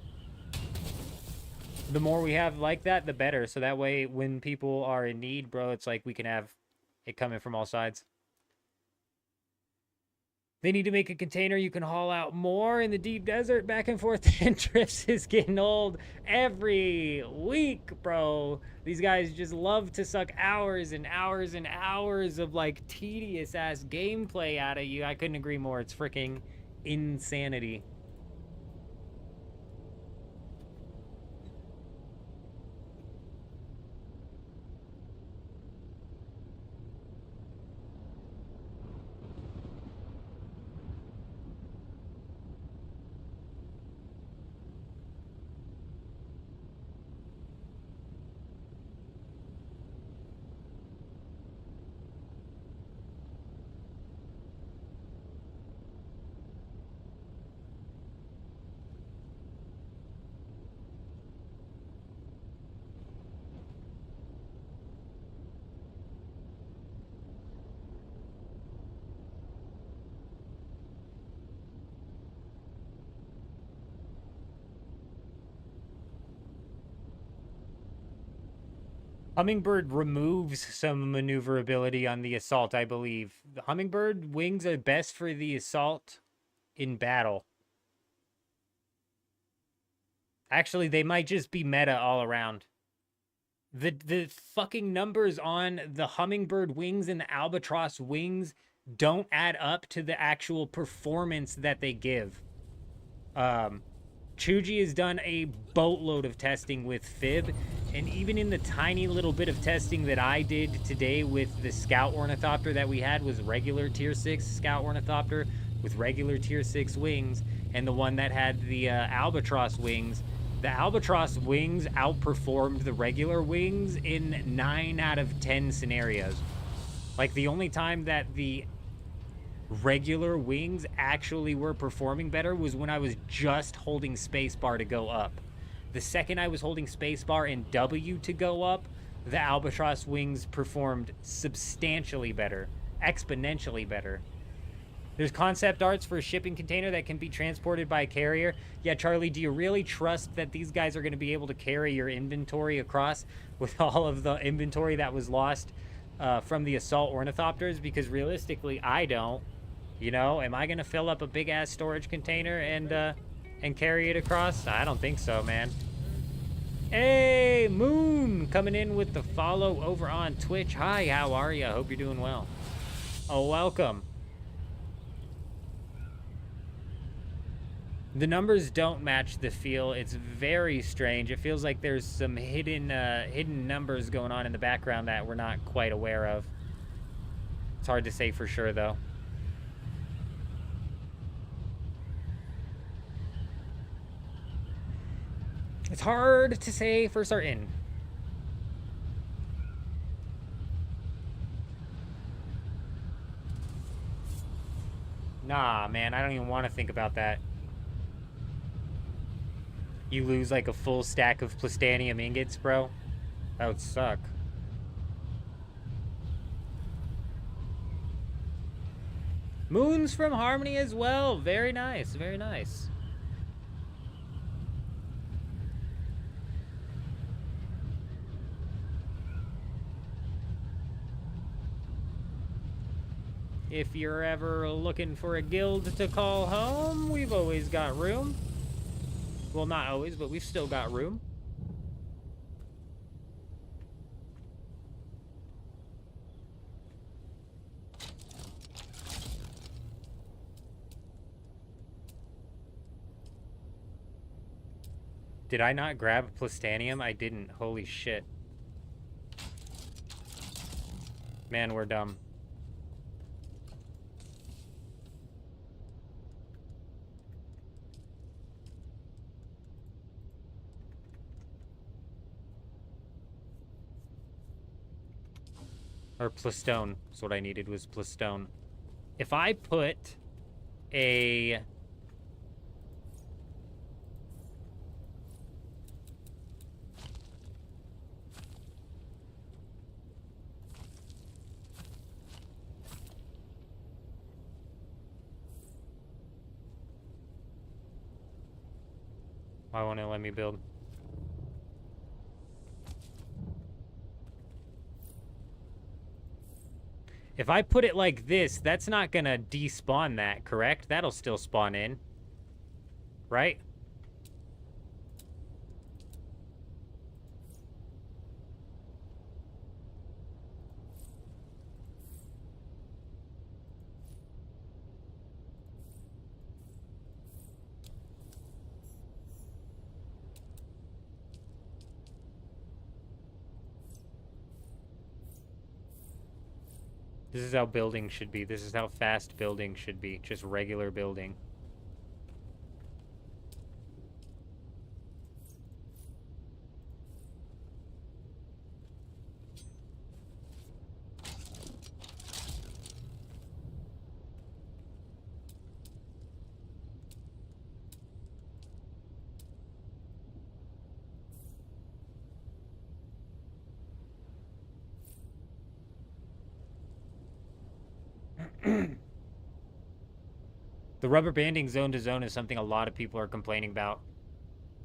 C: The more we have like that, the better. So that way when people are in need, bro, it's like we can have it coming from all sides. They need to make a container you can haul out more in the deep desert. Back and forth and trips is getting old every week, bro. These guys just love to suck hours and hours and hours of like tedious ass gameplay out of you. I couldn't agree more. It's freaking insanity. Hummingbird removes some maneuverability on the assault, I believe. The Hummingbird wings are best for the assault in battle. Actually, they might just be meta all around. The fucking numbers on the Hummingbird wings and the Albatross wings don't add up to the actual performance that they give. Chuji has done a boatload of testing with Fib, and even in the tiny little bit of testing that I did today with the Scout Ornithopter that we had was regular Tier 6 Scout Ornithopter with regular Tier 6 wings, and the one that had the Albatross wings. The Albatross wings outperformed the regular wings in 9 out of 10 scenarios. Like, the only time that the regular wings actually were performing better was when I was just holding spacebar to go up. The second I was holding spacebar and W to go up, the Albatross wings performed substantially better, exponentially better. There's concept arts for a shipping container that can be transported by a carrier. Yeah, Charlie, do you really trust that these guys are going to be able to carry your inventory across with all of the inventory that was lost from the assault ornithopters? Because realistically, I don't. You know, am I going to fill up a big-ass storage container and carry it across? I don't think so, man. Hey, Moon, coming in with the follow over on Twitch. Hi, how are you? I hope you're doing well. Oh, welcome. The numbers don't match the feel. It's very strange. It feels like there's some hidden numbers going on in the background that we're not quite aware of. It's hard to say for sure, though. It's hard to say for certain. Nah, man, I don't even want to think about that. You lose like a full stack of plastanium ingots, bro? That would suck. Moons from Harmony as well. Very nice, very nice. If you're ever looking for a guild to call home, we've always got room. Well, not always, but we've still got room. Did I not grab plastanium? I didn't. Holy shit. Man, we're dumb. Or plastone. That's what I needed, was plastone. If I put a... Why won't it let me build? If I put it like this, that's not gonna despawn that, correct? That'll still spawn in. Right? This is how building should be. This is how fast building should be. Just regular building. The rubber banding zone to zone is something a lot of people are complaining about.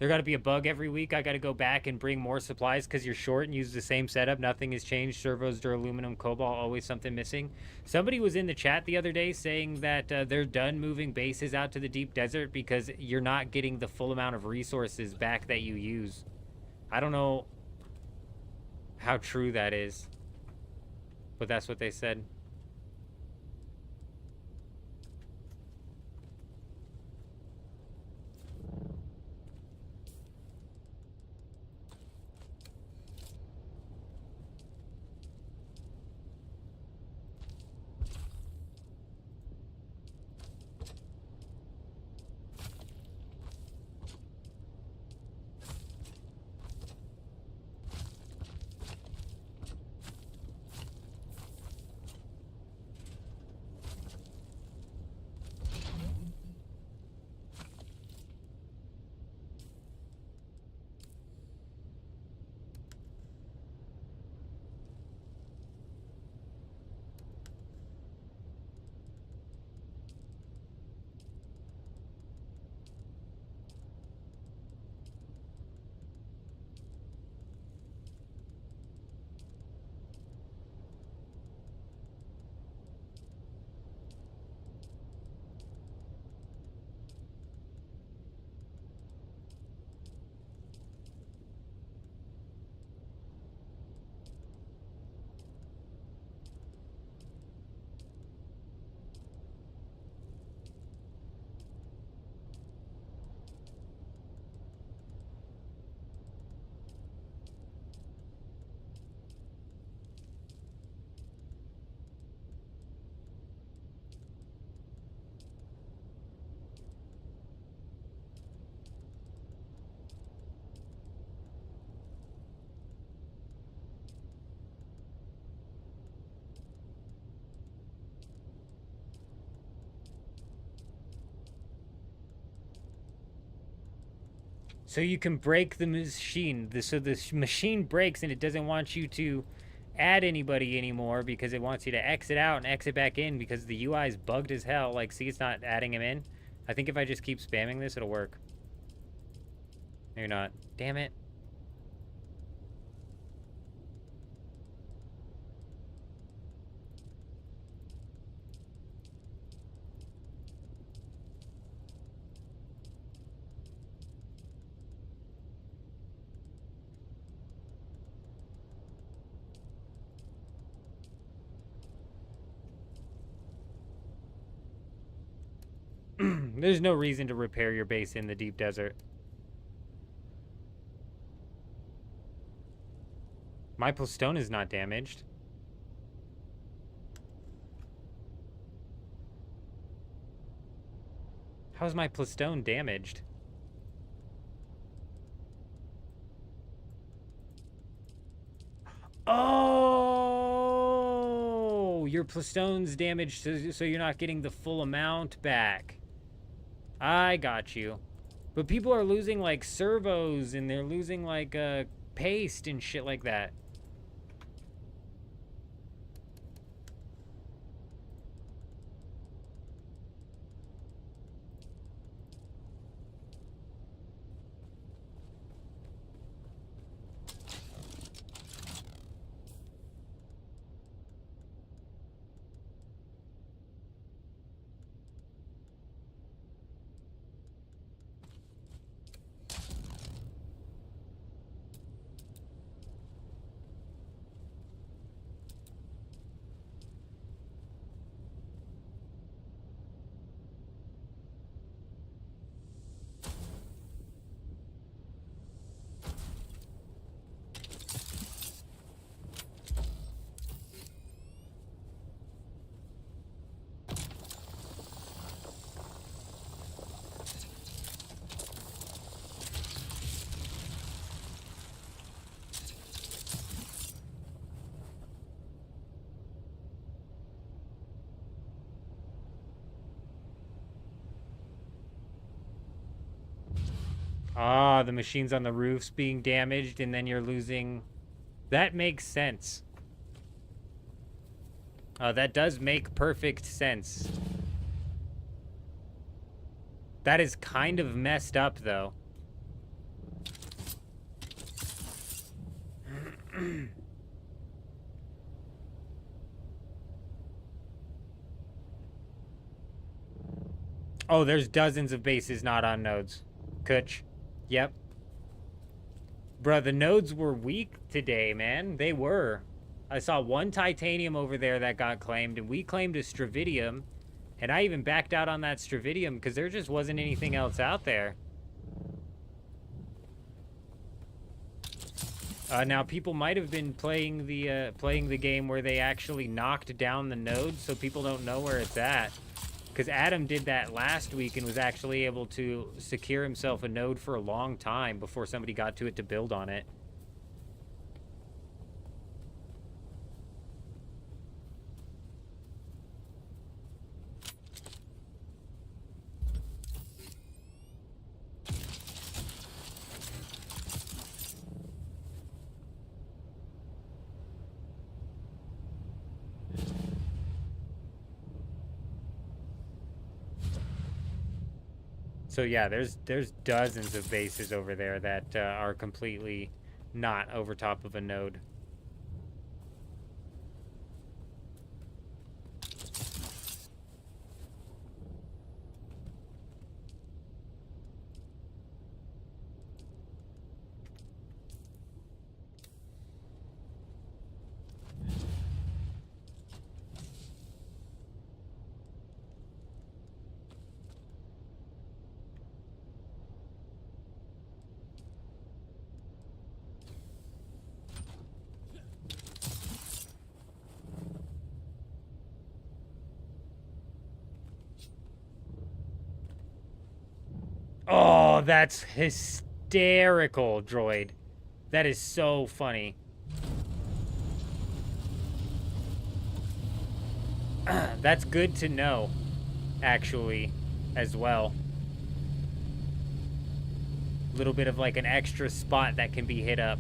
C: There got to be a bug every week. I got to go back and bring more supplies because you're short and use the same setup. Nothing has changed. Servos, duraluminum, cobalt, always something missing. Somebody was in the chat the other day saying that they're done moving bases out to the deep desert because you're not getting the full amount of resources back that you use. I don't know how true that is, but that's what they said. So you can break the machine. So the machine breaks and it doesn't want you to add anybody anymore because it wants you to exit out and exit back in because the UI is bugged as hell. Like, see, it's not adding him in. I think if I just keep spamming this, it'll work. Maybe not. Damn it. There's no reason to repair your base in the deep desert. My stone is not damaged. How is my stone damaged? Oh, your stone's damaged, so you're not getting the full amount back. I got you. But people are losing, like, servos, and they're losing, like, paste and shit like that. Ah, the machines on the roofs being damaged, and then you're losing... That makes sense. That does make perfect sense. That is kind of messed up, though. Oh, there's dozens of bases not on nodes. Kutch. Yep. Bruh, the nodes were weak today, man. They were. I saw one titanium over there that got claimed, and we claimed a stravidium. And I even backed out on that stravidium because there just wasn't anything else out there. Now, people might have been playing the game where they actually knocked down the node, so people don't know where it's at. Because Adam did that last week and was actually able to secure himself a node for a long time before somebody got to it to build on it. So yeah, there's dozens of bases over there that are completely not over top of a node. Oh, that's hysterical, droid. That is so funny. That's good to know, actually, as well. A little bit of like an extra spot that can be hit up.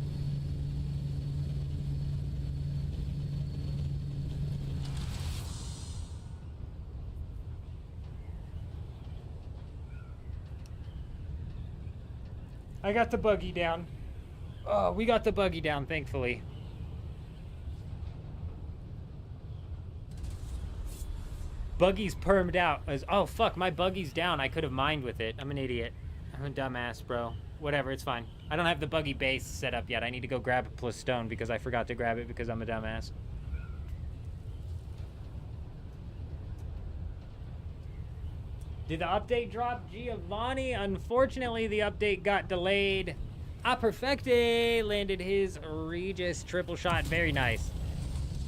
C: I got the buggy down. Oh, we got the buggy down, thankfully. Buggy's permed out. Oh, fuck, my buggy's down. I could have mined with it. I'm an idiot. I'm a dumbass, bro. Whatever, it's fine. I don't have the buggy base set up yet. I need to go grab a plus stone because I forgot to grab it because I'm a dumbass. Did the update drop, Giovanni? Unfortunately, the update got delayed. Perfecte landed his Regis triple shot. Very nice.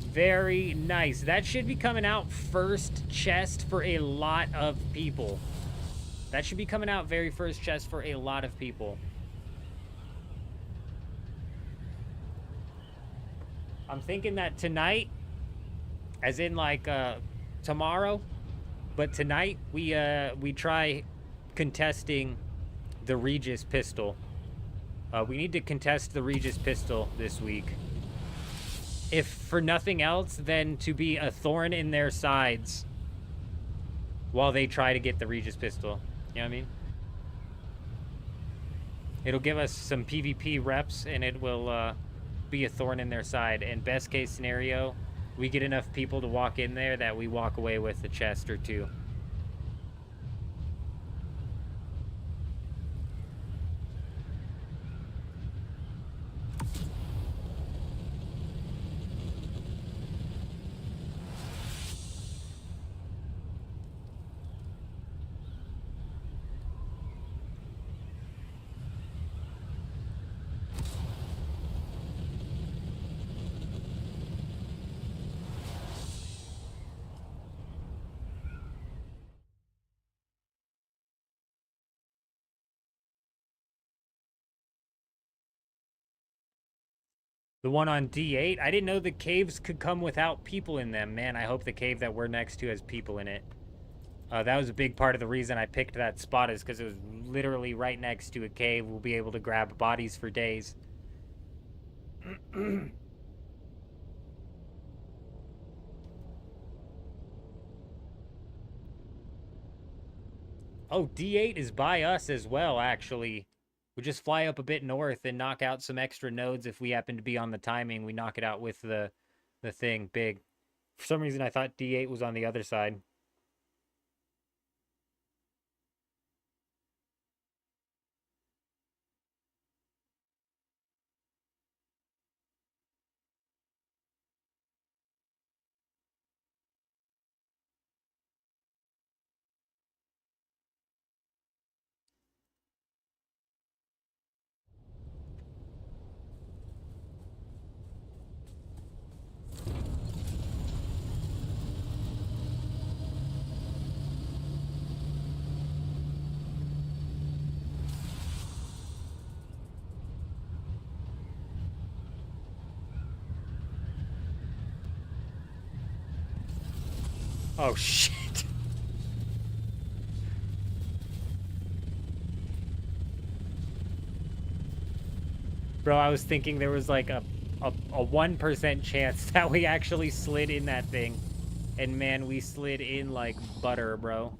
C: Very nice. That should be coming out first chest for a lot of people. That should be coming out very first chest for a lot of people. I'm thinking that tonight, as in like tomorrow, but tonight we try contesting the Regis pistol. We need to contest the Regis pistol this week. If for nothing else, then to be a thorn in their sides while they try to get the Regis pistol. You know what I mean? It'll give us some PvP reps, and it will be a thorn in their side. And best case scenario, we get enough people to walk in there that we walk away with a chest or two. The one on D8? I didn't know the caves could come without people in them. Man, I hope the cave that we're next to has people in it. That was a big part of the reason I picked that spot, is because it was literally right next to a cave. We'll be able to grab bodies for days. Oh, D8 is by us as well, actually. We'll just fly up a bit north and knock out some extra nodes if we happen to be on the timing. We knock it out with the thing big. For some reason, I thought D8 was on the other side. Oh, shit. Bro, I was thinking there was like a 1% chance that we actually slid in that thing. And man, we slid in like butter, bro.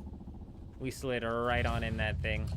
C: We slid right on in that thing.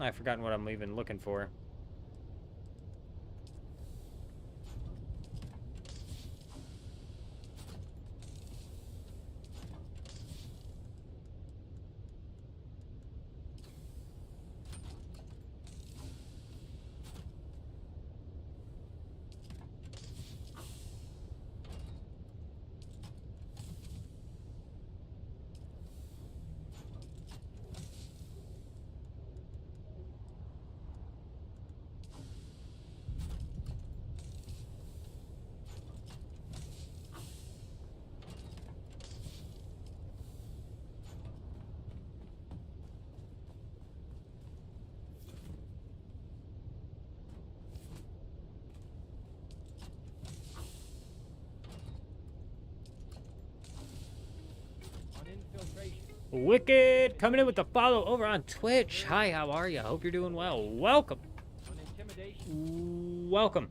C: I've forgotten what I'm even looking for. Wicked coming in with the follow over on Twitch. Hi, how are you? Hope you're doing well. Welcome. Welcome.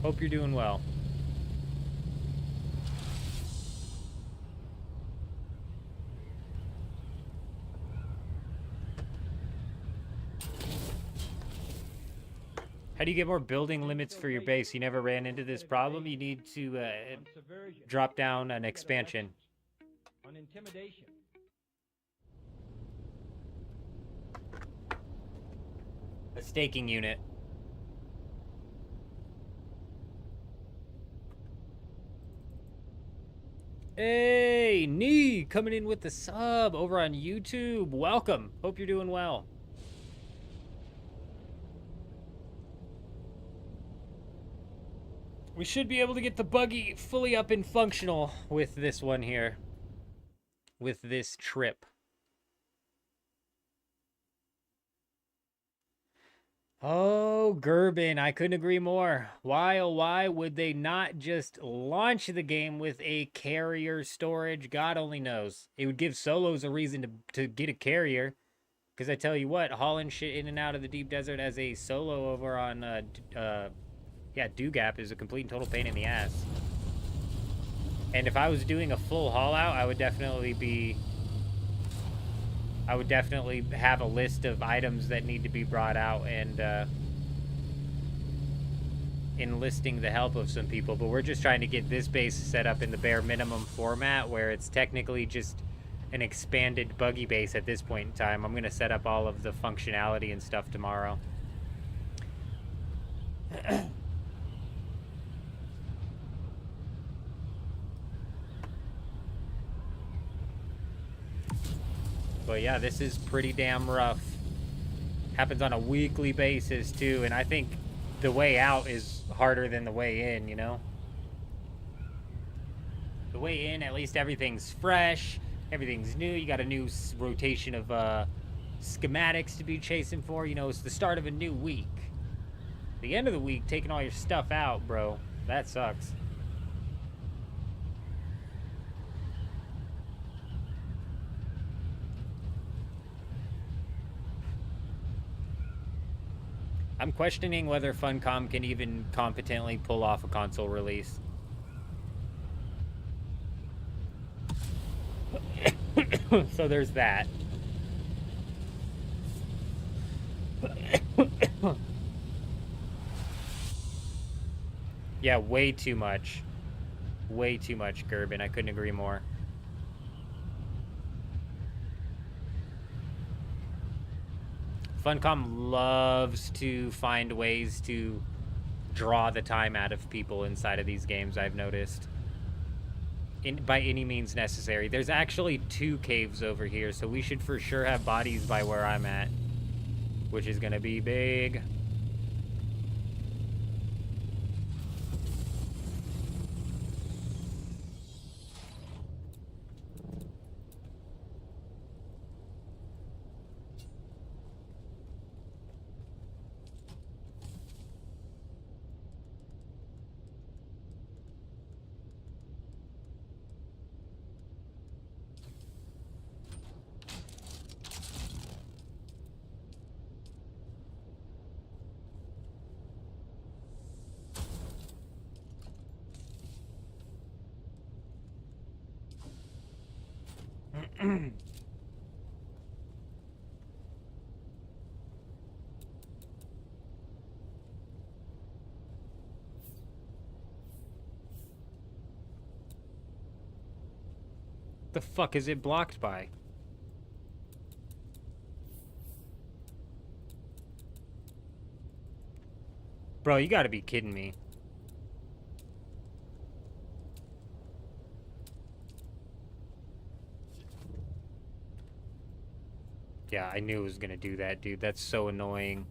C: Hope you're doing well. How do you get more building limits for your base? You never ran into this problem? You need to drop down an expansion.
D: On intimidation.
C: A staking unit. Hey, Nee, coming in with the sub over on YouTube. Welcome. Hope you're doing well. We should be able to get the buggy fully up and functional with this one here. With this trip. Oh, Gerben, I couldn't agree more. Why, oh, why would they not just launch the game with a carrier storage? God only knows. It would give solos a reason to get a carrier. Because I tell you what, hauling shit in and out of the deep desert as a solo over on, Dugap is a complete and total pain in the ass. And if I was doing a full haul out, I would definitely have a list of items that need to be brought out and enlisting the help of some people. But we're just trying to get this base set up in the bare minimum format where it's technically just an expanded buggy base at this point in time. I'm going to set up all of the functionality and stuff tomorrow. But yeah, this is pretty damn rough. Happens on a weekly basis too, and I think the way out is harder than the way in, you know? The way in, at least everything's fresh, everything's new, you got a new rotation of schematics to be chasing for, you know, it's the start of a new week. The end of the week, taking all your stuff out, bro, that sucks. I'm questioning whether Funcom can even competently pull off a console release. So there's that. Yeah, way too much. Way too much, Gerben. I couldn't agree more. Funcom loves to find ways to draw the time out of people inside of these games, I've noticed. By any means necessary. There's actually 2 caves over here, so we should for sure have bodies by where I'm at. Which is gonna be big. The fuck is it blocked by? Bro, you gotta be kidding me. Yeah, I knew it was gonna do that, dude. That's so annoying.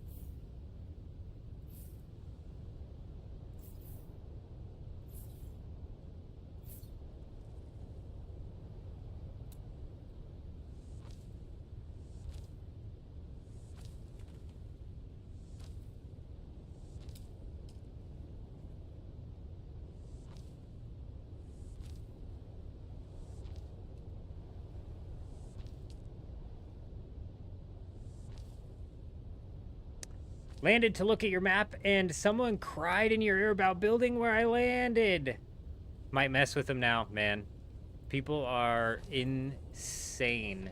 C: Landed to look at your map, and someone cried in your ear about building where I landed. Might mess with them now, man. People are insane.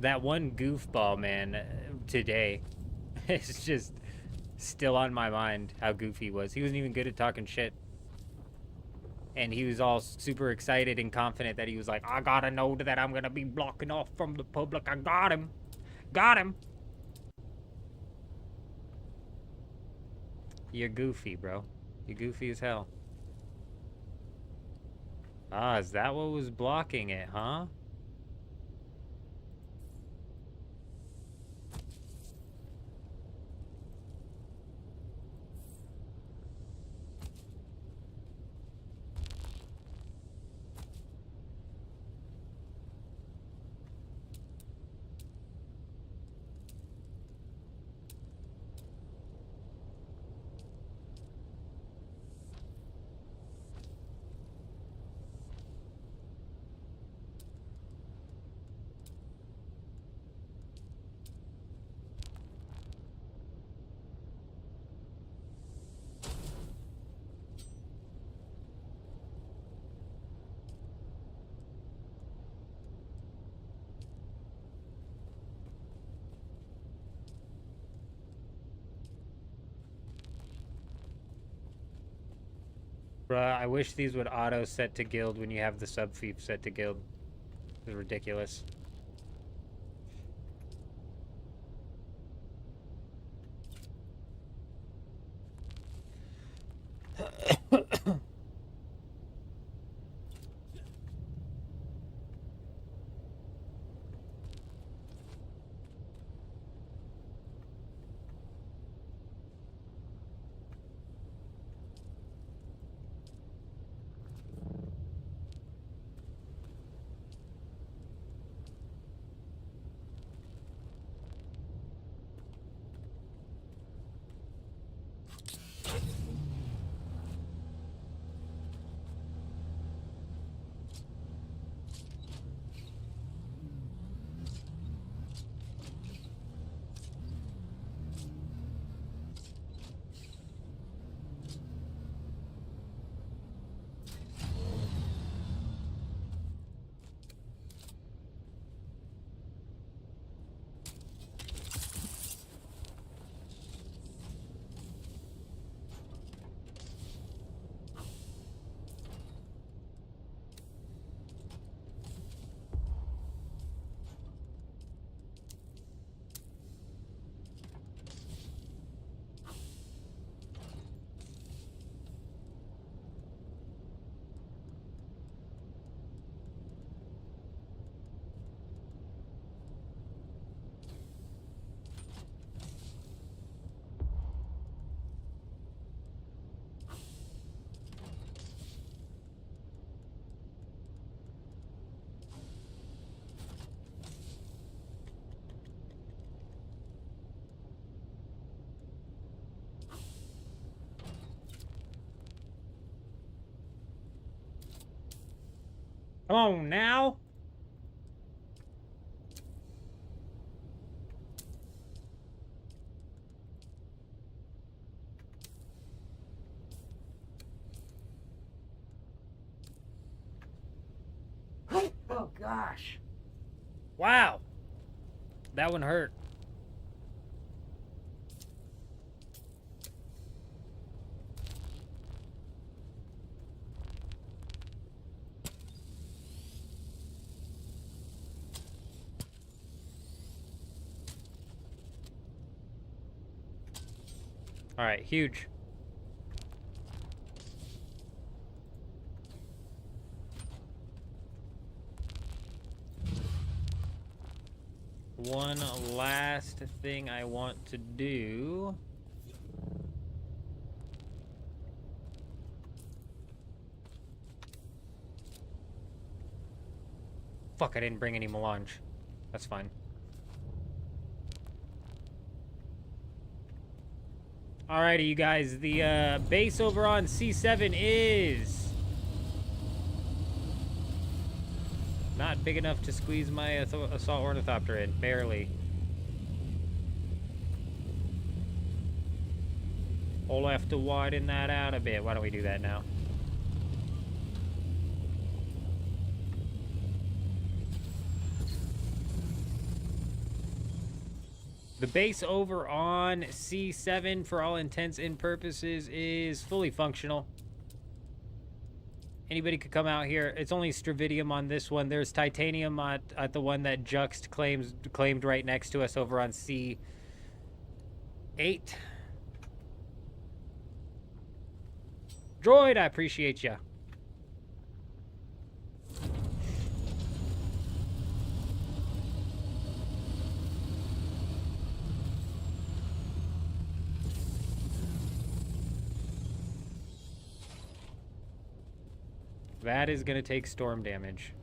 C: That one goofball, man, today. It's just still on my mind how goofy he was. He wasn't even good at talking shit. And he was all super excited and confident that he was like, I gotta know that I'm gonna be blocking off from the public. I got him. Got him. You're goofy, bro. You're goofy as hell. Ah, is that what was blocking it, huh? Bruh, I wish these would auto set to guild when you have the sub-fief set to guild. This is ridiculous. Come on now. Oh gosh. Wow. That one hurt. All right, huge. One last thing I want to do. Fuck, I didn't bring any melange. That's fine. Alrighty, you guys. The base over on C7 is not big enough to squeeze my assault ornithopter in. Barely. We'll have to widen that out a bit. Why don't we do that now? The base over on C7, for all intents and purposes, is fully functional. Anybody could come out here. It's only Stravidium on this one. There's Titanium at the one that Juxt claimed right next to us over on C8. Droid, I appreciate ya. That is going to take storm damage.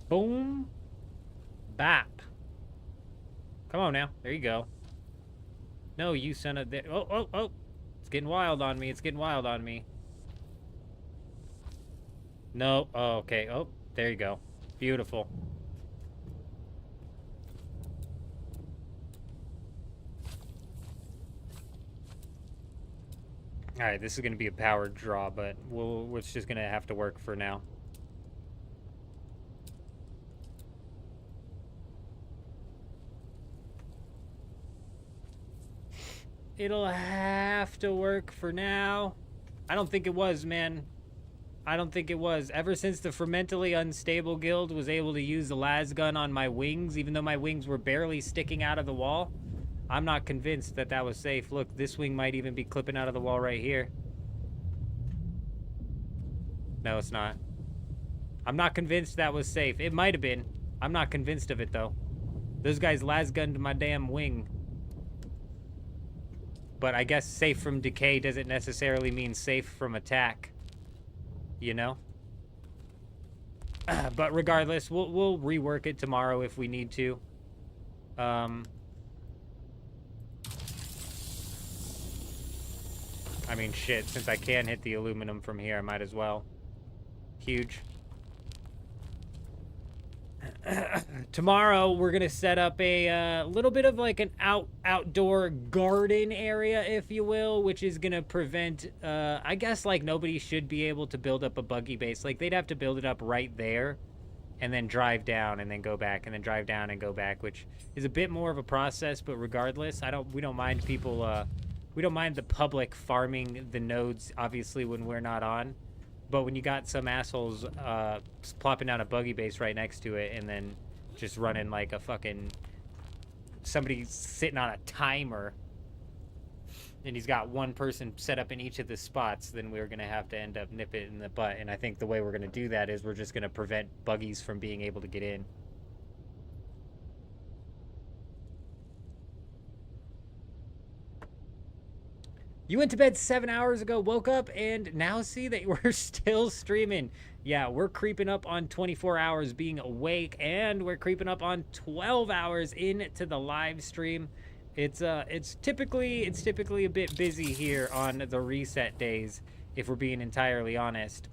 C: Boom. Bap. Come on now. There you go. No, you son of... Oh, oh, oh. It's getting wild on me. It's getting wild on me. No. Oh, okay. Oh, there you go. Beautiful. Alright, this is going to be a powered draw, but it's just going to have to work for now. It'll have to work for now. I don't think it was, man. I don't think it was. Ever since the Fermentally Unstable Guild was able to use the las gun on my wings, even though my wings were barely sticking out of the wall, I'm not convinced that that was safe. Look, this wing might even be clipping out of the wall right here. No, it's not. I'm not convinced that was safe. It might have been. I'm not convinced of it, though. Those guys las gunned my damn wing. But I guess safe from decay doesn't necessarily mean safe from attack. You know? But regardless, we'll rework it tomorrow if we need to. I mean, shit, since I can hit the aluminum from here, I might as well. Huge. Tomorrow we're gonna set up a little bit of like an outdoor garden area, if you will, which is gonna prevent I guess like nobody should be able to build up a buggy base. Like they'd have to build it up right there and then drive down and then go back and then drive down and go back, which is a bit more of a process, but regardless, we don't mind people we don't mind the public farming the nodes, obviously, when we're not on. But when you got some assholes plopping down a buggy base right next to it and then just running like a fucking... Somebody sitting on a timer and he's got one person set up in each of the spots, then we're going to have to end up nip it in the butt. And I think the way we're going to do that is we're just going to prevent buggies from being able to get in. You went to bed 7 hours ago, woke up, and now see that we're still streaming. Yeah, we're creeping up on 24 hours being awake, and we're creeping up on 12 hours into the live stream. It's typically a bit busy here on the reset days, if we're being entirely honest.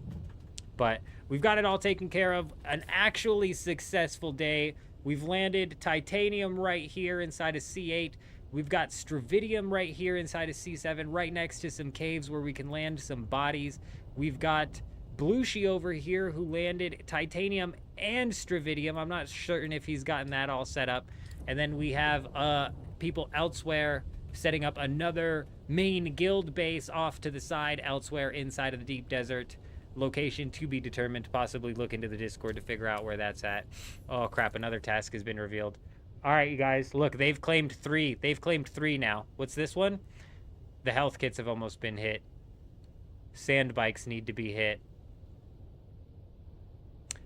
C: But we've got it all taken care of. An actually successful day. We've landed titanium right here inside of C8. We've got Stravidium right here inside of C7, right next to some caves where we can land some bodies. We've got Blushi over here who landed titanium and Stravidium. I'm not certain if he's gotten that all set up. And then we have people elsewhere setting up another main guild base off to the side elsewhere inside of the deep desert. Location to be determined. Possibly look into the Discord to figure out where that's at. Oh crap, another task has been revealed. All right, you guys, look, they've claimed 3. They've claimed 3 now. What's this one? The health kits have almost been hit. Sand bikes need to be hit.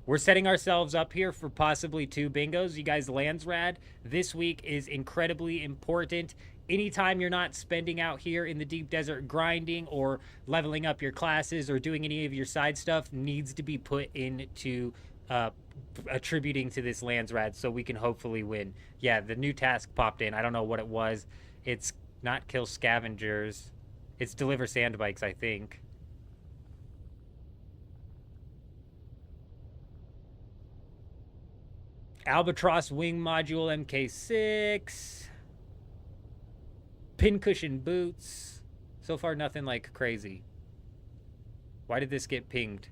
C: we're setting ourselves up here for possibly 2 bingos. You guys, lands rad this week is incredibly important. Anytime you're not spending out here in the deep desert grinding or leveling up your classes or doing any of your side stuff needs to be put into attributing to this lands rad so we can hopefully win. Yeah, the new task popped in. I don't know what it was. It's not kill scavengers. It's deliver sandbikes, I think. Albatross wing module MK6. Pincushion boots. So far, nothing like crazy. Why did this get pinged?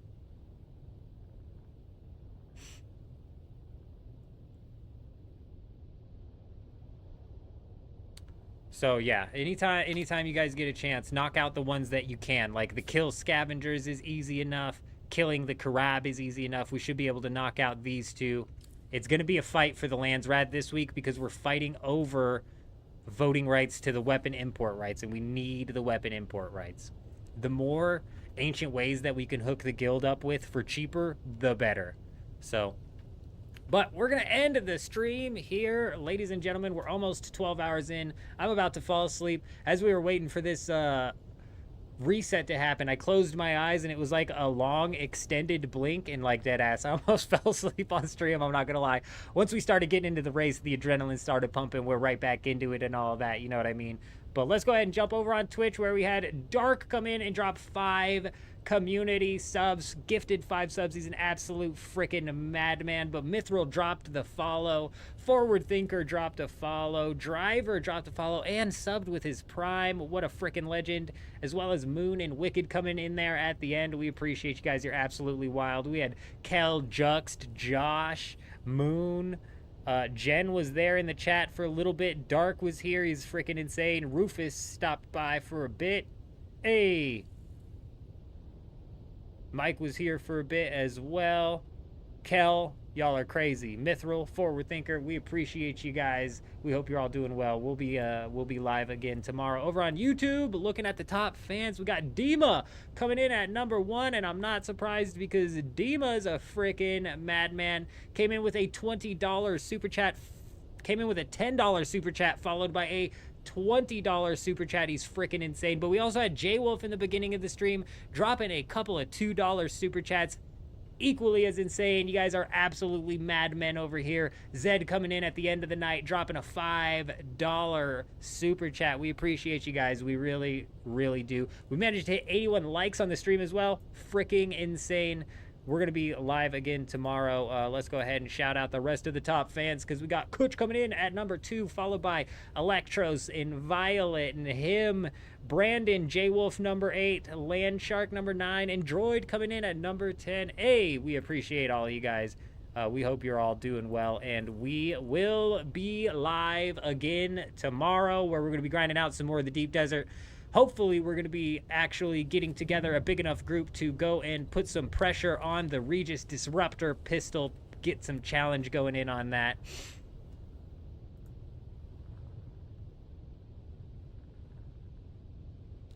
C: So yeah, anytime you guys get a chance, knock out the ones that you can. Like the kill scavengers is easy enough. Killing the Karab is easy enough. We should be able to knock out these 2. It's going to be a fight for the lands rad this week because we're fighting over voting rights to the weapon import rights, and we need the weapon import rights. The more ancient ways that we can hook the guild up with for cheaper, the better. So, but we're going to end the stream here, ladies and gentlemen. We're almost 12 hours in. I'm about to fall asleep. As we were waiting for this reset to happen, I closed my eyes and it was like a long extended blink and like dead ass I almost fell asleep on stream. I'm not gonna lie. Once we started getting into the race, the adrenaline started pumping. We're right back into it and all of that, you know what I mean? But let's go ahead and jump over on Twitch where we had Dark come in and drop 5 community subs, gifted 5 subs. He's an absolute freaking madman. But Mithril dropped the follow, Forward Thinker dropped a follow, Driver dropped a follow, and subbed with his Prime. What a freaking legend. As well as Moon and Wicked coming in there at the end. We appreciate you guys. You're absolutely wild. We had Kel, Juxt, Josh, Moon. Jen was there in the chat for a little bit. Dark was here. He's freaking insane. Rufus stopped by for a bit. Hey. Mike was here for a bit as well. Kel, y'all are crazy. Mithril, Forward Thinker, we appreciate you guys. We hope you're all doing well. We'll be live again tomorrow over on YouTube. Looking at the top fans, we got Dima coming in at number 1, and I'm not surprised because Dima is a freaking madman. Came in with a $20 super chat. Came in with a $10 super chat followed by a $20 super chat. He's freaking insane. But we also had J Wolf in the beginning of the stream dropping a couple of $2 super chats, equally as insane. You guys are absolutely madmen over here. Zed coming in at the end of the night dropping a $5 super chat. We appreciate you guys. We really do. We managed to hit 81 likes on the stream as well. Freaking insane. We're going to be live again tomorrow. Let's go ahead and shout out the rest of the top fans because we got Kutch coming in at number 2, followed by Electros and Violet and him, Brandon, J-Wolf number 8, Landshark number 9, and Droid coming in at number 10. Hey, we appreciate all you guys. We hope you're all doing well, and we will be live again tomorrow where we're going to be grinding out some more of the Deep Desert. Hopefully, we're going to be actually getting together a big enough group to go and put some pressure on the Regis Disruptor pistol, get some challenge going in on that.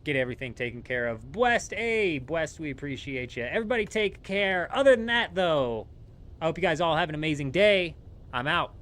C: Get everything taken care of. Blessed, hey, Blessed, we appreciate you. Everybody take care. Other than that, though, I hope you guys all have an amazing day. I'm out.